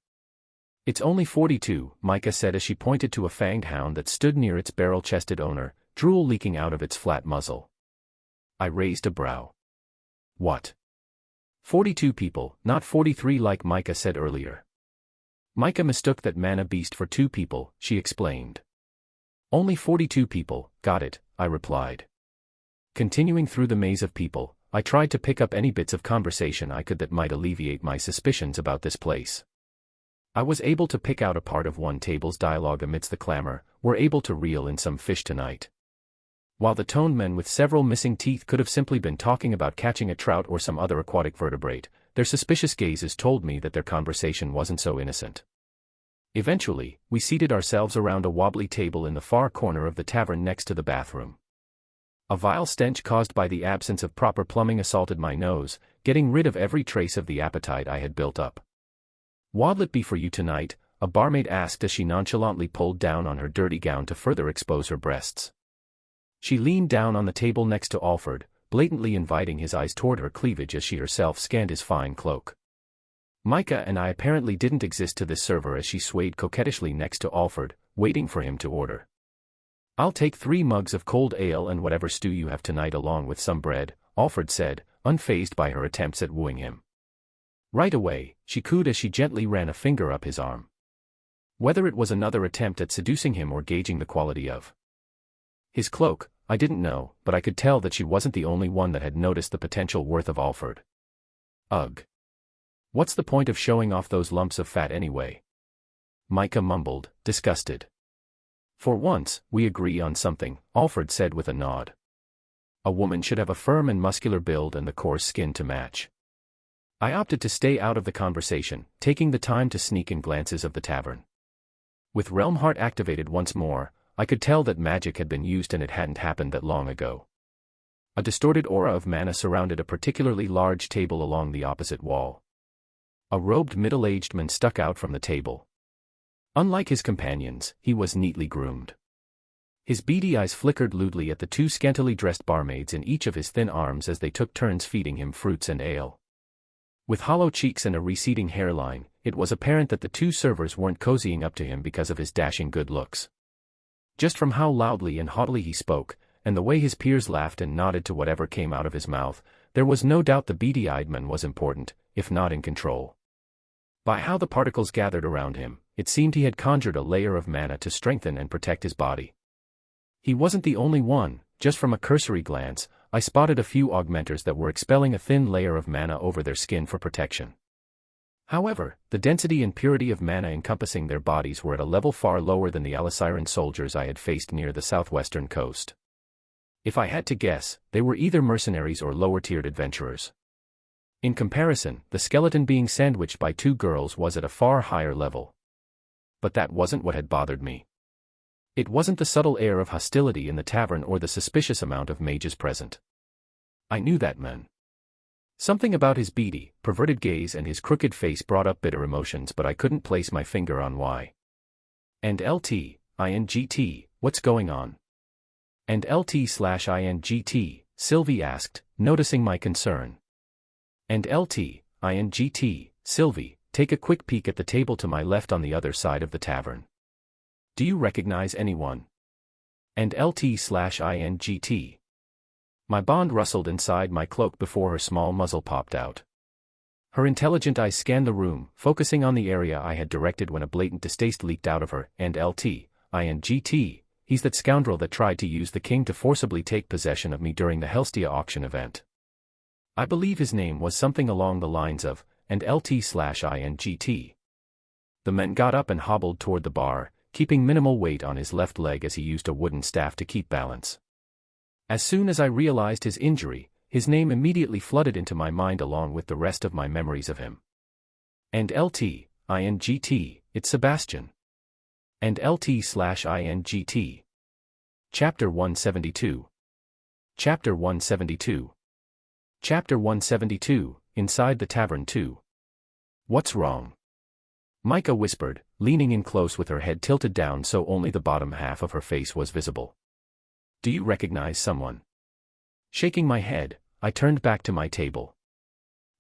It's only 42, Micah said as she pointed to a fanged hound that stood near its barrel-chested owner, drool leaking out of its flat muzzle. I raised a brow. What? 42 people, not 43 like Micah said earlier. Micah mistook that mana beast for 2 people, she explained. Only 42 people, got it, I replied. Continuing through the maze of people, I tried to pick up any bits of conversation I could that might alleviate my suspicions about this place. I was able to pick out a part of one table's dialogue amidst the clamor, "We're able to reel in some fish tonight." While the toned men with several missing teeth could have simply been talking about catching a trout or some other aquatic vertebrate, their suspicious gazes told me that their conversation wasn't so innocent. Eventually, we seated ourselves around a wobbly table in the far corner of the tavern next to the bathroom. A vile stench caused by the absence of proper plumbing assaulted my nose, getting rid of every trace of the appetite I had built up. "What'll it be for you tonight?" a barmaid asked as she nonchalantly pulled down on her dirty gown to further expose her breasts. She leaned down on the table next to Alfred, blatantly inviting his eyes toward her cleavage as she herself scanned his fine cloak. Micah and I apparently didn't exist to this server as she swayed coquettishly next to Alfred, waiting for him to order. "I'll take 3 mugs of cold ale and whatever stew you have tonight along with some bread," Alfred said, unfazed by her attempts at wooing him. "Right away," she cooed as she gently ran a finger up his arm. Whether it was another attempt at seducing him or gauging the quality of his cloak, I didn't know, but I could tell that she wasn't the only one that had noticed the potential worth of Alfred. Ugh. What's the point of showing off those lumps of fat anyway? Micah mumbled, disgusted. "For once, we agree on something," Alfred said with a nod. "A woman should have a firm and muscular build and the coarse skin to match." I opted to stay out of the conversation, taking the time to sneak in glances of the tavern. With Realm Heart activated once more, I could tell that magic had been used and it hadn't happened that long ago. A distorted aura of mana surrounded a particularly large table along the opposite wall. A robed middle-aged man stuck out from the table. Unlike his companions, he was neatly groomed. His beady eyes flickered lewdly at the 2 scantily dressed barmaids in each of his thin arms as they took turns feeding him fruits and ale. With hollow cheeks and a receding hairline, it was apparent that the 2 servers weren't cozying up to him because of his dashing good looks. Just from how loudly and haughtily he spoke, and the way his peers laughed and nodded to whatever came out of his mouth, there was no doubt the beady-eyed man was important, if not in control. By how the particles gathered around him, it seemed he had conjured a layer of mana to strengthen and protect his body. He wasn't the only one. Just from a cursory glance, I spotted a few augmenters that were expelling a thin layer of mana over their skin for protection. However, the density and purity of mana encompassing their bodies were at a level far lower than the Alisiran soldiers I had faced near the southwestern coast. If I had to guess, they were either mercenaries or lower-tiered adventurers. In comparison, the skeleton being sandwiched by 2 girls was at a far higher level. But that wasn't what had bothered me. It wasn't the subtle air of hostility in the tavern or the suspicious amount of mages present. I knew that man. Something about his beady, perverted gaze and his crooked face brought up bitter emotions, but I couldn't place my finger on why. "And LT, what's going on?" "And LT/INGT, Sylvie asked, noticing my concern. "And LT, Sylvie, take a quick peek at the table to my left on the other side of the tavern. Do you recognize anyone?" "And LT/INGT. My bond rustled inside my cloak before her small muzzle popped out. Her intelligent eyes scanned the room, focusing on the area I had directed when a blatant distaste leaked out of her. "And LT/INGT, he's that scoundrel that tried to use the king to forcibly take possession of me during the Helstia auction event. I believe his name was something along the lines of, and LT/INGT. The man got up and hobbled toward the bar, keeping minimal weight on his left leg as he used a wooden staff to keep balance. As soon as I realized his injury, his name immediately flooded into my mind along with the rest of my memories of him. "And LT/INGT, it's Sebastian. And LT/INGT. Chapter 172. Chapter 172. Chapter 172, Inside the Tavern 2. What's wrong? Micah whispered, leaning in close with her head tilted down so only the bottom half of her face was visible. Do you recognize someone? Shaking my head, I turned back to my table.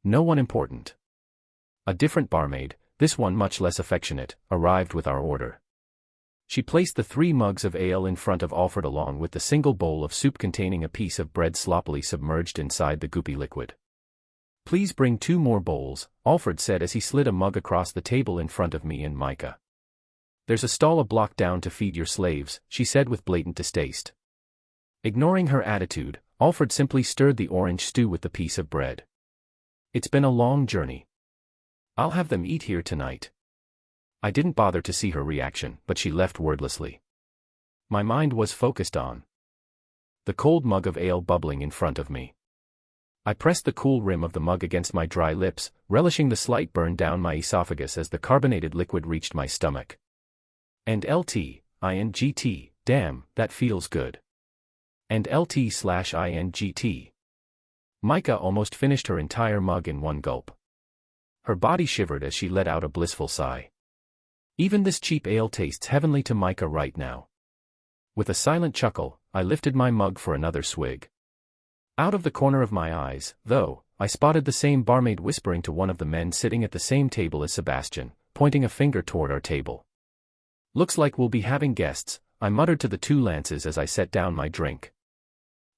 No one important. A different barmaid, this one much less affectionate, arrived with our order. She placed the 3 mugs of ale in front of Alfred along with the single bowl of soup containing a piece of bread sloppily submerged inside the goopy liquid. Please bring 2 more bowls, Alfred said as he slid a mug across the table in front of me and Micah. There's a stall a block down to feed your slaves, she said with blatant distaste. Ignoring her attitude, Alfred simply stirred the orange stew with the piece of bread. It's been a long journey. I'll have them eat here tonight. I didn't bother to see her reaction, but she left wordlessly. My mind was focused on the cold mug of ale bubbling in front of me. I pressed the cool rim of the mug against my dry lips, relishing the slight burn down my esophagus as the carbonated liquid reached my stomach. And LT-INGT, damn, that feels good. And LT/INGT. Micah almost finished her entire mug in one gulp. Her body shivered as she let out a blissful sigh. Even this cheap ale tastes heavenly to Micah right now. With a silent chuckle, I lifted my mug for another swig. Out of the corner of my eyes, though, I spotted the same barmaid whispering to one of the men sitting at the same table as Sebastian, pointing a finger toward our table. Looks like we'll be having guests, I muttered to the 2 lances as I set down my drink.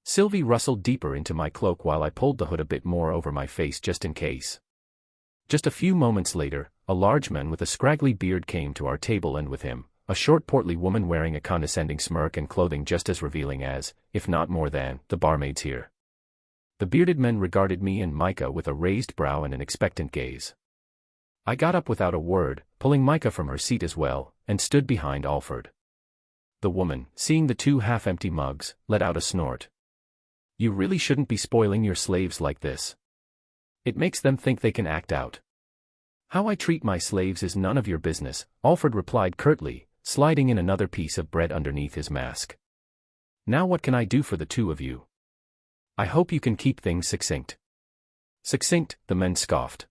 Sylvie rustled deeper into my cloak while I pulled the hood a bit more over my face just in case. Just a few moments later, a large man with a scraggly beard came to our table and with him, a short portly woman wearing a condescending smirk and clothing just as revealing as, if not more than, the barmaids here. The bearded men regarded me and Micah with a raised brow and an expectant gaze. I got up without a word, pulling Micah from her seat as well, and stood behind Alfred. The woman, seeing the 2 half-empty mugs, let out a snort. You really shouldn't be spoiling your slaves like this. It makes them think they can act out. How I treat my slaves is none of your business, Alfred replied curtly, sliding in another piece of bread underneath his mask. Now what can I do for the 2 of you? I hope you can keep things succinct. Succinct, the men scoffed.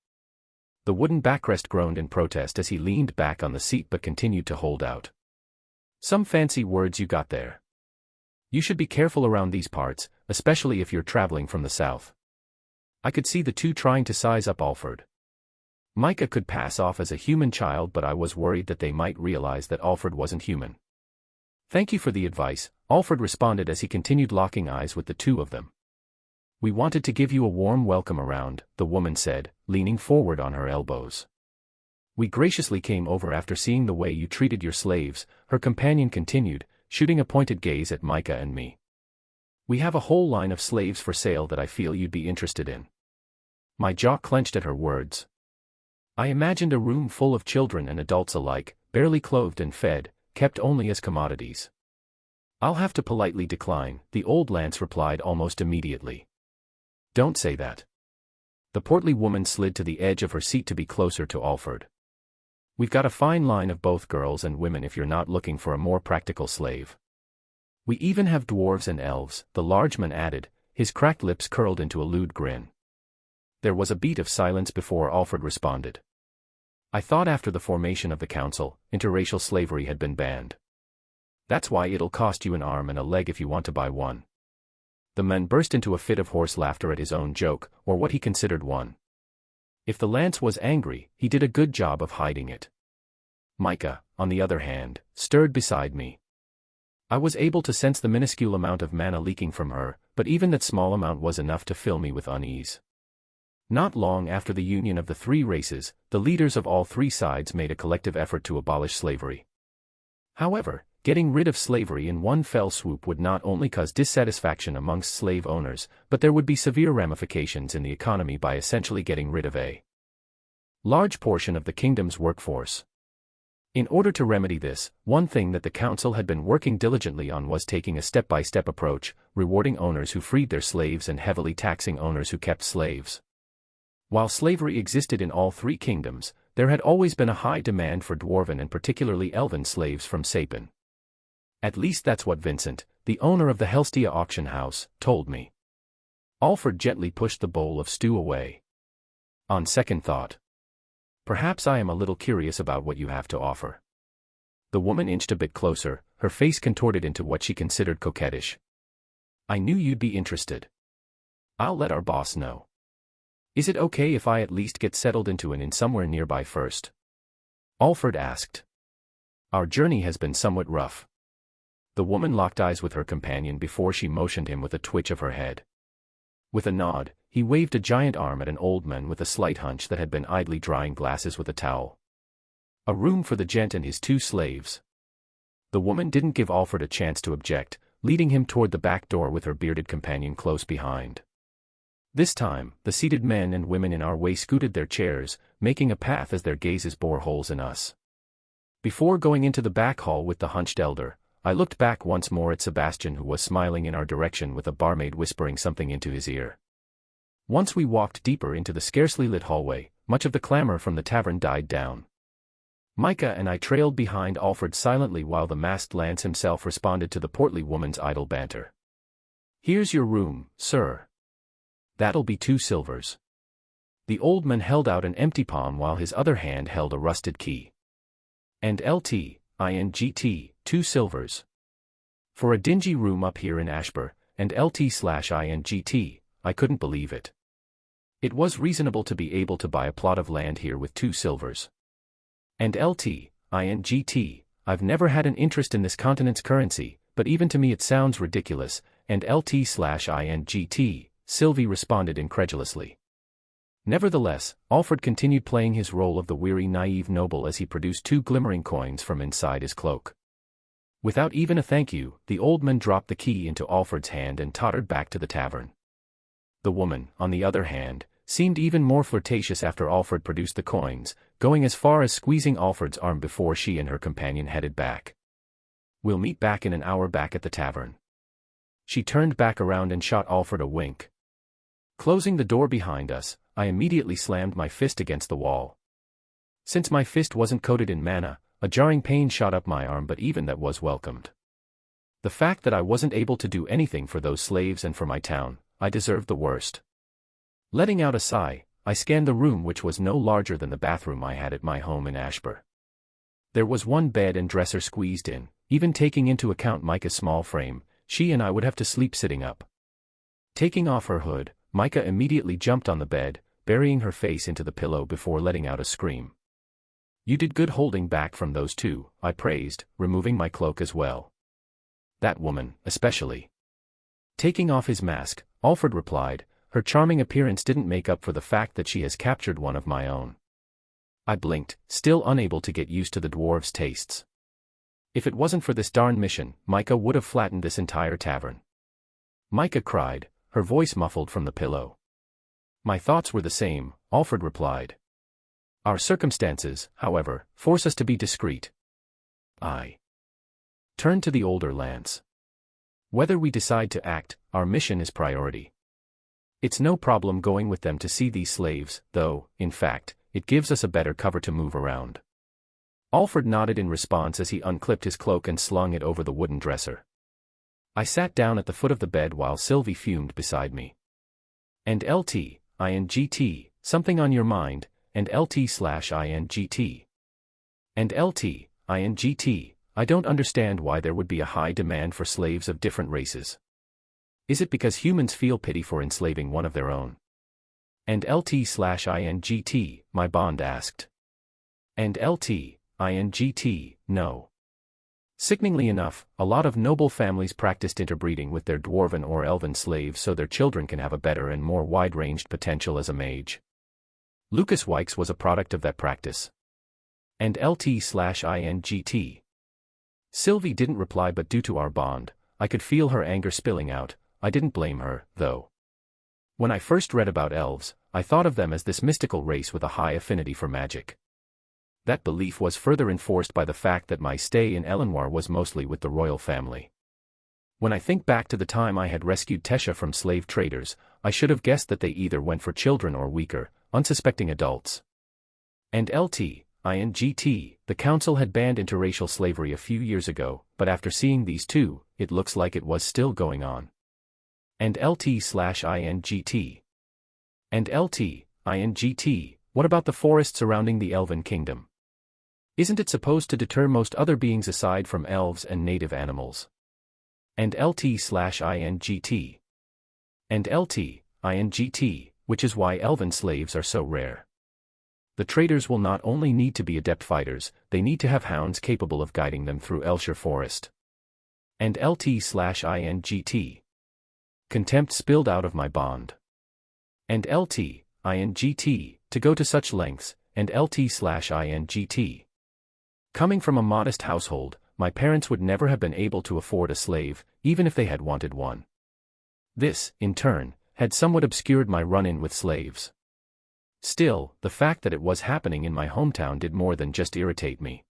The wooden backrest groaned in protest as he leaned back on the seat but continued to hold out. Some fancy words you got there. You should be careful around these parts, especially if you're traveling from the south. I could see the 2 trying to size up Alfred. Micah could pass off as a human child, but I was worried that they might realize that Alfred wasn't human. Thank you for the advice, Alfred responded as he continued locking eyes with the 2 of them. We wanted to give you a warm welcome around, the woman said, leaning forward on her elbows. We graciously came over after seeing the way you treated your slaves, her companion continued, shooting a pointed gaze at Micah and me. We have a whole line of slaves for sale that I feel you'd be interested in. My jaw clenched at her words. I imagined a room full of children and adults alike, barely clothed and fed, kept only as commodities. I'll have to politely decline, the old lance replied almost immediately. Don't say that. The portly woman slid to the edge of her seat to be closer to Alfred. We've got a fine line of both girls and women if you're not looking for a more practical slave. We even have dwarves and elves, the large man added, his cracked lips curled into a lewd grin. There was a beat of silence before Alfred responded. I thought after the formation of the council, interracial slavery had been banned. That's why it'll cost you an arm and a leg if you want to buy one. The man burst into a fit of hoarse laughter at his own joke, or what he considered one. If the lance was angry, he did a good job of hiding it. Micah, on the other hand, stirred beside me. I was able to sense the minuscule amount of mana leaking from her, but even that small amount was enough to fill me with unease. Not long after the union of the 3 races, the leaders of all 3 sides made a collective effort to abolish slavery. However, getting rid of slavery in one fell swoop would not only cause dissatisfaction amongst slave owners, but there would be severe ramifications in the economy by essentially getting rid of a large portion of the kingdom's workforce. In order to remedy this, one thing that the council had been working diligently on was taking a step-by-step approach, rewarding owners who freed their slaves and heavily taxing owners who kept slaves. While slavery existed in all 3 kingdoms, there had always been a high demand for dwarven and particularly elven slaves from Sapin. At least that's what Vincent, the owner of the Helstia auction house, told me. Alfred gently pushed the bowl of stew away. On second thought. Perhaps I am a little curious about what you have to offer. The woman inched a bit closer, her face contorted into what she considered coquettish. I knew you'd be interested. I'll let our boss know. Is it okay if I at least get settled into an inn somewhere nearby first? Alfred asked. Our journey has been somewhat rough. The woman locked eyes with her companion before she motioned him with a twitch of her head. With a nod, he waved a giant arm at an old man with a slight hunch that had been idly drying glasses with a towel. A room for the gent and his 2 slaves. The woman didn't give Alfred a chance to object, leading him toward the back door with her bearded companion close behind. This time, the seated men and women in our way scooted their chairs, making a path as their gazes bore holes in us. Before going into the back hall with the hunched elder, I looked back once more at Sebastian, who was smiling in our direction with a barmaid whispering something into his ear. Once we walked deeper into the scarcely lit hallway, much of the clamor from the tavern died down. Micah and I trailed behind Alfred silently while the masked Lance himself responded to the portly woman's idle banter. Here's your room, sir. That'll be 2 silvers. The old man held out an empty palm while his other hand held a rusted key. And LT, 2 silvers. For a dingy room up here in Ashbur, and LT/INGT, I couldn't believe it. It was reasonable to be able to buy a plot of land here with 2 silvers. And LT/INGT, I've never had an interest in this continent's currency, but even to me it sounds ridiculous, and LT/INGT, Sylvie responded incredulously. Nevertheless, Alfred continued playing his role of the weary naive noble as he produced 2 glimmering coins from inside his cloak. Without even a thank you, the old man dropped the key into Alfred's hand and tottered back to the tavern. The woman, on the other hand, seemed even more flirtatious after Alfred produced the coins, going as far as squeezing Alfred's arm before she and her companion headed back. We'll meet back in an hour back at the tavern. She turned back around and shot Alfred a wink. Closing the door behind us, I immediately slammed my fist against the wall. Since my fist wasn't coated in mana, a jarring pain shot up my arm, but even that was welcomed. The fact that I wasn't able to do anything for those slaves and for my town, I deserved the worst. Letting out a sigh, I scanned the room, which was no larger than the bathroom I had at my home in Ashbur. There was 1 bed and dresser squeezed in, even taking into account Micah's small frame, she and I would have to sleep sitting up. Taking off her hood, Micah immediately jumped on the bed, burying her face into the pillow before letting out a scream. You did good holding back from those 2, I praised, removing my cloak as well. That woman, especially. Taking off his mask, Alfred replied, her charming appearance didn't make up for the fact that she has captured one of my own. I blinked, still unable to get used to the dwarves' tastes. If it wasn't for this darn mission, Micah would have flattened this entire tavern. Micah cried, her voice muffled from the pillow. My thoughts were the same, Alfred replied. Our circumstances, however, force us to be discreet. I turned to the older Lance. Whether we decide to act, our mission is priority. It's no problem going with them to see these slaves, though, in fact, it gives us a better cover to move around. Alfred nodded in response as he unclipped his cloak and slung it over the wooden dresser. I sat down at the foot of the bed while Sylvie fumed beside me. And LT/INGT, something on your mind, and LT/INGT. And LT/INGT, I don't understand why there would be a high demand for slaves of different races. Is it because humans feel pity for enslaving one of their own? And LT/INGT, my bond asked. And LT/INGT, no. Sickeningly enough, a lot of noble families practiced interbreeding with their dwarven or elven slaves so their children can have a better and more wide-ranged potential as a mage. Lucas Wykes was a product of that practice. And LT/INGT. Sylvie didn't reply, but due to our bond, I could feel her anger spilling out. I didn't blame her, though. When I first read about elves, I thought of them as this mystical race with a high affinity for magic. That belief was further enforced by the fact that my stay in Elenoir was mostly with the royal family. When I think back to the time I had rescued Tesha from slave traders, I should have guessed that they either went for children or weaker, unsuspecting adults. And the council had banned interracial slavery a few years ago, but after seeing these two, it looks like it was still going on. And LT/INGT. And LT/INGT, what about the forest surrounding the Elven Kingdom? Isn't it supposed to deter most other beings aside from elves and native animals? And LT/INGT. And LT/INGT, which is why elven slaves are so rare. The traders will not only need to be adept fighters, they need to have hounds capable of guiding them through Elshire Forest. And LT/INGT. Contempt spilled out of my bond. And LT/INGT, to go to such lengths, and LT/INGT. Coming from a modest household, my parents would never have been able to afford a slave, even if they had wanted one. This, in turn, had somewhat obscured my run-in with slaves. Still, the fact that it was happening in my hometown did more than just irritate me.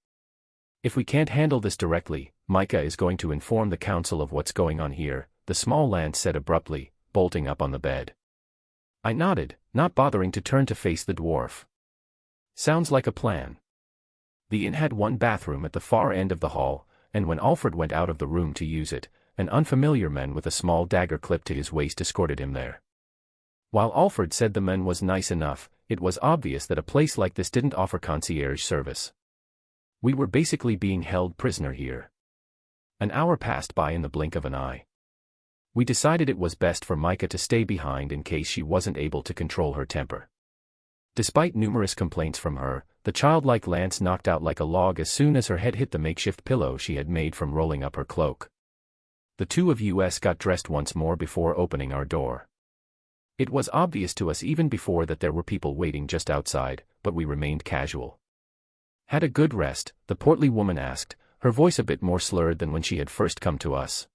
If we can't handle this directly, Micah is going to inform the council of what's going on here, the small Lance said abruptly, bolting up on the bed. I nodded, not bothering to turn to face the dwarf. Sounds like a plan. The inn had one bathroom at the far end of the hall, and when Alfred went out of the room to use it, an unfamiliar man with a small dagger clipped to his waist escorted him there. While Alfred said the man was nice enough, it was obvious that a place like this didn't offer concierge service. We were basically being held prisoner here. An hour passed by in the blink of an eye. We decided it was best for Micah to stay behind in case she wasn't able to control her temper. Despite numerous complaints from her, the childlike Lance knocked out like a log as soon as her head hit the makeshift pillow she had made from rolling up her cloak. The two of us got dressed once more before opening our door. It was obvious to us even before that there were people waiting just outside, but we remained casual. Had a good rest, the portly woman asked, her voice a bit more slurred than when she had first come to us.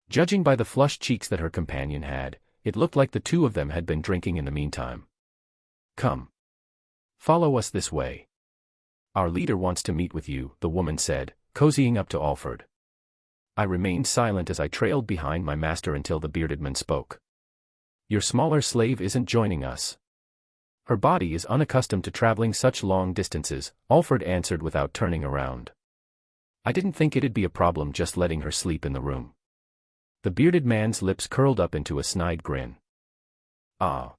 Judging by the flushed cheeks that her companion had, it looked like the two of them had been drinking in the meantime. Come. Follow us this way. Our leader wants to meet with you, the woman said, cozying up to Alfred. I remained silent as I trailed behind my master until the bearded man spoke. Your smaller slave isn't joining us. Her body is unaccustomed to traveling such long distances, Alfred answered without turning around. I didn't think it'd be a problem just letting her sleep in the room. The bearded man's lips curled up into a snide grin. Ah.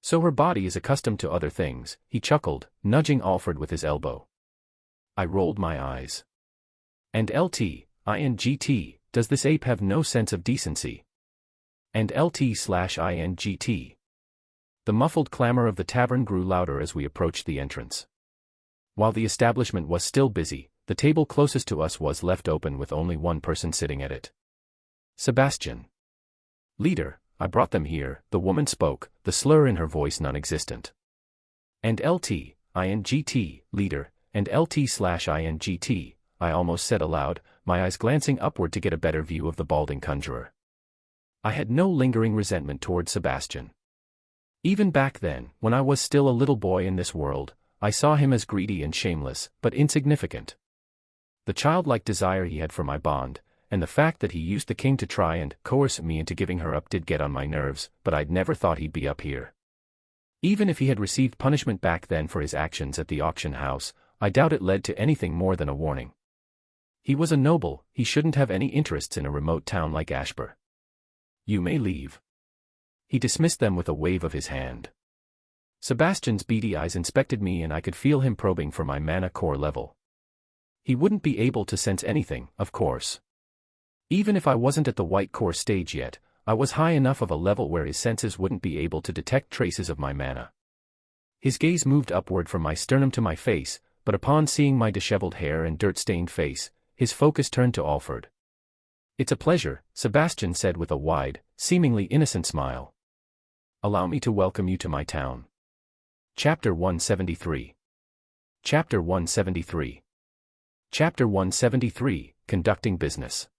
So her body is accustomed to other things, he chuckled, nudging Alfred with his elbow. I rolled my eyes. And LT/INGT, does this ape have no sense of decency? And LT/INGT. The muffled clamor of the tavern grew louder as we approached the entrance. While the establishment was still busy, the table closest to us was left open with only one person sitting at it. Sebastian. Leader, I brought them here, the woman spoke, the slur in her voice non-existent. And LT/INGT, leader, and LT/INGT, I almost said aloud, my eyes glancing upward to get a better view of the balding conjurer. I had no lingering resentment toward Sebastian. Even back then, when I was still a little boy in this world, I saw him as greedy and shameless, but insignificant. The childlike desire he had for my bond, and the fact that he used the king to try and coerce me into giving her up did get on my nerves, but I'd never thought he'd be up here. Even if he had received punishment back then for his actions at the auction house, I doubt it led to anything more than a warning. He was a noble, he shouldn't have any interests in a remote town like Ashbur. You may leave. He dismissed them with a wave of his hand. Sebastian's beady eyes inspected me and I could feel him probing for my mana core level. He wouldn't be able to sense anything, of course. Even if I wasn't at the white core stage yet, I was high enough of a level where his senses wouldn't be able to detect traces of my mana. His gaze moved upward from my sternum to my face, but upon seeing my disheveled hair and dirt-stained face, his focus turned to Alfred. It's a pleasure, Sebastian said with a wide, seemingly innocent smile. Allow me to welcome you to my town. Chapter 173. Chapter 173. Chapter 173, Conducting Business.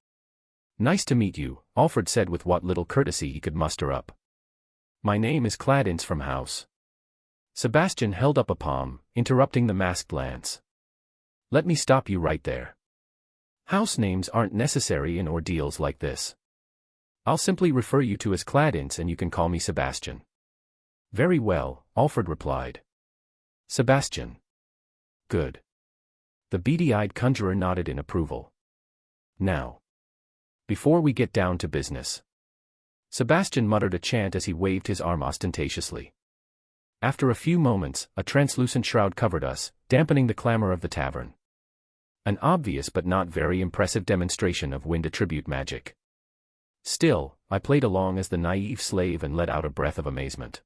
Nice to meet you, Alfred said with what little courtesy he could muster up. My name is Cladins from House. Sebastian held up a palm, interrupting the masked Lance. Let me stop you right there. House names aren't necessary in ordeals like this. I'll simply refer you to as Cladins and you can call me Sebastian. Very well, Alfred replied. Sebastian. Good. The beady-eyed conjurer nodded in approval. Now, before we get down to business. Sebastian muttered a chant as he waved his arm ostentatiously. After a few moments, a translucent shroud covered us, dampening the clamor of the tavern. An obvious but not very impressive demonstration of wind attribute magic. Still, I played along as the naive slave and let out a breath of amazement.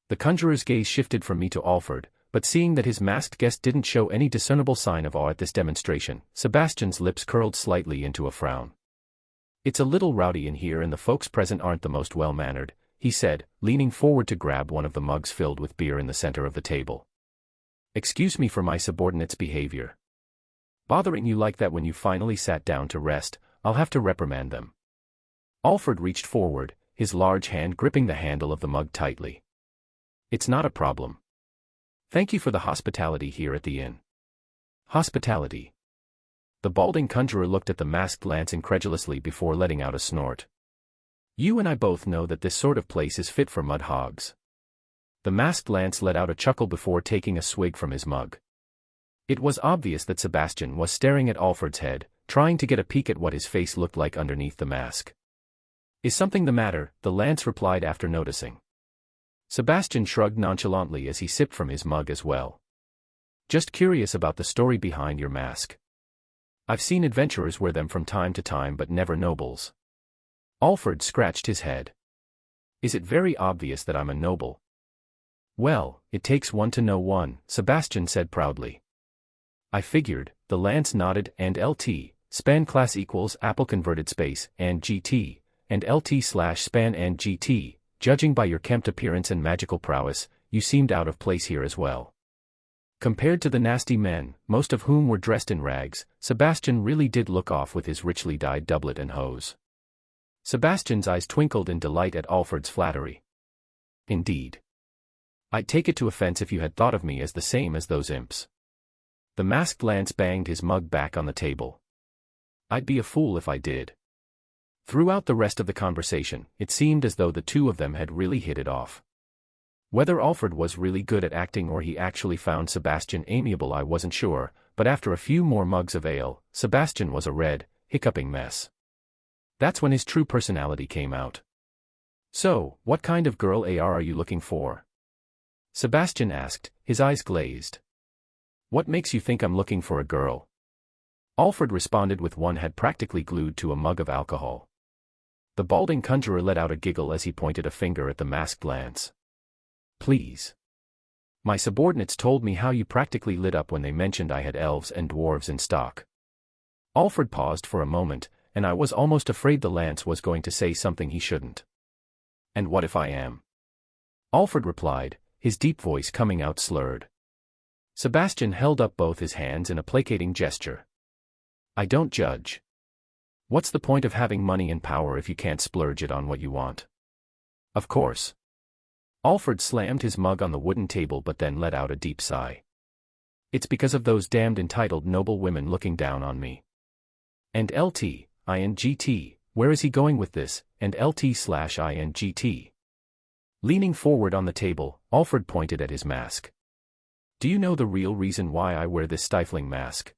The conjurer's gaze shifted from me to Alfred, but seeing that his masked guest didn't show any discernible sign of awe at this demonstration, Sebastian's lips curled slightly into a frown. "It's a little rowdy in here and the folks present aren't the most well-mannered," he said, leaning forward to grab one of the mugs filled with beer in the center of the table. "Excuse me for my subordinate's behavior. Bothering you like that when you finally sat down to rest, I'll have to reprimand them." Alfred reached forward, his large hand gripping the handle of the mug tightly. "It's not a problem. Thank you for the hospitality here at the inn." "Hospitality?" The balding conjurer looked at the masked lance incredulously before letting out a snort. "You and I both know that this sort of place is fit for mud hogs." The masked lance let out a chuckle before taking a swig from his mug. It was obvious that Sebastian was staring at Alfred's head, trying to get a peek at what his face looked like underneath the mask. "Is something the matter?" the lance replied after noticing. Sebastian shrugged nonchalantly as he sipped from his mug as well. "Just curious about the story behind your mask. I've seen adventurers wear them from time to time but never nobles." Alfred scratched his head. "Is it very obvious that I'm a noble?" "Well, it takes one to know one," Sebastian said proudly. "I figured," the lance nodded, and LT, span class equals Apple converted space, and GT, and LT/span and GT. Judging by your kempt appearance and magical prowess, you seemed out of place here as well. Compared to the nasty men, most of whom were dressed in rags, Sebastian really did look off with his richly dyed doublet and hose. Sebastian's eyes twinkled in delight at Alfred's flattery. "Indeed. I'd take it to offense if you had thought of me as the same as those imps." The masked lance banged his mug back on the table. "I'd be a fool if I did." Throughout the rest of the conversation, it seemed as though the two of them had really hit it off. Whether Alfred was really good at acting or he actually found Sebastian amiable I wasn't sure, but after a few more mugs of ale, Sebastian was a red, hiccuping mess. That's when his true personality came out. "So, what kind of girl are you looking for?" Sebastian asked, his eyes glazed. "What makes you think I'm looking for a girl?" Alfred responded with one head practically glued to a mug of alcohol. The balding conjurer let out a giggle as he pointed a finger at the masked lance. "Please. My subordinates told me how you practically lit up when they mentioned I had elves and dwarves in stock." Alfred paused for a moment, and I was almost afraid the lance was going to say something he shouldn't. "And what if I am?" Alfred replied, his deep voice coming out slurred. Sebastian held up both his hands in a placating gesture. "I don't judge. What's the point of having money and power if you can't splurge it on what you want?" "Of course." Alfred slammed his mug on the wooden table but then let out a deep sigh. "It's because of those damned entitled noble women looking down on me." And LT/INGT, where is he going with this, and LT/INGT? Leaning forward on the table, Alfred pointed at his mask. "Do you know the real reason why I wear this stifling mask?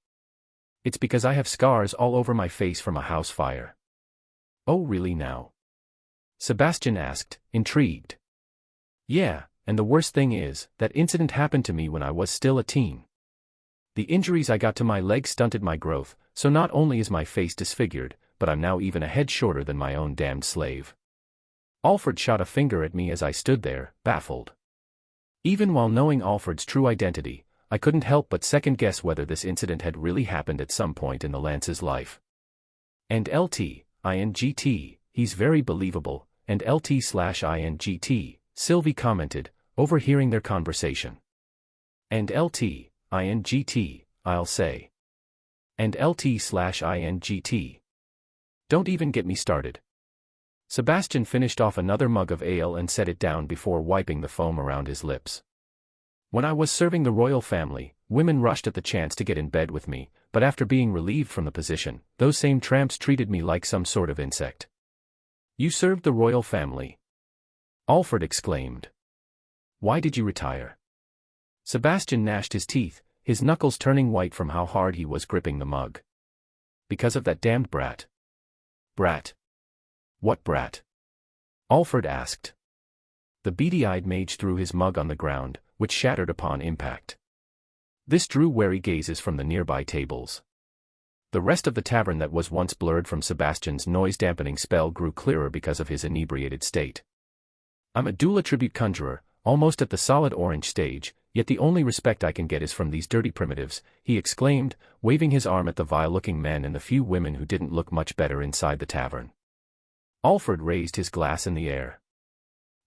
It's because I have scars all over my face from a house fire." "Oh really now?" Sebastian asked, intrigued. "Yeah, and the worst thing is, that incident happened to me when I was still a teen. The injuries I got to my legs stunted my growth, so not only is my face disfigured, but I'm now even a head shorter than my own damned slave." Alfred shot a finger at me as I stood there, baffled. Even while knowing Alfred's true identity, I couldn't help but second-guess whether this incident had really happened at some point in the lance's life. "And LT/INGT, he's very believable," and LT/INGT, Sylvie commented, overhearing their conversation. "And LT/INGT, I'll say. And LT/INGT. Don't even get me started." Sebastian finished off another mug of ale and set it down before wiping the foam around his lips. "When I was serving the royal family, women rushed at the chance to get in bed with me, but after being relieved from the position, those same tramps treated me like some sort of insect." "You served the royal family?" Alfred exclaimed. "Why did you retire?" Sebastian gnashed his teeth, his knuckles turning white from how hard he was gripping the mug. Because of that damned brat. Brat? What brat? Alfred asked. The beady-eyed mage threw his mug on the ground, which shattered upon impact. This drew wary gazes from the nearby tables. The rest of the tavern that was once blurred from Sebastian's noise-dampening spell grew clearer because of his inebriated state. I'm a dual attribute conjurer, almost at the solid orange stage, yet the only respect I can get is from these dirty primitives, he exclaimed, waving his arm at the vile-looking men and the few women who didn't look much better inside the tavern. Alfred raised his glass in the air.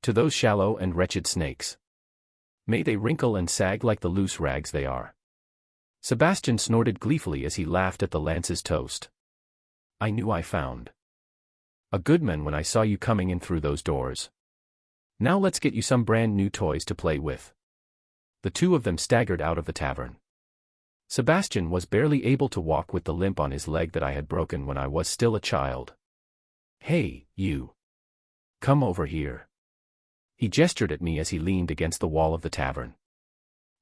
To those shallow and wretched snakes. May they wrinkle and sag like the loose rags they are. Sebastian snorted gleefully as he laughed at the lance's toast. I knew I found a good man when I saw you coming in through those doors. Now let's get you some brand new toys to play with. The two of them staggered out of the tavern. Sebastian was barely able to walk with the limp on his leg that I had broken when I was still a child. Hey, you. Come over here. He gestured at me as he leaned against the wall of the tavern.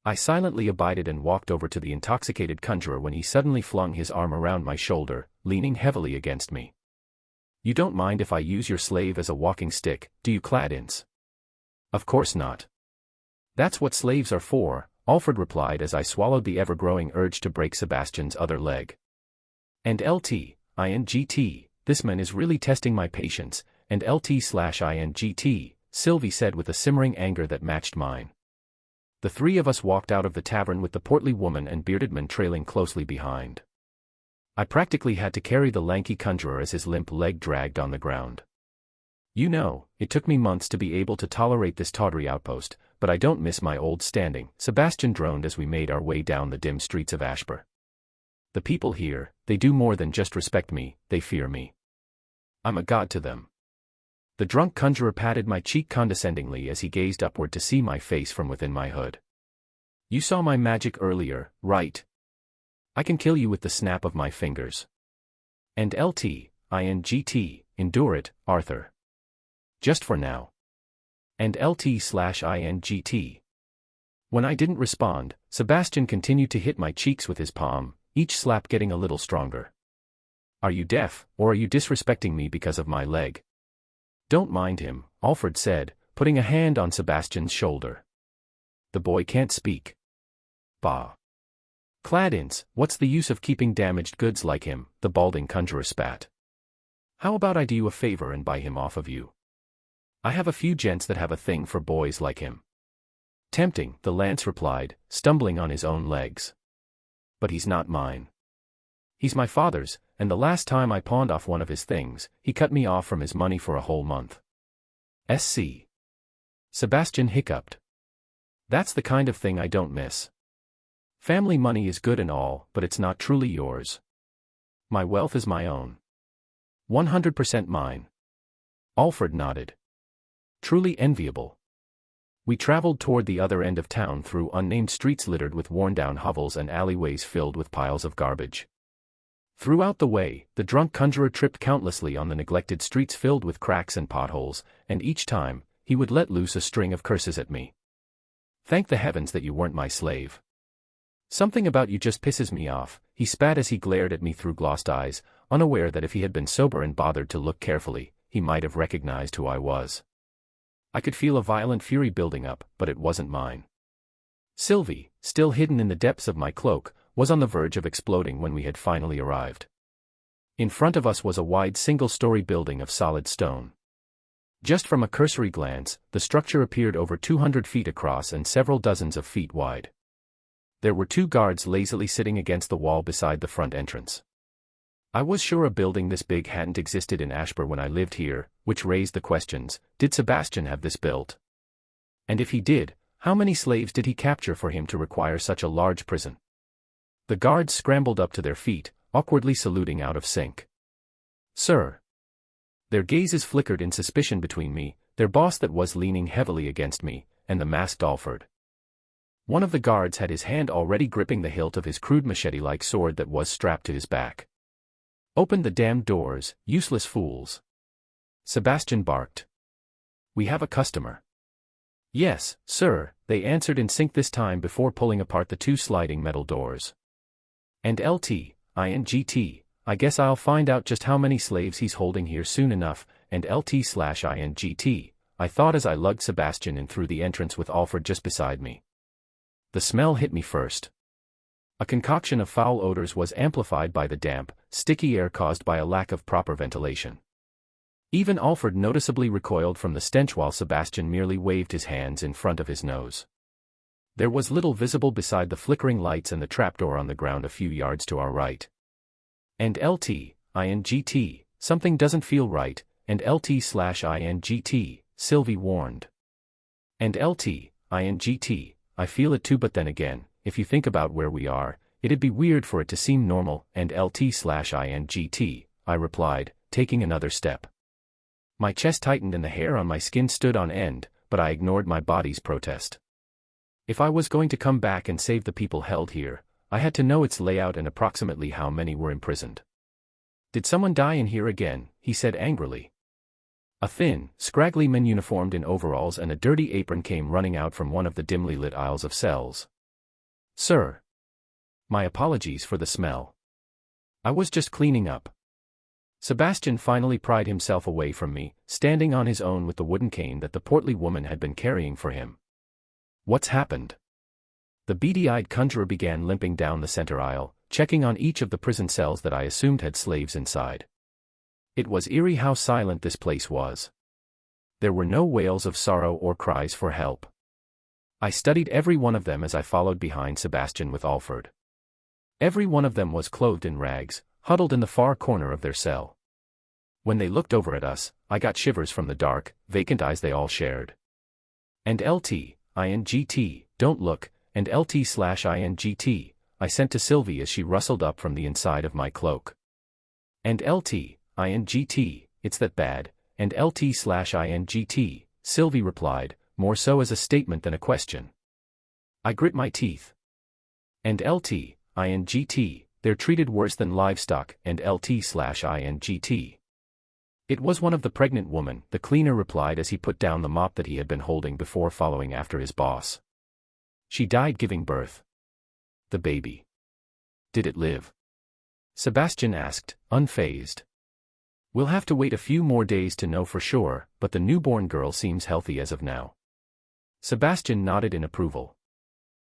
I silently abided and walked over to the intoxicated conjurer when he suddenly flung his arm around my shoulder, leaning heavily against me. You don't mind if I use your slave as a walking stick, do you, Cladins? Of course not. That's what slaves are for, Alfred replied as I swallowed the ever-growing urge to break Sebastian's other leg. And LT/INGT, this man is really testing my patience, and LT/INGT, Sylvie said with a simmering anger that matched mine. The three of us walked out of the tavern with the portly woman and bearded man trailing closely behind. I practically had to carry the lanky conjurer as his limp leg dragged on the ground. You know, it took me months to be able to tolerate this tawdry outpost, but I don't miss my old standing, Sebastian droned as we made our way down the dim streets of Ashbur. The people here, they do more than just respect me, they fear me. I'm a god to them. The drunk conjurer patted my cheek condescendingly as he gazed upward to see my face from within my hood. You saw my magic earlier, right? I can kill you with the snap of my fingers. And LT/INGT, endure it, Arthur. Just for now. And LT/INGT. When I didn't respond, Sebastian continued to hit my cheeks with his palm, each slap getting a little stronger. Are you deaf, or are you disrespecting me because of my leg? Don't mind him, Alfred said, putting a hand on Sebastian's shoulder. The boy can't speak. Bah. Cladins, what's the use of keeping damaged goods like him, the balding conjurer spat. How about I do you a favor and buy him off of you? I have a few gents that have a thing for boys like him. Tempting, the lance replied, stumbling on his own legs. But he's not mine. He's my father's, and the last time I pawned off one of his things, he cut me off from his money for a whole month. SC. Sebastian hiccuped. That's the kind of thing I don't miss. Family money is good and all, but it's not truly yours. My wealth is my own. 100% mine. Alfred nodded. Truly enviable. We traveled toward the other end of town through unnamed streets littered with worn-down hovels and alleyways filled with piles of garbage. Throughout the way, the drunk conjurer tripped countlessly on the neglected streets filled with cracks and potholes, and each time, he would let loose a string of curses at me. Thank the heavens that you weren't my slave. Something about you just pisses me off, he spat as he glared at me through glossed eyes, unaware that if he had been sober and bothered to look carefully, he might have recognized who I was. I could feel a violent fury building up, but it wasn't mine. Sylvie, still hidden in the depths of my cloak, was on the verge of exploding when we had finally arrived. In front of us was a wide single-story building of solid stone. Just from a cursory glance, the structure appeared over 200 feet across and several dozens of feet wide. There were 2 guards lazily sitting against the wall beside the front entrance. I was sure a building this big hadn't existed in Ashbur when I lived here, which raised the questions, did Sebastian have this built? And if he did, how many slaves did he capture for him to require such a large prison? The guards scrambled up to their feet, awkwardly saluting out of sync. Sir. Their gazes flickered in suspicion between me, their boss that was leaning heavily against me, and the masked Alfred. One of the guards had his hand already gripping the hilt of his crude machete-like sword that was strapped to his back. Open the damned doors, useless fools. Sebastian barked. We have a customer. Yes, sir, they answered in sync this time before pulling apart the two sliding metal doors. And LT, I guess I'll find out just how many slaves he's holding here soon enough, and LT/INGT, I thought as I lugged Sebastian in through the entrance with Alfred just beside me. The smell hit me first. A concoction of foul odors was amplified by the damp, sticky air caused by a lack of proper ventilation. Even Alfred noticeably recoiled from the stench while Sebastian merely waved his hands in front of his nose. There was little visible beside the flickering lights and the trapdoor on the ground a few yards to our right. And LT/INGT, something doesn't feel right, and LT/INGT, Sylvie warned. And LT/INGT, I feel it too, but then again, if you think about where we are, it'd be weird for it to seem normal, and LT/INGT, I replied, taking another step. My chest tightened and the hair on my skin stood on end, but I ignored my body's protest. If I was going to come back and save the people held here, I had to know its layout and approximately how many were imprisoned. Did someone die in here again? He said angrily. A thin, scraggly man uniformed in overalls and a dirty apron came running out from one of the dimly lit aisles of cells. Sir. My apologies for the smell. I was just cleaning up. Sebastian finally pried himself away from me, standing on his own with the wooden cane that the portly woman had been carrying for him. What's happened? The beady-eyed conjurer began limping down the center aisle, checking on each of the prison cells that I assumed had slaves inside. It was eerie how silent this place was. There were no wails of sorrow or cries for help. I studied every one of them as I followed behind Sebastian with Alfred. Every one of them was clothed in rags, huddled in the far corner of their cell. When they looked over at us, I got shivers from the dark, vacant eyes they all shared. And LT/INGT, don't look, and LT/INGT, I sent to Sylvie as she rustled up from the inside of my cloak. And LT/INGT, it's that bad, and LT/INGT, Sylvie replied, more so as a statement than a question. I grit my teeth. And LT/INGT, they're treated worse than livestock, and LT/INGT. It was one of the pregnant women, the cleaner replied as he put down the mop that he had been holding before following after his boss. She died giving birth. The baby. Did it live? Sebastian asked, unfazed. We'll have to wait a few more days to know for sure, but the newborn girl seems healthy as of now. Sebastian nodded in approval.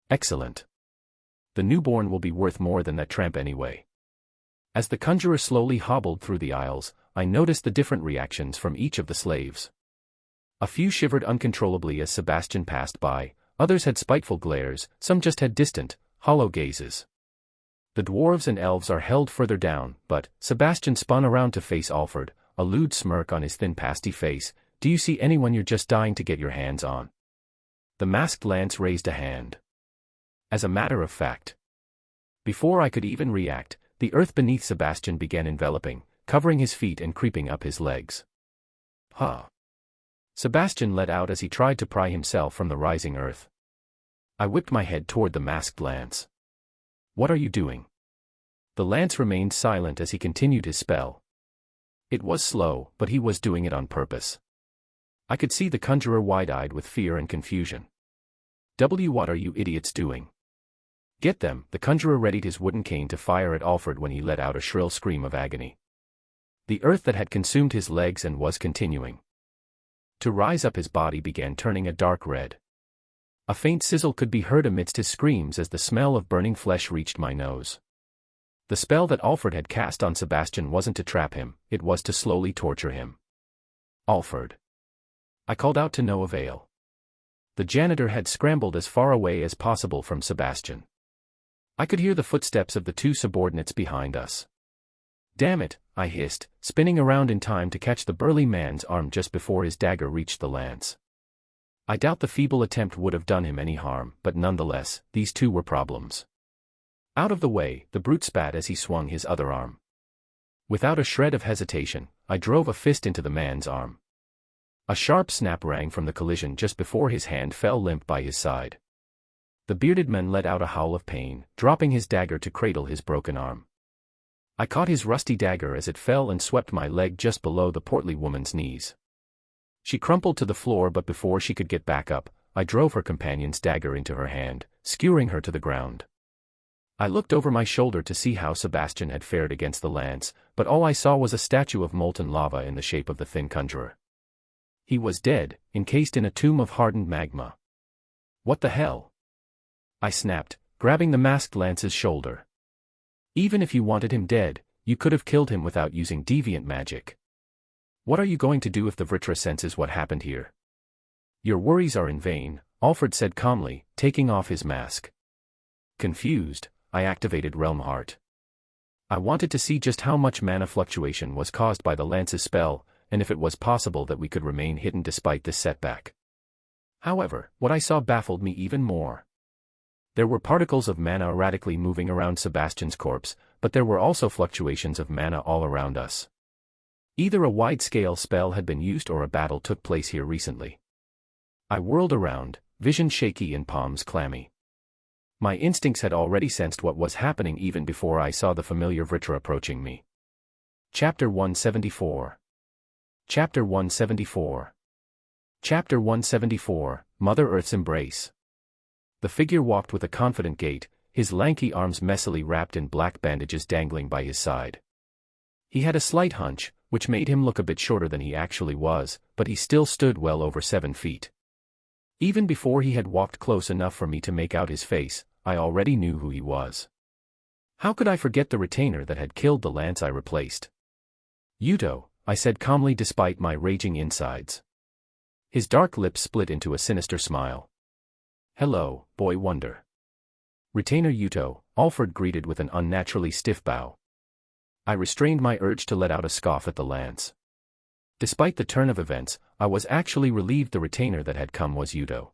Excellent. The newborn will be worth more than that tramp anyway. As the conjurer slowly hobbled through the aisles, I noticed the different reactions from each of the slaves. A few shivered uncontrollably as Sebastian passed by, others had spiteful glares, some just had distant, hollow gazes. The dwarves and elves are held further down, but, Sebastian spun around to face Alfred, a lewd smirk on his thin pasty face, do you see anyone you're just dying to get your hands on? The masked lance raised a hand. As a matter of fact. Before I could even react, the earth beneath Sebastian began enveloping, covering his feet and creeping up his legs. Huh. Sebastian let out as he tried to pry himself from the rising earth. I whipped my head toward the masked lance. What are you doing? The lance remained silent as he continued his spell. It was slow, but he was doing it on purpose. I could see the conjurer wide-eyed with fear and confusion. What are you idiots doing? Get them, the conjurer readied his wooden cane to fire at Alfred when he let out a shrill scream of agony. The earth that had consumed his legs and was continuing to rise up his body began turning a dark red. A faint sizzle could be heard amidst his screams as the smell of burning flesh reached my nose. The spell that Alfred had cast on Sebastian wasn't to trap him, it was to slowly torture him. Alfred. I called out to no avail. The janitor had scrambled as far away as possible from Sebastian. I could hear the footsteps of the two subordinates behind us. Damn it, I hissed, spinning around in time to catch the burly man's arm just before his dagger reached the lance. I doubt the feeble attempt would have done him any harm, but nonetheless, these two were problems. Out of the way, the brute spat as he swung his other arm. Without a shred of hesitation, I drove a fist into the man's arm. A sharp snap rang from the collision just before his hand fell limp by his side. The bearded man let out a howl of pain, dropping his dagger to cradle his broken arm. I caught his rusty dagger as it fell and swept my leg just below the portly woman's knees. She crumpled to the floor, but before she could get back up, I drove her companion's dagger into her hand, skewering her to the ground. I looked over my shoulder to see how Sebastian had fared against the lance, but all I saw was a statue of molten lava in the shape of the thin conjurer. He was dead, encased in a tomb of hardened magma. What the hell? I snapped, grabbing the masked lance's shoulder. Even if you wanted him dead, you could have killed him without using deviant magic. What are you going to do if the Vritra senses what happened here? Your worries are in vain, Alfred said calmly, taking off his mask. Confused, I activated Realm Heart. I wanted to see just how much mana fluctuation was caused by the lance's spell, and if it was possible that we could remain hidden despite this setback. However, what I saw baffled me even more. There were particles of mana erratically moving around Sebastian's corpse, but there were also fluctuations of mana all around us. Either a wide-scale spell had been used or a battle took place here recently. I whirled around, vision shaky and palms clammy. My instincts had already sensed what was happening even before I saw the familiar Vritra approaching me. Chapter 174. Chapter 174. Chapter 174, Mother Earth's Embrace. The figure walked with a confident gait, his lanky arms messily wrapped in black bandages dangling by his side. He had a slight hunch, which made him look a bit shorter than he actually was, but he still stood well over 7 feet. Even before he had walked close enough for me to make out his face, I already knew who he was. How could I forget the retainer that had killed the lance I replaced? Yuto, I said calmly despite my raging insides. His dark lips split into a sinister smile. Hello, boy wonder. Retainer Yuto, Alfred greeted with an unnaturally stiff bow. I restrained my urge to let out a scoff at the lance. Despite the turn of events, I was actually relieved the retainer that had come was Yuto.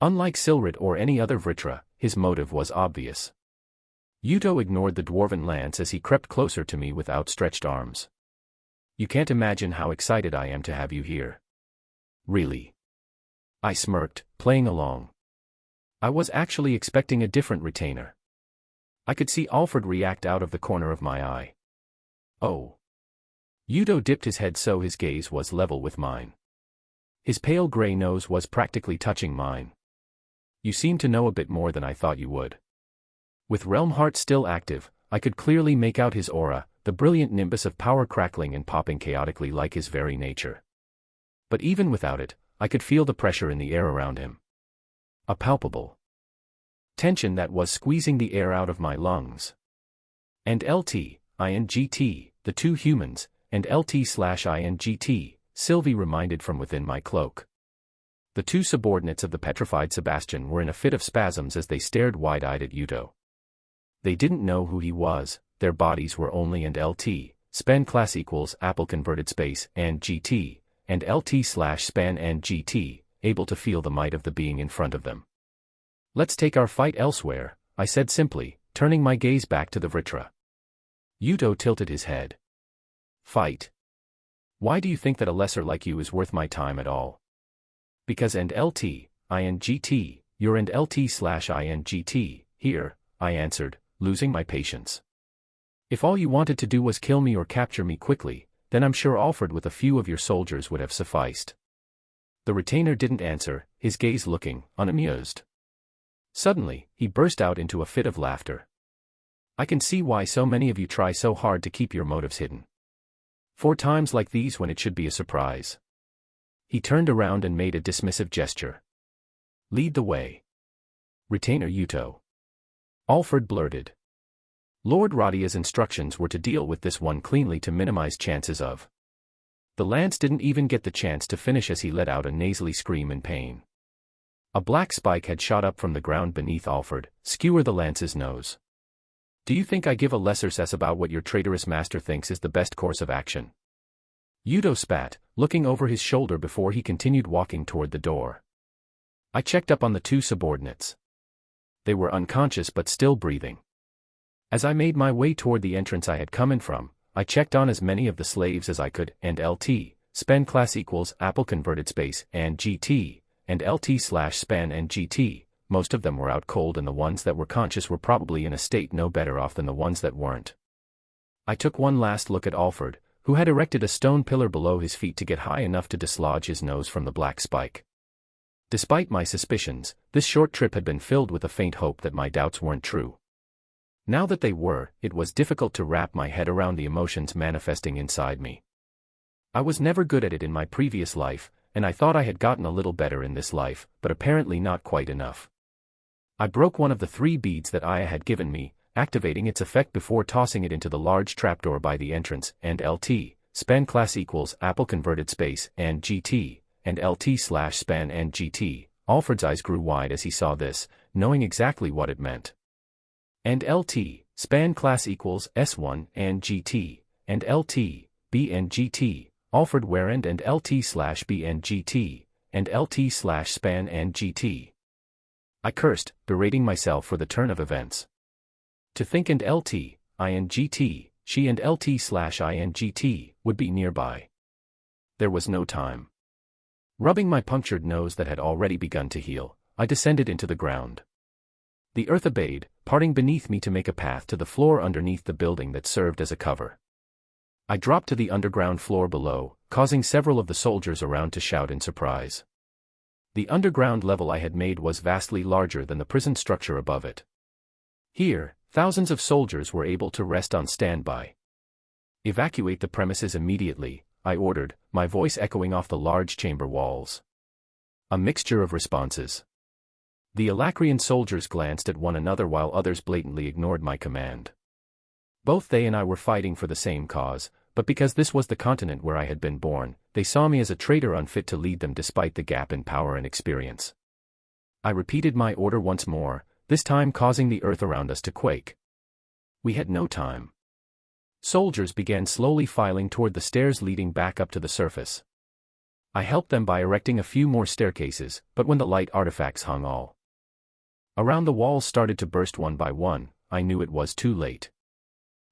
Unlike Silrit or any other Vritra, his motive was obvious. Yuto ignored the dwarven lance as he crept closer to me with outstretched arms. You can't imagine how excited I am to have you here. Really? I smirked, playing along. I was actually expecting a different retainer. I could see Alfred react out of the corner of my eye. Oh. Yuto dipped his head so his gaze was level with mine. His pale gray nose was practically touching mine. You seem to know a bit more than I thought you would. With Realm Heart still active, I could clearly make out his aura, the brilliant nimbus of power crackling and popping chaotically like his very nature. But even without it, I could feel the pressure in the air around him. A palpable tension that was squeezing the air out of my lungs. And LT-INGT, the two humans, and LT/INGT, Sylvie reminded from within my cloak. The two subordinates of the petrified Sebastian were in a fit of spasms as they stared wide-eyed at Yuto. They didn't know who he was, their bodies were only and LT, span class equals apple converted space and GT, and LT/span and GT, able to feel the might of the being in front of them. Let's take our fight elsewhere, I said simply, turning my gaze back to the Vritra. Yuto tilted his head. Fight? Why do you think that a lesser like you is worth my time at all? Because and LT-INGT, you're and LT/INGT, here, I answered, losing my patience. If all you wanted to do was kill me or capture me quickly, then I'm sure Alfred with a few of your soldiers would have sufficed. The retainer didn't answer, his gaze looking unamused. Suddenly, he burst out into a fit of laughter. I can see why so many of you try so hard to keep your motives hidden. For times like these when it should be a surprise. He turned around and made a dismissive gesture. Lead the way. Retainer Yuto. Alfred blurted. Lord Radia's instructions were to deal with this one cleanly to minimize chances of. The lance didn't even get the chance to finish as he let out a nasally scream in pain. A black spike had shot up from the ground beneath Alfred, skewer the lance's nose. Do you think I give a lesser cess about what your traitorous master thinks is the best course of action? Yuto spat, looking over his shoulder before he continued walking toward the door. I checked up on the two subordinates. They were unconscious but still breathing. As I made my way toward the entrance I had come in from, I checked on as many of the slaves as I could, and LT, span class equals apple converted space, and GT, and LT/span and GT, most of them were out cold and the ones that were conscious were probably in a state no better off than the ones that weren't. I took one last look at Alfred, who had erected a stone pillar below his feet to get high enough to dislodge his nose from the black spike. Despite my suspicions, this short trip had been filled with a faint hope that my doubts weren't true. Now that they were, it was difficult to wrap my head around the emotions manifesting inside me. I was never good at it in my previous life, and I thought I had gotten a little better in this life, but apparently not quite enough. I broke one of the 3 beads that Aya had given me, activating its effect before tossing it into the large trapdoor by the entrance, and LT, span class equals Apple converted space, and GT, and LT/span and GT. Alfred's eyes grew wide as he saw this, knowing exactly what it meant. And LT, span class equals S1 and GT, and LT, B and GT, Alfred Warrand and LT/B and GT, and LT/span and GT. I cursed, berating myself for the turn of events. To think and LT, I and GT, she and LT/I and GT, would be nearby. There was no time. Rubbing my punctured nose that had already begun to heal, I descended into the ground. The earth obeyed, parting beneath me to make a path to the floor underneath the building that served as a cover. I dropped to the underground floor below, causing several of the soldiers around to shout in surprise. The underground level I had made was vastly larger than the prison structure above it. Here, thousands of soldiers were able to rest on standby. "Evacuate the premises immediately," I ordered, my voice echoing off the large chamber walls. A mixture of responses. The Alacrian soldiers glanced at one another while others blatantly ignored my command. Both they and I were fighting for the same cause, but because this was the continent where I had been born, they saw me as a traitor unfit to lead them despite the gap in power and experience. I repeated my order once more, this time causing the earth around us to quake. We had no time. Soldiers began slowly filing toward the stairs leading back up to the surface. I helped them by erecting a few more staircases, but when the light artifacts hung all around the walls started to burst one by one, I knew it was too late.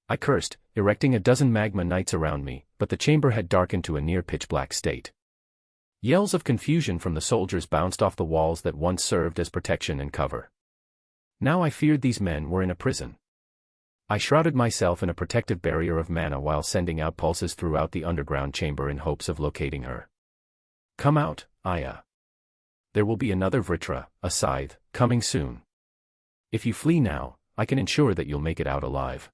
I cursed, erecting a dozen magma knights around me, but the chamber had darkened to a near pitch-black state. Yells of confusion from the soldiers bounced off the walls that once served as protection and cover. Now I feared these men were in a prison. I shrouded myself in a protective barrier of mana while sending out pulses throughout the underground chamber in hopes of locating her. "Come out, Aya. There will be another Vritra, a scythe, coming soon. If you flee now, I can ensure that you'll make it out alive."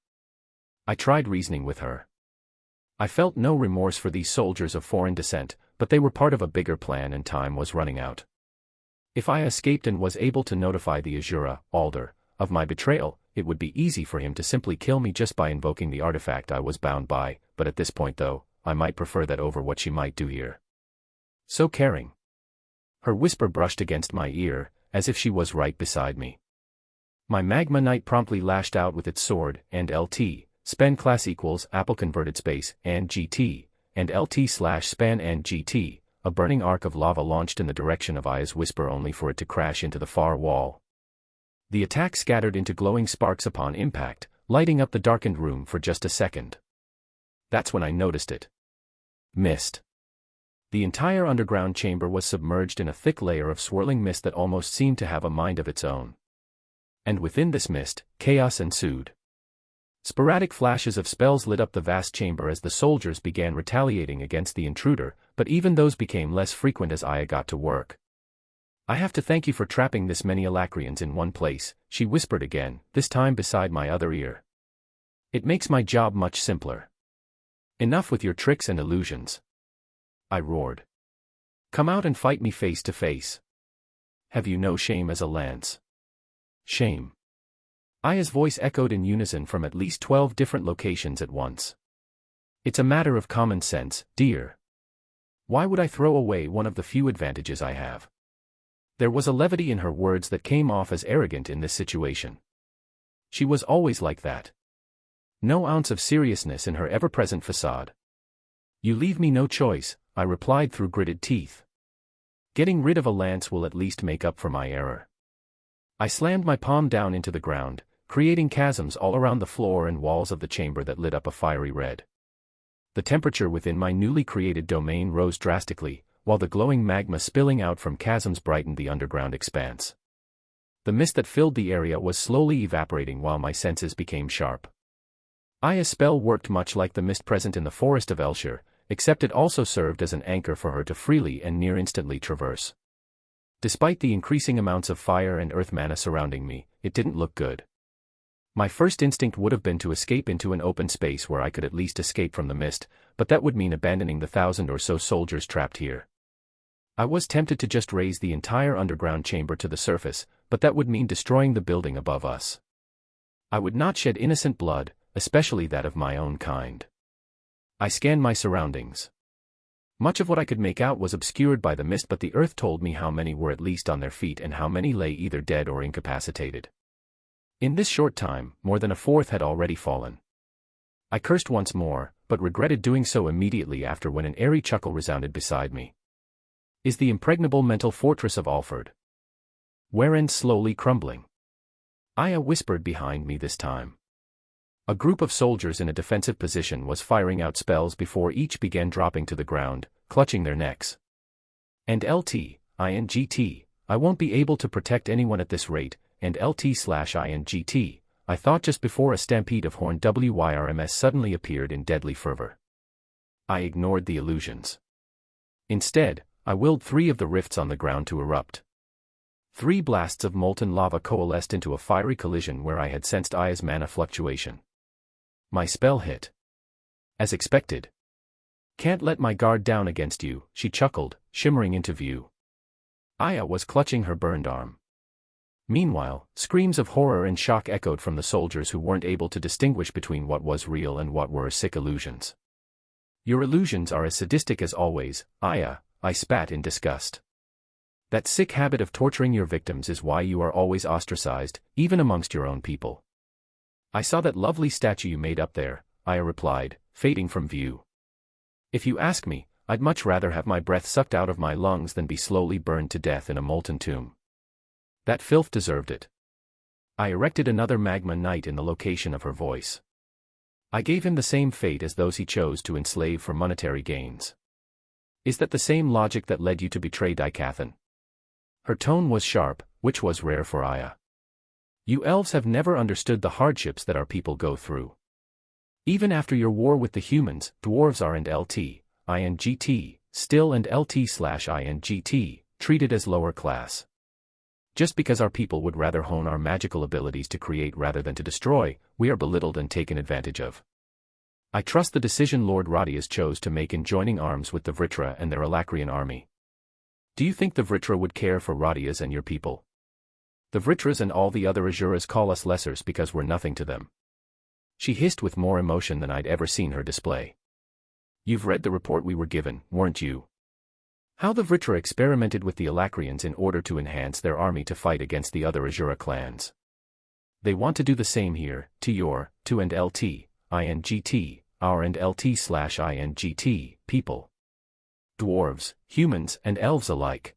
I tried reasoning with her. I felt no remorse for these soldiers of foreign descent, but they were part of a bigger plan and time was running out. If I escaped and was able to notify the Azura, Alder, of my betrayal, it would be easy for him to simply kill me just by invoking the artifact I was bound by, but at this point though, I might prefer that over what she might do here. So caring. Her whisper brushed against my ear, as if she was right beside me. My magma knight promptly lashed out with its sword, and LT, span class equals Apple converted space, and GT, and LT/span and GT, a burning arc of lava launched in the direction of Aya's whisper only for it to crash into the far wall. The attack scattered into glowing sparks upon impact, lighting up the darkened room for just a second. That's when I noticed it. Mist. The entire underground chamber was submerged in a thick layer of swirling mist that almost seemed to have a mind of its own. And within this mist, chaos ensued. Sporadic flashes of spells lit up the vast chamber as the soldiers began retaliating against the intruder, but even those became less frequent as Aya got to work. "I have to thank you for trapping this many Alacrians in one place," she whispered again, this time beside my other ear. "It makes my job much simpler. Enough with your tricks and illusions." I roared. "Come out and fight me face to face. Have you no shame as a lance?" "Shame." Aya's voice echoed in unison from at least 12 different locations at once. "It's a matter of common sense, dear. Why would I throw away one of the few advantages I have?" There was a levity in her words that came off as arrogant in this situation. She was always like that. No ounce of seriousness in her ever-present facade. "You leave me no choice," I replied through gritted teeth. "Getting rid of a lance will at least make up for my error." I slammed my palm down into the ground, creating chasms all around the floor and walls of the chamber that lit up a fiery red. The temperature within my newly created domain rose drastically, while the glowing magma spilling out from chasms brightened the underground expanse. The mist that filled the area was slowly evaporating while my senses became sharp. Aya's spell worked much like the mist present in the forest of Elshire, except it also served as an anchor for her to freely and near instantly traverse. Despite the increasing amounts of fire and earth mana surrounding me, it didn't look good. My first instinct would have been to escape into an open space where I could at least escape from the mist, but that would mean abandoning the 1,000 or so soldiers trapped here. I was tempted to just raise the entire underground chamber to the surface, but that would mean destroying the building above us. I would not shed innocent blood, especially that of my own kind. I scanned my surroundings. Much of what I could make out was obscured by the mist, but the earth told me how many were at least on their feet and how many lay either dead or incapacitated. In this short time, more than a fourth had already fallen. I cursed once more, but regretted doing so immediately after when an airy chuckle resounded beside me. Is the impregnable mental fortress of Alford Warren slowly crumbling? Aya whispered behind me this time. A group of soldiers in a defensive position was firing out spells before each began dropping to the ground, clutching their necks. And LT/INGT, I won't be able to protect anyone at this rate, and LT/INGT, I thought just before a stampede of horned WYRMS suddenly appeared in deadly fervor. I ignored the illusions. Instead, I willed 3 of the rifts on the ground to erupt. 3 blasts of molten lava coalesced into a fiery collision where I had sensed Aya's mana fluctuation. My spell hit. As expected. Can't let my guard down against you, she chuckled, shimmering into view. Aya was clutching her burned arm. Meanwhile, screams of horror and shock echoed from the soldiers who weren't able to distinguish between what was real and what were sick illusions. Your illusions are as sadistic as always, Aya, I spat in disgust. That sick habit of torturing your victims is why you are always ostracized, even amongst your own people. I saw that lovely statue you made up there, Aya replied, fading from view. If you ask me, I'd much rather have my breath sucked out of my lungs than be slowly burned to death in a molten tomb. That filth deserved it. I erected another magma knight in the location of her voice. I gave him the same fate as those he chose to enslave for monetary gains. Is that the same logic that led you to betray Dicathan? Her tone was sharp, which was rare for Aya. You elves have never understood the hardships that our people go through. Even after your war with the humans, dwarves are and LT/INGT, still and LT/INGT, treated as lower class. Just because our people would rather hone our magical abilities to create rather than to destroy, we are belittled and taken advantage of. I trust the decision Lord Radius chose to make in joining arms with the Vritra and their Alacrian army. Do you think the Vritra would care for Radius and your people? The Vritras and all the other Azuras call us lessers because we're nothing to them. She hissed with more emotion than I'd ever seen her display. You've read the report we were given, weren't you? How the Vritra experimented with the Alacrians in order to enhance their army to fight against the other Azura clans. They want to do the same here, to and LT/INGT, our and LT/INGT, people. Dwarves, humans, and elves alike.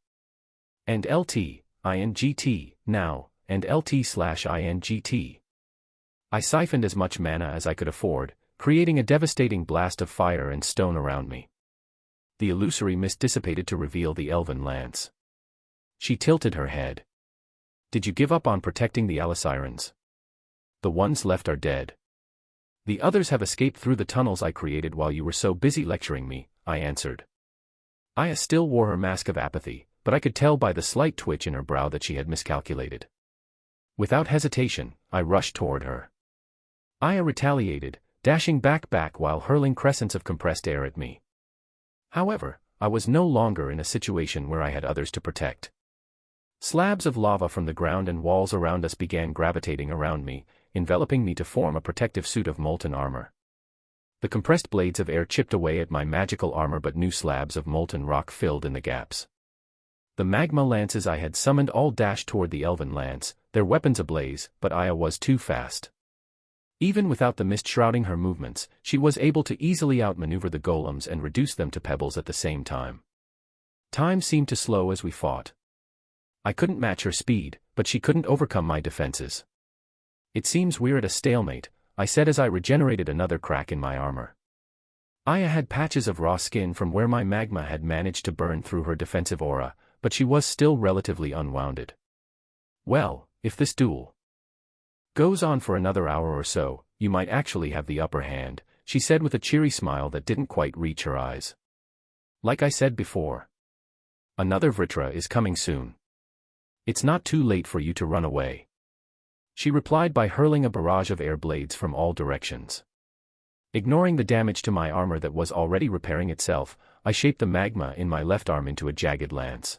And LT/INGT, now, and LT/INGT. I siphoned as much mana as I could afford, creating a devastating blast of fire and stone around me. The illusory mist dissipated to reveal the elven lance. She tilted her head. Did you give up on protecting the Alisirans? The ones left are dead. The others have escaped through the tunnels I created while you were so busy lecturing me, I answered. Aya still wore her mask of apathy, but I could tell by the slight twitch in her brow that she had miscalculated. Without hesitation, I rushed toward her. Aya retaliated, dashing back while hurling crescents of compressed air at me. However, I was no longer in a situation where I had others to protect. Slabs of lava from the ground and walls around us began gravitating around me, enveloping me to form a protective suit of molten armor. The compressed blades of air chipped away at my magical armor, but new slabs of molten rock filled in the gaps. The magma lances I had summoned all dashed toward the elven lance, their weapons ablaze, but Aya was too fast. Even without the mist shrouding her movements, she was able to easily outmaneuver the golems and reduce them to pebbles at the same time. Time seemed to slow as we fought. I couldn't match her speed, but she couldn't overcome my defenses. It seems we're at a stalemate, I said as I regenerated another crack in my armor. Aya had patches of raw skin from where my magma had managed to burn through her defensive aura, but she was still relatively unwounded. Well, if this duel goes on for another hour or so, you might actually have the upper hand, she said with a cheery smile that didn't quite reach her eyes. Like I said before, another Vritra is coming soon. It's not too late for you to run away. She replied by hurling a barrage of air blades from all directions. Ignoring the damage to my armor that was already repairing itself, I shaped the magma in my left arm into a jagged lance.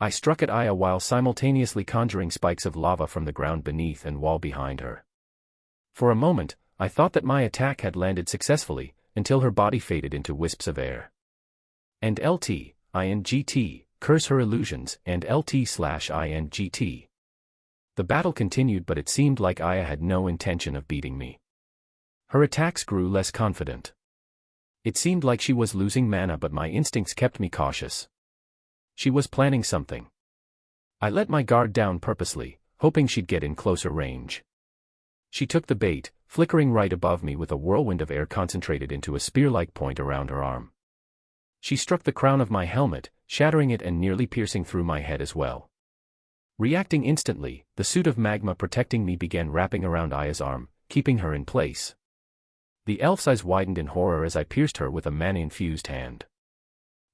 I struck at Aya while simultaneously conjuring spikes of lava from the ground beneath and wall behind her. For a moment, I thought that my attack had landed successfully, until her body faded into wisps of air. And LT/INGT, curse her illusions, and LT/INGT. The battle continued, but it seemed like Aya had no intention of beating me. Her attacks grew less confident. It seemed like she was losing mana, but my instincts kept me cautious. She was planning something. I let my guard down purposely, hoping she'd get in closer range. She took the bait, flickering right above me with a whirlwind of air concentrated into a spear-like point around her arm. She struck the crown of my helmet, shattering it and nearly piercing through my head as well. Reacting instantly, the suit of magma protecting me began wrapping around Aya's arm, keeping her in place. The elf's eyes widened in horror as I pierced her with a mana-infused hand.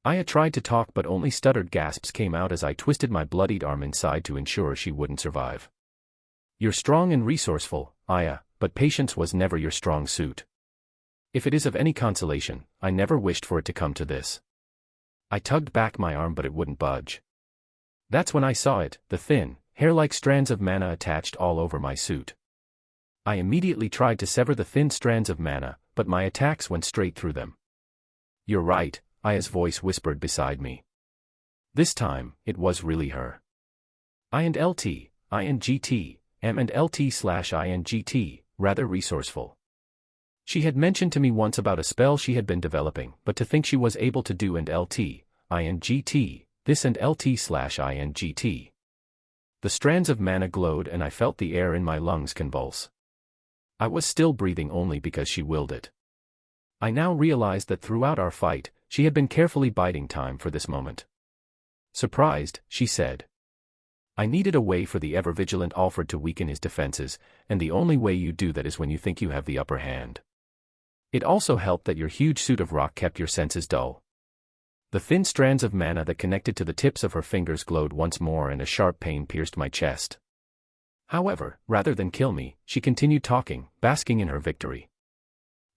Aya tried to talk, but only stuttered gasps came out as I twisted my bloodied arm inside to ensure she wouldn't survive. You're strong and resourceful, Aya, but patience was never your strong suit. If it is of any consolation, I never wished for it to come to this. I tugged back my arm, but it wouldn't budge. That's when I saw it, the thin, hair-like strands of mana attached all over my suit. I immediately tried to sever the thin strands of mana, but my attacks went straight through them. You're right, Aya's voice whispered beside me. This time, it was really her. INGT, M and LT/INGT, rather resourceful. She had mentioned to me once about a spell she had been developing, but to think she was able to do and INGT, this and LT/INGT. The strands of mana glowed and I felt the air in my lungs convulse. I was still breathing only because she willed it. I now realized that throughout our fight, she had been carefully biding time for this moment. Surprised, she said, I needed a way for the ever-vigilant Alfred to weaken his defenses, and the only way you do that is when you think you have the upper hand. It also helped that your huge suit of rock kept your senses dull. The thin strands of mana that connected to the tips of her fingers glowed once more and a sharp pain pierced my chest. However, rather than kill me, she continued talking, basking in her victory.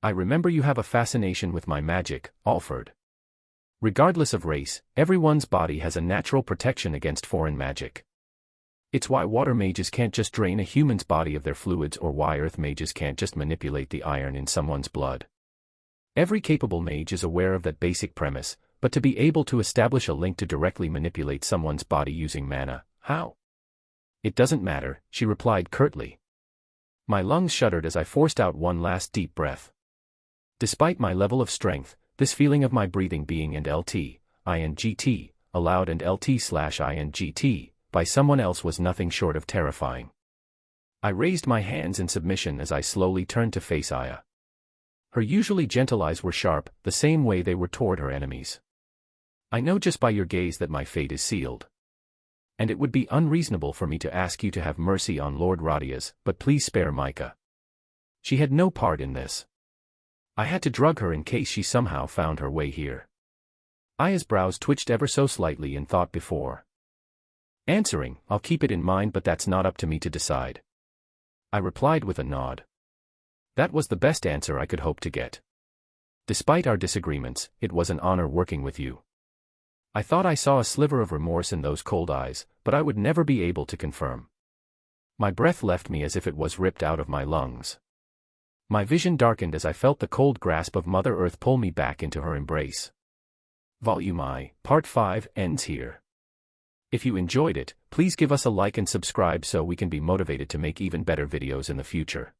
I remember you have a fascination with my magic, Alfred. Regardless of race, everyone's body has a natural protection against foreign magic. It's why water mages can't just drain a human's body of their fluids, or why earth mages can't just manipulate the iron in someone's blood. Every capable mage is aware of that basic premise, but to be able to establish a link to directly manipulate someone's body using mana, how? It doesn't matter, she replied curtly. My lungs shuddered as I forced out one last deep breath. Despite my level of strength, this feeling of my breathing being and LT/INGT, aloud and LT/INGT, by someone else was nothing short of terrifying. I raised my hands in submission as I slowly turned to face Aya. Her usually gentle eyes were sharp, the same way they were toward her enemies. I know just by your gaze that my fate is sealed. And it would be unreasonable for me to ask you to have mercy on Lord Radia's, but please spare Micah. She had no part in this. I had to drug her in case she somehow found her way here. Aya's brows twitched ever so slightly in thought before answering, I'll keep it in mind, but that's not up to me to decide. I replied with a nod. That was the best answer I could hope to get. Despite our disagreements, it was an honor working with you. I thought I saw a sliver of remorse in those cold eyes, but I would never be able to confirm. My breath left me as if it was ripped out of my lungs. My vision darkened as I felt the cold grasp of Mother Earth pull me back into her embrace. Volume I, Part 5, ends here. If you enjoyed it, please give us a like and subscribe so we can be motivated to make even better videos in the future.